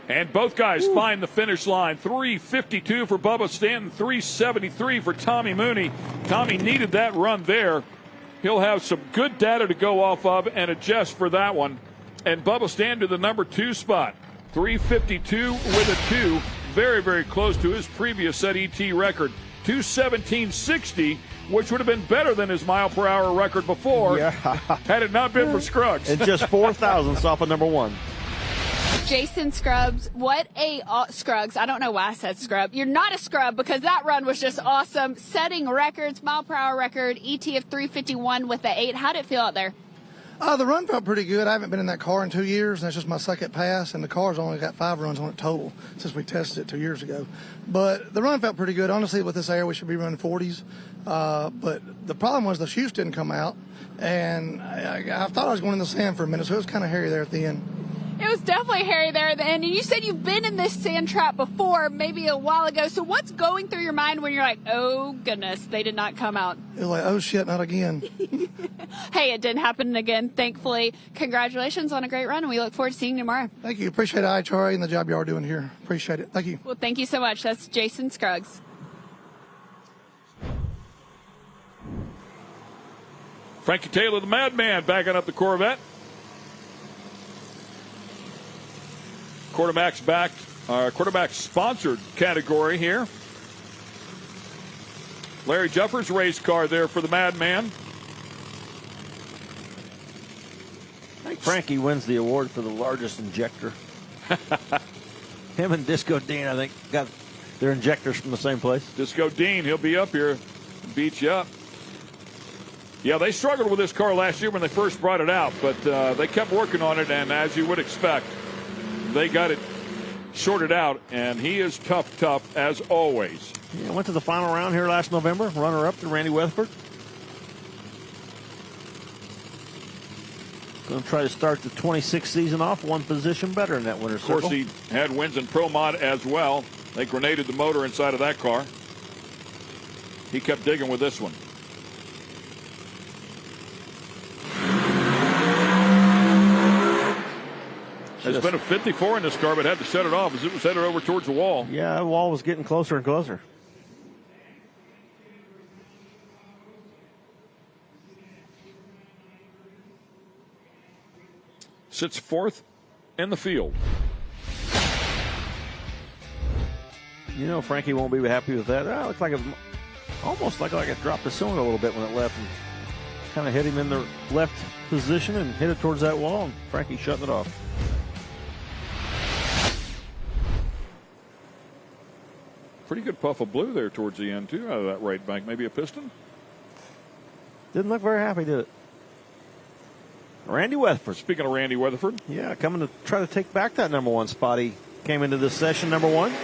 And both guys find the finish line. 352 for Bubba Stanton, 373 for Tommy Mooney. Tommy needed that run there. He'll have some good data to go off of and adjust for that one. And Bubba Stanton to the number 2 spot. 352 with a 2. Very, very close to his previous set ET record. 217.60, which would have been better than his mile per hour record before had it not been for Scruggs. And just 4 thousandths off of number 1. Jason Scruggs, what a Scruggs. I don't know why I said scrub. You're not a scrub because that run was just awesome. Setting records, mile per hour record, ET of 351 with the 8. How'd it feel out there? The run felt pretty good. I haven't been in that car in 2 years, and that's just my second pass, and the car's only got 5 runs on it total since we tested it 2 years ago. But the run felt pretty good. Honestly, with this air, we should be running 40s. But the problem was the chutes didn't come out, and I thought I was going in the sand for a minute, so it was kind of hairy there at the end. It was definitely hairy there at the end. And you said you've been in this sand trap before, maybe a while ago. So what's going through your mind when you're like, oh, goodness, they did not come out? It was like, oh, shit, not again. Hey, it didn't happen again, thankfully. Congratulations on a great run, and we look forward to seeing you tomorrow. Thank you. Appreciate IHRA and the job you are doing here. Appreciate it. Thank you. Well, thank you so much. That's Jason Scruggs. Frankie Taylor, the Madman, backing up the Corvette. Quarterback sponsored category here. Larry Jeffers race car there for the Madman. I think Frankie wins the award for the largest injector. Him and Disco Dean, I think, got their injectors from the same place. Disco Dean, he'll be up here and beat you up. Yeah, they struggled with this car last year when they first brought it out, but they kept working on it, and as you would expect, they got it sorted out, and he is tough as always. Yeah, went to the final round here last November, runner-up to Randy Weatherford. Going to try to start the 26th season off one position better in that winner's circle. Of course, he had wins in Pro Mod as well. They grenaded the motor inside of that car. He kept digging with this one. There's been a 54 in this car, but had to shut it off as it was headed over towards the wall. Yeah, the wall was getting closer and closer. Sits fourth in the field. You know, Frankie won't be happy with that. It looks like almost like it dropped the cylinder a little bit when it left and kind of hit him in the left position and hit it towards that wall, and Frankie shutting it off. Pretty good puff of blue there towards the end, too, out of that right bank. Maybe a piston? Didn't look very happy, did it? Randy Weatherford. Speaking of Randy Weatherford. Yeah, coming to try to take back that number one spot. He came into this session number one.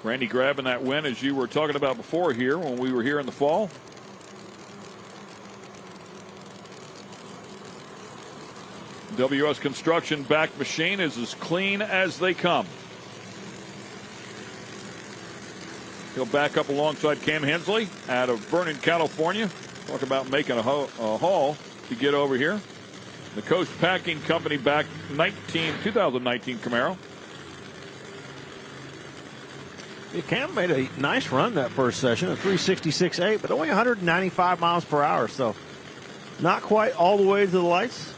Randy grabbing that win, as you were talking about before here when we were here in the fall. WS Construction back machine is as clean as they come. He'll back up alongside Cam Hensley out of Vernon, California. Talk about making a haul to get over here. The Coast Packing Company back 2019 Camaro. Cam made a nice run that first session, a 366.8, but only 195 miles per hour, so not quite all the way to the lights.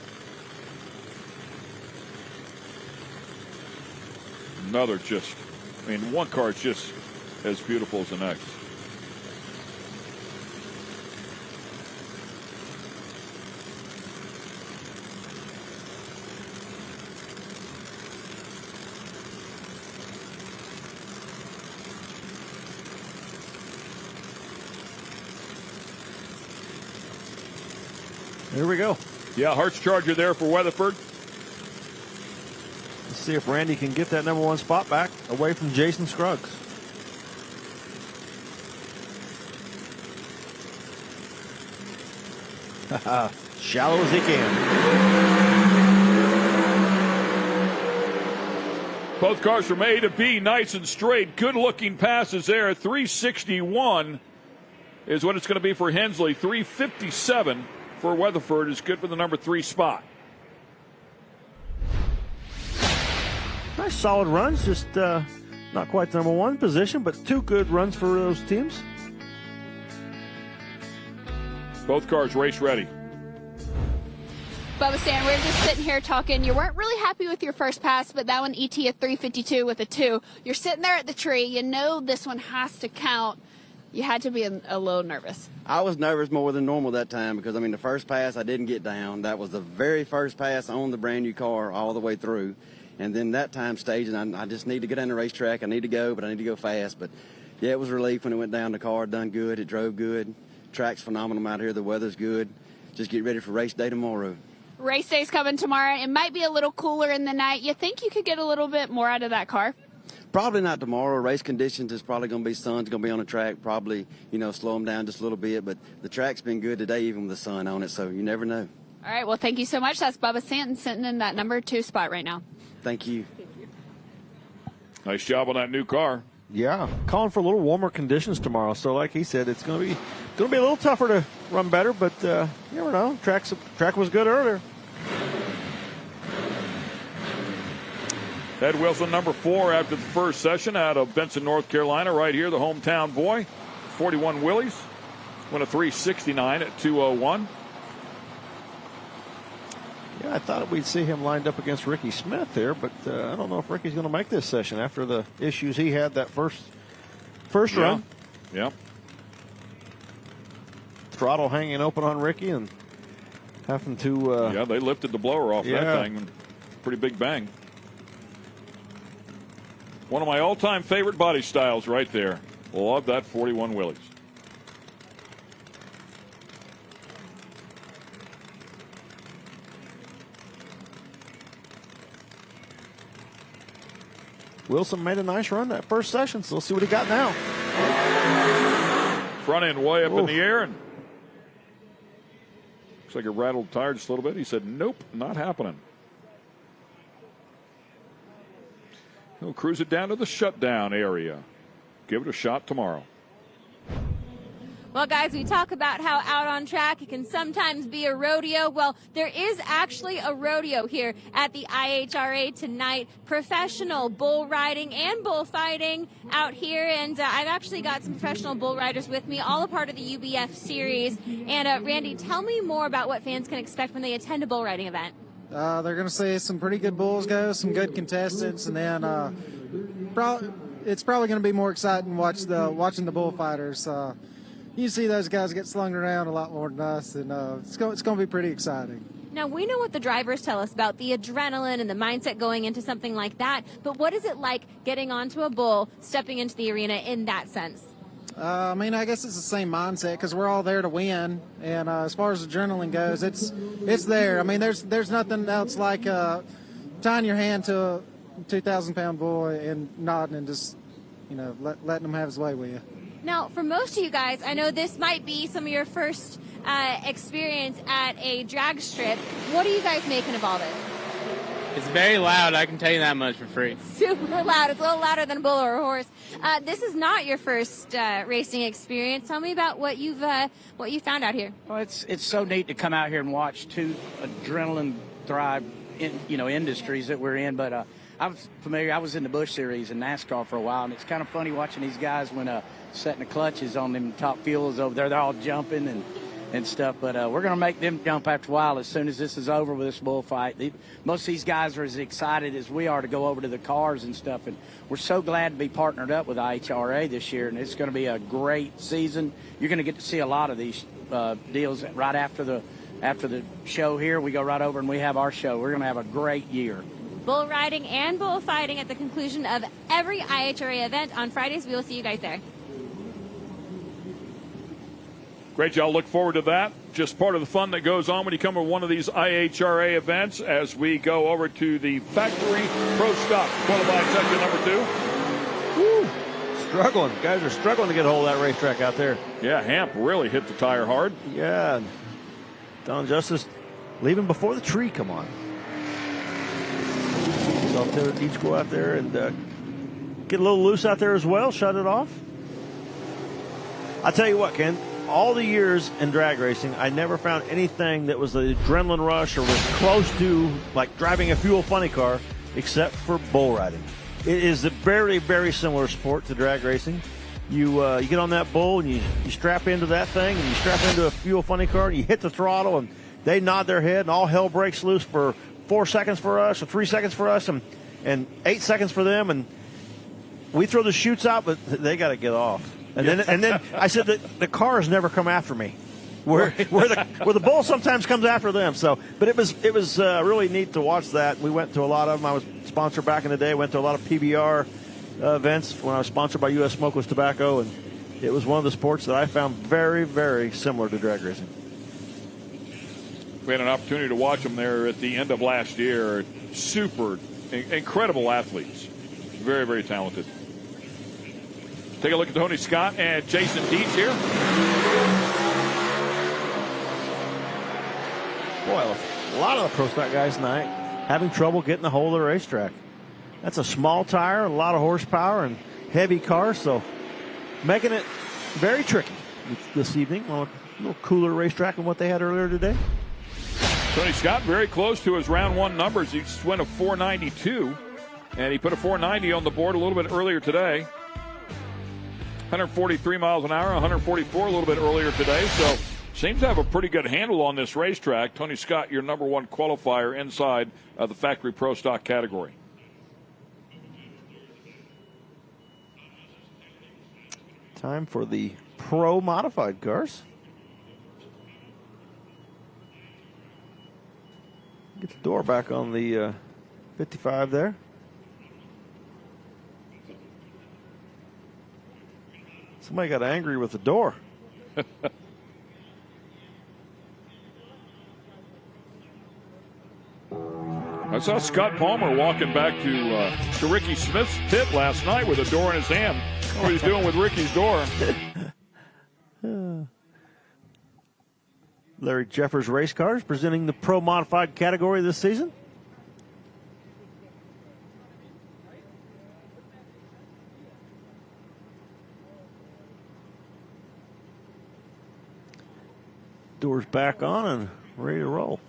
Another one car is just as beautiful as the next. Here we go. Yeah, Hart's Charger there for Weatherford. Let's see if Randy can get that number one spot back away from Jason Scruggs. Shallow as he can. Both cars from A to B, nice and straight. Good looking passes there. 361 is what it's going to be for Hensley. 357 for Weatherford is good for the number 3 spot. Nice solid runs, just not quite the number one position, but 2 good runs for those teams. Both cars race ready. Bubba Stan, we were just sitting here talking. You weren't really happy with your first pass, but that one ET at 352 with a 2. You're sitting there at the tree. You know this one has to count. You had to be a little nervous. I was nervous more than normal that time because, the first pass I didn't get down. That was the very first pass on the brand new car all the way through. And then that time stage, and I just need to get down the racetrack. I need to go, but I need to go fast. But, yeah, it was a relief when it went down. The car done good. It drove good. Track's phenomenal out here. The weather's good. Just get ready for race day tomorrow. Race day's coming tomorrow. It might be a little cooler in the night. You think you could get a little bit more out of that car? Probably not tomorrow. Race conditions is probably going to be sun's going to be on the track. Probably, slow them down just a little bit. But the track's been good today, even with the sun on it. So you never know. All right. Well, thank you so much. That's Bubba Stanton sitting in that number 2 spot right now. Thank you. Nice job on that new car. Yeah, calling for a little warmer conditions tomorrow. So, like he said, it's going to be a little tougher to run better. But you never know. Track was good earlier. Ed Wilson, number 4 after the first session out of Benson, North Carolina. Right here, the hometown boy. 41 Willys. Went a 369 at 201. Yeah, I thought we'd see him lined up against Ricky Smith there, but I don't know if Ricky's going to make this session after the issues he had that first run. Yeah. Throttle hanging open on Ricky and having to... yeah, they lifted the blower off that thing. Pretty big bang. One of my all-time favorite body styles right there. Love that 41 Willys. Wilson made a nice run that first session, so we'll see what he got now. Front end way up in the air, and looks like it rattled the tire just a little bit. He said, nope, not happening. He'll cruise it down to the shutdown area. Give it a shot tomorrow. Well, guys, we talk about how out on track it can sometimes be a rodeo. Well, there is actually a rodeo here at the IHRA tonight. Professional bull riding and bullfighting out here. And I've actually got some professional bull riders with me, all a part of the UBF series. And Randy, tell me more about what fans can expect when they attend a bull riding event. They're going to see some pretty good bulls go, some good contestants, and then it's probably going to be more exciting watching the bullfighters. You see those guys get slung around a lot more than us, and it's going to be pretty exciting. Now, we know what the drivers tell us about the adrenaline and the mindset going into something like that, but what is it like getting onto a bull, stepping into the arena in that sense? I mean, I guess it's the same mindset because we're all there to win, and as far as adrenaline goes, it's there. I mean, there's nothing else like tying your hand to a 2,000-pound bull and nodding and just, letting him have his way with you. Now, for most of you guys, I know this might be some of your first experience at a drag strip. What are you guys making of all this? It's very loud, I can tell you that much for free. Super loud. It's a little louder than a bull or a horse. This is not your first racing experience. Tell me about what you found out here. Well, it's so neat to come out here and watch two adrenaline thrive industries that we're in. But I was familiar. I was in the Busch Series in NASCAR for a while, and it's kind of funny watching these guys when setting the clutches on them top fuels over there. They're all jumping and stuff, but we're going to make them jump after a while as soon as this is over with this bullfight. Most of these guys are as excited as we are to go over to the cars and stuff, and we're so glad to be partnered up with IHRA this year, and it's going to be a great season. You're going to get to see a lot of these deals right after the show here. We go right over and we have our show. We're going to have a great year. Bull riding and bullfighting at the conclusion of every IHRA event on Fridays. We will see you guys there. Great, y'all. Look forward to that. Just part of the fun that goes on when you come to one of these IHRA events as we go over to the factory pro stock qualifying section number 2. Woo. Struggling. Guys are struggling to get a hold of that racetrack out there. Yeah, Hamp really hit the tire hard. Yeah. Don Justice leaving before the tree. Come on. So they need to go out there and get a little loose out there as well. Shut it off. I'll tell you what, Ken. All the years in drag racing, I never found anything that was the adrenaline rush or was close to like driving a fuel funny car, except for bull riding. It is a very, very similar sport to drag racing. You get on that bull and you strap into that thing and you strap into a fuel funny car and you hit the throttle and they nod their head and all hell breaks loose for 4 seconds for us or 3 seconds for us and 8 seconds for them, and we throw the chutes out, but they got to get off. And then I said that the cars never come after me, where the bull sometimes comes after them. So, but it was really neat to watch that. We went to a lot of them. I was sponsored back in the day. Went to a lot of PBR events when I was sponsored by U.S. Smokeless Tobacco, and it was one of the sports that I found very, very similar to drag racing. We had an opportunity to watch them there at the end of last year. Super incredible athletes, very, very talented. Take a look at Tony Scott and Jason Dietz here. Boy, a lot of the pro stock guys tonight having trouble getting a hold of the racetrack. That's a small tire, a lot of horsepower, and heavy car, so making it very tricky this evening on a little cooler racetrack than what they had earlier today. Tony Scott very close to his round 1 numbers. He just went a 492, and he put a 490 on the board a little bit earlier today. 143 miles an hour, 144 a little bit earlier today. So seems to have a pretty good handle on this racetrack. Tony Scott, your number 1 qualifier inside the factory pro stock category. Time for the pro modified cars. Get the door back on the 55 there. Somebody got angry with the door. I saw Scott Palmer walking back to Ricky Smith's pit last night with a door in his hand. What he's doing with Ricky's door. Larry Jeffers Race Cars presenting the Pro Modified category this season. Doors back on and ready to roll.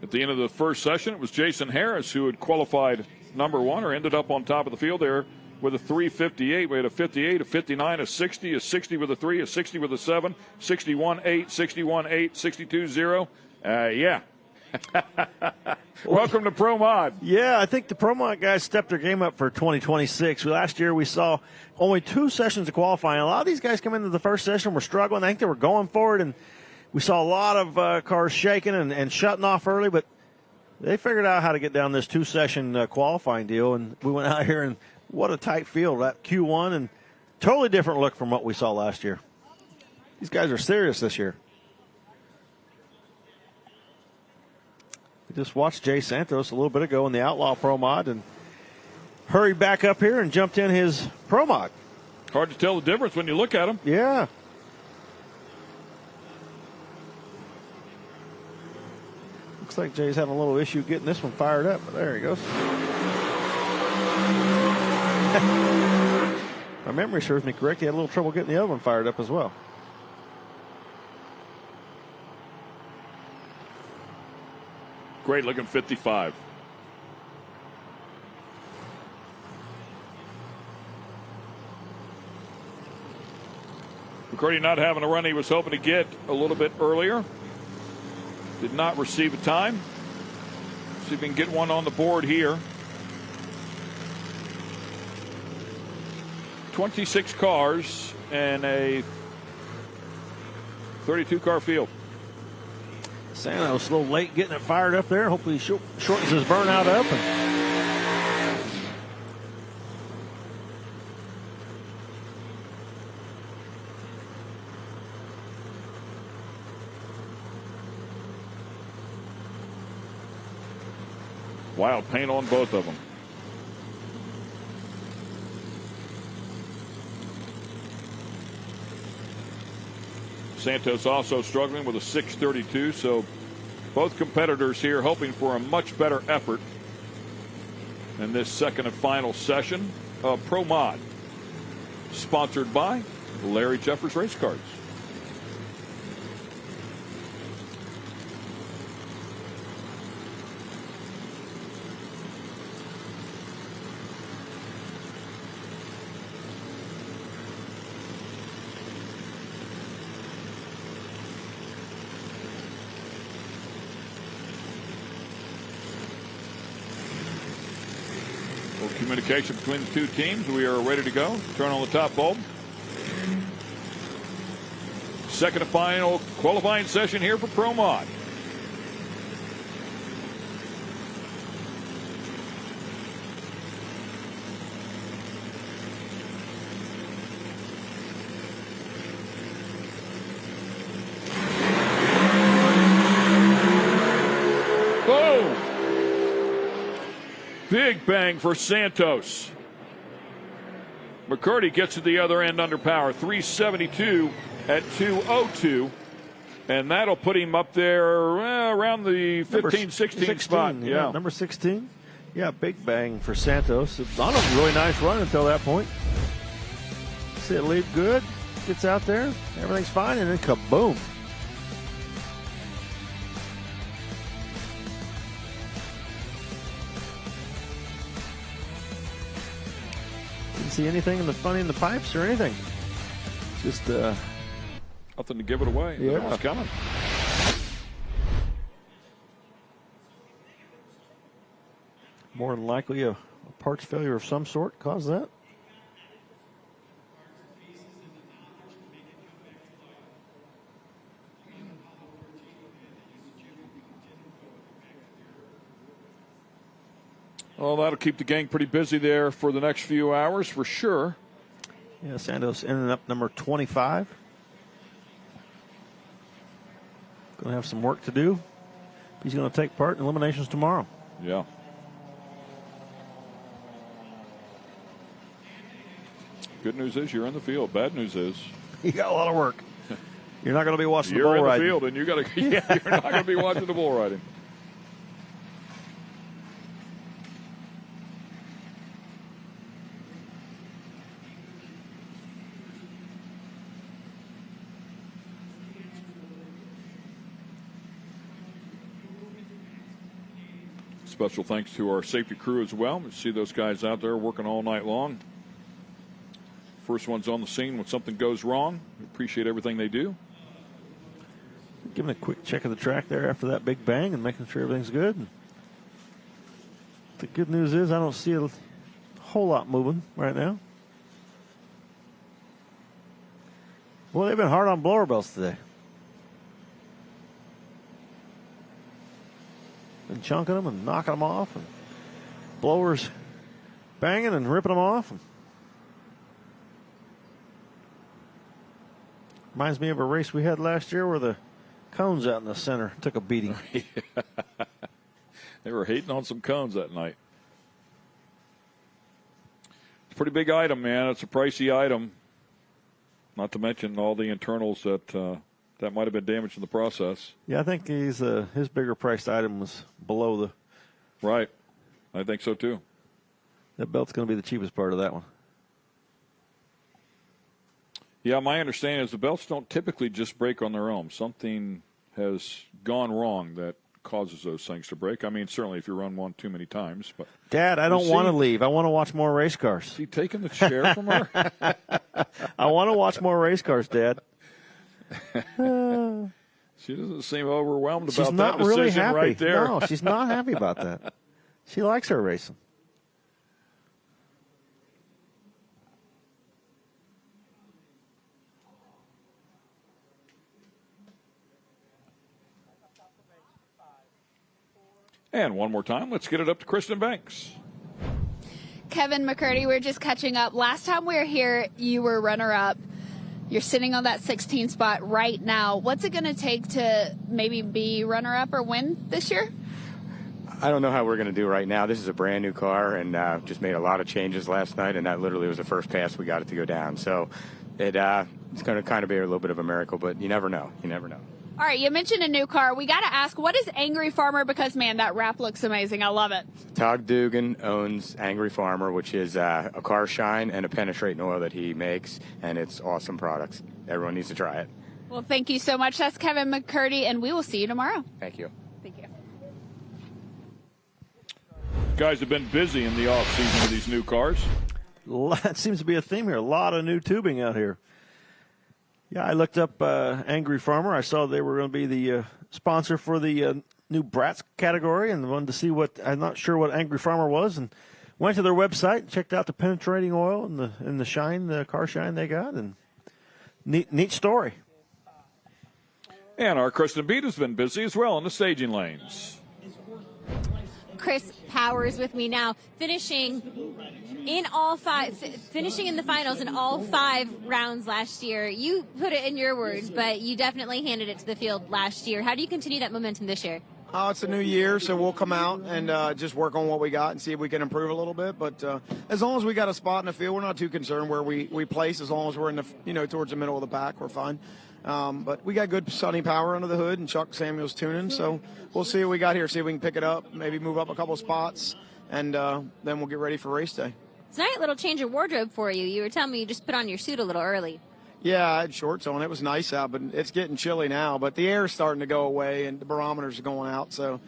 At the end of the first session, it was Jason Harris who had qualified number one or ended up on top of the field there with a 3:58. We had a 58, a 59, a 60, a 60 with a 3, a 60 with a 7, 61-8, 61-8, 62-0. Yeah. Welcome to Pro Mod. Yeah, I think the Pro Mod guys stepped their game up for 2026. Last year we saw only 2 sessions of qualifying. A lot of these guys come into the first session were struggling. I think they were going for it, and we saw a lot of cars shaking and shutting off early, but they figured out how to get down this 2-session qualifying deal, and we went out here, and what a tight field. That Q1, and totally different look from what we saw last year. These guys are serious this year. We just watched Jay Santos a little bit ago in the Outlaw Pro Mod and hurried back up here and jumped in his Pro Mod. Hard to tell the difference when you look at him. Yeah. Looks like Jay's having a little issue getting this one fired up, but there he goes. My memory serves me correct. He had a little trouble getting the other one fired up as well. Great looking 55. McCurdy not having a run he was hoping to get a little bit earlier. Did not receive a time. See if we can get one on the board here. 26 cars and a 32-car field. Santos a little late getting it fired up there. Hopefully he shortens his burnout up. Wild paint on both of them. Santos also struggling with a 6:32, so both competitors here hoping for a much better effort in this second and final session of Pro Mod, sponsored by Larry Jeffers Race Cars. Communication between the two teams. We are ready to go. Turn on the top bulb. Second and final qualifying session here for Pro Mod. Big bang for Santos. McCurdy gets to the other end under power. 372 at 202. And that'll put him up there around the 15, 16 spot. Yeah, number 16. Yeah, big bang for Santos. It was on a really nice run until that point. See it lead good. Gets out there. Everything's fine. And then kaboom. See anything in the funny in the pipes or anything? Just nothing to give it away. Yeah, it's coming. More than likely a parts failure of some sort caused that. Well, that'll keep the gang pretty busy there for the next few hours for sure. Yeah, Santos ended up number 25. Going to have some work to do. He's going to take part in eliminations tomorrow. Yeah. Good news is you're in the field. Bad news is you got a lot of work. You're not going to be watching the you're bull in riding. the field, and you got to. Yeah, you're not going to be watching the bull riding. Special thanks to our safety crew as well. We see those guys out there working all night long. First one's on the scene when something goes wrong. We appreciate everything they do. Giving a quick check of the track there after that big bang and making sure everything's good. The good news is I don't see a whole lot moving right now. Well, they've been hard on blower belts today. Been chunking them and knocking them off, and blowers banging and ripping them off. Reminds me of a race we had last year where the cones out in the center took a beating. They were hating on some cones that night. It's a pretty big item, man. It's a pricey item. Not to mention all the internals that might have been damaged in the process. Yeah, I think his bigger priced item was below the. Right. I think so, too. That belt's going to be the cheapest part of that one. Yeah, my understanding is the belts don't typically just break on their own. Something has gone wrong that causes those things to break. I mean, certainly if you run one too many times. But Dad, I don't want to leave. I want to watch more race cars. Is he taking the chair from her? I want to watch more race cars, Dad. She doesn't seem overwhelmed She's about not that decision really happy. right there. No, she's not happy about that. She likes her racing. And one more time, let's get it up to Kristen Banks. Kevin McCurdy, we're just catching up. Last time we were here, you were runner-up. You're sitting on that 16 spot right now. What's it going to take to maybe be runner-up or win this year? I don't know how we're going to do right now. This is a brand new car, and just made a lot of changes last night, and that literally was the first pass we got it to go down. So it's going to kind of be a little bit of a miracle, but you never know. You never know. All right, you mentioned a new car. We got to ask, what is Angry Farmer? Because, man, that wrap looks amazing. I love it. Todd Dugan owns Angry Farmer, which is a car shine and a penetrating oil that he makes, and it's awesome products. Everyone needs to try it. Well, thank you so much. That's Kevin McCurdy, and we will see you tomorrow. Thank you. Thank you. Guys have been busy in the offseason with these new cars. That seems to be a theme here. A lot of new tubing out here. Yeah, I looked up Angry Farmer. I saw they were going to be the sponsor for the new Brats category, and wanted to see what. I'm not sure what Angry Farmer was, and went to their website, checked out the penetrating oil and the shine, the car shine they got, and neat story. And our Kristen Beat has been busy as well in the staging lanes. Chris Powers with me now, finishing in the finals in all 5 rounds last year. You put it in your words, but you definitely handed it to the field last year. How do you continue that momentum this year? It's a new year, so we'll come out and just work on what we got and see if we can improve a little bit. But as long as we got a spot in the field, we're not too concerned where we place. As long as we're in the towards the middle of the pack, we're fine. But we got good sunny power under the hood, and Chuck Samuel's tuning, so we'll see what we got here, see if we can pick it up, maybe move up a couple spots, and then we'll get ready for race day. Tonight, a little change of wardrobe for you. You were telling me you just put on your suit a little early. Yeah, I had shorts on. It was nice out, but it's getting chilly now. But the air's starting to go away, and the barometers are going out. So,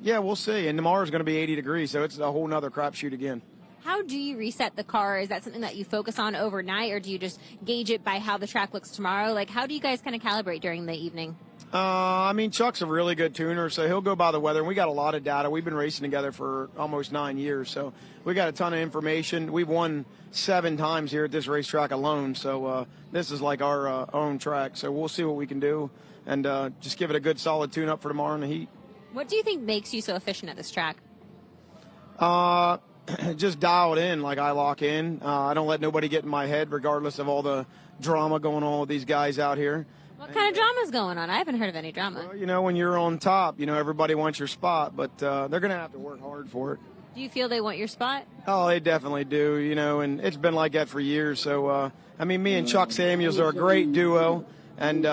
yeah, we'll see. And tomorrow's going to be 80 degrees, so it's a whole nother crapshoot again. How do you reset the car? Is that something that you focus on overnight, or do you just gauge it by how the track looks tomorrow? Like, how do you guys kind of calibrate during the evening? I mean, Chuck's a really good tuner, so he'll go by the weather. And we got a lot of data. We've been racing together for almost 9 years, so we got a ton of information. We've won 7 times here at this racetrack alone, so this is like our own track. So we'll see what we can do and just give it a good solid tune-up for tomorrow in the heat. What do you think makes you so efficient at this track? just dialed in like I lock in. I don't let nobody get in my head regardless of all the drama going on with these guys out here. What kind of drama's going on? I haven't heard of any drama. Well, you know, when you're on top, you know, everybody wants your spot, but they're going to have to work hard for it. Do you feel they want your spot? Oh, they definitely do, you know, and it's been like that for years. So, I mean, me and Chuck Samuels are a great duo, and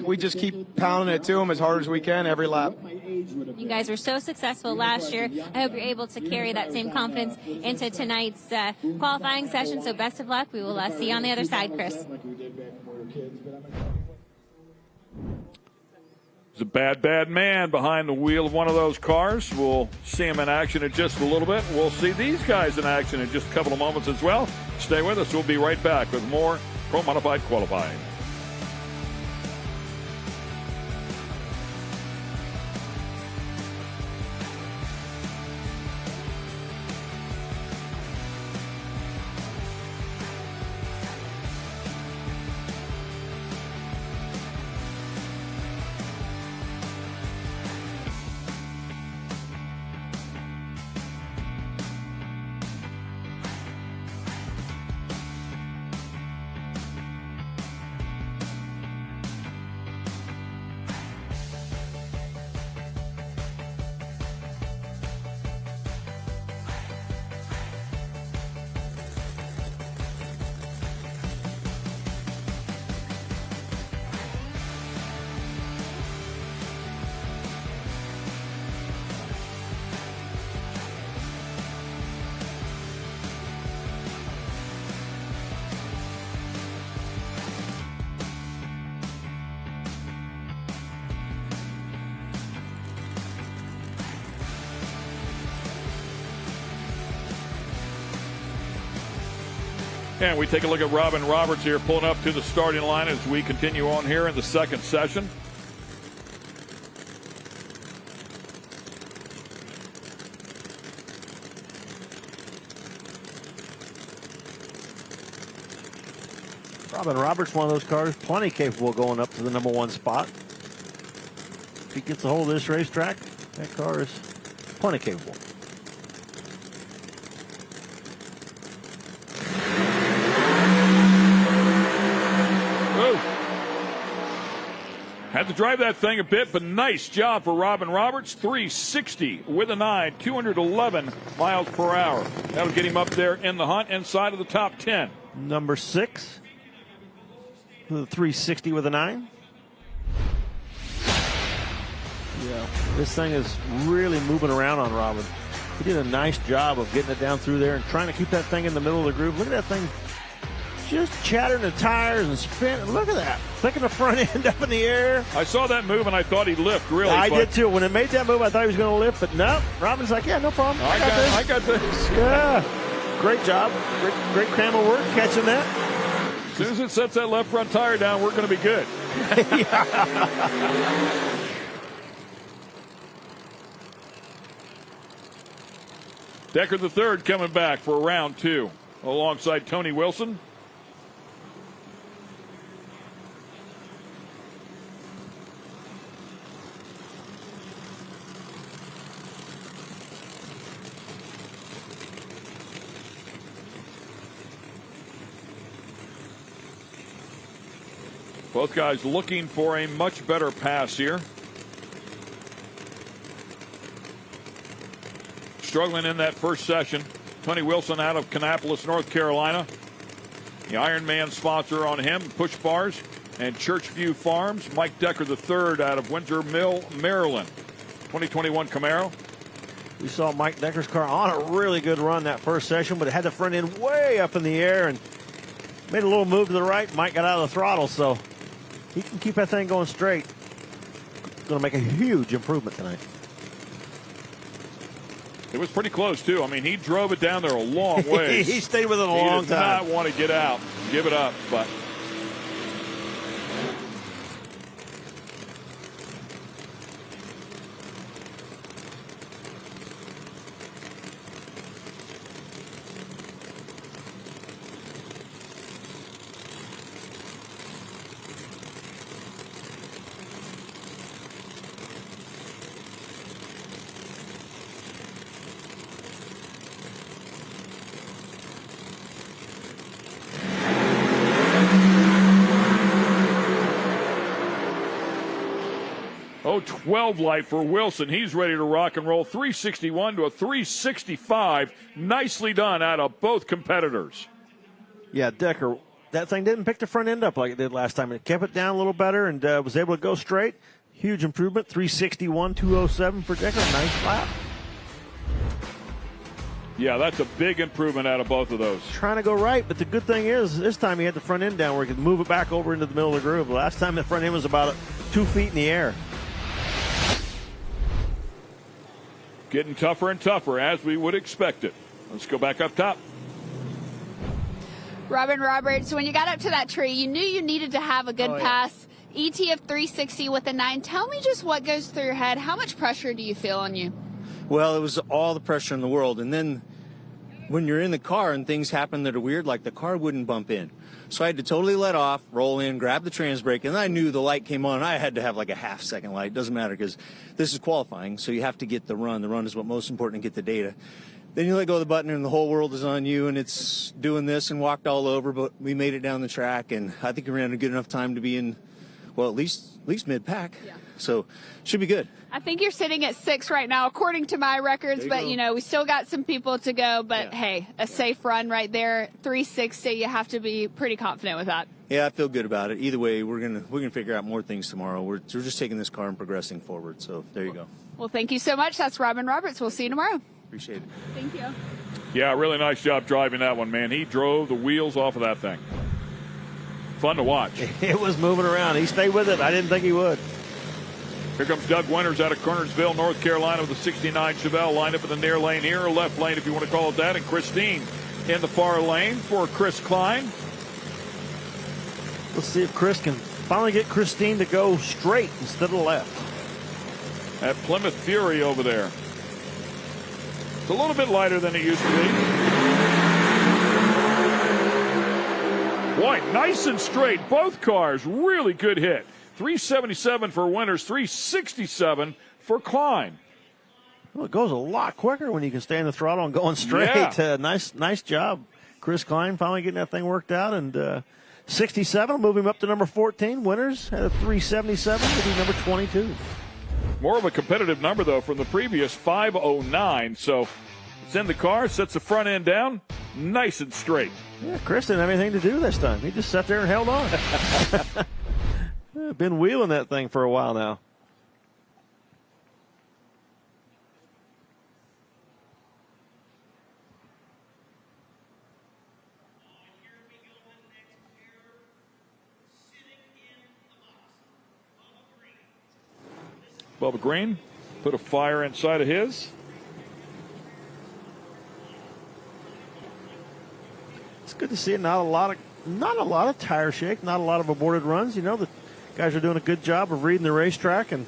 we just keep pounding it to them as hard as we can every lap. You guys were so successful last year. I hope you're able to carry that same confidence into tonight's qualifying session. So best of luck. We will see you on the other side, Chris. There's a bad man behind the wheel of one of those cars. We'll see him in action in just a little bit. We'll see these guys in action in just a couple of moments as well. Stay with us. We'll be right back with more Pro Modified Qualifying. And we take a look at Robin Roberts here pulling up to the starting line as we continue on here in the second session. Robin Roberts, one of those cars, plenty capable of going up to the number one spot. If he gets a hold of this racetrack, that car is plenty capable. Had to drive that thing a bit, but nice job for Robin Roberts. 360 with a 9, 211 miles per hour. That'll get him up there in the hunt inside of the top 10. Number 6, the 360 with a 9. Yeah, this thing is really moving around on Robin. He did a nice job of getting it down through there and trying to keep that thing in the middle of the groove. Look at that thing. Just chattering the tires and spinning. Look at that. Flicking the front end up in the air. I saw that move and I thought he'd lift, really. I did too. When it made that move, I thought he was going to lift, but no. Robin's like, yeah, no problem. I got this. Yeah. Great job. Great cram of work catching that. As soon as it sets that left front tire down, we're going to be good. Decker the third coming back for round 2 alongside Tony Wilson. Both guys looking for a much better pass here. Struggling in that first session. Tony Wilson out of Kannapolis, North Carolina. The Ironman sponsor on him, Push Bars and Churchview Farms. Mike Decker III out of Windsor Mill, Maryland. 2021 Camaro. We saw Mike Decker's car on a really good run that first session, but it had the front end way up in the air and made a little move to the right. Mike got out of the throttle, so he can keep that thing going straight. Going to make a huge improvement tonight. It was pretty close, too. I mean, he drove it down there a long way. He stayed with it a long time. He did not want to get out, give it up, but 012 light for Wilson. He's ready to rock and roll. 361 to a 365. Nicely done out of both competitors. Yeah, Decker, that thing didn't pick the front end up like it did last time. It kept it down a little better and was able to go straight. Huge improvement, 361, 207 for Decker. Nice lap. Yeah, that's a big improvement out of both of those. Trying to go right, but the good thing is this time he had the front end down where he could move it back over into the middle of the groove. Last time the front end was about 2 feet in the air. Getting tougher and tougher, as we would expect it. Let's go back up top. Robin Roberts, when you got up to that tree, you knew you needed to have a good pass. ET of 360 with a 9. Tell me just what goes through your head. How much pressure do you feel on you? Well, it was all the pressure in the world. And then when you're in the car and things happen that are weird, like the car wouldn't bump in. So I had to totally let off, roll in, grab the trans brake, and I knew the light came on. I had to have like a half-second light. Doesn't matter because this is qualifying, so you have to get the run. The run is what most important to get the data. Then you let go of the button and the whole world is on you, and it's doing this and walked all over, but we made it down the track, and I think we ran a good enough time to be in, well, at least mid-pack. Yeah. So should be good. I think you're sitting at 6 right now, according to my records, but, you know, we still got some people to go. But, hey, a safe run right there, 360. You have to be pretty confident with that. Yeah, I feel good about it. Either way, we're gonna figure out more things tomorrow. We're just taking this car and progressing forward. So there you go. Well, thank you so much. That's Robin Roberts. We'll see you tomorrow. Appreciate it. Thank you. Yeah, really nice job driving that one, man. He drove the wheels off of that thing. Fun to watch. It was moving around. He stayed with it. I didn't think he would. Here comes Doug Winters out of Kernersville, North Carolina with the 69 Chevelle lined up in the near lane here, or left lane if you want to call it that, and Christine in the far lane for Chris Klein. Let's see if Chris can finally get Christine to go straight instead of left. That Plymouth Fury over there. It's a little bit lighter than it used to be. Boy, nice and straight. Both cars, really good hit. 377 for Winters, 367 for Klein. Well, it goes a lot quicker when you can stay in the throttle and going straight. Yeah. Nice job. Chris Klein finally getting that thing worked out. And 67 will move him up to number 14. Winters at a 377 will be number 22. More of a competitive number, though, from the previous 509. So it's in the car, sets the front end down, nice and straight. Yeah, Chris didn't have anything to do this time. He just sat there and held on. Been wheeling that thing for a while now. Bubba Green put a fire inside of his. It's good to see it. Not a lot of tire shake, not a lot of aborted runs. You know, the guys are doing a good job of reading the racetrack and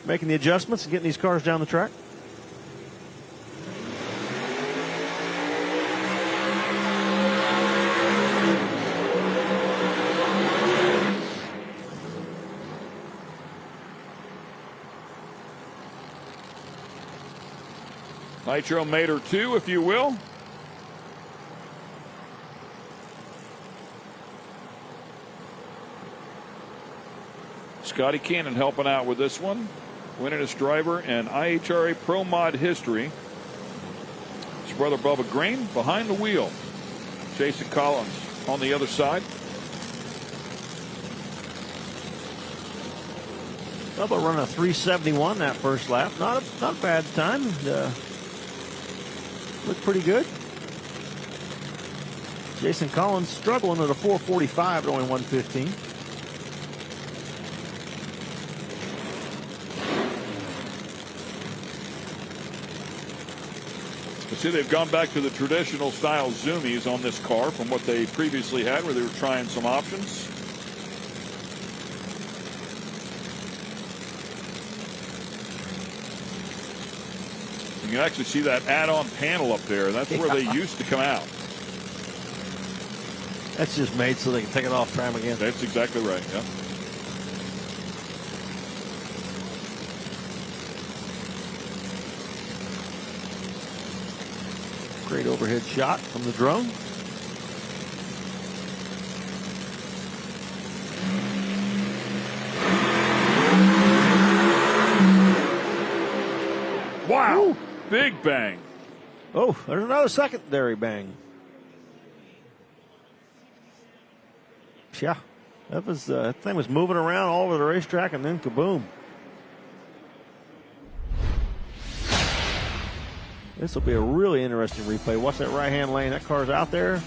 making the adjustments and getting these cars down the track. Nitro Mater 2, if you will. Scotty Cannon helping out with this one. Winningest driver in IHRA Pro Mod history. His brother Bubba Green behind the wheel. Jason Collins on the other side. Bubba running a 371 that first lap. Not a bad time. Looked pretty good. Jason Collins struggling at a 445 at only 115. See, they've gone back to the traditional style zoomies on this car from what they previously had, where they were trying some options. You can actually see that add-on panel up there. That's where they used to come out. That's just made so they can take it off time again. That's exactly right, yeah. Great overhead shot from the drone. big bang. Oh, there's another secondary bang. Yeah, that thing was moving around all over the racetrack, and then kaboom. This will be a really interesting replay. Watch that right-hand lane. That car's out there.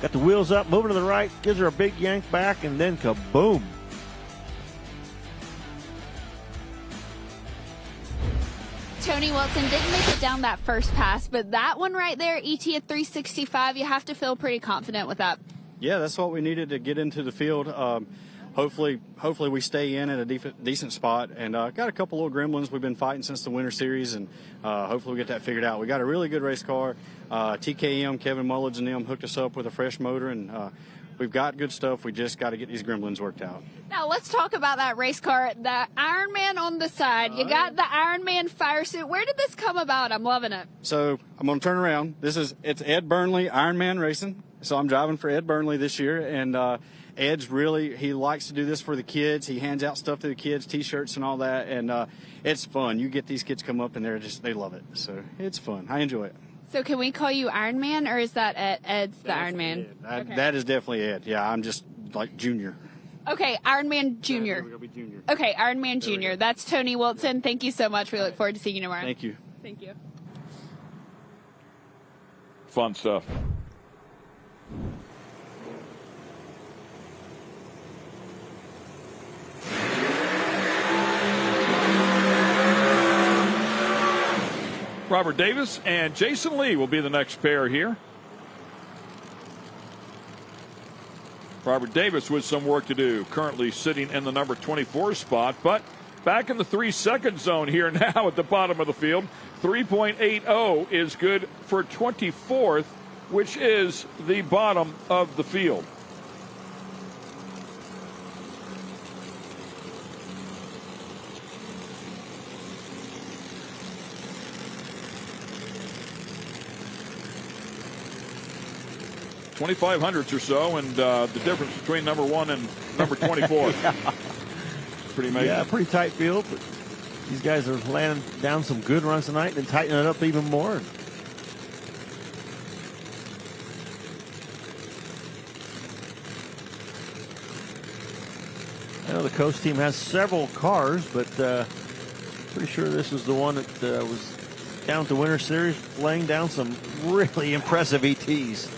Got the wheels up, moving to the right, gives her a big yank back, and then kaboom. Tony Wilson didn't make it down that first pass, but that one right there, ET at 365, you have to feel pretty confident with that. Yeah, that's what we needed to get into the field. Hopefully we stay in at a decent spot. And got a couple little gremlins we've been fighting since the Winter Series, and hopefully we get that figured out. We got a really good race car. TKM, Kevin Mullins and them hooked us up with a fresh motor, and we've got good stuff. We just got to get these gremlins worked out. Now let's talk about that race car, the Ironman on the side. You got the Ironman fire suit. Where did this come about? I'm loving it. So I'm going to turn around. It's Ed Burnley Ironman Racing. So I'm driving for Ed Burnley this year, and Ed's he likes to do this for the kids. He hands out stuff to the kids, T-shirts and all that, and it's fun. You get these kids come up, and they love it. So it's fun. I enjoy it. So can we call you Iron Man, or is that Ed's the Iron Man? Okay. That is definitely Ed. Yeah, I'm just like Junior. Okay, Iron Man Junior. Okay, Iron Man Junior. That's Tony Wilson. Thank you so much. We look forward to seeing you tomorrow. Thank you. Thank you. Fun stuff. Robert Davis and Jason Lee will be the next pair here. Robert Davis with some work to do, currently sitting in the number 24 spot, but back in the 3-second zone here now at the bottom of the field. 3.80 is good for 24th, which is the bottom of the field. $2,500 or so, and the difference between number 1 and number 24. Yeah. Pretty amazing. Yeah, pretty tight field, but these guys are laying down some good runs tonight and tightening it up even more. I know the coast team has several cars, but pretty sure this is the one that was down to Winter Series, laying down some really impressive ETs.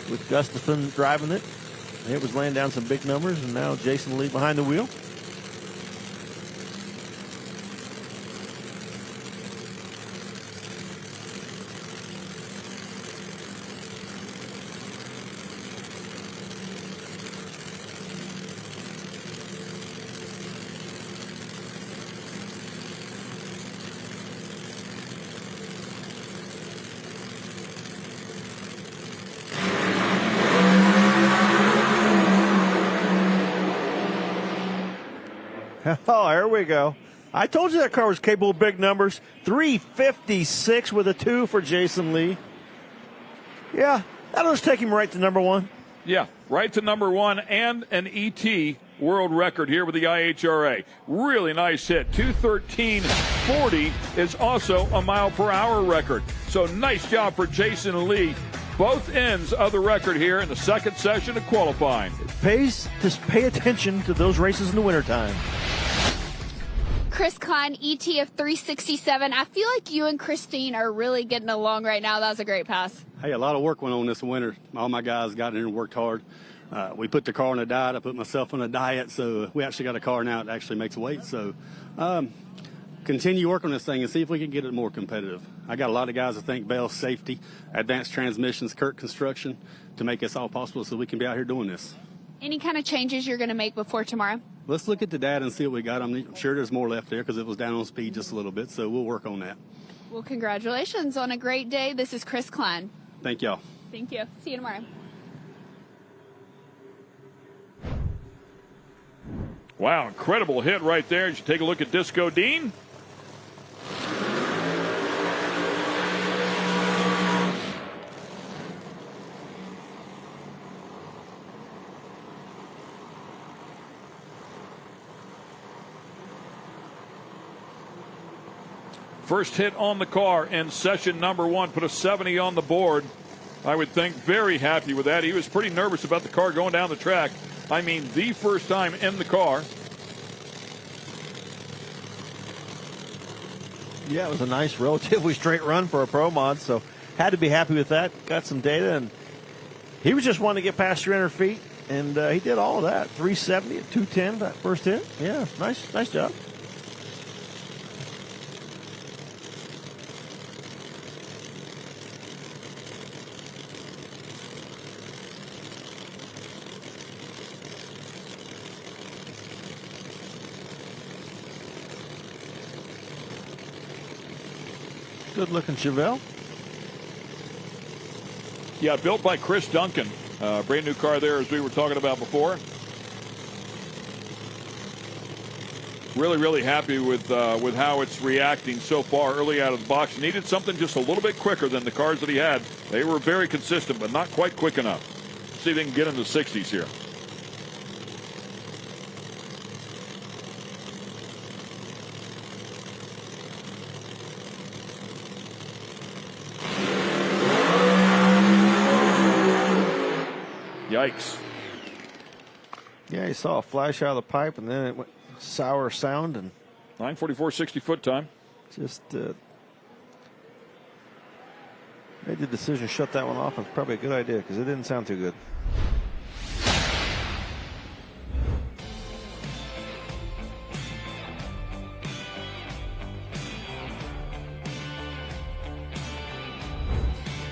With Gustafson driving it, it was laying down some big numbers, and now Jason Lee behind the wheel. Oh, there we go. I told you that car was capable of big numbers. 356 with a 2 for Jason Lee. Yeah, that'll just take him right to number 1. Yeah, right to number 1 and an ET world record here with the IHRA. Really nice hit. 2:13.40 is also a mile-per-hour record. So nice job for Jason Lee. Both ends of the record here in the second session of qualifying. It pays to pay attention to those races in the wintertime. Chris Klein, ET of 367. I feel like you and Christine are really getting along right now. That was a great pass. Hey, a lot of work went on this winter. All my guys got in there and worked hard. We put the car on a diet. I put myself on a diet, so we actually got a car now that actually makes weight. So continue working on this thing and see if we can get it more competitive. I got a lot of guys that think Bell Safety, Advanced Transmissions, Kirk Construction to make this all possible so we can be out here doing this. Any kind of changes you're going to make before tomorrow? Let's look at the data and see what we got. I'm sure there's more left there because it was down on speed just a little bit, so we'll work on that. Well, congratulations on a great day. This is Chris Klein. Thank y'all. Thank you. See you tomorrow. Wow, incredible hit right there. As you take a look at Disco Dean. First hit on the car in session number 1. Put a 70 on the board. I would think very happy with that. He was pretty nervous about the car going down the track. I mean, the first time in the car. Yeah, it was a nice, relatively straight run for a Pro Mod, so had to be happy with that. Got some data, and he was just wanting to get past 300 feet, and he did all of that. 370 at 210, that first hit. Yeah, nice job. Good looking Chevelle. Yeah, built by Chris Duncan. Brand new car there, as we were talking about before. Really happy with how it's reacting so far early out of the box. Needed something just a little bit quicker than the cars that he had. They were very consistent, but not quite quick enough. See if they can get in the 60s here. Yikes. Yeah, he saw a flash out of the pipe, and then it went sour sound. And 9:44.60 foot time. Just made the decision to shut that one off. It's probably a good idea because it didn't sound too good.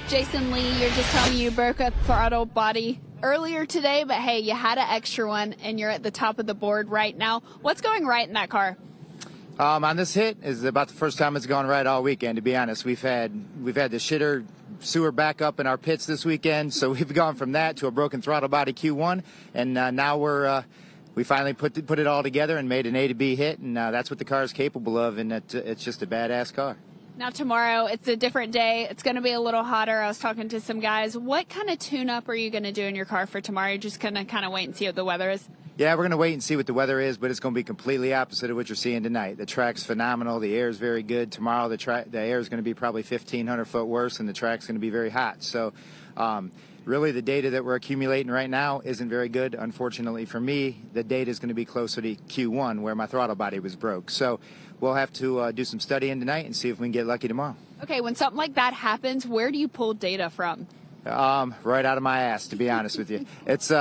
Jason Lee, you're just telling me you broke a throttle body earlier today, but hey, you had an extra one and you're at the top of the board right now. What's going right in that car? On this hit is about the first time it's gone right all weekend, to be honest. We've had the shitter sewer back up in our pits this weekend, so we've gone from that to a broken throttle body Q1, and now we finally put it all together and made an A to B hit, and that's what the car is capable of, and it's just a badass car. Now tomorrow, it's a different day. It's going to be a little hotter. I was talking to some guys. What kind of tune-up are you going to do in your car for tomorrow? You're just going to kind of wait and see what the weather is? Yeah, we're going to wait and see what the weather is, but it's going to be completely opposite of what you're seeing tonight. The track's phenomenal. The air is very good. Tomorrow, the air is going to be probably 1,500 foot worse, and the track's going to be very hot. So really the data that we're accumulating right now isn't very good. Unfortunately for me, the data is going to be closer to Q1, where my throttle body was broke. So we'll have to do some studying tonight and see if we can get lucky tomorrow. Okay, when something like that happens, where do you pull data from? Right out of my ass, to be honest with you. It's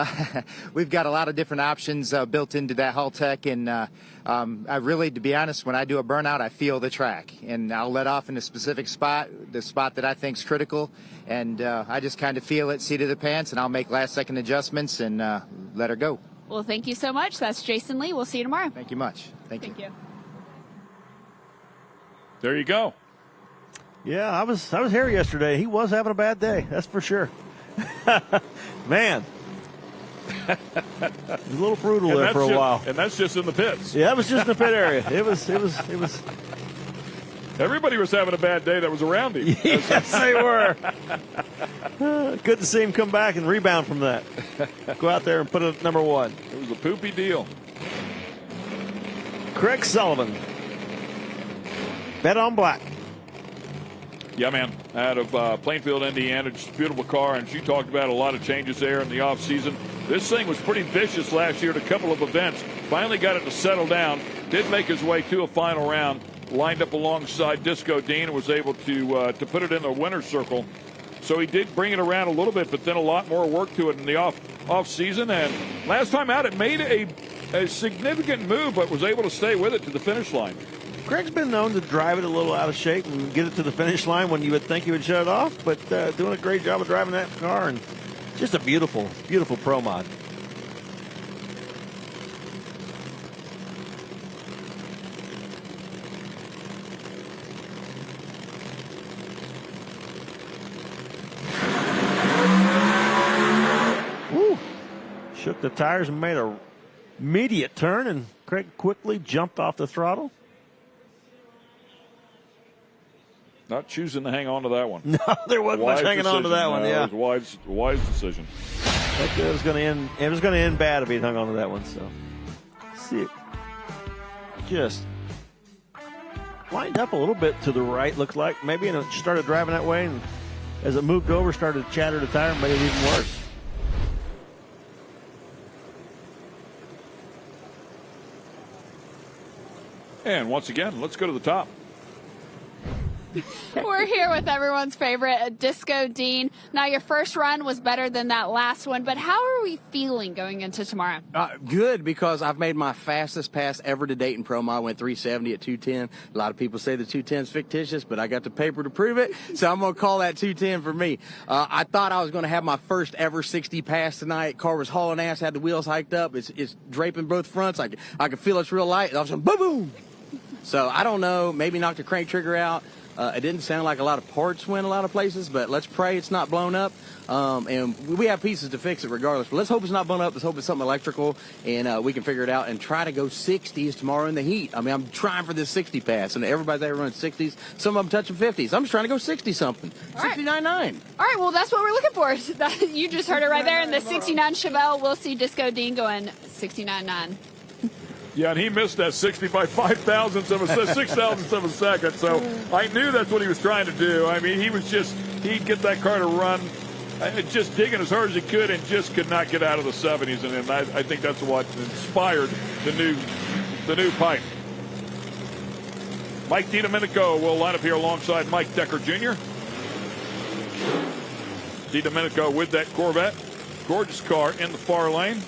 we've got a lot of different options built into that Hull Tech, and I really, to be honest, when I do a burnout, I feel the track, and I'll let off in a specific spot, the spot that I think is critical, and I just kind of feel it, seat of the pants, and I'll make last-second adjustments and let her go. Well, thank you so much. That's Jason Lee. We'll see you tomorrow. Thank you much. Thank you. There you go. Yeah, I was here yesterday. He was having a bad day, that's for sure. Man, it was a little brutal there for a while. And that's just in the pits. Yeah, it was just in the pit area. It was. Everybody was having a bad day that was around him. Yes, they were. Good to see him come back and rebound from that. Go out there and put it at number 1. It was a poopy deal. Craig Sullivan. Bet on black. Yeah, man. Out of Plainfield, Indiana. Just a beautiful car. And she talked about a lot of changes there in the offseason. This thing was pretty vicious last year at a couple of events. Finally got it to settle down. Did make his way to a final round. Lined up alongside Disco Dean and was able to put it in the winner's circle. So he did bring it around a little bit, but then a lot more work to it in the off season. And last time out, it made a significant move, but was able to stay with it to the finish line. Craig's been known to drive it a little out of shape and get it to the finish line when you would think he would shut it off, but doing a great job of driving that car, and just a beautiful, beautiful Pro Mod. Woo. Shook the tires and made a immediate turn, and Craig quickly jumped off the throttle. Not choosing to hang on to that one. No, there wasn't much hanging on to that one. Yeah, it was a wise decision. It was going to end. It was going to end bad if he hung on to that one. So, see it. Just lined up a little bit to the right, looked like. Maybe, and it started driving that way, and as it moved over, started to chatter the tire and made it even worse. And once again, let's go to the top. We're here with everyone's favorite, Disco Dean. Now, your first run was better than that last one, but how are we feeling going into tomorrow? Good, because I've made my fastest pass ever to date in Pro Mile. I went 370 at 210. A lot of people say the 210 is fictitious, but I got the paper to prove it, so I'm going to call that 210 for me. I thought I was going to have my first ever 60 pass tonight. Car was hauling ass, had the wheels hiked up. It's draping both fronts. I could feel it's real light. And all of a sudden, boom, boom. So I don't know, maybe knocked the crank trigger out. It didn't sound like a lot of parts went a lot of places, but let's pray it's not blown up. And we have pieces to fix it regardless. But let's hope it's not blown up. Let's hope it's something electrical, and we can figure it out and try to go 60s tomorrow in the heat. I mean, I'm trying for this 60 pass, and everybody's there running 60s. Some of them touching 50s. I'm just trying to go 60-something. 69.9. All right, well, that's what we're looking for. You just heard it right there in the 69 Chevelle. We'll see Disco Dean going 69.9. Yeah, and he missed that 60 by 5,000ths of a 6,000ths of a second. So I knew that's what he was trying to do. I mean, he'd get that car to run, just digging as hard as he could, and just could not get out of the 70s. And I think that's what inspired the new pipe. Mike DiDomenico will line up here alongside Mike Decker Jr. DiDomenico with that Corvette. Gorgeous car in the far lane.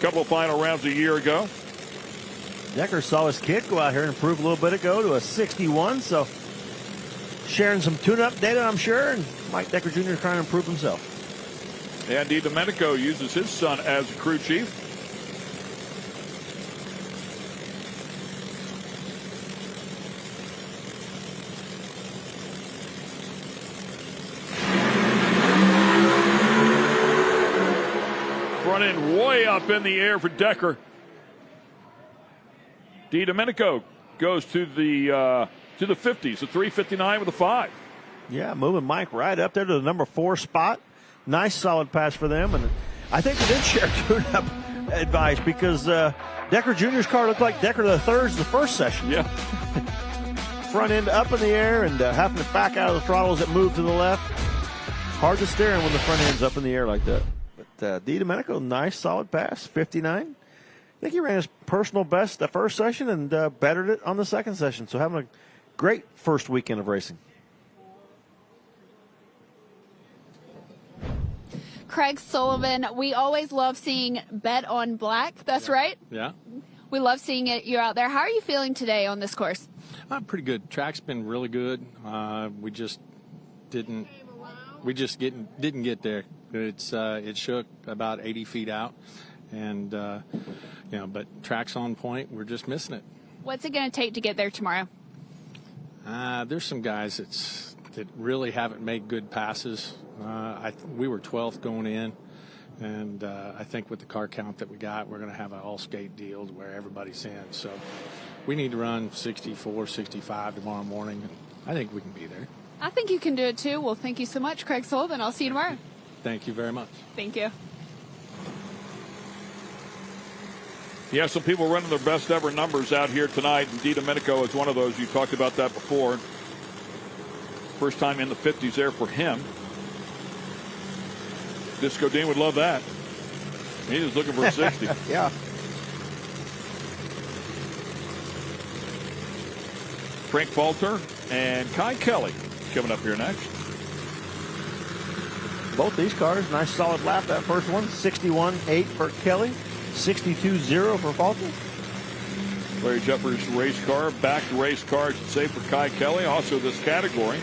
Couple of final rounds a year ago. Decker saw his kid go out here and improve a little bit ago to a 61, so sharing some tune-up data, I'm sure, and Mike Decker Jr. trying to improve himself. And DiDomenico uses his son as a crew chief. Front end way up in the air for Decker. DiDomenico goes to the 50s, a 359 with a 5. Yeah, moving Mike right up there to the number 4 spot. Nice solid pass for them, and I think they did share tune-up advice because Decker Jr.'s car looked like Decker the Third's the first session. Yeah. Front end up in the air and having to back out of the throttle as it moved to the left. Hard to steer when the front end's up in the air like that. But DiDomenico, nice solid pass, 59. I think he ran his personal best the first session and bettered it on the second session. So having a great first weekend of racing. Craig Sullivan, we always love seeing Bet on Black. That's right. Yeah. We love seeing it. You're out there. How are you feeling today on this course? Pretty good. Track's been really good. We just didn't get there. It shook about 80 feet out, and but track's on point. We're just missing it. What's it going to take to get there tomorrow? There's some guys that really haven't made good passes. We were 12th going in, and I think with the car count that we got, we're going to have an all-skate deal where everybody's in. So we need to run 64, 65 tomorrow morning, and I think we can be there. I think you can do it too. Well, thank you so much, Craig Sullivan. I'll see you tomorrow. Thank you very much. Thank you. Yeah, some people running their best ever numbers out here tonight, and DiDomenico is one of those. You talked about that before. First time in the 50s there for him. Disco Dean would love that. He was looking for a 60. Yeah. Frank Falter and Kai Kelly coming up here next. Both these cars, nice solid lap. That first one, 61.8 for Kelly, 62.0 for Falter. Larry Jeffers race car, back race car, I should say, for Kai Kelly, also this category.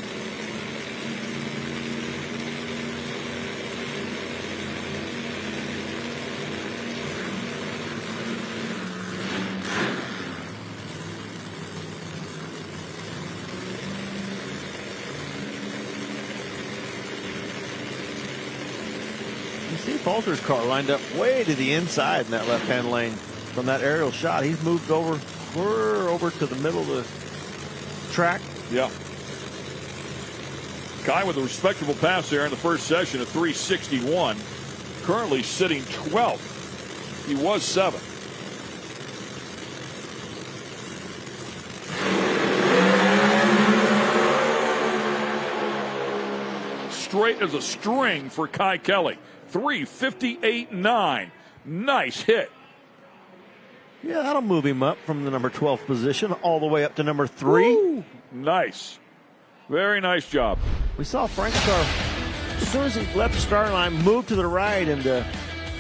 Falter's car lined up way to the inside in that left-hand lane from that aerial shot. He's moved over to the middle of the track. Yeah. Kai with a respectable pass there in the first session at 361. Currently sitting 12th. He was 7th. straight as a string for Kai Kelly. 3:58.9. Nice hit. Yeah, that'll move him up from the number 12 position all the way up to number 3. Woo! Nice. Very nice job. We saw Frank's car, as soon as he left the start line, move to the right and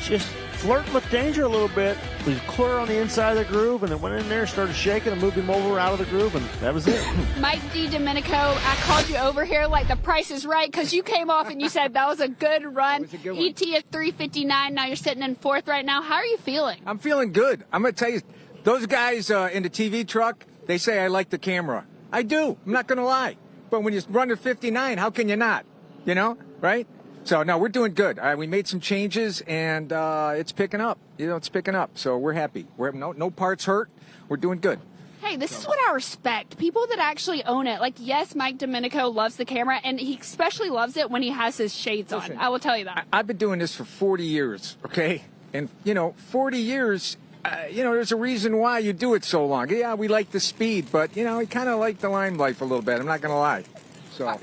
just flirting with danger a little bit. He was clear on the inside of the groove, and then went in there, started shaking, and moved him over out of the groove, and that was it. Mike DiDomenico, I called you over here like the price is right because you came off and you said that was a good run. ET at 3:59. Now you're sitting in 4th right now. How are you feeling? I'm feeling good. I'm going to tell you, those guys in the TV truck, they say I like the camera. I do. I'm not going to lie. But when you run at 59, how can you not? You know, right? So, no, we're doing good. We made some changes, and it's picking up. It's picking up. So we're happy. We're no parts hurt. We're doing good. Hey, this is what I respect. People that actually own it. Like, yes, Mike DiDomenico loves the camera, and he especially loves it when he has his shades on. I will tell you that. I've been doing this for 40 years, okay? And, 40 years, there's a reason why you do it so long. Yeah, we like the speed, but, we kind of like the limelight a little bit. I'm not going to lie. So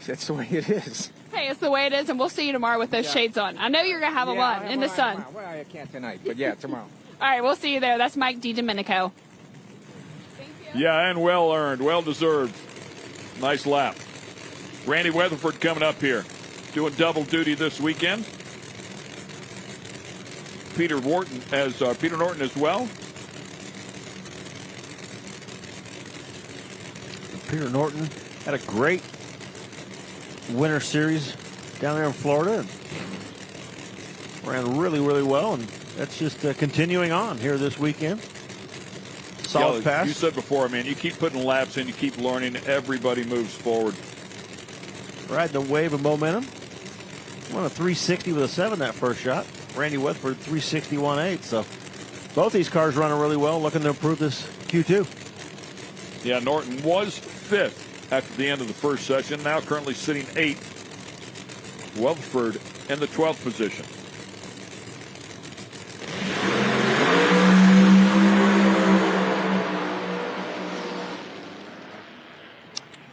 that's the way it is. Hey, it's the way it is, and we'll see you tomorrow with those shades on. I know you're going to have them on in the sun. Well, I can't tonight, but yeah, tomorrow. All right, we'll see you there. That's Mike DiDomenico. Yeah, and well earned, well deserved. Nice lap. Randy Weatherford coming up here, doing double duty this weekend. Peter Norton as well. Peter Norton had a great winter series down there in Florida. Ran really, really well, and that's just continuing on here this weekend. Solid pass. You said before, man, you keep putting laps in, you keep learning, everybody moves forward. Riding the wave of momentum. Won a 360 with a 7 that first shot. Randy Weatherford 361.8. So both these cars running really well, looking to improve this Q2. Yeah, Norton was 5th after the end of the first session, now currently sitting 8th. Weatherford in the 12th position.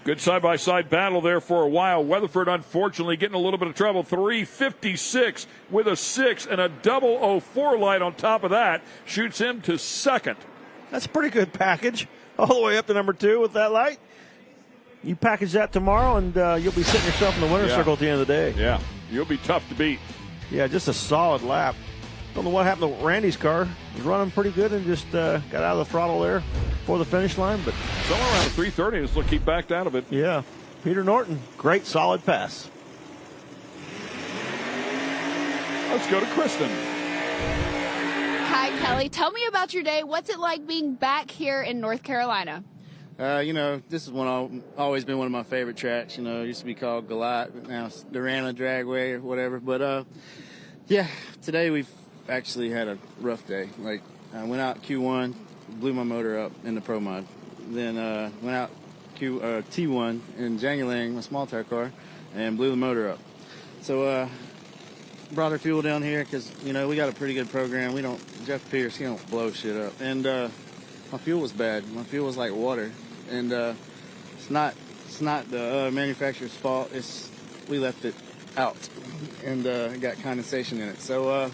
Good side-by-side battle there for a while. Weatherford, unfortunately, getting a little bit of trouble. 356 with a 6 and a double 04 light on top of that. Shoots him to 2nd. That's a pretty good package. All the way up to number 2 with that light. You package that tomorrow, and you'll be sitting yourself in the winner's circle at the end of the day. Yeah, you'll be tough to beat. Yeah, just a solid lap. Don't know what happened to Randy's car. He was running pretty good and just got out of the throttle there for the finish line. But somewhere around 3:30, just look, he backed out of it. Yeah, Peter Norton, great solid pass. Let's go to Kristen. Hi, Kelly. Tell me about your day. What's it like being back here in North Carolina? This is always been one of my favorite tracks. It used to be called Goliath, but now it's Darana Dragway or whatever. But, today we've actually had a rough day. Like, I went out Q1, blew my motor up in the Pro Mod. Then went out T1 in Jangulang, my small tire car, and blew the motor up. So brought our fuel down here because, we got a pretty good program. Jeff Pierce, he don't blow shit up. And my fuel was bad. My fuel was like water. And it's not the manufacturer's fault. We left it out and it got condensation in it. So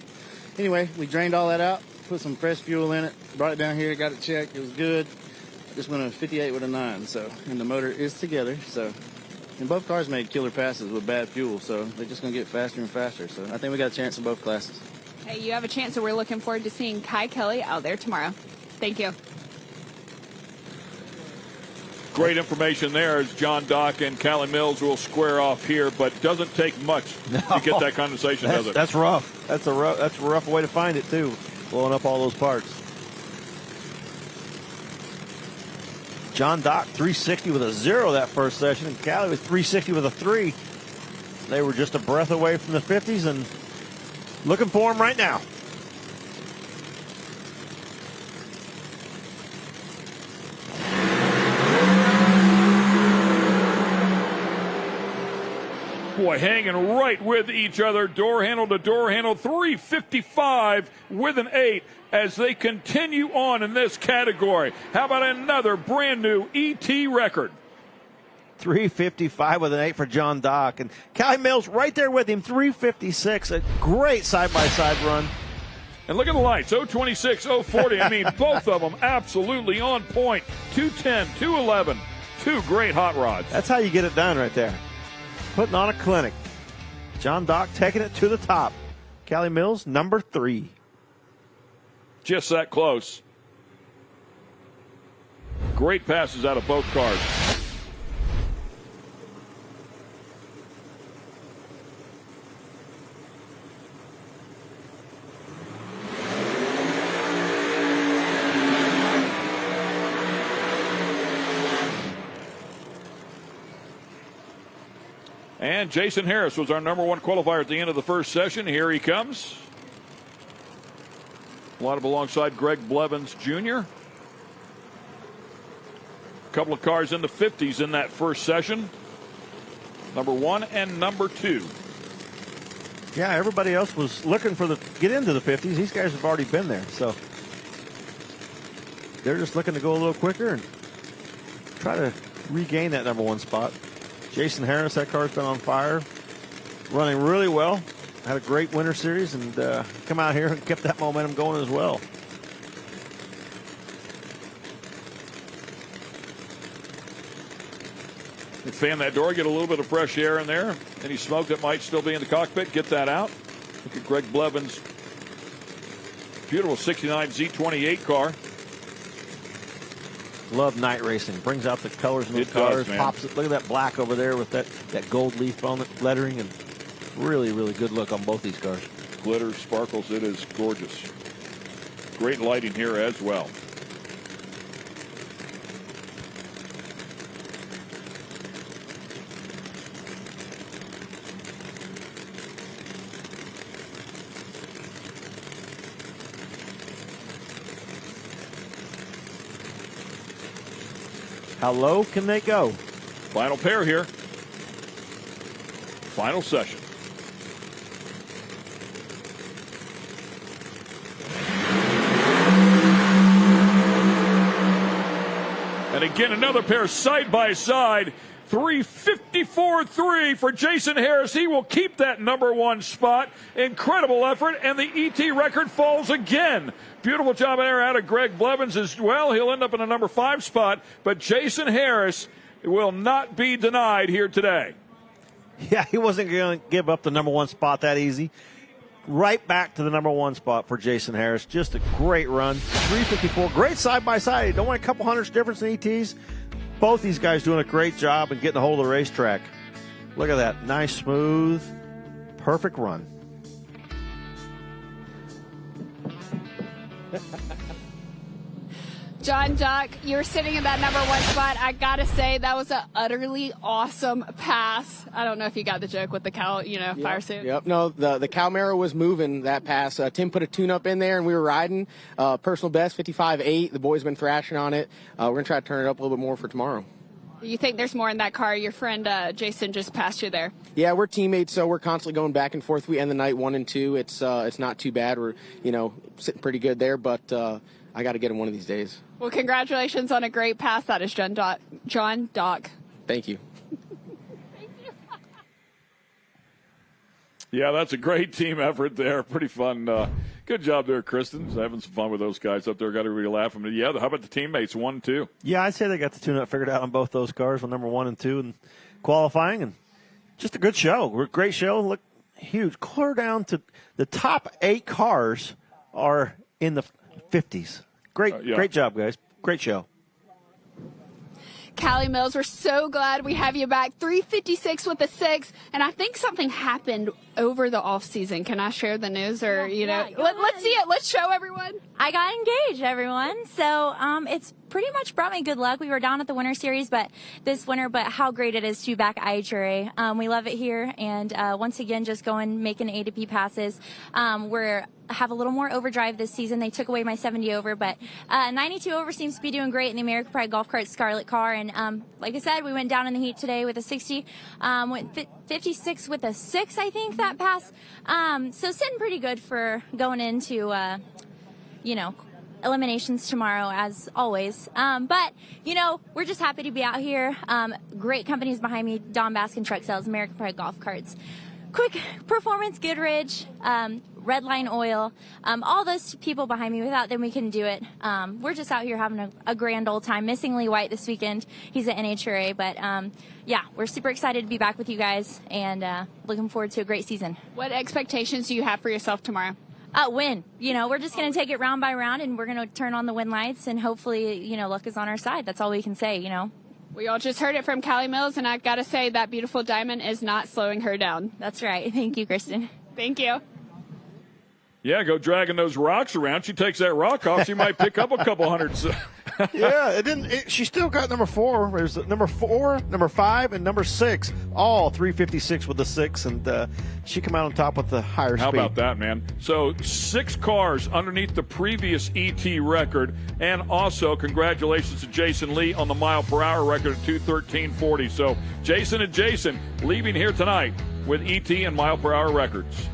anyway, we drained all that out, put some fresh fuel in it, brought it down here, got it checked. It was good. Just went a 58 with a 9. And the motor is together. And both cars made killer passes with bad fuel, so they're just going to get faster and faster. So I think we got a chance in both classes. Hey, you have a chance, so we're looking forward to seeing Kai Kelly out there tomorrow. Thank you. Great information there as John Dock and Callie Mills will square off here, but doesn't take much to get that condensation, does it? That's rough. That's a rough way to find it, too, blowing up all those parts. John Dock, 360 with a 0 that first session, and Callie was 360 with a 3. They were just a breath away from the 50s, and looking for them right now. Boy, hanging right with each other, door handle to door handle, 355 with an 8 as they continue on in this category. How about another brand new ET record? 3:55 with an 8 for John Dock. And Callie Mills right there with him, 3:56. A great side-by-side run. And look at the lights, 026, 040. I mean, both of them absolutely on point. 210, 211, two great hot rods. That's how you get it done right there. Putting on a clinic. John Dock taking it to the top. Callie Mills, number 3. Just that close. Great passes out of both cars. And Jason Harris was our number 1 qualifier at the end of the first session. Here he comes. A lot of alongside Greg Blevins Jr. A couple of cars in the 50s in that first session. Number 1 and number 2. Yeah, everybody else was looking for get into the 50s. These guys have already been there, so they're just looking to go a little quicker and try to regain that number 1 spot. Jason Harris, that car's been on fire, running really well. Had a great winter series and come out here and kept that momentum going as well. You fan that door, get a little bit of fresh air in there. Any smoke that might still be in the cockpit, get that out. Look at Greg Blevins' beautiful 69 Z28 car. Love night racing. Brings out the colors in those cars. Pops it. Look at that black over there with that gold leaf on the lettering, and really, really good look on both these cars. Glitters, sparkles. It is gorgeous. Great lighting here as well. How low can they go? Final pair here. Final session. And again, another pair side by side. 3:54.3 for Jason Harris. He will keep that number 1 spot. Incredible effort, and the ET record falls again. Beautiful job there out of Greg Blevins as well. He'll end up in a number 5 spot, but Jason Harris will not be denied here today. Yeah, he wasn't going to give up the number 1 spot that easy. Right back to the number 1 spot for Jason Harris. Just a great run. 3:54, great side-by-side. Don't want a couple hundreds difference in ETs. Both these guys doing a great job and getting a hold of the racetrack. Look at that. Nice, smooth, perfect run. John Dock, you're sitting in that number 1 spot. I gotta say that was an utterly awesome pass. I don't know if you got the joke with the cow, fire suit. Yep. No, the Calmera was moving that pass. Tim put a tune-up in there, and we were riding. Personal best 55.8. The boys been thrashing on it. We're gonna try to turn it up a little bit more for tomorrow. You think there's more in that car? Your friend Jason just passed you there. Yeah, we're teammates, so we're constantly going back and forth. We end the night 1 and 2. It's not too bad. We're sitting pretty good there, but I got to get him one of these days. Well, congratulations on a great pass. That is John Dock. Thank you. Yeah, that's a great team effort there. Pretty fun. Good job there, Kristen. Having some fun with those guys up there. Got everybody laughing. But yeah, how about the teammates, 1 and 2? Yeah, I'd say they got the tune-up figured out on both those cars with number 1 and 2 and qualifying. And just a good show. Great show. Look, huge. Clear down to the top 8 cars are in the 50s. Great job, guys. Great show. Callie Mills, we're so glad we have you back. 3:56 with a 6, and I think something happened over the off season. Can I share the news, or let's see it? Let's show everyone. I got engaged, everyone. So it's pretty much brought me good luck. We were down at the Winter Series, but how great it is to be back at IHRA. We love it here, and once again, just making A to P passes. We're have a little more overdrive this season. They took away my 70 over, but 92 over seems to be doing great in the American Pride Golf Cart Scarlet car. And like I said, we went down in the heat today with a 60, went 56 with a 6, I think, that pass. So sitting pretty good for going into, Eliminations tomorrow, as always. But, you know, we're just happy to be out here. Great companies behind me, Don Baskin Truck Sales, American Pride Golf Carts, Quick Performance, Goodrich, Redline Oil, all those people behind me. Without them, we couldn't do it. We're just out here having a grand old time. Missing Lee White this weekend. He's at NHRA. But, yeah, we're super excited to be back with you guys and looking forward to a great season. What expectations do you have for yourself tomorrow? Win. You know, we're just going to take it round by round, and we're going to turn on the win lights, and hopefully, you know, luck is on our side. That's all we can say, you know. We all just heard it from Callie Mills, and I've got to say that beautiful diamond is not slowing her down. That's right. Thank you, Kristen. Thank you. Yeah, go dragging those rocks around. She takes that rock off, she might pick up a couple hundred. Yeah, it didn't. She still got number 4. There's number 4, number 5, and number 6. All 356 with the 6, and she come out on top with the higher speed. How about that, man? So 6 cars underneath the previous ET record, and also congratulations to Jason Lee on the mile-per-hour record at 2:13.40. So Jason and Jason leaving here tonight with ET and mile-per-hour records.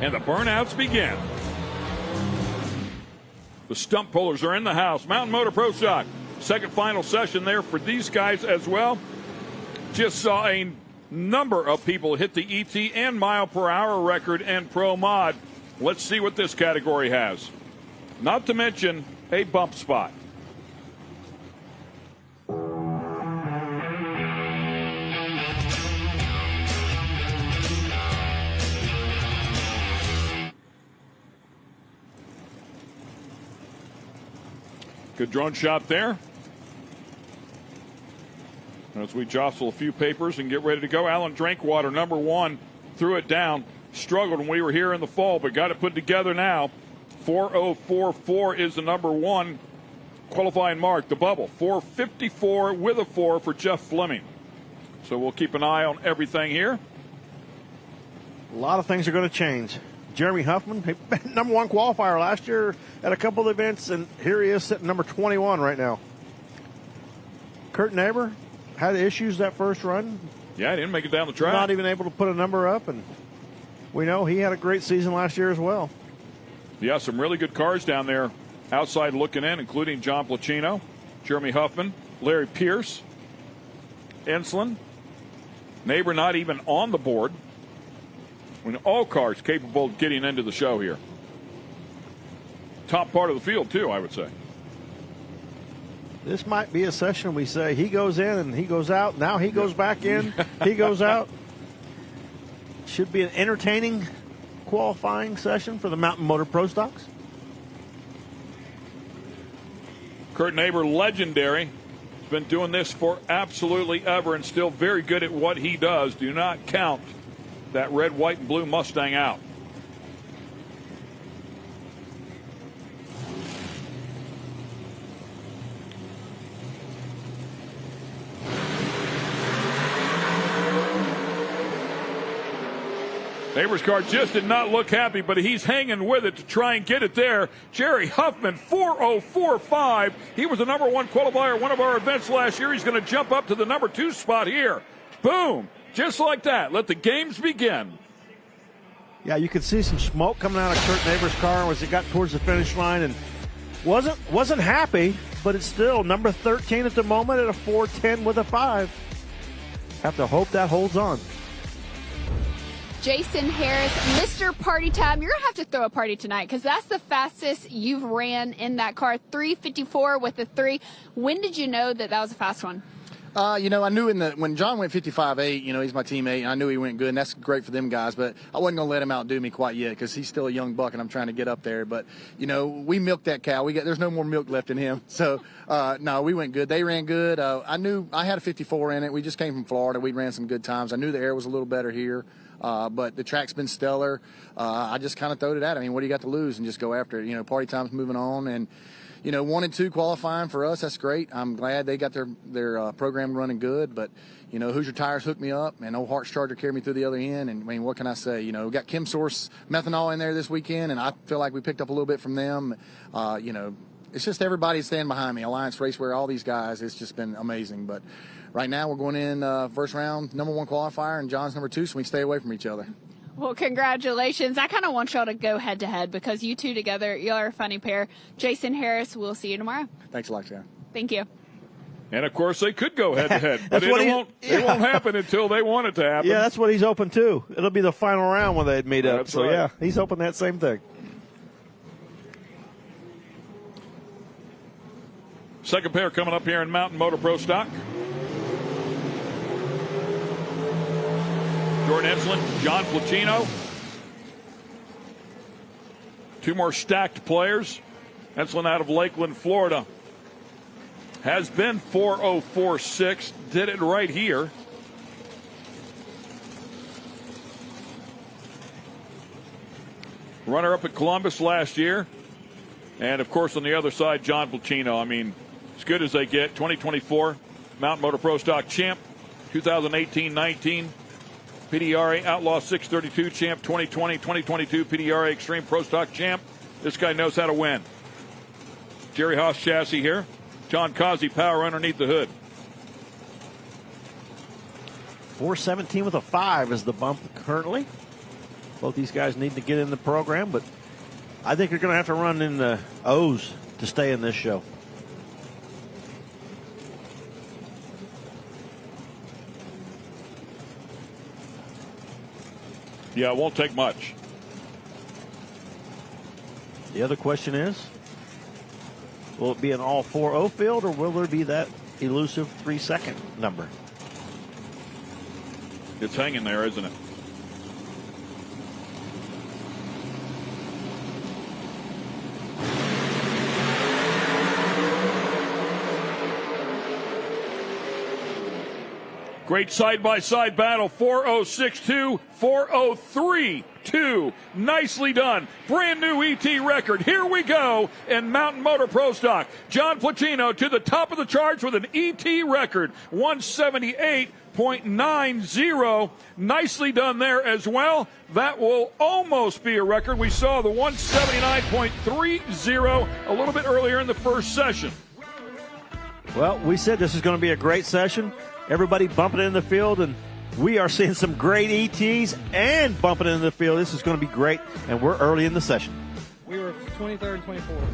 And the burnouts begin. The stump pullers are in the house. Mountain Motor Pro Stock. Second final session there for these guys as well. Just saw a number of people hit the ET and mile per hour record and Pro Mod. Let's see what this category has. Not to mention a bump spot. Good drone shot there. As we jostle a few papers and get ready to go. Alan Drinkwater, number 1, threw it down. Struggled when we were here in the fall, but got it put together now. 4:04.4 is the number 1 qualifying mark. The bubble, 4:54 with a 4 for Jeff Fleming. So we'll keep an eye on everything here. A lot of things are going to change. Jeremy Huffman, he been number 1 qualifier last year at a couple of events, and here he is sitting number 21 right now. Kurt Neighbor had issues that first run. Yeah, he didn't make it down the track. Not even able to put a number up, and we know he had a great season last year as well. Yeah, some really good cars down there outside looking in, including John Placino, Jeremy Huffman, Larry Pierce, Enslin, Neighbor not even on the board. When all cars capable of getting into the show here. Top part of the field, too, I would say. This might be a session we say he goes in and he goes out. Now he goes back in, he goes out. Should be an entertaining qualifying session for the Mountain Motor Pro Stocks. Kurt Neighbor, legendary. He's been doing this for absolutely ever and still very good at what he does. Do not count that red, white, and blue Mustang out. Neighbor's car just did not look happy, but he's hanging with it to try and get it there. Jerry Huffman, 4:04.5. He was the number 1 qualifier at one of our events last year. He's going to jump up to the number 2 spot here. Boom. Just like that. Let the games begin. Yeah, you could see some smoke coming out of Kurt Neighbor's car as it got towards the finish line, and wasn't happy, but it's still number 13 at the moment at a 4:10 with a 5. Have to hope that holds on. Jason Harris, Mr. Party Time. You're going to have to throw a party tonight because that's the fastest you've ran in that car. 3:54 with a 3. When did you know that was a fast one? I knew when John went 55.8, he's my teammate, and I knew he went good, and that's great for them guys, but I wasn't going to let him outdo me quite yet because he's still a young buck, and I'm trying to get up there. But, we milked that cow. There's no more milk left in him. So, no, we went good. They ran good. I knew I had a 54 in it. We just came from Florida. We ran some good times. I knew the air was a little better here. But the track's been stellar. I just kind of throwed it at him. What do you got to lose? And just go after it. Party time's moving on. And, 1 and 2 qualifying for us, that's great. I'm glad they got their program running good. But, Hoosier Tires hooked me up, and Old Hart's Charger carried me through the other end. And, what can I say? We got Kim Source methanol in there this weekend, and I feel like we picked up a little bit from them. It's just everybody standing behind me. Alliance Racewear, all these guys. It's just been amazing. But right now we're going in first round, number 1 qualifier, and John's number 2, so we stay away from each other. Well, congratulations. I kind of want y'all to go head-to-head because you two together, y'all are a funny pair. Jason Harris, we'll see you tomorrow. Thanks a lot, Sarah. Thank you. And, of course, they could go head-to-head, but it won't happen until they want it to happen. Yeah, that's what he's hoping, too. It'll be the final round when they meet up. That's so, right. yeah, he's hoping that same thing. Second pair coming up here in Mountain Motor Pro Stock. Jordan Enslin, John Placino. 2 more stacked players. Enslin out of Lakeland, Florida. Has been 4:04.6. Did it right here. Runner-up at Columbus last year. And, of course, on the other side, John Placino. As good as they get. 2024 Mountain Motor Pro Stock champ. 2018-19 PDRA Outlaw 632 champ. 2020-2022 PDRA Extreme Pro Stock champ. This guy knows how to win. Jerry Haas chassis here. John Causey power underneath the hood. 4:17 with a 5 is the bump currently. Both these guys need to get in the program, but I think you're going to have to run in the O's to stay in this show. Yeah, it won't take much. The other question is, will it be an all 4-0 field, or will there be that elusive 3-second number? It's hanging there, isn't it? Great side-by-side battle. 4:06.2, 4:03.2. Nicely done. Brand new ET record. Here we go in Mountain Motor Pro Stock. John Placino to the top of the charts with an ET record. 178.90. Nicely done there as well. That will almost be a record. We saw the 179.30 a little bit earlier in the first session. Well, we said this is going to be a great session. Everybody bumping in the field, and we are seeing some great ETs and bumping in the field. This is going to be great, and we're early in the session. We were 23rd and 24th.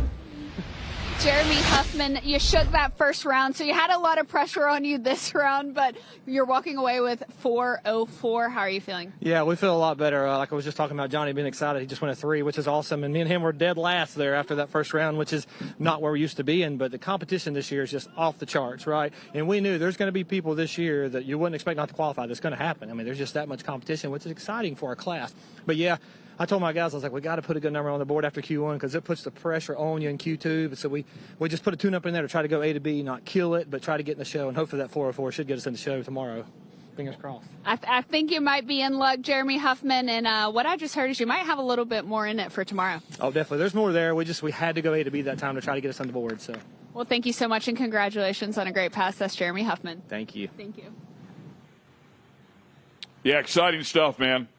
Jeremy Huffman, you shook that first round, so you had a lot of pressure on you this round, but you're walking away with 4:04. How are you feeling? Yeah, we feel a lot better. Like I was just talking about Johnny being excited. He just went a 3, which is awesome. And me and him were dead last there after that first round, which is not where we used to be in. But the competition this year is just off the charts, right? And we knew there's going to be people this year that you wouldn't expect not to qualify. That's going to happen. I mean, there's just that much competition, which is exciting for our class. But yeah, I told my guys, I was like, we got to put a good number on the board after Q1 because it puts the pressure on you in Q2. But so we just put a tune-up in there to try to go A to B, not kill it, but try to get in the show. And hopefully that 404 should get us in the show tomorrow. Fingers crossed. I think you might be in luck, Jeremy Huffman. And what I just heard is you might have a little bit more in it for tomorrow. Oh, definitely. There's more there. We had to go A to B that time to try to get us on the board. So. Well, thank you so much, and congratulations on a great pass. That's Jeremy Huffman. Thank you. Thank you. Yeah, exciting stuff, man.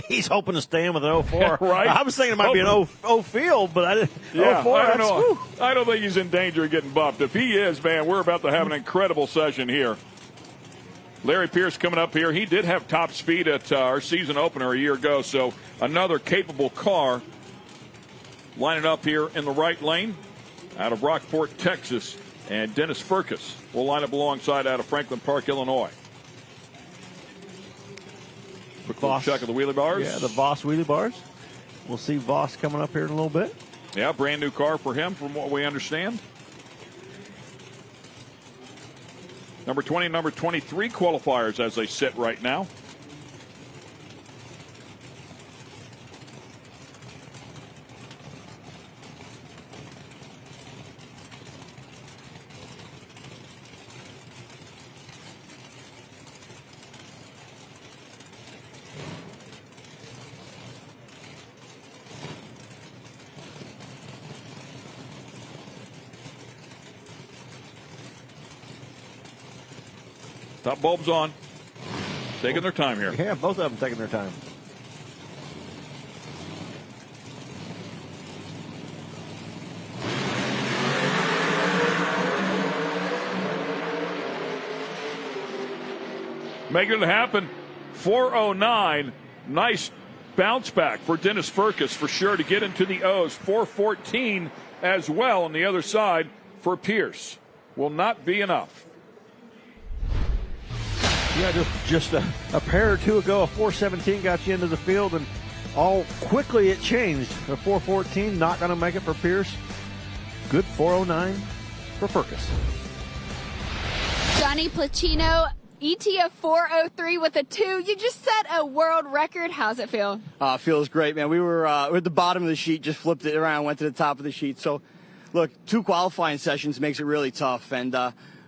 He's hoping to stay in with an 04. Right? I was thinking it might be an 0 field, but I didn't. Yeah, 04, I don't know. I don't think he's in danger of getting bumped. If he is, man, we're about to have an incredible session here. Larry Pierce coming up here. He did have top speed at our season opener a year ago, so another capable car lining up here in the right lane out of Rockport, Texas. And Dennis Furcus will line up alongside out of Franklin Park, Illinois. Quick check of the wheelie bars. Yeah, the Voss wheelie bars. We'll see Voss coming up here in a little bit. Yeah, brand new car for him from what we understand. Number 20 and number 23 qualifiers as they sit right now. Top bulbs on. Taking their time here. Yeah, both of them taking their time. Making it happen. 4:09. Nice bounce back for Dennis Furcus for sure to get into the O's. 4:14 as well on the other side for Pierce. Will not be enough. Yeah, just a pair or two ago, a 4:17 got you into the field, and all quickly it changed. A 4:14, not going to make it for Pierce. Good 4:09 for Furcus. Johnny Placino, ETF 4:03 with a 2. You just set a world record. How's it feel? Feels great, man. We were at the bottom of the sheet, just flipped it around, went to the top of the sheet. So, look, 2 qualifying sessions makes it really tough, and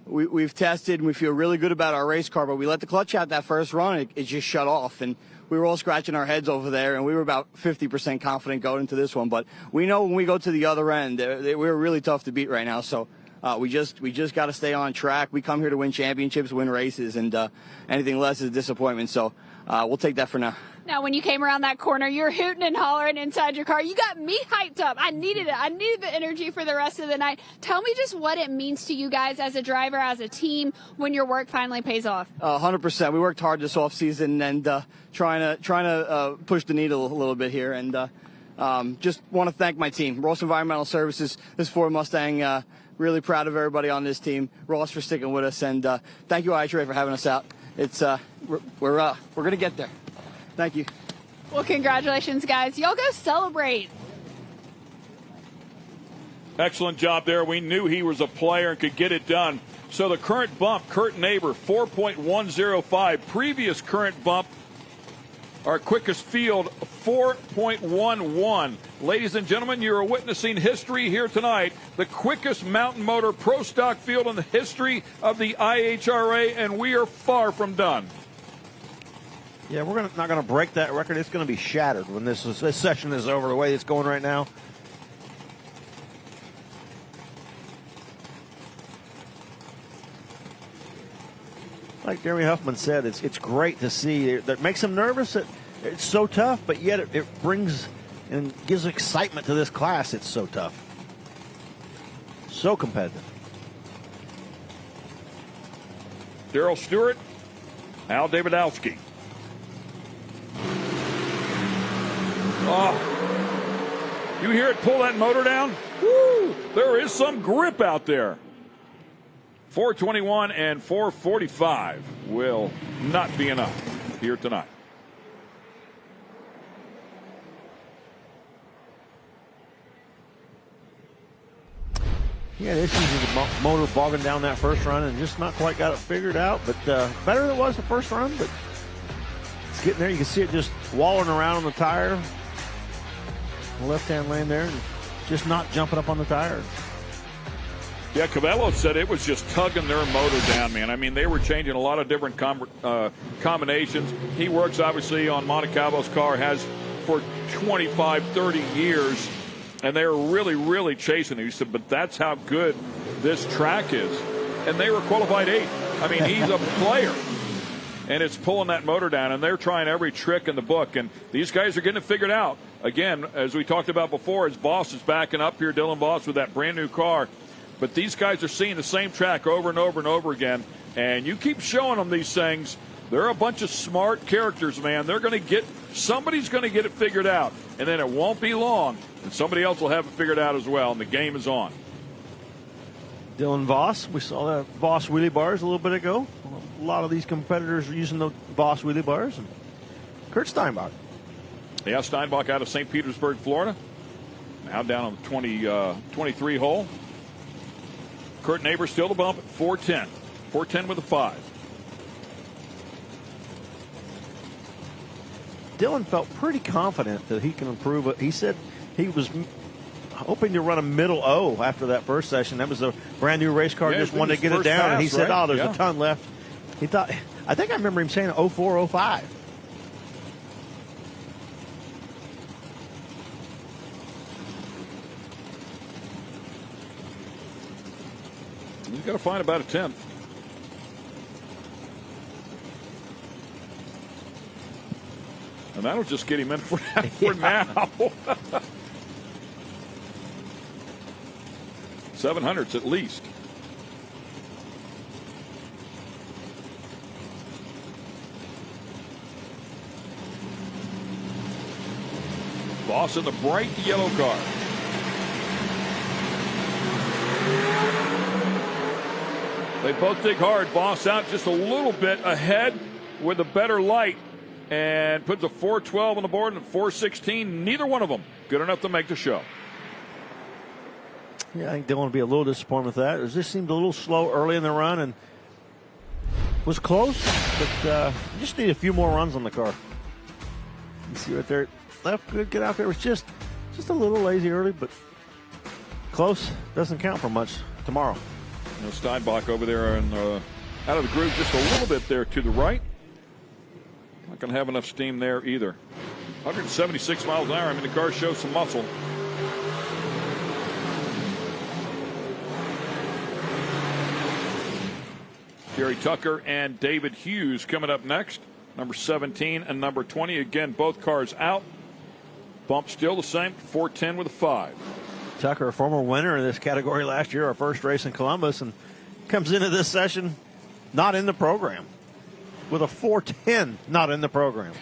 we've tested and we feel really good about our race car, but we let the clutch out that first run. It just shut off, and we were all scratching our heads over there, and we were about 50% confident going into this one. But we know when we go to the other end, we're really tough to beat right now. So we just got to stay on track. We come here to win championships, win races, and anything less is a disappointment. So we'll take that for now. Now, when you came around that corner, you were hooting and hollering inside your car. You got me hyped up. I needed it. I needed the energy for the rest of the night. Tell me just what it means to you guys as a driver, as a team, when your work finally pays off. 100%. We worked hard this off season and trying to push the needle a little bit here. And just want to thank my team, Ross Environmental Services, this Ford Mustang. Really proud of everybody on this team. Ross for sticking with us, and thank you, IHRA, for having us out. It's we're gonna get there. Thank you. Well, congratulations, guys. Y'all go celebrate. Excellent job there. We knew he was a player and could get it done. So the current bump, Kurt Neighbor, 4.105. Previous current bump, our quickest field, 4.11. Ladies and gentlemen, you're witnessing history here tonight. The quickest mountain motor pro stock field in the history of the IHRA, and we are far from done. Yeah, we're not going to break that record. It's going to be shattered when this session is over the way it's going right now. Like Jeremy Huffman said, it's great to see. That makes him nervous. It's so tough, but yet it brings and gives excitement to this class. It's so tough. So competitive. Darrell Stewart, Al Davidowski. Oh, you hear it pull that motor down? Woo! There is some grip out there. 421 and 445 will not be enough here tonight. He had issues with the motor bogging down that first run and just not quite got it figured out. But better than it was the first run, but it's getting there. You can see it just walling around on the tire. The left-hand lane there, and just not jumping up on the tire. Yeah, Cavello said it was just tugging their motor down, man. I mean, they were changing a lot of different combinations. He works, obviously, on Montecalvo's car, has for 25, 30 years. And they were really, really chasing him. He said, but that's how good this track is. And they were qualified 8th. I mean, he's a player. And it's pulling that motor down. And they're trying every trick in the book. And these guys are getting it figured out. Again, as we talked about before, his boss is backing up here, Dylan Voss, with that brand new car. But these guys are seeing the same track over and over and over again. And you keep showing them these things. They're a bunch of smart characters, man. They're going to get, somebody's going to get it figured out. And then it won't be long. And somebody else will have it figured out as well, and the game is on. Dylan Voss, we saw that Voss wheelie bars a little bit ago. A lot of these competitors are using the Voss wheelie bars. And Kurt Steinbach. Yeah, Steinbach out of St. Petersburg, Florida. Now down on the 23 hole. Kurt Neighbor still the bump at 410. 410 with a 5. Dylan felt pretty confident that he can improve it. He said he was hoping to run a middle O after that first session. That was a brand new race car, just wanted to get it down. Pass, and he said, right? oh, there's a ton left. He thought, I think I remember him saying 04, 05. He's got to find about a 10th. And that'll just get him in for now. 700s at least. Voss in the bright yellow car. They both dig hard. Voss out just a little bit ahead with a better light. And puts a 412 on the board and a 416. Neither one of them good enough to make the show. Yeah, I think Dylan would be a little disappointed with that. It just seemed a little slow early in the run and was close, but just need a few more runs on the car. You see right there, left good, get out there. It was just a little lazy early, but close. Doesn't count for much tomorrow. You know, Steinbach over there and out of the groove just a little bit there to the right. Not going to have enough steam there either. 176 miles an hour. I mean, the car shows some muscle. Gary Tucker and David Hughes coming up next. Number 17 and number 20. Again, both cars out. Bump still the same. 410 with a 5. Tucker, a former winner in this category last year, our first race in Columbus, and comes into this session not in the program. With a 410 not in the program.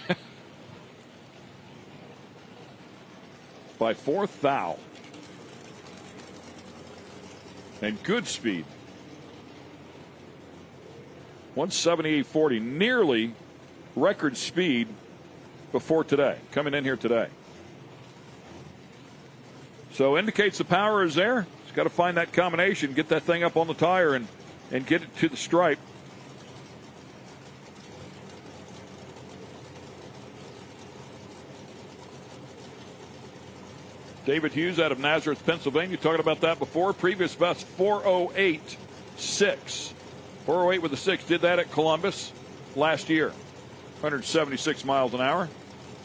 By 4th thou. And good speed. 178.40, nearly record speed before today, coming in here today. So indicates the power is there. He's got to find that combination, get that thing up on the tire and get it to the stripe. David Hughes out of Nazareth, Pennsylvania. Talking about that before. Previous best 408.6. 408 with a 6. Did that at Columbus last year. 176 miles an hour.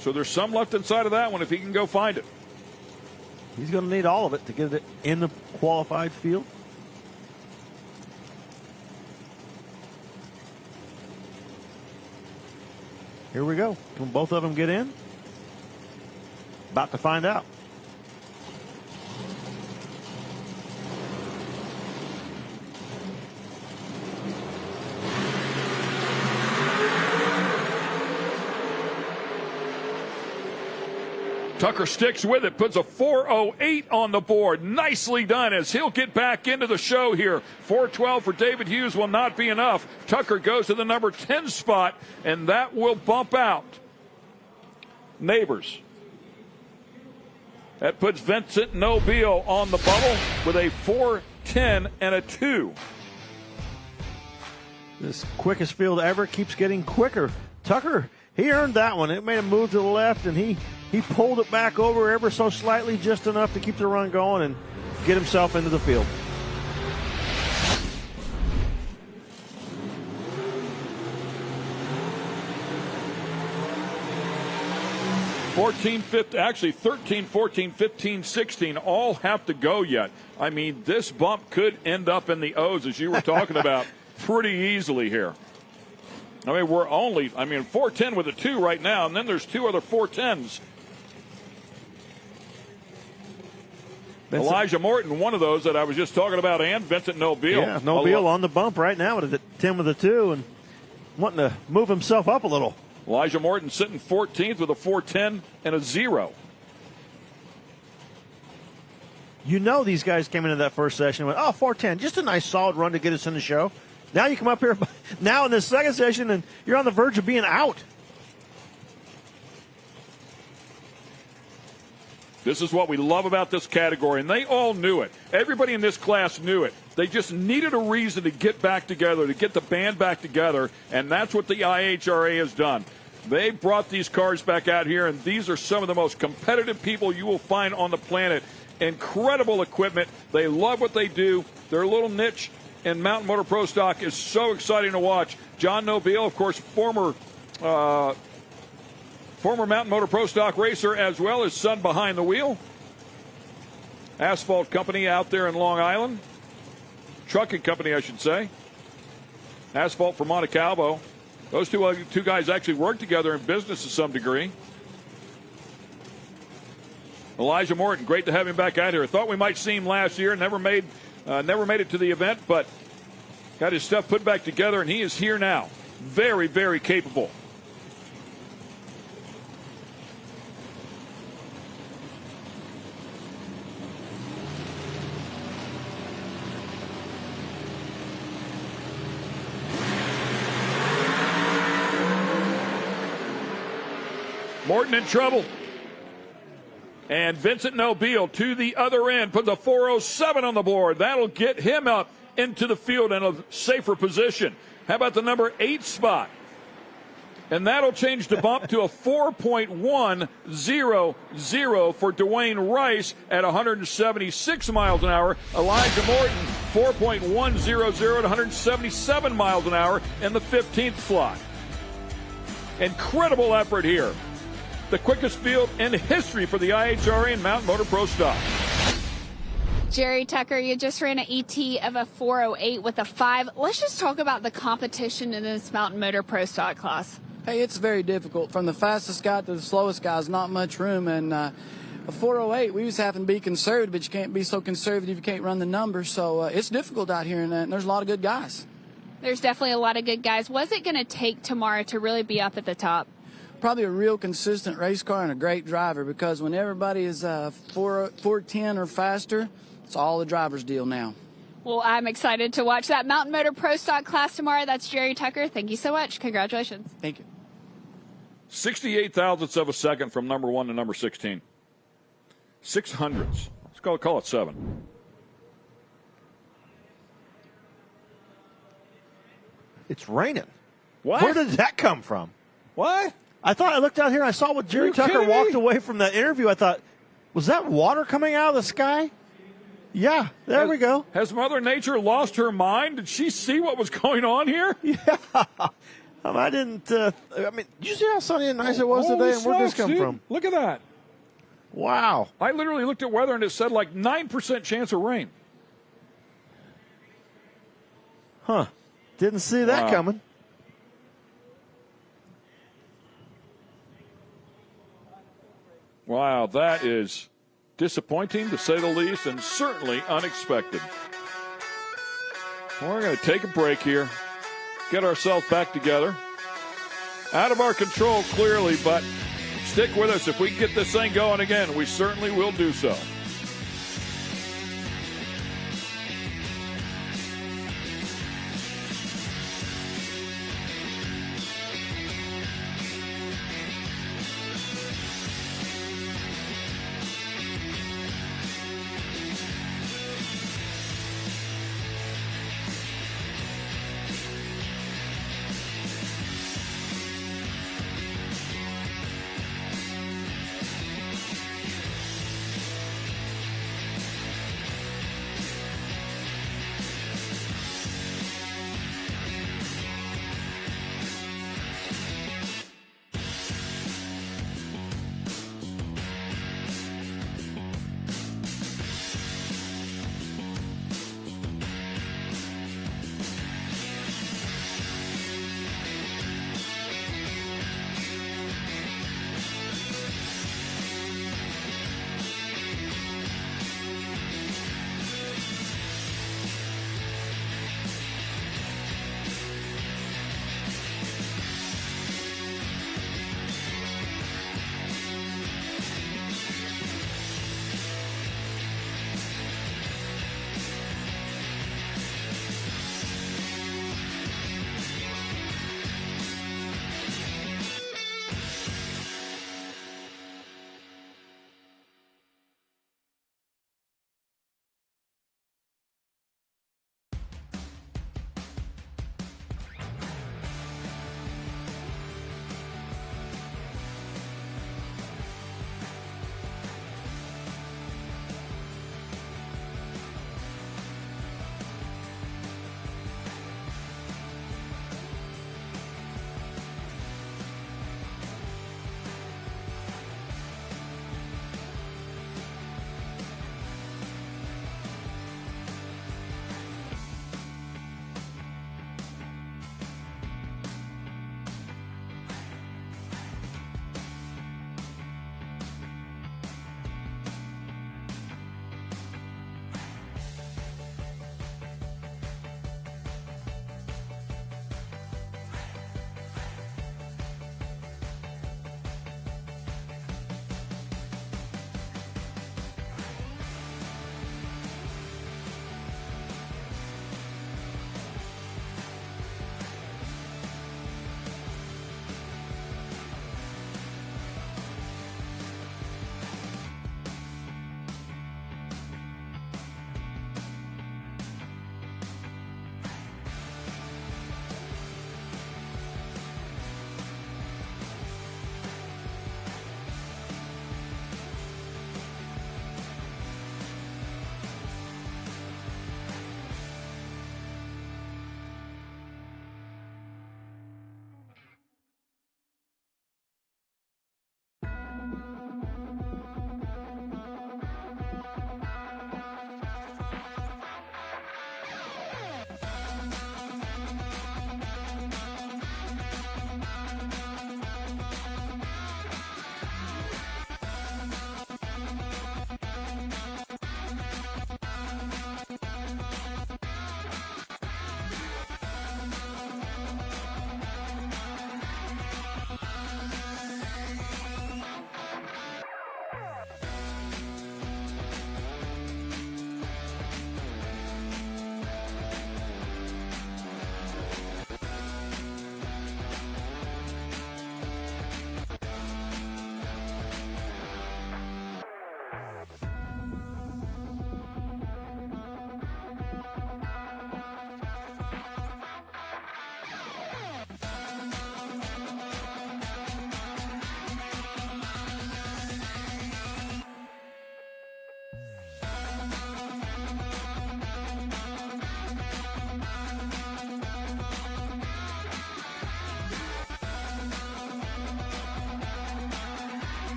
So there's some left inside of that one if he can go find it. He's going to need all of it to get it in the qualified field. Here we go. Can both of them get in? About to find out. Tucker sticks with it, puts a 4:08 on the board. Nicely done as he'll get back into the show here. 4:12 for David Hughes will not be enough. Tucker goes to the number 10 spot, and that will bump out Neighbors. That puts Vincent Nobile on the bubble with a 4:10 and a 2. This quickest field ever keeps getting quicker. Tucker, he earned that one. It made him move to the left, and he pulled it back over ever so slightly, just enough to keep the run going and get himself into the field. Actually 13, 14, 15, 16 all have to go yet. I mean, this bump could end up in the O's, as you were talking about, pretty easily here. I mean, 4:10 with a 2 right now, and then there's 2 other 4:10s. Benson. Elijah Morton, one of those that I was just talking about, and Vincent Nobile. Yeah, Nobile on the bump right now with a 10 with a 2 and wanting to move himself up a little. Elijah Morton sitting 14th with a 4:10 and a 0. You know these guys came into that first session and went, 4:10, just a nice solid run to get us in the show. Now you come up here now in this second session and you're on the verge of being out. This is what we love about this category, and they all knew it. Everybody in this class knew it. They just needed a reason to get back together, to get the band back together, and that's what the IHRA has done. They brought these cars back out here, and these are some of the most competitive people you will find on the planet. Incredible equipment. They love what they do. Their little niche in Mountain Motor Pro Stock is so exciting to watch. John Nobile, of course, former Mountain Motor Pro Stock racer, as well as son behind the wheel. Asphalt company out there in Long Island. Trucking company, I should say. Asphalt for Monte Calvo. Those two guys actually work together in business to some degree. Elijah Morton, great to have him back out here. Thought we might see him last year. Never made it to the event, but got his stuff put back together, and he is here now. Very, very capable. Morton in trouble. And Vincent Nobile to the other end, puts a 4:07 on the board. That'll get him up into the field in a safer position. How about the number 8 spot? And that'll change the bump to a 4.100 for Dwayne Rice at 176 miles an hour. Elijah Morton, 4.100 at 177 miles an hour in the 15th slot. Incredible effort here. The quickest field in history for the IHRA and Mountain Motor Pro Stock. Jerry Tucker, you just ran an ET of a 4:08 with a 5. Let's just talk about the competition in this Mountain Motor Pro Stock class. Hey, it's very difficult. From the fastest guy to the slowest guy is not much room. And a 4:08, we just have to be conservative, but you can't be so conservative you can't run the numbers. So it's difficult out here, and there's a lot of good guys. There's definitely a lot of good guys. What's it going to take tomorrow to really be up at the top? Probably a real consistent race car and a great driver, because when everybody is 4:10 or faster, it's all the driver's deal now. Well, I'm excited to watch that Mountain Motor Pro Stock class tomorrow. That's Jerry Tucker. Thank you so much. Congratulations. Thank you. 68 thousandths of a second from number 1 to number 16. 600ths. Let's call it 7. It's raining. What? Where did that come from? What? I thought I looked out here. I saw when Jerry Tucker walked away from that interview. I thought, was that water coming out of the sky? Yeah, there we go. Has Mother Nature lost her mind? Did she see what was going on here? Yeah. I didn't. Did you see how sunny and nice it was today? And where did this come from? Look at that. Wow. I literally looked at weather and it said like 9% chance of rain. Huh. Didn't see that coming. Wow, that is disappointing to say the least, and certainly unexpected. We're going to take a break here, get ourselves back together. Out of our control, clearly, but stick with us. If we get this thing going again, we certainly will do so.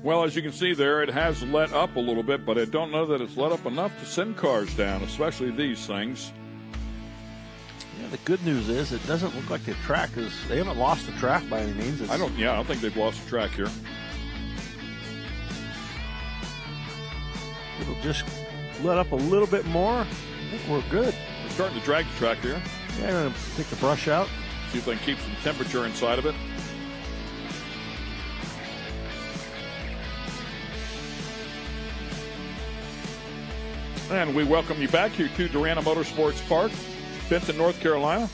Well, as you can see there, it has let up a little bit, but I don't know that it's let up enough to send cars down, especially these things. Yeah, the good news is it doesn't look like the track is. They haven't lost the track by any means. I don't think they've lost the track here. It'll just let up a little bit more. I think we're good. We're starting to drag the track here. Yeah, I'm going to take the brush out. See if they can keep some temperature inside of it. And we welcome you back here to Darana Motorsports Park, Benson, North Carolina.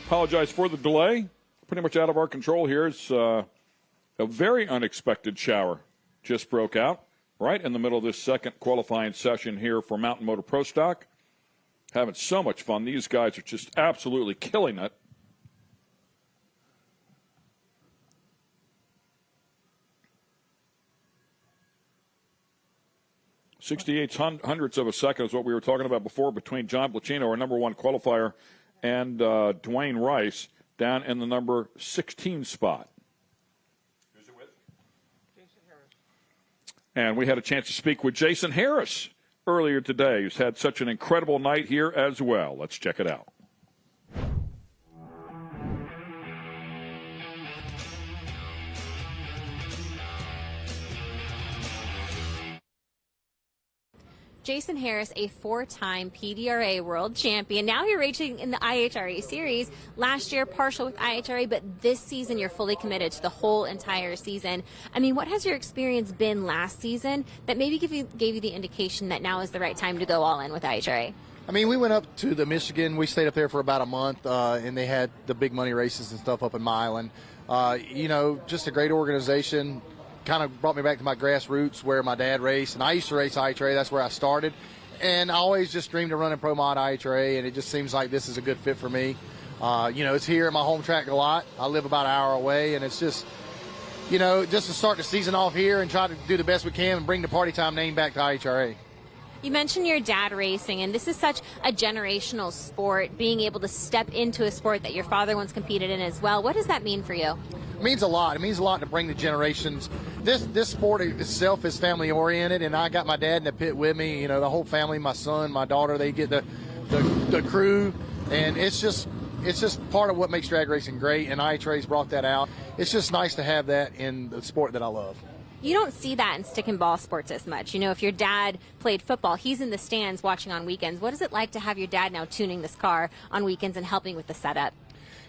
Apologize for the delay. Pretty much out of our control here. It's a very unexpected shower just broke out right in the middle of this second qualifying session here for Mountain Motor Pro Stock. Having so much fun. These guys are just absolutely killing it. .68 of a second is what we were talking about before between John Placino, our number one qualifier, and Dwayne Rice down in the number 16 spot. Who's it with? Jason Harris. And we had a chance to speak with Jason Harris earlier today, who's had such an incredible night here as well. Let's check it out. Jason Harris, a four-time PDRA world champion. Now you're racing in the IHRA series. Last year, partial with IHRA, but this season you're fully committed to the whole entire season. I mean, what has your experience been last season that maybe gave you the indication that now is the right time to go all in with IHRA? I mean, we went up to the Michigan. We stayed up there for about a month, and they had the big money races and stuff up in Milan. Just a great organization. Kind of brought me back to my grassroots where my dad raced, and I used to race IHRA. That's where I started, and I always just dreamed of running Pro Mod IHRA, and it just seems like this is a good fit for me. It's here at my home track a lot. I live about an hour away, and it's just, just to start the season off here and try to do the best we can and bring the Party Time name back to IHRA. You mentioned your dad racing, and this is such a generational sport, being able to step into a sport that your father once competed in as well. What does that mean for you? It means a lot. It means a lot to bring the generations. This sport itself is family oriented, and I got my dad in the pit with me. The whole family, my son, my daughter, they get the crew, and it's just part of what makes drag racing great. And IHRA's brought that out. It's just nice to have that in the sport that I love. You don't see that in stick and ball sports as much. If your dad played football, he's in the stands watching on weekends. What is it like to have your dad now tuning this car on weekends and helping with the setup?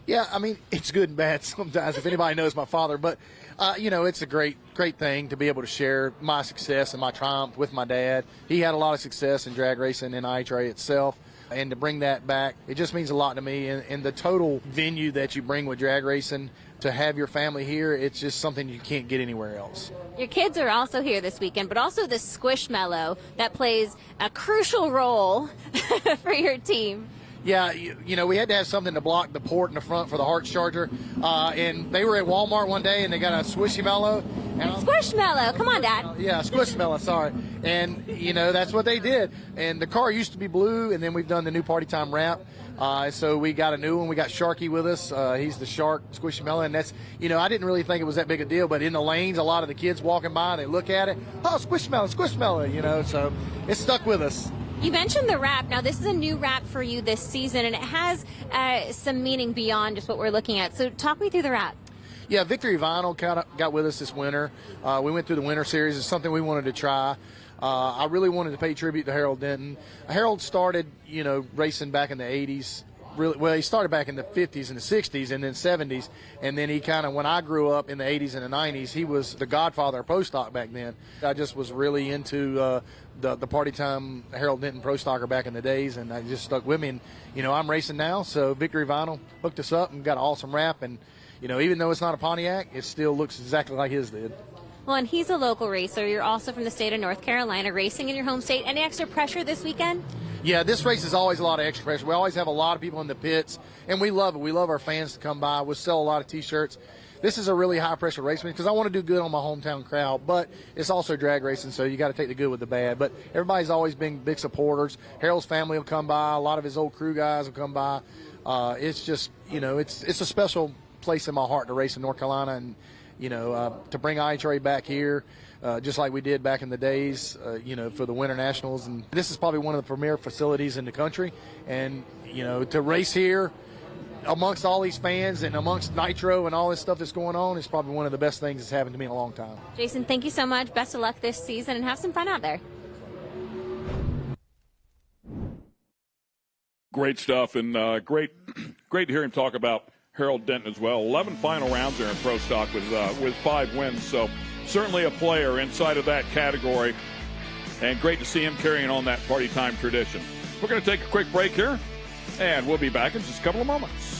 Yeah, I mean, it's good and bad sometimes, if anybody knows my father. But, it's a great thing to be able to share my success and my triumph with my dad. He had a lot of success in drag racing and IHRA itself. And to bring that back, it just means a lot to me. And the total venue that you bring with drag racing, to have your family here, it's just something you can't get anywhere else. Your kids are also here this weekend, but also the Squishmallow that plays a crucial role for your team. Yeah, we had to have something to block the port in the front for the Hearts charger. And they were at Walmart one day, and they got a Squishmallow. Squishmallow, come on, Dad. Yeah, Squishmallow, sorry. And, that's what they did. And the car used to be blue, and then we've done the new Party Time wrap. So we got a new one. We got Sharky with us. He's the Shark Squishmallow, and that's, I didn't really think it was that big a deal, but in the lanes, a lot of the kids walking by, they look at it, oh, Squishmallow, so it stuck with us. You mentioned the wrap. Now, this is a new wrap for you this season, and it has some meaning beyond just what we're looking at. So talk me through the wrap. Yeah, Victory Vinyl kind of got with us this winter. We went through the winter series. It's something we wanted to try. I really wanted to pay tribute to Harold Denton. Harold started, racing back in the 80s. He started back in the 50s and the 60s and then 70s. And then he kind of, when I grew up in the 80s and the 90s, he was the godfather of Pro Stock back then. I just was really into the Party Time Harold Denton Pro Stocker back in the days, and I just stuck with me. And, I'm racing now, so Victory Vinyl hooked us up and got an awesome wrap. And, even though it's not a Pontiac, it still looks exactly like his did. Well, and he's a local racer. You're also from the state of North Carolina, racing in your home state. Any extra pressure this weekend? Yeah, this race is always a lot of extra pressure. We always have a lot of people in the pits, and we love it. We love our fans to come by. We'll sell a lot of T-shirts. This is a really high-pressure race because I want to do good on my hometown crowd, but it's also drag racing, so you got to take the good with the bad. But everybody's always been big supporters. Harold's family will come by. A lot of his old crew guys will come by. It's just, it's a special place in my heart to race in North Carolina, and to bring IHRA back here, just like we did back in the days, for the Winter Nationals. And this is probably one of the premier facilities in the country. And, to race here, amongst all these fans and amongst Nitro and all this stuff that's going on, it's probably one of the best things that's happened to me in a long time. Jason, thank you so much. Best of luck this season and have some fun out there. Great stuff, and great to hear him talk about Harold Denton as well. 11 final rounds there in Pro Stock with 5 wins, so certainly a player inside of that category, and great to see him carrying on that party time tradition. We're going to take a quick break here, and we'll be back in just a couple of moments.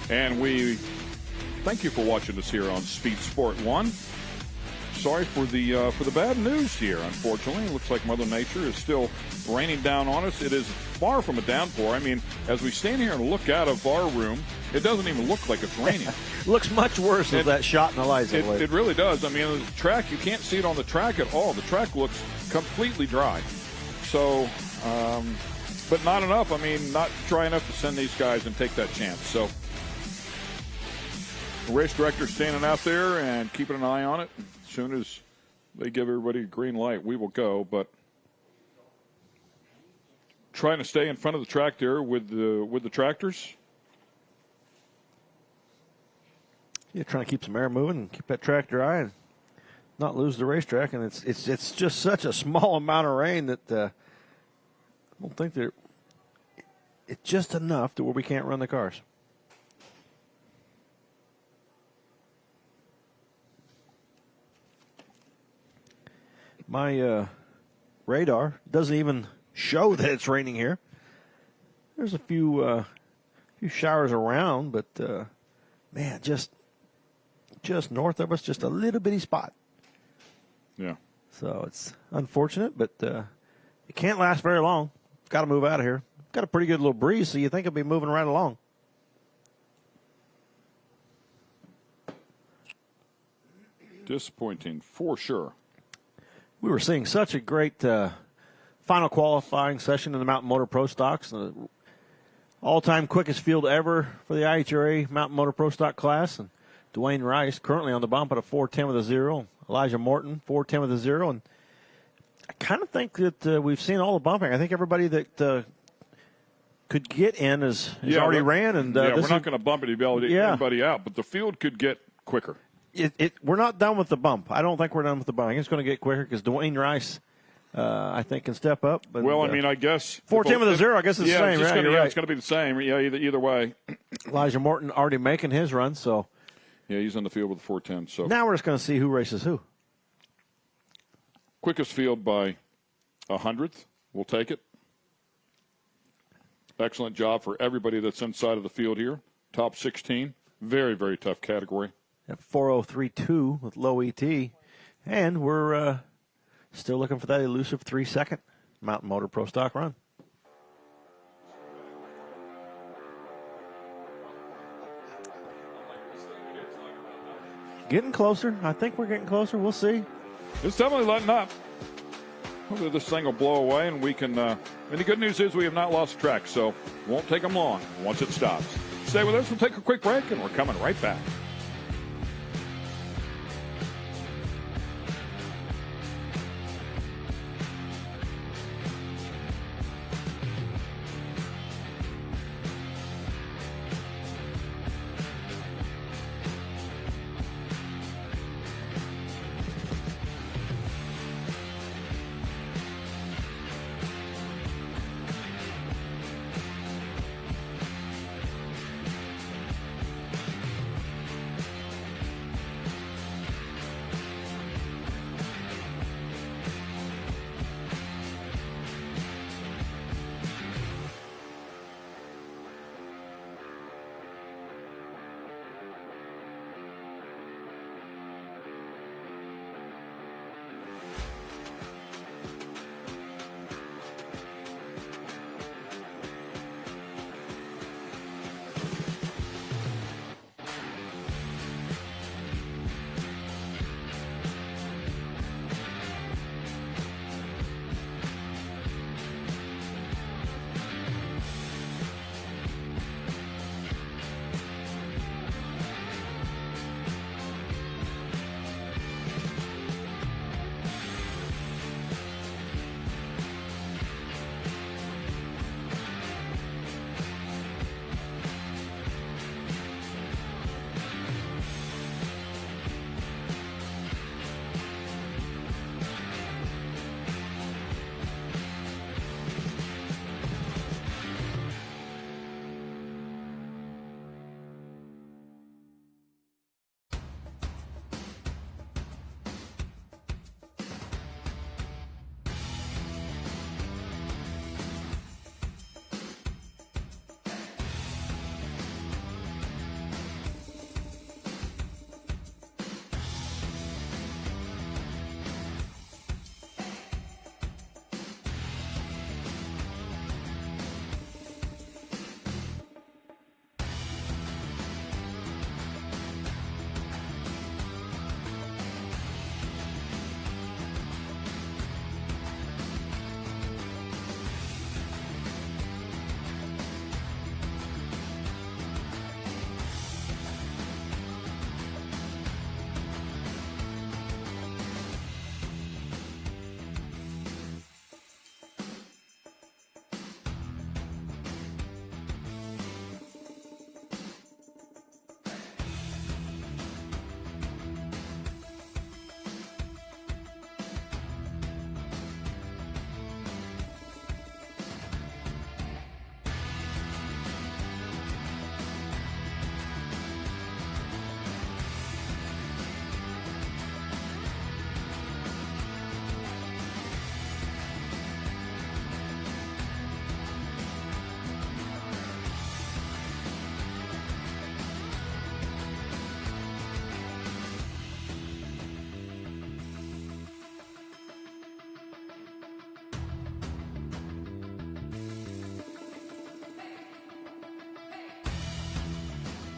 And we thank you for watching us here on Speed Sport 1. Sorry for the bad news here, unfortunately. It looks like Mother Nature is still raining down on us. It is far from a downpour. I mean, as we stand here and look out of our room, it doesn't even look like it's raining. Looks much worse than that shot in Eliza. It really does. I mean, the track, you can't see it on the track at all. The track looks completely dry. So, but not enough. I mean, not dry enough to send these guys and take that chance. So, the race director standing out there and keeping an eye on it. As soon as they give everybody a green light, we will go. But trying to stay in front of the track there with the tractors. Yeah, trying to keep some air moving and keep that track dry and not lose the racetrack. And it's just such a small amount of rain that I don't think that it's just enough to where we can't run the cars. My radar doesn't even show that it's raining here. There's a few showers around, but man, just north of us, just a little bitty spot. Yeah. So it's unfortunate, but it can't last very long. Got to move out of here. Got a pretty good little breeze, so you think it'll be moving right along. Disappointing for sure. We were seeing such a great final qualifying session in the Mountain Motor Pro Stocks. The all-time quickest field ever for the IHRA Mountain Motor Pro Stock class. And Dwayne Rice currently on the bump at a 4:10 with a 0. Elijah Morton, 4:10 with a 0. And I kind of think that we've seen all the bumping. I think everybody that could get in has already ran. And we're not going to bump anybody out, but the field could get quicker. We're not done with the bump. I don't think we're done with the bump. I think it's going to get quicker because Dwayne Rice, I think, can step up. But, well, I mean, I guess 4:10 with a 0. I guess it's the same, right? It's going to be the same. Yeah, either way. Elijah Morton already making his run, so yeah, he's on the field with the 4:10. So now we're just going to see who races who. Quickest field by 100th. We'll take it. Excellent job for everybody that's inside of the field here. Top 16. Very, very tough category. At 4:03.2 with low ET. And we're still looking for that elusive 3-second Mountain Motor Pro Stock run. Getting closer. I think we're getting closer. We'll see. It's definitely letting up. Hopefully this thing will blow away and we can. And the good news is we have not lost track, so it won't take them long once it stops. Stay with us. We'll take a quick break and we're coming right back.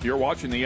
You're watching the